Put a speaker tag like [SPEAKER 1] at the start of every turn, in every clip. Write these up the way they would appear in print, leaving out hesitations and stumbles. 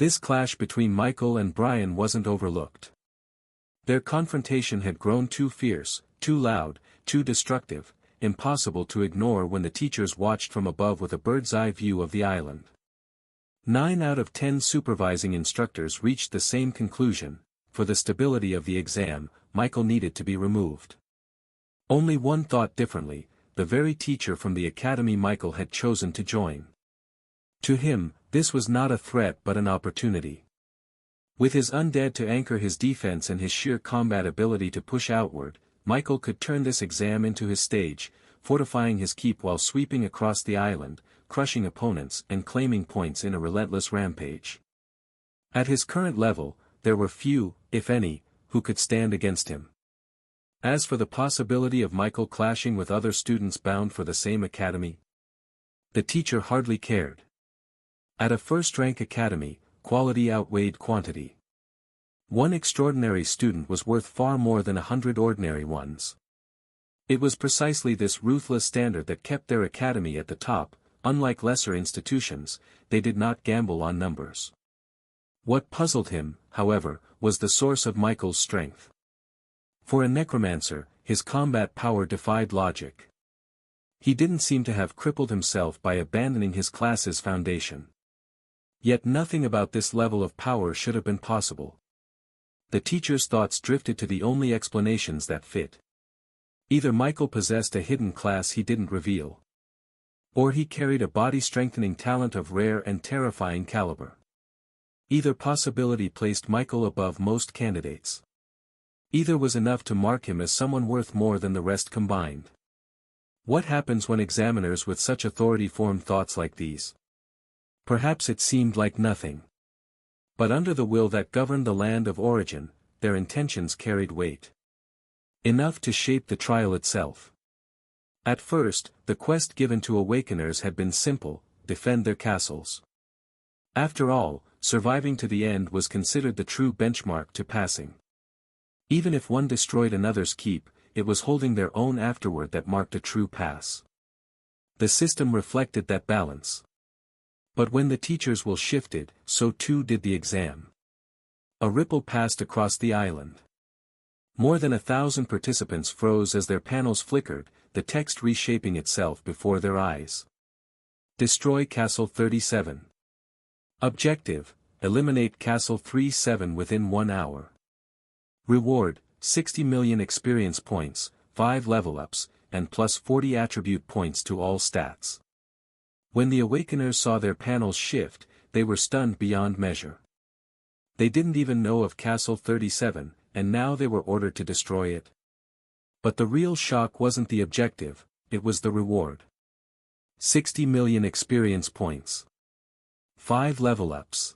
[SPEAKER 1] This clash between Michael and Brian wasn't overlooked. Their confrontation had grown too fierce, too loud, too destructive, impossible to ignore when the teachers watched from above with a bird's-eye view of the island. 9 out of 10 supervising instructors reached the same conclusion: for the stability of the exam, Michael needed to be removed. Only one thought differently: the very teacher from the academy Michael had chosen to join. To him, this was not a threat but an opportunity. With his undead to anchor his defense and his sheer combat ability to push outward, Michael could turn this exam into his stage, fortifying his keep while sweeping across the island, crushing opponents and claiming points in a relentless rampage. At his current level, there were few, if any, who could stand against him. As for the possibility of Michael clashing with other students bound for the same academy, the teacher hardly cared. At a first-rank academy, quality outweighed quantity. One extraordinary student was worth far more than 100 ordinary ones. It was precisely this ruthless standard that kept their academy at the top. Unlike lesser institutions, they did not gamble on numbers. What puzzled him, however, was the source of Michael's strength. For a necromancer, his combat power defied logic. He didn't seem to have crippled himself by abandoning his class's foundation. Yet nothing about this level of power should have been possible. The teacher's thoughts drifted to the only explanations that fit. Either Michael possessed a hidden class he didn't reveal, or he carried a body-strengthening talent of rare and terrifying caliber. Either possibility placed Michael above most candidates. Either was enough to mark him as someone worth more than the rest combined. What happens when examiners with such authority form thoughts like these? Perhaps it seemed like nothing. But under the will that governed the land of origin, their intentions carried weight. Enough to shape the trial itself. At first, the quest given to Awakeners had been simple: defend their castles. After all, surviving to the end was considered the true benchmark to passing. Even if one destroyed another's keep, it was holding their own afterward that marked a true pass. The system reflected that balance. But when the teacher's will shifted, so too did the exam. A ripple passed across the island. More than 1,000 participants froze as their panels flickered, the text reshaping itself before their eyes. Destroy Castle 37. Objective: eliminate Castle 37 within 1 hour. Reward: 60 million experience points, 5 level-ups, and plus 40 attribute points to all stats. When the Awakeners saw their panels shift, they were stunned beyond measure. They didn't even know of Castle 37, and now they were ordered to destroy it. But the real shock wasn't the objective, it was the reward. 60 million experience points. 5 level-ups.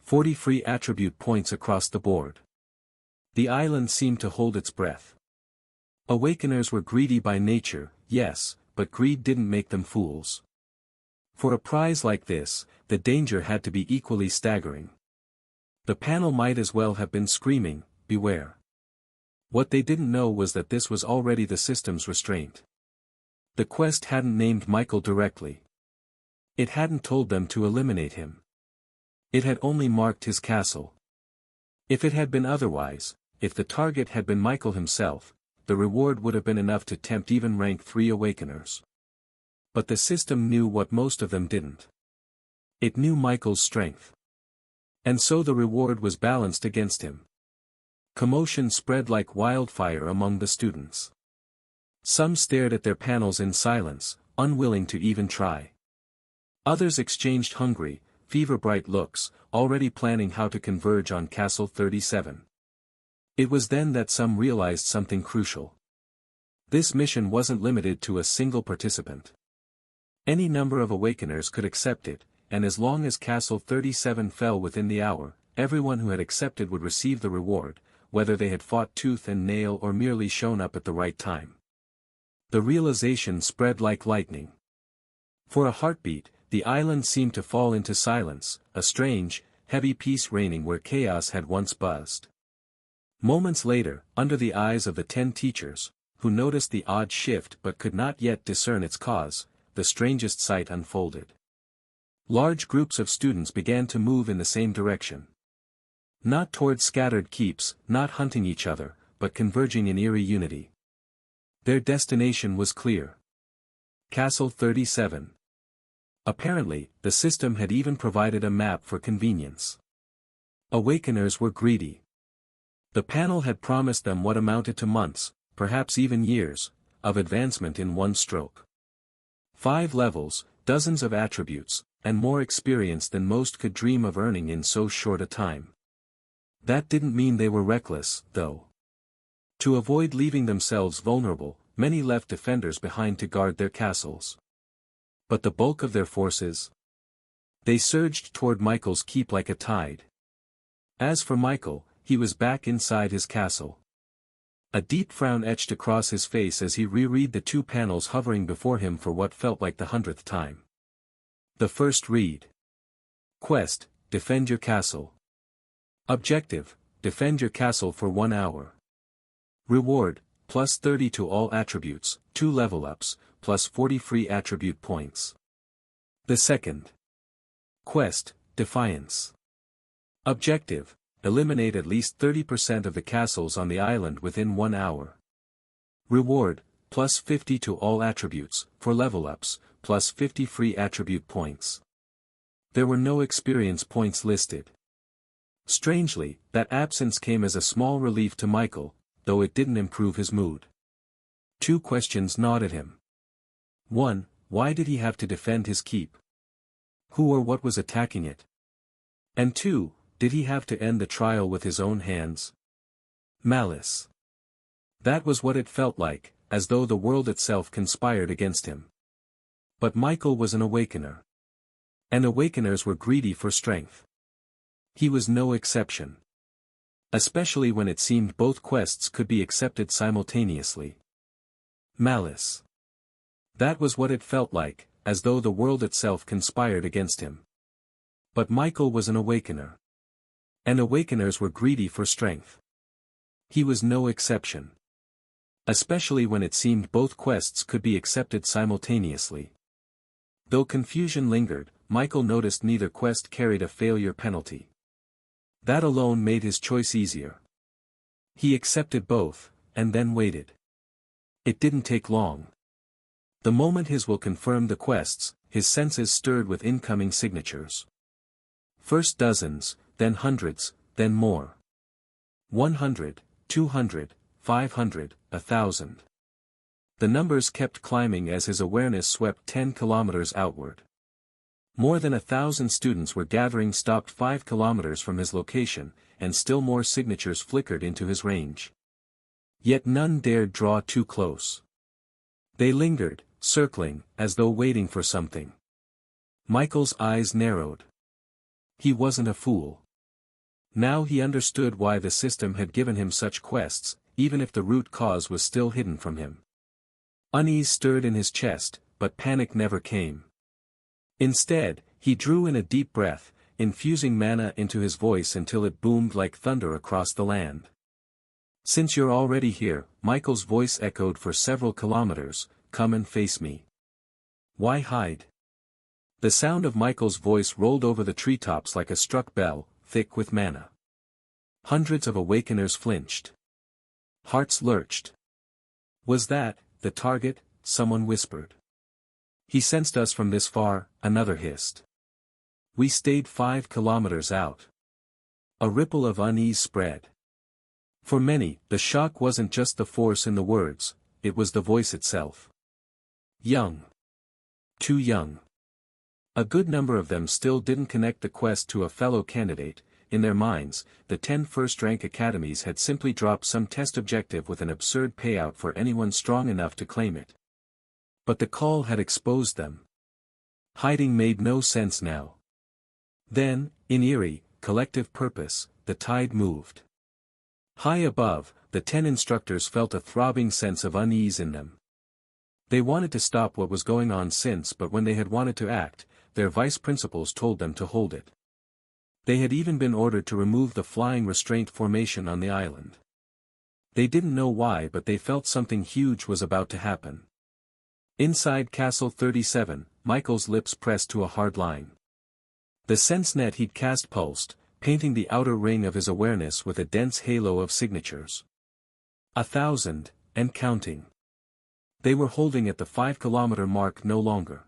[SPEAKER 1] 40 free attribute points across the board. The island seemed to hold its breath. Awakeners were greedy by nature, yes, but greed didn't make them fools. For a prize like this, the danger had to be equally staggering. The panel might as well have been screaming, "Beware." What they didn't know was that this was already the system's restraint. The quest hadn't named Michael directly. It hadn't told them to eliminate him. It had only marked his castle. If it had been otherwise, if the target had been Michael himself, the reward would have been enough to tempt even rank 3 Awakeners. But the system knew what most of them didn't. It knew Michael's strength. And so the reward was balanced against him. Commotion spread like wildfire among the students. Some stared at their panels in silence, unwilling to even try. Others exchanged hungry, fever-bright looks, already planning how to converge on Castle 37. It was then that some realized something crucial. This mission wasn't limited to a single participant. Any number of Awakeners could accept it, and as long as Castle 37 fell within the hour, everyone who had accepted would receive the reward, whether they had fought tooth and nail or merely shown up at the right time. The realization spread like lightning. For a heartbeat, the island seemed to fall into silence, a strange, heavy peace reigning where chaos had once buzzed. Moments later, under the eyes of the 10 teachers, who noticed the odd shift but could not yet discern its cause, the strangest sight unfolded. Large groups of students began to move in the same direction. Not toward scattered keeps, not hunting each other, but converging in eerie unity. Their destination was clear. Castle 37. Apparently, the system had even provided a map for convenience. Awakeners were greedy. The panel had promised them what amounted to months, perhaps even years, of advancement in one stroke. 5 levels, dozens of attributes, and more experience than most could dream of earning in so short a time. That didn't mean they were reckless, though. To avoid leaving themselves vulnerable, many left defenders behind to guard their castles. But the bulk of their forces? They surged toward Michael's keep like a tide. As for Michael, he was back inside his castle. A deep frown etched across his face as he reread the 2 panels hovering before him for what felt like the 100th time. The first read. Quest, defend your castle. Objective, defend your castle for 1 hour. Reward, plus 30 to all attributes, 2 level ups, plus 40 free attribute points. The second. Quest, Defiance. Objective, eliminate at least 30% of the castles on the island within 1 hour. Reward, plus 50 to all attributes, for level ups, plus 50 free attribute points. There were no experience points listed. Strangely, that absence came as a small relief to Michael, though it didn't improve his mood. 2 questions gnawed at him. 1. Why did he have to defend his keep? Who or what was attacking it? And 2. Did he have to end the trial with his own hands? Malice. That was what it felt like, as though the world itself conspired against him. But Michael was an awakener. And awakeners were greedy for strength. He was no exception. Especially when it seemed both quests could be accepted simultaneously. Malice. That was what it felt like, as though the world itself conspired against him. But Michael was an awakener. And awakeners were greedy for strength. He was no exception. Especially when it seemed both quests could be accepted simultaneously. Though confusion lingered, Michael noticed neither quest carried a failure penalty. That alone made his choice easier. He accepted both, and then waited. It didn't take long. The moment his will confirmed the quests, his senses stirred with incoming signatures. First dozens, then hundreds, then more. 100, 200, 500, 1,000. The numbers kept climbing as his awareness swept 10 kilometers outward. More than 1,000 students were gathering stopped 5 kilometers from his location, and still more signatures flickered into his range. Yet none dared draw too close. They lingered, circling, as though waiting for something. Michael's eyes narrowed. He wasn't a fool. Now he understood why the system had given him such quests, even if the root cause was still hidden from him. Unease stirred in his chest, but panic never came. Instead, he drew in a deep breath, infusing mana into his voice until it boomed like thunder across the land. Since you're already here, Michael's voice echoed for several kilometers, come and face me. Why hide? The sound of Michael's voice rolled over the treetops like a struck bell, thick with mana. Hundreds of awakeners flinched. Hearts lurched. Was that the target? Someone whispered. He sensed us from this far, another hissed. We stayed 5 kilometers out. A ripple of unease spread. For many, the shock wasn't just the force in the words, it was the voice itself. Young. Too young. A good number of them still didn't connect the quest to a fellow candidate. In their minds, the 10 first-rank academies had simply dropped some test objective with an absurd payout for anyone strong enough to claim it. But the call had exposed them. Hiding made no sense now. Then, in eerie, collective purpose, the tide moved. High above, the 10 instructors felt a throbbing sense of unease in them. They wanted to stop what was going on but when they had wanted to act, their vice principals told them to hold it. They had even been ordered to remove the flying restraint formation on the island. They didn't know why, but they felt something huge was about to happen. Inside Castle 37, Michael's lips pressed to a hard line. The sense net he'd cast pulsed, painting the outer ring of his awareness with a dense halo of signatures. 1,000, and counting. They were holding at the 5-kilometer mark no longer.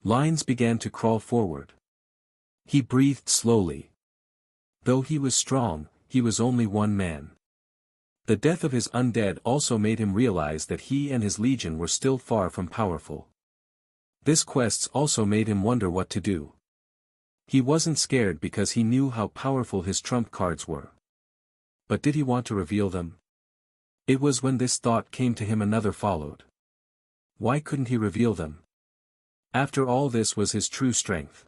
[SPEAKER 1] Lines began to crawl forward. He breathed slowly. Though he was strong, he was only one man. The death of his undead also made him realize that he and his legion were still far from powerful. This quest also made him wonder what to do. He wasn't scared because he knew how powerful his trump cards were. But did he want to reveal them? It was when this thought came to him another followed. Why couldn't he reveal them? After all, this was his true strength.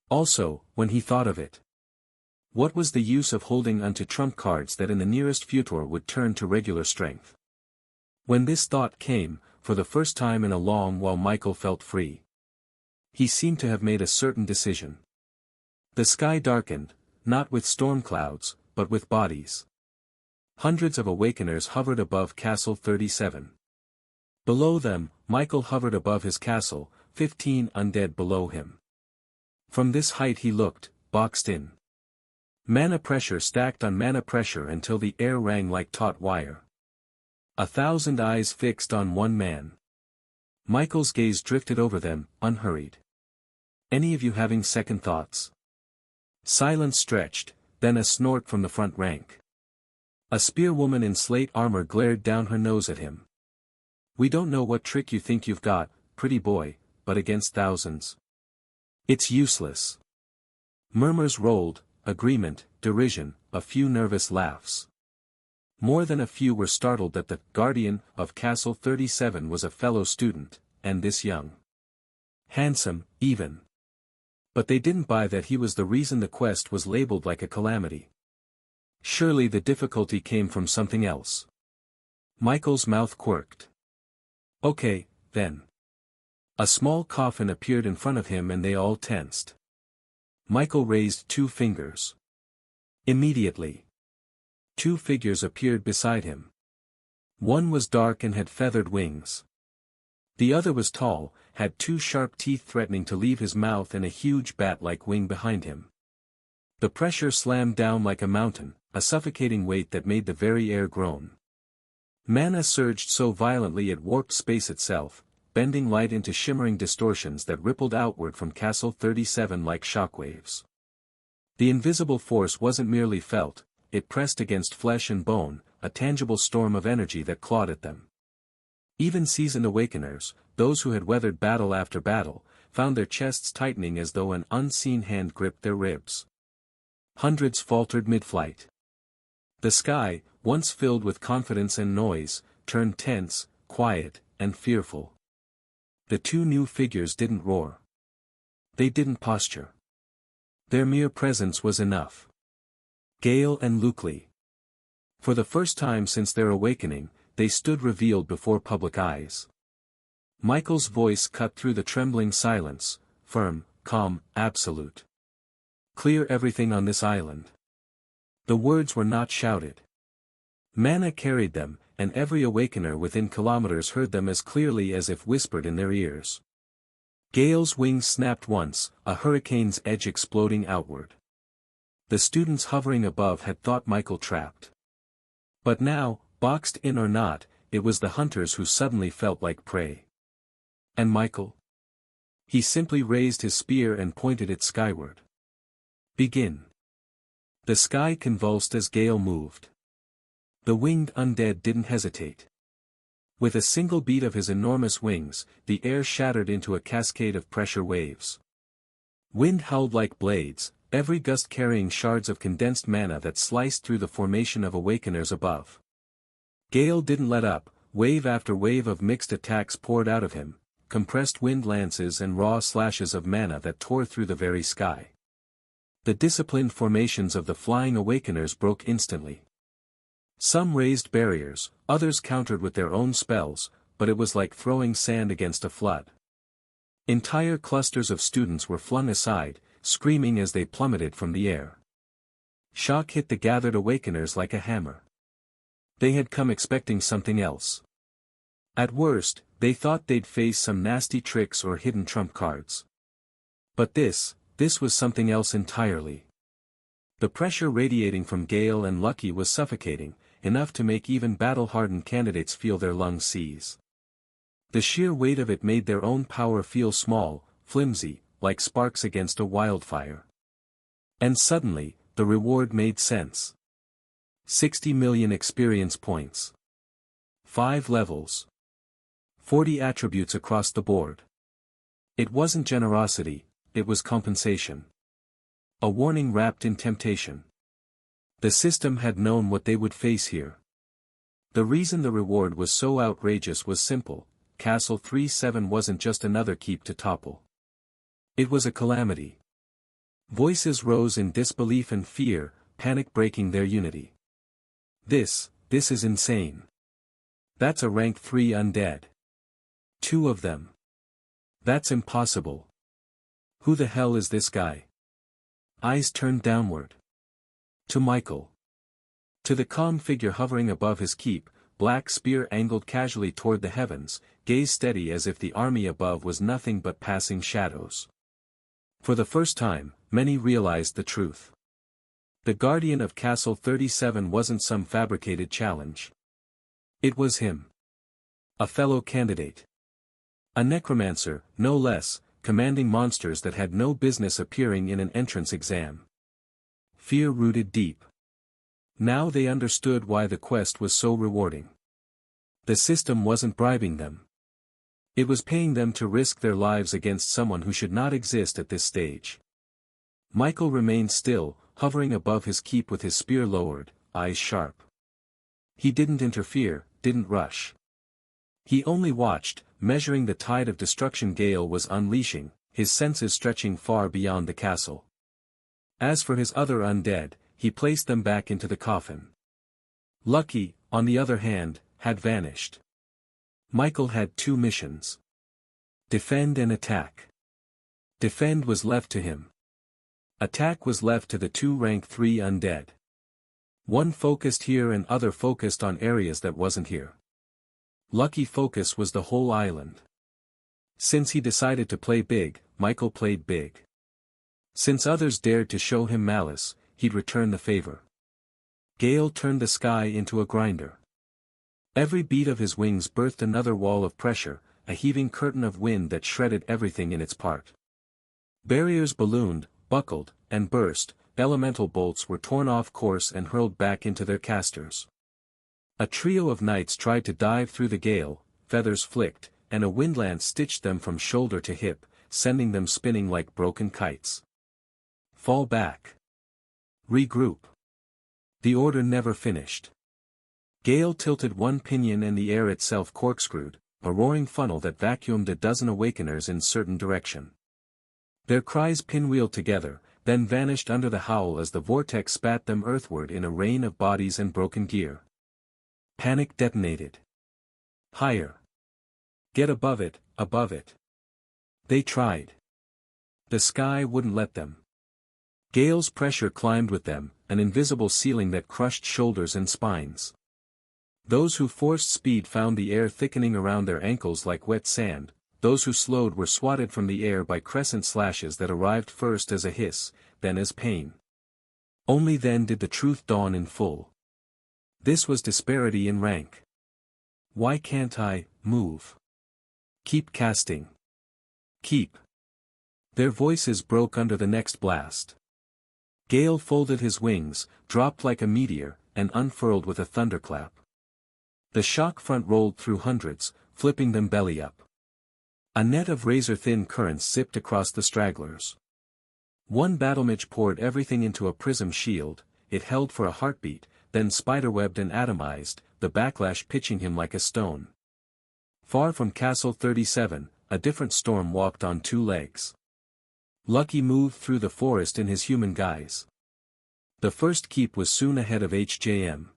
[SPEAKER 1] Also, when he thought of it, what was the use of holding onto trump cards that in the nearest future would turn to regular strength? When this thought came, for the first time in a long while, Michael felt free. He seemed to have made a certain decision. The sky darkened, not with storm clouds, but with bodies. Hundreds of awakeners hovered above Castle 37. Below them, Michael hovered above his castle, 15 undead below him. From this height he looked, boxed in. Mana pressure stacked on mana pressure until the air rang like taut wire. 1,000 eyes fixed on one man. Michael's gaze drifted over them, unhurried. Any of you having second thoughts? Silence stretched, then a snort from the front rank. A spearwoman in slate armor glared down her nose at him. We don't know what trick you think you've got, pretty boy, but against thousands. It's useless. Murmurs rolled, agreement, derision, a few nervous laughs. More than a few were startled that the guardian of Castle 37 was a fellow student, and this young. Handsome, even. But they didn't buy that he was the reason the quest was labeled like a calamity. Surely the difficulty came from something else. Michael's mouth quirked. Okay, then. A small coffin appeared in front of him and they all tensed. Michael raised 2 fingers. Immediately, 2 figures appeared beside him. One was dark and had feathered wings. The other was tall, had 2 sharp teeth threatening to leave his mouth and a huge bat-like wing behind him. The pressure slammed down like a mountain, a suffocating weight that made the very air groan. Mana surged so violently it warped space itself, bending light into shimmering distortions that rippled outward from Castle 37 like shockwaves. The invisible force wasn't merely felt, it pressed against flesh and bone, a tangible storm of energy that clawed at them. Even seasoned awakeners, those who had weathered battle after battle, found their chests tightening as though an unseen hand gripped their ribs. Hundreds faltered mid-flight. The sky, once filled with confidence and noise, turned tense, quiet, and fearful. The 2 new figures didn't roar. They didn't posture. Their mere presence was enough. Gale and Lucley. For the first time since their awakening, they stood revealed before public eyes. Michael's voice cut through the trembling silence, firm, calm, absolute. Clear everything on this island. The words were not shouted. Mana carried them, and every awakener within kilometers heard them as clearly as if whispered in their ears. Gale's wings snapped once, a hurricane's edge exploding outward. The students hovering above had thought Michael trapped. But now, boxed in or not, it was the hunters who suddenly felt like prey. And Michael? He simply raised his spear and pointed it skyward. Begin. The sky convulsed as Gale moved. The winged undead didn't hesitate. With a single beat of his enormous wings, the air shattered into a cascade of pressure waves. Wind howled like blades, every gust carrying shards of condensed mana that sliced through the formation of awakeners above. Gale didn't let up, wave after wave of mixed attacks poured out of him, compressed wind lances and raw slashes of mana that tore through the very sky. The disciplined formations of the flying awakeners broke instantly. Some raised barriers, others countered with their own spells, but it was like throwing sand against a flood. Entire clusters of students were flung aside, screaming as they plummeted from the air. Shock hit the gathered awakeners like a hammer. They had come expecting something else. At worst, they thought they'd face some nasty tricks or hidden trump cards. But this, this was something else entirely. The pressure radiating from Gale and Lucky was suffocating, enough to make even battle-hardened candidates feel their lungs seize. The sheer weight of it made their own power feel small, flimsy, like sparks against a wildfire. And suddenly, the reward made sense. 60 million experience points. 5 levels. 40 attributes across the board. It wasn't generosity, it was compensation. A warning wrapped in temptation. The system had known what they would face here. The reason the reward was so outrageous was simple: Castle 37 wasn't just another keep to topple. It was a calamity. Voices rose in disbelief and fear, panic breaking their unity. This is insane. That's a rank 3 undead. 2 of them. That's impossible. Who the hell is this guy? Eyes turned downward. To Michael. To the calm figure hovering above his keep, black spear angled casually toward the heavens, gaze steady as if the army above was nothing but passing shadows. For the first time, many realized the truth. The guardian of Castle 37 wasn't some fabricated challenge. It was him. A fellow candidate. A necromancer, no less, commanding monsters that had no business appearing in an entrance exam. Fear rooted deep. Now they understood why the quest was so rewarding. The system wasn't bribing them. It was paying them to risk their lives against someone who should not exist at this stage. Michael remained still, hovering above his keep with his spear lowered, eyes sharp. He didn't interfere, didn't rush. He only watched, measuring the tide of destruction Gale was unleashing, his senses stretching far beyond the castle. As for his other undead, he placed them back into the coffin. Lucky, on the other hand, had vanished. Michael had 2 missions. Defend and attack. Defend was left to him. Attack was left to the 2 rank 3 undead. One focused here and other focused on areas that wasn't here. Lucky focus was the whole island. Since he decided to play big, Michael played big. Since others dared to show him malice, he'd return the favor. Gale turned the sky into a grinder. Every beat of his wings birthed another wall of pressure, a heaving curtain of wind that shredded everything in its path. Barriers ballooned, buckled, and burst, elemental bolts were torn off course and hurled back into their casters. A trio of knights tried to dive through the gale, feathers flicked, and a windlance stitched them from shoulder to hip, sending them spinning like broken kites. Fall back. Regroup. The order never finished. Gale tilted one pinion and the air itself corkscrewed, a roaring funnel that vacuumed a dozen awakeners in certain direction. Their cries pinwheeled together, then vanished under the howl as the vortex spat them earthward in a rain of bodies and broken gear. Panic detonated. Higher. Get above it, above it. They tried. The sky wouldn't let them. Gale's pressure climbed with them, an invisible ceiling that crushed shoulders and spines. Those who forced speed found the air thickening around their ankles like wet sand, those who slowed were swatted from the air by crescent slashes that arrived first as a hiss, then as pain. Only then did the truth dawn in full. This was disparity in rank. Why can't I move? Keep casting. Keep. Their voices broke under the next blast. Gale folded his wings, dropped like a meteor, and unfurled with a thunderclap. The shock front rolled through hundreds, flipping them belly up. A net of razor-thin currents zipped across the stragglers. One battlemage poured everything into a prism shield, it held for a heartbeat, then spiderwebbed and atomized, the backlash pitching him like a stone. Far from Castle 37, a different storm walked on 2 legs. Lucky moved through the forest in his human guise. The first keep was soon ahead of HJM.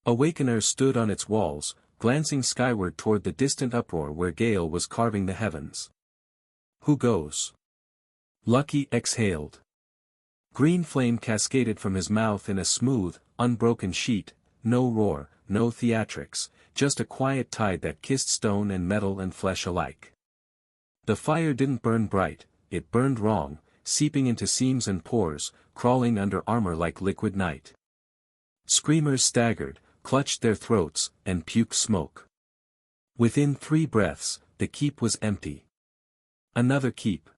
[SPEAKER 1] Awakener stood on its walls, glancing skyward toward the distant uproar where Gale was carving the heavens. Who goes? Lucky exhaled. Green flame cascaded from his mouth in a smooth, unbroken sheet, no roar, no theatrics, just a quiet tide that kissed stone and metal and flesh alike. The fire didn't burn bright, it burned wrong, seeping into seams and pores, crawling under armor like liquid night. Screamers staggered, clutched their throats, and puked smoke. Within 3 breaths, the keep was empty. Another keep.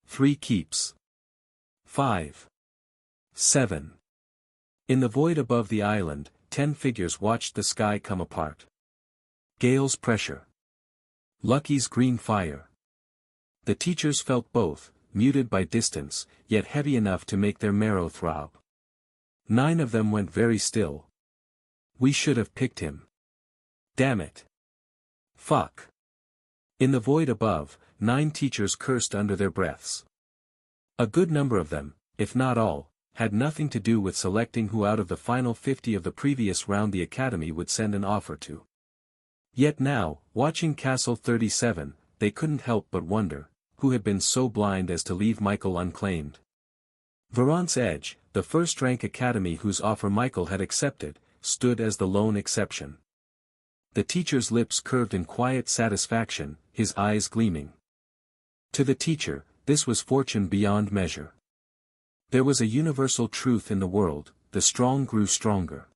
[SPEAKER 1] 3 keeps. 5. 7. In the void above the island, 10 figures watched the sky come apart. Gale's pressure. Lucky's green fire. The teachers felt both, muted by distance, yet heavy enough to make their marrow throb. 9 of them went very still. We should have picked him. Damn it. Fuck. In the void above, 9 teachers cursed under their breaths. A good number of them, if not all, had nothing to do with selecting who out of the final 50 of the previous round the Academy would send an offer to. Yet now, watching Castle 37, they couldn't help but wonder, who had been so blind as to leave Michael unclaimed. Verant's Edge, the first-rank academy whose offer Michael had accepted, stood as the lone exception. The teacher's lips curved in quiet satisfaction, his eyes gleaming. To the teacher, this was fortune beyond measure. There was a universal truth in the world, the strong grew stronger.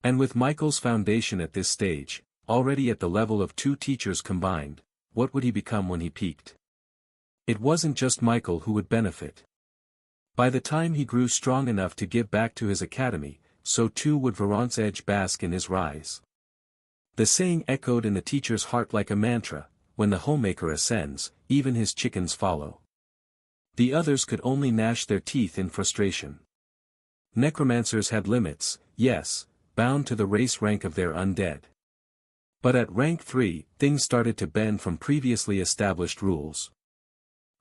[SPEAKER 1] And with Michael's foundation at this stage, already at the level of 2 teachers combined, what would he become when he peaked? It wasn't just Michael who would benefit. By the time he grew strong enough to give back to his academy, so too would Verant's Edge bask in his rise. The saying echoed in the teacher's heart like a mantra, when the homemaker ascends, even his chickens follow. The others could only gnash their teeth in frustration. Necromancers had limits, yes, bound to the race rank of their undead. But at rank 3, things started to bend from previously established rules.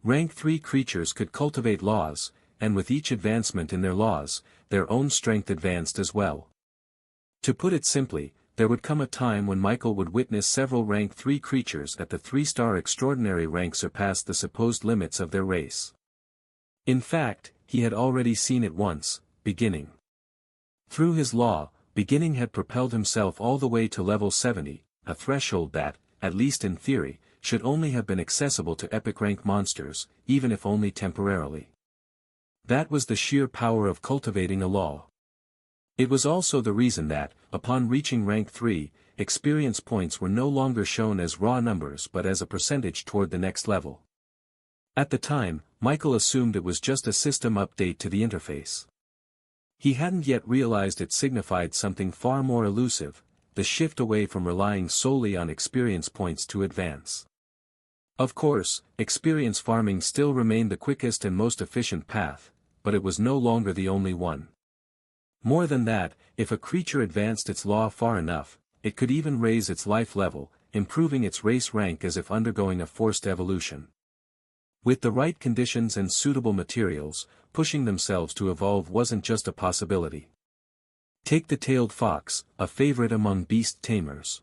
[SPEAKER 1] Rank 3 creatures could cultivate laws, and with each advancement in their laws, their own strength advanced as well. To put it simply, there would come a time when Michael would witness several rank 3 creatures at the 3-star extraordinary rank surpass the supposed limits of their race. In fact, he had already seen it once, beginning. Through his law, beginning had propelled himself all the way to level 70, a threshold that, at least in theory, should only have been accessible to epic rank monsters, even if only temporarily. That was the sheer power of cultivating a law. It was also the reason that, upon reaching rank 3, experience points were no longer shown as raw numbers but as a percentage toward the next level. At the time, Michael assumed it was just a system update to the interface. He hadn't yet realized it signified something far more elusive, the shift away from relying solely on experience points to advance. Of course, experience farming still remained the quickest and most efficient path, but it was no longer the only one. More than that, if a creature advanced its law far enough, it could even raise its life level, improving its race rank as if undergoing a forced evolution. With the right conditions and suitable materials, pushing themselves to evolve wasn't just a possibility. Take the tailed fox, a favorite among beast tamers.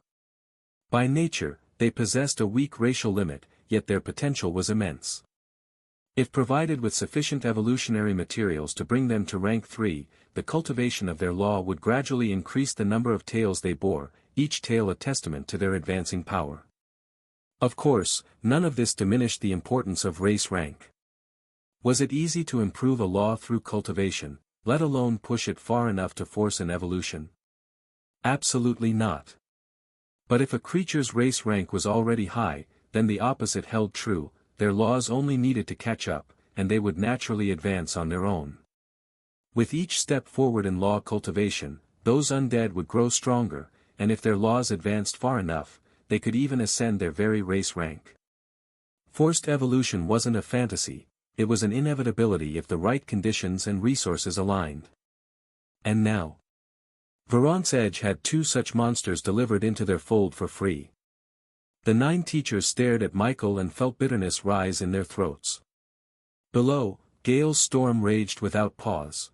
[SPEAKER 1] By nature, they possessed a weak racial limit, yet their potential was immense. If provided with sufficient evolutionary materials to bring them to rank 3, the cultivation of their law would gradually increase the number of tails they bore, each tail a testament to their advancing power. Of course, none of this diminished the importance of race rank. Was it easy to improve a law through cultivation, let alone push it far enough to force an evolution? Absolutely not. But if a creature's race rank was already high, then the opposite held true, their laws only needed to catch up, and they would naturally advance on their own. With each step forward in law cultivation, those undead would grow stronger, and if their laws advanced far enough, they could even ascend their very race rank. Forced evolution wasn't a fantasy, it was an inevitability if the right conditions and resources aligned. And now, Verant's Edge had 2 such monsters delivered into their fold for free. The 9 teachers stared at Michael and felt bitterness rise in their throats. Below, Gale's storm raged without pause.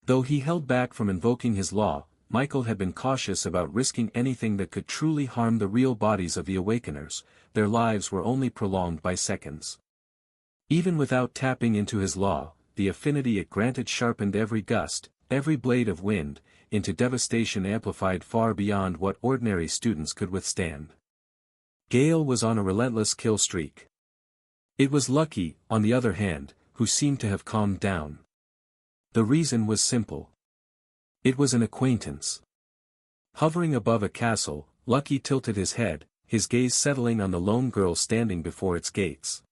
[SPEAKER 1] Though he held back from invoking his law, Michael had been cautious about risking anything that could truly harm the real bodies of the Awakeners, their lives were only prolonged by seconds. Even without tapping into his law, the affinity it granted sharpened every gust, every blade of wind, into devastation amplified far beyond what ordinary students could withstand. Gale was on a relentless kill streak. It was Lucky, on the other hand, who seemed to have calmed down. The reason was simple. It was an acquaintance. Hovering above a castle, Lucky tilted his head, his gaze settling on the lone girl standing before its gates.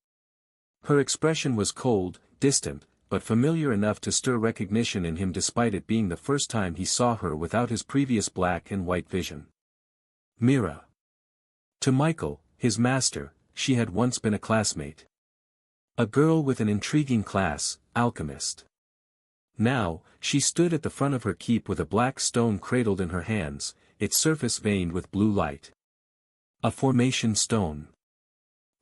[SPEAKER 1] Her expression was cold, distant, but familiar enough to stir recognition in him despite it being the first time he saw her without his previous black and white vision. Mira. To Michael, his master, she had once been a classmate. A girl with an intriguing class, alchemist. Now, she stood at the front of her keep with a black stone cradled in her hands, its surface veined with blue light. A formation stone.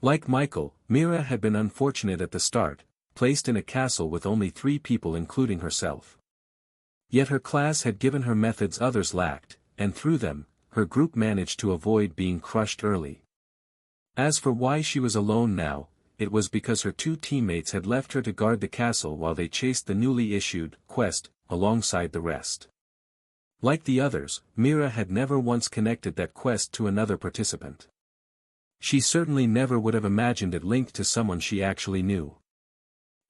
[SPEAKER 1] Like Michael, Mira had been unfortunate at the start, placed in a castle with only 3 people including herself. Yet her class had given her methods others lacked, and through them, her group managed to avoid being crushed early. As for why she was alone now, it was because her 2 teammates had left her to guard the castle while they chased the newly issued quest alongside the rest. Like the others, Mira had never once connected that quest to another participant. She certainly never would have imagined it linked to someone she actually knew.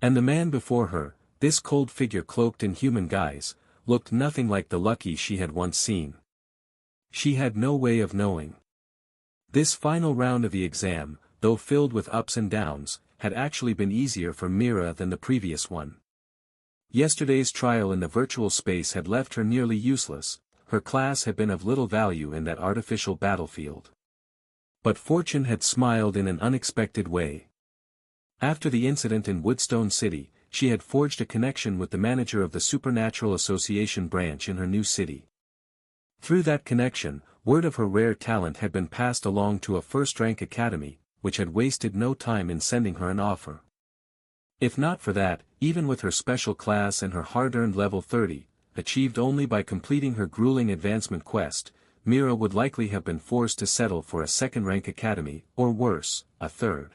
[SPEAKER 1] And the man before her, this cold figure cloaked in human guise, looked nothing like the Lucky she had once seen. She had no way of knowing. This final round of the exam, though filled with ups and downs, had actually been easier for Mira than the previous one. Yesterday's trial in the virtual space had left her nearly useless, her class had been of little value in that artificial battlefield. But fortune had smiled in an unexpected way. After the incident in Woodstone City, she had forged a connection with the manager of the Supernatural Association branch in her new city. Through that connection, word of her rare talent had been passed along to a first-rank academy, which had wasted no time in sending her an offer. If not for that, even with her special class and her hard-earned level 30, achieved only by completing her grueling advancement quest, Mira would likely have been forced to settle for a second-rank academy, or worse, a third.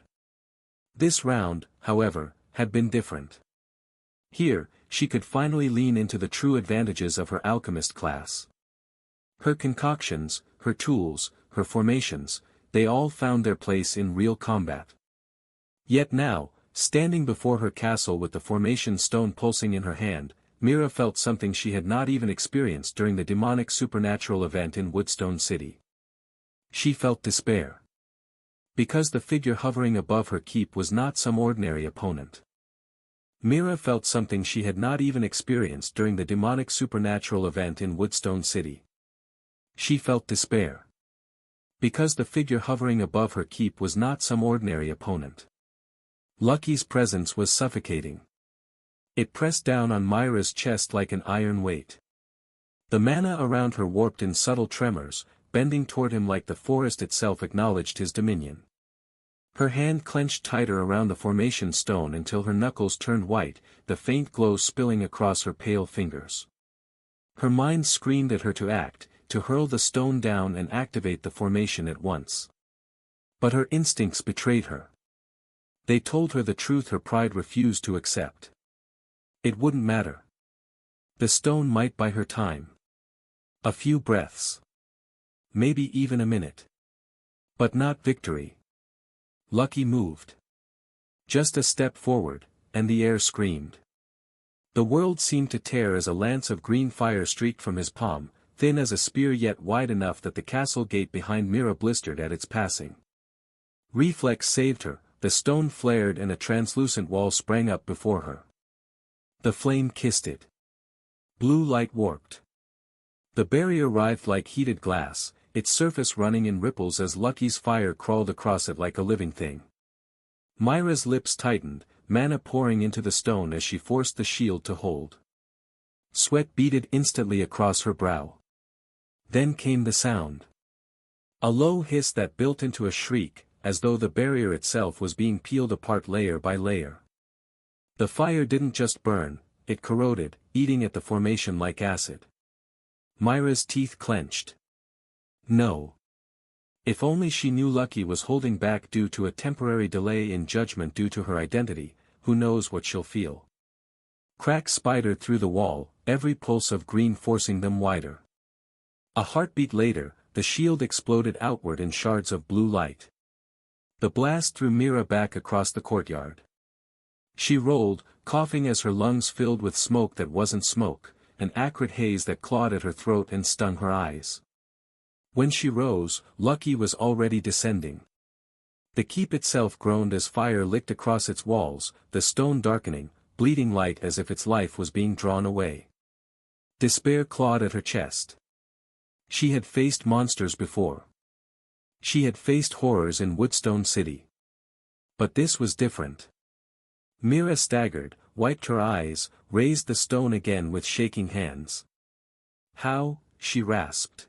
[SPEAKER 1] This round, however, had been different. Here, she could finally lean into the true advantages of her alchemist class. Her concoctions, her tools, her formations, they all found their place in real combat. Yet now, standing before her castle with the formation stone pulsing in her hand, Mira felt something she had not even experienced during the demonic supernatural event in Woodstone City. She felt despair. Because the figure hovering above her keep was not some ordinary opponent. Mira felt something she had not even experienced during the demonic supernatural event in Woodstone City. She felt despair. Because the figure hovering above her keep was not some ordinary opponent. Lucky's presence was suffocating. It pressed down on Myra's chest like an iron weight. The mana around her warped in subtle tremors, bending toward him like the forest itself acknowledged his dominion. Her hand clenched tighter around the formation stone until her knuckles turned white, the faint glow spilling across her pale fingers. Her mind screamed at her to act, to hurl the stone down and activate the formation at once. But her instincts betrayed her. They told her the truth her pride refused to accept. It wouldn't matter. The stone might buy her time. A few breaths. Maybe even a minute. But not victory. Lucky moved. Just a step forward, and the air screamed. The world seemed to tear as a lance of green fire streaked from his palm, thin as a spear yet wide enough that the castle gate behind Mira blistered at its passing. Reflex saved her, the stone flared and a translucent wall sprang up before her. The flame kissed it. Blue light warped. The barrier writhed like heated glass, its surface running in ripples as Lucky's fire crawled across it like a living thing. Myra's lips tightened, mana pouring into the stone as she forced the shield to hold. Sweat beaded instantly across her brow. Then came the sound. A low hiss that built into a shriek, as though the barrier itself was being peeled apart layer by layer. The fire didn't just burn, it corroded, eating at the formation like acid. Myra's teeth clenched. No. If only she knew Lucky was holding back due to a temporary delay in judgment due to her identity, who knows what she'll feel. Cracks spidered through the wall, every pulse of green forcing them wider. A heartbeat later, the shield exploded outward in shards of blue light. The blast threw Mira back across the courtyard. She rolled, coughing as her lungs filled with smoke that wasn't smoke, an acrid haze that clawed at her throat and stung her eyes. When she rose, Lucky was already descending. The keep itself groaned as fire licked across its walls, the stone darkening, bleeding light as if its life was being drawn away. Despair clawed at her chest. She had faced monsters before. She had faced horrors in Woodstone City. But this was different. Mira staggered, wiped her eyes, raised the stone again with shaking hands. "How?" she rasped.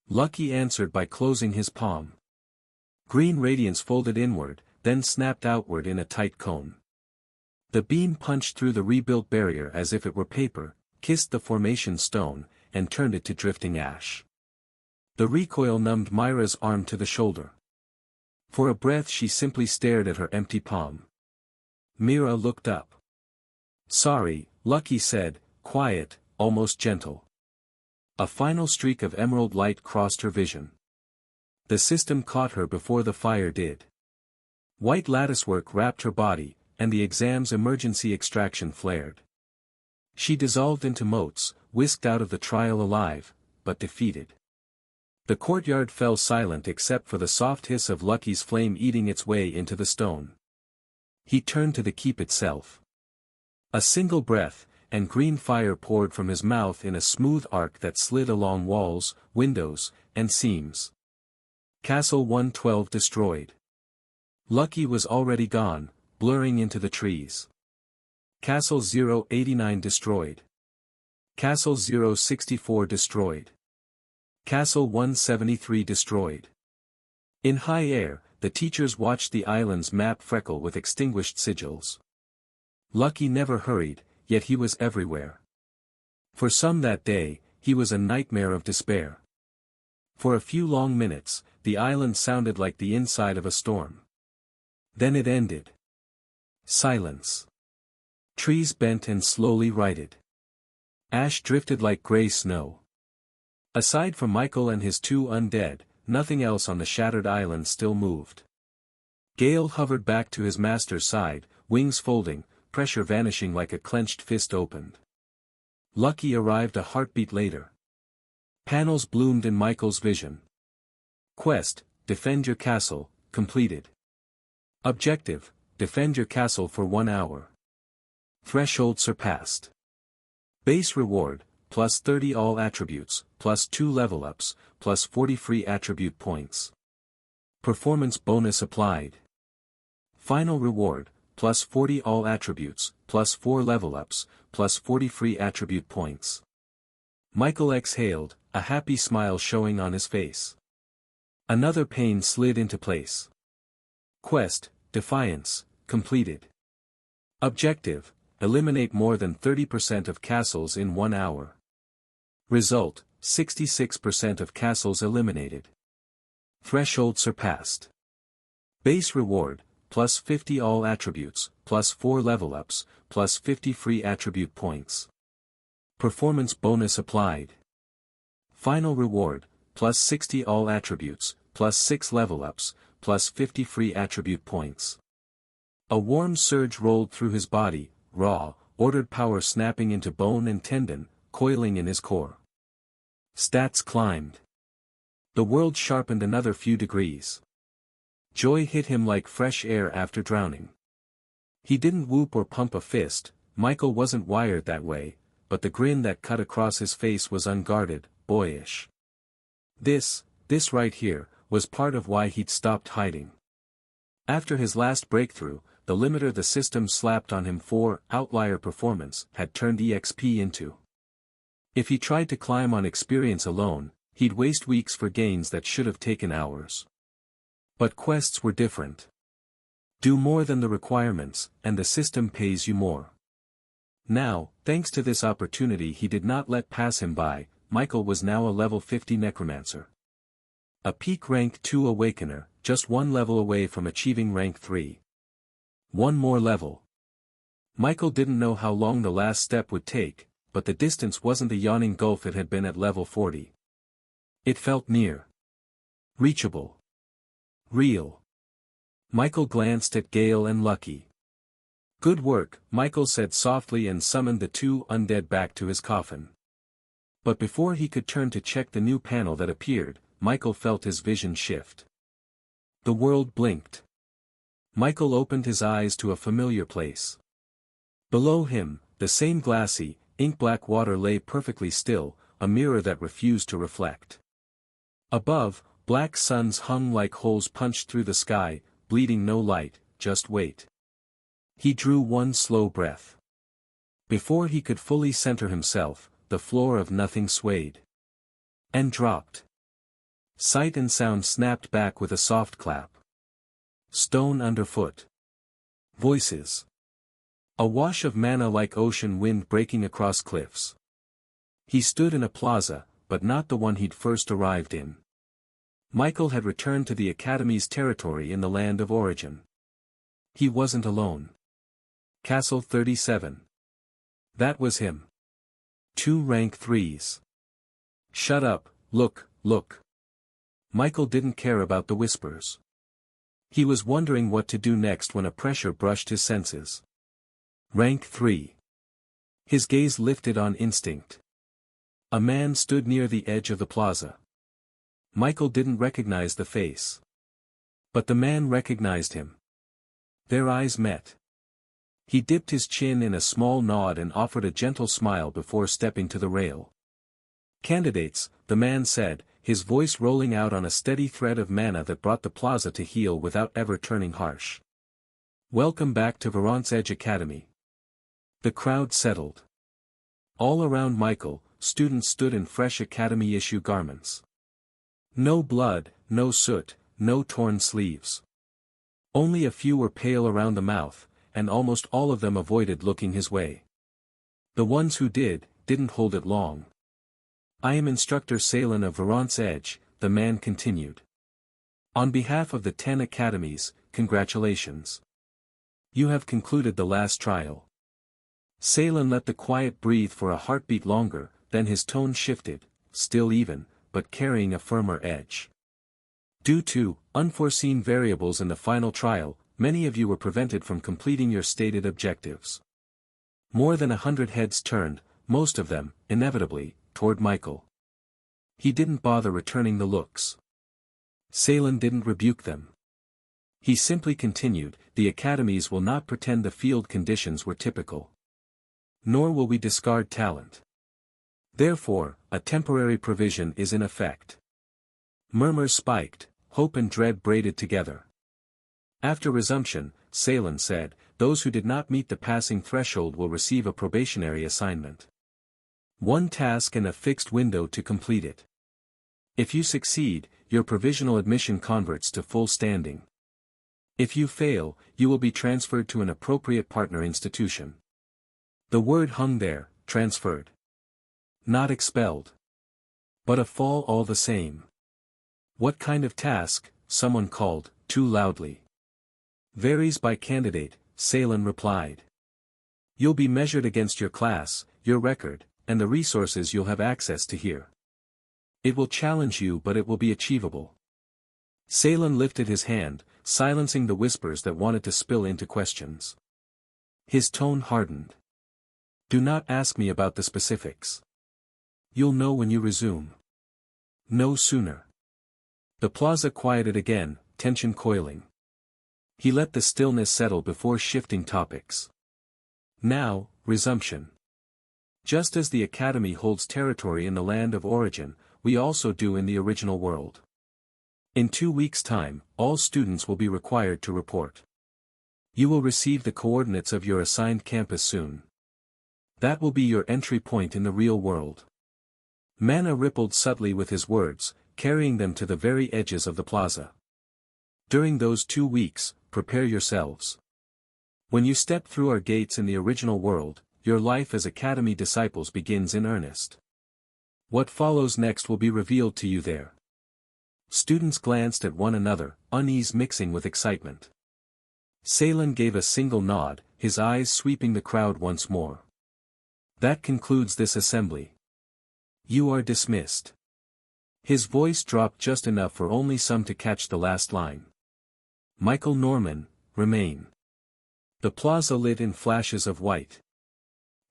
[SPEAKER 1] Lucky answered by closing his palm. Green radiance folded inward, then snapped outward in a tight cone. The beam punched through the rebuilt barrier as if it were paper, kissed the formation stone, and turned it to drifting ash. The recoil numbed Myra's arm to the shoulder. For a breath she simply stared at her empty palm. Mira looked up. "Sorry," Lucky said, quiet, almost gentle. A final streak of emerald light crossed her vision. The system caught her before the fire did. White latticework wrapped her body, and the exam's emergency extraction flared. She dissolved into motes, whisked out of the trial alive, but defeated. The courtyard fell silent except for the soft hiss of Lucky's flame eating its way into the stone. He turned to the keep itself. A single breath, and green fire poured from his mouth in a smooth arc that slid along walls, windows, and seams. Castle 112 destroyed. Lucky was already gone, blurring into the trees. Castle 089 destroyed. Castle 064 destroyed. Castle 173 destroyed. In high air, the teachers watched the island's map freckle with extinguished sigils. Lucky never hurried, yet he was everywhere. For some that day, he was a nightmare of despair. For a few long minutes, the island sounded like the inside of a storm. Then it ended. Silence. Trees bent and slowly righted. Ash drifted like gray snow. Aside from Michael and his two undead, nothing else on the shattered island still moved. Gale hovered back to his master's side, wings folding, pressure vanishing like a clenched fist opened. Lucky arrived a heartbeat later. Panels bloomed in Michael's vision. Quest, defend your castle, completed. Objective, defend your castle for 1 hour. Threshold surpassed. Base reward, plus 30 all attributes, plus 2 level ups, plus 40 free attribute points. Performance bonus applied. Final reward, plus 40 all attributes, plus 4 level ups, plus 40 free attribute points. Michael exhaled, a happy smile showing on his face. Another pane slid into place. Quest, Defiance, completed. Objective, eliminate more than 30% of castles in 1 hour. Result, 66% of castles eliminated. Threshold surpassed. Base reward, plus 50 all attributes, plus 4 level ups, plus 50 free attribute points. Performance bonus applied. Final reward, plus 60 all attributes, plus 6 level ups, plus 50 free attribute points. A warm surge rolled through his body, raw, ordered power snapping into bone and tendon, coiling in his core. Stats climbed. The world sharpened another few degrees. Joy hit him like fresh air after drowning. He didn't whoop or pump a fist, Michael wasn't wired that way, but the grin that cut across his face was unguarded, boyish. This right here, was part of why he'd stopped hiding. After his last breakthrough, the limiter the system slapped on him for outlier performance had turned EXP into. If he tried to climb on experience alone, he'd waste weeks for gains that should have taken hours. But quests were different. Do more than the requirements, and the system pays you more. Now, thanks to this opportunity he did not let pass him by, Michael was now a level 50 Necromancer. A peak rank 2 Awakener, just 1 level away from achieving rank 3. 1 more level. Michael didn't know how long the last step would take, but the distance wasn't the yawning gulf it had been at level 40. It felt near. Reachable. Real. Michael glanced at Gale and Lucky. "Good work," Michael said softly and summoned the two undead back to his coffin. But before he could turn to check the new panel that appeared, Michael felt his vision shift. The world blinked. Michael opened his eyes to a familiar place. Below him, the same glassy, ink-black water lay perfectly still, a mirror that refused to reflect. Above, black suns hung like holes punched through the sky, bleeding no light, just weight. He drew one slow breath. Before he could fully center himself, the floor of nothing swayed. And dropped. Sight and sound snapped back with a soft clap. Stone underfoot. Voices. A wash of mana like ocean wind breaking across cliffs. He stood in a plaza, but not the one he'd first arrived in. Michael had returned to the Academy's territory in the land of origin. He wasn't alone. Castle 37. That was him. 2 rank 3s. Shut up, look. Michael didn't care about the whispers. He was wondering what to do next when a pressure brushed his senses. Rank 3. His gaze lifted on instinct. A man stood near the edge of the plaza. Michael didn't recognize the face. But the man recognized him. Their eyes met. He dipped his chin in a small nod and offered a gentle smile before stepping to the rail. "Candidates," the man said, his voice rolling out on a steady thread of mana that brought the plaza to heel without ever turning harsh. "Welcome back to Verant's Edge Academy." The crowd settled. All around Michael, students stood in fresh Academy-issue garments. No blood, no soot, no torn sleeves. Only a few were pale around the mouth, and almost all of them avoided looking his way. The ones who didn't hold it long. "I am Instructor Salen of Verant's Edge," the man continued. "On behalf of the 10 academies, congratulations. You have concluded the last trial." Salen let the quiet breathe for a heartbeat longer, then his tone shifted, still even, but carrying a firmer edge. "Due to unforeseen variables in the final trial, many of you were prevented from completing your stated objectives." More than 100 heads turned, most of them, inevitably, toward Michael. He didn't bother returning the looks. Salen didn't rebuke them. He simply continued, "The academies will not pretend the field conditions were typical. Nor will we discard talent. Therefore, a temporary provision is in effect." Murmurs spiked, hope and dread braided together. After resumption, Salen said, "Those who did not meet the passing threshold will receive a probationary assignment. 1 task and a fixed window to complete it. If you succeed, your provisional admission converts to full standing. If you fail, you will be transferred to an appropriate partner institution." The word hung there, transferred. Not expelled. But a fall all the same. "What kind of task?" someone called, too loudly. "Varies by candidate," Salen replied. "You'll be measured against your class, your record, and the resources you'll have access to here. It will challenge you, but it will be achievable." Salen lifted his hand, silencing the whispers that wanted to spill into questions. His tone hardened. "Do not ask me about the specifics. You'll know when you resume. No sooner." The plaza quieted again, tension coiling. He let the stillness settle before shifting topics. "Now, resumption. Just as the Academy holds territory in the land of origin, we also do in the original world. In 2 weeks' time, all students will be required to report. You will receive the coordinates of your assigned campus soon. That will be your entry point in the real world." Mana rippled subtly with his words, carrying them to the very edges of the plaza. "During those 2 weeks, prepare yourselves. When you step through our gates in the original world, your life as Academy disciples begins in earnest. What follows next will be revealed to you there." Students glanced at one another, unease mixing with excitement. Salen gave a single nod, his eyes sweeping the crowd once more. "That concludes this assembly. You are dismissed." His voice dropped just enough for only some to catch the last line. Michael Norman, remain. The plaza lit in flashes of white.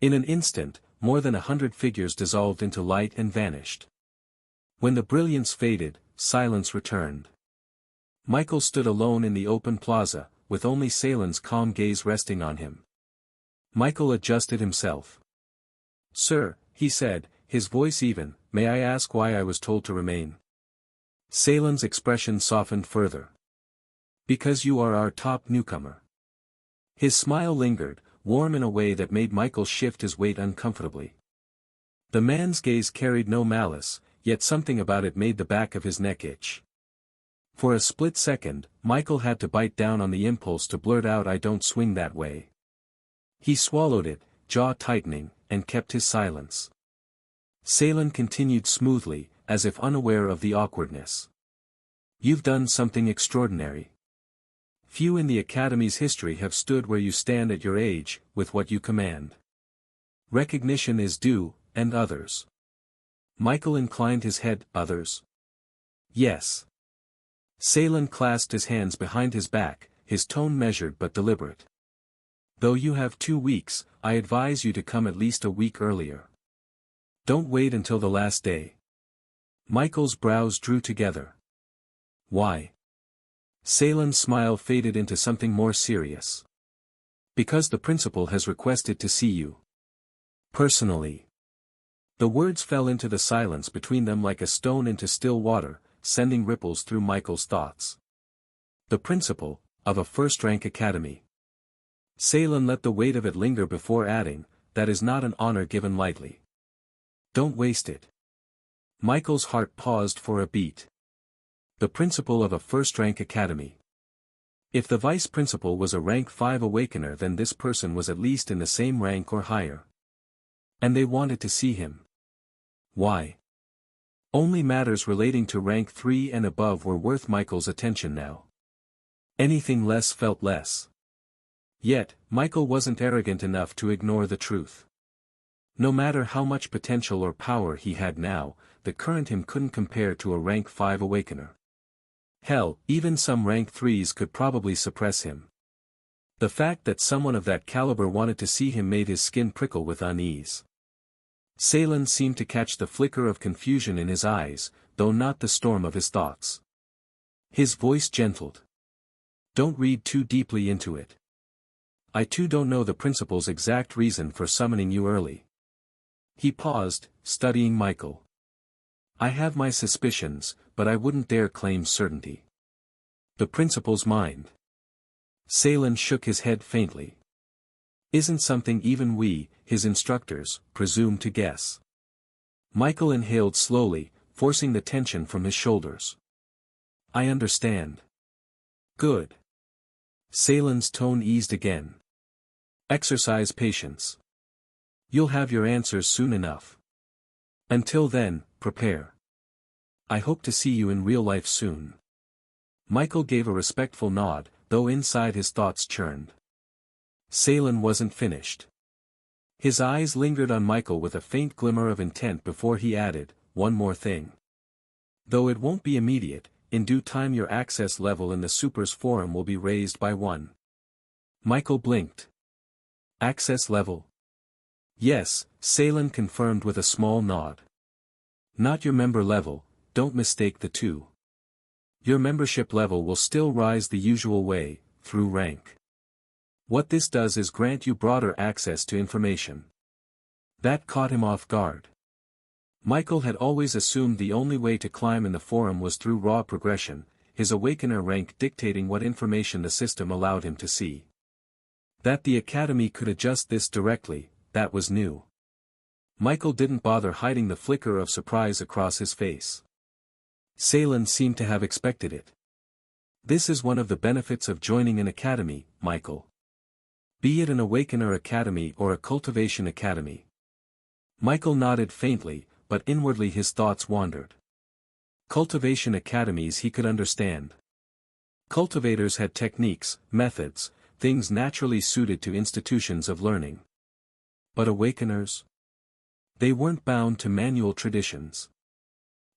[SPEAKER 1] In an instant, more than 100 figures dissolved into light and vanished. When the brilliance faded, silence returned. Michael stood alone in the open plaza, with only Salen's calm gaze resting on him. Michael adjusted himself. "Sir," he said, his voice even, "may I ask why I was told to remain?" Salen's expression softened further. "Because you are our top newcomer." His smile lingered, warm in a way that made Michael shift his weight uncomfortably. The man's gaze carried no malice, yet something about it made the back of his neck itch. For a split second, Michael had to bite down on the impulse to blurt out, "I don't swing that way." He swallowed it, jaw tightening, and kept his silence. Salen continued smoothly, as if unaware of the awkwardness. "You've done something extraordinary. Few in the Academy's history have stood where you stand at your age, with what you command. Recognition is due, and others." Michael inclined his head. "Others?" "Yes." Salen clasped his hands behind his back, his tone measured but deliberate. "Though you have 2 weeks, I advise you to come at least a week earlier. Don't wait until the last day." Michael's brows drew together. "Why?" Salen's smile faded into something more serious. "Because the principal has requested to see you. Personally." The words fell into the silence between them like a stone into still water, sending ripples through Michael's thoughts. The principal, of a first-rank academy. Salen let the weight of it linger before adding, "That is not an honor given lightly. Don't waste it." Michael's heart paused for a beat. The principal of a first-rank academy. If the vice principal was a rank 5 awakener, then this person was at least in the same rank or higher. And they wanted to see him. Why? Only matters relating to rank 3 and above were worth Michael's attention now. Anything less felt less. Yet, Michael wasn't arrogant enough to ignore the truth. No matter how much potential or power he had now, the current him couldn't compare to a rank 5 awakener. Hell, even some rank 3s could probably suppress him. The fact that someone of that caliber wanted to see him made his skin prickle with unease. Salen seemed to catch the flicker of confusion in his eyes, though not the storm of his thoughts. His voice gentled. "Don't read too deeply into it. I too don't know the principal's exact reason for summoning you early." He paused, studying Michael. "I have my suspicions, but I wouldn't dare claim certainty." "The principal's mind." Salen shook his head faintly. "Isn't something even we, his instructors, presume to guess." Michael inhaled slowly, forcing the tension from his shoulders. "I understand." "Good." Salen's tone eased again. "Exercise patience. You'll have your answers soon enough. Until then, prepare. I hope to see you in real life soon." Michael gave a respectful nod, though inside his thoughts churned. Salen wasn't finished. His eyes lingered on Michael with a faint glimmer of intent before he added, "One more thing. Though it won't be immediate, in due time your access level in the Supers Forum will be raised by 1. Michael blinked. "Access level?" "Yes," Salen confirmed with a small nod. "Not your member level, don't mistake the two. Your membership level will still rise the usual way, through rank. What this does is grant you broader access to information." That caught him off guard. Michael had always assumed the only way to climb in the forum was through raw progression, his awakener rank dictating what information the system allowed him to see. That the Academy could adjust this directly, that was new. Michael didn't bother hiding the flicker of surprise across his face. Salen seemed to have expected it. "This is one of the benefits of joining an academy, Michael. Be it an Awakener Academy or a Cultivation Academy." Michael nodded faintly, but inwardly his thoughts wandered. Cultivation academies he could understand. Cultivators had techniques, methods, things naturally suited to institutions of learning. But Awakeners? They weren't bound to manual traditions.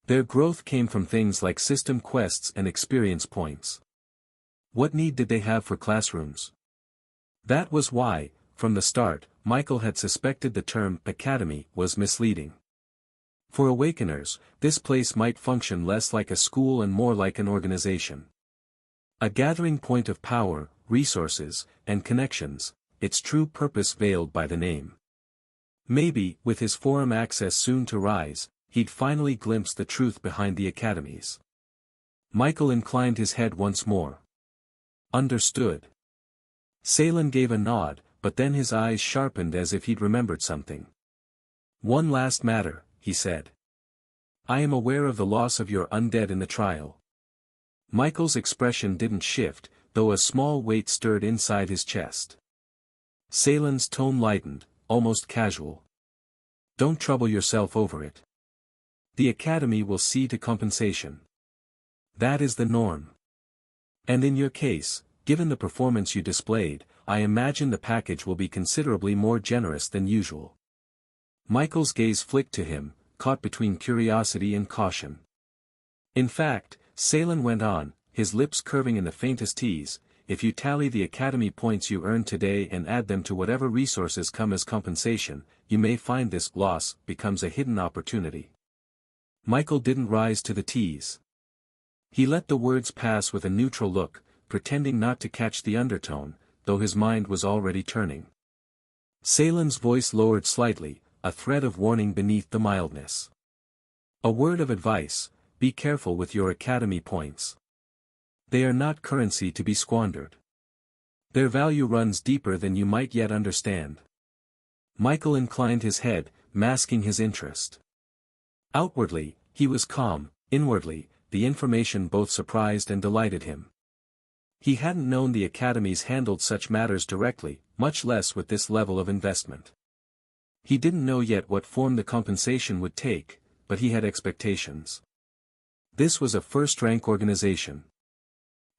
[SPEAKER 1] Their growth came from things like system quests and experience points. What need did they have for classrooms? That was why, from the start, Michael had suspected the term academy was misleading. For Awakeners, this place might function less like a school and more like an organization. A gathering point of power, resources, and connections, its true purpose veiled by the name. Maybe, with his forum access soon to rise, he'd finally glimpse the truth behind the academies. Michael inclined his head once more. Understood. Salen gave a nod, but then his eyes sharpened as if he'd remembered something. One last matter, he said. I am aware of the loss of your undead in the trial. Michael's expression didn't shift, though a small weight stirred inside his chest. Salen's tone lightened, almost casual. Don't trouble yourself over it. The academy will see to compensation. That is the norm. And in your case, given the performance you displayed, I imagine the package will be considerably more generous than usual. Michael's gaze flicked to him, caught between curiosity and caution. In fact, Salen went on, his lips curving in the faintest tease, if you tally the academy points you earned today and add them to whatever resources come as compensation, you may find this loss becomes a hidden opportunity. Michael didn't rise to the tease. He let the words pass with a neutral look, pretending not to catch the undertone, though his mind was already turning. Salen's voice lowered slightly, a thread of warning beneath the mildness. A word of advice, be careful with your academy points. They are not currency to be squandered. Their value runs deeper than you might yet understand. Michael inclined his head, masking his interest. Outwardly, he was calm, inwardly, the information both surprised and delighted him. He hadn't known the academies handled such matters directly, much less with this level of investment. He didn't know yet what form the compensation would take, but he had expectations. This was a first-rank organization.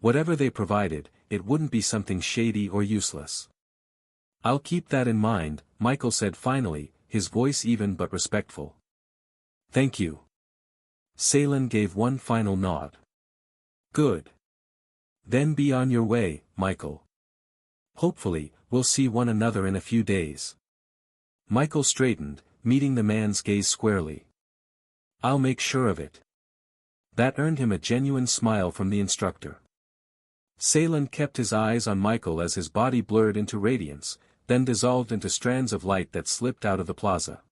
[SPEAKER 1] Whatever they provided, it wouldn't be something shady or useless. I'll keep that in mind, Michael said finally, his voice even but respectful. Thank you. Salen gave one final nod. Good. Then be on your way, Michael. Hopefully, we'll see one another in a few days. Michael straightened, meeting the man's gaze squarely. I'll make sure of it. That earned him a genuine smile from the instructor. Salen kept his eyes on Michael as his body blurred into radiance, then dissolved into strands of light that slipped out of the plaza.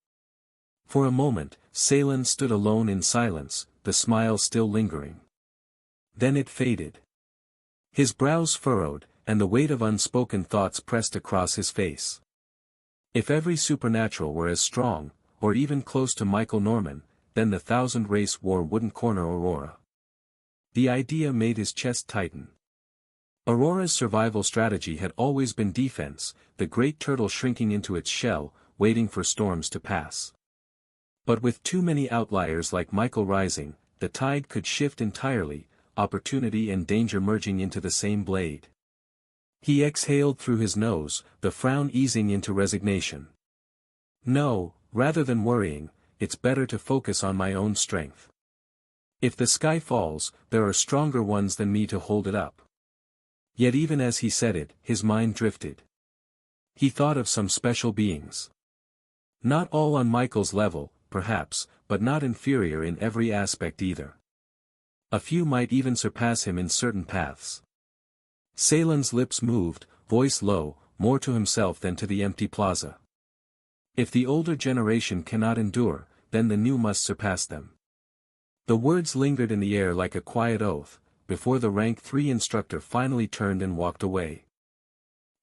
[SPEAKER 1] For a moment, Salen stood alone in silence, the smile still lingering. Then it faded. His brows furrowed, and the weight of unspoken thoughts pressed across his face. If every supernatural were as strong, or even close to Michael Norman, then the Thousand Race War wouldn't corner Aurora. The idea made his chest tighten. Aurora's survival strategy had always been defense, the great turtle shrinking into its shell, waiting for storms to pass. But with too many outliers like Michael rising, the tide could shift entirely, opportunity and danger merging into the same blade. He exhaled through his nose, the frown easing into resignation. No, rather than worrying, it's better to focus on my own strength. If the sky falls, there are stronger ones than me to hold it up. Yet even as he said it, his mind drifted. He thought of some special beings. Not all on Michael's level, perhaps, but not inferior in every aspect either. A few might even surpass him in certain paths. Salen's lips moved, voice low, more to himself than to the empty plaza. If the older generation cannot endure, then the new must surpass them. The words lingered in the air like a quiet oath, before the rank 3 instructor finally turned and walked away.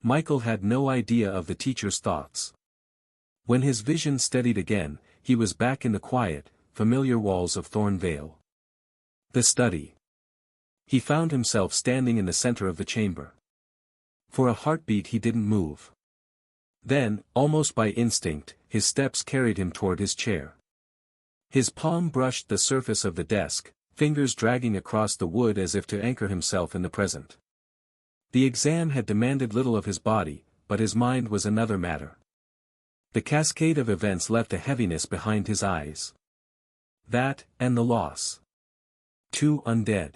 [SPEAKER 1] Michael had no idea of the teacher's thoughts. When his vision steadied again, he was back in the quiet, familiar walls of Thornvale. The study. He found himself standing in the center of the chamber. For a heartbeat he didn't move. Then, almost by instinct, his steps carried him toward his chair. His palm brushed the surface of the desk, fingers dragging across the wood as if to anchor himself in the present. The exam had demanded little of his body, but his mind was another matter. The cascade of events left a heaviness behind his eyes. That, and the loss. 2 undead.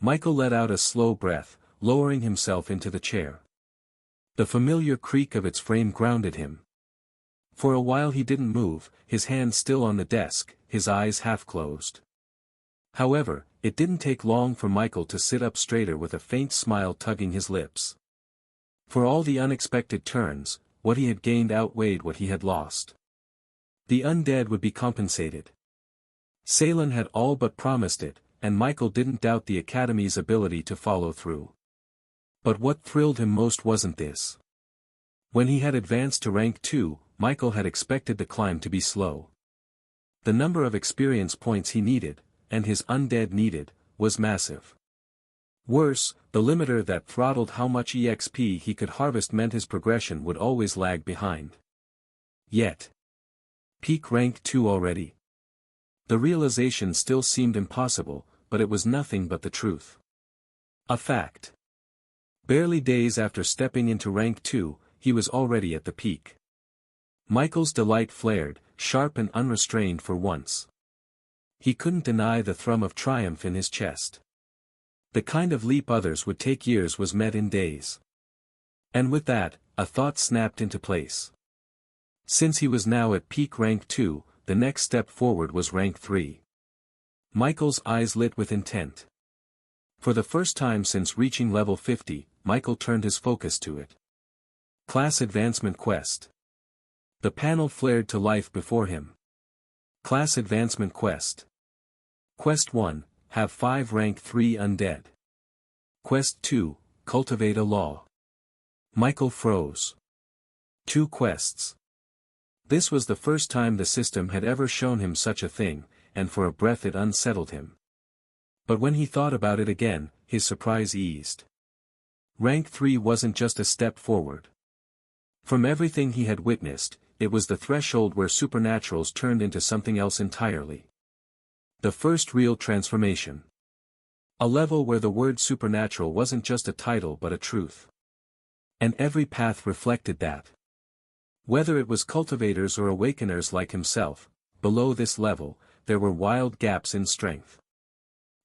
[SPEAKER 1] Michael let out a slow breath, lowering himself into the chair. The familiar creak of its frame grounded him. For a while he didn't move, his hands still on the desk, his eyes half closed. However, it didn't take long for Michael to sit up straighter with a faint smile tugging his lips. For all the unexpected turns, what he had gained outweighed what he had lost. The undead would be compensated. Salen had all but promised it, and Michael didn't doubt the Academy's ability to follow through. But what thrilled him most wasn't this. When he had advanced to rank 2, Michael had expected the climb to be slow. The number of experience points he needed, and his undead needed, was massive. Worse, the limiter that throttled how much EXP he could harvest meant his progression would always lag behind. Yet. Peak rank 2 already. The realization still seemed impossible, but it was nothing but the truth. A fact. Barely days after stepping into rank 2, he was already at the peak. Michael's delight flared, sharp and unrestrained for once. He couldn't deny the thrum of triumph in his chest. The kind of leap others would take years was met in days. And with that, a thought snapped into place. Since he was now at peak rank 2, the next step forward was rank 3. Michael's eyes lit with intent. For the first time since reaching level 50, Michael turned his focus to it. Class Advancement Quest. The panel flared to life before him. Class Advancement Quest. Quest 1, have 5 rank 3 undead. Quest 2, cultivate a law. Michael froze. 2 quests. This was the first time the system had ever shown him such a thing, and for a breath it unsettled him. But when he thought about it again, his surprise eased. Rank 3 wasn't just a step forward. From everything he had witnessed, it was the threshold where supernaturals turned into something else entirely. The first real transformation. A level where the word supernatural wasn't just a title but a truth. And every path reflected that. Whether it was cultivators or awakeners like himself, below this level, there were wild gaps in strength.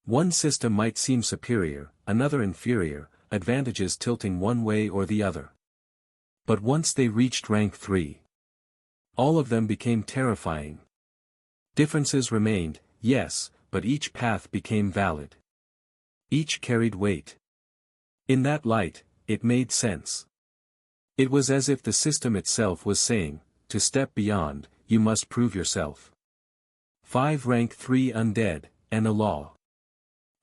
[SPEAKER 1] One system might seem superior, another inferior, advantages tilting one way or the other. But once they reached rank 3, all of them became terrifying. Differences remained, yes, but each path became valid. Each carried weight. In that light, it made sense. It was as if the system itself was saying, to step beyond, you must prove yourself. 5 rank 3 undead, and a law.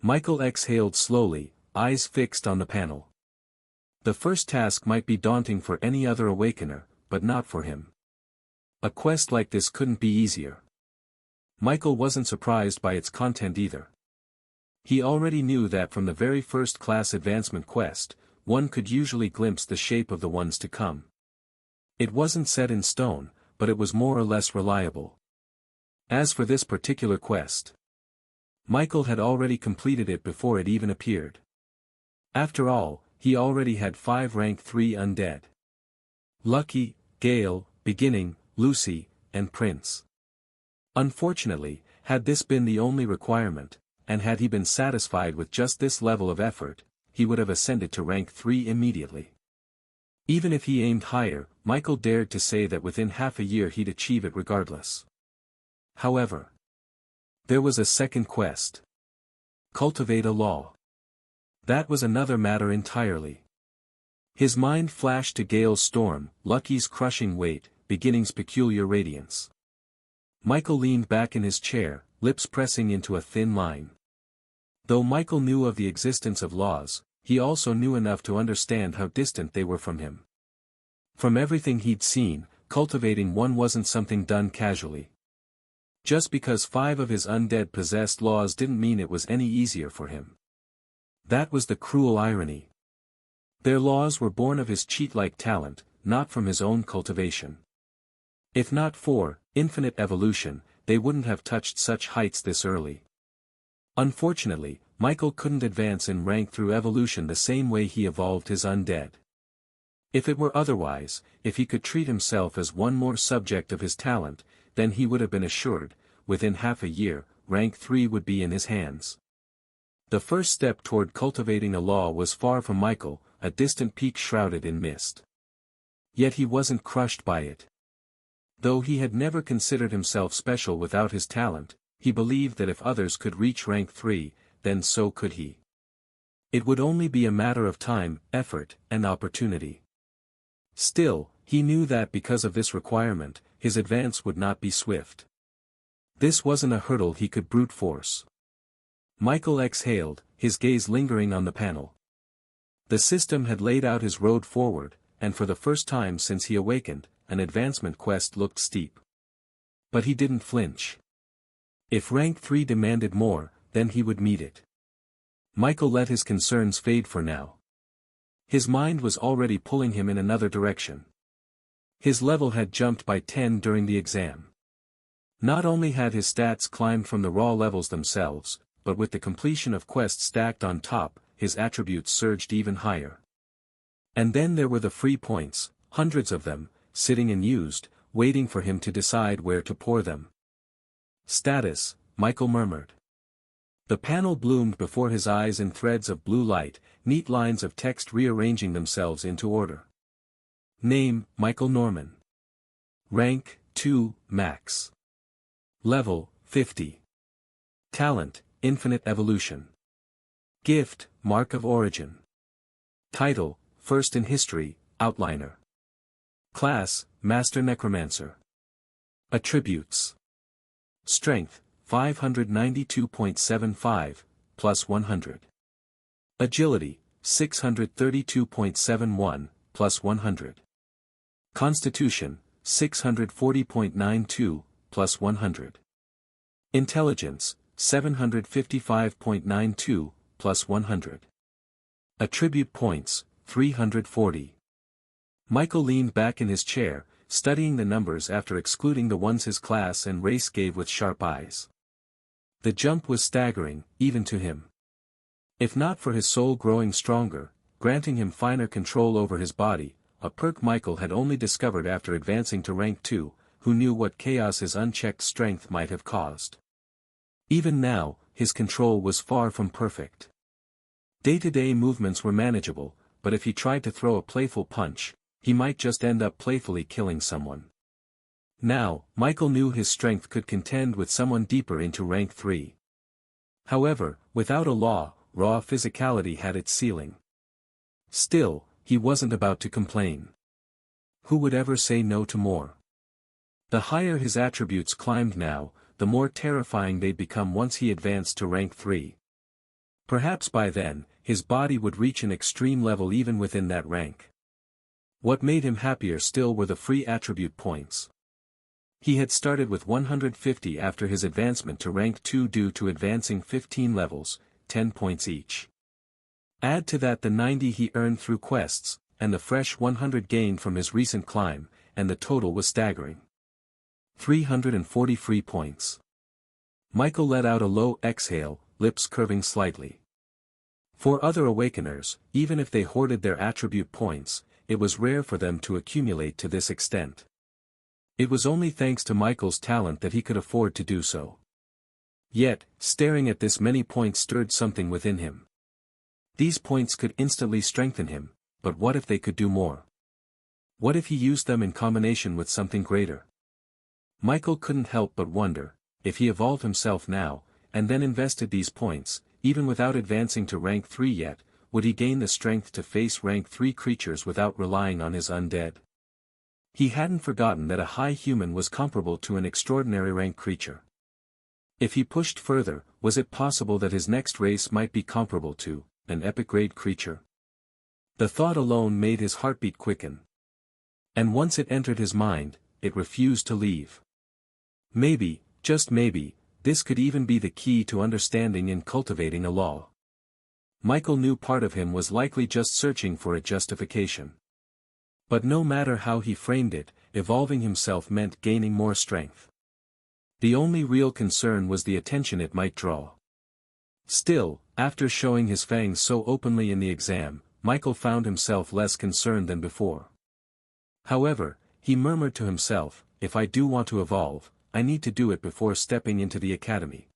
[SPEAKER 1] Michael exhaled slowly, eyes fixed on the panel. The first task might be daunting for any other awakener, but not for him. A quest like this couldn't be easier. Michael wasn't surprised by its content either. He already knew that from the very first class advancement quest, one could usually glimpse the shape of the ones to come. It wasn't set in stone, but it was more or less reliable. As for this particular quest, Michael had already completed it before it even appeared. After all, he already had 5 rank 3 undead. Lucky, Gale, Beginning, Lucy, and Prince. Unfortunately, had this been the only requirement, and had he been satisfied with just this level of effort, he would have ascended to rank 3 immediately. Even if he aimed higher, Michael dared to say that within half a year he'd achieve it regardless. However, there was a second quest. Cultivate a law. That was another matter entirely. His mind flashed to Gale's storm, Lucky's crushing weight, Beginning's peculiar radiance. Michael leaned back in his chair, lips pressing into a thin line. Though Michael knew of the existence of laws, he also knew enough to understand how distant they were from him. From everything he'd seen, cultivating one wasn't something done casually. Just because 5 of his undead possessed laws didn't mean it was any easier for him. That was the cruel irony. Their laws were born of his cheat-like talent, not from his own cultivation. If not for infinite evolution, they wouldn't have touched such heights this early. Unfortunately, Michael couldn't advance in rank through evolution the same way he evolved his undead. If it were otherwise, if he could treat himself as one more subject of his talent, then he would have been assured, within half a year, rank 3 would be in his hands. The first step toward cultivating a law was far from Michael, a distant peak shrouded in mist. Yet he wasn't crushed by it. Though he had never considered himself special without his talent, he believed that if others could reach rank 3, then so could he. It would only be a matter of time, effort, and opportunity. Still, he knew that because of this requirement, his advance would not be swift. This wasn't a hurdle he could brute force. Michael exhaled, his gaze lingering on the panel. The system had laid out his road forward, and for the first time since he awakened, an advancement quest looked steep. But he didn't flinch. If rank 3 demanded more, then he would meet it. Michael let his concerns fade for now. His mind was already pulling him in another direction. His level had jumped by 10 during the exam. Not only had his stats climbed from the raw levels themselves, but with the completion of quests stacked on top, his attributes surged even higher. And then there were the free points, hundreds of them, sitting unused, waiting for him to decide where to pour them. Status, Michael murmured. The panel bloomed before his eyes in threads of blue light, neat lines of text rearranging themselves into order. Name, Michael Norman. Rank, 2, max. Level, 50. Talent, Infinite Evolution. Gift, Mark of Origin. Title, First in History, Outliner. Class, Master Necromancer. Attributes. Strength, 592.75, plus 100. Agility, 632.71, plus 100. Constitution, 640.92, plus 100. Intelligence, 755.92, plus 100. Attribute points, 340. Michael leaned back in his chair, studying the numbers after excluding the ones his class and race gave with sharp eyes. The jump was staggering, even to him. If not for his soul growing stronger, granting him finer control over his body, a perk Michael had only discovered after advancing to rank 2, who knew what chaos his unchecked strength might have caused. Even now, his control was far from perfect. Day-to-day movements were manageable, but if he tried to throw a playful punch, he might just end up playfully killing someone. Now, Michael knew his strength could contend with someone deeper into rank 3. However, without a law, raw physicality had its ceiling. Still, he wasn't about to complain. Who would ever say no to more? The higher his attributes climbed now, the more terrifying they'd become once he advanced to rank 3. Perhaps by then, his body would reach an extreme level even within that rank. What made him happier still were the free attribute points. He had started with 150 after his advancement to rank 2 due to advancing 15 levels, 10 points each. Add to that the 90 he earned through quests, and the fresh 100 gained from his recent climb, and the total was staggering. 340 free points. Michael let out a low exhale, lips curving slightly. For other awakeners, even if they hoarded their attribute points, it was rare for them to accumulate to this extent. It was only thanks to Michael's talent that he could afford to do so. Yet, staring at this many points stirred something within him. These points could instantly strengthen him, but what if they could do more? What if he used them in combination with something greater? Michael couldn't help but wonder, if he evolved himself now, and then invested these points, even without advancing to rank 3 yet, would he gain the strength to face rank 3 creatures without relying on his undead? He hadn't forgotten that a high human was comparable to an extraordinary rank creature. If he pushed further, was it possible that his next race might be comparable to an epic grade creature? The thought alone made his heartbeat quicken. And once it entered his mind, it refused to leave. Maybe, just maybe, this could even be the key to understanding and cultivating a law. Michael knew part of him was likely just searching for a justification. But no matter how he framed it, evolving himself meant gaining more strength. The only real concern was the attention it might draw. Still, after showing his fangs so openly in the exam, Michael found himself less concerned than before. However, he murmured to himself, if I do want to evolve, I need to do it before stepping into the academy.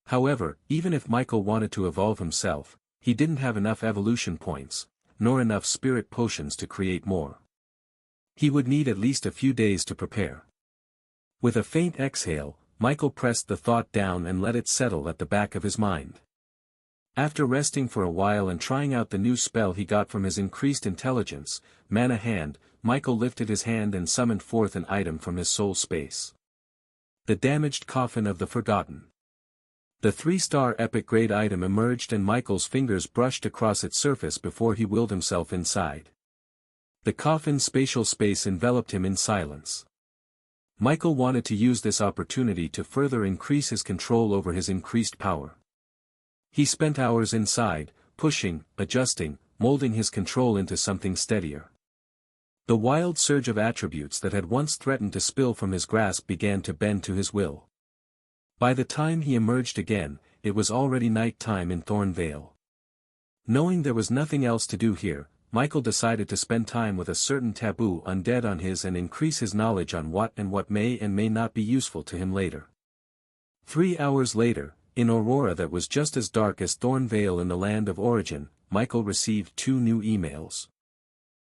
[SPEAKER 1] However, even if Michael wanted to evolve himself, he didn't have enough evolution points, nor enough spirit potions to create more. He would need at least a few days to prepare. With a faint exhale, Michael pressed the thought down and let it settle at the back of his mind. After resting for a while and trying out the new spell he got from his increased intelligence, Mana Hand, Michael lifted his hand and summoned forth an item from his soul space. The damaged coffin of the forgotten. The 3-star epic grade item emerged and Michael's fingers brushed across its surface before he willed himself inside. The coffin's spatial space enveloped him in silence. Michael wanted to use this opportunity to further increase his control over his increased power. He spent hours inside, pushing, adjusting, molding his control into something steadier. The wild surge of attributes that had once threatened to spill from his grasp began to bend to his will. By the time he emerged again, it was already night time in Thornvale. Knowing there was nothing else to do here, Michael decided to spend time with a certain taboo undead on his and increase his knowledge on what may and may not be useful to him later. 3 hours later, in Aurora that was just as dark as Thornvale in the land of origin, Michael received 2 new emails.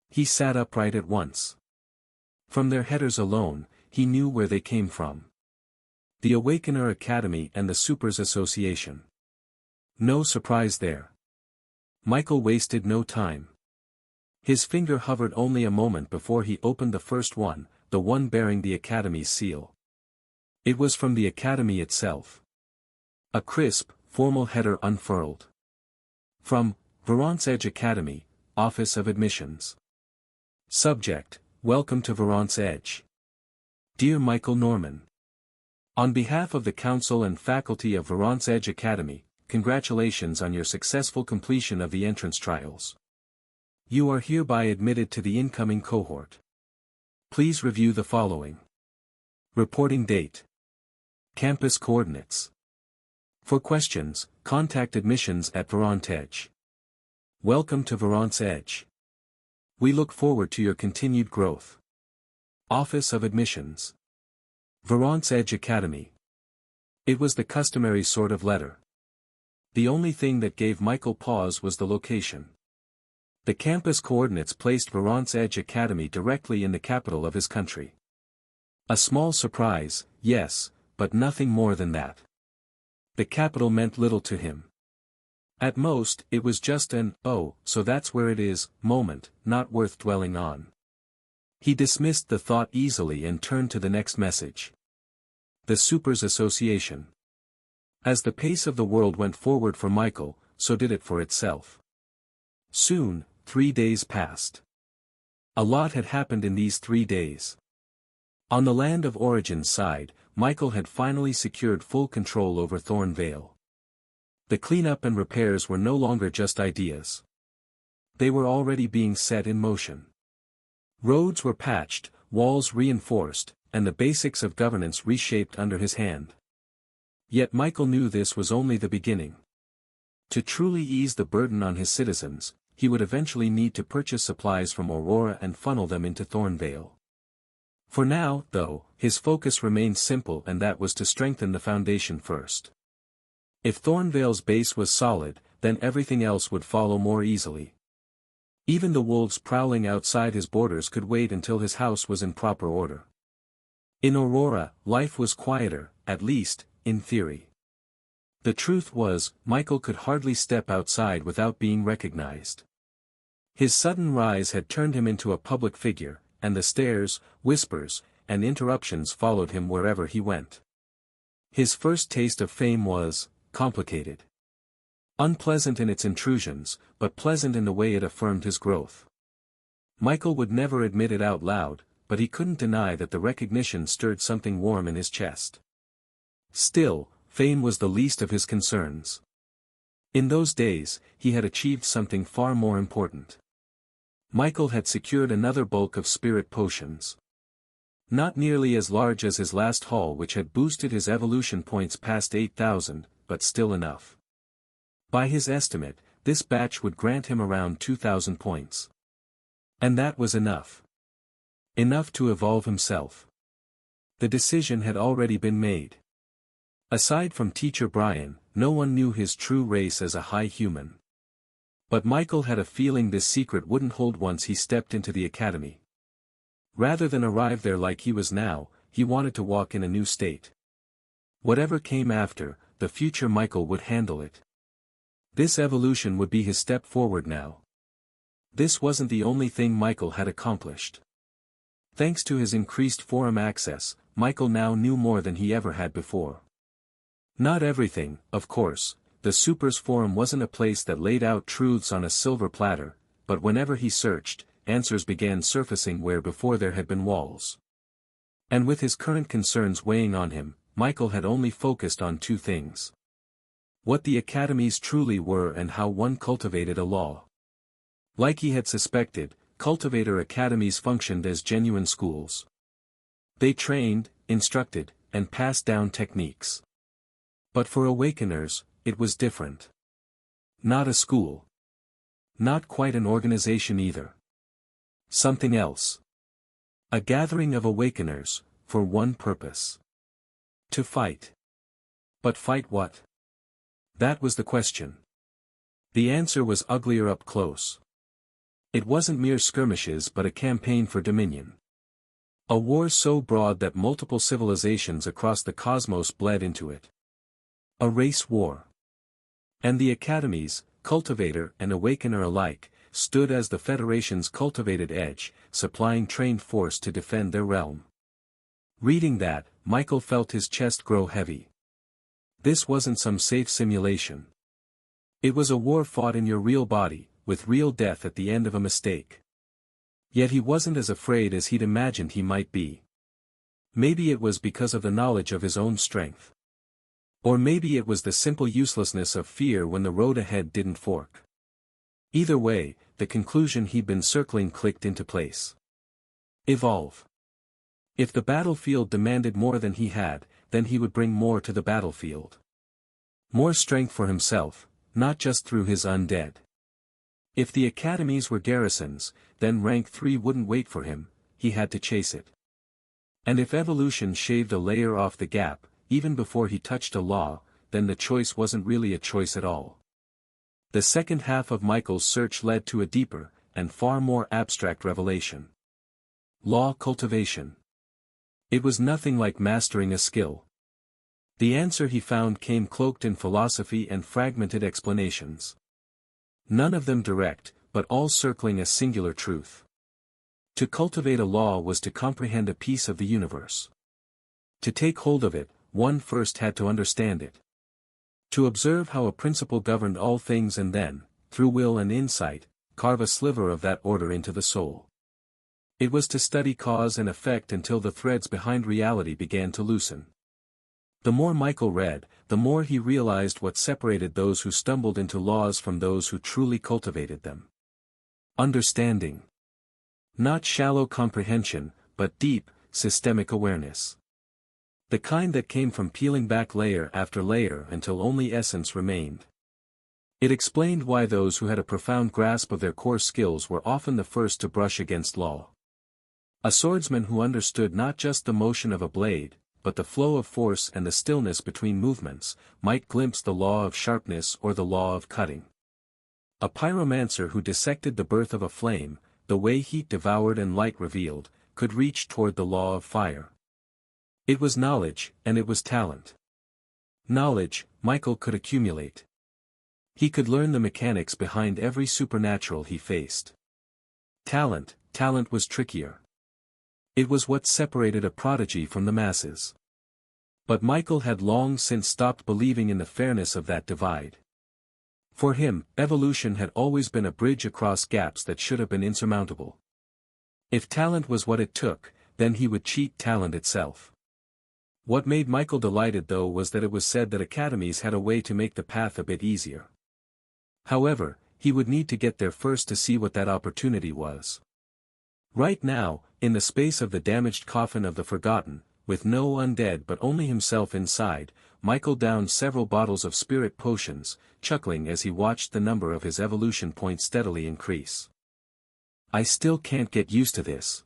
[SPEAKER 1] He sat upright at once. From their headers alone, he knew where they came from. The Awakener Academy and the Supers Association. No surprise there. Michael wasted no time. His finger hovered only a moment before he opened the first one, the one bearing the Academy's seal. It was from the Academy itself. A crisp, formal header unfurled. From Verant's Edge Academy, Office of Admissions. Subject: Welcome to Verant's Edge. Dear Michael Norman. On behalf of the Council and Faculty of Verant's Edge Academy, congratulations on your successful completion of the entrance trials. You are hereby admitted to the incoming cohort. Please review the following. Reporting date. Campus coordinates. For questions, contact admissions at Verant's Edge. Welcome to Verant's Edge. We look forward to your continued growth. Office of Admissions. Verant's Edge Academy. It was the customary sort of letter. The only thing that gave Michael pause was the location. The campus coordinates placed Verant's Edge Academy directly in the capital of his country. A small surprise, yes, but nothing more than that. The capital meant little to him. At most, it was just an, "oh, so that's where it is," moment, not worth dwelling on. He dismissed the thought easily and turned to the next message. The Supers Association. As the pace of the world went forward for Michael, so did it for itself. Soon, 3 days passed. A lot had happened in these 3 days. On the land of origin's side, Michael had finally secured full control over Thornvale. The cleanup and repairs were no longer just ideas. They were already being set in motion. Roads were patched, walls reinforced, and the basics of governance reshaped under his hand. Yet Michael knew this was only the beginning. To truly ease the burden on his citizens, he would eventually need to purchase supplies from Aurora and funnel them into Thornvale. For now, though, his focus remained simple, and that was to strengthen the foundation first. If Thornvale's base was solid, then everything else would follow more easily. Even the wolves prowling outside his borders could wait until his house was in proper order. In Aurora, life was quieter, at least, in theory. The truth was, Michael could hardly step outside without being recognized. His sudden rise had turned him into a public figure, and the stares, whispers, and interruptions followed him wherever he went. His first taste of fame was complicated. Unpleasant in its intrusions, but pleasant in the way it affirmed his growth. Michael would never admit it out loud, but he couldn't deny that the recognition stirred something warm in his chest. Still, fame was the least of his concerns. In those days, he had achieved something far more important. Michael had secured another bulk of spirit potions. Not nearly as large as his last haul, which had boosted his evolution points past 8,000, but still enough. By his estimate, this batch would grant him around 2,000 points. And that was enough. Enough to evolve himself. The decision had already been made. Aside from Teacher Brian, no one knew his true race as a high human. But Michael had a feeling this secret wouldn't hold once he stepped into the academy. Rather than arrive there like he was now, he wanted to walk in a new state. Whatever came after, the future Michael would handle it. This evolution would be his step forward now. This wasn't the only thing Michael had accomplished. Thanks to his increased forum access, Michael now knew more than he ever had before. Not everything, of course. The Supers Forum wasn't a place that laid out truths on a silver platter, but whenever he searched, answers began surfacing where before there had been walls. And with his current concerns weighing on him, Michael had only focused on two things. What the academies truly were and how one cultivated a law. Like he had suspected, cultivator academies functioned as genuine schools. They trained, instructed, and passed down techniques. But for awakeners, it was different. Not a school. Not quite an organization either. Something else. A gathering of awakeners, for one purpose. To fight. But fight what? That was the question. The answer was uglier up close. It wasn't mere skirmishes but a campaign for dominion. A war so broad that multiple civilizations across the cosmos bled into it. A race war. And the academies, cultivator and awakener alike, stood as the Federation's cultivated edge, supplying trained force to defend their realm. Reading that, Michael felt his chest grow heavy. This wasn't some safe simulation. It was a war fought in your real body, with real death at the end of a mistake. Yet he wasn't as afraid as he'd imagined he might be. Maybe it was because of the knowledge of his own strength. Or maybe it was the simple uselessness of fear when the road ahead didn't fork. Either way, the conclusion he'd been circling clicked into place. Evolve. If the battlefield demanded more than he had, then he would bring more to the battlefield. More strength for himself, not just through his undead. If the academies were garrisons, then rank 3 wouldn't wait for him, he had to chase it. And if evolution shaved a layer off the gap, even before he touched a law, then the choice wasn't really a choice at all. The second half of Michael's search led to a deeper, and far more abstract revelation. Law cultivation. It was nothing like mastering a skill. The answer he found came cloaked in philosophy and fragmented explanations. None of them direct, but all circling a singular truth. To cultivate a law was to comprehend a piece of the universe. To take hold of it, one first had to understand it. To observe how a principle governed all things and then, through will and insight, carve a sliver of that order into the soul. It was to study cause and effect until the threads behind reality began to loosen. The more Michael read, the more he realized what separated those who stumbled into laws from those who truly cultivated them. Understanding. Not shallow comprehension, but deep, systemic awareness. The kind that came from peeling back layer after layer until only essence remained. It explained why those who had a profound grasp of their core skills were often the first to brush against law. A swordsman who understood not just the motion of a blade, but the flow of force and the stillness between movements, might glimpse the law of sharpness or the law of cutting. A pyromancer who dissected the birth of a flame, the way heat devoured and light revealed, could reach toward the law of fire. It was knowledge, and it was talent. Knowledge, Michael could accumulate. He could learn the mechanics behind every supernatural he faced. Talent was trickier. It was what separated a prodigy from the masses. But Michael had long since stopped believing in the fairness of that divide. For him, evolution had always been a bridge across gaps that should have been insurmountable. If talent was what it took, then he would cheat talent itself. What made Michael delighted though was that it was said that academies had a way to make the path a bit easier. However, he would need to get there first to see what that opportunity was. Right now, in the space of the damaged coffin of the forgotten, with no undead but only himself inside, Michael downed several bottles of spirit potions, chuckling as he watched the number of his evolution points steadily increase. I still can't get used to this.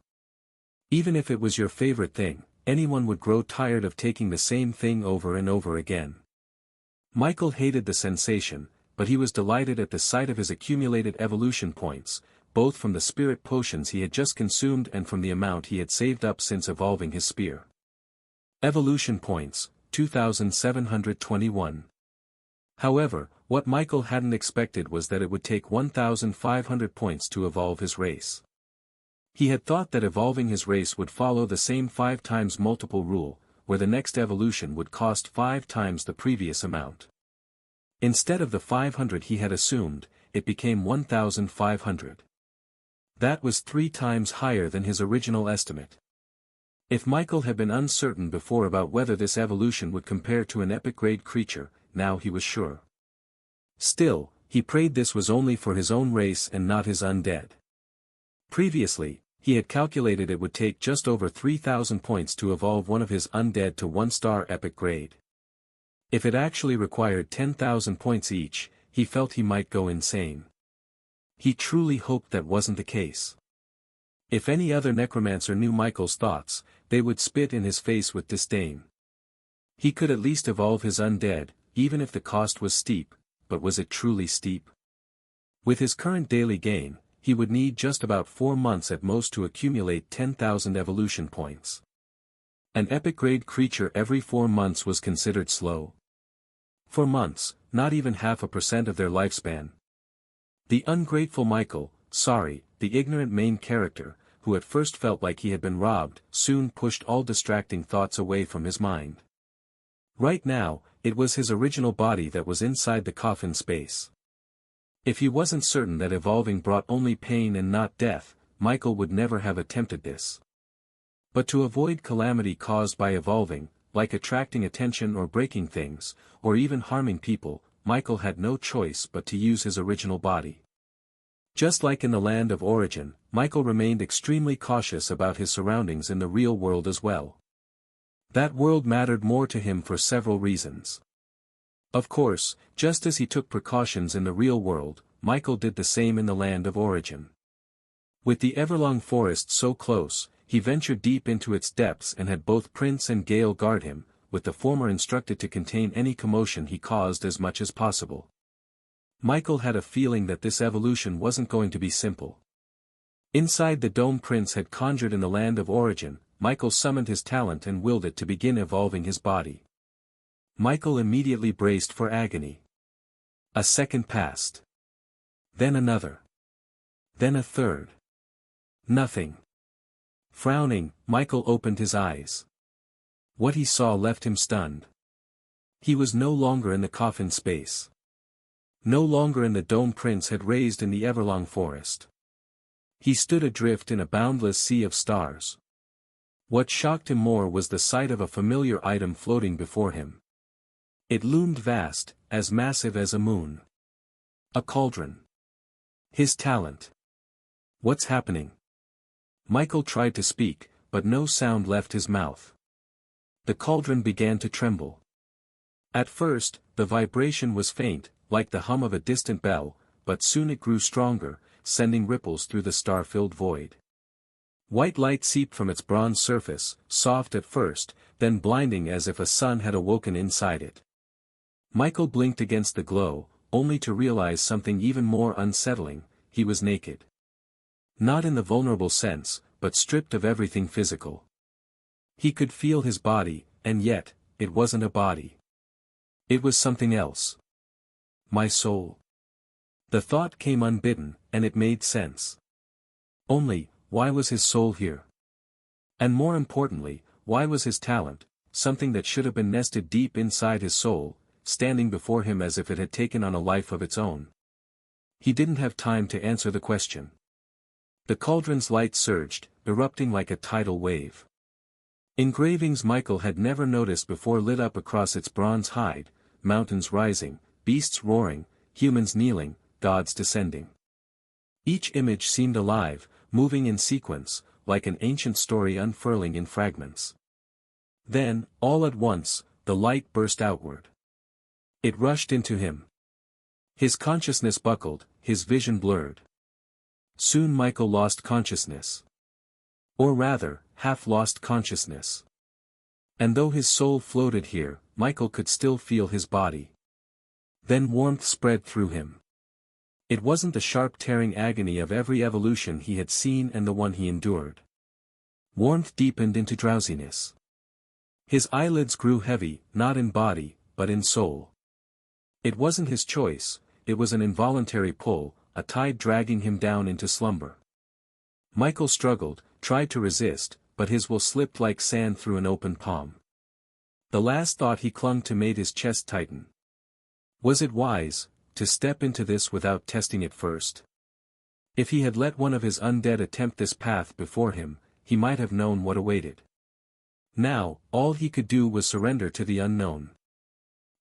[SPEAKER 1] Even if it was your favorite thing, anyone would grow tired of taking the same thing over and over again. Michael hated the sensation, but he was delighted at the sight of his accumulated evolution points, both from the spirit potions he had just consumed and from the amount he had saved up since evolving his spear. Evolution points, 2,721. However, what Michael hadn't expected was that it would take 1,500 points to evolve his race. He had thought that evolving his race would follow the same 5 times multiple rule, where the next evolution would cost 5 times the previous amount. Instead of the 500 he had assumed, it became 1,500. That was 3 times higher than his original estimate. If Michael had been uncertain before about whether this evolution would compare to an epic-grade creature, now he was sure. Still, he prayed this was only for his own race and not his undead. Previously, he had calculated it would take just over 3,000 points to evolve one of his undead to 1-star epic grade. If it actually required 10,000 points each, he felt he might go insane. He truly hoped that wasn't the case. If any other necromancer knew Michael's thoughts, they would spit in his face with disdain. He could at least evolve his undead, even if the cost was steep, but was it truly steep? With his current daily gain, he would need just about 4 months at most to accumulate 10,000 evolution points. An epic-grade creature every 4 months was considered slow. 4 months, not even 0.5% of their lifespan. The ungrateful Michael, the ignorant main character, who at first felt like he had been robbed, soon pushed all distracting thoughts away from his mind. Right now, it was his original body that was inside the coffin space. If he wasn't certain that evolving brought only pain and not death, Michael would never have attempted this. But to avoid calamity caused by evolving, like attracting attention or breaking things, or even harming people, Michael had no choice but to use his original body. Just like in the land of origin, Michael remained extremely cautious about his surroundings in the real world as well. That world mattered more to him for several reasons. Of course, just as he took precautions in the real world, Michael did the same in the land of origin. With the Everlong forest so close, he ventured deep into its depths and had both Prince and Gale guard him, with the former instructed to contain any commotion he caused as much as possible. Michael had a feeling that this evolution wasn't going to be simple. Inside the dome Prince had conjured in the land of origin, Michael summoned his talent and willed it to begin evolving his body. Michael immediately braced for agony. A second passed. Then another. Then a third. Nothing. Frowning, Michael opened his eyes. What he saw left him stunned. He was no longer in the coffin space. No longer in the dome Prince had raised in the Everlong forest. He stood adrift in a boundless sea of stars. What shocked him more was the sight of a familiar item floating before him. It loomed vast, as massive as a moon. A cauldron. His talent. What's happening? Michael tried to speak, but no sound left his mouth. The cauldron began to tremble. At first, the vibration was faint, like the hum of a distant bell, but soon it grew stronger, sending ripples through the star-filled void. White light seeped from its bronze surface, soft at first, then blinding as if a sun had awoken inside it. Michael blinked against the glow, only to realize something even more unsettling: he was naked. Not in the vulnerable sense, but stripped of everything physical. He could feel his body, and yet, it wasn't a body. It was something else. My soul. The thought came unbidden, and it made sense. Only, why was his soul here? And more importantly, why was his talent, something that should have been nested deep inside his soul, standing before him as if it had taken on a life of its own? He didn't have time to answer the question. The cauldron's light surged, erupting like a tidal wave. Engravings Michael had never noticed before lit up across its bronze hide: mountains rising, beasts roaring, humans kneeling, gods descending. Each image seemed alive, moving in sequence, like an ancient story unfurling in fragments. Then, all at once, the light burst outward. It rushed into him. His consciousness buckled, his vision blurred. Soon Michael lost consciousness. Or rather, half-lost consciousness. And though his soul floated here, Michael could still feel his body. Then warmth spread through him. It wasn't the sharp tearing agony of every evolution he had seen and the one he endured. Warmth deepened into drowsiness. His eyelids grew heavy, not in body, but in soul. It wasn't his choice, it was an involuntary pull, a tide dragging him down into slumber. Michael struggled, tried to resist, but his will slipped like sand through an open palm. The last thought he clung to made his chest tighten. Was it wise, to step into this without testing it first? If he had let one of his undead attempt this path before him, he might have known what awaited. Now, all he could do was surrender to the unknown.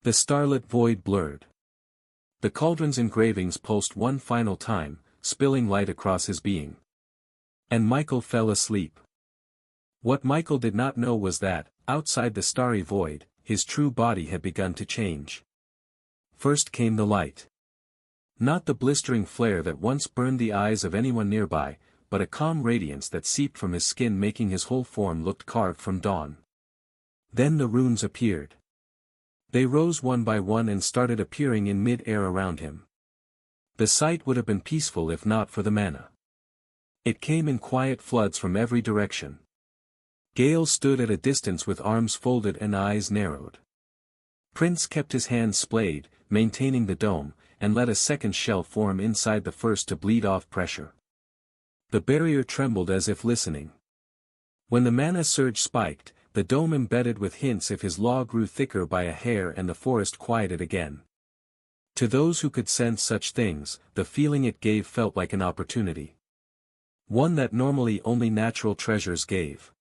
[SPEAKER 1] The starlit void blurred. The cauldron's engravings pulsed one final time, spilling light across his being. And Michael fell asleep. What Michael did not know was that, outside the starry void, his true body had begun to change. First came the light. Not the blistering flare that once burned the eyes of anyone nearby, but a calm radiance that seeped from his skin, making his whole form look carved from dawn. Then the runes appeared. They rose one by one and started appearing in mid-air around him. The sight would have been peaceful if not for the mana. It came in quiet floods from every direction. Gale stood at a distance with arms folded and eyes narrowed. Prince kept his hands splayed, maintaining the dome, and let a second shell form inside the first to bleed off pressure. The barrier trembled as if listening. When the mana surge spiked, the dome embedded with hints if his law grew thicker by a hair and the forest quieted again. To those who could sense such things, the feeling it gave felt like an opportunity. One that normally only natural treasures gave.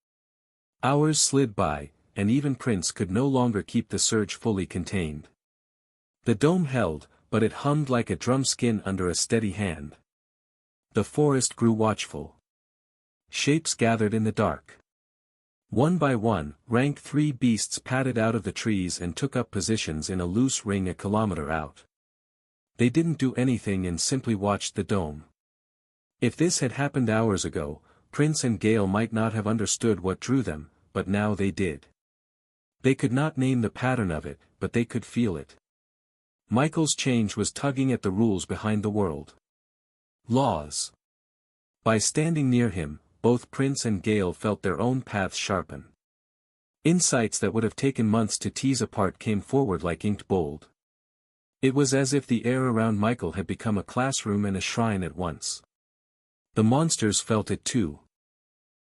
[SPEAKER 1] Hours slid by, and even Prince could no longer keep the surge fully contained. The dome held, but it hummed like a drum skin under a steady hand. The forest grew watchful. Shapes gathered in the dark. One by one, rank 3 beasts padded out of the trees and took up positions in a loose ring a kilometer out. They didn't do anything and simply watched the dome. If this had happened hours ago, Prince and Gale might not have understood what drew them, but now they did. They could not name the pattern of it, but they could feel it. Michael's change was tugging at the rules behind the world. Laws. By standing near him, both Prince and Gale felt their own paths sharpen. Insights that would have taken months to tease apart came forward like inked bold. It was as if the air around Michael had become a classroom and a shrine at once. The monsters felt it too.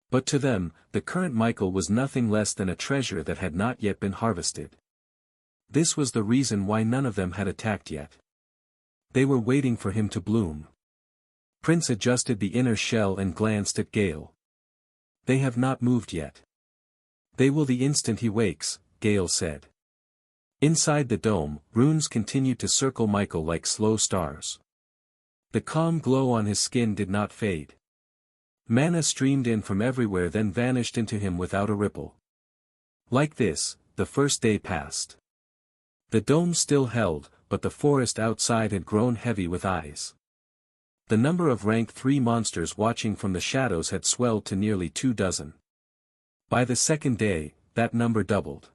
[SPEAKER 1] But to them, the current Michael was nothing less than a treasure that had not yet been harvested. This was the reason why none of them had attacked yet. They were waiting for him to bloom. Prince adjusted the inner shell and glanced at Gale. They have not moved yet. They will the instant he wakes, Gale said. Inside the dome, runes continued to circle Michael like slow stars. The calm glow on his skin did not fade. Mana streamed in from everywhere then vanished into him without a ripple. Like this, the first day passed. The dome still held, but the forest outside had grown heavy with eyes. The number of rank 3 monsters watching from the shadows had swelled to nearly 24. By the second day, that number doubled.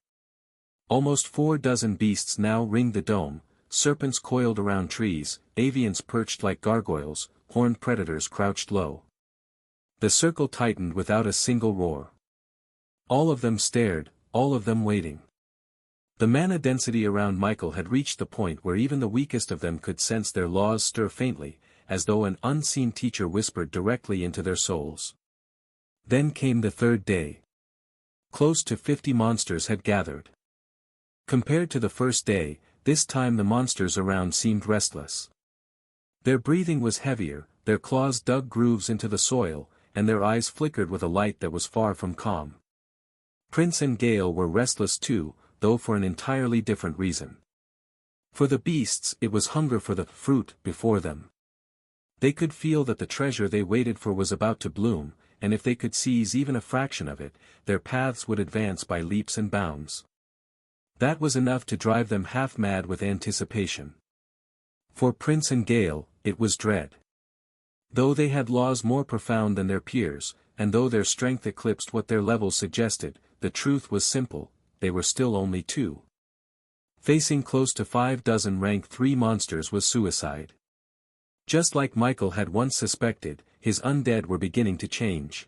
[SPEAKER 1] Almost 40 beasts now ringed the dome, serpents coiled around trees, avians perched like gargoyles, horned predators crouched low. The circle tightened without a single roar. All of them stared, all of them waiting. The mana density around Michael had reached the point where even the weakest of them could sense their laws stir faintly, as though an unseen teacher whispered directly into their souls. Then came the third day. Close to 50 monsters had gathered. Compared to the first day, this time the monsters around seemed restless. Their breathing was heavier, their claws dug grooves into the soil, and their eyes flickered with a light that was far from calm. Prince and Gale were restless too, though for an entirely different reason. For the beasts it was hunger for the fruit before them. They could feel that the treasure they waited for was about to bloom, and if they could seize even a fraction of it, their paths would advance by leaps and bounds. That was enough to drive them half mad with anticipation. For Prince and Gale, it was dread. Though they had laws more profound than their peers, and though their strength eclipsed what their levels suggested, the truth was simple, they were still only 2. Facing close to 5 rank 3 monsters was suicide. Just like Michael had once suspected, his undead were beginning to change.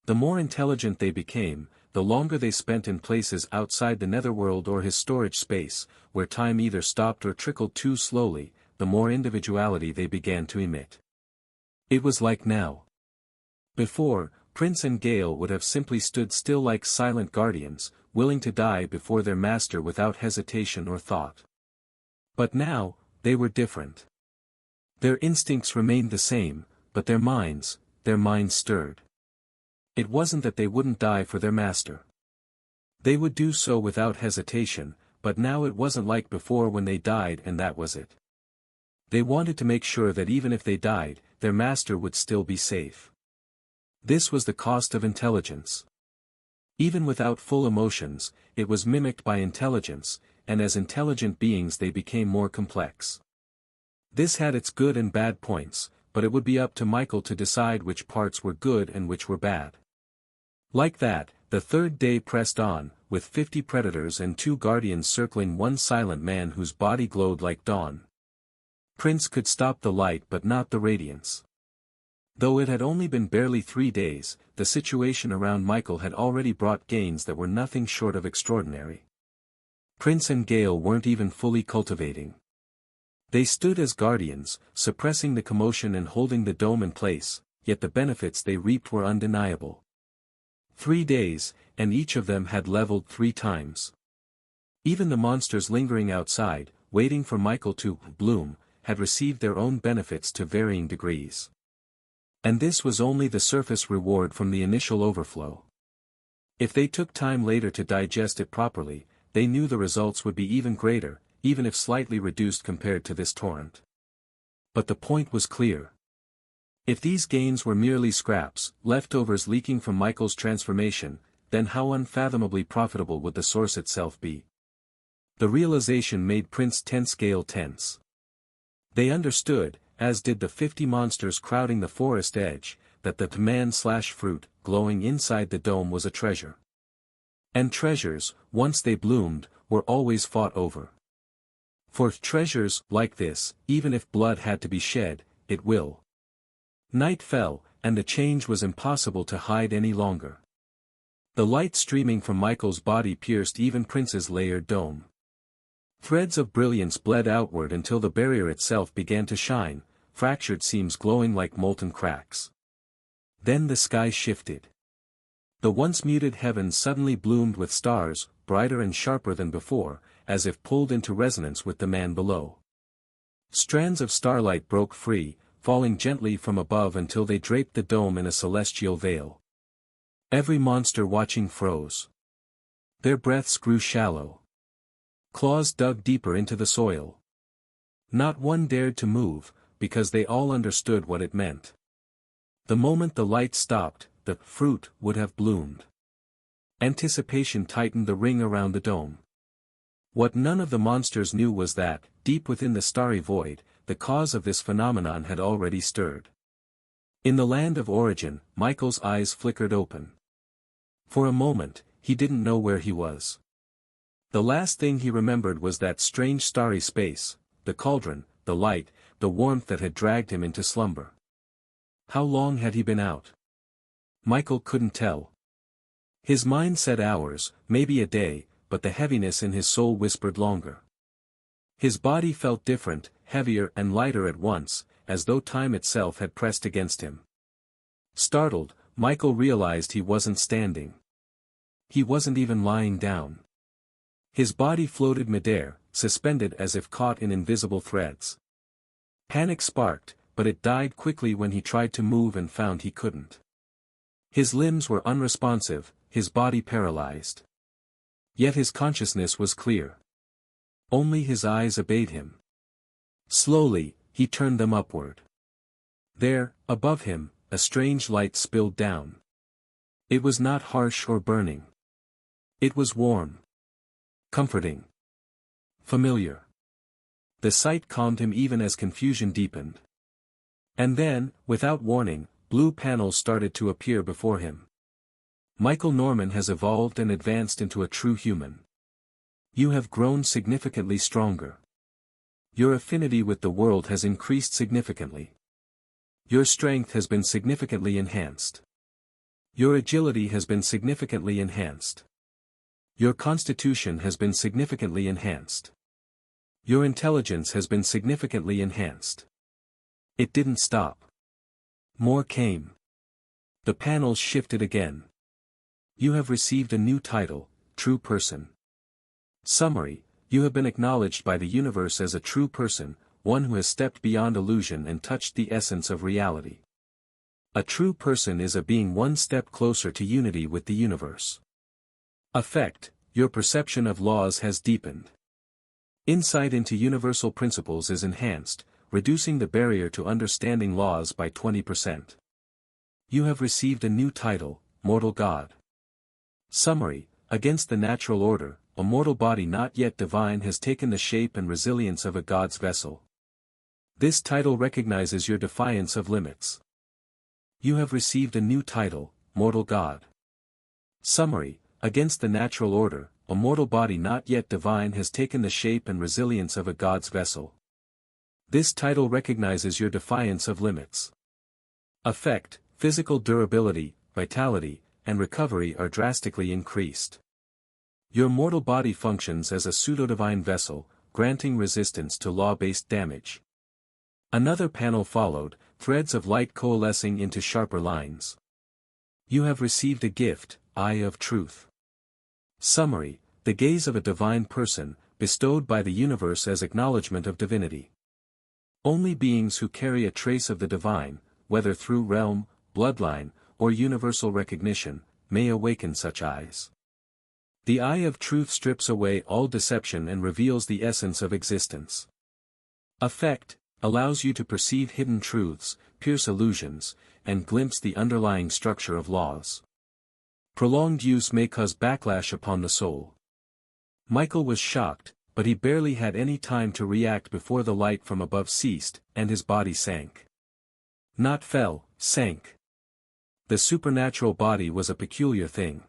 [SPEAKER 1] The more intelligent they became, the longer they spent in places outside the netherworld or his storage space, where time either stopped or trickled too slowly, the more individuality they began to emit. It was like now. Before, Prince and Gale would have simply stood still like silent guardians, willing to die before their master without hesitation or thought. But now, they were different. Their instincts remained the same, but their minds stirred. It wasn't that they wouldn't die for their master. They would do so without hesitation, but now it wasn't like before when they died and that was it. They wanted to make sure that even if they died, their master would still be safe. This was the cost of intelligence. Even without full emotions, it was mimicked by intelligence, and as intelligent beings they became more complex. This had its good and bad points, but it would be up to Michael to decide which parts were good and which were bad. Like that, the third day pressed on, with 50 predators and 2 guardians circling one silent man whose body glowed like dawn. Prince could stop the light but not the radiance. Though it had only been barely 3 days, the situation around Michael had already brought gains that were nothing short of extraordinary. Prince and Gale weren't even fully cultivating. They stood as guardians, suppressing the commotion and holding the dome in place, yet the benefits they reaped were undeniable. 3 days, and each of them had leveled 3 times. Even the monsters lingering outside, waiting for Michael to bloom, had received their own benefits to varying degrees. And this was only the surface reward from the initial overflow. If they took time later to digest it properly, they knew the results would be even greater, even if slightly reduced compared to this torrent. But the point was clear. If these gains were merely scraps, leftovers leaking from Michael's transformation, then how unfathomably profitable would the source itself be? The realization made Prince Gale tense. They understood, as did the 50 monsters crowding the forest edge, that the man/fruit, glowing inside the dome was a treasure. And treasures, once they bloomed, were always fought over. For treasures, like this, even if blood had to be shed, it will. Night fell, and the change was impossible to hide any longer. The light streaming from Michael's body pierced even Prince's layered dome. Threads of brilliance bled outward until the barrier itself began to shine, fractured seams glowing like molten cracks. Then the sky shifted. The once muted heavens suddenly bloomed with stars, brighter and sharper than before, as if pulled into resonance with the man below. Strands of starlight broke free, falling gently from above until they draped the dome in a celestial veil. Every monster watching froze. Their breaths grew shallow. Claws dug deeper into the soil. Not one dared to move, because they all understood what it meant. The moment the light stopped, the fruit would have bloomed. Anticipation tightened the ring around the dome. What none of the monsters knew was that, deep within the starry void, the cause of this phenomenon had already stirred. In the land of origin, Michael's eyes flickered open. For a moment, he didn't know where he was. The last thing he remembered was that strange starry space, the cauldron, the light, the warmth that had dragged him into slumber. How long had he been out? Michael couldn't tell. His mind said hours, maybe a day, but the heaviness in his soul whispered longer. His body felt different, heavier and lighter at once, as though time itself had pressed against him. Startled, Michael realized he wasn't standing. He wasn't even lying down. His body floated midair, suspended as if caught in invisible threads. Panic sparked, but it died quickly when he tried to move and found he couldn't. His limbs were unresponsive, his body paralyzed. Yet his consciousness was clear. Only his eyes obeyed him. Slowly, he turned them upward. There, above him, a strange light spilled down. It was not harsh or burning. It was warm. Comforting. Familiar. The sight calmed him even as confusion deepened. And then, without warning, blue panels started to appear before him. Michael Norman has evolved and advanced into a true human. You have grown significantly stronger. Your affinity with the world has increased significantly. Your strength has been significantly enhanced. Your agility has been significantly enhanced. Your constitution has been significantly enhanced. Your intelligence has been significantly enhanced. It didn't stop. More came. The panels shifted again. You have received a new title, True Person. Summary: you have been acknowledged by the universe as a true person, one who has stepped beyond illusion and touched the essence of reality. A true person is a being one step closer to unity with the universe. Effect: your perception of laws has deepened. Insight into universal principles is enhanced, reducing the barrier to understanding laws by 20%. You have received a new title, Mortal God. Summary: against the natural order, a mortal body not yet divine has taken the shape and resilience of a god's vessel. This title recognizes your defiance of limits. You have received a new title, Mortal God. Summary: against the natural order, a mortal body not yet divine has taken the shape and resilience of a god's vessel. This title recognizes your defiance of limits. Effect: physical durability, vitality, and recovery are drastically increased. Your mortal body functions as a pseudo-divine vessel, granting resistance to law-based damage. Another panel followed, threads of light coalescing into sharper lines. You have received a gift, Eye of Truth. Summary: the gaze of a divine person, bestowed by the universe as acknowledgement of divinity. Only beings who carry a trace of the divine, whether through realm, bloodline, or universal recognition, may awaken such eyes. The Eye of Truth strips away all deception and reveals the essence of existence. Effect: allows you to perceive hidden truths, pierce illusions, and glimpse the underlying structure of laws. Prolonged use may cause backlash upon the soul. Michael was shocked, but he barely had any time to react before the light from above ceased, and his body sank. Not fell, sank. The supernatural body was a peculiar thing.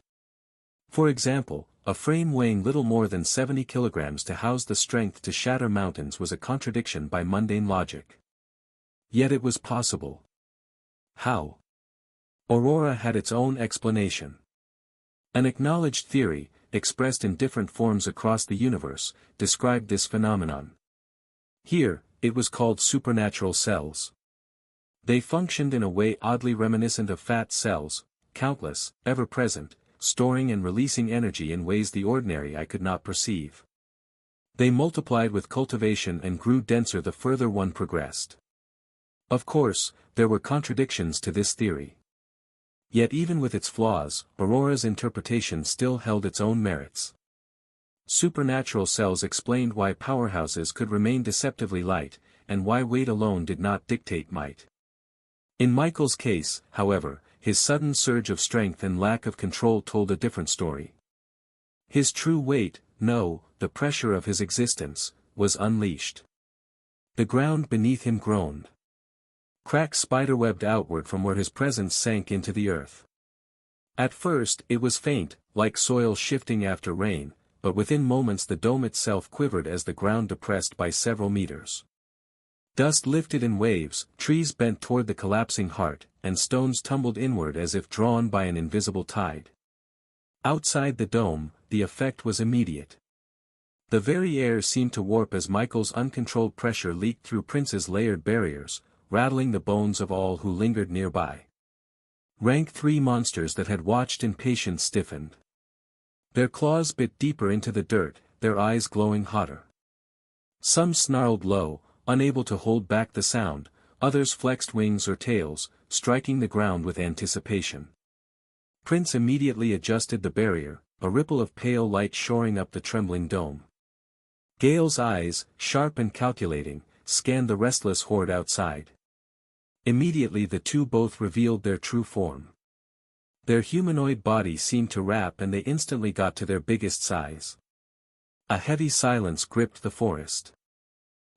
[SPEAKER 1] For example, a frame weighing little more than 70 kilograms to house the strength to shatter mountains was a contradiction by mundane logic. Yet it was possible. How? Aurora had its own explanation. An acknowledged theory, expressed in different forms across the universe, described this phenomenon. Here, it was called supernatural cells. They functioned in a way oddly reminiscent of fat cells, countless, ever-present, storing and releasing energy in ways the ordinary eye could not perceive. They multiplied with cultivation and grew denser the further one progressed. Of course, there were contradictions to this theory. Yet even with its flaws, Aurora's interpretation still held its own merits. Supernatural cells explained why powerhouses could remain deceptively light, and why weight alone did not dictate might. In Michael's case, however, his sudden surge of strength and lack of control told a different story. His true weight, no, the pressure of his existence, was unleashed. The ground beneath him groaned. Cracks spiderwebbed outward from where his presence sank into the earth. At first it was faint, like soil shifting after rain, but within moments the dome itself quivered as the ground depressed by several meters. Dust lifted in waves, trees bent toward the collapsing heart, and stones tumbled inward as if drawn by an invisible tide. Outside the dome, the effect was immediate. The very air seemed to warp as Michael's uncontrolled pressure leaked through Prince's layered barriers, rattling the bones of all who lingered nearby. Rank 3 monsters that had watched in patience stiffened. Their claws bit deeper into the dirt, their eyes glowing hotter. Some snarled low, unable to hold back the sound, others flexed wings or tails, striking the ground with anticipation. Prince immediately adjusted the barrier, a ripple of pale light shoring up the trembling dome. Gale's eyes, sharp and calculating, scanned the restless horde outside. Immediately the two both revealed their true form. Their humanoid body seemed to wrap and they instantly got to their biggest size. A heavy silence gripped the forest.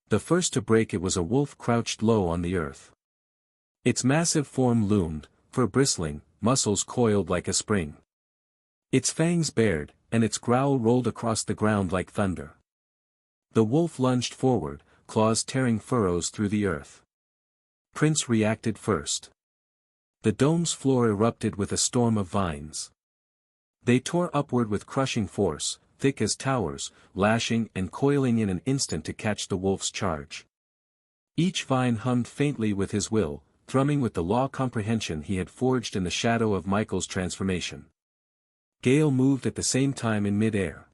[SPEAKER 1] The first to break it was a wolf crouched low on the earth. Its massive form loomed, fur bristling, muscles coiled like a spring. Its fangs bared, and its growl rolled across the ground like thunder. The wolf lunged forward, claws tearing furrows through the earth. Prince reacted first. The dome's floor erupted with a storm of vines. They tore upward with crushing force, thick as towers, lashing and coiling in an instant to catch the wolf's charge. Each vine hummed faintly with his will, thrumming with the law comprehension he had forged in the shadow of Michael's transformation. Gale moved at the same time in mid-air.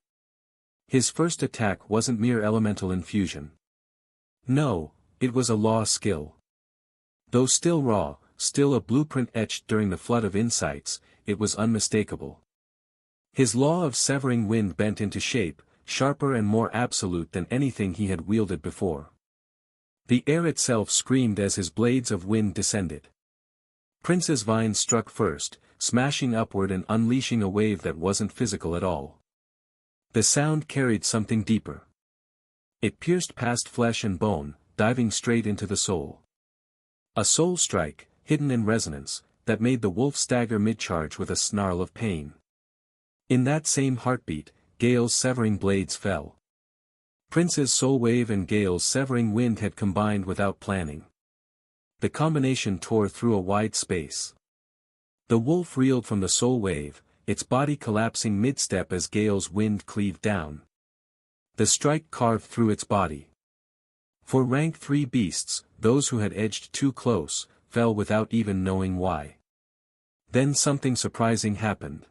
[SPEAKER 1] His first attack wasn't mere elemental infusion. No, it was a law skill. Though still raw, still a blueprint etched during the flood of insights, it was unmistakable. His law of severing wind bent into shape, sharper and more absolute than anything he had wielded before. The air itself screamed as his blades of wind descended. Prince's vines struck first, smashing upward and unleashing a wave that wasn't physical at all. The sound carried something deeper. It pierced past flesh and bone, diving straight into the soul. A soul strike, hidden in resonance, that made the wolf stagger mid-charge with a snarl of pain. In that same heartbeat, Gale's severing blades fell. Prince's soul wave and Gale's severing wind had combined without planning. The combination tore through a wide space. The wolf reeled from the soul wave, its body collapsing mid-step as Gale's wind cleaved down. The strike carved through its body. For rank 3 beasts, those who had edged too close, fell without even knowing why. Then something surprising happened.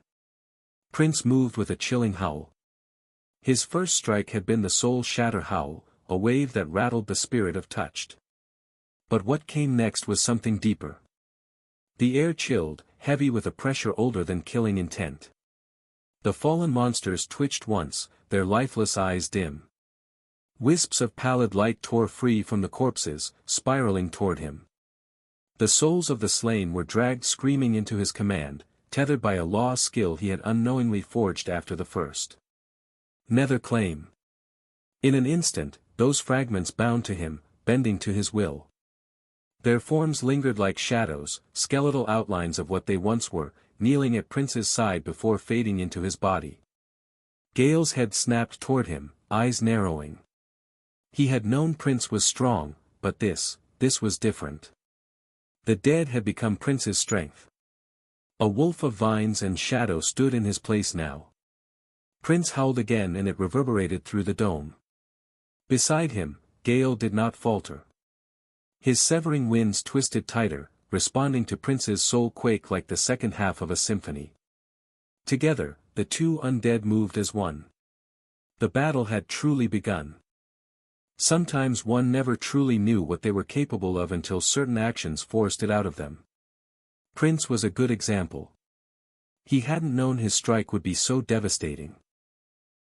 [SPEAKER 1] Prince moved with a chilling howl. His first strike had been the soul shatter howl, a wave that rattled the spirit of touched. But what came next was something deeper. The air chilled, heavy with a pressure older than killing intent. The fallen monsters twitched once, their lifeless eyes dim. Wisps of pallid light tore free from the corpses, spiraling toward him. The souls of the slain were dragged screaming into his command, tethered by a law skill he had unknowingly forged after the first. Nether claim. In an instant, those fragments bound to him, bending to his will. Their forms lingered like shadows, skeletal outlines of what they once were, kneeling at Prince's side before fading into his body. Gale's head snapped toward him, eyes narrowing. He had known Prince was strong, but this was different. The dead had become Prince's strength. A wolf of vines and shadow stood in his place now. Prince howled again and it reverberated through the dome. Beside him, Gale did not falter. His severing winds twisted tighter, responding to Prince's soul quake like the second half of a symphony. Together, the two undead moved as one. The battle had truly begun. Sometimes one never truly knew what they were capable of until certain actions forced it out of them. Prince was a good example. He hadn't known his strike would be so devastating.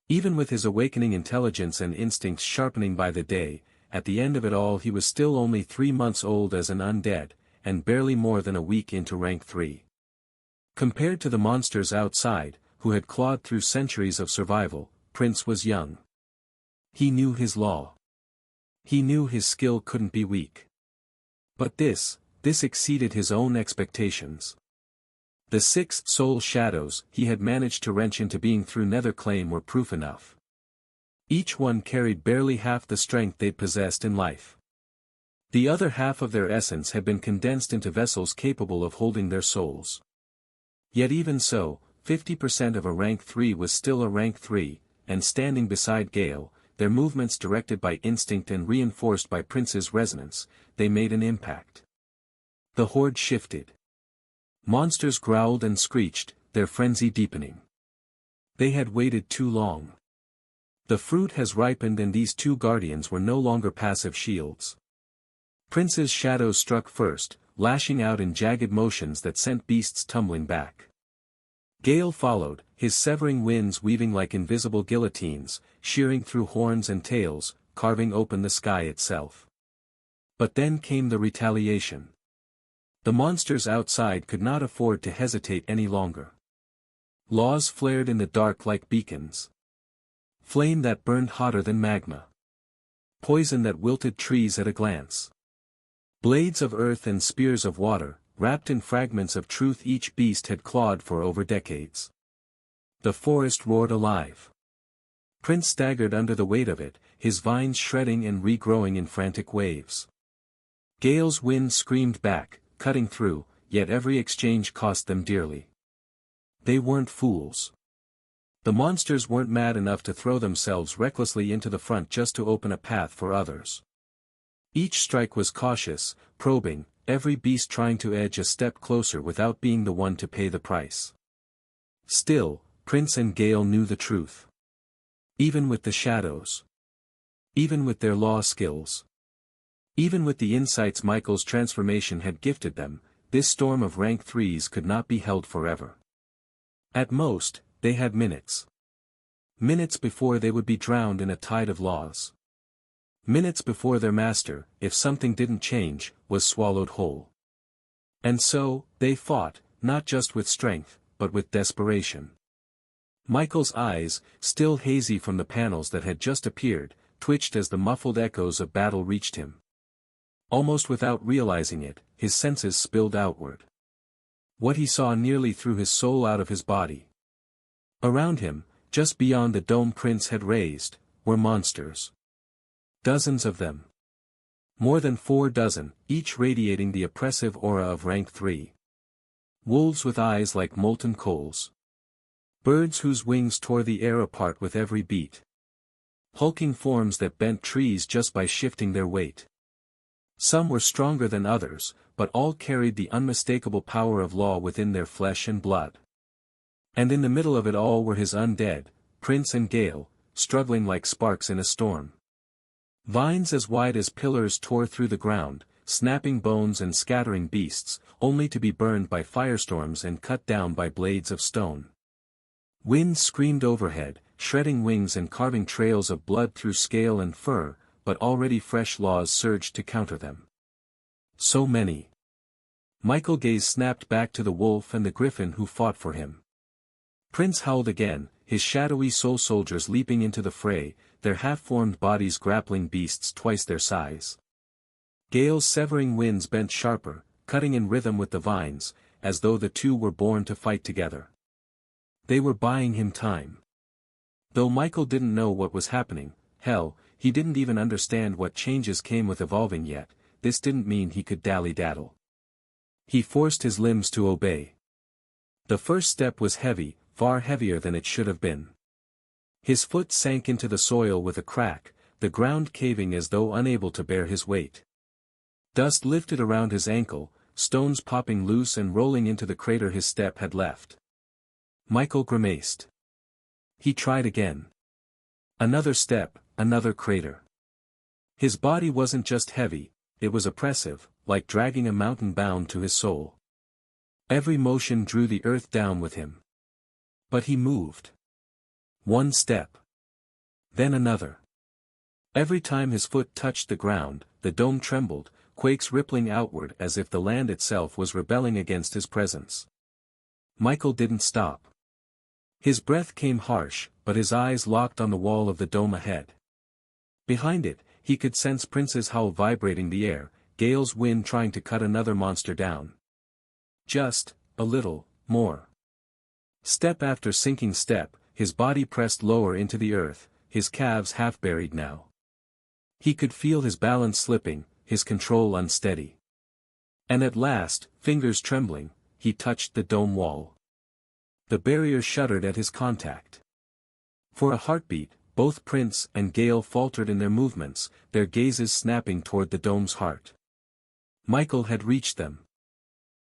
[SPEAKER 1] Even with his awakening intelligence and instincts sharpening by the day, at the end of it all he was still only 3 months old as an undead, and barely more than a week into rank 3. Compared to the monsters outside, who had clawed through centuries of survival, Prince was young. He knew his law. He knew his skill couldn't be weak. But this exceeded his own expectations. The 6 soul shadows he had managed to wrench into being through Nether Claim were proof enough. Each one carried barely half the strength they'd possessed in life. The other half of their essence had been condensed into vessels capable of holding their souls. Yet even so, 50% of a rank 3 was still a rank 3, and standing beside Gale, their movements directed by instinct and reinforced by Prince's resonance, they made an impact. The horde shifted. Monsters growled and screeched, their frenzy deepening. They had waited too long. The fruit has ripened and these two guardians were no longer passive shields. Prince's shadows struck first, lashing out in jagged motions that sent beasts tumbling back. Gale followed, his severing winds weaving like invisible guillotines, shearing through horns and tails, carving open the sky itself. But then came the retaliation. The monsters outside could not afford to hesitate any longer. Laws flared in the dark like beacons. Flame that burned hotter than magma. Poison that wilted trees at a glance. Blades of earth and spears of water, wrapped in fragments of truth each beast had clawed for over decades. The forest roared alive. Prince staggered under the weight of it, his vines shredding and regrowing in frantic waves. Gale's wind screamed back, cutting through, yet every exchange cost them dearly. They weren't fools. The monsters weren't mad enough to throw themselves recklessly into the front just to open a path for others. Each strike was cautious, probing, every beast trying to edge a step closer without being the one to pay the price. Still, Prince and Gale knew the truth. Even with the shadows. Even with their law skills. Even with the insights Michael's transformation had gifted them, this storm of rank 3s could not be held forever. At most, they had minutes. Minutes before they would be drowned in a tide of laws. Minutes before their master, if something didn't change, was swallowed whole. And so, they fought, not just with strength, but with desperation. Michael's eyes, still hazy from the panels that had just appeared, twitched as the muffled echoes of battle reached him. Almost without realizing it, his senses spilled outward. What he saw nearly threw his soul out of his body. Around him, just beyond the dome Prince had raised, were monsters. Dozens of them. More than 4 dozen, each radiating the oppressive aura of rank 3. Wolves with eyes like molten coals. Birds whose wings tore the air apart with every beat. Hulking forms that bent trees just by shifting their weight. Some were stronger than others, but all carried the unmistakable power of law within their flesh and blood. And in the middle of it all were his undead, Prince and Gale, struggling like sparks in a storm. Vines as wide as pillars tore through the ground, snapping bones and scattering beasts, only to be burned by firestorms and cut down by blades of stone. Winds screamed overhead, shredding wings and carving trails of blood through scale and fur, but already fresh laws surged to counter them. So many. Michael's gaze snapped back to the wolf and the griffin who fought for him. Prince howled again, his shadowy soul soldiers leaping into the fray, their half-formed bodies grappling beasts twice their size. Gale's severing winds bent sharper, cutting in rhythm with the vines, as though the two were born to fight together. They were buying him time. Though Michael didn't know what was happening, hell, he didn't even understand what changes came with evolving yet, this didn't mean he could dally-daddle. He forced his limbs to obey. The first step was heavy, far heavier than it should have been. His foot sank into the soil with a crack, the ground caving as though unable to bear his weight. Dust lifted around his ankle, stones popping loose and rolling into the crater his step had left. Michael grimaced. He tried again. Another step, another crater. His body wasn't just heavy, it was oppressive, like dragging a mountain bound to his soul. Every motion drew the earth down with him. But he moved. One step. Then another. Every time his foot touched the ground, the dome trembled, quakes rippling outward as if the land itself was rebelling against his presence. Michael didn't stop. His breath came harsh, but his eyes locked on the wall of the dome ahead. Behind it, he could sense Prince's howl vibrating the air, Gale's wind trying to cut another monster down. Just a little more. Step after sinking step, his body pressed lower into the earth, his calves half buried now. He could feel his balance slipping, his control unsteady. And at last, fingers trembling, he touched the dome wall. The barrier shuddered at his contact. For a heartbeat, both Prince and Gale faltered in their movements, their gazes snapping toward the dome's heart. Michael had reached them.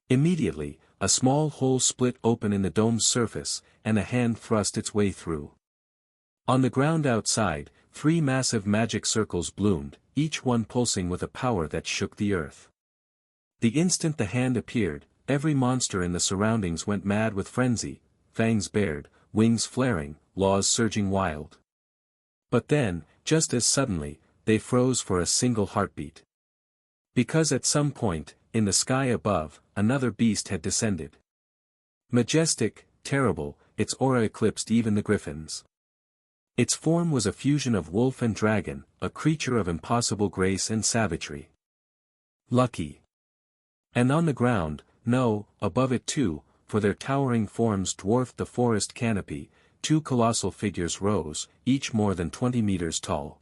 [SPEAKER 1] Immediately, a small hole split open in the dome's surface, and a hand thrust its way through. On the ground outside, 3 massive magic circles bloomed, each one pulsing with a power that shook the earth. The instant the hand appeared, every monster in the surroundings went mad with frenzy, fangs bared, wings flaring, laws surging wild. But then, just as suddenly, they froze for a single heartbeat. Because at some point, in the sky above, another beast had descended. Majestic, terrible, its aura eclipsed even the griffins. Its form was a fusion of wolf and dragon, a creature of impossible grace and savagery. Lucky. And on the ground, no, above it too, for their towering forms dwarfed the forest canopy, two colossal figures rose, each more than 20 meters tall.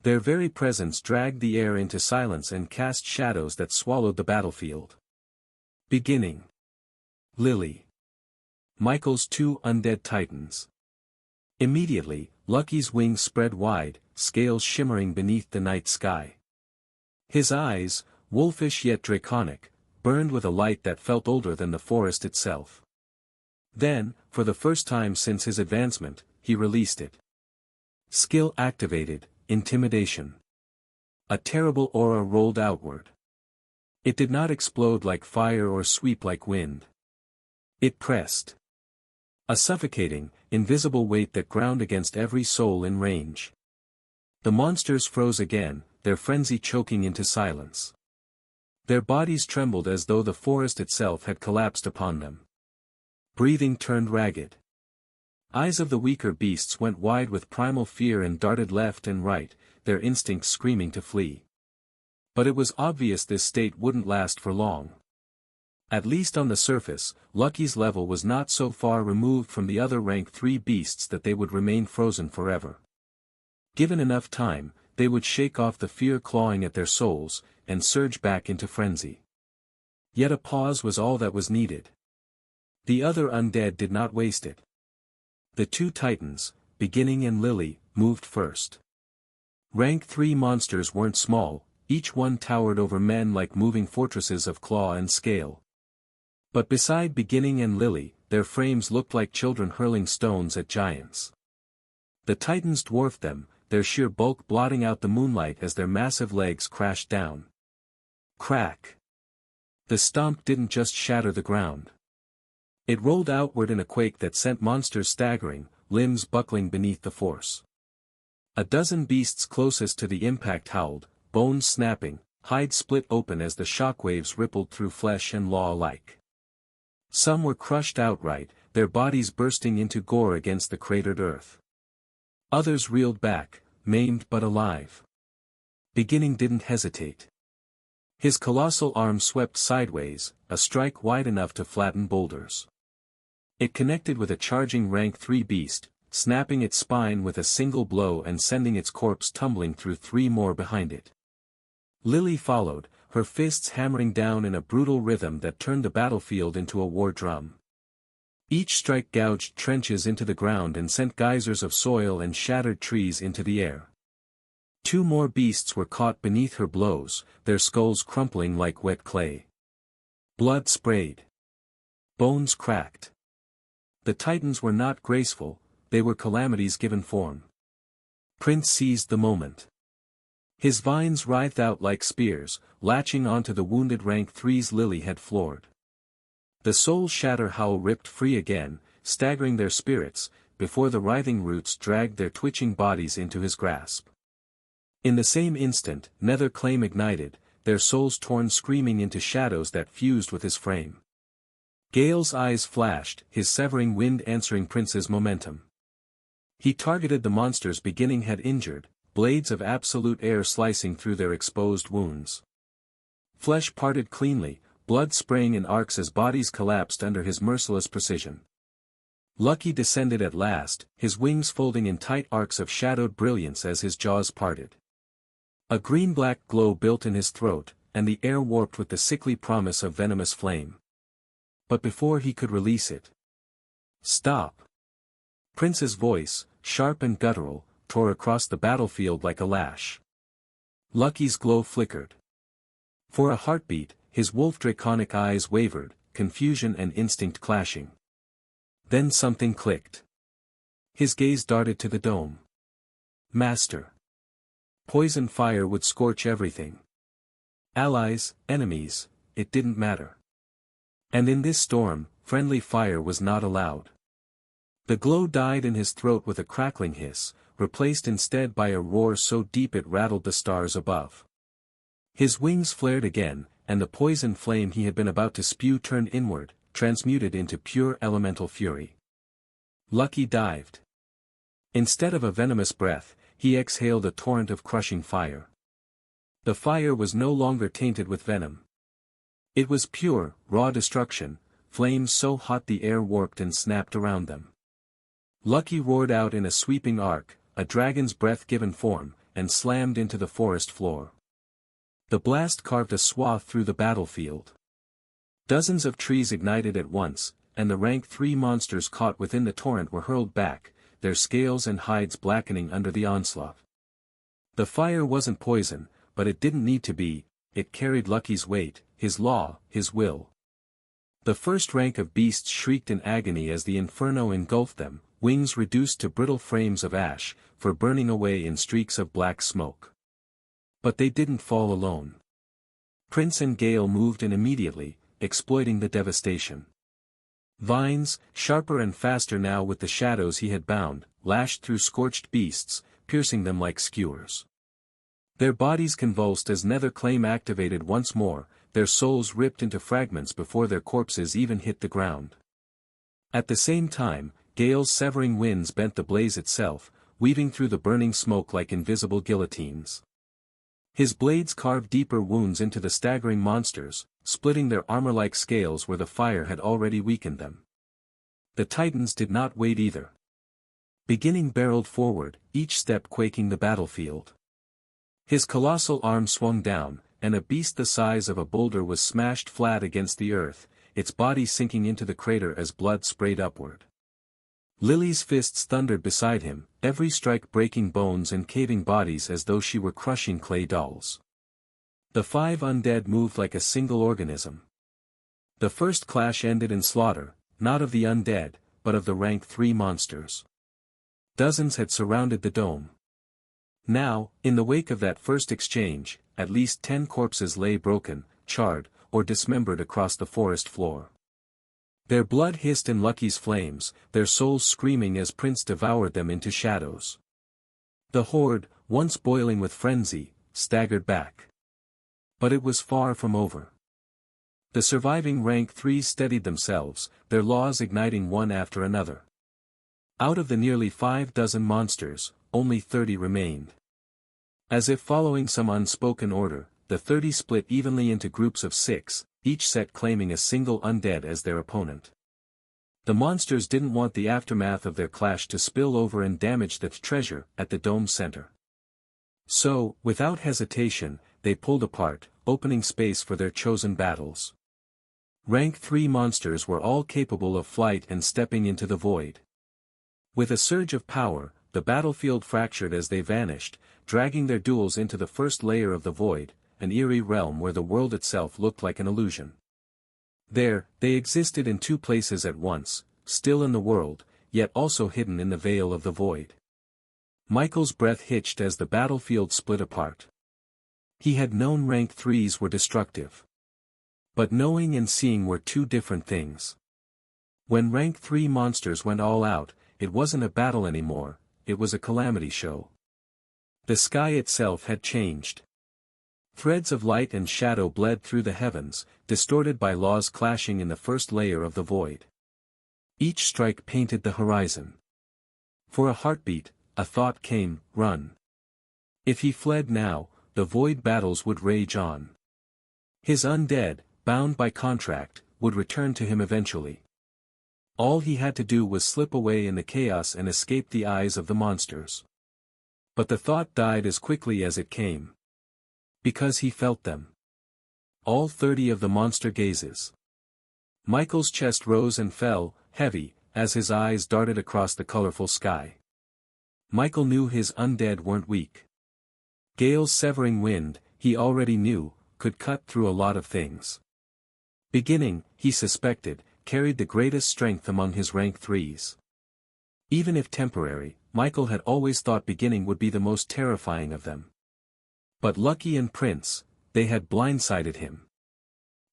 [SPEAKER 1] Their very presence dragged the air into silence and cast shadows that swallowed the battlefield. Beginning. Lily. Michael's two undead titans. Immediately, Lucky's wings spread wide, scales shimmering beneath the night sky. His eyes, wolfish yet draconic, burned with a light that felt older than the forest itself. Then, for the first time since his advancement, he released it. Skill activated, intimidation. A terrible aura rolled outward. It did not explode like fire or sweep like wind. It pressed. A suffocating, invisible weight that ground against every soul in range. The monsters froze again, their frenzy choking into silence. Their bodies trembled as though the forest itself had collapsed upon them. Breathing turned ragged. Eyes of the weaker beasts went wide with primal fear and darted left and right, their instincts screaming to flee. But it was obvious this state wouldn't last for long. At least on the surface, Lucky's level was not so far removed from the other rank 3 beasts that they would remain frozen forever. Given enough time, they would shake off the fear clawing at their souls, and surge back into frenzy. Yet a pause was all that was needed. The other undead did not waste it. The two titans, Beginning and Lily, moved first. Rank 3 monsters weren't small, each one towered over men like moving fortresses of claw and scale. But beside Beginning and Lily, their frames looked like children hurling stones at giants. The titans dwarfed them, their sheer bulk blotting out the moonlight as their massive legs crashed down. Crack! The stomp didn't just shatter the ground. It rolled outward in a quake that sent monsters staggering, limbs buckling beneath the force. A dozen beasts closest to the impact howled, bones snapping, hides split open as the shockwaves rippled through flesh and law alike. Some were crushed outright, their bodies bursting into gore against the cratered earth. Others reeled back, maimed but alive. Beginning didn't hesitate. His colossal arm swept sideways, a strike wide enough to flatten boulders. It connected with a charging rank 3 beast, snapping its spine with a single blow and sending its corpse tumbling through 3 more behind it. Lily followed, her fists hammering down in a brutal rhythm that turned the battlefield into a war drum. Each strike gouged trenches into the ground and sent geysers of soil and shattered trees into the air. 2 more beasts were caught beneath her blows, their skulls crumpling like wet clay. Blood sprayed. Bones cracked. The titans were not graceful, they were calamities given form. Prince seized the moment. His vines writhed out like spears, latching onto the wounded rank 3's Lily had floored. The soul shatter howl ripped free again, staggering their spirits, before the writhing roots dragged their twitching bodies into his grasp. In the same instant, nether flame ignited, their souls torn screaming into shadows that fused with his frame. Gale's eyes flashed, his severing wind answering Prince's momentum. He targeted the monsters Beginning had injured, blades of absolute air slicing through their exposed wounds. Flesh parted cleanly, blood spraying in arcs as bodies collapsed under his merciless precision. Lucky descended at last, his wings folding in tight arcs of shadowed brilliance as his jaws parted. A green-black glow built in his throat, and the air warped with the sickly promise of venomous flame. But before he could release it. Stop! Prince's voice, sharp and guttural, tore across the battlefield like a lash. Lucky's glow flickered. For a heartbeat, his wolf draconic eyes wavered, confusion and instinct clashing. Then something clicked. His gaze darted to the dome. Master. Poison fire would scorch everything. Allies, enemies, it didn't matter. And in this storm, friendly fire was not allowed. The glow died in his throat with a crackling hiss, replaced instead by a roar so deep it rattled the stars above. His wings flared again, and the poison flame he had been about to spew turned inward, transmuted into pure elemental fury. Lucky dived. Instead of a venomous breath, he exhaled a torrent of crushing fire. The fire was no longer tainted with venom. It was pure, raw destruction, flames so hot the air warped and snapped around them. Lucky roared out in a sweeping arc, a dragon's breath-given form, and slammed into the forest floor. The blast carved a swath through the battlefield. Dozens of trees ignited at once, and the rank 3 monsters caught within the torrent were hurled back, their scales and hides blackening under the onslaught. The fire wasn't poison, but it didn't need to be, it carried Lucky's weight, his law, his will. The first rank of beasts shrieked in agony as the inferno engulfed them, wings reduced to brittle frames of ash, for burning away in streaks of black smoke. But they didn't fall alone. Prince and Gale moved in immediately, exploiting the devastation. Vines, sharper and faster now with the shadows he had bound, lashed through scorched beasts, piercing them like skewers. Their bodies convulsed as Nether Claim activated once more, their souls ripped into fragments before their corpses even hit the ground. At the same time, Gale's severing winds bent the blaze itself, weaving through the burning smoke like invisible guillotines. His blades carved deeper wounds into the staggering monsters, splitting their armor-like scales where the fire had already weakened them. The Titans did not wait either. Beginning barreled forward, each step quaking the battlefield. His colossal arm swung down, and a beast the size of a boulder was smashed flat against the earth, its body sinking into the crater as blood sprayed upward. Lily's fists thundered beside him, every strike breaking bones and caving bodies as though she were crushing clay dolls. The 5 undead moved like a single organism. The first clash ended in slaughter, not of the undead, but of the rank 3 monsters. Dozens had surrounded the dome. Now, in the wake of that first exchange, at least 10 corpses lay broken, charred, or dismembered across the forest floor. Their blood hissed in Lucky's flames, their souls screaming as Prince devoured them into shadows. The horde, once boiling with frenzy, staggered back. But it was far from over. The surviving rank 3 steadied themselves, their laws igniting one after another. Out of the nearly 6 monsters, only 30 remained. As if following some unspoken order, the 30 split evenly into groups of 6, each set claiming a single undead as their opponent. The monsters didn't want the aftermath of their clash to spill over and damage the treasure at the dome's center. So, without hesitation, they pulled apart, opening space for their chosen battles. Rank 3 monsters were all capable of flight and stepping into the void. With a surge of power, the battlefield fractured as they vanished, dragging their duels into the first layer of the void, an eerie realm where the world itself looked like an illusion. There, they existed in 2 places at once, still in the world, yet also hidden in the veil of the void. Michael's breath hitched as the battlefield split apart. He had known rank 3s were destructive. But knowing and seeing were 2 different things. When rank 3 monsters went all out, it wasn't a battle anymore, it was a calamity show. The sky itself had changed. Threads of light and shadow bled through the heavens, distorted by laws clashing in the first layer of the void. Each strike painted the horizon. For a heartbeat, a thought came, run. If he fled now, the void battles would rage on. His undead, bound by contract, would return to him eventually. All he had to do was slip away in the chaos and escape the eyes of the monsters. But the thought died as quickly as it came. Because he felt them. All 30 of the monster gazes. Michael's chest rose and fell, heavy, as his eyes darted across the colorful sky. Michael knew his undead weren't weak. Gale's severing wind, he already knew, could cut through a lot of things. Beginning, he suspected, carried the greatest strength among his rank 3s. Even if temporary, Michael had always thought beginning would be the most terrifying of them. But Lucky and Prince, they had blindsided him.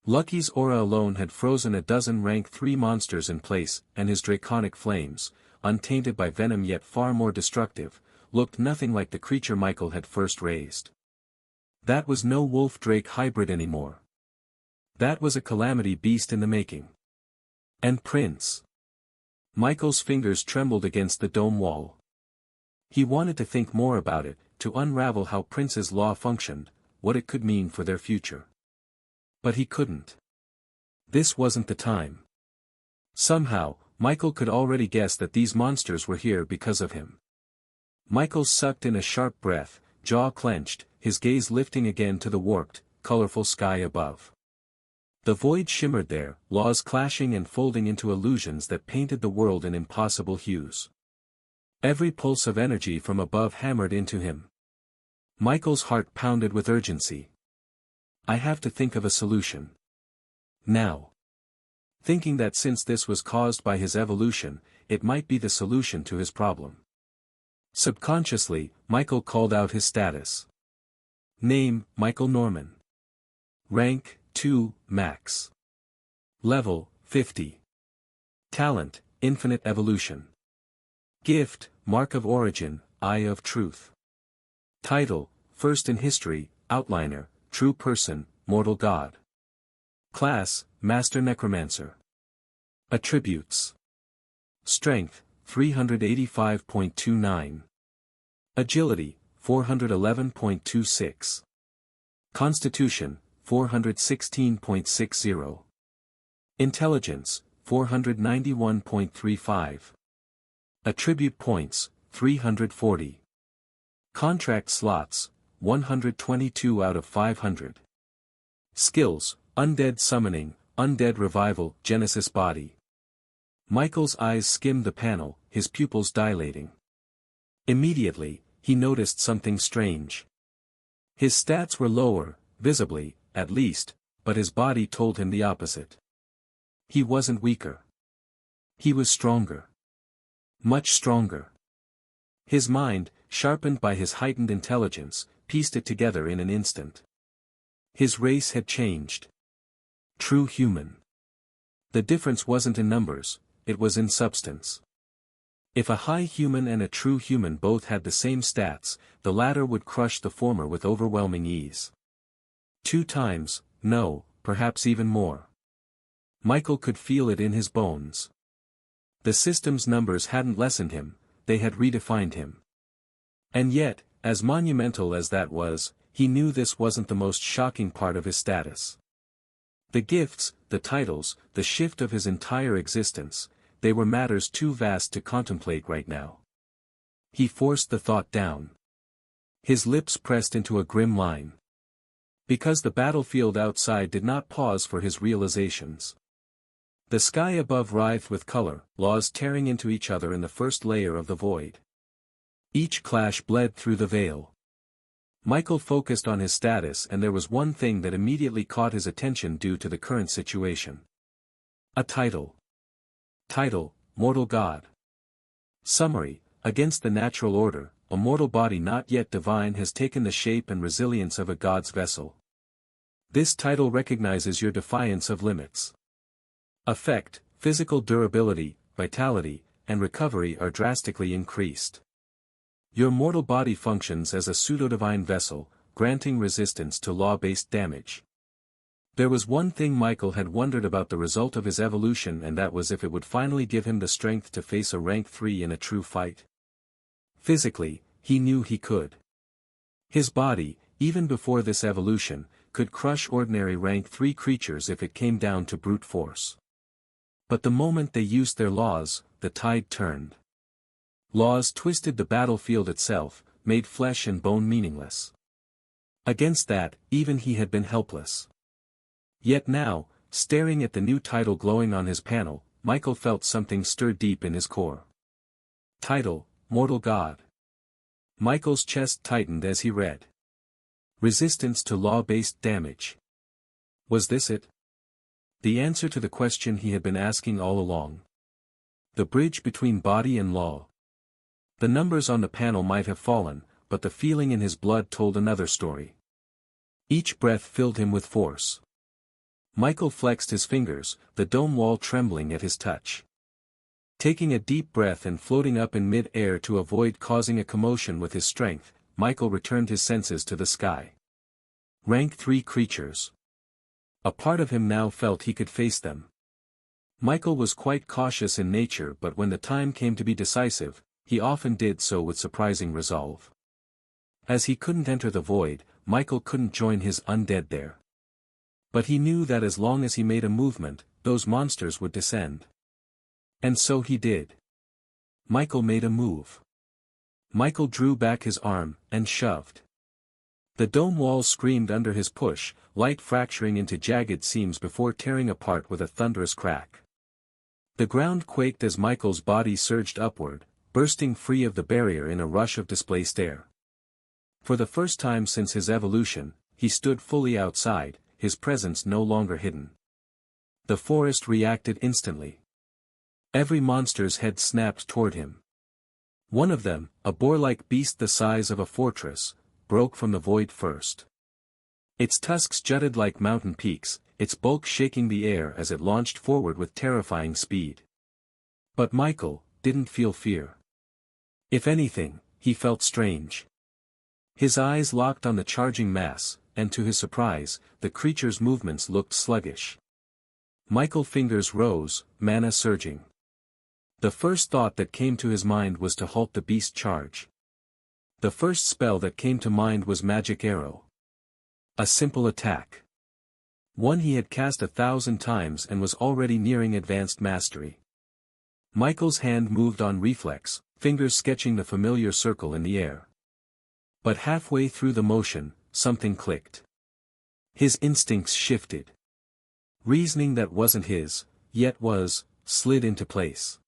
[SPEAKER 1] Lucky's aura alone had frozen a dozen rank 3 monsters in place, and his draconic flames, untainted by venom yet far more destructive, looked nothing like the creature Michael had first raised. That was no wolf-drake hybrid anymore. That was a calamity beast in the making. And Prince. Michael's fingers trembled against the dome wall. He wanted to think more about it, to unravel how Prince's law functioned, what it could mean for their future. But he couldn't. This wasn't the time. Somehow, Michael could already guess that these monsters were here because of him. Michael sucked in a sharp breath, jaw clenched, his gaze lifting again to the warped, colorful sky above. The void shimmered there, laws clashing and folding into illusions that painted the world in impossible hues. Every pulse of energy from above hammered into him. Michael's heart pounded with urgency. I have to think of a solution. Now. Thinking that since this was caused by his evolution, it might be the solution to his problem. Subconsciously, Michael called out his status. Name, Michael Norman. Rank, 2, max. Level, 50. Talent, infinite evolution. Gift, mark of origin, eye of truth. Title, first in history, outliner, true person, mortal god. Class, master necromancer. Attributes. Strength, 385.29. Agility, 411.26. Constitution, 416.60. Intelligence, 491.35. Attribute points, 340. Contract slots, 122 out of 500. Skills, Undead Summoning, Undead Revival, Genesis Body. Michael's eyes skimmed the panel, his pupils dilating. Immediately, he noticed something strange. His stats were lower, visibly, at least, but his body told him the opposite. He wasn't weaker. He was stronger. Much stronger. His mind, sharpened by his heightened intelligence, pieced it together in an instant. His race had changed. True human. The difference wasn't in numbers, it was in substance. If a high human and a true human both had the same stats, the latter would crush the former with overwhelming ease. 2 times, no, perhaps even more. Michael could feel it in his bones. The system's numbers hadn't lessened him, they had redefined him. And yet, as monumental as that was, he knew this wasn't the most shocking part of his status. The gifts, the titles, the shift of his entire existence, they were matters too vast to contemplate right now. He forced the thought down. His lips pressed into a grim line. Because the battlefield outside did not pause for his realizations. The sky above writhed with color, laws tearing into each other in the first layer of the void. Each clash bled through the veil. Michael focused on his status, and there was one thing that immediately caught his attention due to the current situation. A title. Title, Mortal God. Summary, against the natural order, a mortal body not yet divine has taken the shape and resilience of a god's vessel. This title recognizes your defiance of limits. Effect, physical durability, vitality, and recovery are drastically increased. Your mortal body functions as a pseudo-divine vessel, granting resistance to law-based damage. There was one thing Michael had wondered about the result of his evolution, and that was if it would finally give him the strength to face a rank 3 in a true fight. Physically, he knew he could. His body, even before this evolution, could crush ordinary rank 3 creatures if it came down to brute force. But the moment they used their laws, the tide turned. Laws twisted the battlefield itself, made flesh and bone meaningless. Against that, even he had been helpless. Yet now, staring at the new title glowing on his panel, Michael felt something stir deep in his core. Title, Mortal God. Michael's chest tightened as he read. Resistance to law-based damage. Was this it? The answer to the question he had been asking all along. The bridge between body and law. The numbers on the panel might have fallen, but the feeling in his blood told another story. Each breath filled him with force. Michael flexed his fingers, the dome wall trembling at his touch. Taking a deep breath and floating up in mid-air to avoid causing a commotion with his strength, Michael returned his senses to the sky. Rank 3 creatures. A part of him now felt he could face them. Michael was quite cautious in nature, but when the time came to be decisive, he often did so with surprising resolve. As he couldn't enter the void, Michael couldn't join his undead there. But he knew that as long as he made a movement, those monsters would descend. And so he did. Michael made a move. Michael drew back his arm, and shoved. The dome wall screamed under his push, light fracturing into jagged seams before tearing apart with a thunderous crack. The ground quaked as Michael's body surged upward, bursting free of the barrier in a rush of displaced air. For the first time since his evolution, he stood fully outside, his presence no longer hidden. The forest reacted instantly. Every monster's head snapped toward him. One of them, a boar-like beast the size of a fortress, broke from the void first. Its tusks jutted like mountain peaks, its bulk shaking the air as it launched forward with terrifying speed. But Michael didn't feel fear. If anything, he felt strange. His eyes locked on the charging mass, and to his surprise, the creature's movements looked sluggish. Michael's fingers rose, mana surging. The first thought that came to his mind was to halt the beast's charge. The first spell that came to mind was Magic Arrow. A simple attack. One he had cast 1,000 times and was already nearing advanced mastery. Michael's hand moved on reflex, fingers sketching the familiar circle in the air. But halfway through the motion, something clicked. His instincts shifted. Reasoning that wasn't his, yet was, slid into place.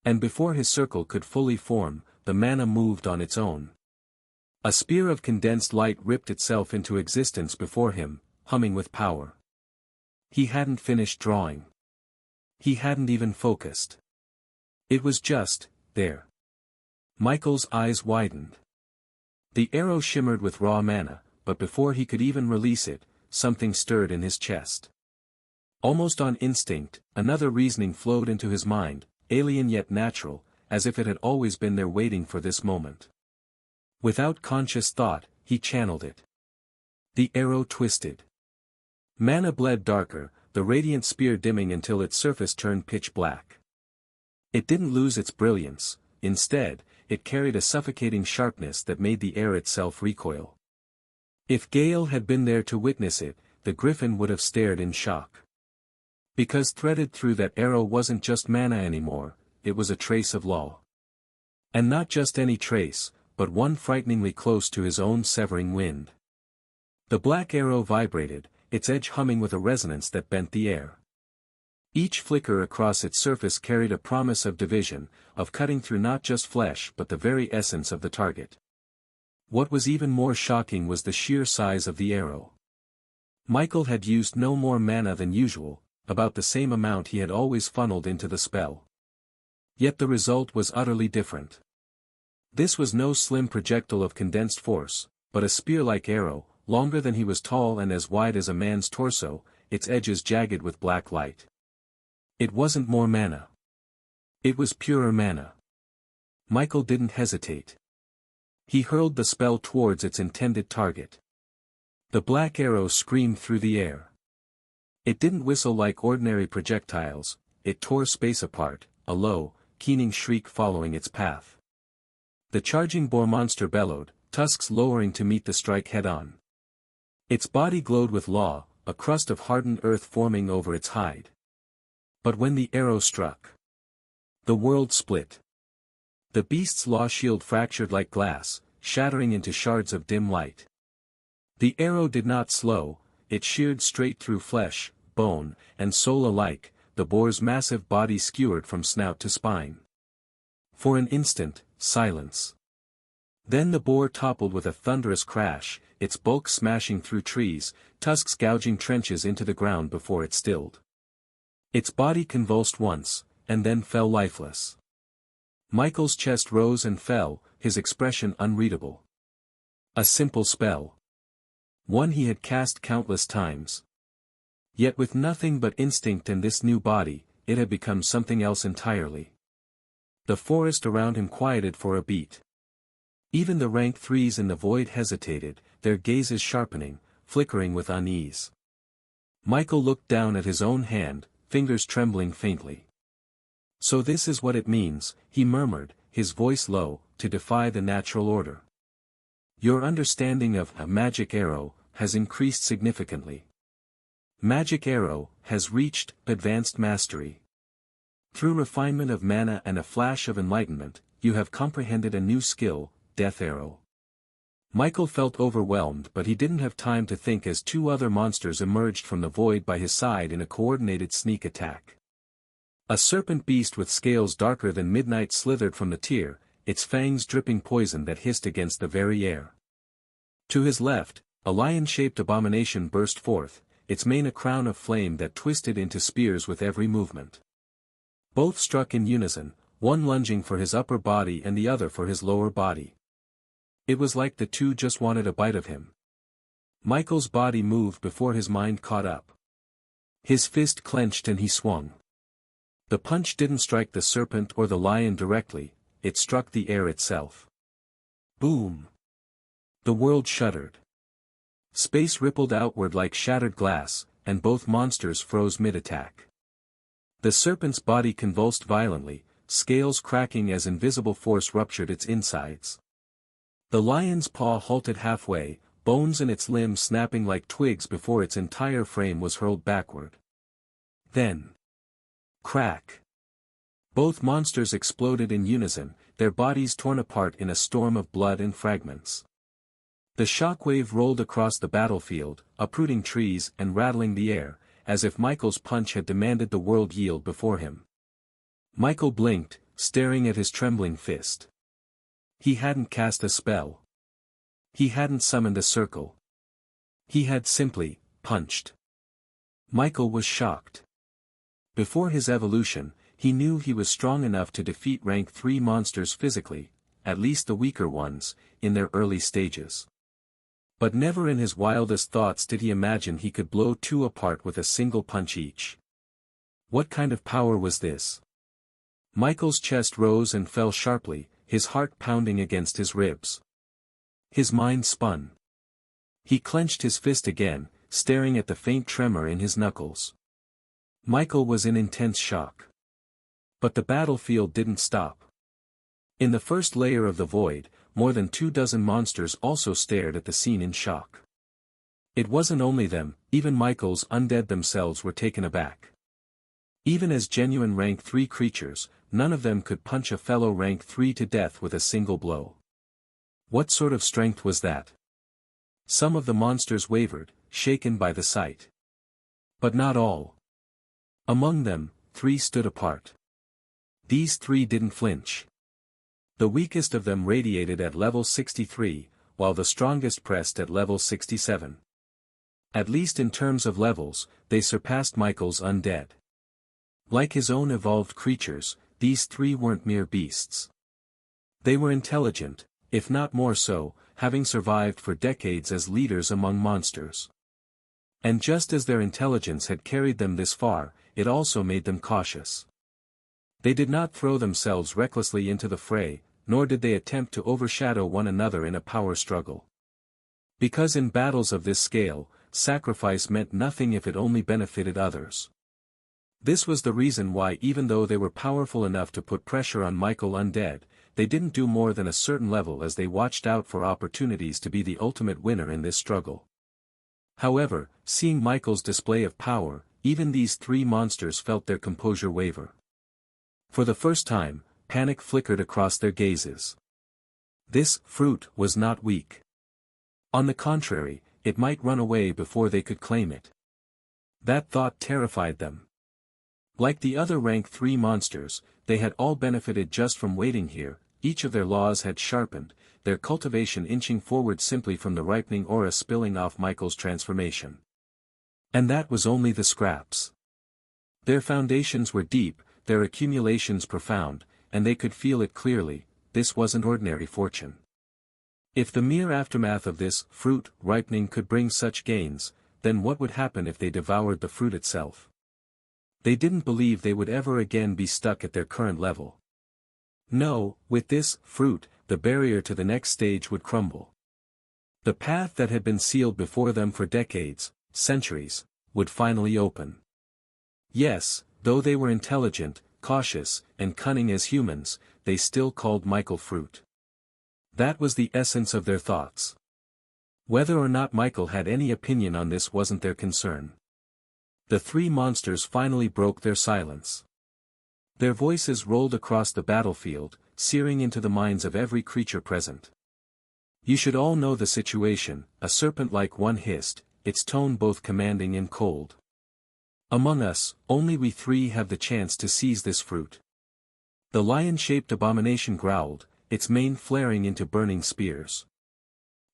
[SPEAKER 1] And before his circle could fully form, the mana moved on its own. A spear of condensed light ripped itself into existence before him, humming with power. He hadn't finished drawing. He hadn't even focused. It was just, there. Michael's eyes widened. The arrow shimmered with raw mana, but before he could even release it, something stirred in his chest. Almost on instinct, another reasoning flowed into his mind, alien yet natural, as if it had always been there waiting for this moment. Without conscious thought, he channeled it. The arrow twisted. Mana bled darker, the radiant spear dimming until its surface turned pitch black. It didn't lose its brilliance, instead, it carried a suffocating sharpness that made the air itself recoil. If Gale had been there to witness it, the griffin would have stared in shock. Because threaded through that arrow wasn't just mana anymore, it was a trace of law. And not just any trace, but one frighteningly close to his own severing wind. The black arrow vibrated, its edge humming with a resonance that bent the air. Each flicker across its surface carried a promise of division, of cutting through not just flesh but the very essence of the target. What was even more shocking was the sheer size of the arrow. Michael had used no more mana than usual, about the same amount he had always funneled into the spell. Yet the result was utterly different. This was no slim projectile of condensed force, but a spear-like arrow, longer than he was tall and as wide as a man's torso, its edges jagged with black light. It wasn't more mana. It was purer mana. Michael didn't hesitate. He hurled the spell towards its intended target. The black arrow screamed through the air. It didn't whistle like ordinary projectiles, it tore space apart, a low, keening shriek following its path. The charging boar monster bellowed, tusks lowering to meet the strike head-on. Its body glowed with law, a crust of hardened earth forming over its hide. But when the arrow struck, the world split. The beast's law shield fractured like glass, shattering into shards of dim light. The arrow did not slow, it sheared straight through flesh, bone, and soul alike, the boar's massive body skewered from snout to spine. For an instant, silence. Then the boar toppled with a thunderous crash, its bulk smashing through trees, tusks gouging trenches into the ground before it stilled. Its body convulsed once, and then fell lifeless. Michael's chest rose and fell, his expression unreadable. A simple spell. One he had cast countless times. Yet with nothing but instinct and this new body, it had become something else entirely. The forest around him quieted for a beat. Even the rank threes in the void hesitated, their gazes sharpening, flickering with unease. Michael looked down at his own hand, fingers trembling faintly. "So this is what it means," he murmured, his voice low, "to defy the natural order. Your understanding of a magic arrow has increased significantly. Magic arrow has reached advanced mastery. Through refinement of mana and a flash of enlightenment, you have comprehended a new skill, Death Arrow. Michael felt overwhelmed, but he didn't have time to think as two other monsters emerged from the void by his side in a coordinated sneak attack. A serpent beast with scales darker than midnight slithered from the tier, its fangs dripping poison that hissed against the very air. To his left, a lion-shaped abomination burst forth, its mane a crown of flame that twisted into spears with every movement. Both struck in unison, one lunging for his upper body and the other for his lower body. It was like the two just wanted a bite of him. Michael's body moved before his mind caught up. His fist clenched and he swung. The punch didn't strike the serpent or the lion directly, it struck the air itself. Boom! The world shuddered. Space rippled outward like shattered glass, and both monsters froze mid-attack. The serpent's body convulsed violently, scales cracking as invisible force ruptured its insides. The lion's paw halted halfway, bones in its limbs snapping like twigs before its entire frame was hurled backward. Then, crack! Both monsters exploded in unison, their bodies torn apart in a storm of blood and fragments. The shockwave rolled across the battlefield, uprooting trees and rattling the air, as if Michael's punch had demanded the world yield before him. Michael blinked, staring at his trembling fist. He hadn't cast a spell. He hadn't summoned a circle. He had simply punched. Michael was shocked. Before his evolution, he knew he was strong enough to defeat rank 3 monsters physically, at least the weaker ones, in their early stages. But never in his wildest thoughts did he imagine he could blow 2 apart with a single punch each. What kind of power was this? Michael's chest rose and fell sharply, his heart pounding against his ribs. His mind spun. He clenched his fist again, staring at the faint tremor in his knuckles. Michael was in intense shock. But the battlefield didn't stop. In the first layer of the void, more than 24 monsters also stared at the scene in shock. It wasn't only them, even Michael's undead themselves were taken aback. Even as genuine rank 3 creatures, none of them could punch a fellow rank 3 to death with a single blow. What sort of strength was that? Some of the monsters wavered, shaken by the sight. But not all. Among them, 3 stood apart. These 3 didn't flinch. The weakest of them radiated at level 63, while the strongest pressed at level 67. At least in terms of levels, they surpassed Michael's undead. Like his own evolved creatures, these 3 weren't mere beasts. They were intelligent, if not more so, having survived for decades as leaders among monsters. And just as their intelligence had carried them this far, it also made them cautious. They did not throw themselves recklessly into the fray, nor did they attempt to overshadow one another in a power struggle. Because in battles of this scale, sacrifice meant nothing if it only benefited others. This was the reason why, even though they were powerful enough to put pressure on Michael Undead, they didn't do more than a certain level as they watched out for opportunities to be the ultimate winner in this struggle. However, seeing Michael's display of power, even these 3 monsters felt their composure waver. For the first time, panic flickered across their gazes. This fruit was not weak. On the contrary, it might run away before they could claim it. That thought terrified them. Like the other rank 3 monsters, they had all benefited just from waiting here, each of their laws had sharpened, their cultivation inching forward simply from the ripening aura spilling off Michael's transformation. And that was only the scraps. Their foundations were deep, their accumulations profound, and they could feel it clearly, this wasn't ordinary fortune. If the mere aftermath of this fruit ripening could bring such gains, then what would happen if they devoured the fruit itself? They didn't believe they would ever again be stuck at their current level. No, with this fruit, the barrier to the next stage would crumble. The path that had been sealed before them for decades, centuries, would finally open. Yes, though they were intelligent, cautious, and cunning as humans, they still called Michael fruit. That was the essence of their thoughts. Whether or not Michael had any opinion on this wasn't their concern. The 3 monsters finally broke their silence. Their voices rolled across the battlefield, searing into the minds of every creature present. "You should all know the situation," a serpent-like one hissed, its tone both commanding and cold. "Among us, only we three have the chance to seize this fruit." The lion-shaped abomination growled, its mane flaring into burning spears.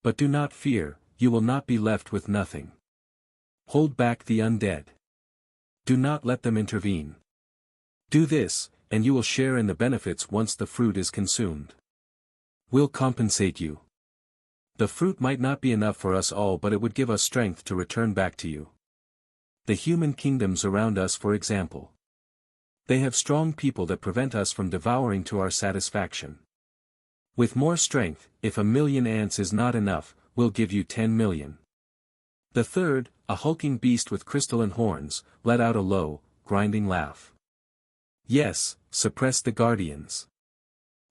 [SPEAKER 1] "But do not fear, you will not be left with nothing. Hold back the undead. Do not let them intervene. Do this, and you will share in the benefits once the fruit is consumed. We'll compensate you. The fruit might not be enough for us all, but it would give us strength to return back to you. The human kingdoms around us, for example. They have strong people that prevent us from devouring to our satisfaction. With more strength, if 1,000,000 ants is not enough, we'll give you 10,000,000. The third, a hulking beast with crystalline horns, let out a low, grinding laugh. "Yes," suppressed the guardians.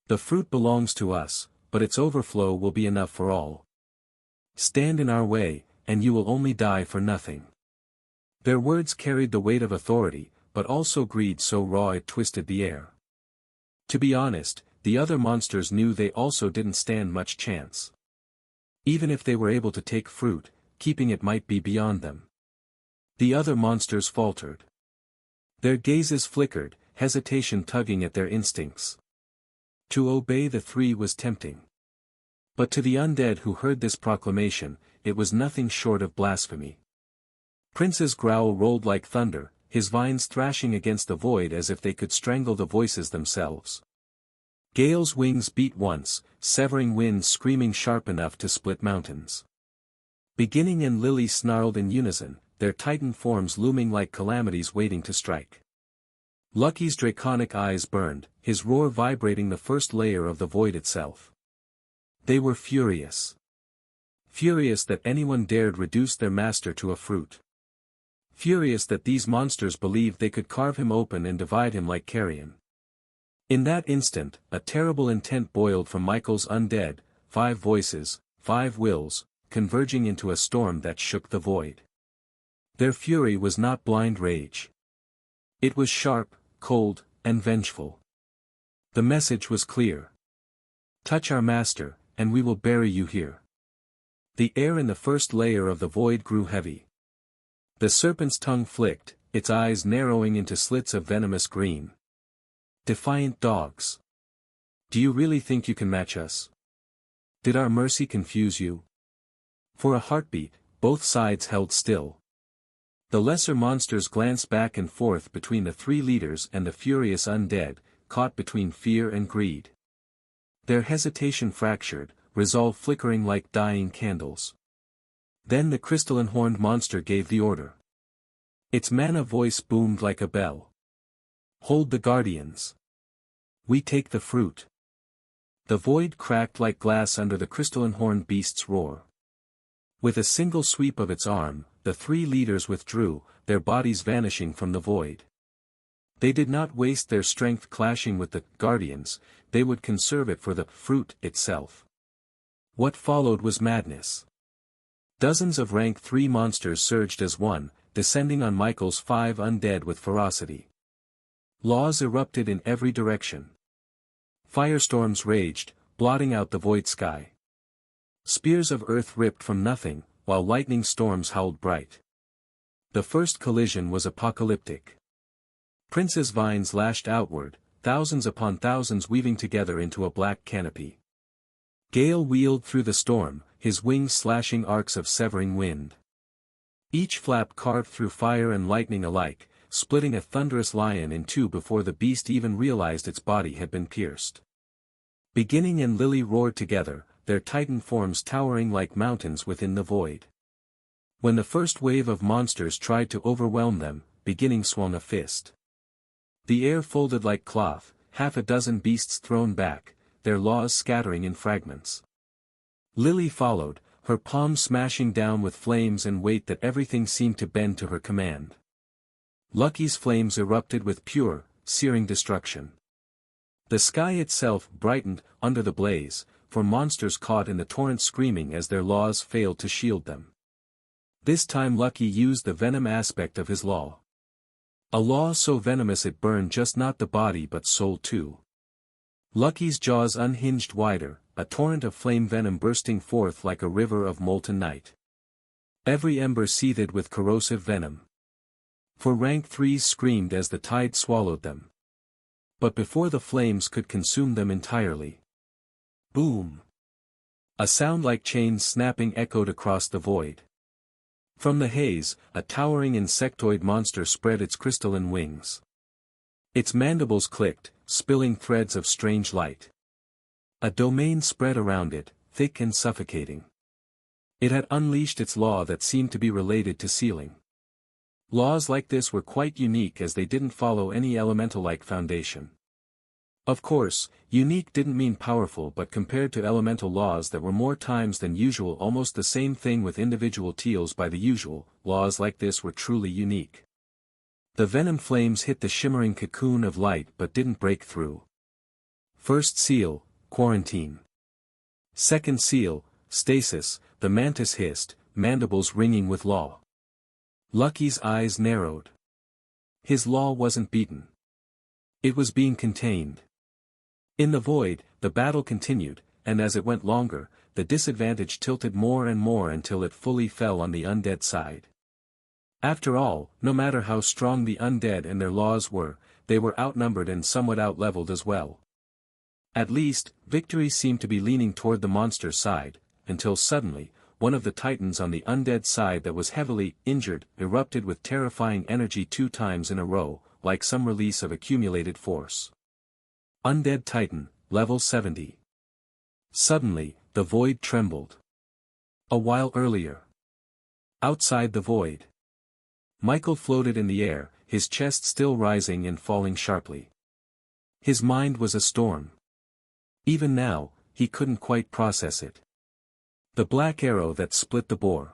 [SPEAKER 1] "The fruit belongs to us, but its overflow will be enough for all. Stand in our way, and you will only die for nothing." Their words carried the weight of authority, but also greed so raw it twisted the air. To be honest, the other monsters knew they also didn't stand much chance. Even if they were able to take fruit, keeping it might be beyond them. The other monsters faltered. Their gazes flickered, hesitation tugging at their instincts. To obey the three was tempting. But to the undead who heard this proclamation, it was nothing short of blasphemy. Prince's growl rolled like thunder, his vines thrashing against the void as if they could strangle the voices themselves. Gale's wings beat once, severing winds screaming sharp enough to split mountains. Beginning and Lily snarled in unison, their titan forms looming like calamities waiting to strike. Lucky's draconic eyes burned, his roar vibrating the first layer of the void itself. They were furious. Furious that anyone dared reduce their master to a fruit. Furious that these monsters believed they could carve him open and divide him like carrion. In that instant, a terrible intent boiled from Michael's undead, 5 voices, 5 wills, converging into a storm that shook the void. Their fury was not blind rage. It was sharp, cold, and vengeful. The message was clear. Touch our master, and we will bury you here. The air in the first layer of the void grew heavy. The serpent's tongue flicked, its eyes narrowing into slits of venomous green. Defiant dogs. Do you really think you can match us? Did our mercy confuse you? For a heartbeat, both sides held still. The lesser monsters glanced back and forth between the 3 leaders and the furious undead, caught between fear and greed. Their hesitation fractured, resolve flickering like dying candles. Then the crystalline horned monster gave the order. Its mana voice boomed like a bell. Hold the guardians. We take the fruit. The void cracked like glass under the crystalline horned beast's roar. With a single sweep of its arm, the 3 leaders withdrew, their bodies vanishing from the void. They did not waste their strength clashing with the guardians, they would conserve it for the fruit itself. What followed was madness. Dozens of rank 3 monsters surged as one, descending on Michael's 5 undead with ferocity. Laws erupted in every direction. Firestorms raged, blotting out the void sky. Spears of earth ripped from nothing, while lightning storms howled bright. The first collision was apocalyptic. Prince's vines lashed outward, thousands upon thousands weaving together into a black canopy. Gale wheeled through the storm, his wings slashing arcs of severing wind. Each flap carved through fire and lightning alike, splitting a thunderous lion in 2 before the beast even realized its body had been pierced. Beginning and Lily roared together, their titan forms towering like mountains within the void. When the first wave of monsters tried to overwhelm them, Beginning swung a fist. The air folded like cloth, half a dozen beasts thrown back, their laws scattering in fragments. Lily followed, her palms smashing down with flames and weight that everything seemed to bend to her command. Lucky's flames erupted with pure, searing destruction. The sky itself brightened under the blaze, for monsters caught in the torrent screaming as their laws failed to shield them. This time Lucky used the venom aspect of his law. A law so venomous it burned just not the body but soul too. Lucky's jaws unhinged wider, a torrent of flame venom bursting forth like a river of molten night. Every ember seethed with corrosive venom. For rank threes screamed as the tide swallowed them. But before the flames could consume them entirely. Boom! A sound like chains snapping echoed across the void. From the haze, a towering insectoid monster spread its crystalline wings. Its mandibles clicked, spilling threads of strange light. A domain spread around it, thick and suffocating. It had unleashed its law that seemed to be related to sealing. Laws like this were quite unique as they didn't follow any elemental-like foundation. Of course, unique didn't mean powerful, but compared to elemental laws that were more times than usual almost the same thing with individual teals by the usual, laws like this were truly unique. The venom flames hit the shimmering cocoon of light but didn't break through. First seal, quarantine. Second seal, stasis, the mantis hissed, mandibles ringing with law. Lucky's eyes narrowed. His law wasn't beaten. It was being contained. In the void, the battle continued, and as it went longer, the disadvantage tilted more and more until it fully fell on the undead side. After all, no matter how strong the undead and their laws were, they were outnumbered and somewhat outleveled as well. At least, victory seemed to be leaning toward the monster's side, until suddenly, one of the titans on the undead side that was heavily injured erupted with terrifying energy 2 times in a row, like some release of accumulated force. Undead Titan, level 70. Suddenly, the void trembled. A while earlier. Outside the void. Michael floated in the air, his chest still rising and falling sharply. His mind was a storm. Even now, he couldn't quite process it. The black arrow that split the boar.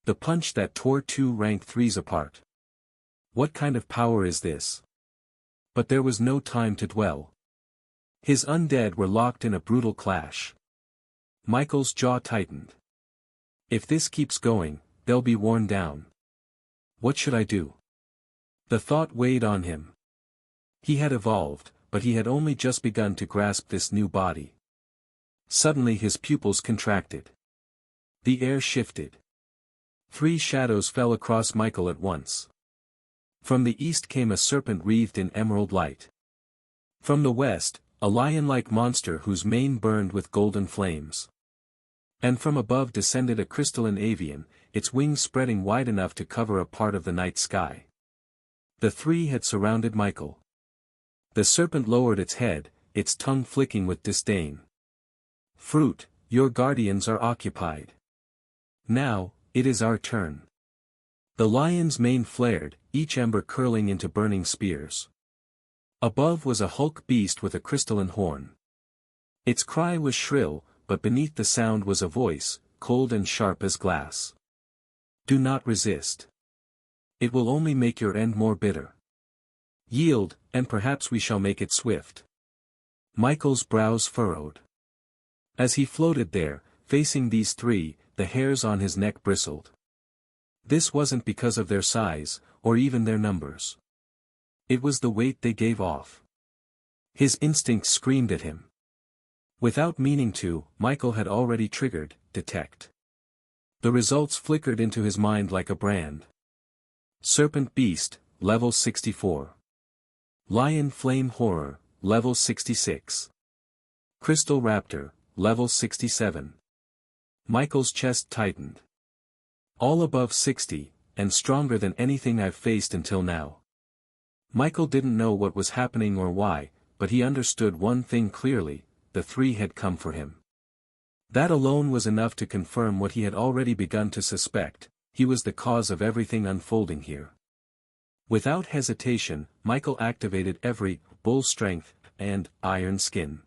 [SPEAKER 1] The punch that tore 2 rank 3s apart. What kind of power is this? But there was no time to dwell. His undead were locked in a brutal clash. Michael's jaw tightened. If this keeps going, they'll be worn down. What should I do? The thought weighed on him. He had evolved, but he had only just begun to grasp this new body. Suddenly his pupils contracted. The air shifted. 3 shadows fell across Michael at once. From the east came a serpent wreathed in emerald light. From the west, a lion-like monster whose mane burned with golden flames. And from above descended a crystalline avian, its wings spreading wide enough to cover a part of the night sky. The 3 had surrounded Michael. The serpent lowered its head, its tongue flicking with disdain. Fruit, your guardians are occupied. Now, it is our turn. The lion's mane flared, each ember curling into burning spears. Above was a hulk beast with a crystalline horn. Its cry was shrill, but beneath the sound was a voice, cold and sharp as glass. Do not resist. It will only make your end more bitter. Yield, and perhaps we shall make it swift. Michael's brows furrowed. As he floated there, facing these 3, the hairs on his neck bristled. This wasn't because of their size, or even their numbers. It was the weight they gave off. His instincts screamed at him. Without meaning to, Michael had already triggered, detect. The results flickered into his mind like a brand. Serpent Beast, level 64. Lion Flame Horror, level 66. Crystal Raptor, level 67. Michael's chest tightened. All above 60, and stronger than anything I've faced until now. Michael didn't know what was happening or why, but he understood one thing clearly, the 3 had come for him. That alone was enough to confirm what he had already begun to suspect, he was the cause of everything unfolding here. Without hesitation, Michael activated every, bull strength, and, iron skin.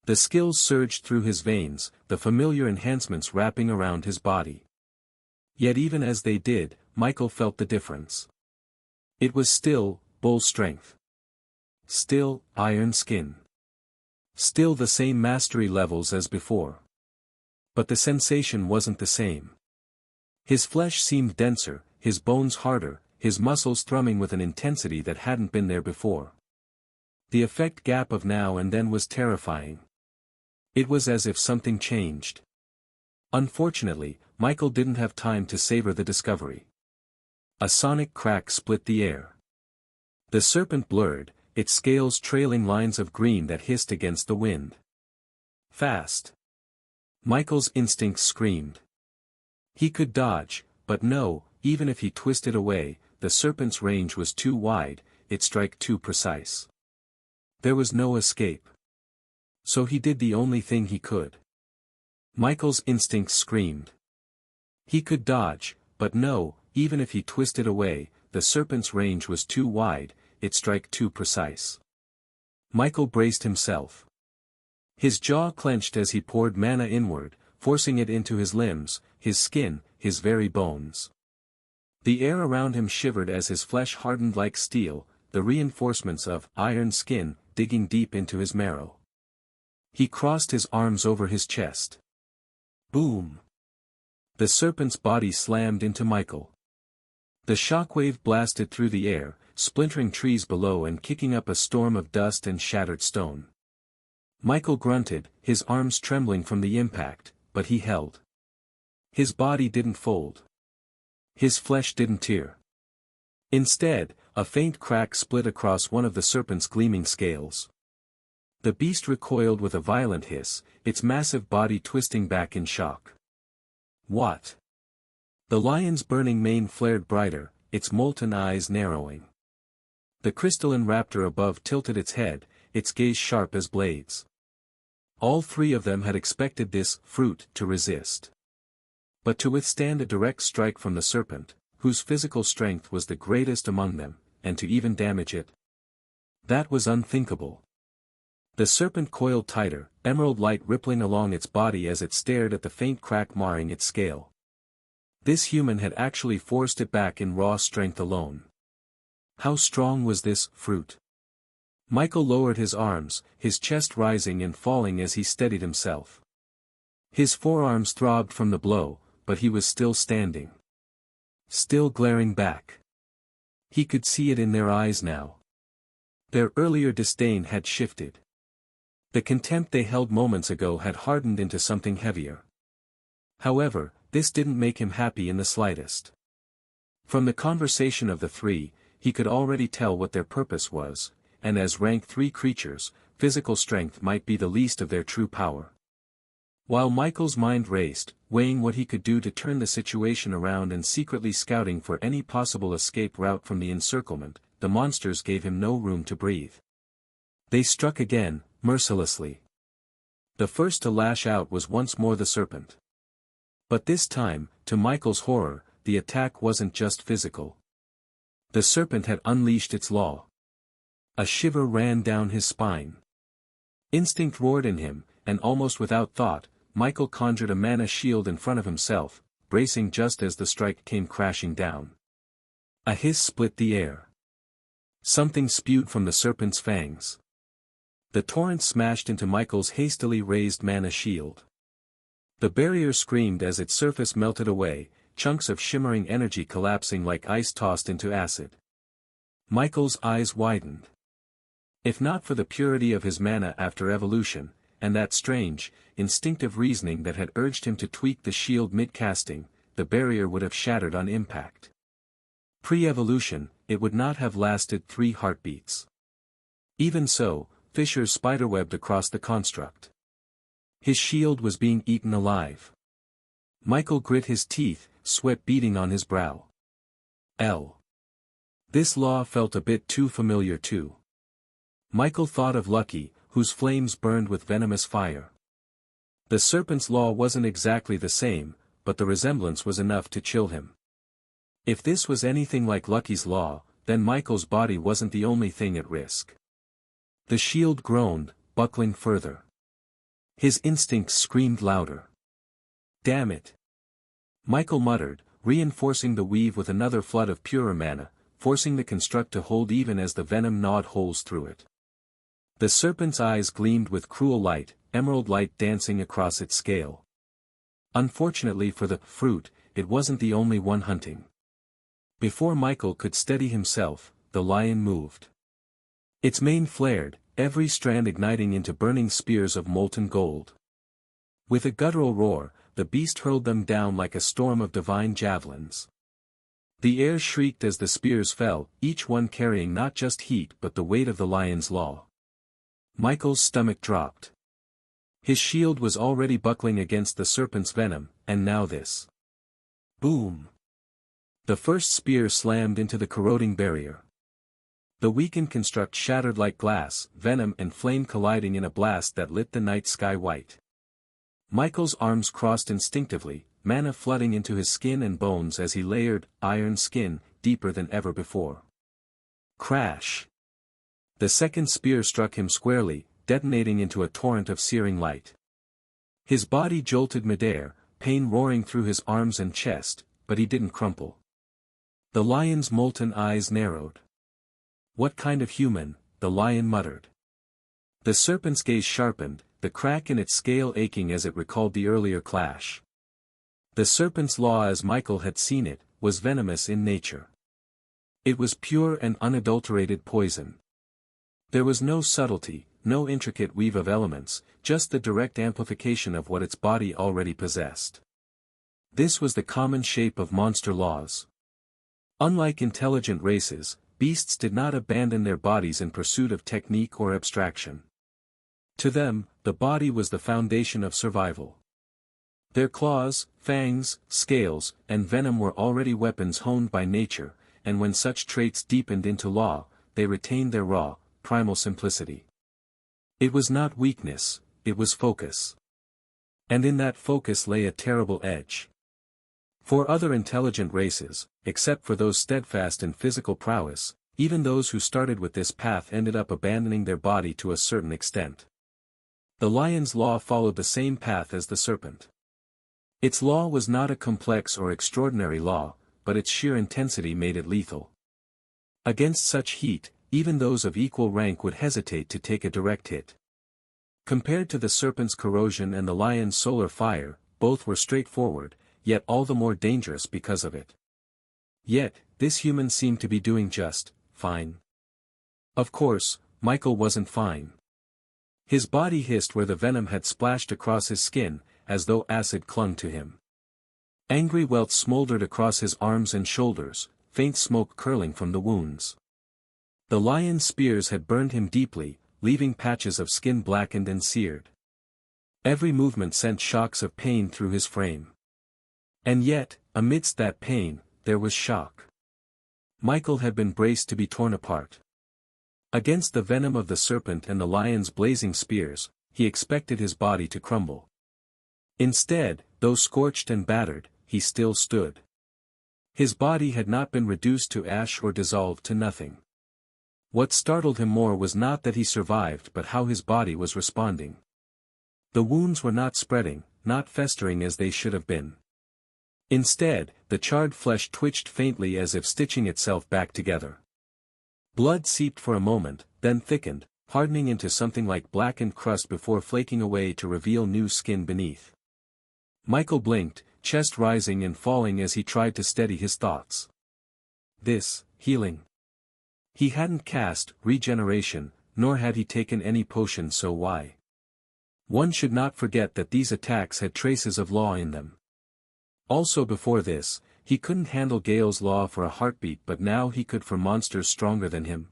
[SPEAKER 1] The skills surged through his veins, the familiar enhancements wrapping around his body. Yet even as they did, Michael felt the difference. It was still, bull strength. Still, iron skin. Still the same mastery levels as before. But the sensation wasn't the same. His flesh seemed denser, his bones harder, his muscles thrumming with an intensity that hadn't been there before. The effect gap of now and then was terrifying. It was as if something changed. Unfortunately, Michael didn't have time to savor the discovery. A sonic crack split the air. The serpent blurred, its scales trailing lines of green that hissed against the wind. Fast! Michael's instincts screamed. He could dodge, but no, even if he twisted away, the serpent's range was too wide, its strike too precise. There was no escape. So he did the only thing he could. Michael's instincts screamed. He could dodge, but no, even if he twisted away, the serpent's range was too wide, its strike too precise. Michael braced himself. His jaw clenched as he poured mana inward, forcing it into his limbs, his skin, his very bones. The air around him shivered as his flesh hardened like steel, the reinforcements of iron skin digging deep into his marrow. He crossed his arms over his chest. Boom! The serpent's body slammed into Michael. The shockwave blasted through the air, splintering trees below and kicking up a storm of dust and shattered stone. Michael grunted, his arms trembling from the impact, but he held. His body didn't fold. His flesh didn't tear. Instead, a faint crack split across one of the serpent's gleaming scales. The beast recoiled with a violent hiss, its massive body twisting back in shock. What? The lion's burning mane flared brighter, its molten eyes narrowing. The crystalline raptor above tilted its head, its gaze sharp as blades. All three of them had expected this fruit to resist. But to withstand a direct strike from the serpent, whose physical strength was the greatest among them, and to even damage it? That was unthinkable. The serpent coiled tighter, emerald light rippling along its body as it stared at the faint crack marring its scale. This human had actually forced it back in raw strength alone. How strong was this fruit? Michael lowered his arms, his chest rising and falling as he steadied himself. His forearms throbbed from the blow, but he was still standing. Still glaring back. He could see it in their eyes now. Their earlier disdain had shifted. The contempt they held moments ago had hardened into something heavier. However, this didn't make him happy in the slightest. From the conversation of the three, he could already tell what their purpose was, and as rank 3 creatures, physical strength might be the least of their true power. While Michael's mind raced, weighing what he could do to turn the situation around and secretly scouting for any possible escape route from the encirclement, the monsters gave him no room to breathe. They struck again, mercilessly. The first to lash out was once more the serpent. But this time, to Michael's horror, the attack wasn't just physical. The serpent had unleashed its law. A shiver ran down his spine. Instinct roared in him, and almost without thought, Michael conjured a mana shield in front of himself, bracing just as the strike came crashing down. A hiss split the air. Something spewed from the serpent's fangs. The torrent smashed into Michael's hastily raised mana shield. The barrier screamed as its surface melted away, chunks of shimmering energy collapsing like ice tossed into acid. Michael's eyes widened. If not for the purity of his mana after evolution, and that strange, instinctive reasoning that had urged him to tweak the shield mid-casting, the barrier would have shattered on impact. Pre-evolution, it would not have lasted 3 heartbeats. Even so, fissures spiderwebbed across the construct. His shield was being eaten alive. Michael grit his teeth, sweat beading on his brow. This law felt a bit too familiar too. Michael thought of Lucky, whose flames burned with venomous fire. The serpent's law wasn't exactly the same, but the resemblance was enough to chill him. If this was anything like Lucky's law, then Michael's body wasn't the only thing at risk. The shield groaned, buckling further. His instincts screamed louder. Damn it! Michael muttered, reinforcing the weave with another flood of purer mana, forcing the construct to hold even as the venom gnawed holes through it. The serpent's eyes gleamed with cruel light, emerald light dancing across its scale. Unfortunately for the fruit, it wasn't the only one hunting. Before Michael could steady himself, the lion moved. Its mane flared, every strand igniting into burning spears of molten gold. With a guttural roar, the beast hurled them down like a storm of divine javelins. The air shrieked as the spears fell, each one carrying not just heat but the weight of the lion's law. Michael's stomach dropped. His shield was already buckling against the serpent's venom, and now this. Boom! The first spear slammed into the corroding barrier. The weakened construct shattered like glass, venom and flame colliding in a blast that lit the night sky white. Michael's arms crossed instinctively, mana flooding into his skin and bones as he layered iron skin deeper than ever before. Crash! The second spear struck him squarely, detonating into a torrent of searing light. His body jolted midair, pain roaring through his arms and chest, but he didn't crumple. The lion's molten eyes narrowed. "What kind of human?" the lion muttered. The serpent's gaze sharpened, the crack in its scale aching as it recalled the earlier clash. The serpent's law as Michael had seen it, was venomous in nature. It was pure and unadulterated poison. There was no subtlety, no intricate weave of elements, just the direct amplification of what its body already possessed. This was the common shape of monster laws. Unlike intelligent races, beasts did not abandon their bodies in pursuit of technique or abstraction. To them, the body was the foundation of survival. Their claws, fangs, scales, and venom were already weapons honed by nature, and when such traits deepened into law, they retained their raw, primal simplicity. It was not weakness, it was focus. And in that focus lay a terrible edge. For other intelligent races, except for those steadfast in physical prowess, even those who started with this path ended up abandoning their body to a certain extent. The lion's law followed the same path as the serpent. Its law was not a complex or extraordinary law, but its sheer intensity made it lethal. Against such heat, even those of equal rank would hesitate to take a direct hit. Compared to the serpent's corrosion and the lion's solar fire, both were straightforward, yet all the more dangerous because of it. Yet, this human seemed to be doing just fine. Of course, Michael wasn't fine. His body hissed where the venom had splashed across his skin, as though acid clung to him. Angry welts smoldered across his arms and shoulders, faint smoke curling from the wounds. The lion's spears had burned him deeply, leaving patches of skin blackened and seared. Every movement sent shocks of pain through his frame. And yet, amidst that pain, there was shock. Michael had been braced to be torn apart. Against the venom of the serpent and the lion's blazing spears, he expected his body to crumble. Instead, though scorched and battered, he still stood. His body had not been reduced to ash or dissolved to nothing. What startled him more was not that he survived but how his body was responding. The wounds were not spreading, not festering as they should have been. Instead, the charred flesh twitched faintly as if stitching itself back together. Blood seeped for a moment, then thickened, hardening into something like blackened crust before flaking away to reveal new skin beneath. Michael blinked, chest rising and falling as he tried to steady his thoughts. This, healing. He hadn't cast regeneration, nor had he taken any potion, so why? One should not forget that these attacks had traces of law in them. Also before this, he couldn't handle Gale's law for a heartbeat, but now he could for monsters stronger than him.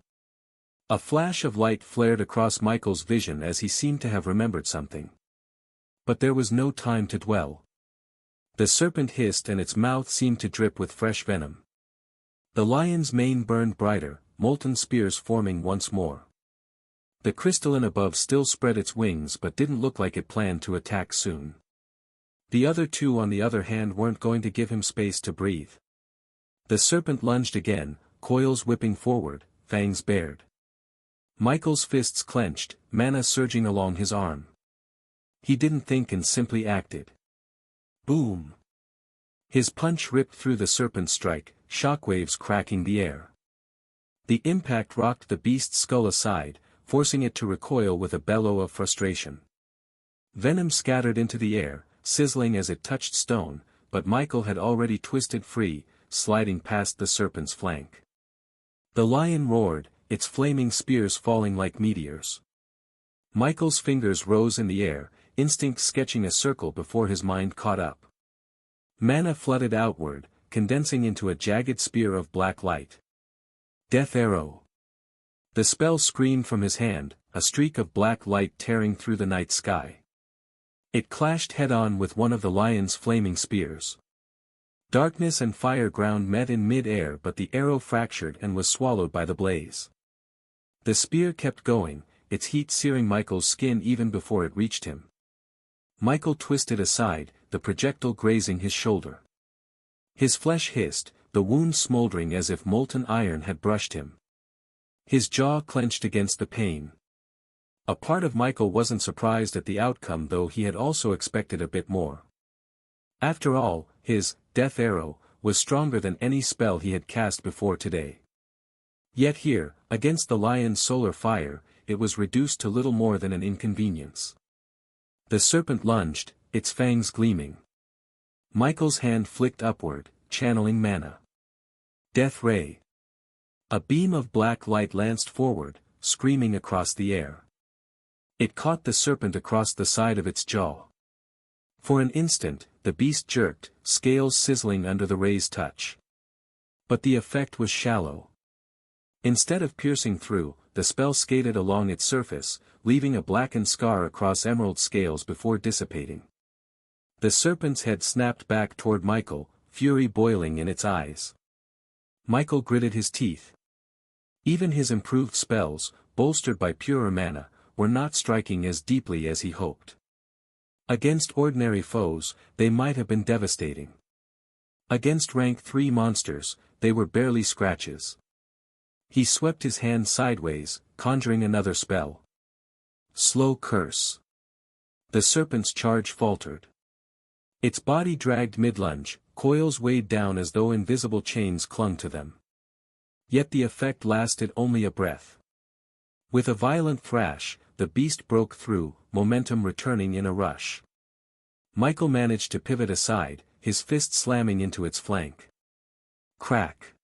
[SPEAKER 1] A flash of light flared across Michael's vision as he seemed to have remembered something. But there was no time to dwell. The serpent hissed and its mouth seemed to drip with fresh venom. The lion's mane burned brighter, molten spears forming once more. The crystalline above still spread its wings but didn't look like it planned to attack soon. The other two on the other hand weren't going to give him space to breathe. The serpent lunged again, coils whipping forward, fangs bared. Michael's fists clenched, mana surging along his arm. He didn't think and simply acted. Boom! His punch ripped through the serpent's strike, shockwaves cracking the air. The impact rocked the beast's skull aside, forcing it to recoil with a bellow of frustration. Venom scattered into the air, sizzling as it touched stone, but Michael had already twisted free, sliding past the serpent's flank. The lion roared, its flaming spears falling like meteors. Michael's fingers rose in the air, instinct sketching a circle before his mind caught up. Mana flooded outward, condensing into a jagged spear of black light. Death arrow. The spell screamed from his hand, a streak of black light tearing through the night sky. It clashed head-on with one of the lion's flaming spears. Darkness and fire ground met in mid-air, but the arrow fractured and was swallowed by the blaze. The spear kept going, its heat searing Michael's skin even before it reached him. Michael twisted aside, the projectile grazing his shoulder. His flesh hissed, the wound smoldering as if molten iron had brushed him. His jaw clenched against the pain. A part of Michael wasn't surprised at the outcome, though he had also expected a bit more. After all, his death arrow was stronger than any spell he had cast before today. Yet here, against the lion's solar fire, it was reduced to little more than an inconvenience. The serpent lunged, its fangs gleaming. Michael's hand flicked upward, channeling mana. Death ray. A beam of black light lanced forward, screaming across the air. It caught the serpent across the side of its jaw. For an instant, the beast jerked, scales sizzling under the ray's touch. But the effect was shallow. Instead of piercing through, the spell skated along its surface, leaving a blackened scar across emerald scales before dissipating. The serpent's head snapped back toward Michael, fury boiling in its eyes. Michael gritted his teeth. Even his improved spells, bolstered by purer mana, were not striking as deeply as he hoped. Against ordinary foes, they might have been devastating. Against rank 3 monsters, they were barely scratches. He swept his hand sideways, conjuring another spell. Slow curse. The serpent's charge faltered. Its body dragged mid-lunge, coils weighed down as though invisible chains clung to them. Yet the effect lasted only a breath. With a violent thrash, the beast broke through, momentum returning in a rush. Michael managed to pivot aside, his fist slamming into its flank. Crack.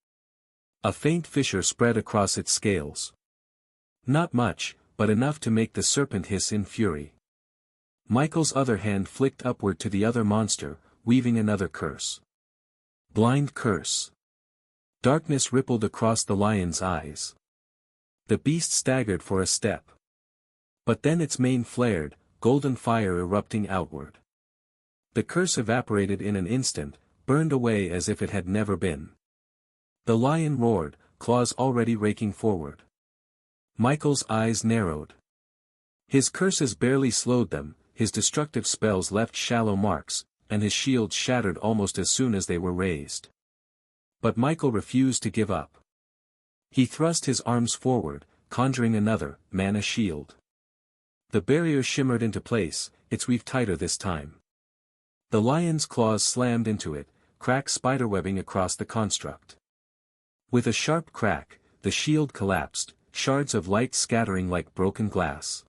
[SPEAKER 1] A faint fissure spread across its scales. Not much, but enough to make the serpent hiss in fury. Michael's other hand flicked upward to the other monster, weaving another curse. Blind curse. Darkness rippled across the lion's eyes. The beast staggered for a step. But then its mane flared, golden fire erupting outward. The curse evaporated in an instant, burned away as if it had never been. The lion roared, claws already raking forward. Michael's eyes narrowed. His curses barely slowed them, his destructive spells left shallow marks, and his shields shattered almost as soon as they were raised. But Michael refused to give up. He thrust his arms forward, conjuring another, mana shield. The barrier shimmered into place, its weave tighter this time. The lion's claws slammed into it, cracked spiderwebbing across the construct. With a sharp crack, the shield collapsed, shards of light scattering like broken glass.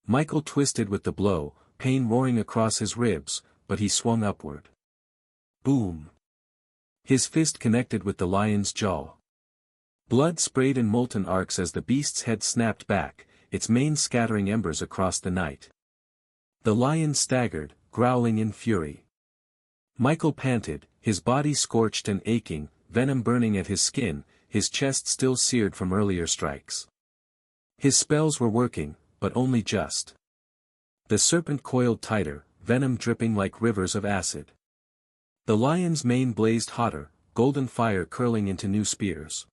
[SPEAKER 1] Michael twisted with the blow, pain roaring across his ribs, but he swung upward. Boom! His fist connected with the lion's jaw. Blood sprayed in molten arcs as the beast's head snapped back, its mane scattering embers across the night. The lion staggered, growling in fury. Michael panted, his body scorched and aching, venom burning at his skin, his chest still seared from earlier strikes. His spells were working, but only just. The serpent coiled tighter, venom dripping like rivers of acid. The lion's mane blazed hotter, golden fire curling into new spears.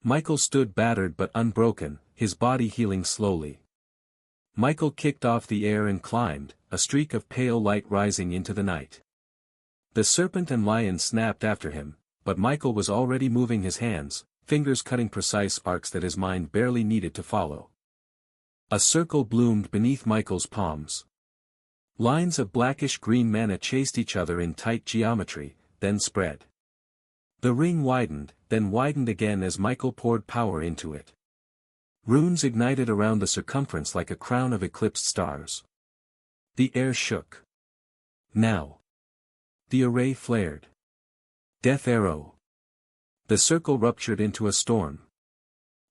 [SPEAKER 1] Michael stood battered but unbroken, his body healing slowly. Michael kicked off the air and climbed, a streak of pale light rising into the night. The serpent and lion snapped after him, but Michael was already moving his hands, fingers cutting precise arcs that his mind barely needed to follow. A circle bloomed beneath Michael's palms. Lines of blackish-green mana chased each other in tight geometry, then spread. The ring widened, then widened again as Michael poured power into it. Runes ignited around the circumference like a crown of eclipsed stars. The air shook. Now. The array flared. Death arrow. The circle ruptured into a storm.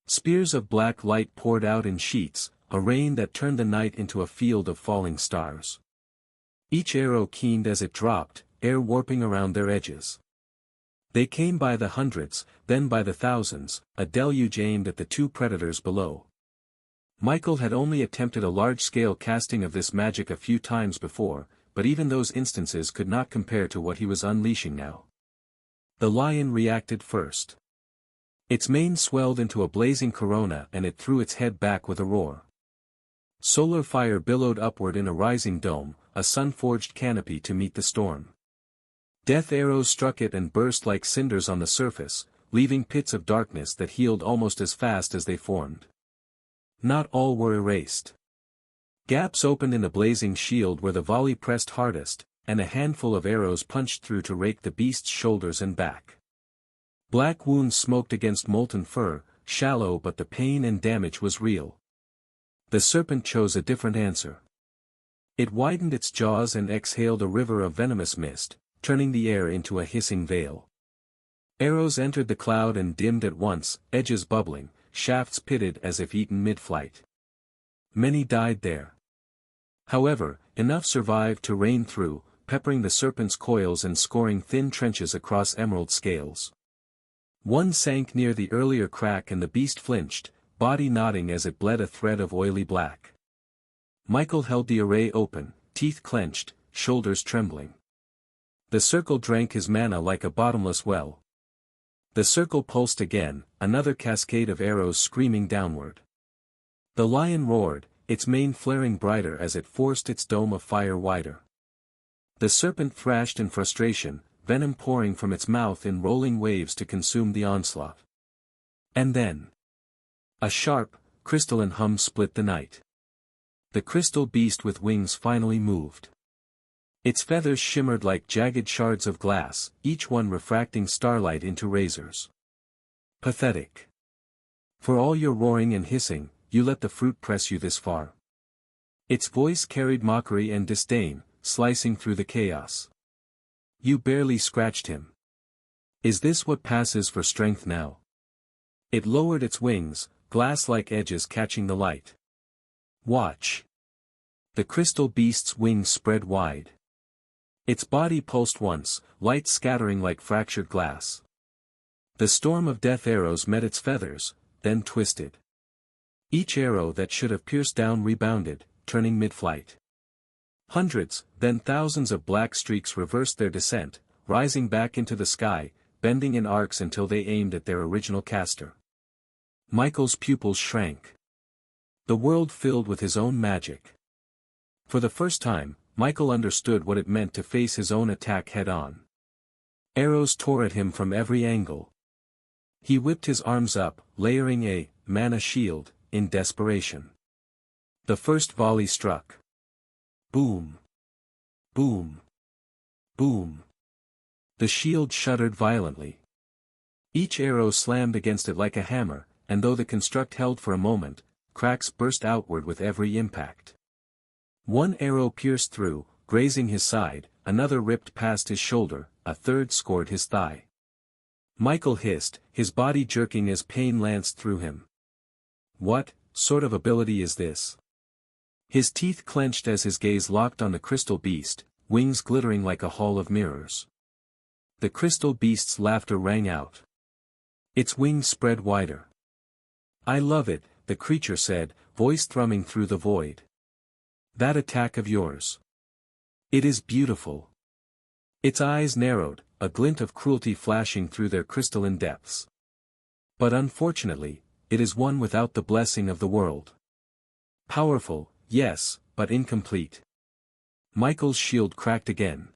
[SPEAKER 1] Spears of black light poured out in sheets, a rain that turned the night into a field of falling stars. Each arrow keened as it dropped, air warping around their edges. They came by the hundreds, then by the thousands, a deluge aimed at the two predators below. Michael had only attempted a large-scale casting of this magic a few times before, but even those instances could not compare to what he was unleashing now. The lion reacted first. Its mane swelled into a blazing corona and it threw its head back with a roar. Solar fire billowed upward in a rising dome, a sun-forged canopy to meet the storm. Death arrows struck it and burst like cinders on the surface, leaving pits of darkness that healed almost as fast as they formed. Not all were erased. Gaps opened in the blazing shield where the volley pressed hardest, and a handful of arrows punched through to rake the beast's shoulders and back. Black wounds smoked against molten fur, shallow but the pain and damage was real. The serpent chose a different answer. It widened its jaws and exhaled a river of venomous mist, turning the air into a hissing veil. Arrows entered the cloud and dimmed at once, edges bubbling, shafts pitted as if eaten mid-flight. Many died there. However, enough survived to rain through, peppering the serpent's coils and scoring thin trenches across emerald scales. One sank near the earlier crack and the beast flinched, body nodding as it bled a thread of oily black. Michael held the array open, teeth clenched, shoulders trembling. The circle drank his mana like a bottomless well. The circle pulsed again, another cascade of arrows screaming downward. The lion roared, its mane flaring brighter as it forced its dome of fire wider. The serpent thrashed in frustration, venom pouring from its mouth in rolling waves to consume the onslaught. And then, a sharp, crystalline hum split the night. The crystal beast with wings finally moved. Its feathers shimmered like jagged shards of glass, each one refracting starlight into razors. Pathetic. For all your roaring and hissing, you let the fruit press you this far. Its voice carried mockery and disdain, slicing through the chaos. You barely scratched him. Is this what passes for strength now? It lowered its wings, glass-like edges catching the light. Watch. The crystal beast's wings spread wide. Its body pulsed once, light scattering like fractured glass. The storm of death arrows met its feathers, then twisted. Each arrow that should have pierced down rebounded, turning mid-flight. Hundreds, then thousands of black streaks reversed their descent, rising back into the sky, bending in arcs until they aimed at their original caster. Michael's pupils shrank. The world filled with his own magic. For the first time, Michael understood what it meant to face his own attack head-on. Arrows tore at him from every angle. He whipped his arms up, layering a mana shield, in desperation. The first volley struck. Boom. Boom. Boom. The shield shuddered violently. Each arrow slammed against it like a hammer, and though the construct held for a moment, cracks burst outward with every impact. One arrow pierced through, grazing his side, another ripped past his shoulder, a third scored his thigh. Michael hissed, his body jerking as pain lanced through him. What sort of ability is this? His teeth clenched as his gaze locked on the crystal beast, wings glittering like a hall of mirrors. The crystal beast's laughter rang out. Its wings spread wider. I love it, the creature said, voice thrumming through the void. That attack of yours. It is beautiful. Its eyes narrowed, a glint of cruelty flashing through their crystalline depths. But unfortunately, it is one without the blessing of the world. Powerful, yes, but incomplete. Michael's shield cracked again.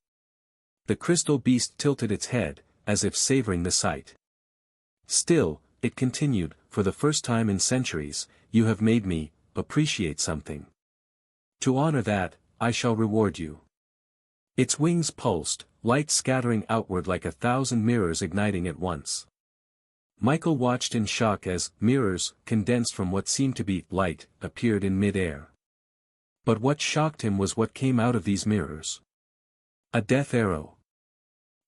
[SPEAKER 1] The crystal beast tilted its head, as if savoring the sight. Still, it continued, for the first time in centuries, you have made me appreciate something. To honor that, I shall reward you. Its wings pulsed, light scattering outward like 1,000 mirrors igniting at once. Michael watched in shock as mirrors, condensed from what seemed to be light, appeared in mid-air. But what shocked him was what came out of these mirrors. A death arrow.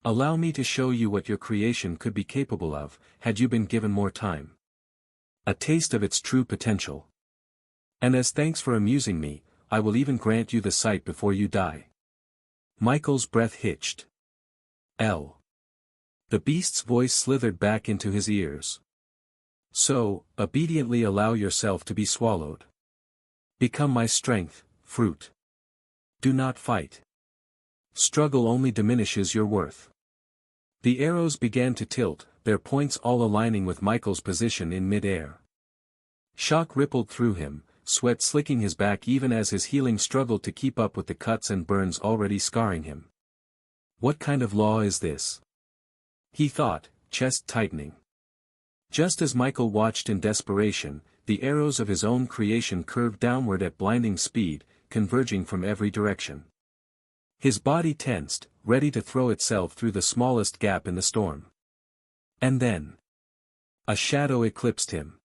[SPEAKER 1] Allow me to show you what your creation could be capable of, had you been given more time. A taste of its true potential. And as thanks for amusing me, I will even grant you the sight before you die. Michael's breath hitched. The beast's voice slithered back into his ears. So, obediently allow yourself to be swallowed. Become my strength, fruit. Do not fight. Struggle only diminishes your worth. The arrows began to tilt, their points all aligning with Michael's position in mid-air. Shock rippled through him, sweat slicking his back even as his healing struggled to keep up with the cuts and burns already scarring him. What kind of law is this? He thought, chest tightening. Just as Michael watched in desperation, the arrows of his own creation curved downward at blinding speed, converging from every direction. His body tensed, ready to throw itself through the smallest gap in the storm. And then, a shadow eclipsed him.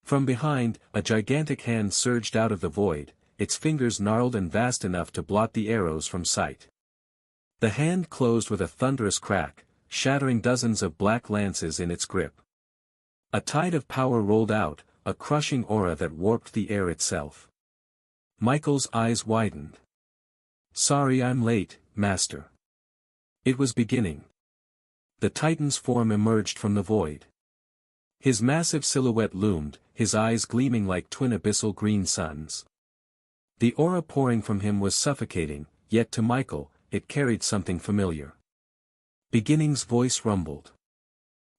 [SPEAKER 1] From behind, a gigantic hand surged out of the void, its fingers gnarled and vast enough to blot the arrows from sight. The hand closed with a thunderous crack, shattering dozens of black lances in its grip. A tide of power rolled out, a crushing aura that warped the air itself. Michael's eyes widened. Sorry I'm late, Master. It was beginning. The Titan's form emerged from the void. His massive silhouette loomed, his eyes gleaming like twin abyssal green suns. The aura pouring from him was suffocating, yet to Michael, it carried something familiar. Beginning's voice rumbled.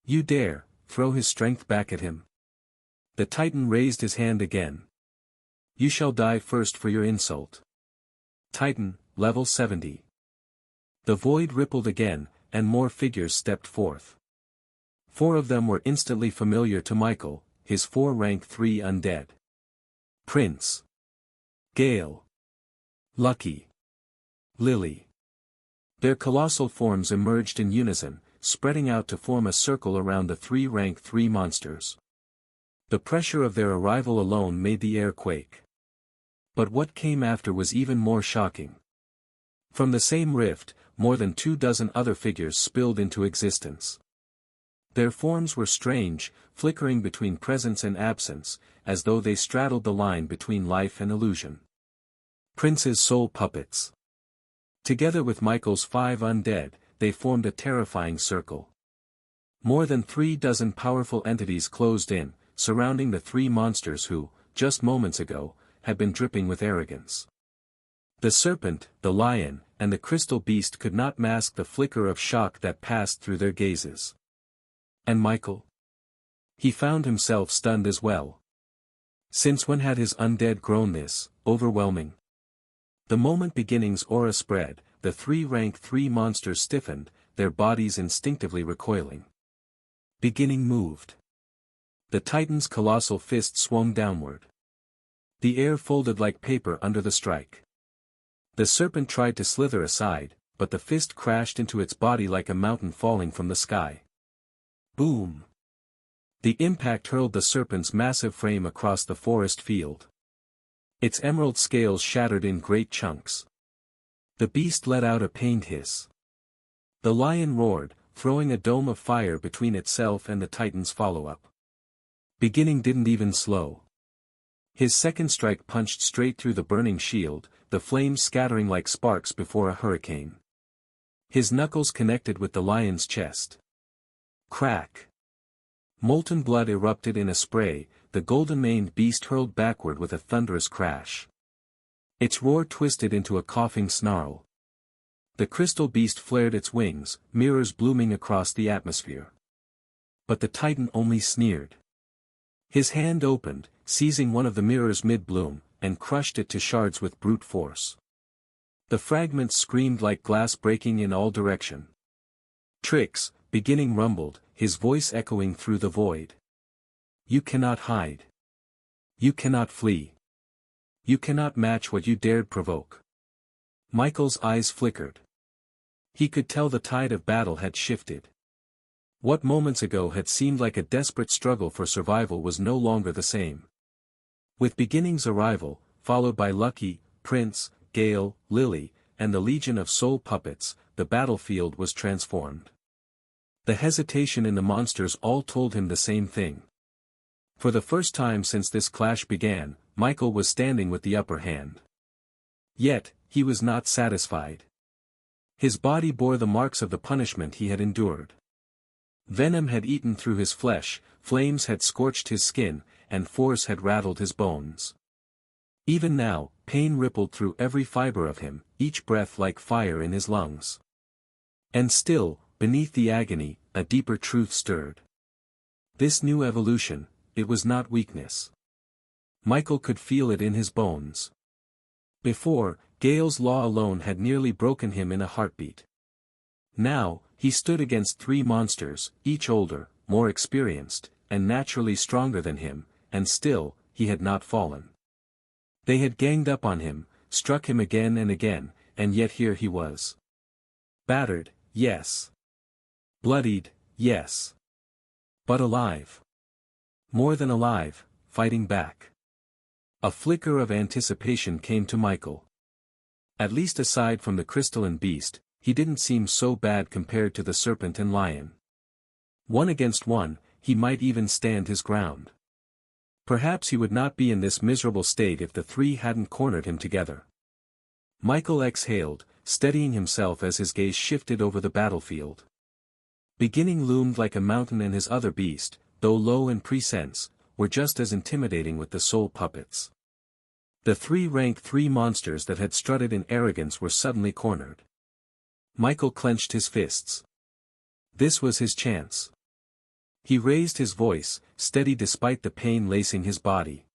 [SPEAKER 1] You dare, throw his strength back at him. The Titan raised his hand again. You shall die first for your insult. Titan, level 70. The void rippled again, and more figures stepped forth. 4 of them were instantly familiar to Michael, his 4 rank 3 undead. Prince. Gale. Lucky. Lily. Their colossal forms emerged in unison, spreading out to form a circle around the 3 rank 3 monsters. The pressure of their arrival alone made the air quake. But what came after was even more shocking. From the same rift, more than 24 other figures spilled into existence. Their forms were strange, flickering between presence and absence, as though they straddled the line between life and illusion. Prince's soul puppets. Together with Michael's 5 undead, they formed a terrifying circle. More than 36 powerful entities closed in, surrounding the 3 monsters who, just moments ago, had been dripping with arrogance. The serpent, the lion, and the crystal beast could not mask the flicker of shock that passed through their gazes. And Michael? He found himself stunned as well. Since when had his undead grown this overwhelming? The moment Beginning's aura spread, the 3 rank 3 monsters stiffened, their bodies instinctively recoiling. Beginning moved. The Titan's colossal fist swung downward. The air folded like paper under the strike. The serpent tried to slither aside, but the fist crashed into its body like a mountain falling from the sky. Boom! The impact hurled the serpent's massive frame across the forest field. Its emerald scales shattered in great chunks. The beast let out a pained hiss. The lion roared, throwing a dome of fire between itself and the Titan's follow-up. Beginning didn't even slow. His second strike punched straight through the burning shield, the flames scattering like sparks before a hurricane. His knuckles connected with the lion's chest. Crack! Molten blood erupted in a spray, the golden-maned beast hurled backward with a thunderous crash. Its roar twisted into a coughing snarl. The crystal beast flared its wings, mirrors blooming across the atmosphere. But the Titan only sneered. His hand opened, seizing one of the mirrors mid-bloom, and crushed it to shards with brute force. The fragments screamed like glass breaking in all direction. Tricks, Beginning rumbled, his voice echoing through the void. You cannot hide. You cannot flee. You cannot match what you dared provoke. Michael's eyes flickered. He could tell the tide of battle had shifted. What moments ago had seemed like a desperate struggle for survival was no longer the same. With Beginning's arrival, followed by Lucky, Prince, Gale, Lily, and the legion of soul puppets, the battlefield was transformed. The hesitation in the monsters all told him the same thing. For the first time since this clash began, Michael was standing with the upper hand. Yet, he was not satisfied. His body bore the marks of the punishment he had endured. Venom had eaten through his flesh, flames had scorched his skin, and force had rattled his bones. Even now, pain rippled through every fiber of him, each breath like fire in his lungs. And still, beneath the agony, a deeper truth stirred. This new evolution, it was not weakness. Michael could feel it in his bones. Before, Gale's law alone had nearly broken him in a heartbeat. Now, he stood against three monsters, each older, more experienced, and naturally stronger than him, and still, he had not fallen. They had ganged up on him, struck him again and again, and yet here he was. Battered, yes. Bloodied, yes. But alive. More than alive, fighting back. A flicker of anticipation came to Michael. At least aside from the crystalline beast, he didn't seem so bad compared to the serpent and lion. One against one, he might even stand his ground. Perhaps he would not be in this miserable state if the three hadn't cornered him together. Michael exhaled, steadying himself as his gaze shifted over the battlefield. Beginning loomed like a mountain, and his other beast, though low in presence, were just as intimidating with the soul puppets. The three-ranked three monsters that had strutted in arrogance were suddenly cornered. Michael clenched his fists. This was his chance. He raised his voice, steady despite the pain lacing his body.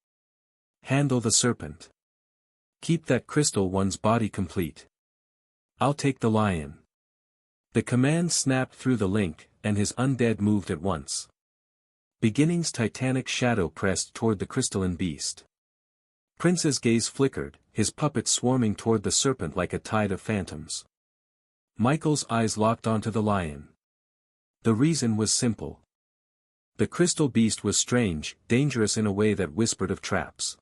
[SPEAKER 1] Handle the serpent. Keep that crystal one's body complete. I'll take the lion. The command snapped through the link, and his undead moved at once. Beginning's titanic shadow pressed toward the crystalline beast. Prince's gaze flickered, his puppets swarming toward the serpent like a tide of phantoms. Michael's eyes locked onto the lion. The reason was simple. The crystal beast was strange, dangerous in a way that whispered of traps.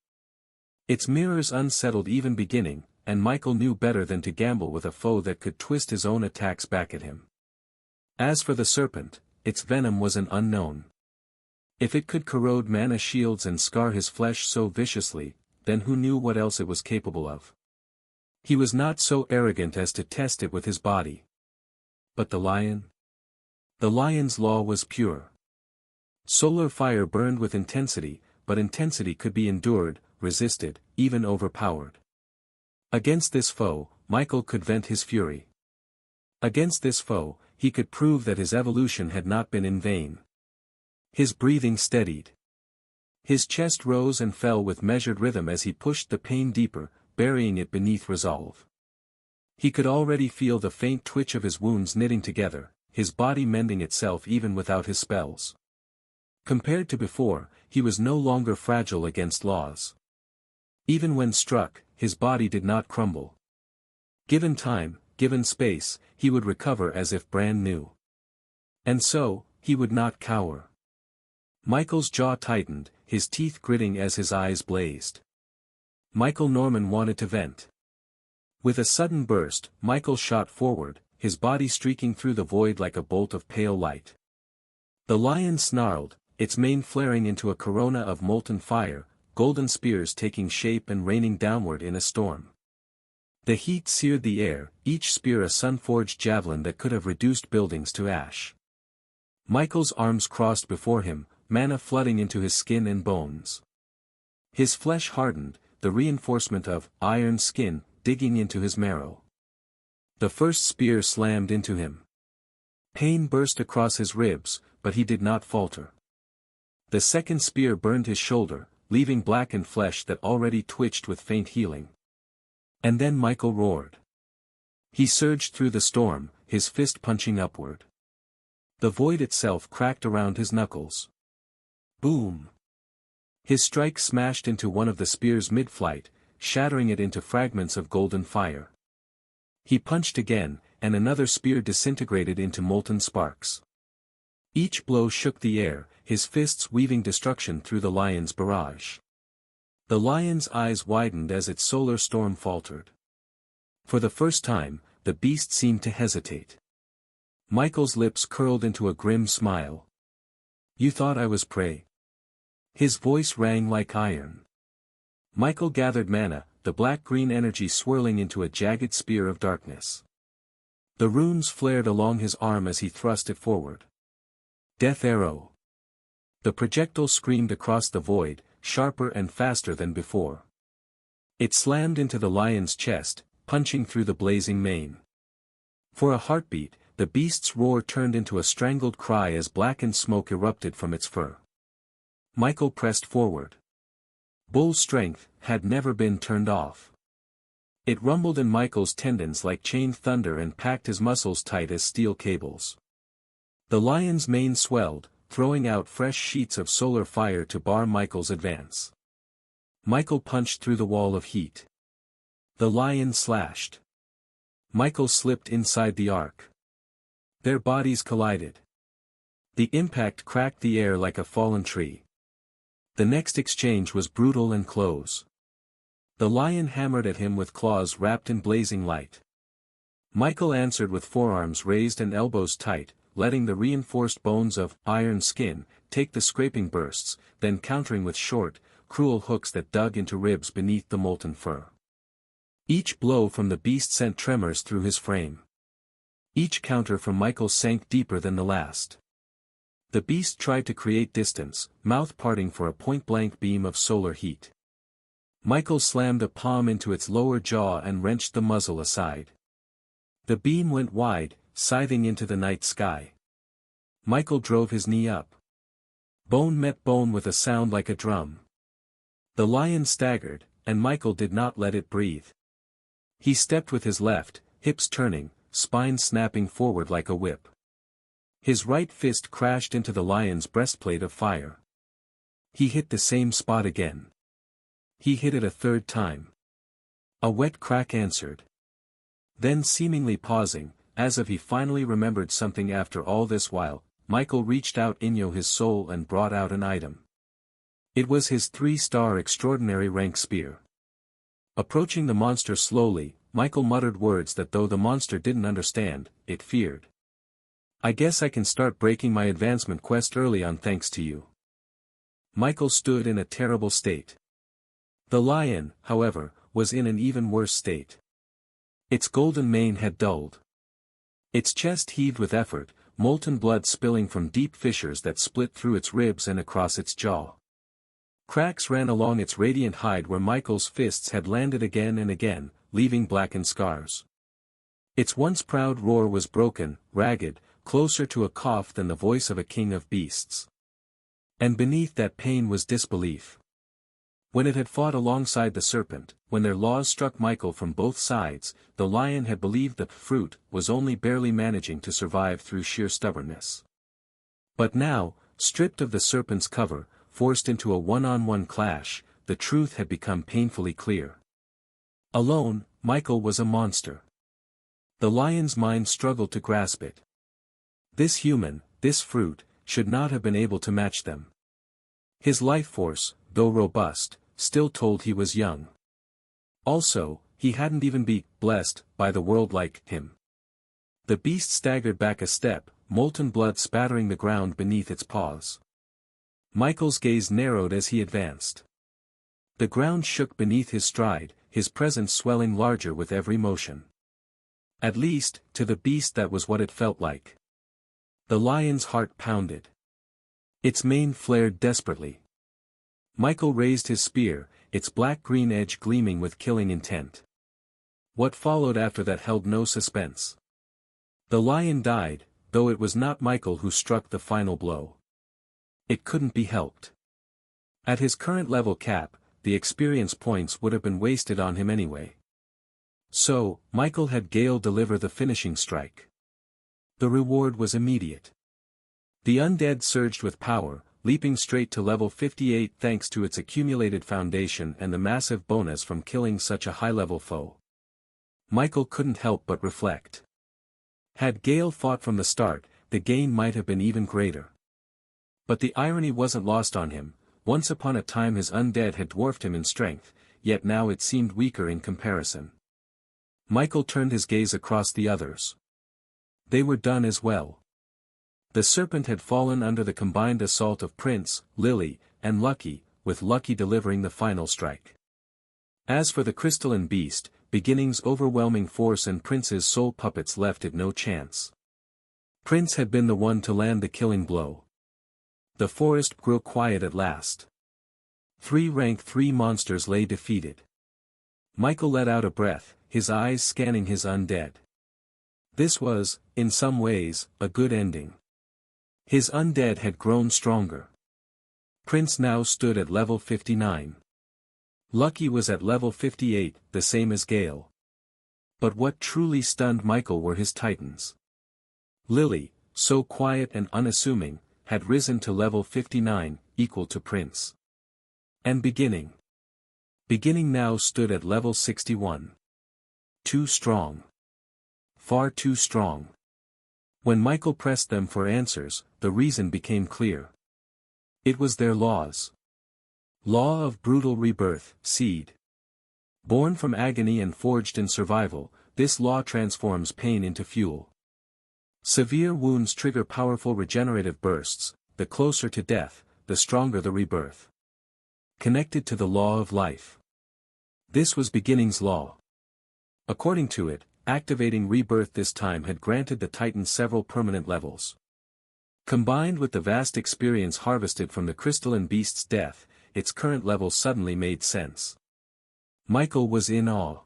[SPEAKER 1] Its mirrors unsettled even beginning, and Michael knew better than to gamble with a foe that could twist his own attacks back at him. As for the serpent, its venom was an unknown. If it could corrode mana shields and scar his flesh so viciously, then who knew what else it was capable of? He was not so arrogant as to test it with his body. But the lion? The lion's law was pure. Solar fire burned with intensity, but intensity could be endured, resisted, even overpowered. Against this foe, Michael could vent his fury. Against this foe, he could prove that his evolution had not been in vain. His breathing steadied. His chest rose and fell with measured rhythm as he pushed the pain deeper, burying it beneath resolve. He could already feel the faint twitch of his wounds knitting together, his body mending itself even without his spells. Compared to before, he was no longer fragile against laws. Even when struck, his body did not crumble. Given time, given space, he would recover as if brand new. And so, he would not cower. Michael's jaw tightened, his teeth gritting as his eyes blazed. Michael Norman wanted to vent. With a sudden burst, Michael shot forward, his body streaking through the void like a bolt of pale light. The lion snarled, its mane flaring into a corona of molten fire, golden spears taking shape and raining downward in a storm. The heat seared the air, each spear a sun-forged javelin that could have reduced buildings to ash. Michael's arms crossed before him, mana flooding into his skin and bones. His flesh hardened, the reinforcement of iron skin digging into his marrow. The first spear slammed into him. Pain burst across his ribs, but he did not falter. The second spear burned his shoulder, leaving blackened flesh that already twitched with faint healing. And then Michael roared. He surged through the storm, his fist punching upward. The void itself cracked around his knuckles. Boom! His strike smashed into one of the spears mid-flight, shattering it into fragments of golden fire. He punched again, and another spear disintegrated into molten sparks. Each blow shook the air, his fists weaving destruction through the lion's barrage. The lion's eyes widened as its solar storm faltered. For the first time, the beast seemed to hesitate. Michael's lips curled into a grim smile. "You thought I was prey?" His voice rang like iron. Michael gathered mana, the black-green energy swirling into a jagged spear of darkness. The runes flared along his arm as he thrust it forward. Death arrow. The projectile screamed across the void, sharper and faster than before. It slammed into the lion's chest, punching through the blazing mane. For a heartbeat, the beast's roar turned into a strangled cry as blackened smoke erupted from its fur. Michael pressed forward. Bull's strength had never been turned off. It rumbled in Michael's tendons like chained thunder and packed his muscles tight as steel cables. The lion's mane swelled, throwing out fresh sheets of solar fire to bar Michael's advance. Michael punched through the wall of heat. The lion slashed. Michael slipped inside the arc. Their bodies collided. The impact cracked the air like a fallen tree. The next exchange was brutal and close. The lion hammered at him with claws wrapped in blazing light. Michael answered with forearms raised and elbows tight, letting the reinforced bones of iron skin take the scraping bursts, then countering with short, cruel hooks that dug into ribs beneath the molten fur. Each blow from the beast sent tremors through his frame. Each counter from Michael sank deeper than the last. The beast tried to create distance, mouth parting for a point-blank beam of solar heat. Michael slammed a palm into its lower jaw and wrenched the muzzle aside. The beam went wide, scything into the night sky. Michael drove his knee up. Bone met bone with a sound like a drum. The lion staggered, and Michael did not let it breathe. He stepped with his left, hips turning, spine snapping forward like a whip. His right fist crashed into the lion's breastplate of fire. He hit the same spot again. He hit it a third time. A wet crack answered. Then, seemingly pausing, as if he finally remembered something after all this while, Michael reached out into his soul and brought out an item. It was his 3-star extraordinary rank spear. Approaching the monster slowly, Michael muttered words that though the monster didn't understand, it feared. "I guess I can start breaking my advancement quest early on thanks to you." Michael stood in a terrible state. The lion, however, was in an even worse state. Its golden mane had dulled. Its chest heaved with effort, molten blood spilling from deep fissures that split through its ribs and across its jaw. Cracks ran along its radiant hide where Michael's fists had landed again and again, leaving blackened scars. Its once proud roar was broken, ragged, closer to a cough than the voice of a king of beasts. And beneath that pain was disbelief. When it had fought alongside the serpent, when their laws struck Michael from both sides, the lion had believed the fruit was only barely managing to survive through sheer stubbornness. But now, stripped of the serpent's cover, forced into a one-on-one clash, the truth had become painfully clear. Alone, Michael was a monster. The lion's mind struggled to grasp it. This human, this fruit, should not have been able to match them. His life force, though robust, still told he was young. Also, he hadn't even been blessed by the world like him. The beast staggered back a step, molten blood spattering the ground beneath its paws. Michael's gaze narrowed as he advanced. The ground shook beneath his stride, his presence swelling larger with every motion. At least, to the beast that was what it felt like. The lion's heart pounded. Its mane flared desperately. Michael raised his spear, its black-green edge gleaming with killing intent. What followed after that held no suspense. The lion died, though it was not Michael who struck the final blow. It couldn't be helped. At his current level cap, the experience points would have been wasted on him anyway. So, Michael had Gale deliver the finishing strike. The reward was immediate. The undead surged with power, leaping straight to level 58 thanks to its accumulated foundation and the massive bonus from killing such a high-level foe. Michael couldn't help but reflect. Had Gale fought from the start, the gain might have been even greater. But the irony wasn't lost on him. Once upon a time his undead had dwarfed him in strength, yet now it seemed weaker in comparison. Michael turned his gaze across the others. They were done as well. The serpent had fallen under the combined assault of Prince, Lily, and Lucky, with Lucky delivering the final strike. As for the crystalline beast, Beginning's overwhelming force and Prince's soul puppets left it no chance. Prince had been the one to land the killing blow. The forest grew quiet at last. 3 rank 3 monsters lay defeated. Michael let out a breath, his eyes scanning his undead. This was, in some ways, a good ending. His undead had grown stronger. Prince now stood at level 59. Lucky was at level 58, the same as Gale. But what truly stunned Michael were his titans. Lily, so quiet and unassuming, had risen to level 59, equal to Prince. And Beginning now stood at level 61. Too strong. Far too strong. When Michael pressed them for answers, the reason became clear. It was their laws. Law of brutal rebirth, seed. Born from agony and forged in survival, this law transforms pain into fuel. Severe wounds trigger powerful regenerative bursts, the closer to death, the stronger the rebirth. Connected to the law of life. This was Beginning's law. According to it, activating rebirth this time had granted the Titan several permanent levels. Combined with the vast experience harvested from the crystalline beast's death, its current level suddenly made sense. Michael was in awe.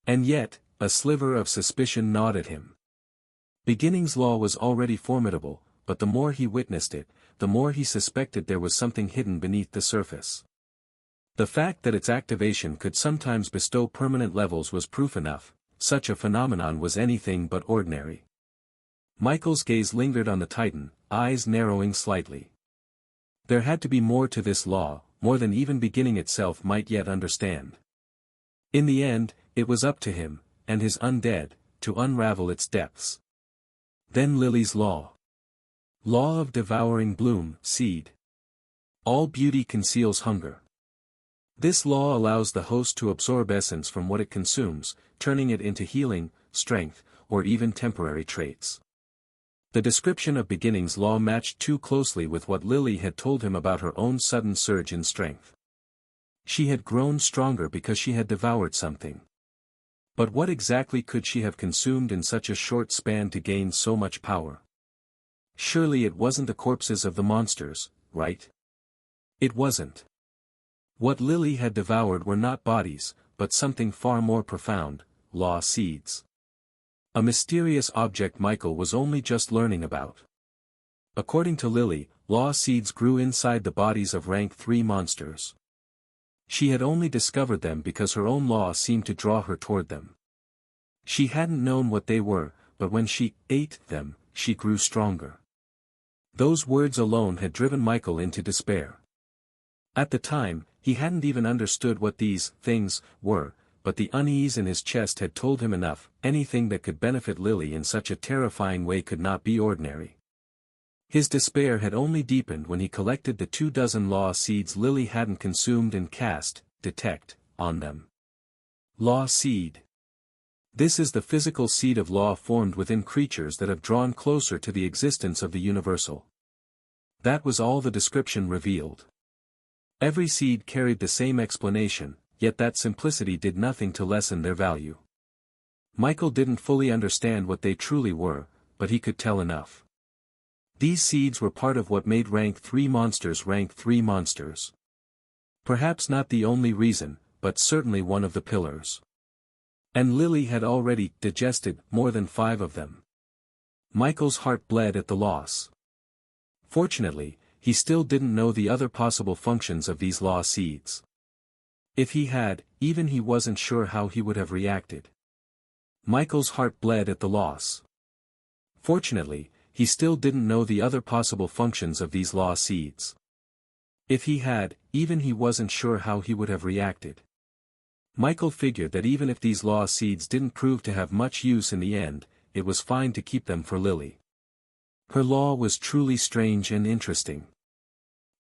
[SPEAKER 1] And yet, a sliver of suspicion gnawed at him. Beginning's law was already formidable, but the more he witnessed it, the more he suspected there was something hidden beneath the surface. The fact that its activation could sometimes bestow permanent levels was proof enough. Such a phenomenon was anything but ordinary. Michael's gaze lingered on the Titan, eyes narrowing slightly. There had to be more to this law, more than even Beginning itself might yet understand. In the end, it was up to him, and his undead, to unravel its depths. Then Lily's law. Law of devouring bloom, seed. All beauty conceals hunger. This law allows the host to absorb essence from what it consumes, turning it into healing, strength, or even temporary traits. The description of Beginning's law matched too closely with what Lily had told him about her own sudden surge in strength. She had grown stronger because she had devoured something. But what exactly could she have consumed in such a short span to gain so much power? Surely it wasn't the corpses of the monsters, right? It wasn't. What Lily had devoured were not bodies, but something far more profound, law seeds. A mysterious object Michael was only just learning about. According to Lily, law seeds grew inside the bodies of rank 3 monsters. She had only discovered them because her own law seemed to draw her toward them. She hadn't known what they were, but when she ate them, she grew stronger. Those words alone had driven Michael into despair. At the time, he hadn't even understood what these things were, but the unease in his chest had told him enough. Anything that could benefit Lily in such a terrifying way could not be ordinary. His despair had only deepened when he collected the 24 law seeds Lily hadn't consumed and cast, detect, on them. Law seed. This is the physical seed of law formed within creatures that have drawn closer to the existence of the universal. That was all the description revealed. Every seed carried the same explanation, yet that simplicity did nothing to lessen their value. Michael didn't fully understand what they truly were, but he could tell enough. These seeds were part of what made rank 3 monsters rank 3 monsters. Perhaps not the only reason, but certainly one of the pillars. And Lily had already digested more than 5 of them. Michael's heart bled at the loss. Fortunately, he still didn't know the other possible functions of these law seeds. If he had, even he wasn't sure how he would have reacted. Michael's heart bled at the loss. Fortunately, he still didn't know the other possible functions of these law seeds. If he had, even he wasn't sure how he would have reacted. Michael figured that even if these law seeds didn't prove to have much use in the end, it was fine to keep them for Lily. Her law was truly strange and interesting.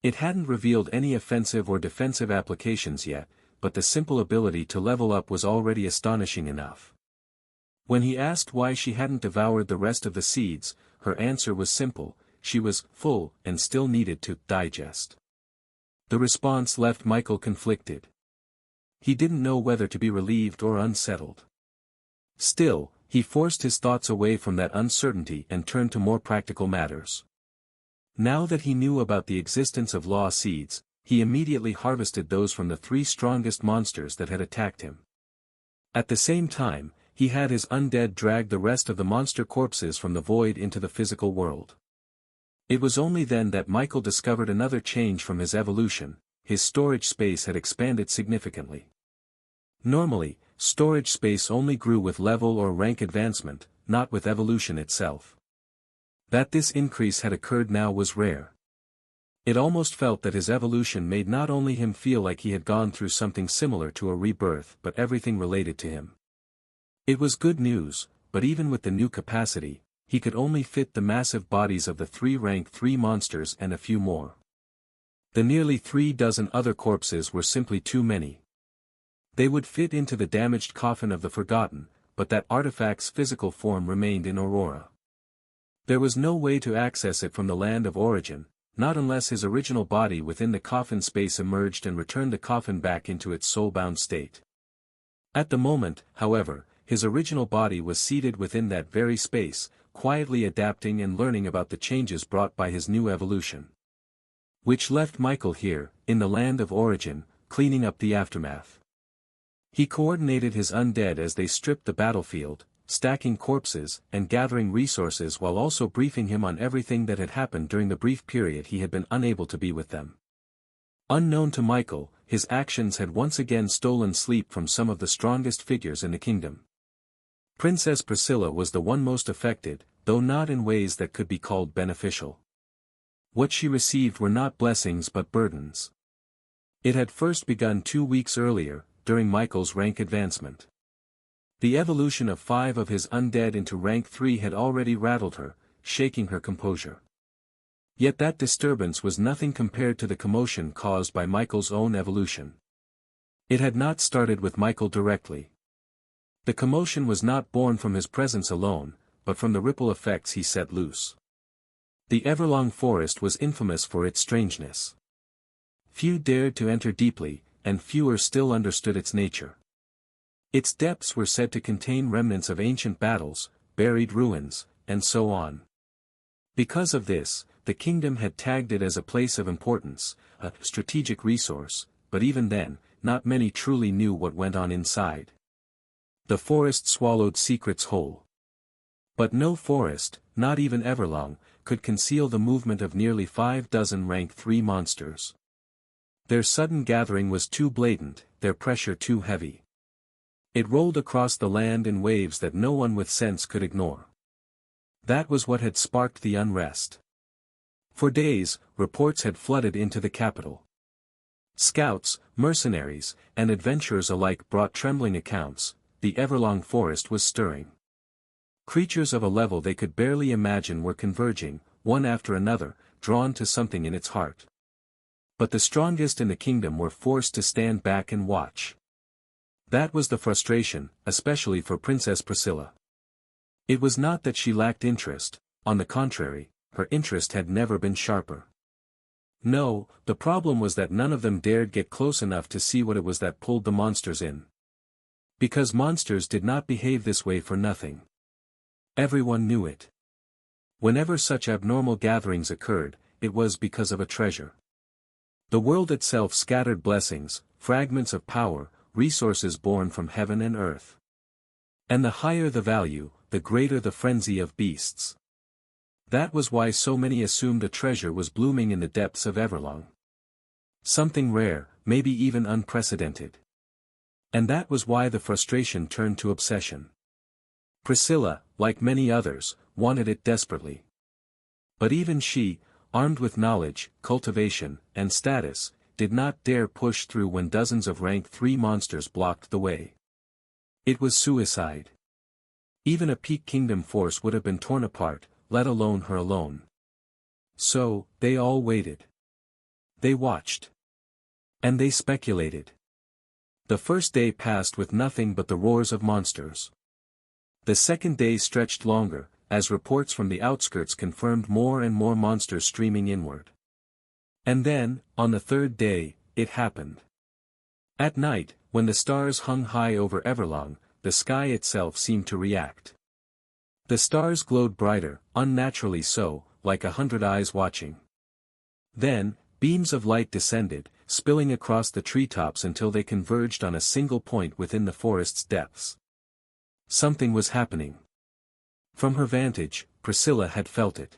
[SPEAKER 1] It hadn't revealed any offensive or defensive applications yet, but the simple ability to level up was already astonishing enough. When he asked why she hadn't devoured the rest of the seeds, her answer was simple: she was full and still needed to digest. The response left Michael conflicted. He didn't know whether to be relieved or unsettled. Still, he forced his thoughts away from that uncertainty and turned to more practical matters. Now that he knew about the existence of law seeds, he immediately harvested those from the 3 strongest monsters that had attacked him. At the same time, he had his undead drag the rest of the monster corpses from the void into the physical world. It was only then that Michael discovered another change from his evolution: his storage space had expanded significantly. Normally, storage space only grew with level or rank advancement, not with evolution itself. That this increase had occurred now was rare. It almost felt that his evolution made not only him feel like he had gone through something similar to a rebirth but everything related to him. It was good news, but even with the new capacity, he could only fit the massive bodies of the 3 rank 3 monsters and a few more. The nearly 3 dozen other corpses were simply too many. They would fit into the damaged coffin of the Forgotten, but that artifact's physical form remained in Aurora. There was no way to access it from the land of origin, not unless his original body within the coffin space emerged and returned the coffin back into its soul-bound state. At the moment, however, his original body was seated within that very space, quietly adapting and learning about the changes brought by his new evolution. Which left Michael here, in the land of origin, cleaning up the aftermath. He coordinated his undead as they stripped the battlefield, stacking corpses and gathering resources while also briefing him on everything that had happened during the brief period he had been unable to be with them. Unknown to Michael, his actions had once again stolen sleep from some of the strongest figures in the kingdom. Princess Priscilla was the one most affected, though not in ways that could be called beneficial. What she received were not blessings but burdens. It had first begun 2 weeks earlier, during Michael's rank advancement. The evolution of 5 of his undead into rank 3 had already rattled her, shaking her composure. Yet that disturbance was nothing compared to the commotion caused by Michael's own evolution. It had not started with Michael directly. The commotion was not born from his presence alone, but from the ripple effects he set loose. The Everlong Forest was infamous for its strangeness. Few dared to enter deeply, and fewer still understood its nature. Its depths were said to contain remnants of ancient battles, buried ruins, and so on. Because of this, the kingdom had tagged it as a place of importance, a strategic resource, but even then, not many truly knew what went on inside. The forest swallowed secrets whole. But no forest, not even Everlong, could conceal the movement of nearly 5 dozen rank 3 monsters. Their sudden gathering was too blatant, their pressure too heavy. It rolled across the land in waves that no one with sense could ignore. That was what had sparked the unrest. For days, reports had flooded into the capital. Scouts, mercenaries, and adventurers alike brought trembling accounts. The Everlong Forest was stirring. Creatures of a level they could barely imagine were converging, one after another, drawn to something in its heart. But the strongest in the kingdom were forced to stand back and watch. That was the frustration, especially for Princess Priscilla. It was not that she lacked interest, on the contrary, her interest had never been sharper. No, the problem was that none of them dared get close enough to see what it was that pulled the monsters in. Because monsters did not behave this way for nothing. Everyone knew it. Whenever such abnormal gatherings occurred, it was because of a treasure. The world itself scattered blessings, fragments of power, resources born from heaven and earth. And the higher the value, the greater the frenzy of beasts. That was why so many assumed a treasure was blooming in the depths of Everlong. Something rare, maybe even unprecedented. And that was why the frustration turned to obsession. Priscilla, like many others, wanted it desperately. But even she, armed with knowledge, cultivation, and status, did not dare push through when dozens of rank 3 monsters blocked the way. It was suicide. Even a peak kingdom force would have been torn apart, let alone her alone. So, they all waited. They watched. And they speculated. The first day passed with nothing but the roars of monsters. The second day stretched longer, as reports from the outskirts confirmed more and more monsters streaming inward. And then, on the third day, it happened. At night, when the stars hung high over Everlong, the sky itself seemed to react. The stars glowed brighter, unnaturally so, like 100 eyes watching. Then, beams of light descended, spilling across the treetops until they converged on a single point within the forest's depths. Something was happening. From her vantage, Priscilla had felt it.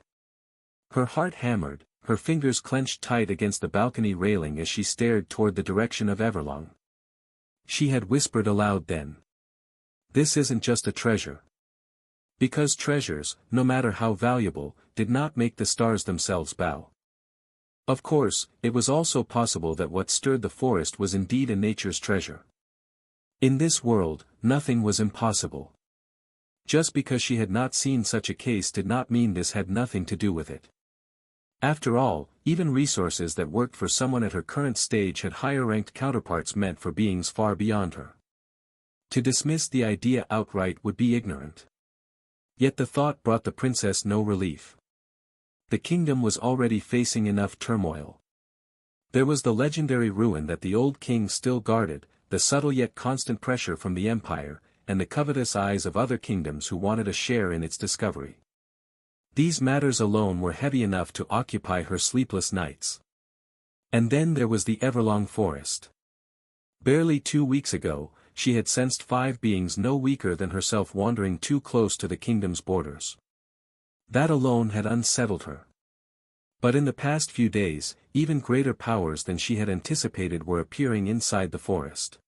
[SPEAKER 1] Her heart hammered, her fingers clenched tight against the balcony railing as she stared toward the direction of Everlong. She had whispered aloud then. This isn't just a treasure. Because treasures, no matter how valuable, did not make the stars themselves bow. Of course, it was also possible that what stirred the forest was indeed a nature's treasure. In this world, nothing was impossible. Just because she had not seen such a case did not mean this had nothing to do with it. After all, even resources that worked for someone at her current stage had higher-ranked counterparts meant for beings far beyond her. To dismiss the idea outright would be ignorant. Yet the thought brought the princess no relief. The kingdom was already facing enough turmoil. There was the legendary ruin that the old king still guarded, the subtle yet constant pressure from the empire, and the covetous eyes of other kingdoms who wanted a share in its discovery. These matters alone were heavy enough to occupy her sleepless nights. And then there was the Everlong forest. Barely 2 weeks ago, she had sensed 5 beings no weaker than herself wandering too close to the kingdom's borders. That alone had unsettled her. But in the past few days, even greater powers than she had anticipated were appearing inside the forest.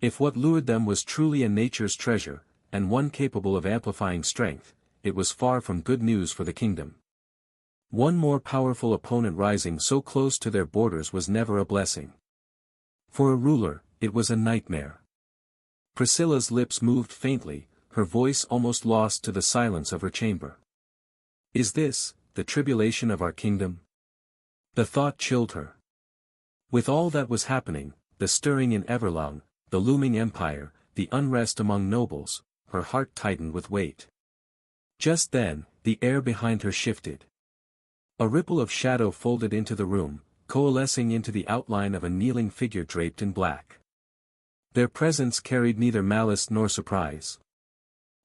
[SPEAKER 1] If what lured them was truly a nature's treasure, and one capable of amplifying strength, it was far from good news for the kingdom. One more powerful opponent rising so close to their borders was never a blessing. For a ruler, it was a nightmare. Priscilla's lips moved faintly, her voice almost lost to the silence of her chamber. Is this, the tribulation of our kingdom? The thought chilled her. With all that was happening, the stirring in Everlong, the looming empire, the unrest among nobles, her heart tightened with weight. Just then, the air behind her shifted. A ripple of shadow folded into the room, coalescing into the outline of a kneeling figure draped in black. Their presence carried neither malice nor surprise.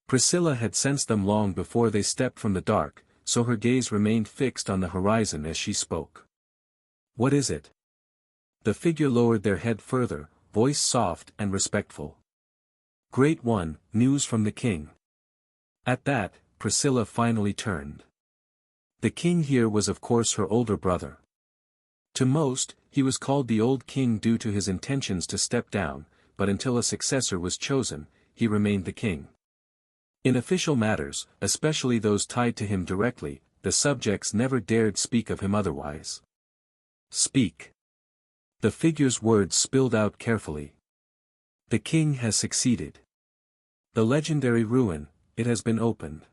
[SPEAKER 1] Priscilla had sensed them long before they stepped from the dark, so her gaze remained fixed on the horizon as she spoke. What is it? The figure lowered their head further, voice soft and respectful. Great One, news from the king. At that, Priscilla finally turned. The king here was of course her older brother. To most, he was called the Old King due to his intentions to step down, but until a successor was chosen, he remained the king. In official matters, especially those tied to him directly, the subjects never dared speak of him otherwise. Speak. The figure's words spilled out carefully. The king has succeeded. The legendary ruin, it has been opened.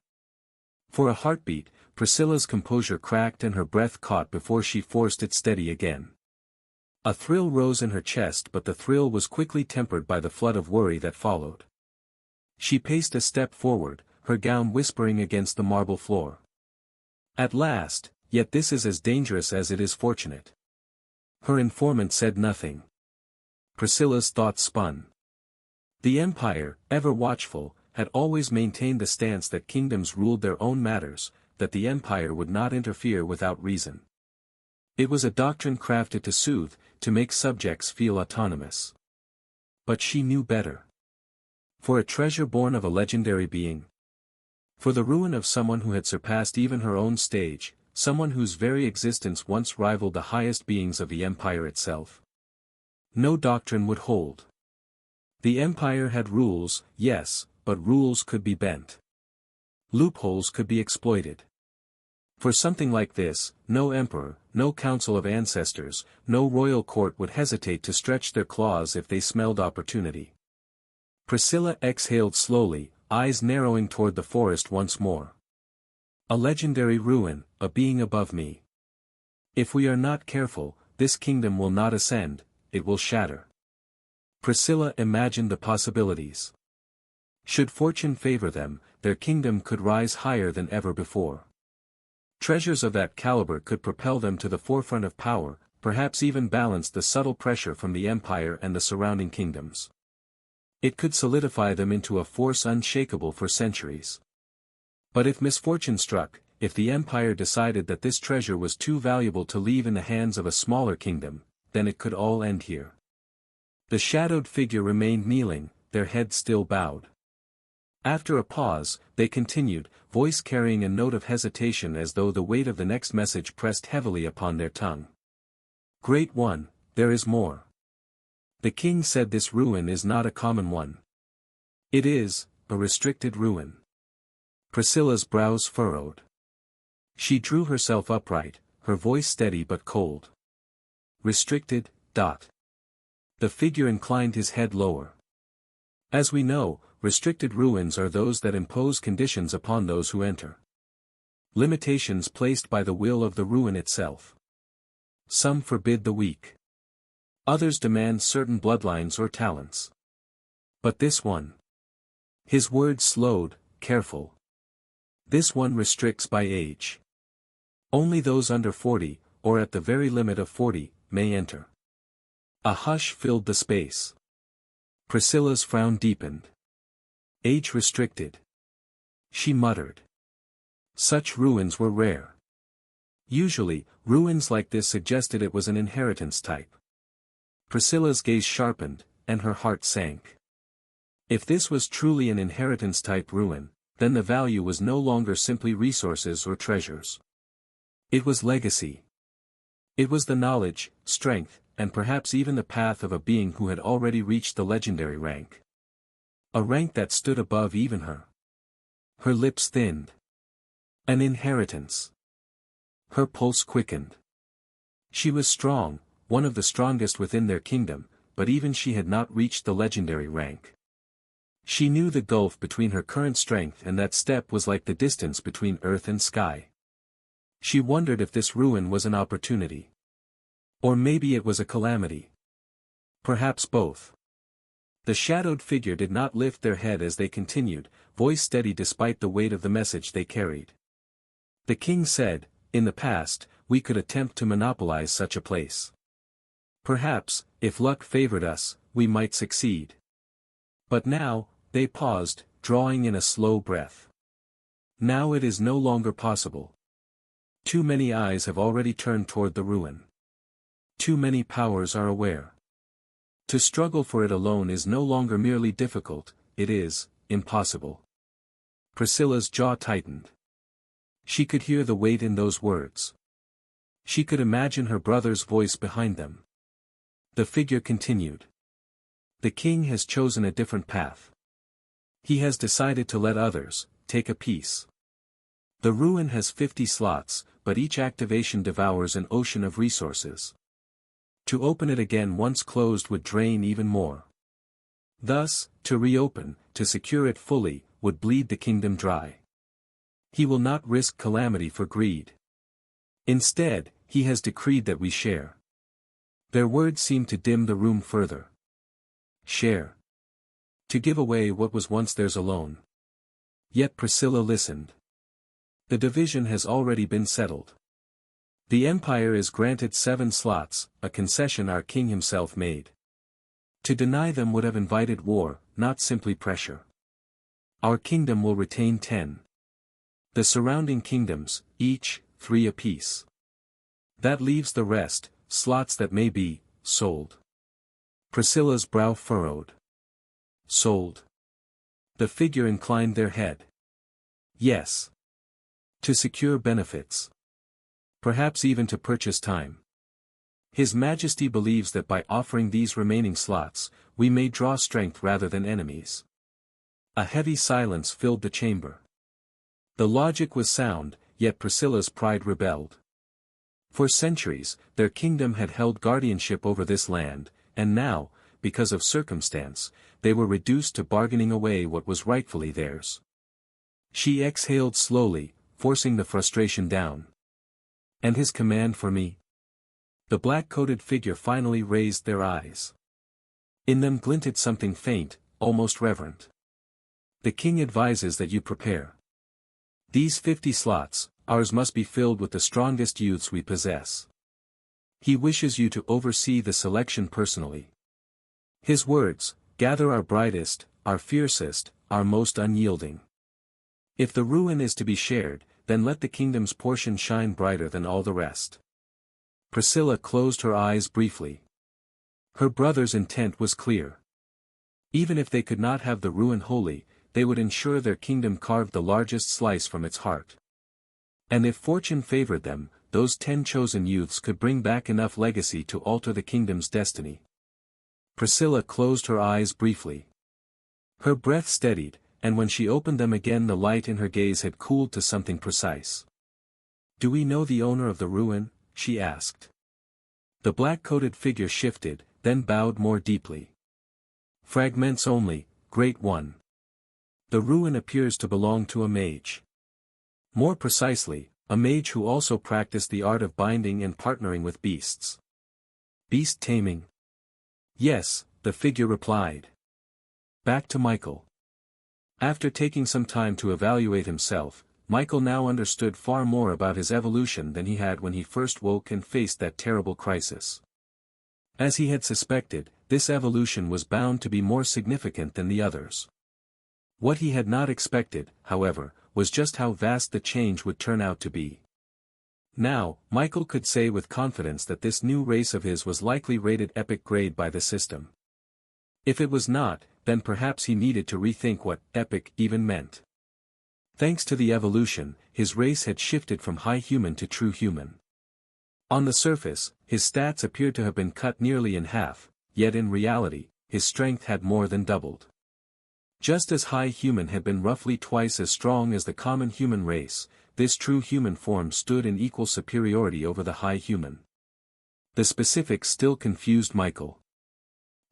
[SPEAKER 1] For a heartbeat, Priscilla's composure cracked and her breath caught before she forced it steady again. A thrill rose in her chest, but the thrill was quickly tempered by the flood of worry that followed. She paced a step forward, her gown whispering against the marble floor. At last, yet this is as dangerous as it is fortunate. Her informant said nothing. Priscilla's thoughts spun. The empire, ever watchful, had always maintained the stance that kingdoms ruled their own matters, that the empire would not interfere without reason. It was a doctrine crafted to soothe, to make subjects feel autonomous. But she knew better. For a treasure born of a legendary being. For the ruin of someone who had surpassed even her own stage, someone whose very existence once rivaled the highest beings of the empire itself. No doctrine would hold. The empire had rules, yes, but rules could be bent. Loopholes could be exploited. For something like this, no emperor, no council of ancestors, no royal court would hesitate to stretch their claws if they smelled opportunity. Priscilla exhaled slowly, eyes narrowing toward the forest once more. A legendary ruin, a being above me. If we are not careful, this kingdom will not ascend, it will shatter. Priscilla imagined the possibilities. Should fortune favor them, their kingdom could rise higher than ever before. Treasures of that caliber could propel them to the forefront of power, perhaps even balance the subtle pressure from the empire and the surrounding kingdoms. It could solidify them into a force unshakable for centuries. But if misfortune struck, if the empire decided that this treasure was too valuable to leave in the hands of a smaller kingdom, then it could all end here. The shadowed figure remained kneeling, their heads still bowed. After a pause, they continued, voice carrying a note of hesitation as though the weight of the next message pressed heavily upon their tongue. Great One, there is more. The king said this ruin is not a common one. It is a restricted ruin. Priscilla's brows furrowed. She drew herself upright, her voice steady but cold. Restricted. The figure inclined his head lower. As we know, restricted ruins are those that impose conditions upon those who enter. Limitations placed by the will of the ruin itself. Some forbid the weak. Others demand certain bloodlines or talents. But this one. His words slowed, careful. This one restricts by age. Only those under 40, or at the very limit of 40, may enter. A hush filled the space. Priscilla's frown deepened. Age restricted. She muttered. Such ruins were rare. Usually, ruins like this suggested it was an inheritance type. Priscilla's gaze sharpened, and her heart sank. If this was truly an inheritance-type ruin, then the value was no longer simply resources or treasures. It was legacy. It was the knowledge, strength, and perhaps even the path of a being who had already reached the legendary rank. A rank that stood above even her. Her lips thinned. An inheritance. Her pulse quickened. She was strong, one of the strongest within their kingdom, but even she had not reached the legendary rank. She knew the gulf between her current strength and that step was like the distance between earth and sky. She wondered if this ruin was an opportunity. Or maybe it was a calamity. Perhaps both. The shadowed figure did not lift their head as they continued, voice steady despite the weight of the message they carried. The king said, "In the past, we could attempt to monopolize such a place. Perhaps, if luck favored us, we might succeed. But now," they paused, drawing in a slow breath. "Now it is no longer possible. Too many eyes have already turned toward the ruin. Too many powers are aware. To struggle for it alone is no longer merely difficult, it is impossible." Priscilla's jaw tightened. She could hear the weight in those words. She could imagine her brother's voice behind them. The figure continued. "The king has chosen a different path. He has decided to let others take a piece. The ruin has 50 slots, but each activation devours an ocean of resources. To open it again once closed would drain even more. Thus, to reopen, to secure it fully, would bleed the kingdom dry. He will not risk calamity for greed. Instead, he has decreed that we share." Their words seemed to dim the room further. Share. To give away what was once theirs alone. Yet Priscilla listened. The division has already been settled. The empire is granted 7 slots, a concession our king himself made. To deny them would have invited war, not simply pressure. Our kingdom will retain 10. The surrounding kingdoms, each, 3 apiece. That leaves the rest, slots that may be sold. Priscilla's brow furrowed. Sold. The figure inclined their head. Yes. To secure benefits. Perhaps even to purchase time. His Majesty believes that by offering these remaining slots, we may draw strength rather than enemies. A heavy silence filled the chamber. The logic was sound, yet Priscilla's pride rebelled. For centuries, their kingdom had held guardianship over this land, and now, because of circumstance, they were reduced to bargaining away what was rightfully theirs. She exhaled slowly, forcing the frustration down. "And his command for me?" The black-coated figure finally raised their eyes. In them glinted something faint, almost reverent. The king advises that you prepare. These 50 slots, ours must be filled with the strongest youths we possess. He wishes you to oversee the selection personally. His words, gather our brightest, our fiercest, our most unyielding. If the ruin is to be shared, then let the kingdom's portion shine brighter than all the rest. Priscilla closed her eyes briefly. Her brother's intent was clear. Even if they could not have the ruin wholly, they would ensure their kingdom carved the largest slice from its heart. And if fortune favored them, those 10 chosen youths could bring back enough legacy to alter the kingdom's destiny. Priscilla closed her eyes briefly. Her breath steadied, and when she opened them again the light in her gaze had cooled to something precise. "Do we know the owner of the ruin?" she asked. The black-coated figure shifted, then bowed more deeply. "Fragments only, Great One. The ruin appears to belong to a mage. More precisely, a mage who also practiced the art of binding and partnering with beasts." "Beast taming?" "Yes," the figure replied. Back to Michael. After taking some time to evaluate himself, Michael now understood far more about his evolution than he had when he first woke and faced that terrible crisis. As he had suspected, this evolution was bound to be more significant than the others. What he had not expected, however, was just how vast the change would turn out to be. Now, Michael could say with confidence that this new race of his was likely rated epic grade by the system. If it was not, then perhaps he needed to rethink what epic even meant. Thanks to the evolution, his race had shifted from high human to true human. On the surface, his stats appeared to have been cut nearly in half, yet in reality, his strength had more than doubled. Just as high human had been roughly twice as strong as the common human race, this true human form stood in equal superiority over the high human. The specifics still confused Michael.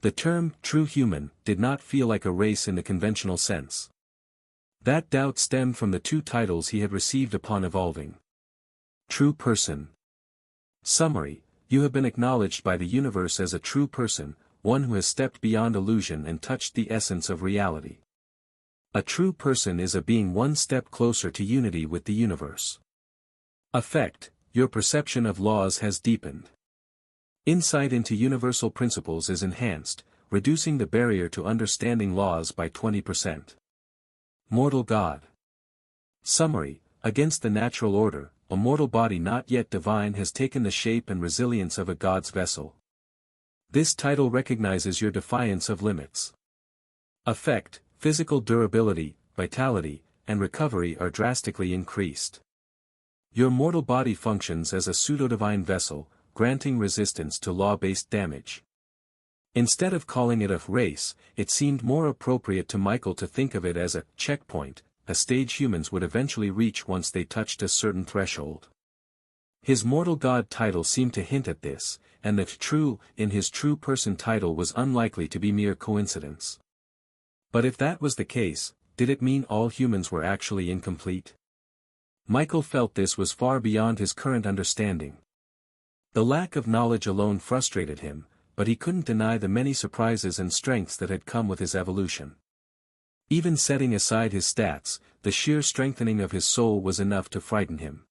[SPEAKER 1] The term, true human, did not feel like a race in the conventional sense. That doubt stemmed from the 2 titles he had received upon evolving. True person. Summary: you have been acknowledged by the universe as a true person, one who has stepped beyond illusion and touched the essence of reality. A true person is a being one step closer to unity with the universe. Effect: your perception of laws has deepened. Insight into universal principles is enhanced, reducing the barrier to understanding laws by 20%. Mortal God. Summary: against the natural order, a mortal body not yet divine has taken the shape and resilience of a god's vessel. This title recognizes your defiance of limits. Effect: physical durability, vitality, and recovery are drastically increased. Your mortal body functions as a pseudo-divine vessel, granting resistance to law-based damage. Instead of calling it a race, it seemed more appropriate to Michael to think of it as a checkpoint, a stage humans would eventually reach once they touched a certain threshold. His mortal god title seemed to hint at this, and the true in his true person title was unlikely to be mere coincidence. But if that was the case, did it mean all humans were actually incomplete? Michael felt this was far beyond his current understanding. The lack of knowledge alone frustrated him, but he couldn't deny the many surprises and strengths that had come with his evolution. Even setting aside his stats, the sheer strengthening of his soul was enough to frighten him.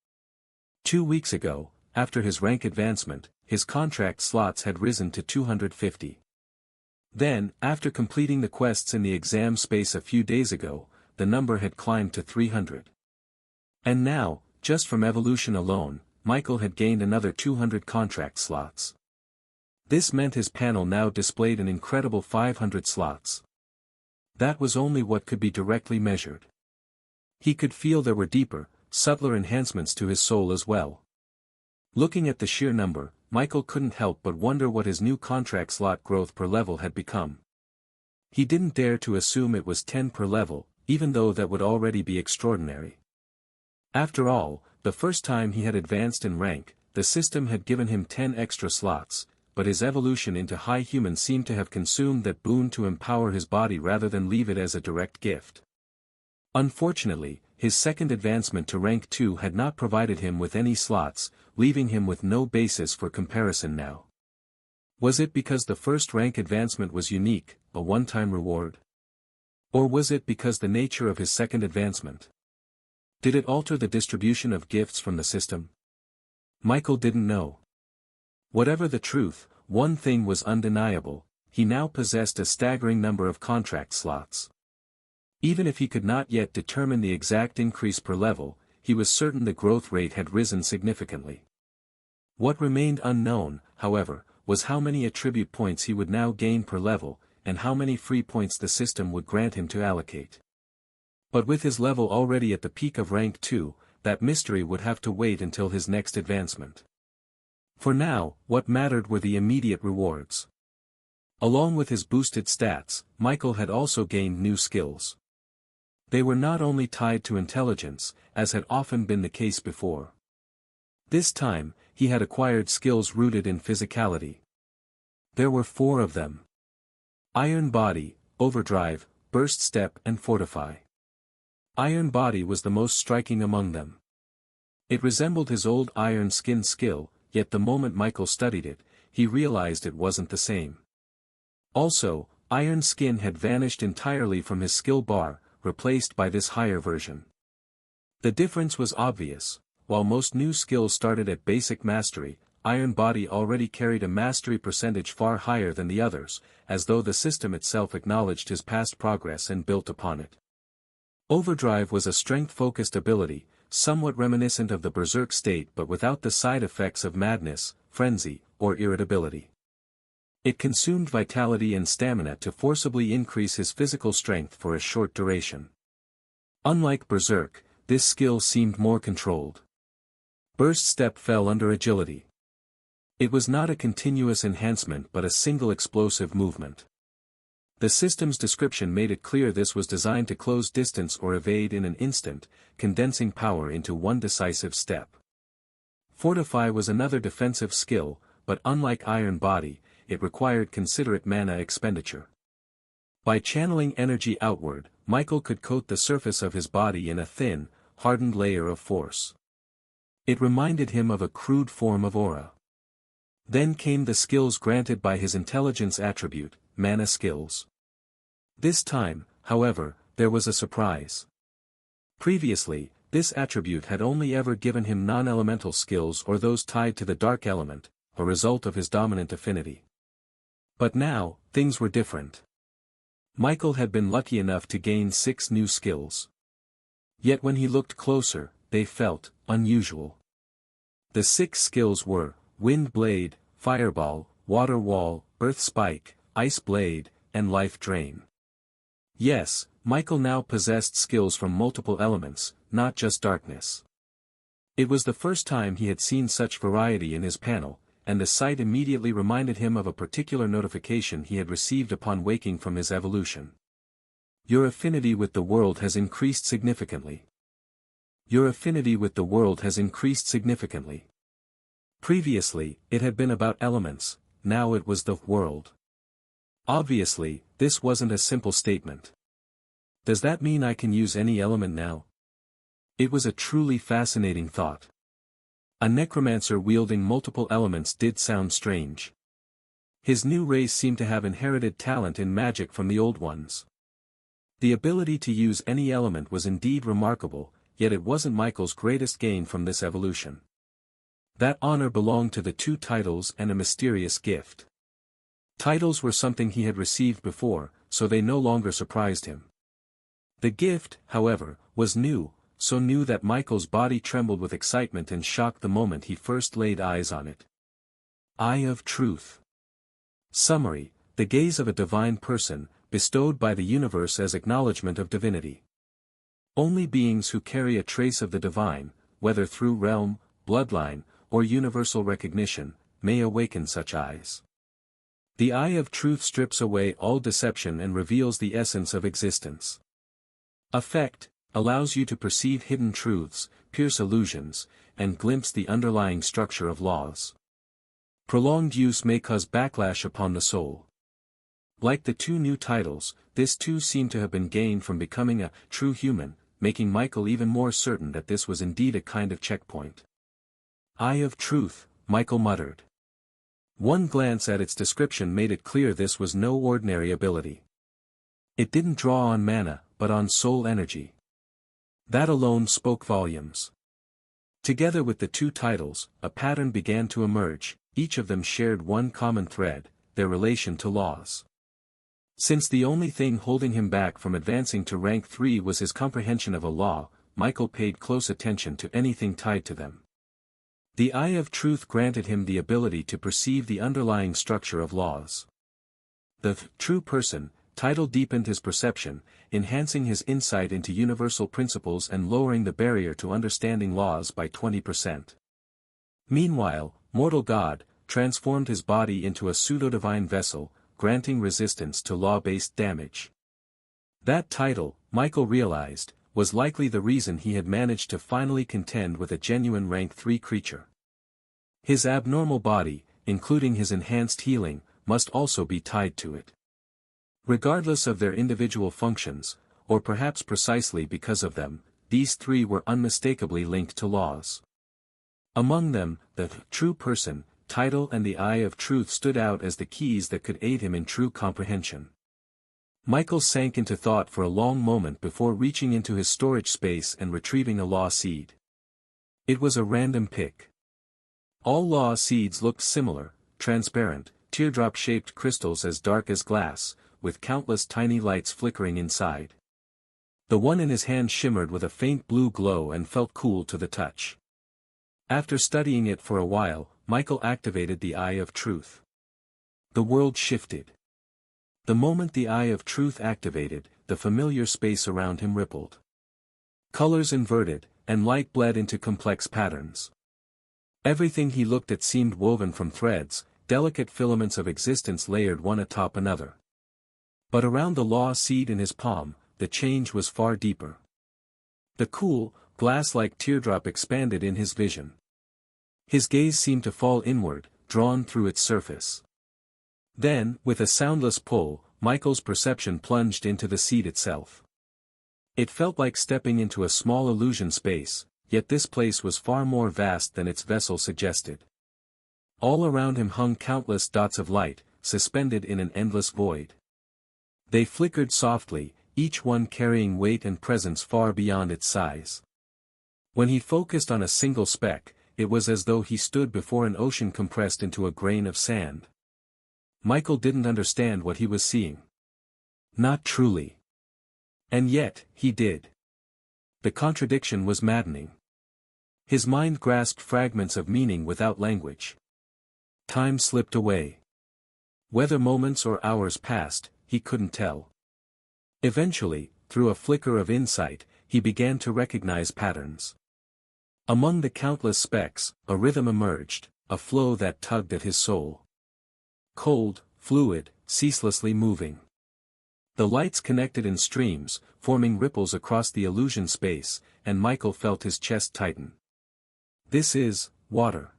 [SPEAKER 1] 2 weeks ago, after his rank advancement, his contract slots had risen to 250. Then, after completing the quests in the exam space a few days ago, the number had climbed to 300. And now, just from evolution alone, Michael had gained another 200 contract slots. This meant his panel now displayed an incredible 500 slots. That was only what could be directly measured. He could feel there were deeper, subtler enhancements to his soul as well. Looking at the sheer number, Michael couldn't help but wonder what his new contract slot growth per level had become. He didn't dare to assume it was 10 per level, even though that would already be extraordinary. After all, the first time he had advanced in rank, the system had given him 10 extra slots, but his evolution into high human seemed to have consumed that boon to empower his body rather than leave it as a direct gift. Unfortunately, his second advancement to rank 2 had not provided him with any slots, leaving him with no basis for comparison now. Was it because the first rank advancement was unique, a one-time reward? Or was it because the nature of his second advancement? Did it alter the distribution of gifts from the system? Michael didn't know. Whatever the truth, one thing was undeniable: he now possessed a staggering number of contract slots. Even if he could not yet determine the exact increase per level, he was certain the growth rate had risen significantly. What remained unknown, however, was how many attribute points he would now gain per level, and how many free points the system would grant him to allocate. But with his level already at the peak of rank 2, that mystery would have to wait until his next advancement. For now, what mattered were the immediate rewards. Along with his boosted stats, Michael had also gained new skills. They were not only tied to intelligence, as had often been the case before. This time, he had acquired skills rooted in physicality. There were 4 of them: Iron Body, Overdrive, Burst Step and Fortify. Iron Body was the most striking among them. It resembled his old Iron Skin skill, yet the moment Michael studied it, he realized it wasn't the same. Also, Iron Skin had vanished entirely from his skill bar, replaced by this higher version. The difference was obvious: while most new skills started at basic mastery, Iron Body already carried a mastery percentage far higher than the others, as though the system itself acknowledged his past progress and built upon it. Overdrive was a strength-focused ability, somewhat reminiscent of the Berserk state but without the side effects of madness, frenzy, or irritability. It consumed vitality and stamina to forcibly increase his physical strength for a short duration. Unlike Berserk, this skill seemed more controlled. Burst Step fell under agility. It was not a continuous enhancement but a single explosive movement. The system's description made it clear this was designed to close distance or evade in an instant, condensing power into one decisive step. Fortify was another defensive skill, but unlike Iron Body, it required considerate mana expenditure. By channeling energy outward, Michael could coat the surface of his body in a thin, hardened layer of force. It reminded him of a crude form of aura. Then came the skills granted by his intelligence attribute, mana skills. This time, however, there was a surprise. Previously, this attribute had only ever given him non-elemental skills or those tied to the dark element, a result of his dominant affinity. But now, things were different. Michael had been lucky enough to gain 6 new skills. Yet when he looked closer, they felt unusual. The 6 skills were Wind Blade, Fireball, Water Wall, Earth Spike, Ice Blade, and Life Drain. Yes, Michael now possessed skills from multiple elements, not just darkness. It was the first time he had seen such variety in his panel, and the sight immediately reminded him of a particular notification he had received upon waking from his evolution. Your affinity with the world has increased significantly. Your affinity with the world has increased significantly. Previously, it had been about elements, now it was the world. Obviously, this wasn't a simple statement. Does that mean I can use any element now? It was a truly fascinating thought. A necromancer wielding multiple elements did sound strange. His new race seemed to have inherited talent in magic from the old ones. The ability to use any element was indeed remarkable, yet it wasn't Michael's greatest gain from this evolution. That honor belonged to the 2 titles and a mysterious gift. Titles were something he had received before, so they no longer surprised him. The gift, however, was new, so new that Michael's body trembled with excitement and shock the moment he first laid eyes on it. Eye of Truth. Summary: the gaze of a divine person, bestowed by the universe as acknowledgement of divinity. Only beings who carry a trace of the divine, whether through realm, bloodline, or universal recognition, may awaken such eyes. The Eye of Truth strips away all deception and reveals the essence of existence. Effect: allows you to perceive hidden truths, pierce illusions, and glimpse the underlying structure of laws. Prolonged use may cause backlash upon the soul. Like the 2 new titles, this too seemed to have been gained from becoming a true human, making Michael even more certain that this was indeed a kind of checkpoint. Eye of Truth, Michael muttered. One glance at its description made it clear this was no ordinary ability. It didn't draw on mana, but on soul energy. That alone spoke volumes. Together with the two titles, a pattern began to emerge. Each of them shared one common thread, their relation to laws. Since the only thing holding him back from advancing to rank 3 was his comprehension of a law, Michael paid close attention to anything tied to them. The Eye of Truth granted him the ability to perceive the underlying structure of laws. The True Person title deepened his perception, enhancing his insight into universal principles and lowering the barrier to understanding laws by 20%. Meanwhile, Mortal God transformed his body into a pseudo-divine vessel, granting resistance to law-based damage. That title, Michael realized, was likely the reason he had managed to finally contend with a genuine rank 3 creature. His abnormal body, including his enhanced healing, must also be tied to it. Regardless of their individual functions, or perhaps precisely because of them, these three were unmistakably linked to laws. Among them, the True Person title and the Eye of Truth stood out as the keys that could aid him in true comprehension. Michael sank into thought for a long moment before reaching into his storage space and retrieving a law seed. It was a random pick. All law seeds looked similar, transparent, teardrop-shaped crystals as dark as glass, with countless tiny lights flickering inside. The one in his hand shimmered with a faint blue glow and felt cool to the touch. After studying it for a while, Michael activated the Eye of Truth. The world shifted. The moment the Eye of Truth activated, the familiar space around him rippled. Colors inverted, and light bled into complex patterns. Everything he looked at seemed woven from threads, delicate filaments of existence layered one atop another. But around the law seed in his palm, the change was far deeper. The cool, glass-like teardrop expanded in his vision. His gaze seemed to fall inward, drawn through its surface. Then, with a soundless pull, Michael's perception plunged into the seed itself. It felt like stepping into a small illusion space, yet this place was far more vast than its vessel suggested. All around him hung countless dots of light, suspended in an endless void. They flickered softly, each one carrying weight and presence far beyond its size. When he focused on a single speck, it was as though he stood before an ocean compressed into a grain of sand. Michael didn't understand what he was seeing. Not truly. And yet, he did. The contradiction was maddening. His mind grasped fragments of meaning without language. Time slipped away. Whether moments or hours passed, he couldn't tell. Eventually, through a flicker of insight, he began to recognize patterns. Among the countless specks, a rhythm emerged, a flow that tugged at his soul. Cold, fluid, ceaselessly moving. The lights connected in streams, forming ripples across the illusion space, and Michael felt his chest tighten. This is water.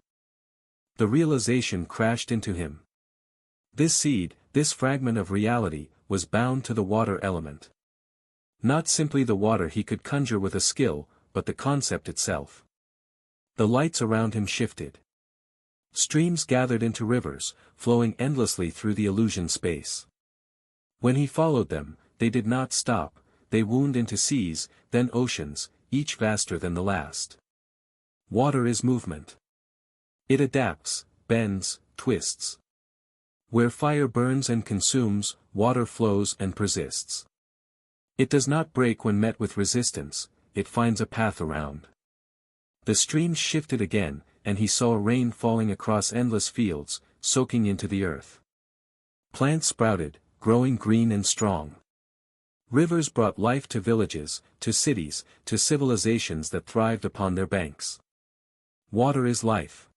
[SPEAKER 1] The realization crashed into him. This seed, this fragment of reality, was bound to the water element. Not simply the water he could conjure with a skill, but the concept itself. The lights around him shifted. Streams gathered into rivers, flowing endlessly through the illusion space. When he followed them, they did not stop, they wound into seas, then oceans, each vaster than the last. Water is movement. It adapts, bends, twists. Where fire burns and consumes, water flows and persists. It does not break when met with resistance, it finds a path around. The stream shifted again, and he saw rain falling across endless fields, soaking into the earth. Plants sprouted, growing green and strong. Rivers brought life to villages, to cities, to civilizations that thrived upon their banks. Water is life.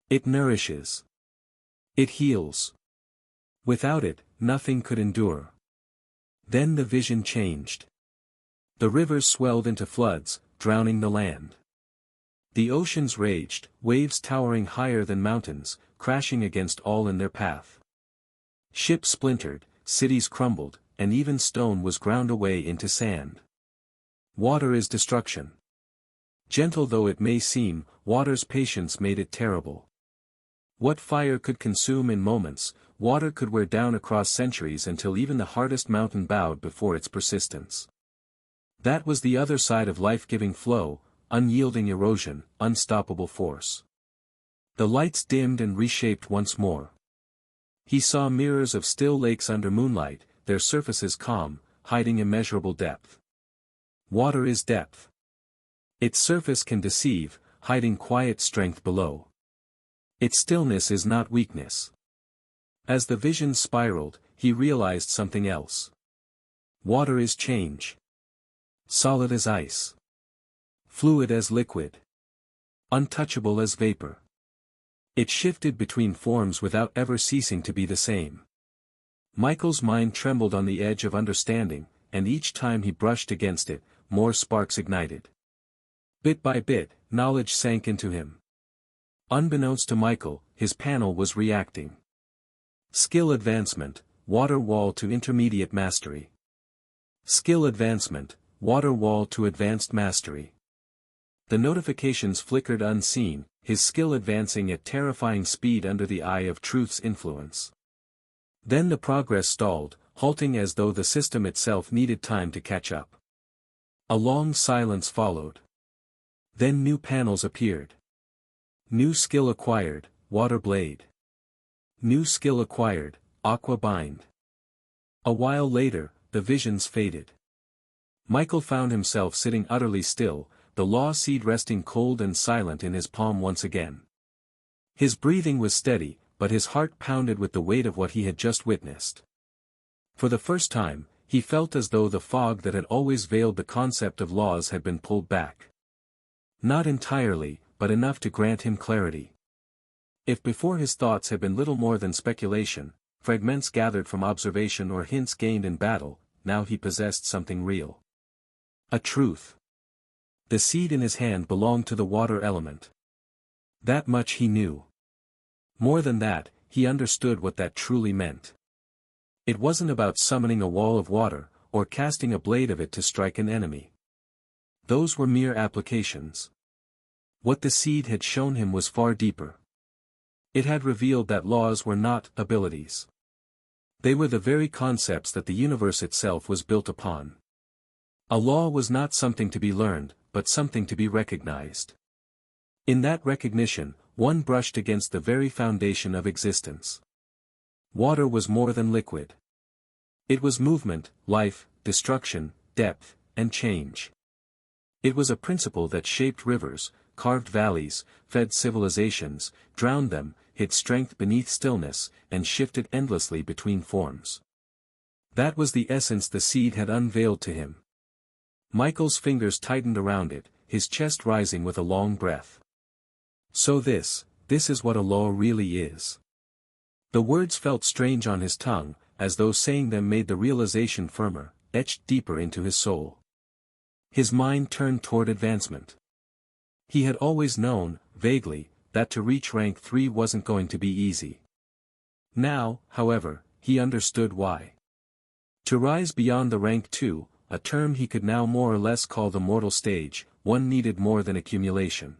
[SPEAKER 1] It nourishes. It heals. Without it, nothing could endure. Then the vision changed. The rivers swelled into floods, drowning the land. The oceans raged, waves towering higher than mountains, crashing against all in their path. Ships splintered, cities crumbled, and even stone was ground away into sand. Water is destruction. Gentle though it may seem, water's patience made it terrible. What fire could consume in moments, water could wear down across centuries until even the hardest mountain bowed before its persistence. That was the other side of life-giving flow, unyielding erosion, unstoppable force. The lights dimmed and reshaped once more. He saw mirrors of still lakes under moonlight, their surfaces calm, hiding immeasurable depth. Water is depth. Its surface can deceive, hiding quiet strength below. Its stillness is not weakness. As the vision spiraled, he realized something else. Water is change. Solid as ice. Fluid as liquid. Untouchable as vapor. It shifted between forms without ever ceasing to be the same. Michael's mind trembled on the edge of understanding, and each time he brushed against it, more sparks ignited. Bit by bit, knowledge sank into him. Unbeknownst to Michael, his panel was reacting. Skill advancement, water wall to intermediate mastery. Skill advancement, water wall to advanced mastery. The notifications flickered unseen, his skill advancing at terrifying speed under the eye of truth's influence. Then the progress stalled, halting as though the system itself needed time to catch up. A long silence followed. Then new panels appeared. New skill acquired, water blade. New skill acquired, aqua bind. A while later, the visions faded. Michael found himself sitting utterly still, the law seed resting cold and silent in his palm once again. His breathing was steady, but his heart pounded with the weight of what he had just witnessed. For the first time, he felt as though the fog that had always veiled the concept of laws had been pulled back. Not entirely, but enough to grant him clarity. If before his thoughts had been little more than speculation, fragments gathered from observation or hints gained in battle, now he possessed something real. A truth. The seed in his hand belonged to the water element. That much he knew. More than that, he understood what that truly meant. It wasn't about summoning a wall of water, or casting a blade of it to strike an enemy. Those were mere applications. What the seed had shown him was far deeper. It had revealed that laws were not abilities. They were the very concepts that the universe itself was built upon. A law was not something to be learned, but something to be recognized. In that recognition, one brushed against the very foundation of existence. Water was more than liquid. It was movement, life, destruction, depth, and change. It was a principle that shaped rivers, carved valleys, fed civilizations, drowned them, hid strength beneath stillness, and shifted endlessly between forms. That was the essence the seed had unveiled to him. Michael's fingers tightened around it, his chest rising with a long breath. So this is what a law really is. The words felt strange on his tongue, as though saying them made the realization firmer, etched deeper into his soul. His mind turned toward advancement. He had always known, vaguely, that to reach rank 3 wasn't going to be easy. Now, however, he understood why. To rise beyond the rank 2, a term he could now more or less call the mortal stage, one needed more than accumulation.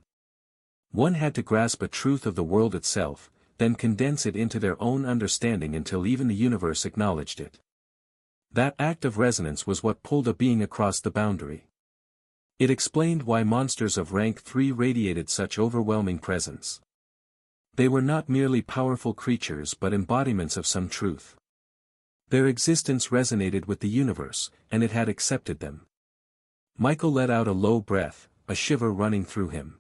[SPEAKER 1] One had to grasp a truth of the world itself, then condense it into their own understanding until even the universe acknowledged it. That act of resonance was what pulled a being across the boundary. It explained why monsters of rank 3 radiated such overwhelming presence. They were not merely powerful creatures but embodiments of some truth. Their existence resonated with the universe, and it had accepted them. Michael let out a low breath, a shiver running through him.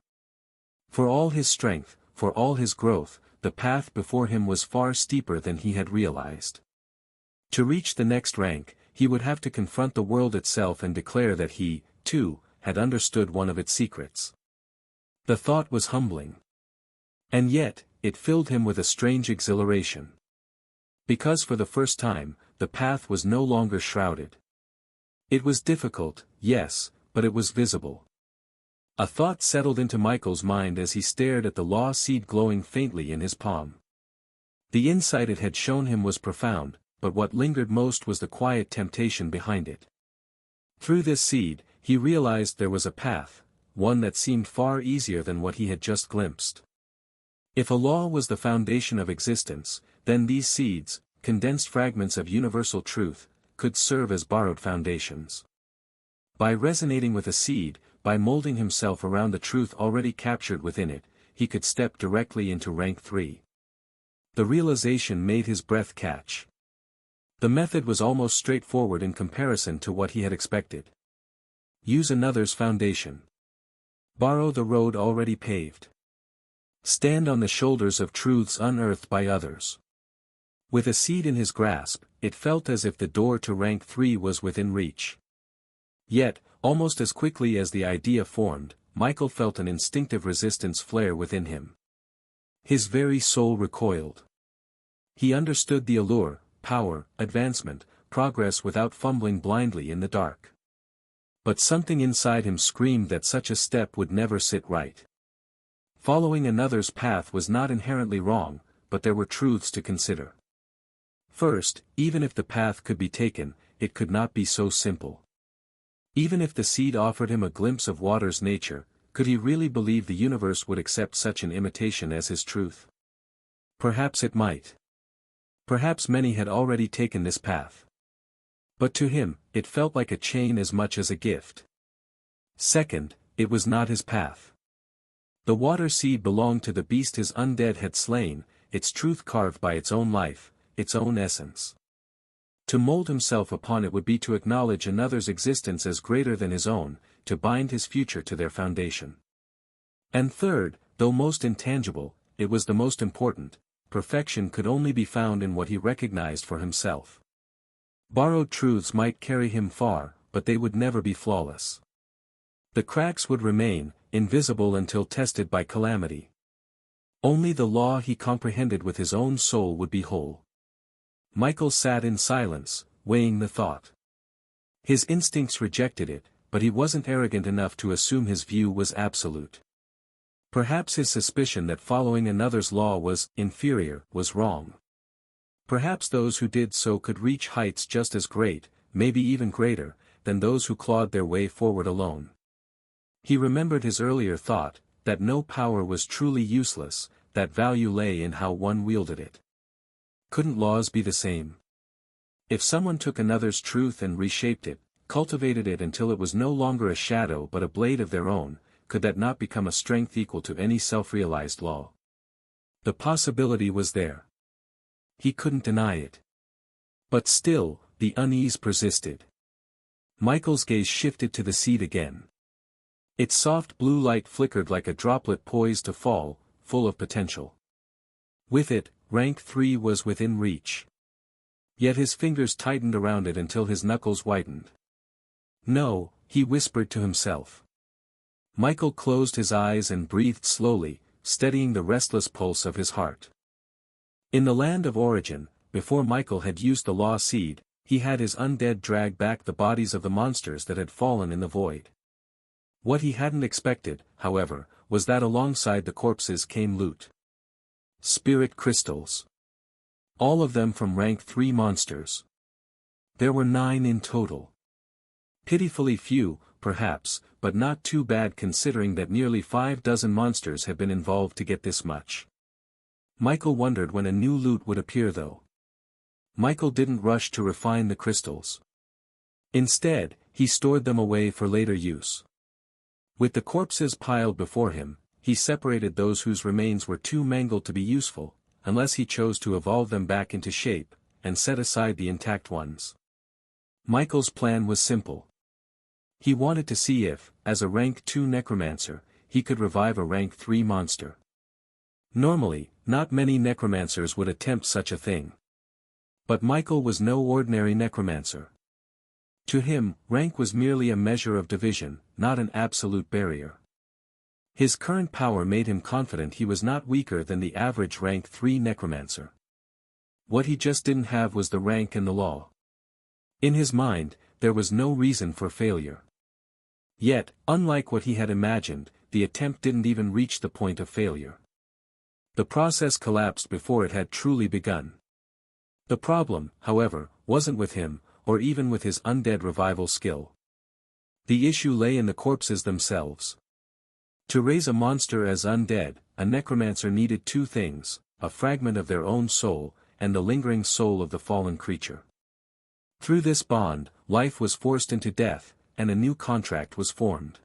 [SPEAKER 1] For all his strength, for all his growth, the path before him was far steeper than he had realized. To reach the next rank, he would have to confront the world itself and declare that he, too, had understood one of its secrets. The thought was humbling. And yet, it filled him with a strange exhilaration. Because for the first time, the path was no longer shrouded. It was difficult, yes, but it was visible. A thought settled into Michael's mind as he stared at the law seed glowing faintly in his palm. The insight it had shown him was profound, but what lingered most was the quiet temptation behind it. Through this seed, he realized there was a path, one that seemed far easier than what he had just glimpsed. If a law was the foundation of existence, then these seeds, condensed fragments of universal truth, could serve as borrowed foundations. By resonating with a seed, by molding himself around the truth already captured within it, he could step directly into rank 3. The realization made his breath catch. The method was almost straightforward in comparison to what he had expected. Use another's foundation. Borrow the road already paved. Stand on the shoulders of truths unearthed by others. With a seed in his grasp, it felt as if the door to rank 3 was within reach. Yet, almost as quickly as the idea formed, Michael felt an instinctive resistance flare within him. His very soul recoiled. He understood the allure, power, advancement, progress without fumbling blindly in the dark. But something inside him screamed that such a step would never sit right. Following another's path was not inherently wrong, but there were truths to consider. First, even if the path could be taken, it could not be so simple. Even if the seed offered him a glimpse of water's nature, could he really believe the universe would accept such an imitation as his truth? Perhaps it might. Perhaps many had already taken this path. But to him, it felt like a chain as much as a gift. Second, it was not his path. The water seed belonged to the beast his undead had slain, its truth carved by its own life, its own essence. To mold himself upon it would be to acknowledge another's existence as greater than his own, to bind his future to their foundation. And third, though most intangible, it was the most important. Perfection could only be found in what he recognized for himself. Borrowed truths might carry him far, but they would never be flawless. The cracks would remain, invisible until tested by calamity. Only the law he comprehended with his own soul would be whole. Michael sat in silence, weighing the thought. His instincts rejected it, but he wasn't arrogant enough to assume his view was absolute. Perhaps his suspicion that following another's law was inferior was wrong. Perhaps those who did so could reach heights just as great, maybe even greater, than those who clawed their way forward alone. He remembered his earlier thought, that no power was truly useless, that value lay in how one wielded it. Couldn't laws be the same? If someone took another's truth and reshaped it, cultivated it until it was no longer a shadow but a blade of their own, could that not become a strength equal to any self-realized law? The possibility was there. He couldn't deny it. But still, the unease persisted. Michael's gaze shifted to the seed again. Its soft blue light flickered like a droplet poised to fall, full of potential. With it, rank 3 was within reach. Yet his fingers tightened around it until his knuckles whitened. No, he whispered to himself. Michael closed his eyes and breathed slowly, steadying the restless pulse of his heart. In the land of origin, before Michael had used the law seed, he had his undead drag back the bodies of the monsters that had fallen in the void. What he hadn't expected, however, was that alongside the corpses came loot. Spirit crystals. All of them from rank 3 monsters. There were 9 in total. Pitifully few, perhaps, but not too bad considering that nearly 6 monsters had been involved to get this much. Michael wondered when a new loot would appear though. Michael didn't rush to refine the crystals. Instead, he stored them away for later use. With the corpses piled before him, he separated those whose remains were too mangled to be useful, unless he chose to evolve them back into shape, and set aside the intact ones. Michael's plan was simple. He wanted to see if, as a rank 2 necromancer, he could revive a rank 3 monster. Normally, not many necromancers would attempt such a thing. But Michael was no ordinary necromancer. To him, rank was merely a measure of division, not an absolute barrier. His current power made him confident he was not weaker than the average rank 3 necromancer. What he just didn't have was the rank and the law. In his mind, there was no reason for failure. Yet, unlike what he had imagined, the attempt didn't even reach the point of failure. The process collapsed before it had truly begun. The problem, however, wasn't with him, or even with his undead revival skill. The issue lay in the corpses themselves. To raise a monster as undead, a necromancer needed two things, a fragment of their own soul, and the lingering soul of the fallen creature. Through this bond, life was forced into death, and a new contract was formed.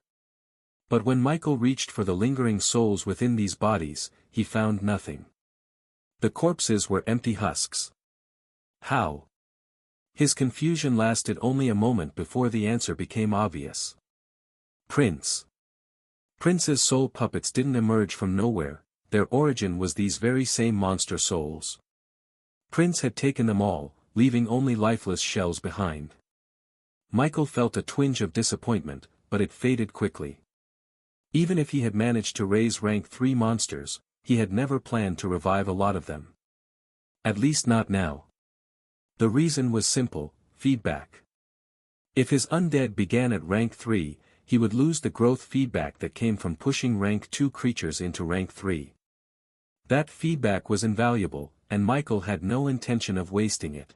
[SPEAKER 1] But when Michael reached for the lingering souls within these bodies, he found nothing. The corpses were empty husks. How? His confusion lasted only a moment before the answer became obvious. Prince. Prince's soul puppets didn't emerge from nowhere, their origin was these very same monster souls. Prince had taken them all, leaving only lifeless shells behind. Michael felt a twinge of disappointment, but it faded quickly. Even if he had managed to raise rank 3 monsters, he had never planned to revive a lot of them. At least not now. The reason was simple, feedback. If his undead began at rank 3, he would lose the growth feedback that came from pushing rank 2 creatures into rank 3. That feedback was invaluable, and Michael had no intention of wasting it.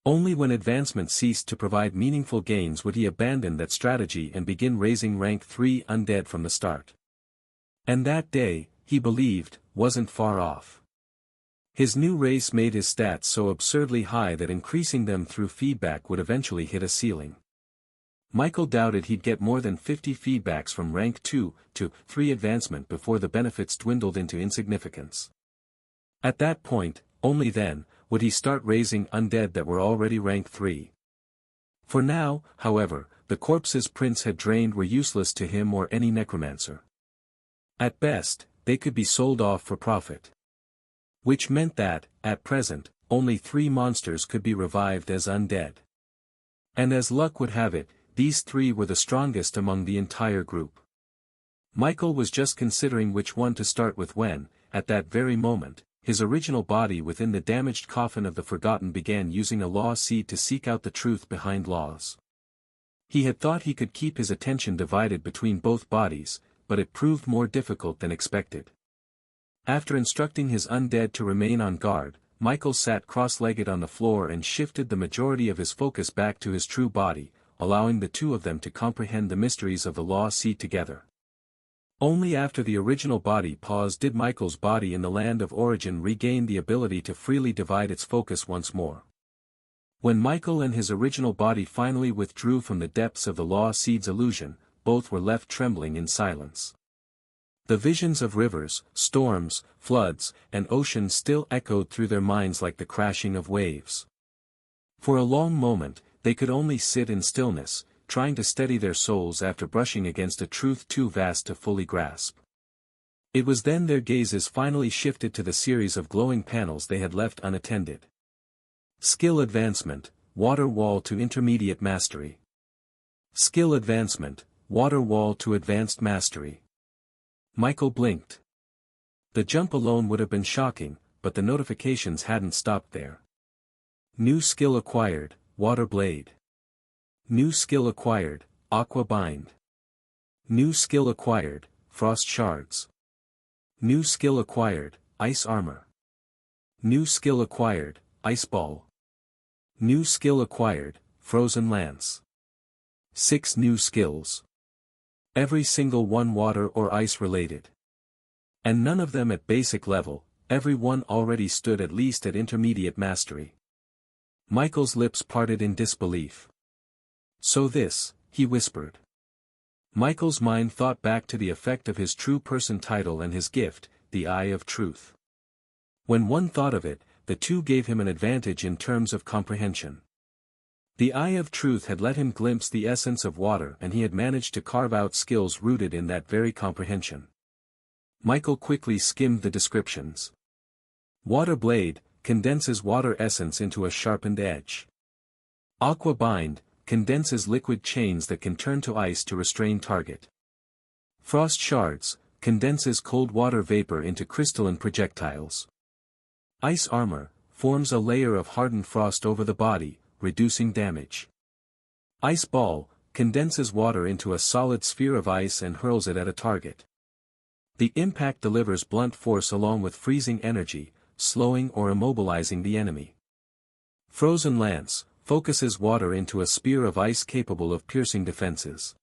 [SPEAKER 1] Only when advancement ceased to provide meaningful gains would he abandon that strategy and begin raising rank 3 undead from the start. And that day, he believed, wasn't far off. His new race made his stats so absurdly high that increasing them through feedback would eventually hit a ceiling. Michael doubted he'd get more than 50 feedbacks from rank 2 to 3 advancement before the benefits dwindled into insignificance. At that point, only then, would he start raising undead that were already rank 3. For now, however, the corpses Prince had drained were useless to him or any necromancer. At best, they could be sold off for profit. Which meant that, at present, only 3 monsters could be revived as undead. And as luck would have it, these 3 were the strongest among the entire group. Michael was just considering which one to start with when, at that very moment, his original body within the damaged coffin of the Forgotten began using a law seed to seek out the truth behind laws. He had thought he could keep his attention divided between both bodies, but it proved more difficult than expected. After instructing his undead to remain on guard, Michael sat cross-legged on the floor and shifted the majority of his focus back to his true body, allowing the two of them to comprehend the mysteries of the law seed together. Only after the original body paused did Michael's body in the land of origin regain the ability to freely divide its focus once more. When Michael and his original body finally withdrew from the depths of the law seed's illusion, both were left trembling in silence. The visions of rivers, storms, floods, and oceans still echoed through their minds like the crashing of waves. For a long moment, they could only sit in stillness, trying to steady their souls after brushing against a truth too vast to fully grasp. It was then their gazes finally shifted to the series of glowing panels they had left unattended. Skill advancement, water wall to intermediate mastery. Skill advancement, water wall to advanced mastery. Michael blinked. The jump alone would have been shocking, but the notifications hadn't stopped there. New skill acquired, water blade. New skill acquired, aqua bind. New skill acquired, frost shards. New skill acquired, ice armor. New skill acquired, ice ball. New skill acquired, frozen lance. 6 new skills. Every single one water or ice related. And none of them at basic level, every one already stood at least at intermediate mastery. Michael's lips parted in disbelief. So this, he whispered. Michael's mind thought back to the effect of his true person title and his gift, the Eye of Truth. When one thought of it, the two gave him an advantage in terms of comprehension. The Eye of Truth had let him glimpse the essence of water and he had managed to carve out skills rooted in that very comprehension. Michael quickly skimmed the descriptions. Water blade, condenses water essence into a sharpened edge. Aqua bind, condenses liquid chains that can turn to ice to restrain target. Frost shards, condenses cold water vapor into crystalline projectiles. Ice armor, forms a layer of hardened frost over the body, reducing damage. Ice ball, condenses water into a solid sphere of ice and hurls it at a target. The impact delivers blunt force along with freezing energy, slowing or immobilizing the enemy. Frozen lance, focuses water into a spear of ice capable of piercing defenses.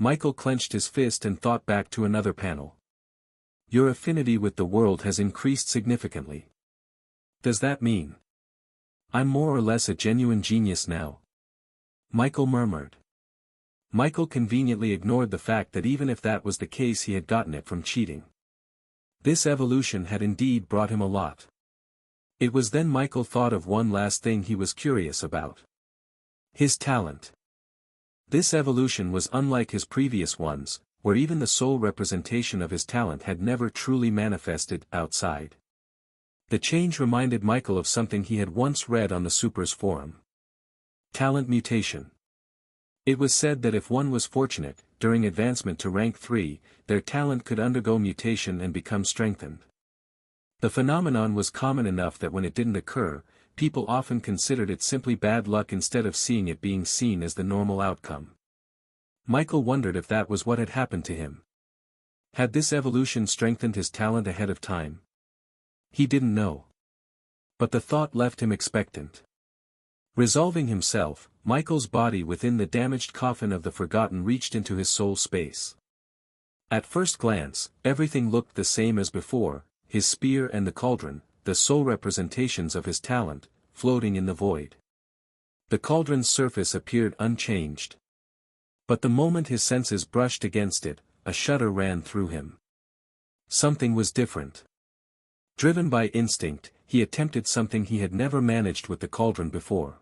[SPEAKER 1] Michael clenched his fist and thought back to another panel. Your affinity with the world has increased significantly. Does that mean I'm more or less a genuine genius now? Michael murmured. Michael conveniently ignored the fact that even if that was the case he had gotten it from cheating. This evolution had indeed brought him a lot. It was then Michael thought of one last thing he was curious about. His talent. This evolution was unlike his previous ones, where even the sole representation of his talent had never truly manifested outside. The change reminded Michael of something he had once read on the Supers forum. Talent mutation. It was said that if one was fortunate, during advancement to rank 3, their talent could undergo mutation and become strengthened. The phenomenon was common enough that when it didn't occur, people often considered it simply bad luck instead of seeing it being seen as the normal outcome. Michael wondered if that was what had happened to him. Had this evolution strengthened his talent ahead of time? He didn't know. But the thought left him expectant. Resolving himself, Michael's body within the damaged coffin of the Forgotten reached into his soul space. At first glance, everything looked the same as before, his spear and the cauldron, the sole representations of his talent, floating in the void. The cauldron's surface appeared unchanged. But the moment his senses brushed against it, a shudder ran through him. Something was different. Driven by instinct, he attempted something he had never managed with the cauldron before.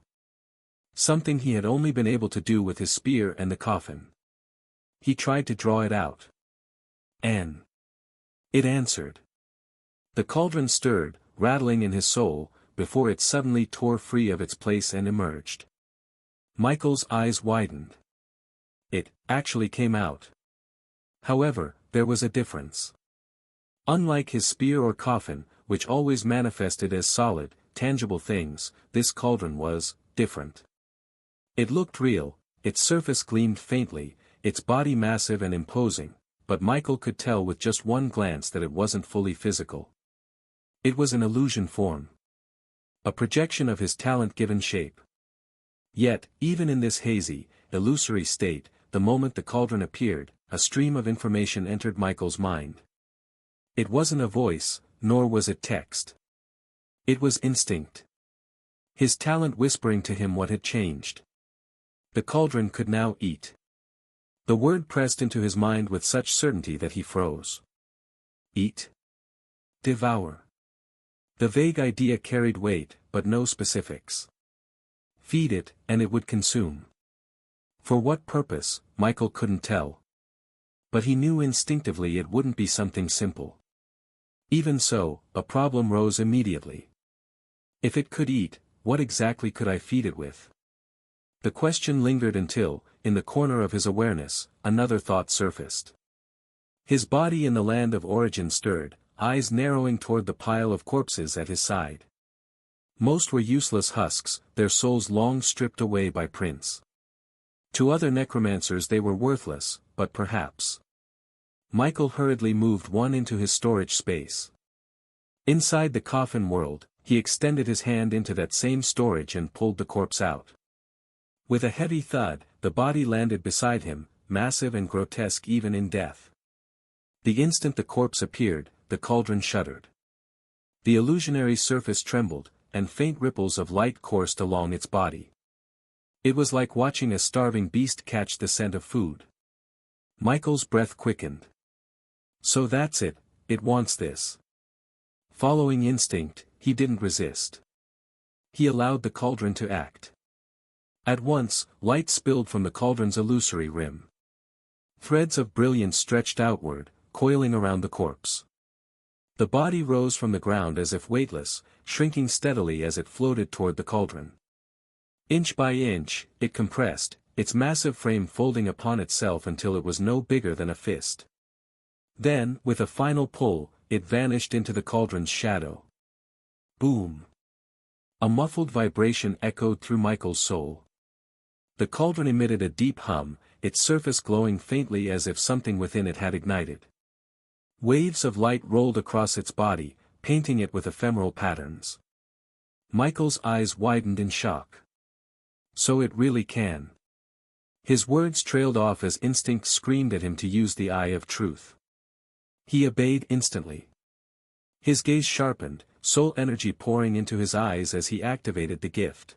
[SPEAKER 1] Something he had only been able to do with his spear and the coffin. He tried to draw it out. And it answered. The cauldron stirred, rattling in his soul, before it suddenly tore free of its place and emerged. Michael's eyes widened. It actually came out. However, there was a difference. Unlike his spear or coffin, which always manifested as solid, tangible things, this cauldron was different. It looked real, its surface gleamed faintly, its body massive and imposing, but Michael could tell with just one glance that it wasn't fully physical. It was an illusion form. A projection of his talent given shape. Yet, even in this hazy, illusory state, the moment the cauldron appeared, a stream of information entered Michael's mind. It wasn't a voice, nor was it text. It was instinct. His talent whispering to him what had changed. The cauldron could now eat. The word pressed into his mind with such certainty that he froze. Eat. Devour. The vague idea carried weight, but no specifics. Feed it, and it would consume. For what purpose, Michael couldn't tell. But he knew instinctively it wouldn't be something simple. Even so, a problem rose immediately. If it could eat, what exactly could I feed it with? The question lingered until, in the corner of his awareness, another thought surfaced. His body in the land of origin stirred, eyes narrowing toward the pile of corpses at his side. Most were useless husks, their souls long stripped away by Prince. To other necromancers they were worthless, but perhaps. Michael hurriedly moved one into his storage space. Inside the coffin world, he extended his hand into that same storage and pulled the corpse out. With a heavy thud, the body landed beside him, massive and grotesque even in death. The instant the corpse appeared, the cauldron shuddered. The illusionary surface trembled, and faint ripples of light coursed along its body. It was like watching a starving beast catch the scent of food. Michael's breath quickened. So that's it, it wants this. Following instinct, he didn't resist. He allowed the cauldron to act. At once, light spilled from the cauldron's illusory rim. Threads of brilliance stretched outward, coiling around the corpse. The body rose from the ground as if weightless, shrinking steadily as it floated toward the cauldron. Inch by inch, it compressed, its massive frame folding upon itself until it was no bigger than a fist. Then, with a final pull, it vanished into the cauldron's shadow. Boom! A muffled vibration echoed through Michael's soul. The cauldron emitted a deep hum, its surface glowing faintly as if something within it had ignited. Waves of light rolled across its body, painting it with ephemeral patterns. Michael's eyes widened in shock. So it really can. His words trailed off as instinct screamed at him to use the eye of truth. He obeyed instantly. His gaze sharpened, soul energy pouring into his eyes as he activated the gift.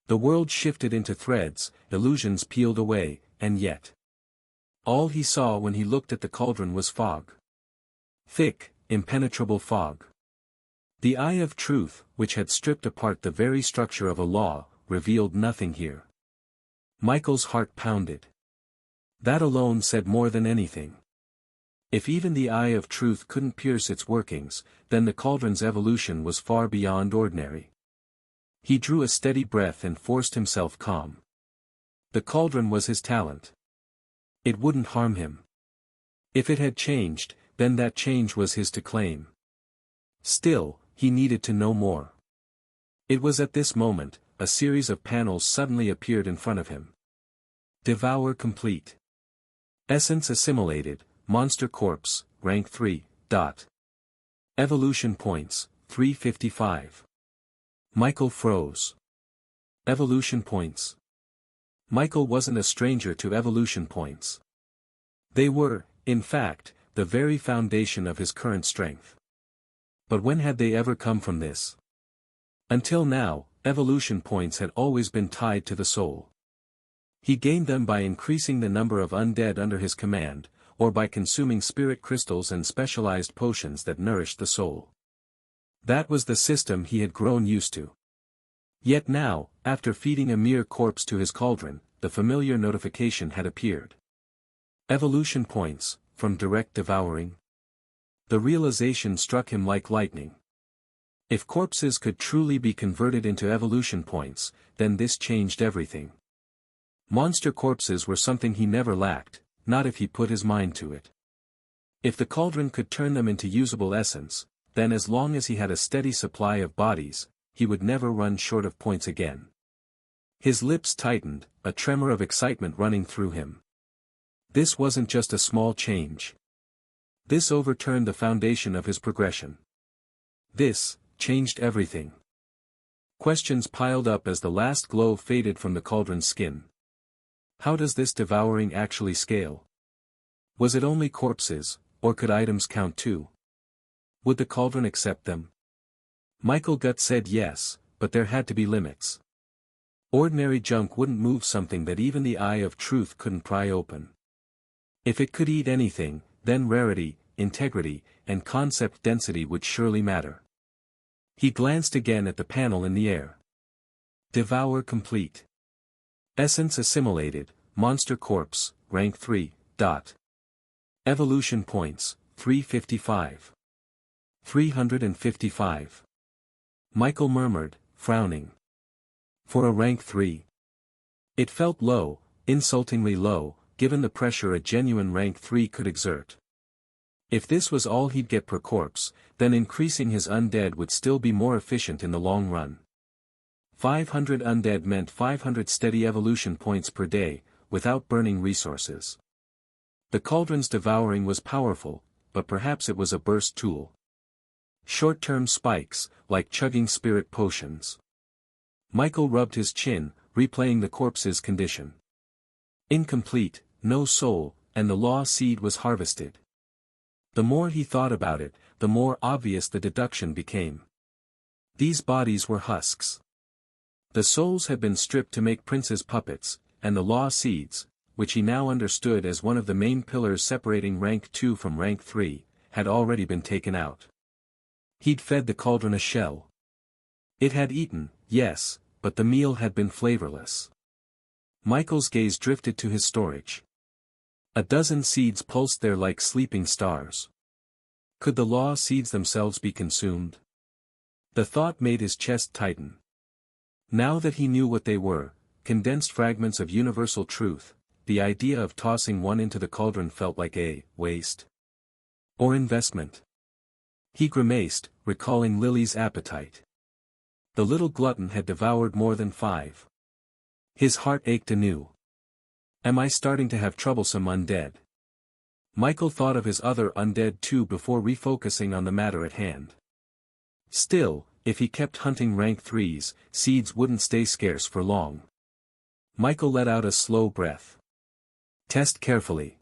[SPEAKER 1] The world shifted into threads, illusions peeled away, and yet all he saw when he looked at the cauldron was fog. Thick, impenetrable fog. The eye of truth, which had stripped apart the very structure of a law, revealed nothing here. Michael's heart pounded. That alone said more than anything. If even the eye of truth couldn't pierce its workings, then the cauldron's evolution was far beyond ordinary. He drew a steady breath and forced himself calm. The cauldron was his talent. It wouldn't harm him. If it had changed, then that change was his to claim. Still, he needed to know more. It was at this moment, a series of panels suddenly appeared in front of him. Devour complete. Essence assimilated, monster corpse, rank 3, dot. Evolution points, 355. Michael froze. Evolution points. Michael wasn't a stranger to evolution points. They were, in fact, the very foundation of his current strength. But when had they ever come from this? Until now, evolution points had always been tied to the soul. He gained them by increasing the number of undead under his command, or by consuming spirit crystals and specialized potions that nourished the soul. That was the system he had grown used to. Yet now, after feeding a mere corpse to his cauldron, the familiar notification had appeared. Evolution points, from direct devouring. The realization struck him like lightning. If corpses could truly be converted into evolution points, then this changed everything. Monster corpses were something he never lacked, not if he put his mind to it. If the cauldron could turn them into usable essence, then as long as he had a steady supply of bodies, he would never run short of points again. His lips tightened, a tremor of excitement running through him. This wasn't just a small change. This overturned the foundation of his progression. This changed everything. Questions piled up as the last glow faded from the cauldron's skin. How does this devouring actually scale? Was it only corpses, or could items count too? Would the cauldron accept them? Michael gut said yes, but there had to be limits. Ordinary junk wouldn't move something that even the eye of truth couldn't pry open. If it could eat anything, then rarity, integrity, and concept density would surely matter. He glanced again at the panel in the air. Devour complete. Essence assimilated, monster corpse, rank 3, dot. Evolution points, 355. 355. Michael murmured, frowning. For a rank 3. It felt low, insultingly low, given the pressure a genuine rank 3 could exert. If this was all he'd get per corpse, then increasing his undead would still be more efficient in the long run. 500 undead meant 500 steady evolution points per day, without burning resources. The cauldron's devouring was powerful, but perhaps it was a burst tool. Short-term spikes, like chugging spirit potions. Michael rubbed his chin, replaying the corpse's condition. Incomplete, no soul, and the law seed was harvested. The more he thought about it, the more obvious the deduction became. These bodies were husks. The souls had been stripped to make princes' puppets, and the law seeds, which he now understood as one of the main pillars separating rank 2 from rank 3, had already been taken out. He'd fed the cauldron a shell. It had eaten, yes, but the meal had been flavorless. Michael's gaze drifted to his storage. A dozen seeds pulsed there like sleeping stars. Could the law seeds themselves be consumed? The thought made his chest tighten. Now that he knew what they were, condensed fragments of universal truth, the idea of tossing one into the cauldron felt like a waste. Or investment. He grimaced, recalling Lily's appetite. The little glutton had devoured more than 5. His heart ached anew. Am I starting to have troublesome undead? Michael thought of his other undead too before refocusing on the matter at hand. Still, if he kept hunting rank 3s, seeds wouldn't stay scarce for long. Michael let out a slow breath. Test carefully.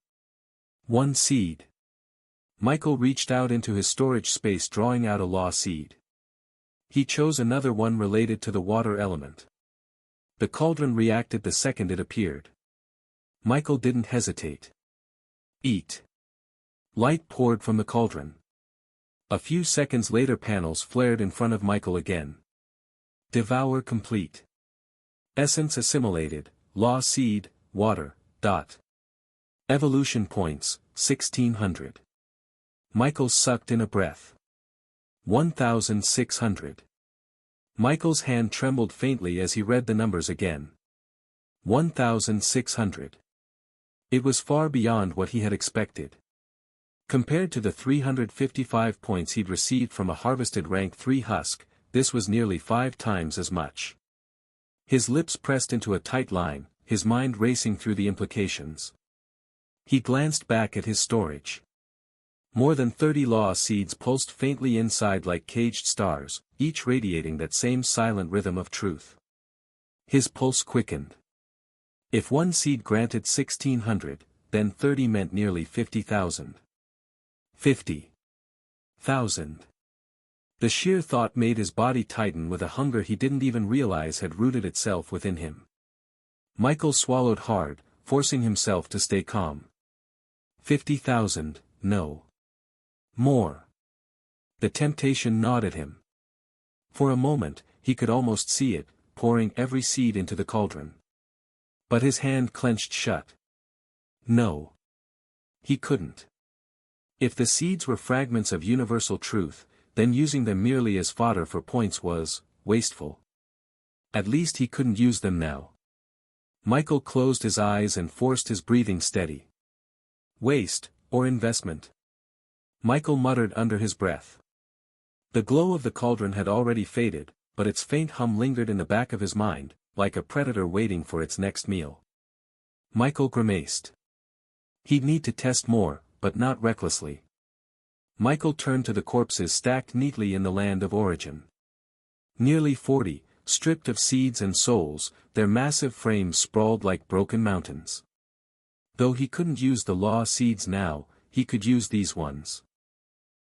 [SPEAKER 1] 1 seed. Michael reached out into his storage space, drawing out a law seed. He chose another one related to the water element. The cauldron reacted the second it appeared. Michael didn't hesitate. Eat. Light poured from the cauldron. A few seconds later, panels flared in front of Michael again. Devour complete. Essence assimilated, law seed, water, dot. Evolution points, 1600. Michael sucked in a breath. 1600. Michael's hand trembled faintly as he read the numbers again. 1600. It was far beyond what he had expected. Compared to the 355 points he'd received from a harvested rank 3 husk, this was nearly 5 times as much. His lips pressed into a tight line, his mind racing through the implications. He glanced back at his storage. More than 30 law seeds pulsed faintly inside like caged stars, each radiating that same silent rhythm of truth. His pulse quickened. If 1 seed granted 1600, then 30 meant nearly 50,000. 50,000. The sheer thought made his body tighten with a hunger he didn't even realize had rooted itself within him. Michael swallowed hard, forcing himself to stay calm. 50,000, no. More. The temptation gnawed at him. For a moment, he could almost see it, pouring every seed into the cauldron. But his hand clenched shut. No. He couldn't. If the seeds were fragments of universal truth, then using them merely as fodder for points was wasteful. At least he couldn't use them now. Michael closed his eyes and forced his breathing steady. Waste, or investment? Michael muttered under his breath. The glow of the cauldron had already faded, but its faint hum lingered in the back of his mind, like a predator waiting for its next meal. Michael grimaced. He'd need to test more, but not recklessly. Michael turned to the corpses stacked neatly in the land of origin. Nearly 40, stripped of seeds and souls, their massive frames sprawled like broken mountains. Though he couldn't use the law seeds now, he could use these ones.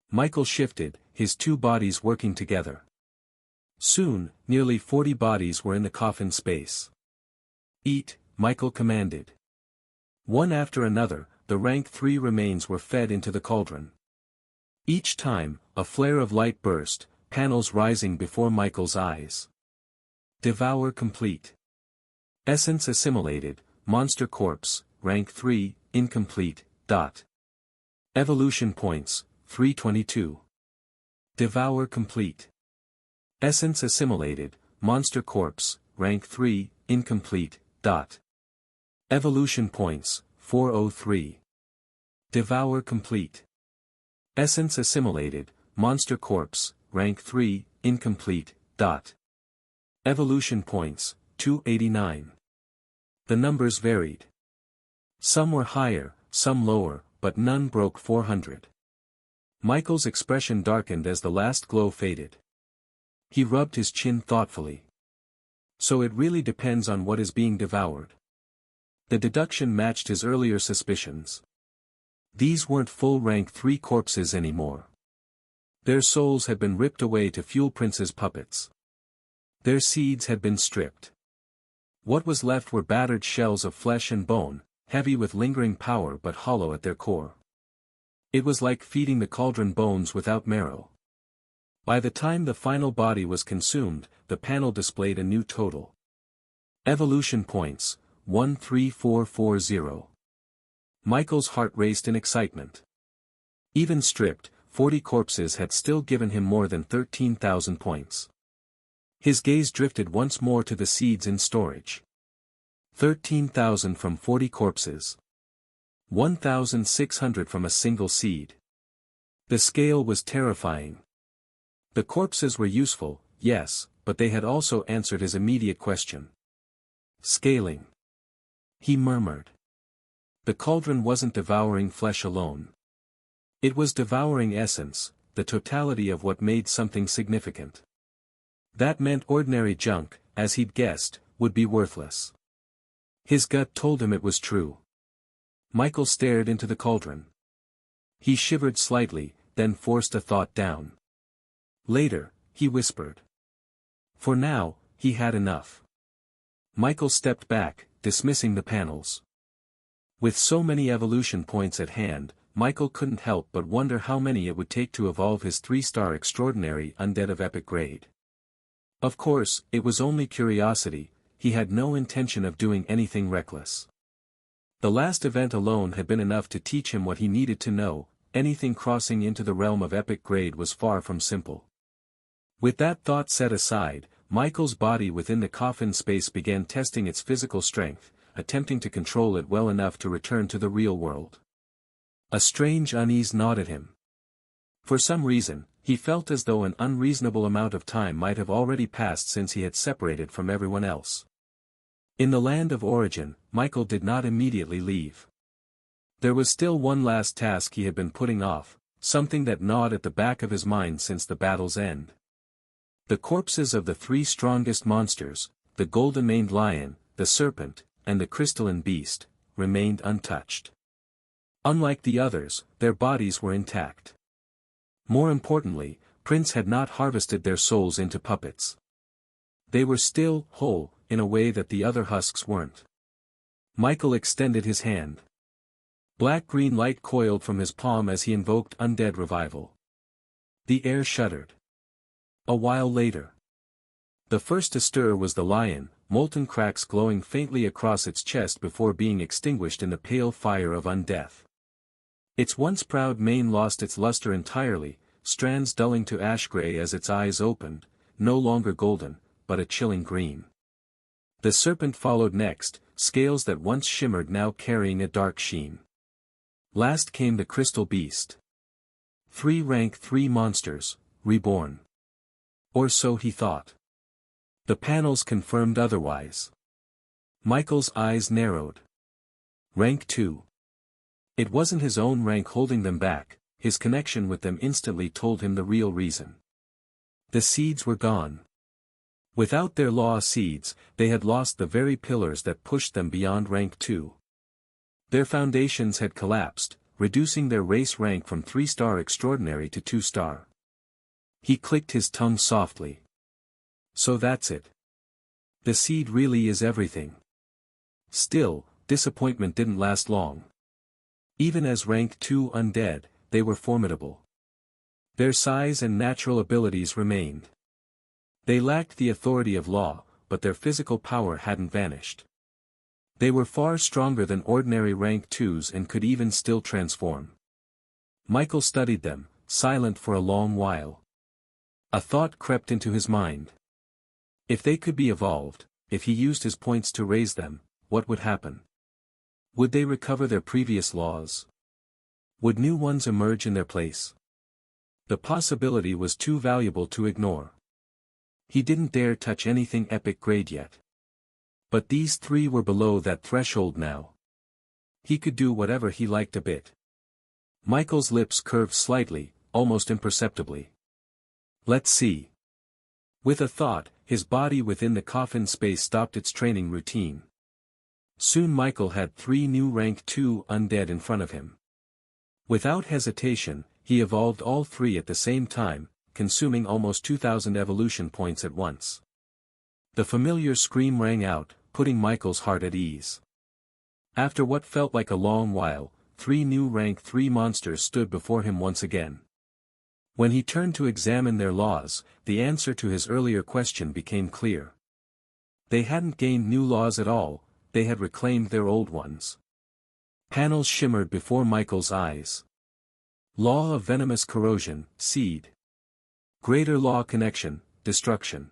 [SPEAKER 1] Michael shifted, his 2 bodies working together. Soon, nearly 40 bodies were in the coffin space. Eat, Michael commanded. One after another, the rank 3 remains were fed into the cauldron. Each time, a flare of light burst, panels rising before Michael's eyes. Devour complete. Essence assimilated, monster corpse, rank 3, incomplete, dot. Evolution points, 322. Devour complete. Essence assimilated, monster corpse, rank 3, incomplete, dot. Evolution points, 403. Devour complete. Essence assimilated, monster corpse, rank 3, incomplete, dot. Evolution points, 289. The numbers varied. Some were higher, some lower, but none broke 400. Michael's expression darkened as the last glow faded. He rubbed his chin thoughtfully. So it really depends on what is being devoured. The deduction matched his earlier suspicions. These weren't full rank 3 corpses anymore. Their souls had been ripped away to fuel Prince's puppets. Their seeds had been stripped. What was left were battered shells of flesh and bone, heavy with lingering power but hollow at their core. It was like feeding the cauldron bones without marrow. By the time the final body was consumed, the panel displayed a new total. Evolution points, 13440. Michael's heart raced in excitement. Even stripped, 40 corpses had still given him more than 13,000 points. His gaze drifted once more to the seeds in storage. 13,000 from 40 corpses. 1,600 from a single seed. The scale was terrifying. The corpses were useful, yes, but they had also answered his immediate question. Scaling. He murmured. The cauldron wasn't devouring flesh alone. It was devouring essence, the totality of what made something significant. That meant ordinary junk, as he'd guessed, would be worthless. His gut told him it was true. Michael stared into the cauldron. He shivered slightly, then forced a thought down. Later, he whispered. For now, he had enough. Michael stepped back, dismissing the panels. With so many evolution points at hand, Michael couldn't help but wonder how many it would take to evolve his 3-star extraordinary undead of epic grade. Of course, it was only curiosity, he had no intention of doing anything reckless. The last event alone had been enough to teach him what he needed to know, anything crossing into the realm of epic grade was far from simple. With that thought set aside, Michael's body within the coffin space began testing its physical strength, attempting to control it well enough to return to the real world. A strange unease gnawed at him. For some reason, he felt as though an unreasonable amount of time might have already passed since he had separated from everyone else. In the land of origin, Michael did not immediately leave. There was still one last task he had been putting off, something that gnawed at the back of his mind since the battle's end. The corpses of the 3 strongest monsters, the golden-maned lion, the serpent, and the crystalline beast, remained untouched. Unlike the others, their bodies were intact. More importantly, Prince had not harvested their souls into puppets. They were still whole, in a way that the other husks weren't. Michael extended his hand. Black-green light coiled from his palm as he invoked undead revival. The air shuddered. A while later. The first to stir was the lion, molten cracks glowing faintly across its chest before being extinguished in the pale fire of undeath. Its once proud mane lost its luster entirely, strands dulling to ash-gray as its eyes opened, no longer golden, but a chilling green. The serpent followed next, scales that once shimmered now carrying a dark sheen. Last came the crystal beast. 3 rank 3 monsters, reborn. Or so he thought. The panels confirmed otherwise. Michael's eyes narrowed. Rank 2. It wasn't his own rank holding them back, his connection with them instantly told him the real reason. The seeds were gone. Without their law seeds, they had lost the very pillars that pushed them beyond rank 2. Their foundations had collapsed, reducing their race rank from 3-star extraordinary to 2-star. He clicked his tongue softly. So that's it. The seed really is everything. Still, disappointment didn't last long. Even as rank 2 undead, they were formidable. Their size and natural abilities remained. They lacked the authority of law, but their physical power hadn't vanished. They were far stronger than ordinary rank 2s and could even still transform. Michael studied them, silent for a long while. A thought crept into his mind. If they could be evolved, if he used his points to raise them, what would happen? Would they recover their previous laws? Would new ones emerge in their place? The possibility was too valuable to ignore. He didn't dare touch anything epic grade yet. But these 3 were below that threshold now. He could do whatever he liked a bit. Michael's lips curved slightly, almost imperceptibly. Let's see. With a thought, his body within the coffin space stopped its training routine. Soon Michael had 3 new rank 2 undead in front of him. Without hesitation, he evolved all 3 at the same time, consuming almost 2,000 evolution points at once. The familiar scream rang out, putting Michael's heart at ease. After what felt like a long while, 3 new rank 3 monsters stood before him once again. When he turned to examine their laws, the answer to his earlier question became clear. They hadn't gained new laws at all, they had reclaimed their old ones. Panels shimmered before Michael's eyes. Law of venomous corrosion, seed. Greater law connection, destruction.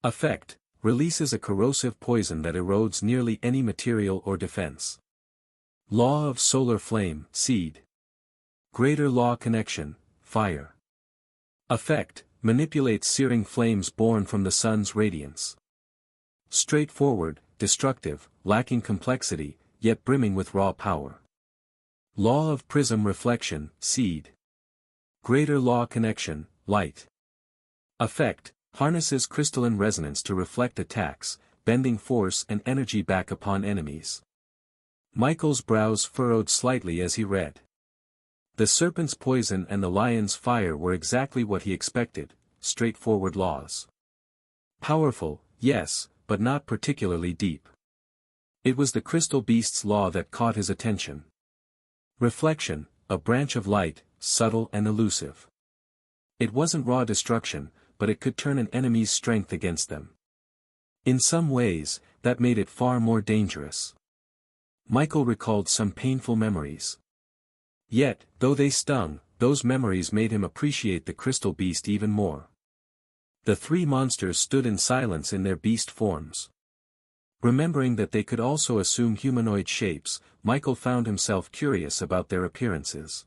[SPEAKER 1] Effect, releases a corrosive poison that erodes nearly any material or defense. Law of solar flame, seed. Greater law connection, fire. Effect, manipulates searing flames born from the sun's radiance. Straightforward, destructive, lacking complexity, yet brimming with raw power. Law of prism reflection, seed. Greater law connection, light. Effect, harnesses crystalline resonance to reflect attacks, bending force and energy back upon enemies. Michael's brows furrowed slightly as he read. The serpent's poison and the lion's fire were exactly what he expected, straightforward laws. Powerful, yes, but not particularly deep. It was the crystal beast's law that caught his attention. Reflection, a branch of light, subtle and elusive. It wasn't raw destruction, but it could turn an enemy's strength against them. In some ways, that made it far more dangerous. Michael recalled some painful memories. Yet, though they stung, those memories made him appreciate the crystal beast even more. The three monsters stood in silence in their beast forms. Remembering that they could also assume humanoid shapes, Michael found himself curious about their appearances.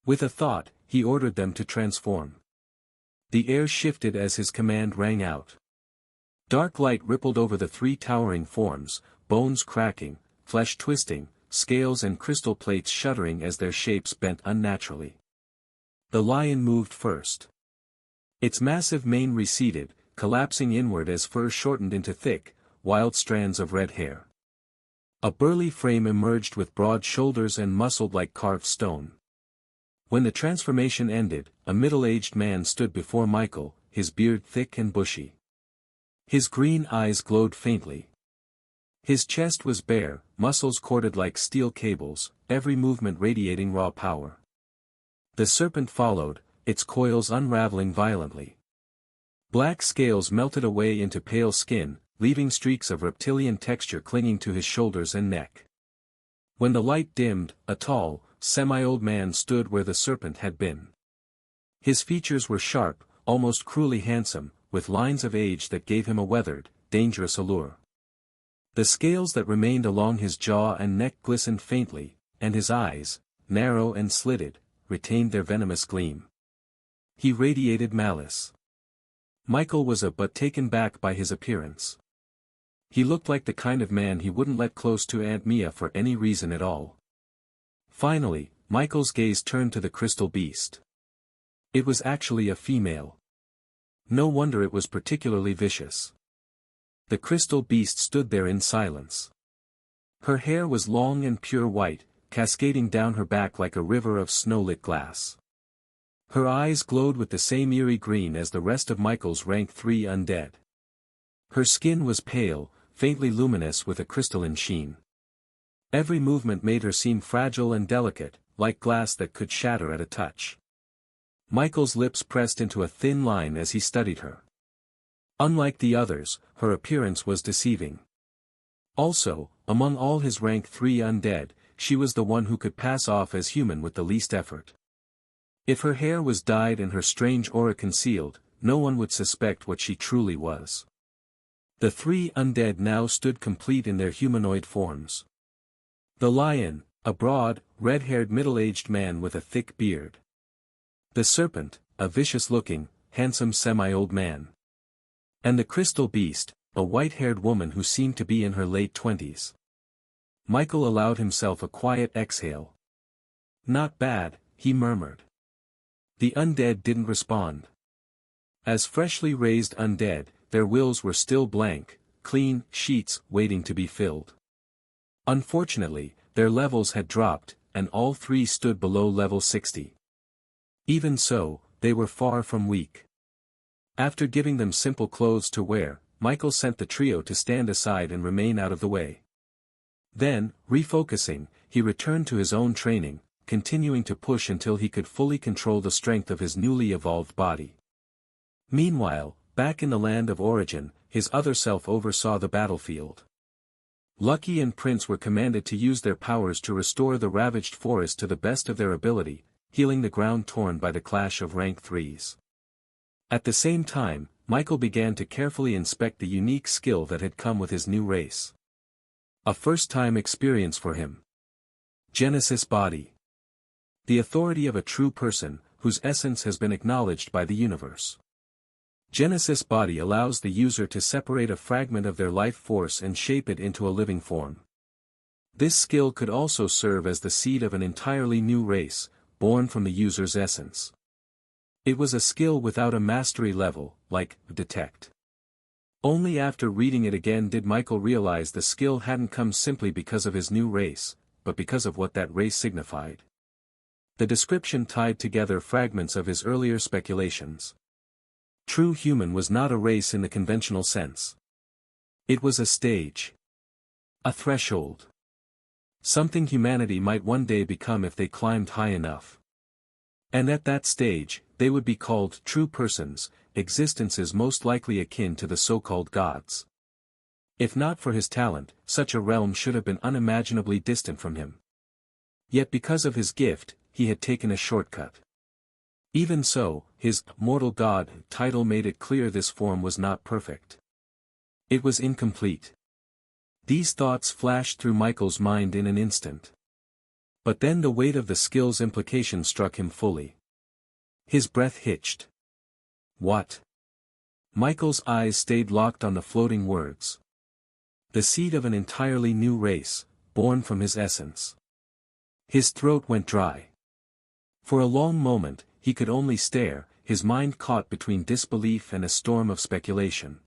[SPEAKER 1] With a thought, he ordered them to transform. The air shifted as his command rang out. Dark light rippled over the three towering forms, bones cracking, flesh twisting, scales and crystal plates shuddering as their shapes bent unnaturally. The lion moved first. Its massive mane receded, collapsing inward as fur shortened into thick, wild strands of red hair. A burly frame emerged with broad shoulders and muscled like carved stone. When the transformation ended, a middle-aged man stood before Michael, his beard thick and bushy. His green eyes glowed faintly. His chest was bare, muscles corded like steel cables, every movement radiating raw power. The serpent followed, its coils unraveling violently. Black scales melted away into pale skin, leaving streaks of reptilian texture clinging to his shoulders and neck. When the light dimmed, a tall, semi-old man stood where the serpent had been. His features were sharp, almost cruelly handsome, with lines of age that gave him a weathered, dangerous allure. The scales that remained along his jaw and neck glistened faintly, and his eyes, narrow and slitted, retained their venomous gleam. He radiated malice. Michael was but taken back by his appearance. He looked like the kind of man he wouldn't let close to Aunt Mia for any reason at all. Finally, Michael's gaze turned to the crystal beast. It was actually a female. No wonder it was particularly vicious. The crystal beast stood there in silence. Her hair was long and pure white, cascading down her back like a river of snow-lit glass. Her eyes glowed with the same eerie green as the rest of Michael's rank 3 undead. Her skin was pale, faintly luminous with a crystalline sheen. Every movement made her seem fragile and delicate, like glass that could shatter at a touch. Michael's lips pressed into a thin line as he studied her. Unlike the others, her appearance was deceiving. Also, among all his rank 3 undead, she was the one who could pass off as human with the least effort. If her hair was dyed and her strange aura concealed, no one would suspect what she truly was. The 3 undead now stood complete in their humanoid forms. The lion, a broad, red-haired middle-aged man with a thick beard. The serpent, a vicious-looking, handsome semi-old man. And the crystal beast, a white-haired woman who seemed to be in her late 20s. Michael allowed himself a quiet exhale. "Not bad," he murmured. The undead didn't respond. As freshly raised undead, their wills were still blank, clean sheets waiting to be filled. Unfortunately, their levels had dropped, and all 3 stood below level 60. Even so, they were far from weak. After giving them simple clothes to wear, Michael sent the trio to stand aside and remain out of the way. Then, refocusing, he returned to his own training, continuing to push until he could fully control the strength of his newly evolved body. Meanwhile, back in the land of origin, his other self oversaw the battlefield. Lucky and Prince were commanded to use their powers to restore the ravaged forest to the best of their ability, healing the ground torn by the clash of rank 3s. At the same time, Michael began to carefully inspect the unique skill that had come with his new race. A first-time experience for him. Genesis Body. The authority of a true person, whose essence has been acknowledged by the universe. Genesis Body allows the user to separate a fragment of their life force and shape it into a living form. This skill could also serve as the seed of an entirely new race, born from the user's essence. It was a skill without a mastery level, like Detect. Only after reading it again did Michael realize the skill hadn't come simply because of his new race, but because of what that race signified. The description tied together fragments of his earlier speculations. True human was not a race in the conventional sense. It was a stage. A threshold. Something humanity might one day become if they climbed high enough. And at that stage, they would be called true persons, existences most likely akin to the so-called gods. If not for his talent, such a realm should have been unimaginably distant from him. Yet because of his gift, he had taken a shortcut. Even so, his mortal god title made it clear this form was not perfect. It was incomplete. These thoughts flashed through Michael's mind in an instant. But then the weight of the skill's implication struck him fully. His breath hitched. What? Michael's eyes stayed locked on the floating words. The seed of an entirely new race, born from his essence. His throat went dry. For a long moment, he could only stare, his mind caught between disbelief and a storm of speculation.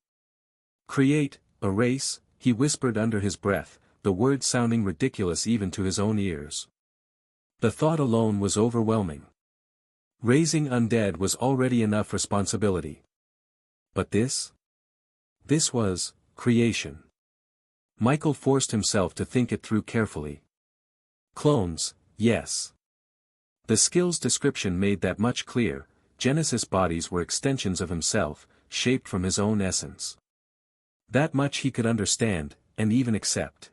[SPEAKER 1] Create, a race, he whispered under his breath, the word sounding ridiculous even to his own ears. The thought alone was overwhelming. Raising undead was already enough responsibility. But this? This was creation. Michael forced himself to think it through carefully. Clones, yes. The skill's description made that much clear. Genesis bodies were extensions of himself, shaped from his own essence. That much he could understand, and even accept.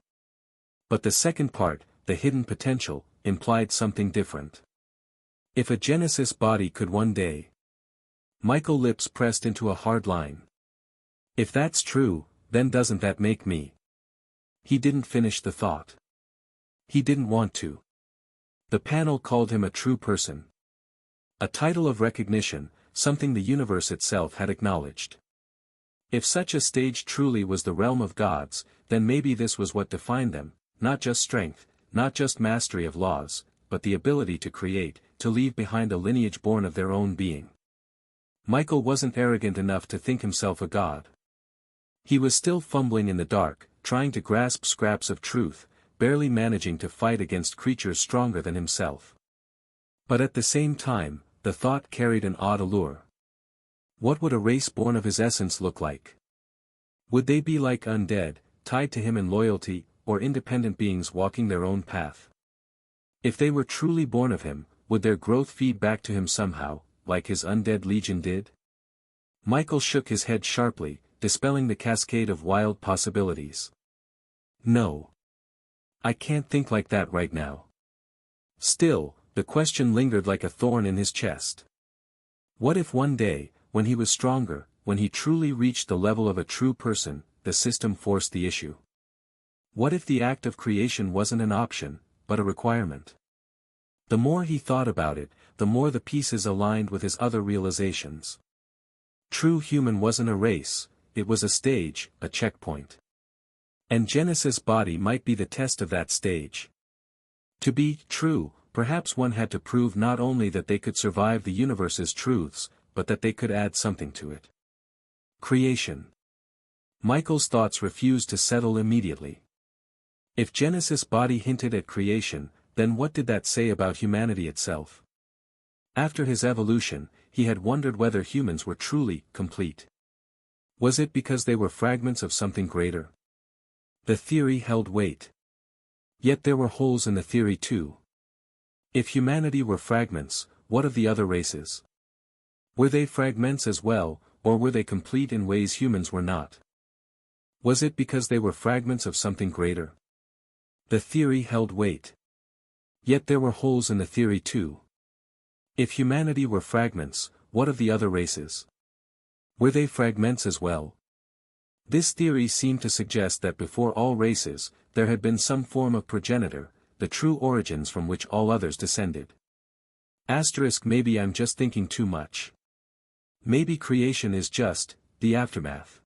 [SPEAKER 1] But the second part, the hidden potential, implied something different. If a Genesis body could one day... Michael's lips pressed into a hard line. If that's true, then doesn't that make me? He didn't finish the thought. He didn't want to. The panel called him a true person. A title of recognition, something the universe itself had acknowledged. If such a stage truly was the realm of gods, then maybe this was what defined them, not just strength, not just mastery of laws, but the ability to create, to leave behind a lineage born of their own being. Michael wasn't arrogant enough to think himself a god. He was still fumbling in the dark, trying to grasp scraps of truth, barely managing to fight against creatures stronger than himself. But at the same time, the thought carried an odd allure. What would a race born of his essence look like? Would they be like undead, tied to him in loyalty, or independent beings walking their own path? If they were truly born of him, would their growth feed back to him somehow, like his undead legion did? Michael shook his head sharply, dispelling the cascade of wild possibilities. No. I can't think like that right now. Still, the question lingered like a thorn in his chest. What if one day, when he was stronger, when he truly reached the level of a true person, the system forced the issue? What if the act of creation wasn't an option, but a requirement? The more he thought about it, the more the pieces aligned with his other realizations. True human wasn't a race, it was a stage, a checkpoint. And Genesis body might be the test of that stage. To be true, perhaps one had to prove not only that they could survive the universe's truths, but that they could add something to it. Creation. Michael's thoughts refused to settle immediately. If Genesis body hinted at creation, then what did that say about humanity itself? After his evolution, he had wondered whether humans were truly complete. Was it because they were fragments of something greater? The theory held weight. Yet there were holes in the theory too. If humanity were fragments, what of the other races? Were they fragments as well, or were they complete in ways humans were not? Was it because they were fragments of something greater? The theory held weight. Yet there were holes in the theory too. If humanity were fragments, what of the other races? Were they fragments as well? This theory seemed to suggest that before all races, there had been some form of progenitor, the true origins from which all others descended. Maybe I'm just thinking too much. Maybe creation is just the aftermath.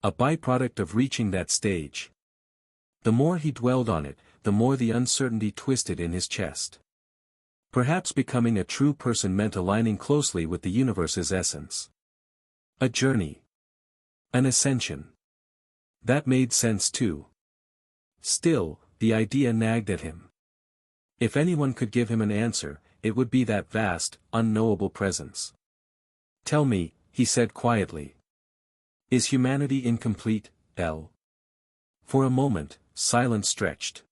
[SPEAKER 1] A byproduct of reaching that stage. The more he dwelled on it, the more the uncertainty twisted in his chest. Perhaps becoming a true person meant aligning closely with the universe's essence. A journey. An ascension. That made sense too. Still, the idea nagged at him. If anyone could give him an answer, it would be that vast, unknowable presence. Tell me, he said quietly. Is humanity incomplete, L? For a moment, silence stretched.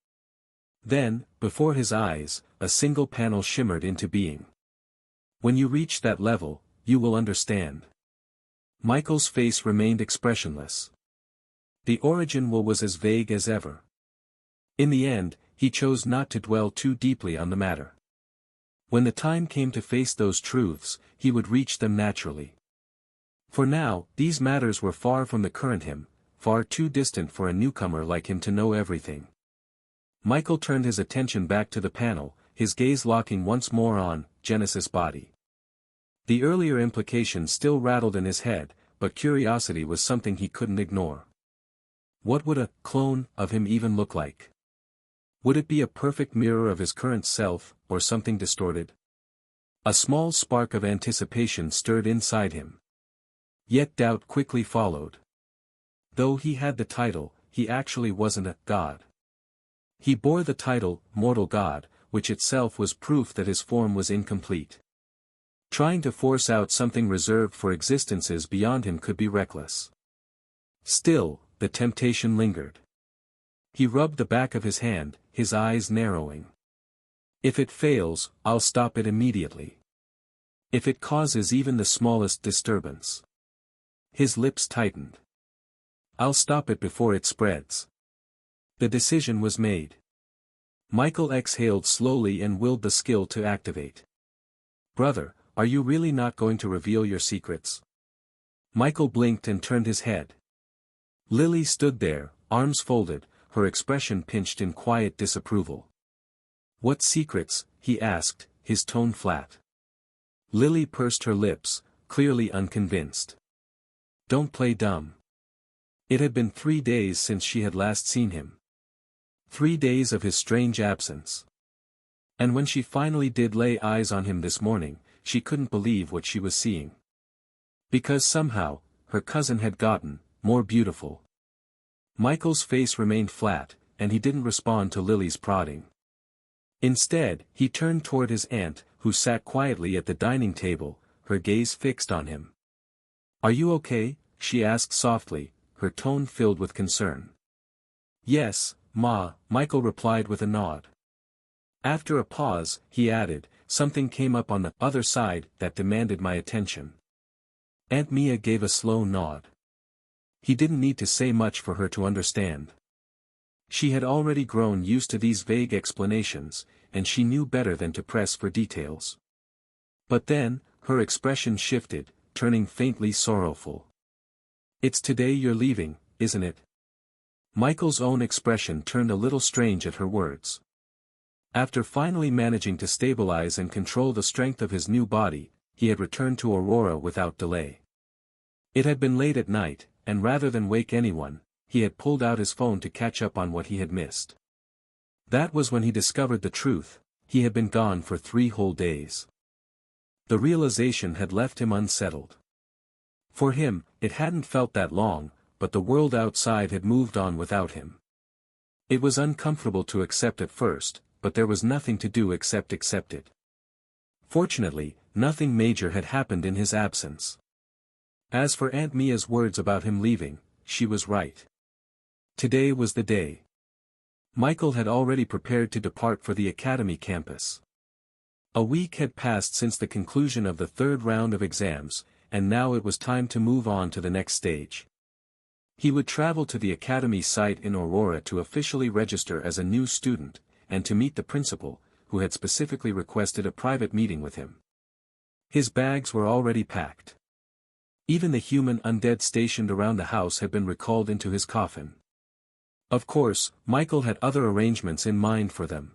[SPEAKER 1] Then, before his eyes, a single panel shimmered into being. When you reach that level, you will understand. Michael's face remained expressionless. The origin was as vague as ever. In the end, he chose not to dwell too deeply on the matter. When the time came to face those truths, he would reach them naturally. For now, these matters were far from the current him, far too distant for a newcomer like him to know everything. Michael turned his attention back to the panel, his gaze locking once more on Genesis' body. The earlier implications still rattled in his head, but curiosity was something he couldn't ignore. What would a clone of him even look like? Would it be a perfect mirror of his current self, or something distorted? A small spark of anticipation stirred inside him. Yet doubt quickly followed. Though he had the title, he actually wasn't a god. He bore the title, Mortal God, which itself was proof that his form was incomplete. Trying to force out something reserved for existences beyond him could be reckless. Still, the temptation lingered. He rubbed the back of his hand, his eyes narrowing. If it fails, I'll stop it immediately. If it causes even the smallest disturbance. His lips tightened. I'll stop it before it spreads. The decision was made. Michael exhaled slowly and willed the skill to activate. Brother, are you really not going to reveal your secrets? Michael blinked and turned his head. Lily stood there, arms folded, her expression pinched in quiet disapproval. What secrets? He asked, his tone flat. Lily pursed her lips, clearly unconvinced. Don't play dumb. It had been 3 days since she had last seen him. 3 days of his strange absence. And when she finally did lay eyes on him this morning, she couldn't believe what she was seeing. Because somehow, her cousin had gotten more beautiful. Michael's face remained flat, and he didn't respond to Lily's prodding. Instead, he turned toward his aunt, who sat quietly at the dining table, her gaze fixed on him. Are you okay? She asked softly, her tone filled with concern. Yes, Ma, Michael replied with a nod. After a pause, he added, something came up on the other side that demanded my attention. Aunt Mia gave a slow nod. He didn't need to say much for her to understand. She had already grown used to these vague explanations, and she knew better than to press for details. But then, her expression shifted, turning faintly sorrowful. It's today you're leaving, isn't it? Michael's own expression turned a little strange at her words. After finally managing to stabilize and control the strength of his new body, he had returned to Aurora without delay. It had been late at night, and rather than wake anyone, he had pulled out his phone to catch up on what he had missed. That was when he discovered the truth: he had been gone for 3 whole days. The realization had left him unsettled. For him, it hadn't felt that long, but the world outside had moved on without him. It was uncomfortable to accept at first, but there was nothing to do except accept it. Fortunately, nothing major had happened in his absence. As for Aunt Mia's words about him leaving, she was right. Today was the day. Michael had already prepared to depart for the academy campus. A week had passed since the conclusion of the 3rd round of exams, and now it was time to move on to the next stage. He would travel to the academy site in Aurora to officially register as a new student, and to meet the principal, who had specifically requested a private meeting with him. His bags were already packed. Even the human undead stationed around the house had been recalled into his coffin. Of course, Michael had other arrangements in mind for them.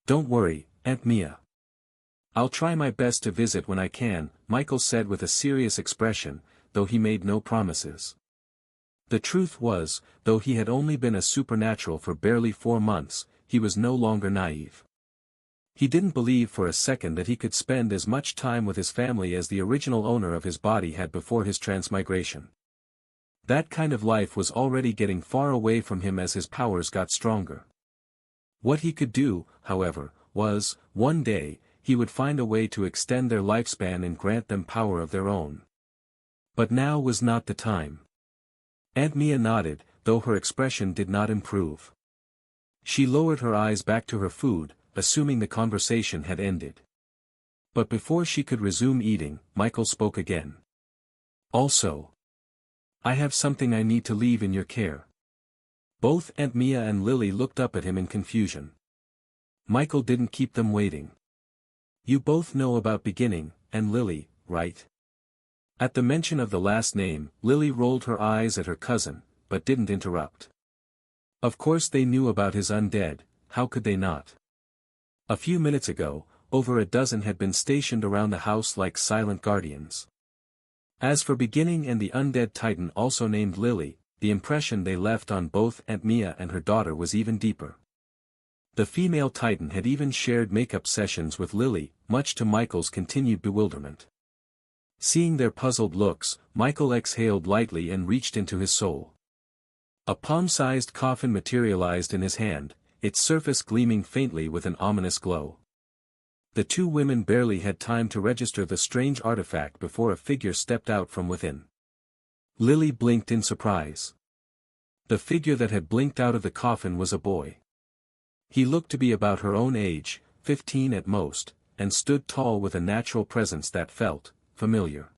[SPEAKER 1] Don't worry, Aunt Mia. I'll try my best to visit when I can, Michael said with a serious expression, though he made no promises. The truth was, though he had only been a supernatural for barely 4 months, he was no longer naive. He didn't believe for a second that he could spend as much time with his family as the original owner of his body had before his transmigration. That kind of life was already getting far away from him as his powers got stronger. What he could do, however, was, one day, he would find a way to extend their lifespan and grant them power of their own. But now was not the time. Aunt Mia nodded, though her expression did not improve. She lowered her eyes back to her food, assuming the conversation had ended. But before she could resume eating, Michael spoke again. Also, I have something I need to leave in your care. Both Aunt Mia and Lily looked up at him in confusion. Michael didn't keep them waiting. You both know about Beginning, and Lily, right? At the mention of the last name, Lily rolled her eyes at her cousin, but didn't interrupt. Of course they knew about his undead, how could they not? A few minutes ago, over a dozen had been stationed around the house like silent guardians. As for Beginning and the undead titan also named Lily, the impression they left on both Aunt Mia and her daughter was even deeper. The female titan had even shared makeup sessions with Lily, much to Michael's continued bewilderment. Seeing their puzzled looks, Michael exhaled lightly and reached into his soul. A palm-sized coffin materialized in his hand, its surface gleaming faintly with an ominous glow. The two women barely had time to register the strange artifact before a figure stepped out from within. Lily blinked in surprise. The figure that had blinked out of the coffin was a boy. He looked to be about her own age, 15 at most, and stood tall with a natural presence that felt familiar.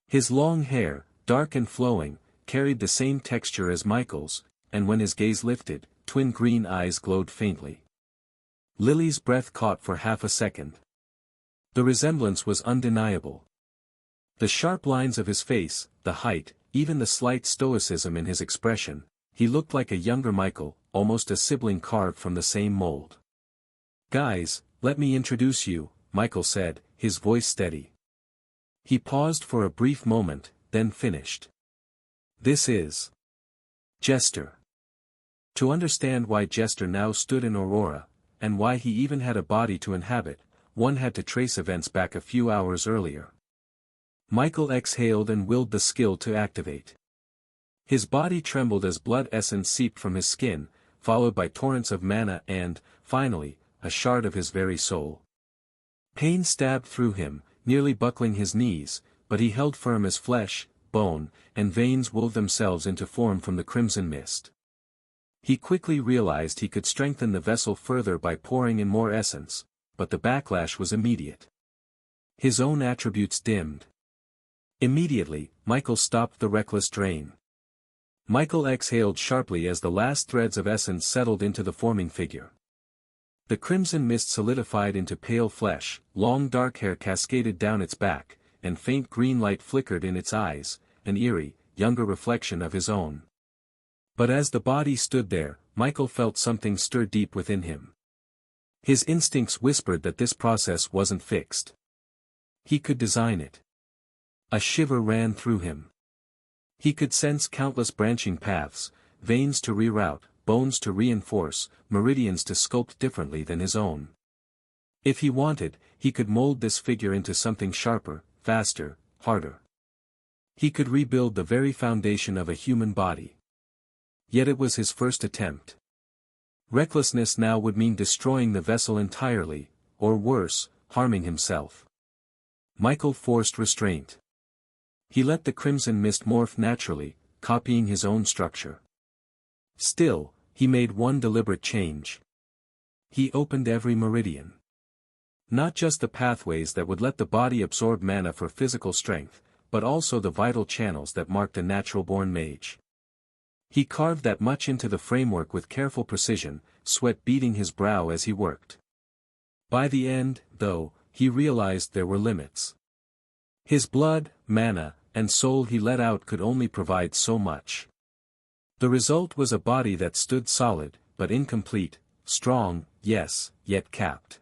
[SPEAKER 1] His long hair, dark and flowing, carried the same texture as Michael's, and when his gaze lifted, twin green eyes glowed faintly. Lily's breath caught for half a second. The resemblance was undeniable. The sharp lines of his face, the height, even the slight stoicism in his expression, he looked like a younger Michael, almost a sibling carved from the same mold. Guys, let me introduce you, Michael said, his voice steady. He paused for a brief moment, then finished. This is Jester. To understand why Jester now stood in Aurora, and why he even had a body to inhabit, one had to trace events back a few hours earlier. Michael exhaled and willed the skill to activate. His body trembled as blood essence seeped from his skin, followed by torrents of mana and, finally, a shard of his very soul. Pain stabbed through him, nearly buckling his knees, but he held firm as flesh, bone, and veins wove themselves into form from the crimson mist. He quickly realized he could strengthen the vessel further by pouring in more essence, but the backlash was immediate. His own attributes dimmed. Immediately, Michael stopped the reckless drain. Michael exhaled sharply as the last threads of essence settled into the forming figure. The crimson mist solidified into pale flesh, long dark hair cascaded down its back, and faint green light flickered in its eyes, an eerie, younger reflection of his own. But as the body stood there, Michael felt something stir deep within him. His instincts whispered that this process wasn't fixed. He could design it. A shiver ran through him. He could sense countless branching paths, veins to reroute, bones to reinforce, meridians to sculpt differently than his own. If he wanted, he could mold this figure into something sharper, faster, harder. He could rebuild the very foundation of a human body. Yet it was his first attempt. Recklessness now would mean destroying the vessel entirely, or worse, harming himself. Michael forced restraint. He let the crimson mist morph naturally, copying his own structure. Still, he made one deliberate change. He opened every meridian. Not just the pathways that would let the body absorb mana for physical strength, but also the vital channels that marked a natural-born mage. He carved that much into the framework with careful precision, sweat beading his brow as he worked. By the end, though, he realized there were limits. His blood, mana, and soul he let out could only provide so much. The result was a body that stood solid, but incomplete, strong, yes, yet capped.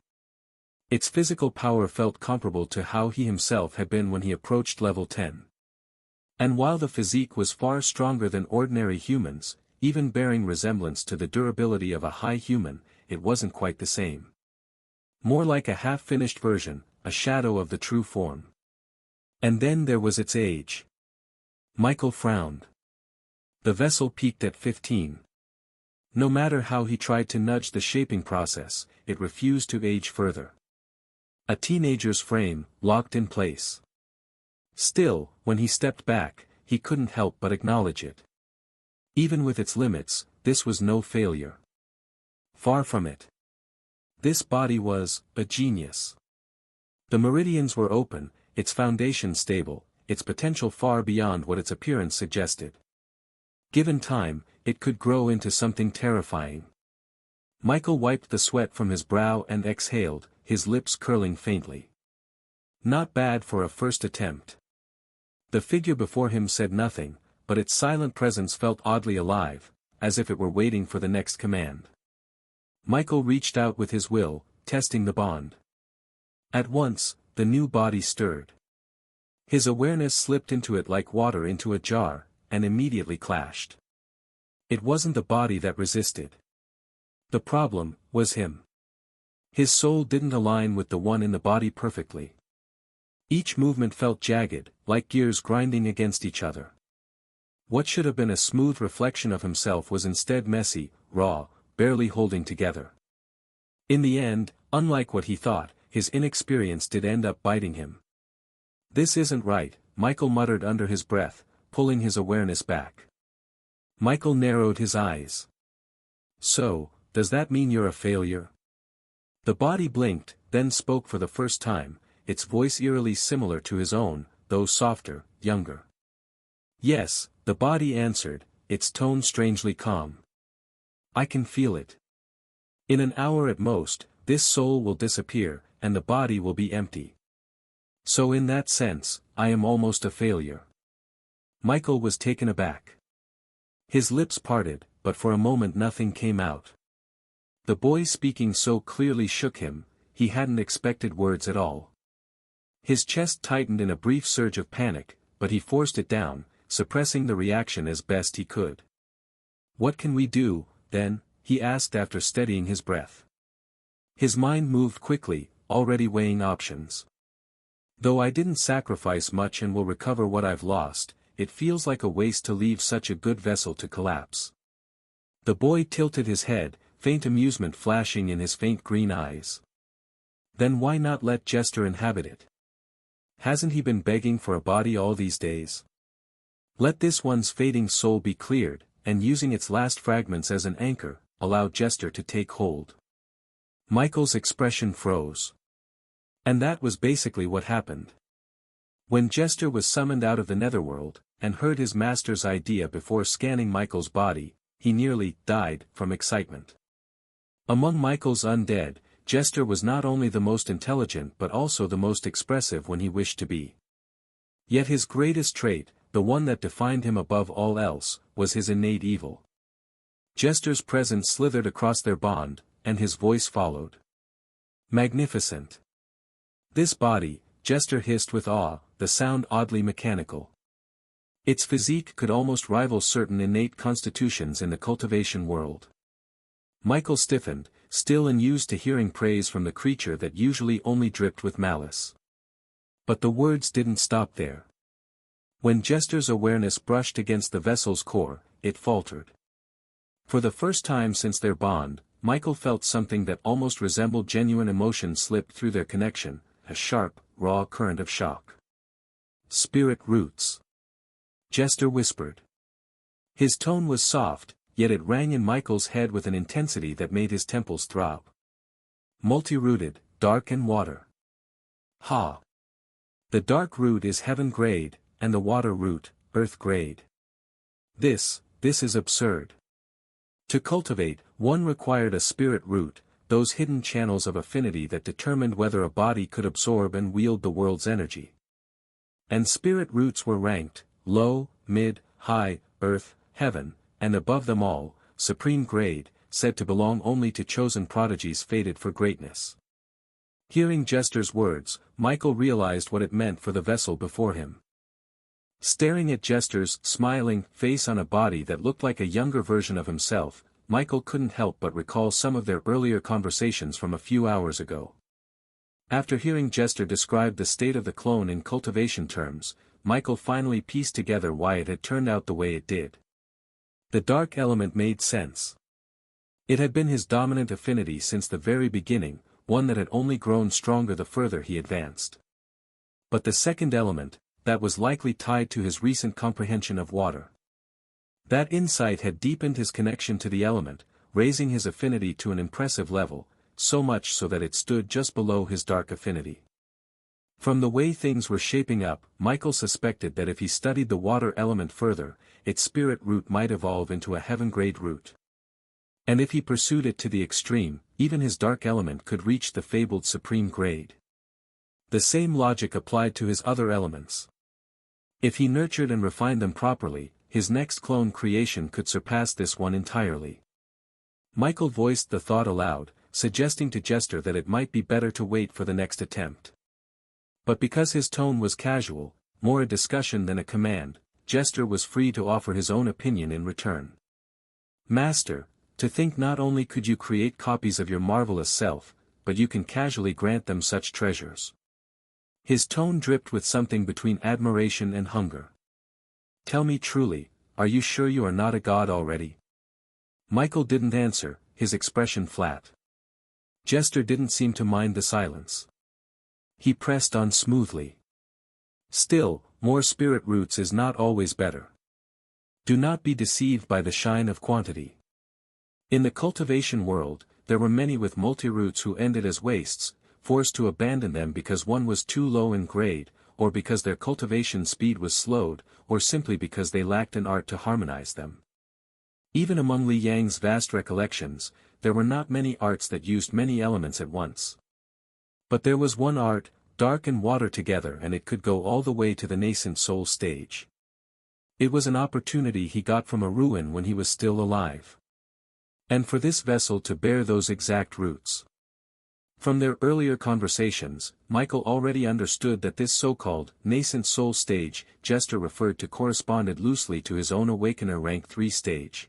[SPEAKER 1] Its physical power felt comparable to how he himself had been when he approached level 10. And while the physique was far stronger than ordinary humans, even bearing resemblance to the durability of a high human, it wasn't quite the same. More like a half-finished version, a shadow of the true form. And then there was its age. Michael frowned. The vessel peaked at 15. No matter how he tried to nudge the shaping process, it refused to age further. A teenager's frame, locked in place. Still, when he stepped back, he couldn't help but acknowledge it. Even with its limits, this was no failure. Far from it. This body was a genius. The meridians were open, its foundation stable, its potential far beyond what its appearance suggested. Given time, it could grow into something terrifying. Michael wiped the sweat from his brow and exhaled, his lips curling faintly. Not bad for a first attempt. The figure before him said nothing, but its silent presence felt oddly alive, as if it were waiting for the next command. Michael reached out with his will, testing the bond. At once, the new body stirred. His awareness slipped into it like water into a jar, and immediately clashed. It wasn't the body that resisted. The problem was him. His soul didn't align with the one in the body perfectly. Each movement felt jagged, like gears grinding against each other. What should have been a smooth reflection of himself was instead messy, raw, barely holding together. In the end, unlike what he thought, his inexperience did end up biting him. This isn't right, Michael muttered under his breath, pulling his awareness back. Michael narrowed his eyes. So, does that mean you're a failure? The body blinked, then spoke for the first time, its voice eerily similar to his own, though softer, younger. Yes, the body answered, its tone strangely calm. I can feel it. In an hour at most, this soul will disappear, and the body will be empty. So in that sense, I am almost a failure. Michael was taken aback. His lips parted, but for a moment nothing came out. The boy speaking so clearly shook him, he hadn't expected words at all. His chest tightened in a brief surge of panic, but he forced it down, suppressing the reaction as best he could. What can we do, then? He asked after steadying his breath. His mind moved quickly, already weighing options. Though I didn't sacrifice much and will recover what I've lost, it feels like a waste to leave such a good vessel to collapse. The boy tilted his head, faint amusement flashing in his faint green eyes. Then why not let Jester inhabit it? Hasn't he been begging for a body all these days? Let this one's fading soul be cleared, and using its last fragments as an anchor, allow Jester to take hold. Michael's expression froze. And that was basically what happened. When Jester was summoned out of the netherworld, and heard his master's idea before scanning Michael's body, he nearly died from excitement. Among Michael's undead, Jester was not only the most intelligent but also the most expressive when he wished to be. Yet his greatest trait, the one that defined him above all else, was his innate evil. Jester's presence slithered across their bond, and his voice followed. Magnificent. This body, Jester hissed with awe, the sound oddly mechanical. Its physique could almost rival certain innate constitutions in the cultivation world. Michael stiffened, still unused to hearing praise from the creature that usually only dripped with malice. But the words didn't stop there. When Jester's awareness brushed against the vessel's core, it faltered. For the first time since their bond, Michael felt something that almost resembled genuine emotion slip through their connection, a sharp, raw current of shock. Spirit roots. Jester whispered. His tone was soft, yet it rang in Michael's head with an intensity that made his temples throb. Multi-rooted, dark and water. Ha! The dark root is heaven grade, and the water root, earth grade. This is absurd. To cultivate, one required a spirit root, those hidden channels of affinity that determined whether a body could absorb and wield the world's energy. And spirit roots were ranked, low, mid, high, earth, heaven, and above them all, supreme grade, said to belong only to chosen prodigies fated for greatness. Hearing Jester's words, Michael realized what it meant for the vessel before him. Staring at Jester's smiling face on a body that looked like a younger version of himself, Michael couldn't help but recall some of their earlier conversations from a few hours ago. After hearing Jester describe the state of the clone in cultivation terms, Michael finally pieced together why it had turned out the way it did. The dark element made sense. It had been his dominant affinity since the very beginning, one that had only grown stronger the further he advanced. But the second element, that was likely tied to his recent comprehension of water. That insight had deepened his connection to the element, raising his affinity to an impressive level, so much so that it stood just below his dark affinity. From the way things were shaping up, Michael suspected that if he studied the water element further, its spirit root might evolve into a heaven-grade root. And if he pursued it to the extreme, even his dark element could reach the fabled supreme grade. The same logic applied to his other elements. If he nurtured and refined them properly, his next clone creation could surpass this one entirely. Michael voiced the thought aloud, suggesting to Jester that it might be better to wait for the next attempt. But because his tone was casual, more a discussion than a command, Jester was free to offer his own opinion in return. Master, to think not only could you create copies of your marvelous self, but you can casually grant them such treasures. His tone dripped with something between admiration and hunger. Tell me truly, are you sure you are not a god already? Michael didn't answer, his expression flat. Jester didn't seem to mind the silence. He pressed on smoothly. Still, more spirit roots is not always better. Do not be deceived by the shine of quantity. In the cultivation world, there were many with multi-roots who ended as wastes, forced to abandon them because one was too low in grade, or because their cultivation speed was slowed, or simply because they lacked an art to harmonize them. Even among Li Yang's vast recollections, there were not many arts that used many elements at once. But there was one art, dark and water together, and it could go all the way to the nascent soul stage. It was an opportunity he got from a ruin when he was still alive. And for this vessel to bear those exact roots. From their earlier conversations, Michael already understood that this so-called nascent soul stage Jester referred to corresponded loosely to his own Awakener rank 3 stage.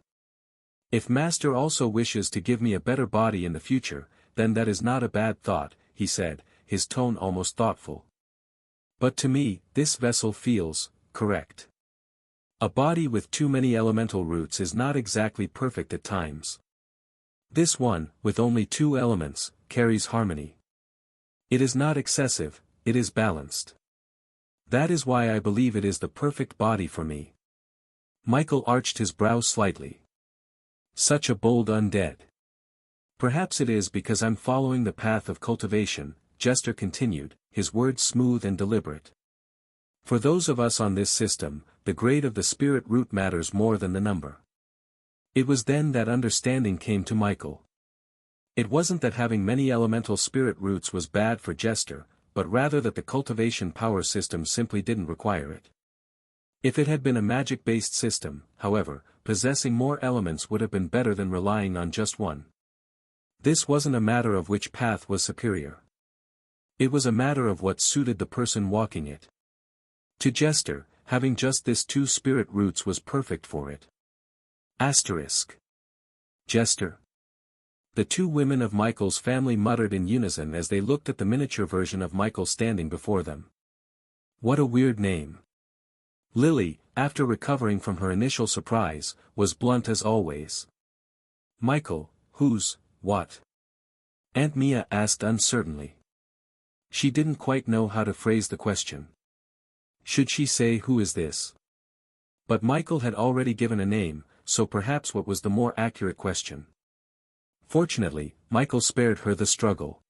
[SPEAKER 1] If Master also wishes to give me a better body in the future, then that is not a bad thought, he said, his tone almost thoughtful. But to me, this vessel feels correct. A body with too many elemental roots is not exactly perfect at times. This one, with only 2 elements, carries harmony. It is not excessive, it is balanced. That is why I believe it is the perfect body for me. Michael arched his brows slightly. Such a bold undead. Perhaps it is because I'm following the path of cultivation, Jester continued, his words smooth and deliberate. For those of us on this system, the grade of the spirit root matters more than the number. It was then that understanding came to Michael. It wasn't that having many elemental spirit roots was bad for Jester, but rather that the cultivation power system simply didn't require it. If it had been a magic-based system, however, possessing more elements would have been better than relying on just one. This wasn't a matter of which path was superior. It was a matter of what suited the person walking it. To Jester, having just this 2 spirit roots was perfect for it. Asterisk. Jester. The 2 women of Michael's family muttered in unison as they looked at the miniature version of Michael standing before them. What a weird name. Lily, after recovering from her initial surprise, was blunt as always. Michael, who's, what? Aunt Mia asked uncertainly. She didn't quite know how to phrase the question. Should she say who is this? But Michael had already given a name, so perhaps what was the more accurate question? Fortunately, Michael spared her the struggle.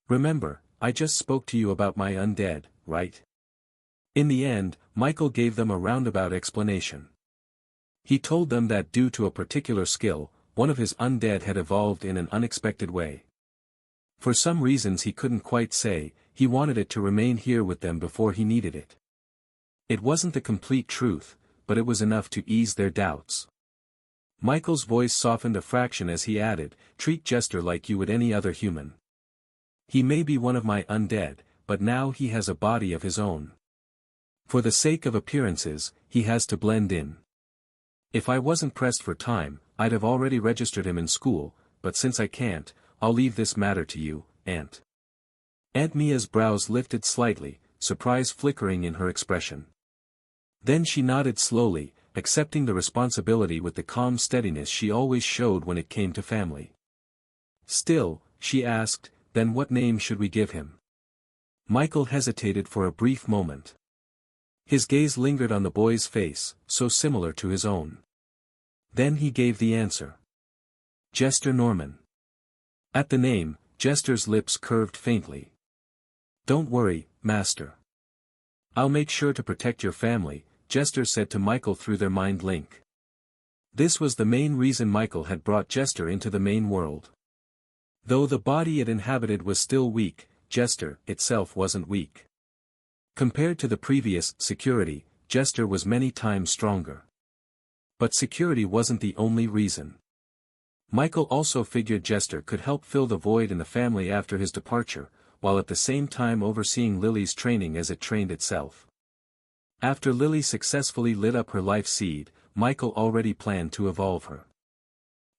[SPEAKER 1] Remember, I just spoke to you about my undead, right? In the end, Michael gave them a roundabout explanation. He told them that due to a particular skill, one of his undead had evolved in an unexpected way. For some reasons he couldn't quite say, he wanted it to remain here with them before he needed it. It wasn't the complete truth, but it was enough to ease their doubts. Michael's voice softened a fraction as he added, treat Jester like you would any other human. He may be one of my undead, but now he has a body of his own. For the sake of appearances, he has to blend in. If I wasn't pressed for time, I'd have already registered him in school, but since I can't, I'll leave this matter to you, Aunt. Aunt Mia's brows lifted slightly, surprise flickering in her expression. Then she nodded slowly, accepting the responsibility with the calm steadiness she always showed when it came to family. Still, she asked, then what name should we give him? Michael hesitated for a brief moment. His gaze lingered on the boy's face, so similar to his own. Then he gave the answer. Jester Norman. At the name, Jester's lips curved faintly. Don't worry, Master. I'll make sure to protect your family, Jester said to Michael through their mind link. This was the main reason Michael had brought Jester into the main world. Though the body it inhabited was still weak, Jester itself wasn't weak. Compared to the previous security, Jester was many times stronger. But security wasn't the only reason. Michael also figured Jester could help fill the void in the family after his departure, while at the same time overseeing Lily's training as it trained itself. After Lily successfully lit up her life seed, Michael already planned to evolve her.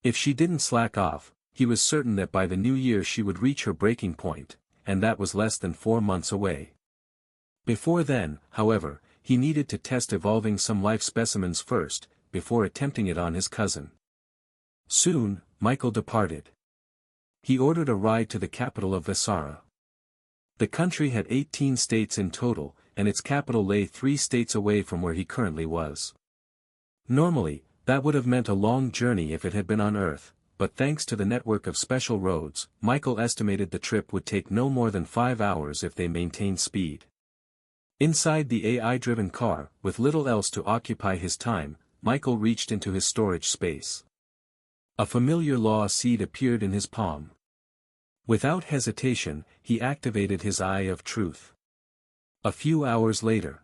[SPEAKER 1] If she didn't slack off, he was certain that by the new year she would reach her breaking point, and that was less than 4 months away. Before then, however, he needed to test evolving some life specimens first, before attempting it on his cousin. Soon, Michael departed. He ordered a ride to the capital of Visara. The country had 18 states in total, and its capital lay 3 states away from where he currently was. Normally, that would have meant a long journey if it had been on Earth, but thanks to the network of special roads, Michael estimated the trip would take no more than 5 hours if they maintained speed. Inside the AI-driven car, with little else to occupy his time, Michael reached into his storage space. A familiar law seed appeared in his palm. Without hesitation, he activated his Eye of Truth. A few hours later.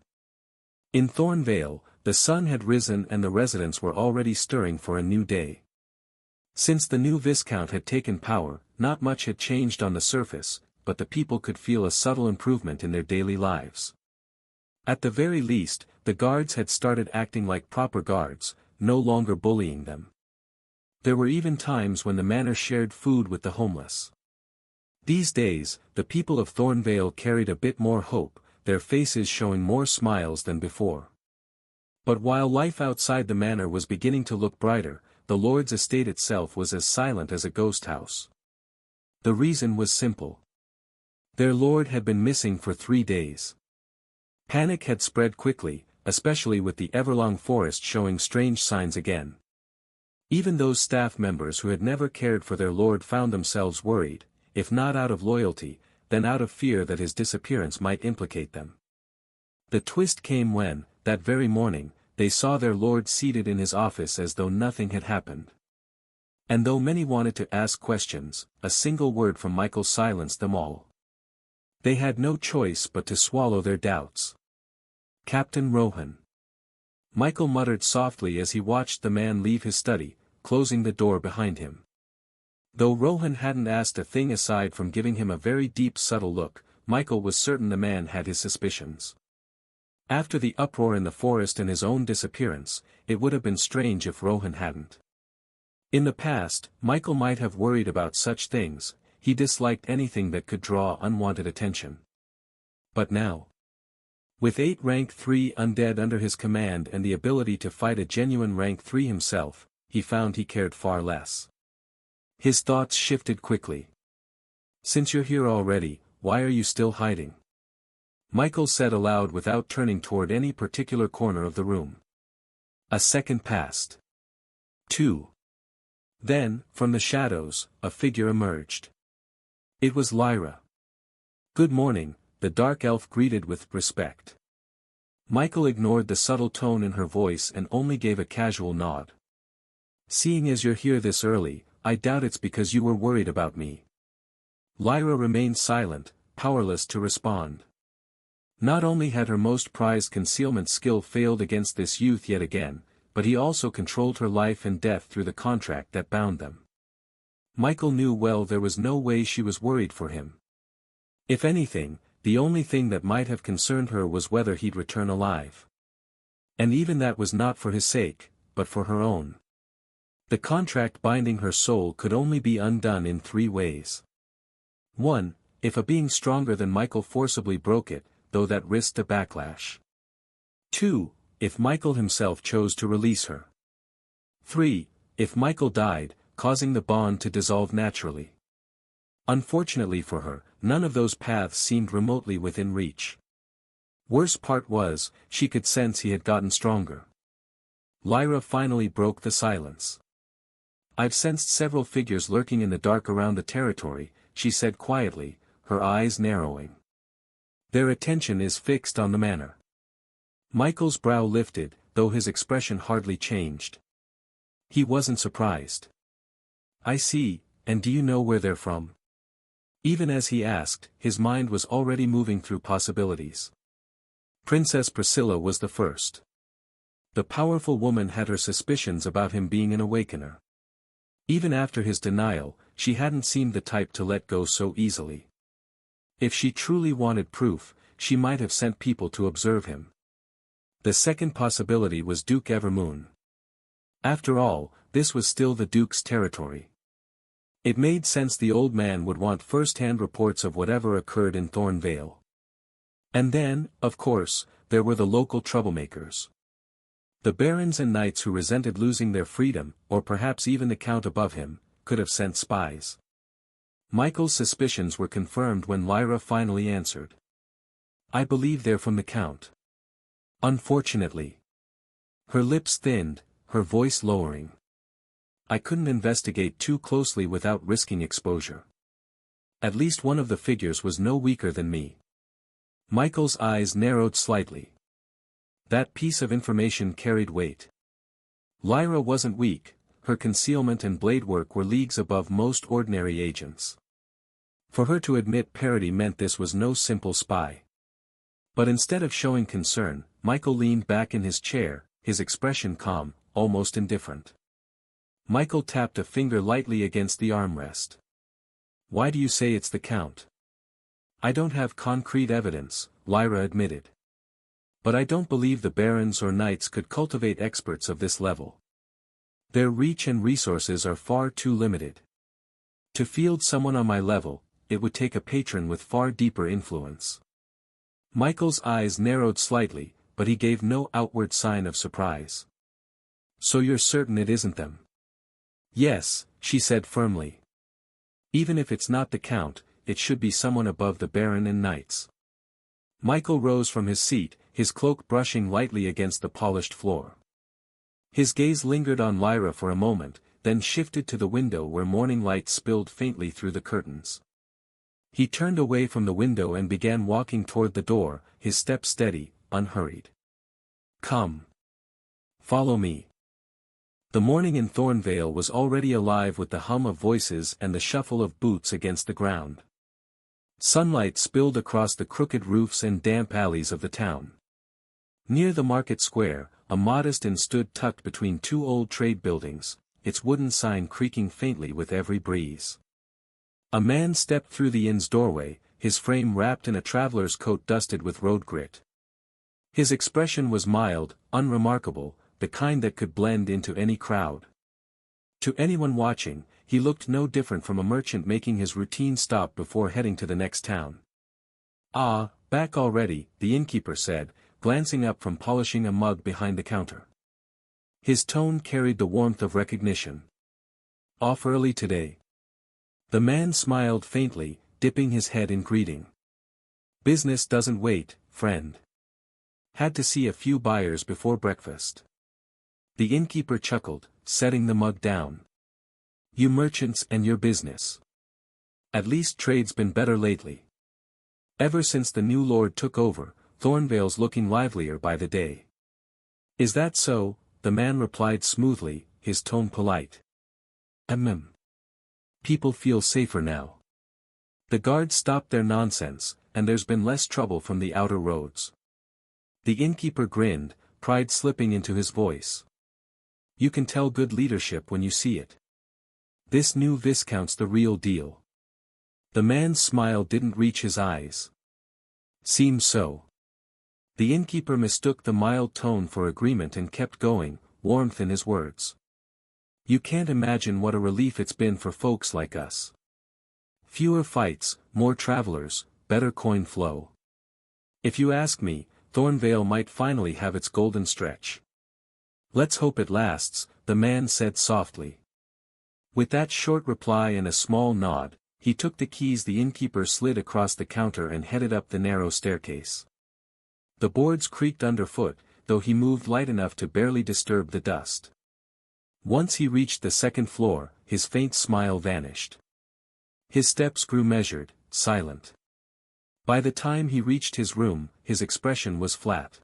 [SPEAKER 1] In Thornvale, the sun had risen and the residents were already stirring for a new day. Since the new Viscount had taken power, not much had changed on the surface, but the people could feel a subtle improvement in their daily lives. At the very least, the guards had started acting like proper guards, no longer bullying them. There were even times when the manor shared food with the homeless. These days, the people of Thornvale carried a bit more hope, their faces showing more smiles than before. But while life outside the manor was beginning to look brighter, the Lord's estate itself was as silent as a ghost house. The reason was simple. Their Lord had been missing for 3 days. Panic had spread quickly, especially with the Everlong Forest showing strange signs again. Even those staff members who had never cared for their Lord found themselves worried, if not out of loyalty, then out of fear that his disappearance might implicate them. The twist came when, that very morning, they saw their Lord seated in his office as though nothing had happened. And though many wanted to ask questions, a single word from Michael silenced them all. They had no choice but to swallow their doubts. Captain Rohan. Michael muttered softly as he watched the man leave his study, closing the door behind him. Though Rohan hadn't asked a thing aside from giving him a very deep subtle look, Michael was certain the man had his suspicions. After the uproar in the forest and his own disappearance, it would have been strange if Rohan hadn't. In the past, Michael might have worried about such things, he disliked anything that could draw unwanted attention. But now, with 8 rank 3 undead under his command and the ability to fight a genuine rank 3 himself, he found he cared far less. His thoughts shifted quickly. Since you're here already, why are you still hiding? Michael said aloud without turning toward any particular corner of the room. A second passed. 2. Then, from the shadows, a figure emerged. It was Lyra. Good morning, the dark elf greeted with respect. Michael ignored the subtle tone in her voice and only gave a casual nod. Seeing as you're here this early, I doubt it's because you were worried about me. Lyra remained silent, powerless to respond. Not only had her most prized concealment skill failed against this youth yet again, but he also controlled her life and death through the contract that bound them. Michael knew well there was no way she was worried for him. If anything, the only thing that might have concerned her was whether he'd return alive. And even that was not for his sake, but for her own. The contract binding her soul could only be undone in 3 ways. 1. If a being stronger than Michael forcibly broke it, though that risked a backlash. 2. if Michael himself chose to release her. 3. If Michael died, causing the bond to dissolve naturally. Unfortunately for her, none of those paths seemed remotely within reach. Worst part was, she could sense he had gotten stronger. Lyra finally broke the silence. "I've sensed several figures lurking in the dark around the territory," she said quietly, her eyes narrowing. "Their attention is fixed on the manor." Michael's brow lifted, though his expression hardly changed. He wasn't surprised. "I see, and do you know where they're from?" Even as he asked, his mind was already moving through possibilities. Princess Priscilla was the first. The powerful woman had her suspicions about him being an awakener. Even after his denial, she hadn't seemed the type to let go so easily. If she truly wanted proof, she might have sent people to observe him. The second possibility was Duke Evermoon. After all, this was still the Duke's territory. It made sense the old man would want first-hand reports of whatever occurred in Thornvale. And then, of course, there were the local troublemakers. The barons and knights who resented losing their freedom, or perhaps even the count above him, could have sent spies. Michael's suspicions were confirmed when Lyra finally answered. "I believe they're from the count." Unfortunately. Her lips thinned, her voice lowering. "I couldn't investigate too closely without risking exposure. At least one of the figures was no weaker than me." Michael's eyes narrowed slightly. That piece of information carried weight. Lyra wasn't weak, her concealment and blade work were leagues above most ordinary agents. For her to admit parity meant this was no simple spy. But instead of showing concern, Michael leaned back in his chair, his expression calm, almost indifferent. Michael tapped a finger lightly against the armrest. "Why do you say it's the count?" "I don't have concrete evidence," Lyra admitted. "But I don't believe the barons or knights could cultivate experts of this level. Their reach and resources are far too limited. To field someone on my level, it would take a patron with far deeper influence." Michael's eyes narrowed slightly, but he gave no outward sign of surprise. "So you're certain it isn't them?" "Yes," she said firmly. "Even if it's not the count, it should be someone above the baron and knights." Michael rose from his seat, his cloak brushing lightly against the polished floor. His gaze lingered on Lyra for a moment, then shifted to the window where morning light spilled faintly through the curtains. He turned away from the window and began walking toward the door, his step steady, unhurried. "Come. Follow me." The morning in Thornvale was already alive with the hum of voices and the shuffle of boots against the ground. Sunlight spilled across the crooked roofs and damp alleys of the town. Near the market square, a modest inn stood tucked between two old trade buildings, its wooden sign creaking faintly with every breeze. A man stepped through the inn's doorway, his frame wrapped in a traveler's coat dusted with road grit. His expression was mild, unremarkable, the kind that could blend into any crowd. To anyone watching, he looked no different from a merchant making his routine stop before heading to the next town. "Ah, back already," the innkeeper said, glancing up from polishing a mug behind the counter. His tone carried the warmth of recognition. "Off early today?" The man smiled faintly, dipping his head in greeting. "Business doesn't wait, friend. Had to see a few buyers before breakfast." The innkeeper chuckled, setting the mug down. "You merchants and your business. At least trade's been better lately. Ever since the new lord took over, Thornvale's looking livelier by the day." "Is that so?" the man replied smoothly, his tone polite. People feel safer now. The guards stopped their nonsense, and there's been less trouble from the outer roads." The innkeeper grinned, pride slipping into his voice. "You can tell good leadership when you see it. This new viscount's the real deal." The man's smile didn't reach his eyes. "Seems so." The innkeeper mistook the mild tone for agreement and kept going, warmth in his words. "You can't imagine what a relief it's been for folks like us. Fewer fights, more travelers, better coin flow. If you ask me, Thornvale might finally have its golden stretch. "Let's hope it lasts," the man said softly. With that short reply and a small nod, he took the keys the innkeeper slid across the counter and headed up the narrow staircase. The boards creaked underfoot, though he moved light enough to barely disturb the dust. Once he reached the second floor, his faint smile vanished. His steps grew measured, silent. By the time he reached his room, his expression was flat.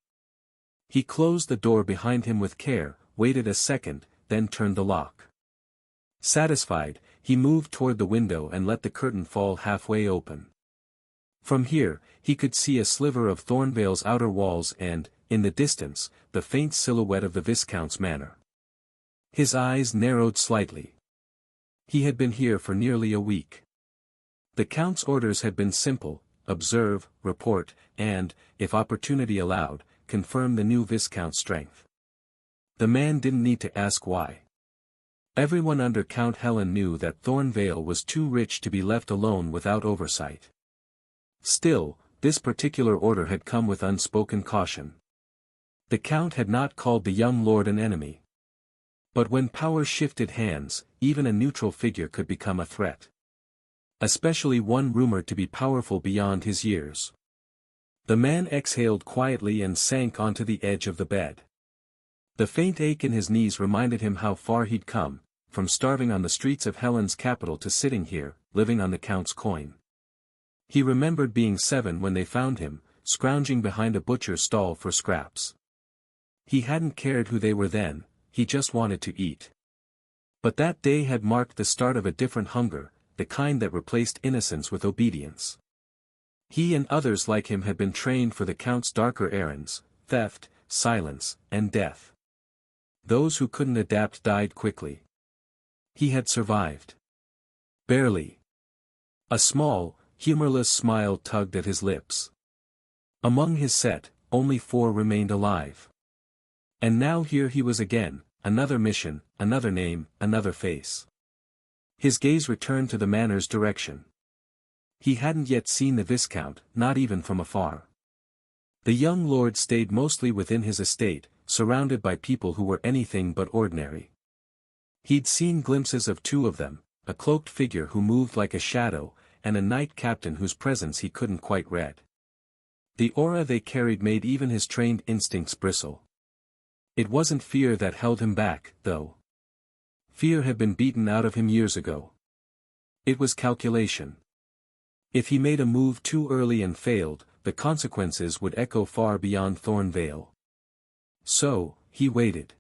[SPEAKER 1] He closed the door behind him with care, waited a second, then turned the lock. Satisfied, he moved toward the window and let the curtain fall halfway open. From here, he could see a sliver of Thornvale's outer walls and, in the distance, the faint silhouette of the Viscount's manor. His eyes narrowed slightly. He had been here for nearly a week. The Count's orders had been simple: observe, report, and, if opportunity allowed, confirm the new Viscount's strength. The man didn't need to ask why. Everyone under Count Helen knew that Thornvale was too rich to be left alone without oversight. Still, this particular order had come with unspoken caution. The Count had not called the young lord an enemy. But when power shifted hands, even a neutral figure could become a threat. Especially one rumored to be powerful beyond his years. The man exhaled quietly and sank onto the edge of the bed. The faint ache in his knees reminded him how far he'd come, from starving on the streets of Helen's capital to sitting here, living on the Count's coin. He remembered being 7 when they found him, scrounging behind a butcher's stall for scraps. He hadn't cared who they were then, he just wanted to eat. But that day had marked the start of a different hunger, the kind that replaced innocence with obedience. He and others like him had been trained for the Count's darker errands: theft, silence, and death. Those who couldn't adapt died quickly. He had survived. Barely. A small, humorless smile tugged at his lips. Among his set, only 4 remained alive. And now here he was again, another mission, another name, another face. His gaze returned to the manor's direction. He hadn't yet seen the Viscount, not even from afar. The young lord stayed mostly within his estate, surrounded by people who were anything but ordinary. He'd seen glimpses of 2 of them, a cloaked figure who moved like a shadow, and a knight captain whose presence he couldn't quite read. The aura they carried made even his trained instincts bristle. It wasn't fear that held him back, though. Fear had been beaten out of him years ago. It was calculation. If he made a move too early and failed, the consequences would echo far beyond Thornvale. So, he waited.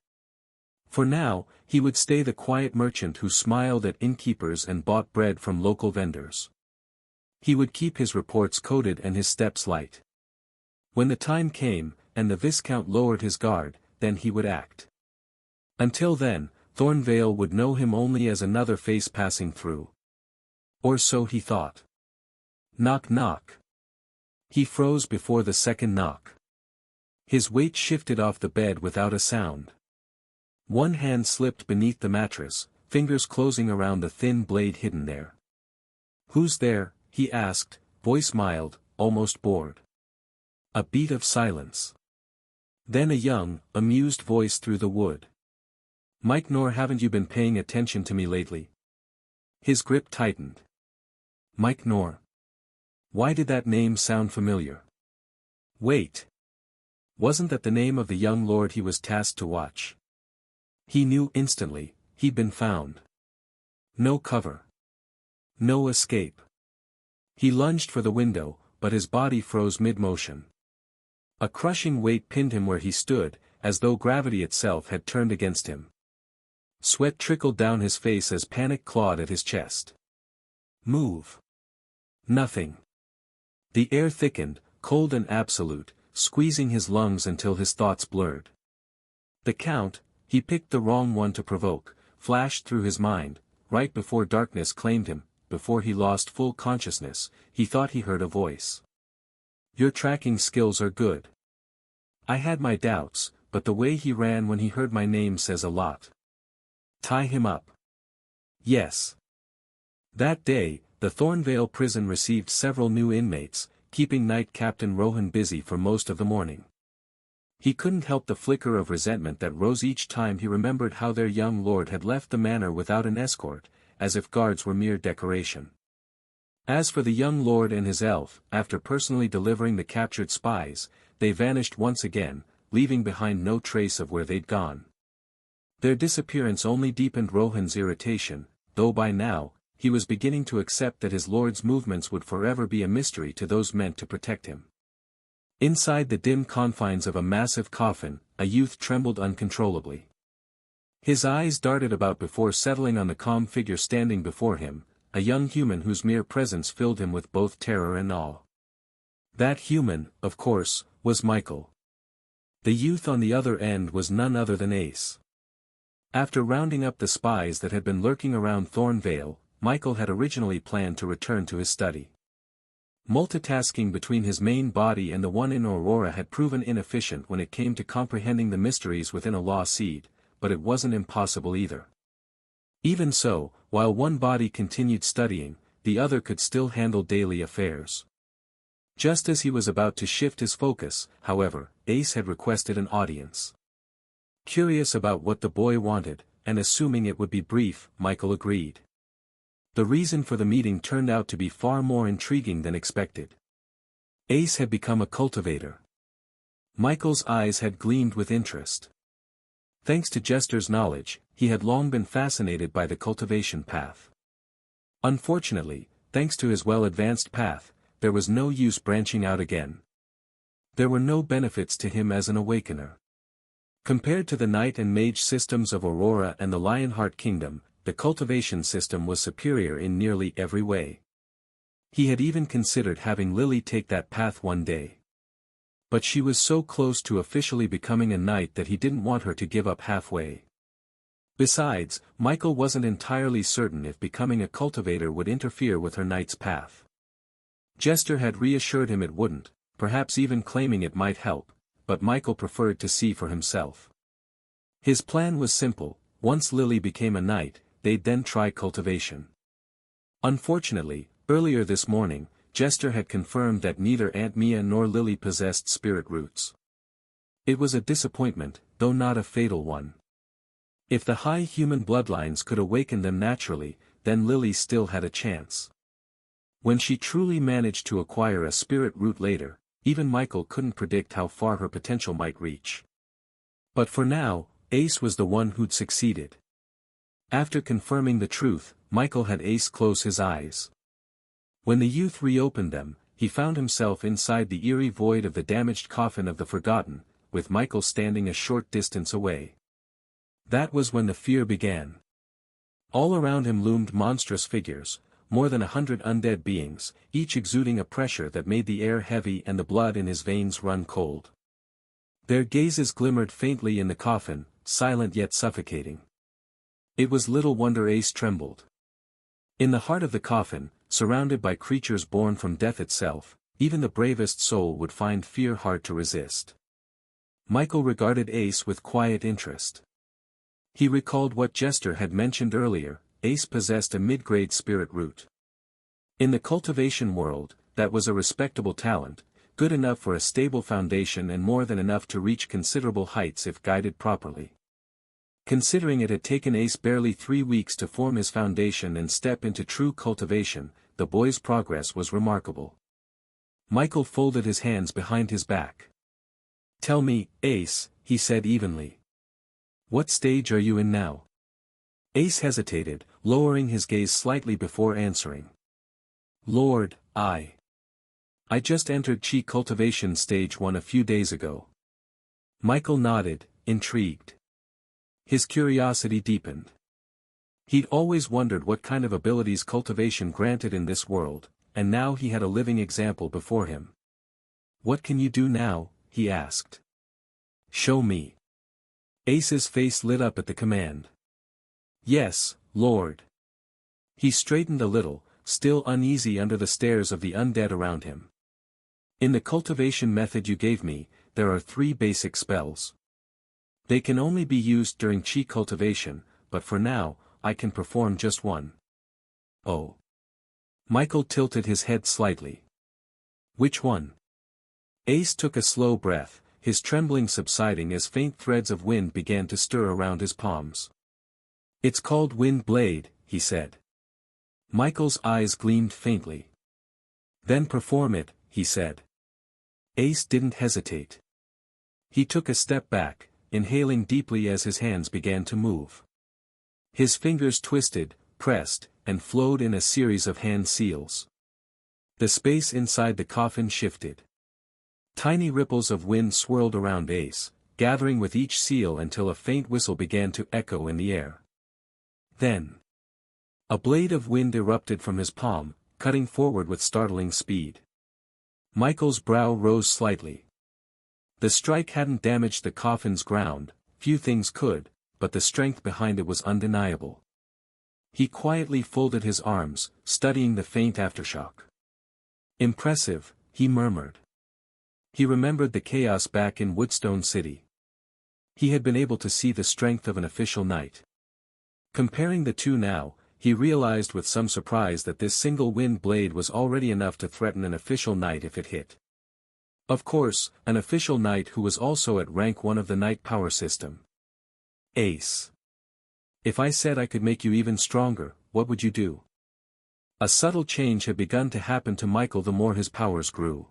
[SPEAKER 1] For now, he would stay the quiet merchant who smiled at innkeepers and bought bread from local vendors. He would keep his reports coded and his steps light. When the time came, and the Viscount lowered his guard, then he would act. Until then, Thornvale would know him only as another face passing through. Or so he thought. Knock knock. He froze before the second knock. His weight shifted off the bed without a sound. One hand slipped beneath the mattress, fingers closing around the thin blade hidden there. "Who's there?" he asked, voice mild, almost bored. A beat of silence. Then a young, amused voice through the wood. "Mike Nor, haven't you been paying attention to me lately?" His grip tightened. Mike Nor. Why did that name sound familiar? Wait. Wasn't that the name of the young lord he was tasked to watch? He knew instantly, he'd been found. No cover. No escape. He lunged for the window, but his body froze mid-motion. A crushing weight pinned him where he stood, as though gravity itself had turned against him. Sweat trickled down his face as panic clawed at his chest. Move. Nothing. The air thickened, cold and absolute, squeezing his lungs until his thoughts blurred. The Count, he picked the wrong one to provoke, flashed through his mind, right before darkness claimed him, before he lost full consciousness, he thought he heard a voice. "Your tracking skills are good." I had my doubts, but the way he ran when he heard my name says a lot. Tie him up. Yes. That day, the Thornvale prison received several new inmates, keeping Knight Captain Rohan busy for most of the morning. He couldn't help the flicker of resentment that rose each time he remembered how their young lord had left the manor without an escort, as if guards were mere decoration. As for the young lord and his elf, after personally delivering the captured spies, they vanished once again, leaving behind no trace of where they'd gone. Their disappearance only deepened Rohan's irritation, though by now, he was beginning to accept that his lord's movements would forever be a mystery to those meant to protect him. Inside the dim confines of a massive coffin, a youth trembled uncontrollably. His eyes darted about before settling on the calm figure standing before him, a young human whose mere presence filled him with both terror and awe. That human, of course, was Michael. The youth on the other end was none other than Ace. After rounding up the spies that had been lurking around Thornvale, Michael had originally planned to return to his study. Multitasking between his main body and the one in Aurora had proven inefficient when it came to comprehending the mysteries within a lost seed, but it wasn't impossible either. Even so, while one body continued studying, the other could still handle daily affairs. Just as he was about to shift his focus, however, Ace had requested an audience. Curious about what the boy wanted, and assuming it would be brief, Michael agreed. The reason for the meeting turned out to be far more intriguing than expected. Ace had become a cultivator. Michael's eyes had gleamed with interest. Thanks to Jester's knowledge, he had long been fascinated by the cultivation path. Unfortunately, thanks to his well-advanced path, there was no use branching out again. There were no benefits to him as an awakener. Compared to the Knight and Mage systems of Aurora and the Lionheart Kingdom, the cultivation system was superior in nearly every way. He had even considered having Lily take that path one day. But she was so close to officially becoming a knight that he didn't want her to give up halfway. Besides, Michael wasn't entirely certain if becoming a cultivator would interfere with her knight's path. Jester had reassured him it wouldn't, perhaps even claiming it might help, but Michael preferred to see for himself. His plan was simple: once Lily became a knight, they'd then try cultivation. Unfortunately, earlier this morning, Jester had confirmed that neither Aunt Mia nor Lily possessed spirit roots. It was a disappointment, though not a fatal one. If the high human bloodlines could awaken them naturally, then Lily still had a chance. When she truly managed to acquire a spirit root later, even Michael couldn't predict how far her potential might reach. But for now, Ace was the one who'd succeeded. After confirming the truth, Michael had Ace close his eyes. When the youth reopened them, he found himself inside the eerie void of the damaged coffin of the Forgotten, with Michael standing a short distance away. That was when the fear began. All around him loomed monstrous figures, more than 100 undead beings, each exuding a pressure that made the air heavy and the blood in his veins run cold. Their gazes glimmered faintly in the coffin, silent yet suffocating. It was little wonder Ace trembled. In the heart of the coffin, surrounded by creatures born from death itself, even the bravest soul would find fear hard to resist. Michael regarded Ace with quiet interest. He recalled what Jester had mentioned earlier: Ace possessed a mid-grade spirit root. In the cultivation world, that was a respectable talent, good enough for a stable foundation and more than enough to reach considerable heights if guided properly. Considering it had taken Ace barely 3 weeks to form his foundation and step into true cultivation, the boy's progress was remarkable. Michael folded his hands behind his back. "Tell me, Ace," he said evenly. "What stage are you in now?" Ace hesitated, lowering his gaze slightly before answering. "Lord, I just entered Chi cultivation stage 1 a few days ago." Michael nodded, intrigued. His curiosity deepened. He'd always wondered what kind of abilities cultivation granted in this world, and now he had a living example before him. "What can you do now?" he asked. "Show me." Ace's face lit up at the command. "Yes, Lord." He straightened a little, still uneasy under the stares of the undead around him. "In the cultivation method you gave me, there are 3 basic spells. They can only be used during Chi cultivation, but for now, I can perform just one." "Oh." Michael tilted his head slightly. "Which one?" Ace took a slow breath, his trembling subsiding as faint threads of wind began to stir around his palms. "It's called Wind Blade," he said. Michael's eyes gleamed faintly. "Then perform it," he said. Ace didn't hesitate. He took a step back, inhaling deeply as his hands began to move. His fingers twisted, pressed, and flowed in a series of hand seals. The space inside the coffin shifted. Tiny ripples of wind swirled around Ace, gathering with each seal until a faint whistle began to echo in the air. Then, a blade of wind erupted from his palm, cutting forward with startling speed. Michael's brow rose slightly. The strike hadn't damaged the coffin's ground, few things could, but the strength behind it was undeniable. He quietly folded his arms, studying the faint aftershock. "Impressive," he murmured. He remembered the chaos back in Woodstone City. He had been able to see the strength of an official knight. Comparing the two now, he realized with some surprise that this single wind blade was already enough to threaten an official knight if it hit. Of course, an official knight who was also at rank 1 of the knight power system. "Ace. If I said I could make you even stronger, what would you do?" A subtle change had begun to happen to Michael the more his powers grew.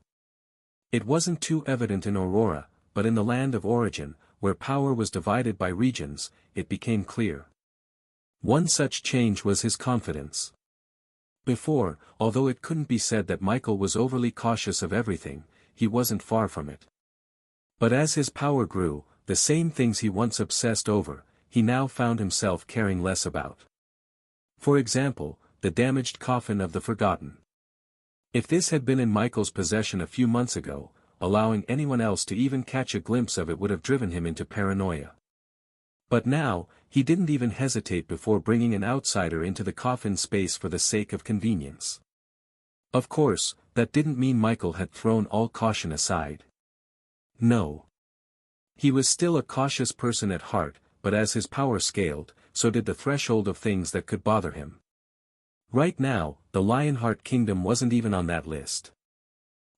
[SPEAKER 1] It wasn't too evident in Aurora, but in the land of origin, where power was divided by regions, it became clear. One such change was his confidence. Before, although it couldn't be said that Michael was overly cautious of everything, he wasn't far from it. But as his power grew, the same things he once obsessed over, he now found himself caring less about. For example, the damaged coffin of the Forgotten. If this had been in Michael's possession a few months ago, allowing anyone else to even catch a glimpse of it would have driven him into paranoia. But now, he didn't even hesitate before bringing an outsider into the coffin space for the sake of convenience. Of course, that didn't mean Michael had thrown all caution aside. No. He was still a cautious person at heart, but as his power scaled, so did the threshold of things that could bother him. Right now, the Lionheart Kingdom wasn't even on that list.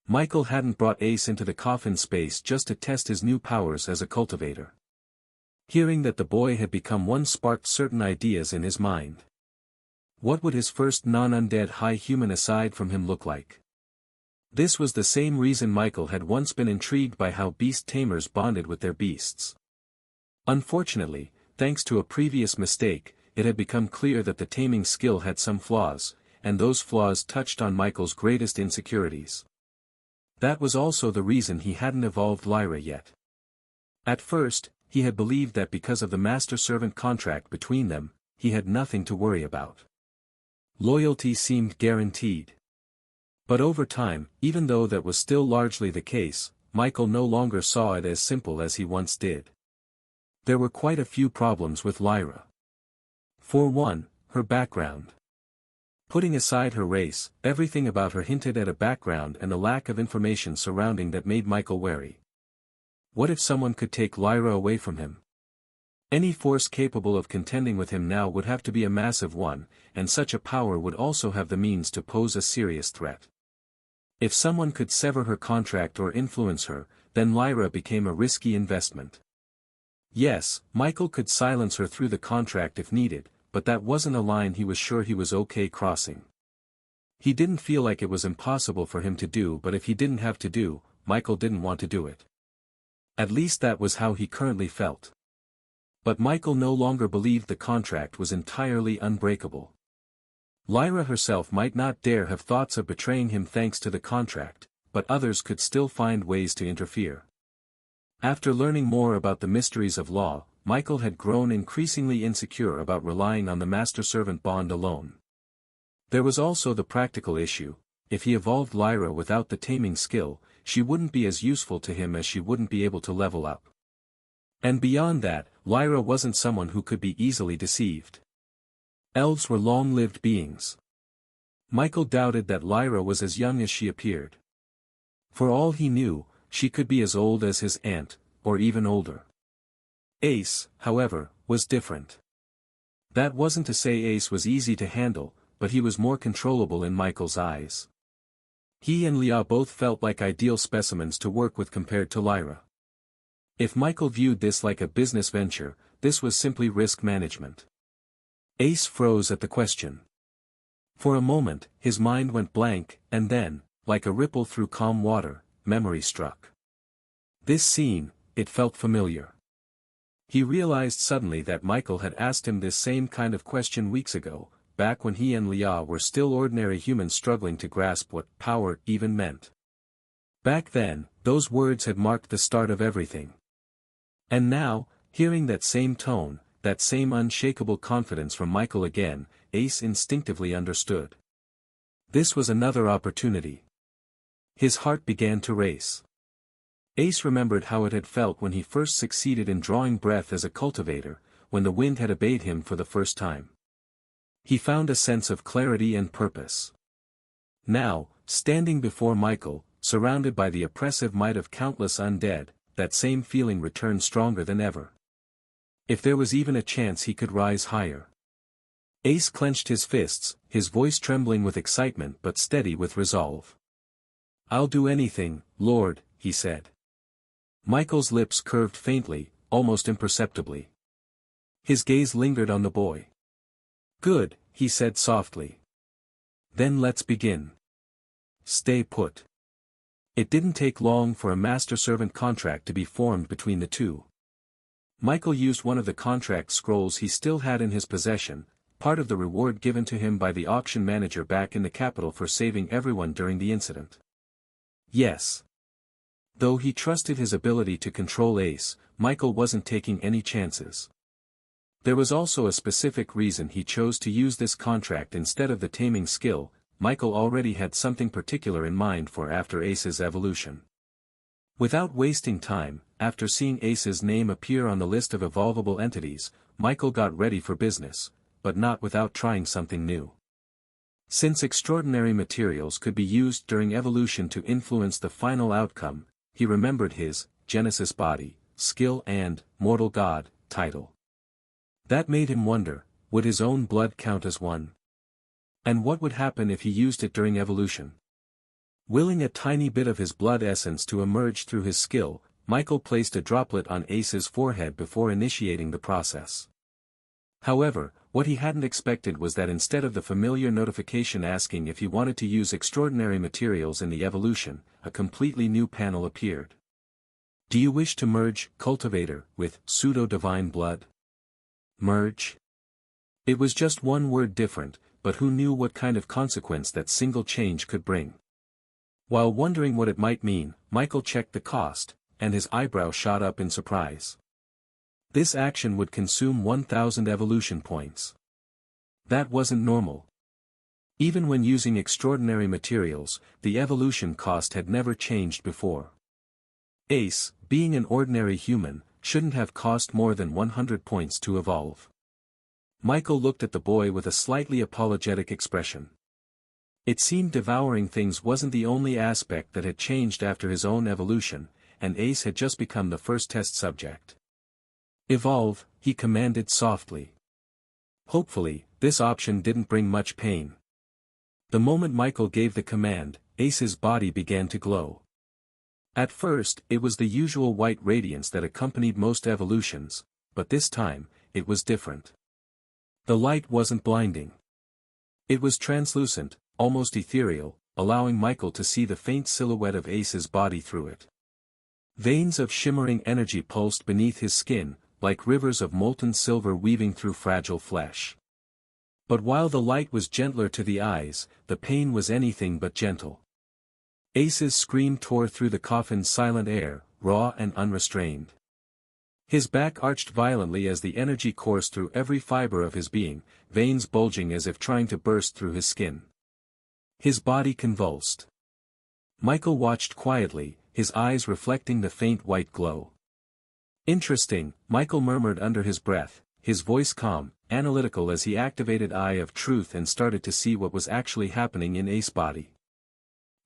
[SPEAKER 1] Michael hadn't brought Ace into the coffin space just to test his new powers as a cultivator. Hearing that the boy had become one sparked certain ideas in his mind. What would his first non-undead high human aside from him look like? This was the same reason Michael had once been intrigued by how beast tamers bonded with their beasts. Unfortunately, thanks to a previous mistake, it had become clear that the taming skill had some flaws, and those flaws touched on Michael's greatest insecurities. That was also the reason he hadn't evolved Lyra yet. At first, he had believed that because of the master-servant contract between them, he had nothing to worry about. Loyalty seemed guaranteed. But over time, even though that was still largely the case, Michael no longer saw it as simple as he once did. There were quite a few problems with Lyra. For one, her background. Putting aside her race, everything about her hinted at a background and a lack of information surrounding that made Michael wary. What if someone could take Lyra away from him? Any force capable of contending with him now would have to be a massive one, and such a power would also have the means to pose a serious threat. If someone could sever her contract or influence her, then Lyra became a risky investment. Yes, Michael could silence her through the contract if needed, but that wasn't a line he was sure he was okay crossing. He didn't feel like it was impossible for him to do, but if he didn't have to do, Michael didn't want to do it. At least that was how he currently felt. But Michael no longer believed the contract was entirely unbreakable. Lyra herself might not dare have thoughts of betraying him thanks to the contract, but others could still find ways to interfere. After learning more about the mysteries of law, Michael had grown increasingly insecure about relying on the master-servant bond alone. There was also the practical issue: if he evolved Lyra without the taming skill, she wouldn't be as useful to him as she wouldn't be able to level up. And beyond that, Lyra wasn't someone who could be easily deceived. Elves were long-lived beings. Michael doubted that Lyra was as young as she appeared. For all he knew, she could be as old as his aunt, or even older. Ace, however, was different. That wasn't to say Ace was easy to handle, but he was more controllable in Michael's eyes. He and Leah both felt like ideal specimens to work with compared to Lyra. If Michael viewed this like a business venture, this was simply risk management. Ace froze at the question. For a moment, his mind went blank, and then, like a ripple through calm water, memory struck. This scene, it felt familiar. He realized suddenly that Michael had asked him this same kind of question weeks ago, back when he and Leah were still ordinary humans struggling to grasp what power even meant. Back then, those words had marked the start of everything. And now, hearing that same tone, that same unshakable confidence from Michael again, Ace instinctively understood. This was another opportunity. His heart began to race. Ace remembered how it had felt when he first succeeded in drawing breath as a cultivator, when the wind had obeyed him for the first time. He found a sense of clarity and purpose. Now, standing before Michael, surrounded by the oppressive might of countless undead, that same feeling returned stronger than ever. If there was even a chance he could rise higher. Ace clenched his fists, his voice trembling with excitement but steady with resolve. "I'll do anything, Lord," he said. Michael's lips curved faintly, almost imperceptibly. His gaze lingered on the boy. "Good," he said softly. "Then let's begin. Stay put." It didn't take long for a master-servant contract to be formed between the two. Michael used one of the contract scrolls he still had in his possession, part of the reward given to him by the auction manager back in the capital for saving everyone during the incident. Yes. Though he trusted his ability to control Ace, Michael wasn't taking any chances. There was also a specific reason he chose to use this contract instead of the taming skill. Michael already had something particular in mind for after Ace's evolution. Without wasting time, after seeing Ace's name appear on the list of evolvable entities, Michael got ready for business, but not without trying something new. Since extraordinary materials could be used during evolution to influence the final outcome, he remembered his Genesis body, skill and Mortal God title. That made him wonder, would his own blood count as one? And what would happen if he used it during evolution? Willing a tiny bit of his blood essence to emerge through his skill, Michael placed a droplet on Ace's forehead before initiating the process. However, what he hadn't expected was that instead of the familiar notification asking if he wanted to use extraordinary materials in the evolution, a completely new panel appeared. "Do you wish to merge cultivator with pseudo-divine blood?" Merge? It was just one word different, but who knew what kind of consequence that single change could bring? While wondering what it might mean, Michael checked the cost, and his eyebrow shot up in surprise. This action would consume 1,000 evolution points. That wasn't normal. Even when using extraordinary materials, the evolution cost had never changed before. Ace, being an ordinary human, shouldn't have cost more than 100 points to evolve. Michael looked at the boy with a slightly apologetic expression. It seemed devouring things wasn't the only aspect that had changed after his own evolution, and Ace had just become the first test subject. "Evolve," he commanded softly. Hopefully, this option didn't bring much pain. The moment Michael gave the command, Ace's body began to glow. At first, it was the usual white radiance that accompanied most evolutions, but this time, it was different. The light wasn't blinding. It was translucent, almost ethereal, allowing Michael to see the faint silhouette of Ace's body through it. Veins of shimmering energy pulsed beneath his skin, like rivers of molten silver weaving through fragile flesh. But while the light was gentler to the eyes, the pain was anything but gentle. Ace's scream tore through the coffin's silent air, raw and unrestrained. His back arched violently as the energy coursed through every fiber of his being, veins bulging as if trying to burst through his skin. His body convulsed. Michael watched quietly, his eyes reflecting the faint white glow. "Interesting," Michael murmured under his breath, his voice calm, analytical as he activated Eye of Truth and started to see what was actually happening in Ace's body.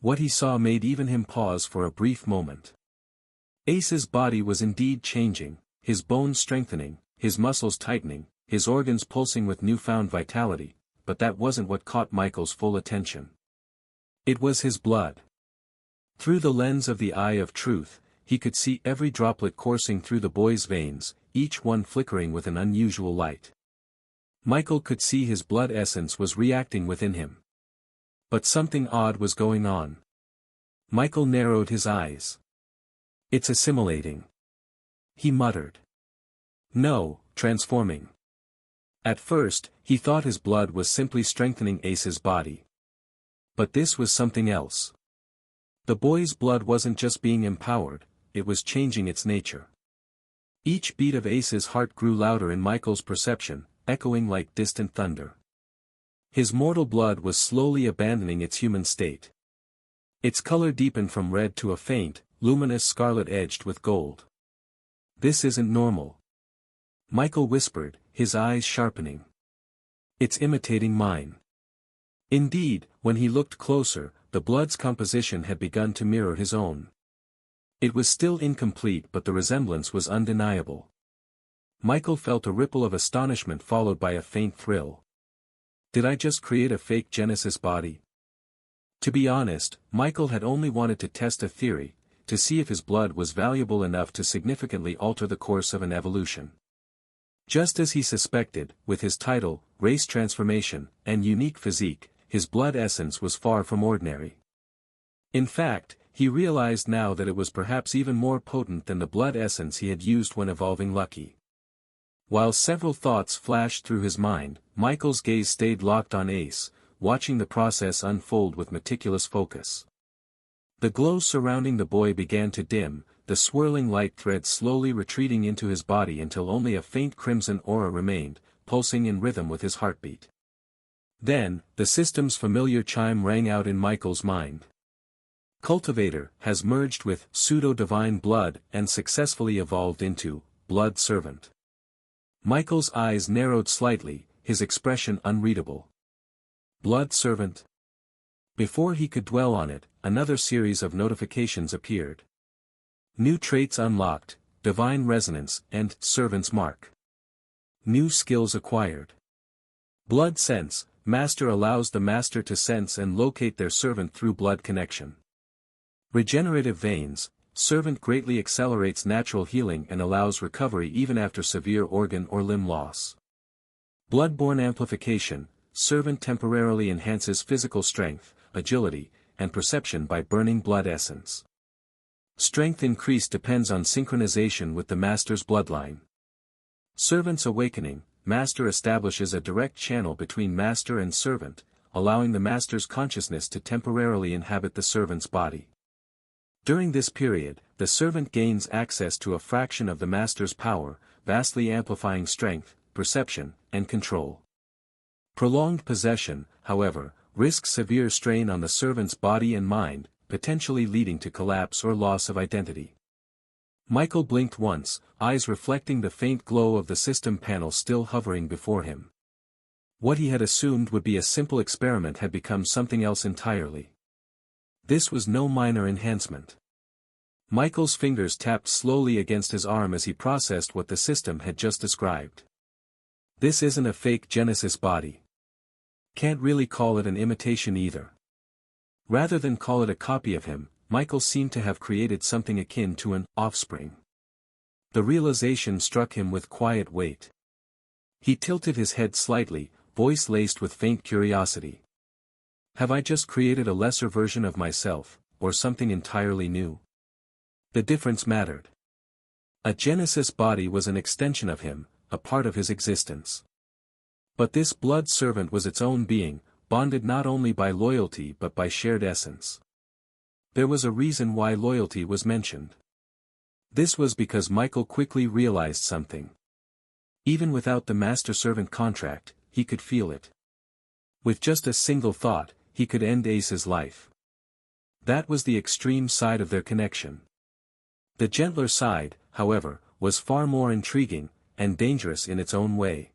[SPEAKER 1] What he saw made even him pause for a brief moment. Ace's body was indeed changing, his bones strengthening, his muscles tightening, his organs pulsing with newfound vitality, but that wasn't what caught Michael's full attention. It was his blood. Through the lens of the Eye of Truth, he could see every droplet coursing through the boy's veins, each one flickering with an unusual light. Michael could see his blood essence was reacting within him. But something odd was going on. Michael narrowed his eyes. "It's assimilating," he muttered. "No, transforming." At first, he thought his blood was simply strengthening Ace's body. But this was something else. The boy's blood wasn't just being empowered, it was changing its nature. Each beat of Ace's heart grew louder in Michael's perception, echoing like distant thunder. His mortal blood was slowly abandoning its human state. Its color deepened from red to a faint, luminous scarlet edged with gold. "This isn't normal," Michael whispered, his eyes sharpening. "It's imitating mine." Indeed, when he looked closer, the blood's composition had begun to mirror his own. It was still incomplete, but the resemblance was undeniable. Michael felt a ripple of astonishment followed by a faint thrill. Did I just create a fake Genesis body? To be honest, Michael had only wanted to test a theory, to see if his blood was valuable enough to significantly alter the course of an evolution. Just as he suspected, with his title, race transformation, and unique physique, his blood essence was far from ordinary. In fact, he realized now that it was perhaps even more potent than the blood essence he had used when evolving Lucky. While several thoughts flashed through his mind, Michael's gaze stayed locked on Ace, watching the process unfold with meticulous focus. The glow surrounding the boy began to dim, the swirling light thread slowly retreating into his body until only a faint crimson aura remained, pulsing in rhythm with his heartbeat. Then, the system's familiar chime rang out in Michael's mind. Cultivator has merged with pseudo-divine blood and successfully evolved into blood servant. Michael's eyes narrowed slightly, his expression unreadable. Blood servant? Before he could dwell on it, another series of notifications appeared. New traits unlocked, divine resonance, and servant's mark. New skills acquired. Blood sense, master allows the master to sense and locate their servant through blood connection. Regenerative veins, servant greatly accelerates natural healing and allows recovery even after severe organ or limb loss. Bloodborne amplification, servant temporarily enhances physical strength, agility, and perception by burning blood essence. Strength increase depends on synchronization with the master's bloodline. Servant's awakening, master establishes a direct channel between master and servant, allowing the master's consciousness to temporarily inhabit the servant's body. During this period, the servant gains access to a fraction of the master's power, vastly amplifying strength, perception, and control. Prolonged possession, however, risks severe strain on the servant's body and mind, potentially leading to collapse or loss of identity. Michael blinked once, eyes reflecting the faint glow of the system panel still hovering before him. What he had assumed would be a simple experiment had become something else entirely. This was no minor enhancement. Michael's fingers tapped slowly against his arm as he processed what the system had just described. This isn't a fake Genesis body. Can't really call it an imitation either. Rather than call it a copy of him, Michael seemed to have created something akin to an offspring. The realization struck him with quiet weight. He tilted his head slightly, voice laced with faint curiosity. Have I just created a lesser version of myself, or something entirely new? The difference mattered. A Genesis body was an extension of him, a part of his existence. But this blood servant was its own being, bonded not only by loyalty but by shared essence. There was a reason why loyalty was mentioned. This was because Michael quickly realized something. Even without the master-servant contract, he could feel it. With just a single thought, he could end Ace's life. That was the extreme side of their connection. The gentler side, however, was far more intriguing, and dangerous in its own way.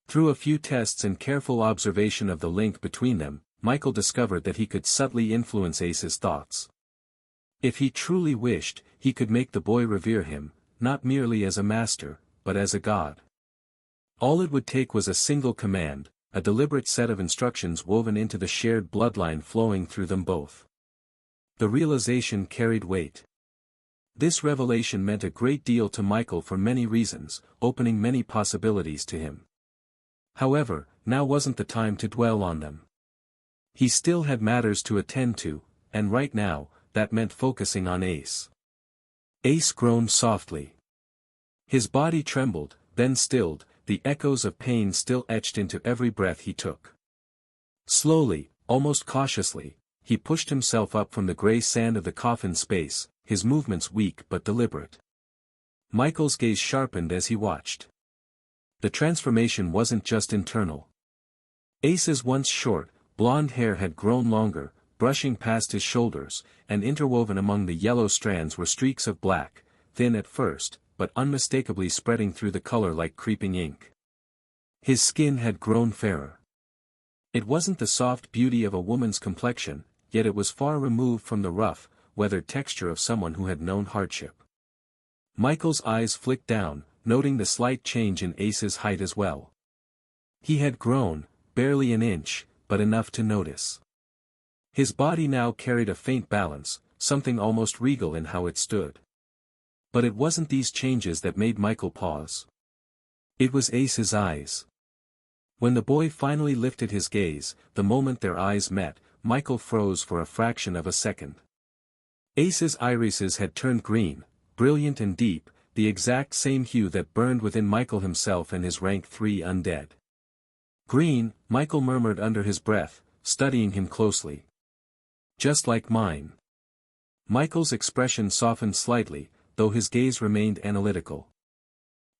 [SPEAKER 1] Through a few tests and careful observation of the link between them, Michael discovered that he could subtly influence Ace's thoughts. If he truly wished, he could make the boy revere him, not merely as a master, but as a god. All it would take was a single command, a deliberate set of instructions woven into the shared bloodline flowing through them both. The realization carried weight. This revelation meant a great deal to Michael for many reasons, opening many possibilities to him. However, now wasn't the time to dwell on them. He still had matters to attend to, and right now, that meant focusing on Ace. Ace groaned softly. His body trembled, then stilled, the echoes of pain still etched into every breath he took. Slowly, almost cautiously, he pushed himself up from the gray sand of the coffin space, his movements weak but deliberate. Michael's gaze sharpened as he watched. The transformation wasn't just internal. Ace's once short, blonde hair had grown longer, brushing past his shoulders, and interwoven among the yellow strands were streaks of black, thin at first, but unmistakably spreading through the color like creeping ink. His skin had grown fairer. It wasn't the soft beauty of a woman's complexion, yet it was far removed from the rough, weathered texture of someone who had known hardship. Michael's eyes flicked down, noting the slight change in Ace's height as well. He had grown, barely an inch, but enough to notice. His body now carried a faint balance, something almost regal in how it stood. But it wasn't these changes that made Michael pause. It was Ace's eyes. When the boy finally lifted his gaze, the moment their eyes met, Michael froze for a fraction of a second. Ace's irises had turned green, brilliant and deep, the exact same hue that burned within Michael himself and his rank 3 undead. Green, Michael murmured under his breath, studying him closely. Just like mine. Michael's expression softened slightly, though his gaze remained analytical.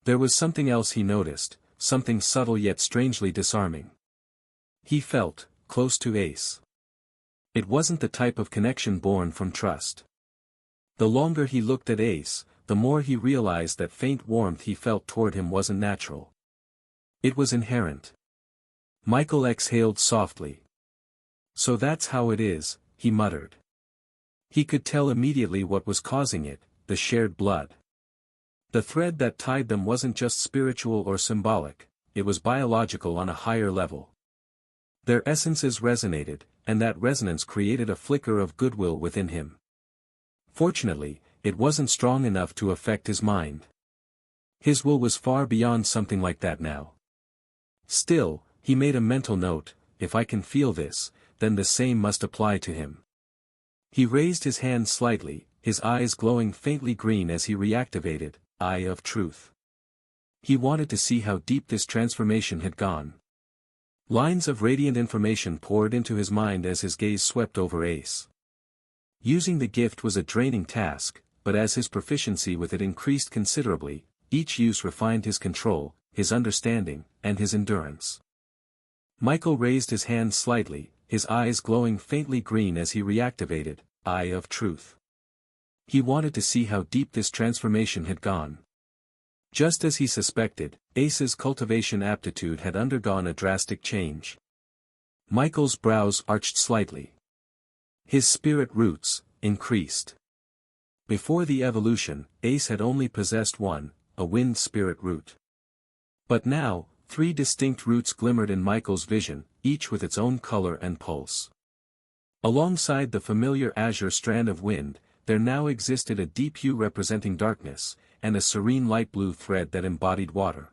[SPEAKER 1] There was something else he noticed, something subtle yet strangely disarming. He felt close to Ace. It wasn't the type of connection born from trust. The longer he looked at Ace, the more he realized that faint warmth he felt toward him wasn't natural. It was inherent. Michael exhaled softly. So that's how it is, he muttered. He could tell immediately what was causing it, the shared blood. The thread that tied them wasn't just spiritual or symbolic, it was biological on a higher level. Their essences resonated, and that resonance created a flicker of goodwill within him. Fortunately, it wasn't strong enough to affect his mind. His will was far beyond something like that now. Still, he made a mental note, if I can feel this, then the same must apply to him. He raised his hand slightly, his eyes glowing faintly green as he reactivated, Eye of Truth. He wanted to see how deep this transformation had gone. Lines of radiant information poured into his mind as his gaze swept over Ace. Using the gift was a draining task, but as his proficiency with it increased considerably, each use refined his control, his understanding, and his endurance. Michael raised his hand slightly, his eyes glowing faintly green as he reactivated, Eye of Truth. He wanted to see how deep this transformation had gone. Just as he suspected, Ace's cultivation aptitude had undergone a drastic change. Michael's brows arched slightly. His spirit roots increased. Before the evolution, Ace had only possessed one, a wind spirit root. But now, 3 distinct roots glimmered in Michael's vision, each with its own color and pulse. Alongside the familiar azure strand of wind, there now existed a deep hue representing darkness, and a serene light blue thread that embodied water.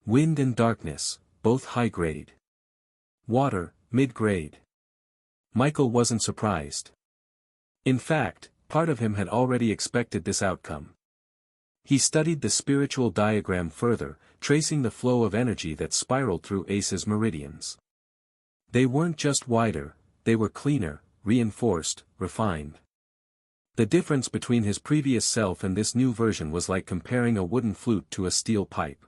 [SPEAKER 1] Wind and darkness, both high-grade. Water, mid-grade. Michael wasn't surprised. In fact, part of him had already expected this outcome. He studied the spiritual diagram further, tracing the flow of energy that spiraled through Ace's meridians. They weren't just wider, they were cleaner, reinforced, refined. The difference between his previous self and this new version was like comparing a wooden flute to a steel pipe.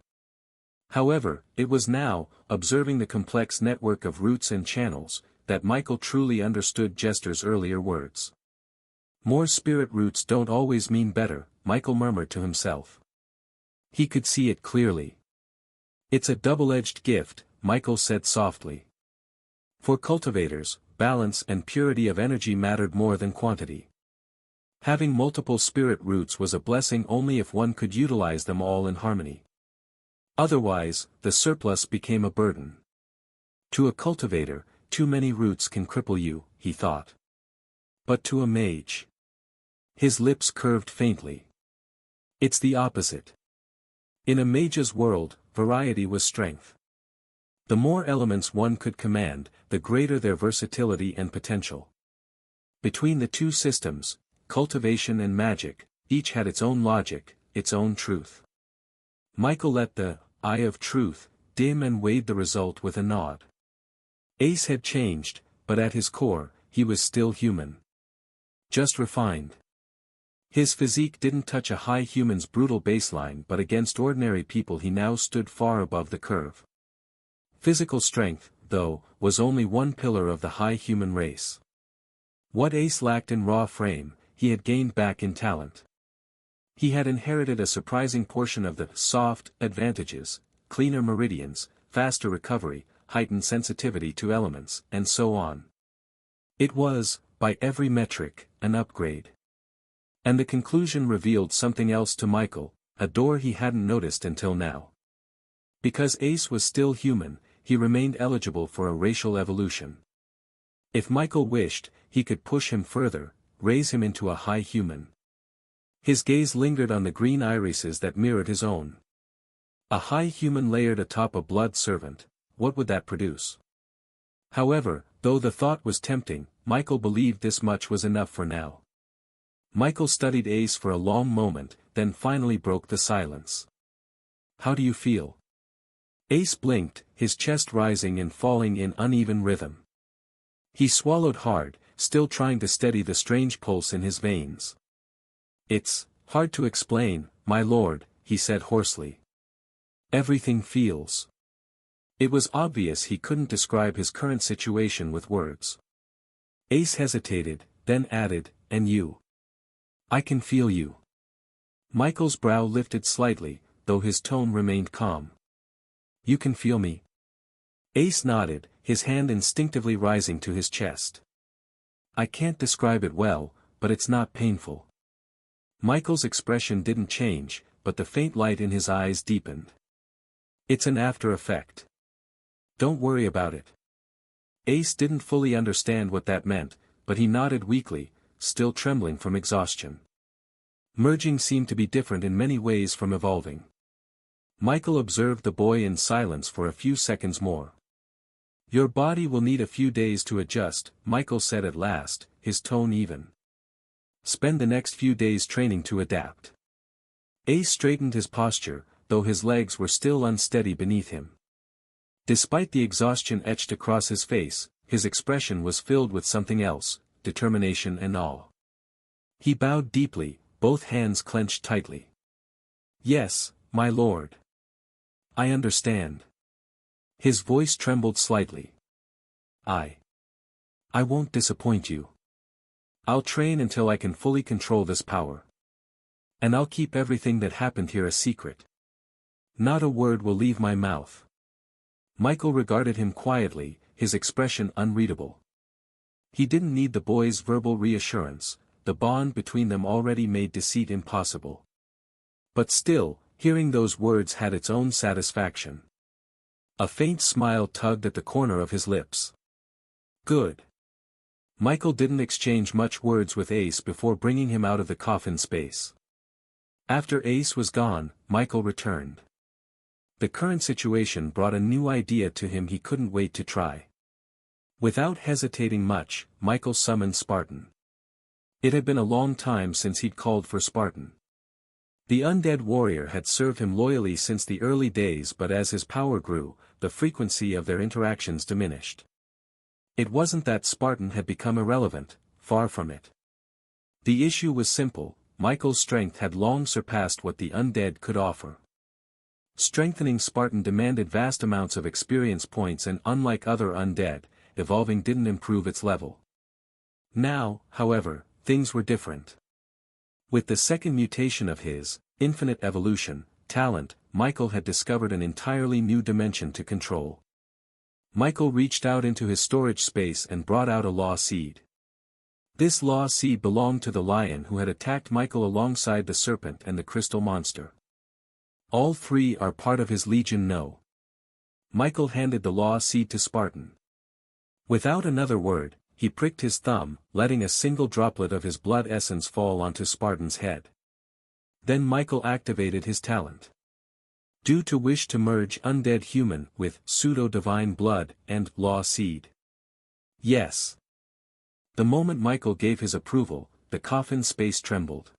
[SPEAKER 1] However, it was now, observing the complex network of roots and channels, that Michael truly understood Jester's earlier words. More spirit roots don't always mean better, Michael murmured to himself. He could see it clearly. It's a double-edged gift, Michael said softly. For cultivators, balance and purity of energy mattered more than quantity. Having multiple spirit roots was a blessing only if one could utilize them all in harmony. Otherwise, the surplus became a burden. To a cultivator, too many roots can cripple you, he thought. But to a mage. His lips curved faintly. It's the opposite. In a mage's world, variety was strength. The more elements one could command, the greater their versatility and potential. Between the two systems, cultivation and magic, each had its own logic, its own truth. Michael let the eye of truth dim and weighed the result with a nod. Ace had changed, but at his core, he was still human. Just refined. His physique didn't touch a high human's brutal baseline, but against ordinary people he now stood far above the curve. Physical strength, though, was only one pillar of the high human race. What Ace lacked in raw frame, he had gained back in talent. He had inherited a surprising portion of the soft advantages, cleaner meridians, faster recovery, heightened sensitivity to elements, and so on. It was, by every metric, an upgrade. And the conclusion revealed something else to Michael, a door he hadn't noticed until now. Because Ace was still human, he remained eligible for a racial evolution. If Michael wished, he could push him further, raise him into a high human. His gaze lingered on the green irises that mirrored his own. A high human layered atop a blood servant, what would that produce? However, though the thought was tempting, Michael believed this much was enough for now. Michael studied Ace for a long moment, then finally broke the silence. How do you feel? Ace blinked, his chest rising and falling in uneven rhythm. He swallowed hard, still trying to steady the strange pulse in his veins. It's hard to explain, my lord, he said hoarsely. Everything feels. It was obvious he couldn't describe his current situation with words. Ace hesitated, then added, and you. I can feel you. Michael's brow lifted slightly, though his tone remained calm. You can feel me? Ace nodded, his hand instinctively rising to his chest. I can't describe it well, but it's not painful. Michael's expression didn't change, but the faint light in his eyes deepened. It's an after effect. Don't worry about it. Ace didn't fully understand what that meant, but he nodded weakly, still trembling from exhaustion. Merging seemed to be different in many ways from evolving. Michael observed the boy in silence for a few seconds more. Your body will need a few days to adjust, Michael said at last, his tone even. Spend the next few days training to adapt. Ace straightened his posture, though his legs were still unsteady beneath him. Despite the exhaustion etched across his face, his expression was filled with something else, determination and awe. He bowed deeply, both hands clenched tightly. Yes, my lord. I understand. His voice trembled slightly. I won't disappoint you. I'll train until I can fully control this power. And I'll keep everything that happened here a secret. Not a word will leave my mouth. Michael regarded him quietly, his expression unreadable. He didn't need the boy's verbal reassurance, the bond between them already made deceit impossible. But still, hearing those words had its own satisfaction. A faint smile tugged at the corner of his lips. Good. Michael didn't exchange much words with Ace before bringing him out of the coffin space. After Ace was gone, Michael returned. The current situation brought a new idea to him he couldn't wait to try. Without hesitating much, Michael summoned Spartan. It had been a long time since he'd called for Spartan. The undead warrior had served him loyally since the early days, but as his power grew, the frequency of their interactions diminished. It wasn't that Spartan had become irrelevant, far from it. The issue was simple, Michael's strength had long surpassed what the undead could offer. Strengthening Spartan demanded vast amounts of experience points, and unlike other undead, evolving didn't improve its level. Now, however, things were different. With the second mutation of his infinite evolution talent, Michael had discovered an entirely new dimension to control. Michael reached out into his storage space and brought out a law seed. This law seed belonged to the lion who had attacked Michael alongside the serpent and the crystal monster. All three are part of his legion. No. Michael handed the law seed to Spartan. Without another word, he pricked his thumb, letting a single droplet of his blood essence fall onto Spartan's head. Then Michael activated his talent. Due to wish to merge undead human with pseudo-divine blood and law seed. Yes. The moment Michael gave his approval, the coffin space trembled.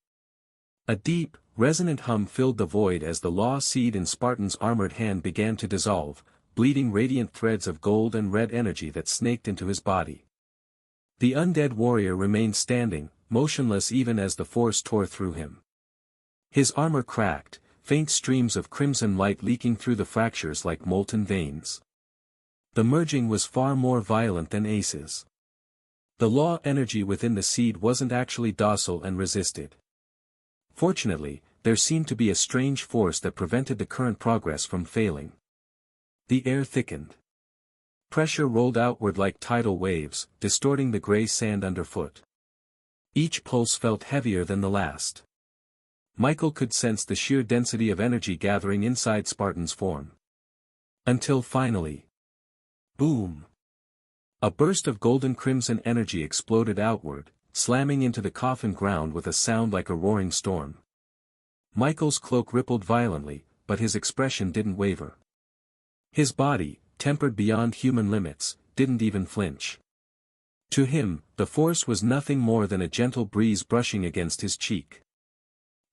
[SPEAKER 1] A deep, resonant hum filled the void as the law seed in Spartan's armored hand began to dissolve, bleeding radiant threads of gold and red energy that snaked into his body. The undead warrior remained standing, motionless even as the force tore through him. His armor cracked, faint streams of crimson light leaking through the fractures like molten veins. The merging was far more violent than Ace's. The law energy within the seed wasn't actually docile and resisted. Fortunately, there seemed to be a strange force that prevented the current progress from failing. The air thickened. Pressure rolled outward like tidal waves, distorting the gray sand underfoot. Each pulse felt heavier than the last. Michael could sense the sheer density of energy gathering inside Spartan's form. Until finally. Boom! A burst of golden crimson energy exploded outward, slamming into the coffin ground with a sound like a roaring storm. Michael's cloak rippled violently, but his expression didn't waver. His body, tempered beyond human limits, didn't even flinch. To him, the force was nothing more than a gentle breeze brushing against his cheek.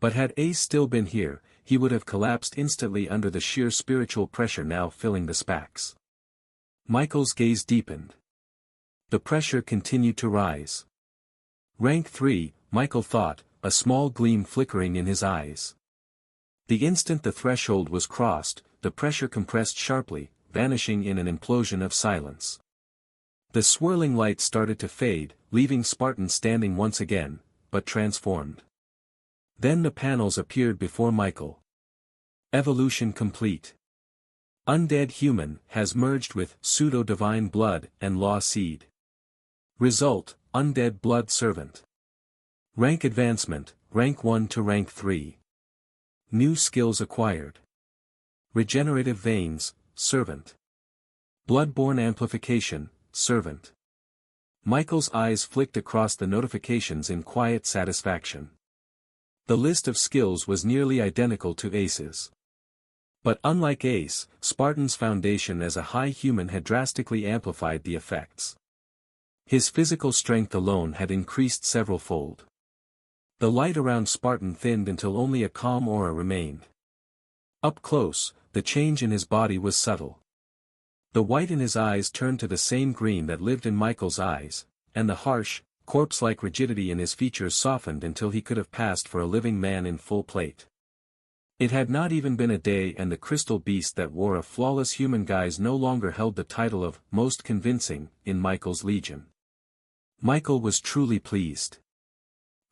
[SPEAKER 1] But had Ace still been here, he would have collapsed instantly under the sheer spiritual pressure now filling the spacs. Michael's gaze deepened. The pressure continued to rise. Rank 3, Michael thought, a small gleam flickering in his eyes. The instant the threshold was crossed, the pressure compressed sharply, vanishing in an implosion of silence. The swirling light started to fade, leaving Spartan standing once again, but transformed. Then the panels appeared before Michael. Evolution complete. Undead human has merged with pseudo-divine blood and law seed. Result, undead blood servant. Rank advancement, rank 1 to rank 3. New skills acquired. Regenerative veins, servant. Bloodborne amplification, servant. Michael's eyes flicked across the notifications in quiet satisfaction. The list of skills was nearly identical to Ace's. But unlike Ace, Spartan's foundation as a high human had drastically amplified the effects. His physical strength alone had increased several-fold. The light around Spartan thinned until only a calm aura remained. Up close, the change in his body was subtle. The white in his eyes turned to the same green that lived in Michael's eyes, and the harsh, corpse-like rigidity in his features softened until he could have passed for a living man in full plate. It had not even been a day and the crystal beast that wore a flawless human guise no longer held the title of most convincing in Michael's legion. Michael was truly pleased.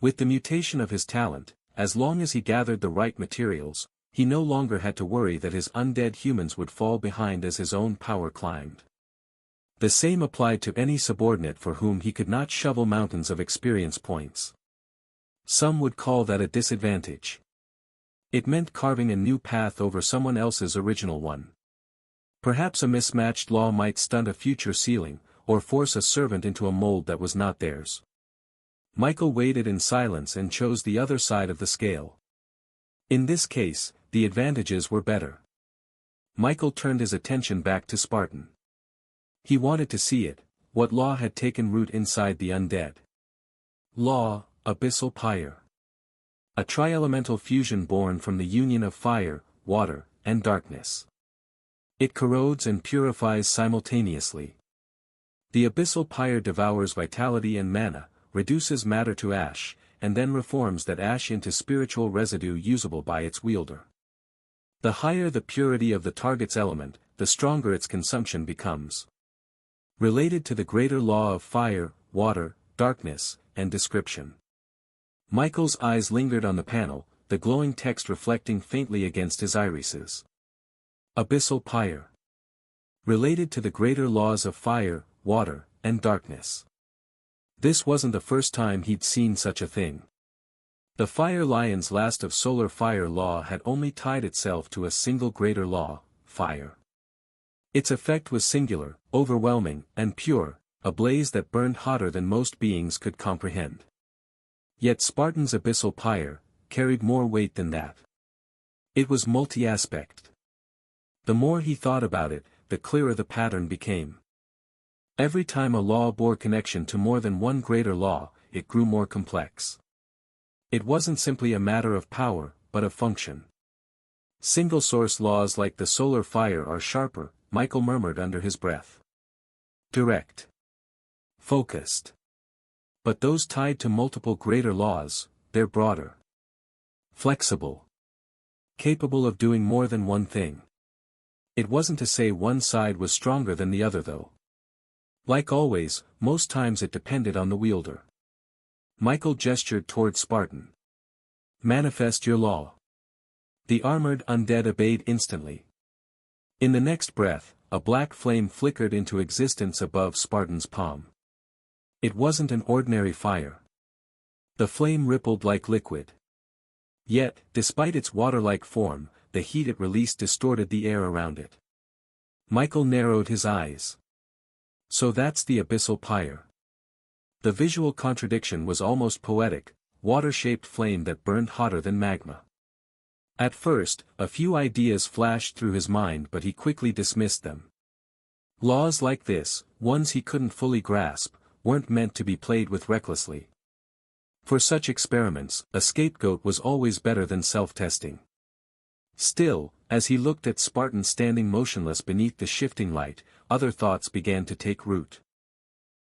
[SPEAKER 1] With the mutation of his talent, as long as he gathered the right materials, he no longer had to worry that his undead humans would fall behind as his own power climbed. The same applied to any subordinate for whom he could not shovel mountains of experience points. Some would call that a disadvantage. It meant carving a new path over someone else's original one. Perhaps a mismatched law might stunt a future ceiling, or force a servant into a mold that was not theirs. Michael waited in silence and chose the other side of the scale. In this case, the advantages were better. Michael turned his attention back to Spartan. He wanted to see it, what law had taken root inside the undead. Law, Abyssal Pyre. A tri-elemental fusion born from the union of fire, water, and darkness. It corrodes and purifies simultaneously. The Abyssal Pyre devours vitality and mana, reduces matter to ash, and then reforms that ash into spiritual residue usable by its wielder. The higher the purity of the target's element, the stronger its consumption becomes. Related to the greater law of fire, water, darkness, and description. Michael's eyes lingered on the panel, the glowing text reflecting faintly against his irises. Abyssal Pyre. Related to the greater laws of fire, water, and darkness. This wasn't the first time he'd seen such a thing. The Fire Lion's last of solar fire law had only tied itself to a single greater law, fire. Its effect was singular, overwhelming, and pure, a blaze that burned hotter than most beings could comprehend. Yet Spartan's abyssal pyre carried more weight than that. It was multi-aspect. The more he thought about it, the clearer the pattern became. Every time a law bore connection to more than one greater law, it grew more complex. It wasn't simply a matter of power, but of function. Single-source laws like the solar fire are sharper, Michael murmured under his breath. Direct. Focused. But those tied to multiple greater laws, they're broader. Flexible. Capable of doing more than one thing. It wasn't to say one side was stronger than the other though. Like always, most times it depended on the wielder. Michael gestured toward Spartan. Manifest your law. The armored undead obeyed instantly. In the next breath, a black flame flickered into existence above Spartan's palm. It wasn't an ordinary fire. The flame rippled like liquid. Yet, despite its water-like form, the heat it released distorted the air around it. Michael narrowed his eyes. So that's the abyssal pyre. The visual contradiction was almost poetic, water-shaped flame that burned hotter than magma. At first, a few ideas flashed through his mind but he quickly dismissed them. Laws like this, ones he couldn't fully grasp, weren't meant to be played with recklessly. For such experiments, a scapegoat was always better than self-testing. Still, as he looked at Spartan standing motionless beneath the shifting light, other thoughts began to take root.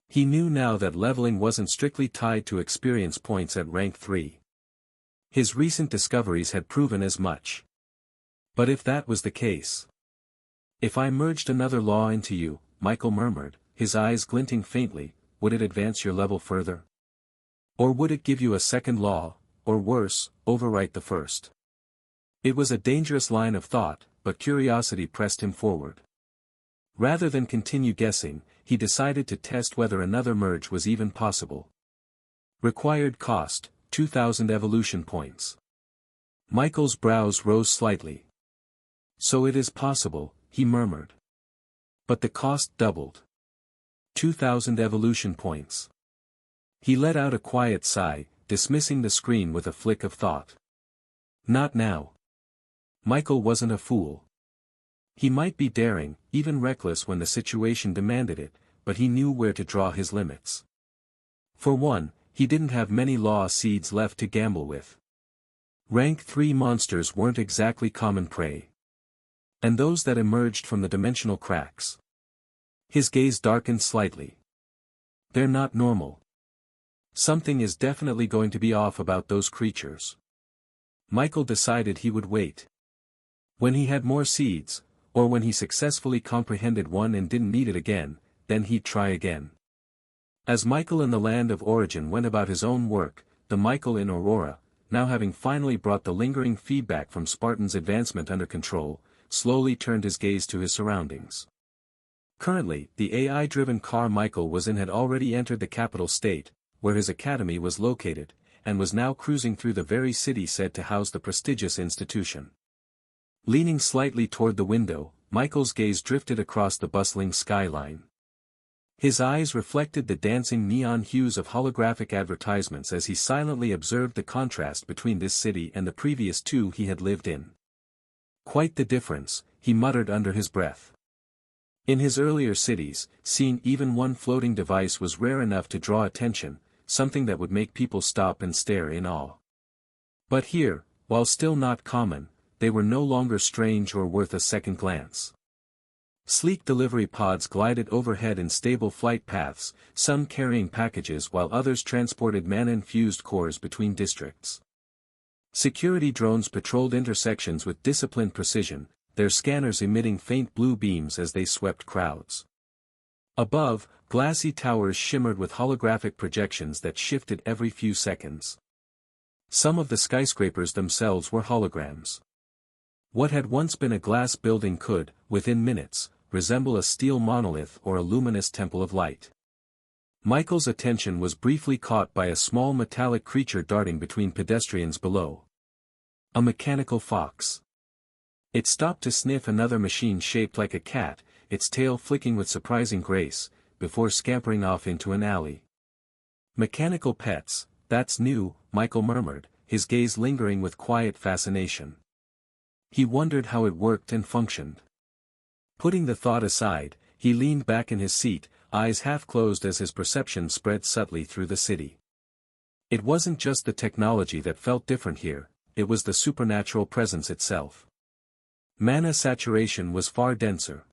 [SPEAKER 1] He knew now that leveling wasn't strictly tied to experience points at rank 3. His recent discoveries had proven as much. But if that was the case... If I merged another law into you, Michael murmured, his eyes glinting faintly, would it advance your level further? Or would it give you a second law, or worse, overwrite the first? It was a dangerous line of thought, but curiosity pressed him forward. Rather than continue guessing, he decided to test whether another merge was even possible. Required cost, 2,000 evolution points. Michael's brows rose slightly. So it is possible, he murmured. But the cost doubled. 2,000 evolution points. He let out a quiet sigh, dismissing the screen with a flick of thought. Not now. Michael wasn't a fool. He might be daring, even reckless when the situation demanded it, but he knew where to draw his limits. For one, he didn't have many law seeds left to gamble with. Rank 3 monsters weren't exactly common prey. And those that emerged from the dimensional cracks. His gaze darkened slightly. They're not normal. Something is definitely going to be off about those creatures. Michael decided he would wait. When he had more seeds, or when he successfully comprehended one and didn't need it again, then he'd try again. As Michael in the land of origin went about his own work, the Michael in Aurora, now having finally brought the lingering feedback from Spartan's advancement under control, slowly turned his gaze to his surroundings. Currently, the AI-driven car Michael was in had already entered the capital state, where his academy was located, and was now cruising through the very city said to house the prestigious institution. Leaning slightly toward the window, Michael's gaze drifted across the bustling skyline. His eyes reflected the dancing neon hues of holographic advertisements as he silently observed the contrast between this city and the previous two he had lived in. Quite the difference, he muttered under his breath. In his earlier cities, seeing even one floating device was rare enough to draw attention, something that would make people stop and stare in awe. But here, while still not common, they were no longer strange or worth a second glance. Sleek delivery pods glided overhead in stable flight paths, some carrying packages while others transported mana-infused cores between districts. Security drones patrolled intersections with disciplined precision, their scanners emitting faint blue beams as they swept crowds. Above, glassy towers shimmered with holographic projections that shifted every few seconds. Some of the skyscrapers themselves were holograms. What had once been a glass building could, within minutes, resemble a steel monolith or a luminous temple of light. Michael's attention was briefly caught by a small metallic creature darting between pedestrians below. A mechanical fox. It stopped to sniff another machine shaped like a cat, its tail flicking with surprising grace, before scampering off into an alley. Mechanical pets, that's new, Michael murmured, his gaze lingering with quiet fascination. He wondered how it worked and functioned. Putting the thought aside, he leaned back in his seat, eyes half closed as his perception spread subtly through the city. It wasn't just the technology that felt different here, it was the supernatural presence itself. Mana saturation was far denser.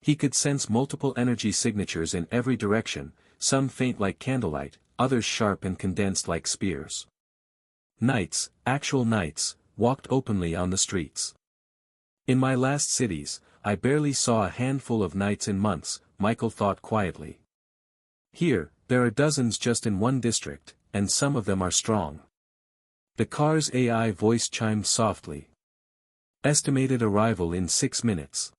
[SPEAKER 1] He could sense multiple energy signatures in every direction, some faint like candlelight, others sharp and condensed like spears. Knights, actual knights, walked openly on the streets. In my last cities, I barely saw a handful of knights in months, Michael thought quietly. Here, there are dozens just in one district, and some of them are strong. The car's AI voice chimed softly. Estimated arrival in 6 minutes.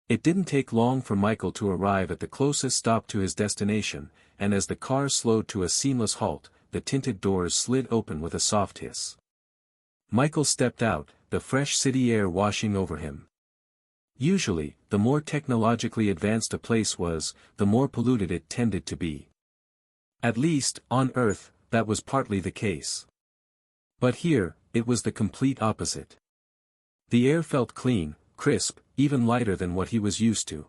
[SPEAKER 1] It didn't take long for Michael to arrive at the closest stop to his destination, and as the car slowed to a seamless halt, the tinted doors slid open with a soft hiss. Michael stepped out, the fresh city air washing over him. Usually, the more technologically advanced a place was, the more polluted it tended to be. At least, on Earth, that was partly the case. But here, it was the complete opposite. The air felt clean, crisp, even lighter than what he was used to.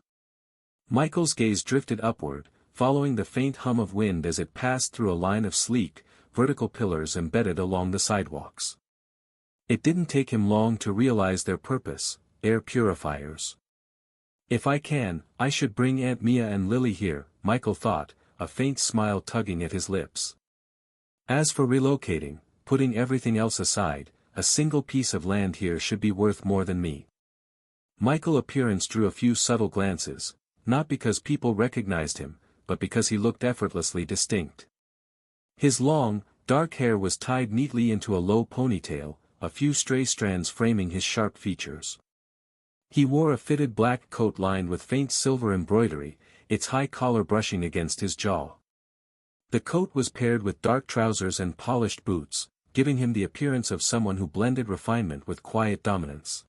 [SPEAKER 1] Michael's gaze drifted upward, following the faint hum of wind as it passed through a line of sleek, vertical pillars embedded along the sidewalks. It didn't take him long to realize their purpose, air purifiers. If I can, I should bring Aunt Mia and Lily here, Michael thought, a faint smile tugging at his lips. As for relocating, putting everything else aside, a single piece of land here should be worth more than me. Michael's appearance drew a few subtle glances, not because people recognized him, but because he looked effortlessly distinct. His long, dark hair was tied neatly into a low ponytail, a few stray strands framing his sharp features. He wore a fitted black coat lined with faint silver embroidery, its high collar brushing against his jaw. The coat was paired with dark trousers and polished boots, giving him the appearance of someone who blended refinement with quiet dominance.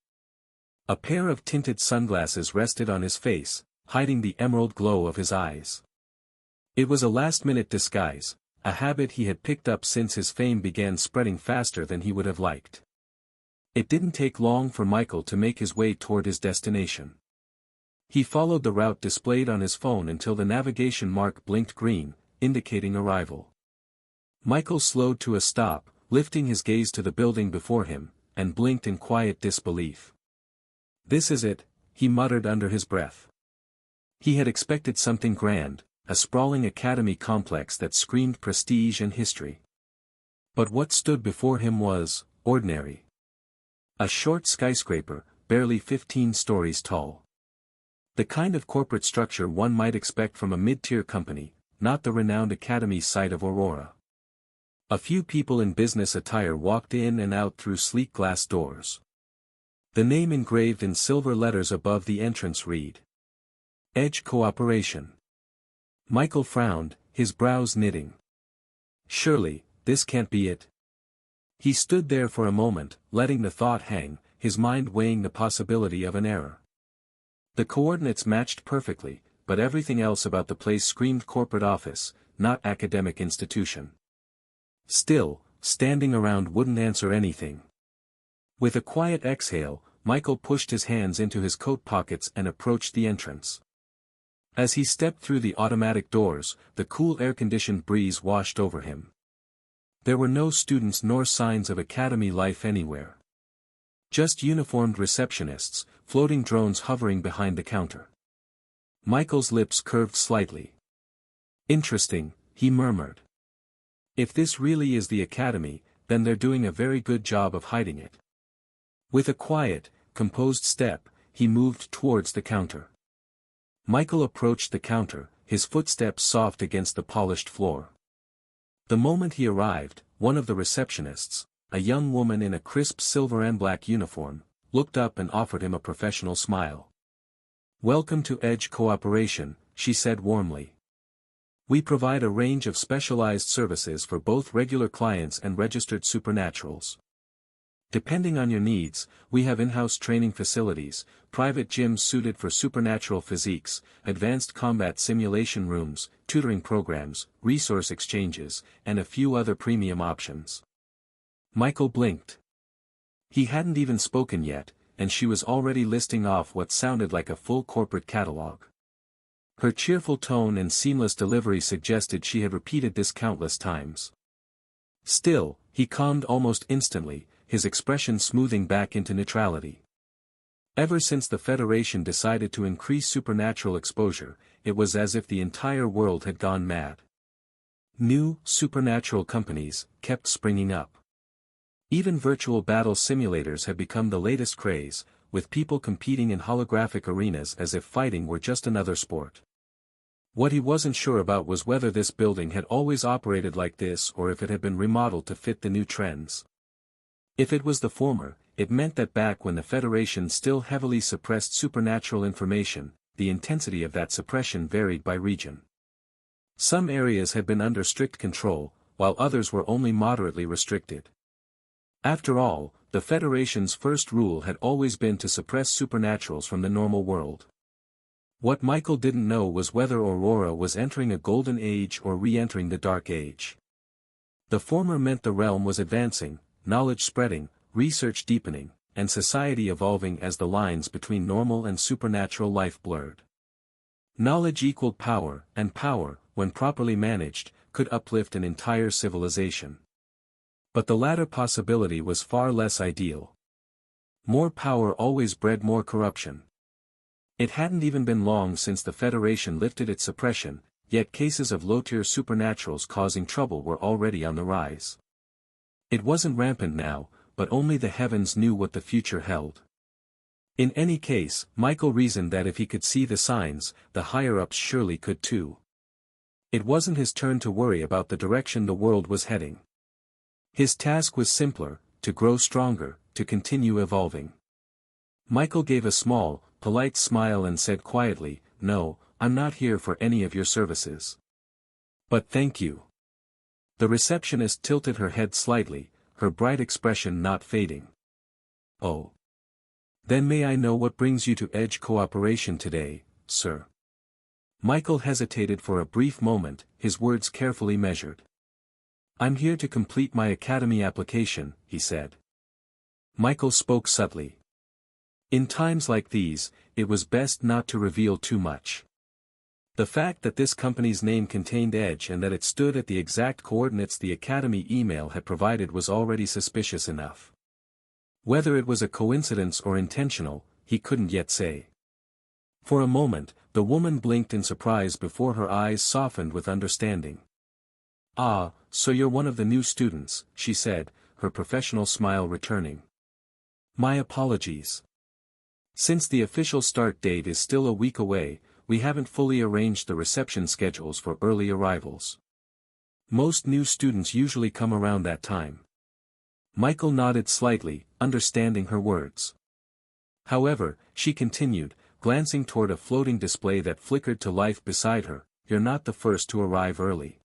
[SPEAKER 1] A pair of tinted sunglasses rested on his face, hiding the emerald glow of his eyes. It was a last-minute disguise, a habit he had picked up since his fame began spreading faster than he would have liked. It didn't take long for Michael to make his way toward his destination. He followed the route displayed on his phone until the navigation mark blinked green, indicating arrival. Michael slowed to a stop, lifting his gaze to the building before him, and blinked in quiet disbelief. "This is it," he muttered under his breath. He had expected something grand, a sprawling academy complex that screamed prestige and history. But what stood before him was ordinary. A short skyscraper, barely 15 stories tall. The kind of corporate structure one might expect from a mid-tier company, not the renowned academy site of Aurora. A few people in business attire walked in and out through sleek glass doors. The name engraved in silver letters above the entrance read, Edge Cooperation. Michael frowned, his brows knitting. Surely, this can't be it. He stood there for a moment, letting the thought hang, his mind weighing the possibility of an error. The coordinates matched perfectly, but everything else about the place screamed corporate office, not academic institution. Still, standing around wouldn't answer anything. With a quiet exhale, Michael pushed his hands into his coat pockets and approached the entrance. As he stepped through the automatic doors, the cool air-conditioned breeze washed over him. There were no students nor signs of academy life anywhere. Just uniformed receptionists, floating drones hovering behind the counter. Michael's lips curved slightly. Interesting, he murmured. If this really is the academy, then they're doing a very good job of hiding it. With a quiet, composed step, he moved towards the counter. Michael approached the counter, his footsteps soft against the polished floor. The moment he arrived, one of the receptionists, a young woman in a crisp silver and black uniform, looked up and offered him a professional smile. "Welcome to Edge Cooperation," she said warmly. "We provide a range of specialized services for both regular clients and registered supernaturals. Depending on your needs, we have in-house training facilities, private gyms suited for supernatural physiques, advanced combat simulation rooms, tutoring programs, resource exchanges, and a few other premium options. Michael blinked. He hadn't even spoken yet, and she was already listing off what sounded like a full corporate catalog. Her cheerful tone and seamless delivery suggested she had repeated this countless times. Still, he calmed almost instantly, his expression smoothing back into neutrality. Ever since the Federation decided to increase supernatural exposure, it was as if the entire world had gone mad. New, supernatural companies kept springing up. Even virtual battle simulators had become the latest craze, with people competing in holographic arenas as if fighting were just another sport. What he wasn't sure about was whether this building had always operated like this or if it had been remodeled to fit the new trends. If it was the former, it meant that back when the Federation still heavily suppressed supernatural information, the intensity of that suppression varied by region. Some areas had been under strict control, while others were only moderately restricted. After all, the Federation's first rule had always been to suppress supernaturals from the normal world. What Michael didn't know was whether Aurora was entering a golden age or re-entering the dark age. The former meant the realm was advancing, knowledge spreading, research deepening, and society evolving as the lines between normal and supernatural life blurred. Knowledge equaled power, and power, when properly managed, could uplift an entire civilization. But the latter possibility was far less ideal. More power always bred more corruption. It hadn't even been long since the Federation lifted its suppression, yet cases of low-tier supernaturals causing trouble were already on the rise. It wasn't rampant now, but only the heavens knew what the future held. In any case, Michael reasoned that if he could see the signs, the higher-ups surely could too. It wasn't his turn to worry about the direction the world was heading. His task was simpler, to grow stronger, to continue evolving. Michael gave a small, polite smile and said quietly, "No, I'm not here for any of your services. But thank you." The receptionist tilted her head slightly, her bright expression not fading. "Oh. Then may I know what brings you to Edge Cooperation today, sir?" Michael hesitated for a brief moment, his words carefully measured. "I'm here to complete my academy application," he said. Michael spoke subtly. In times like these, it was best not to reveal too much. The fact that this company's name contained Edge and that it stood at the exact coordinates the Academy email had provided was already suspicious enough. Whether it was a coincidence or intentional, he couldn't yet say. For a moment, the woman blinked in surprise before her eyes softened with understanding. "Ah, so you're one of the new students," she said, her professional smile returning. "My apologies. Since the official start date is still a week away, we haven't fully arranged the reception schedules for early arrivals. Most new students usually come around that time." Michael nodded slightly, understanding her words. However, she continued, glancing toward a floating display that flickered to life beside her, "You're not the first to arrive early.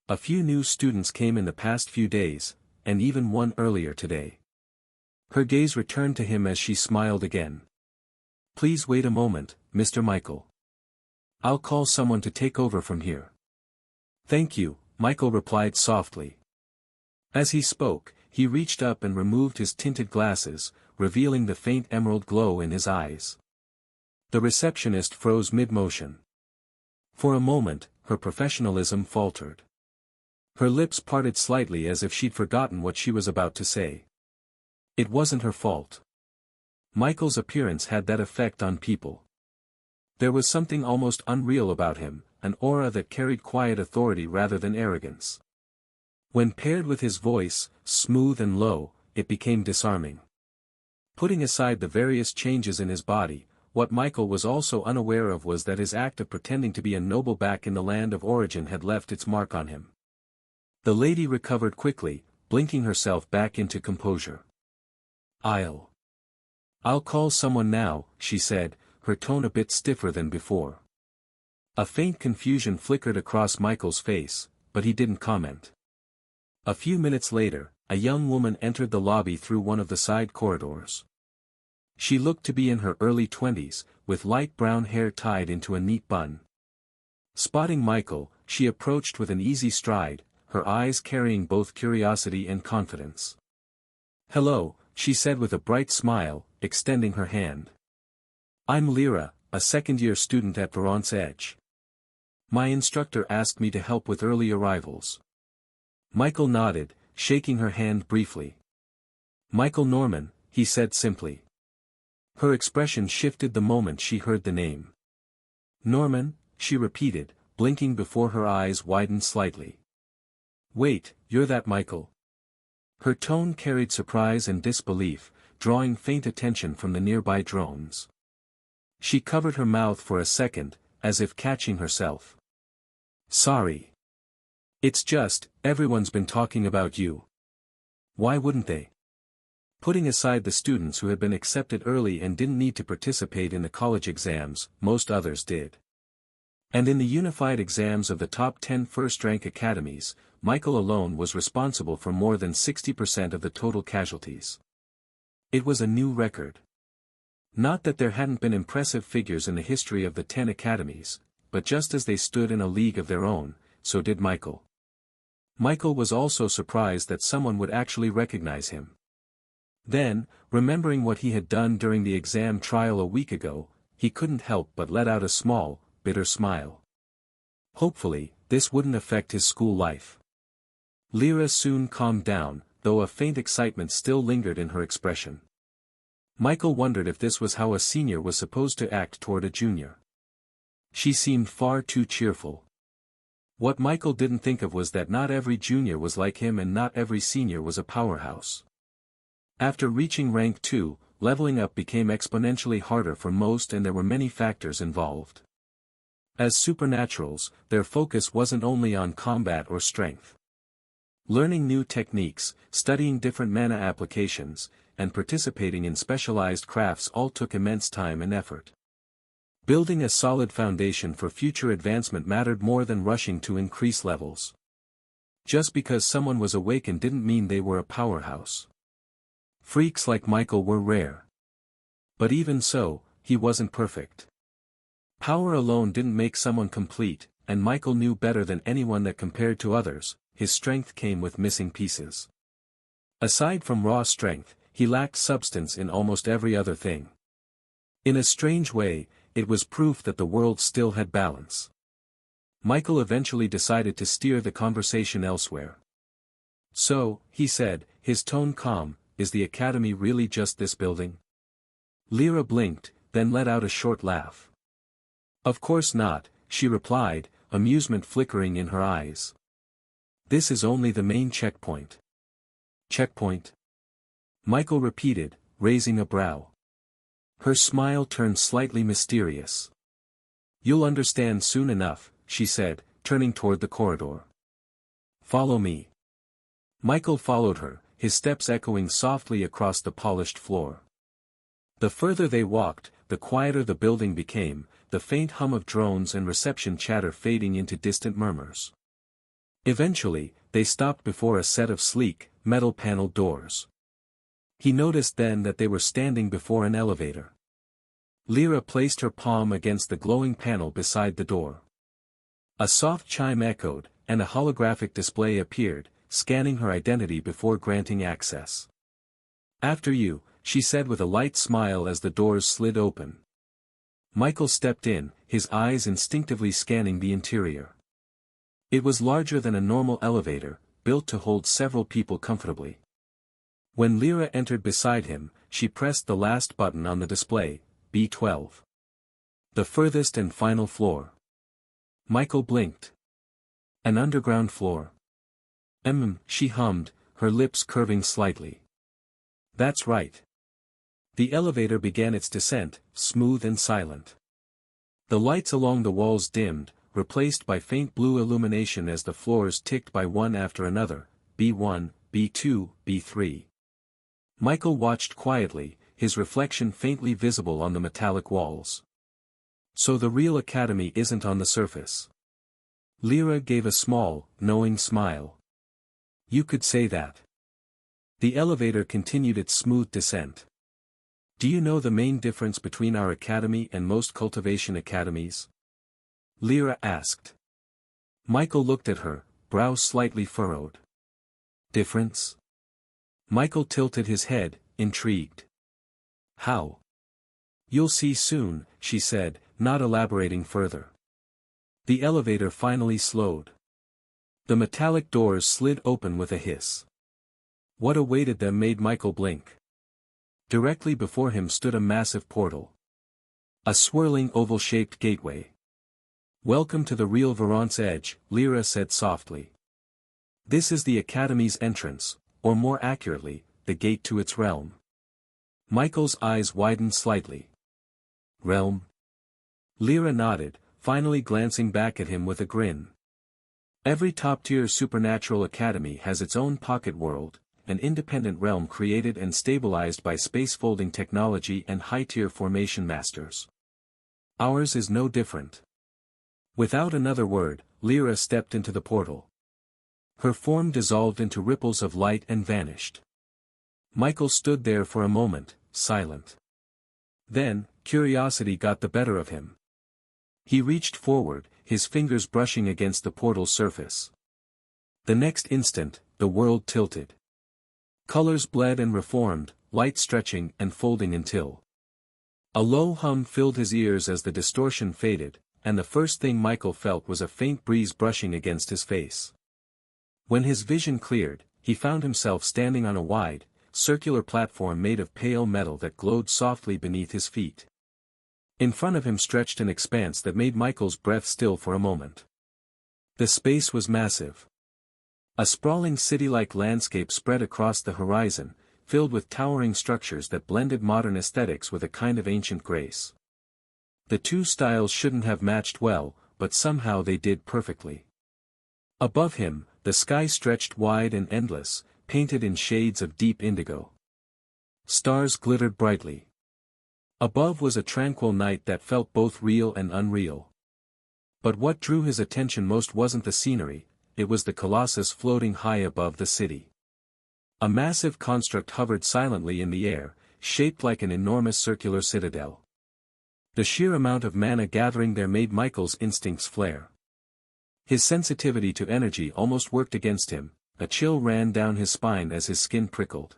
[SPEAKER 1] A few new students came in the past few days, and even one earlier today." Her gaze returned to him as she smiled again. "Please wait a moment, Mr. Michael. I'll call someone to take over from here." "Thank you," Michael replied softly. As he spoke, he reached up and removed his tinted glasses, revealing the faint emerald glow in his eyes. The receptionist froze mid-motion. For a moment, her professionalism faltered. Her lips parted slightly as if she'd forgotten what she was about to say. It wasn't her fault. Michael's appearance had that effect on people. There was something almost unreal about him, an aura that carried quiet authority rather than arrogance. When paired with his voice, smooth and low, it became disarming. Putting aside the various changes in his body, what Michael was also unaware of was that his act of pretending to be a noble back in the land of origin had left its mark on him. The lady recovered quickly, blinking herself back into composure. I'll call someone now," she said, her tone a bit stiffer than before. A faint confusion flickered across Michael's face, but he didn't comment. A few minutes later, a young woman entered the lobby through one of the side corridors. She looked to be in her early 20s, with light brown hair tied into a neat bun. Spotting Michael, she approached with an easy stride, her eyes carrying both curiosity and confidence. "Hello," she said with a bright smile, extending her hand. "I'm Lyra, a second-year student at Vermont's Edge. My instructor asked me to help with early arrivals." Michael nodded, shaking her hand briefly. "Michael Norman," he said simply. Her expression shifted the moment she heard the name. "Norman?" she repeated, blinking before her eyes widened slightly. "Wait, you're that Michael?" Her tone carried surprise and disbelief, drawing faint attention from the nearby drones. She covered her mouth for a second, as if catching herself. "Sorry. It's just, everyone's been talking about you." "Why wouldn't they?" Putting aside the students who had been accepted early and didn't need to participate in the college exams, most others did. And in the unified exams of the top 10 first-rank academies, Michael alone was responsible for more than 60% of the total casualties. It was a new record. Not that there hadn't been impressive figures in the history of the 10 academies, but just as they stood in a league of their own, so did Michael. Michael was also surprised that someone would actually recognize him. Then, remembering what he had done during the exam trial a week ago, he couldn't help but let out a small, bitter smile. Hopefully, this wouldn't affect his school life. Lyra soon calmed down, though a faint excitement still lingered in her expression. Michael wondered if this was how a senior was supposed to act toward a junior. She seemed far too cheerful. What Michael didn't think of was that not every junior was like him and not every senior was a powerhouse. After reaching rank 2, leveling up became exponentially harder for most and there were many factors involved. As supernaturals, their focus wasn't only on combat or strength. Learning new techniques, studying different mana applications, and participating in specialized crafts all took immense time and effort. Building a solid foundation for future advancement mattered more than rushing to increase levels. Just because someone was awakened didn't mean they were a powerhouse. Freaks like Michael were rare. But even so, he wasn't perfect. Power alone didn't make someone complete, and Michael knew better than anyone that compared to others, his strength came with missing pieces. Aside from raw strength, he lacked substance in almost every other thing. In a strange way, it was proof that the world still had balance. Michael eventually decided to steer the conversation elsewhere. "So," he said, his tone calm, "is the academy really just this building?" Lyra blinked, then let out a short laugh. "Of course not," she replied, amusement flickering in her eyes. "This is only the main checkpoint." "Checkpoint?" Michael repeated, raising a brow. Her smile turned slightly mysterious. "You'll understand soon enough," she said, turning toward the corridor. "Follow me." Michael followed her, his steps echoing softly across the polished floor. The further they walked, the quieter the building became, the faint hum of drones and reception chatter fading into distant murmurs. Eventually, they stopped before a set of sleek, metal-paneled doors. He noticed then that they were standing before an elevator. Lyra placed her palm against the glowing panel beside the door. A soft chime echoed, and a holographic display appeared, scanning her identity before granting access. "After you," she said with a light smile as the doors slid open. Michael stepped in, his eyes instinctively scanning the interior. It was larger than a normal elevator, built to hold several people comfortably. When Lyra entered beside him, she pressed the last button on the display, B12. The furthest and final floor. Michael blinked. "An underground floor?" She hummed, her lips curving slightly. "That's right." The elevator began its descent, smooth and silent. The lights along the walls dimmed, replaced by faint blue illumination as the floors ticked by one after another, B1, B2, B3. Michael watched quietly, his reflection faintly visible on the metallic walls. "So the real academy isn't on the surface." Lyra gave a small, knowing smile. "You could say that." The elevator continued its smooth descent. Do you know the main difference between our academy and most cultivation academies? Lyra asked. Michael looked at her, brow slightly furrowed. Difference? Michael tilted his head, intrigued. How? You'll see soon, she said, not elaborating further. The elevator finally slowed. The metallic doors slid open with a hiss. What awaited them made Michael blink. Directly before him stood a massive portal. A swirling oval-shaped gateway. Welcome to the real Verant's Edge, Lyra said softly. This is the Academy's entrance, or more accurately, the gate to its realm. Michael's eyes widened slightly. Realm? Lyra nodded, finally glancing back at him with a grin. Every top-tier supernatural academy has its own pocket world, an independent realm created and stabilized by space-folding technology and high-tier formation masters. Ours is no different. Without another word, Lyra stepped into the portal. Her form dissolved into ripples of light and vanished. Michael stood there for a moment, silent. Then, curiosity got the better of him. He reached forward, his fingers brushing against the portal's surface. The next instant, the world tilted. Colors bled and reformed, light stretching and folding until. A low hum filled his ears as the distortion faded, and the first thing Michael felt was a faint breeze brushing against his face. When his vision cleared, he found himself standing on a wide, circular platform made of pale metal that glowed softly beneath his feet. In front of him stretched an expanse that made Michael's breath still for a moment. The space was massive. A sprawling city-like landscape spread across the horizon, filled with towering structures that blended modern aesthetics with a kind of ancient grace. The two styles shouldn't have matched well, but somehow they did perfectly. Above him, the sky stretched wide and endless, painted in shades of deep indigo. Stars glittered brightly. Above was a tranquil night that felt both real and unreal. But what drew his attention most wasn't the scenery, it was the colossus floating high above the city. A massive construct hovered silently in the air, shaped like an enormous circular citadel. The sheer amount of mana gathering there made Michael's instincts flare. His sensitivity to energy almost worked against him, a chill ran down his spine as his skin prickled.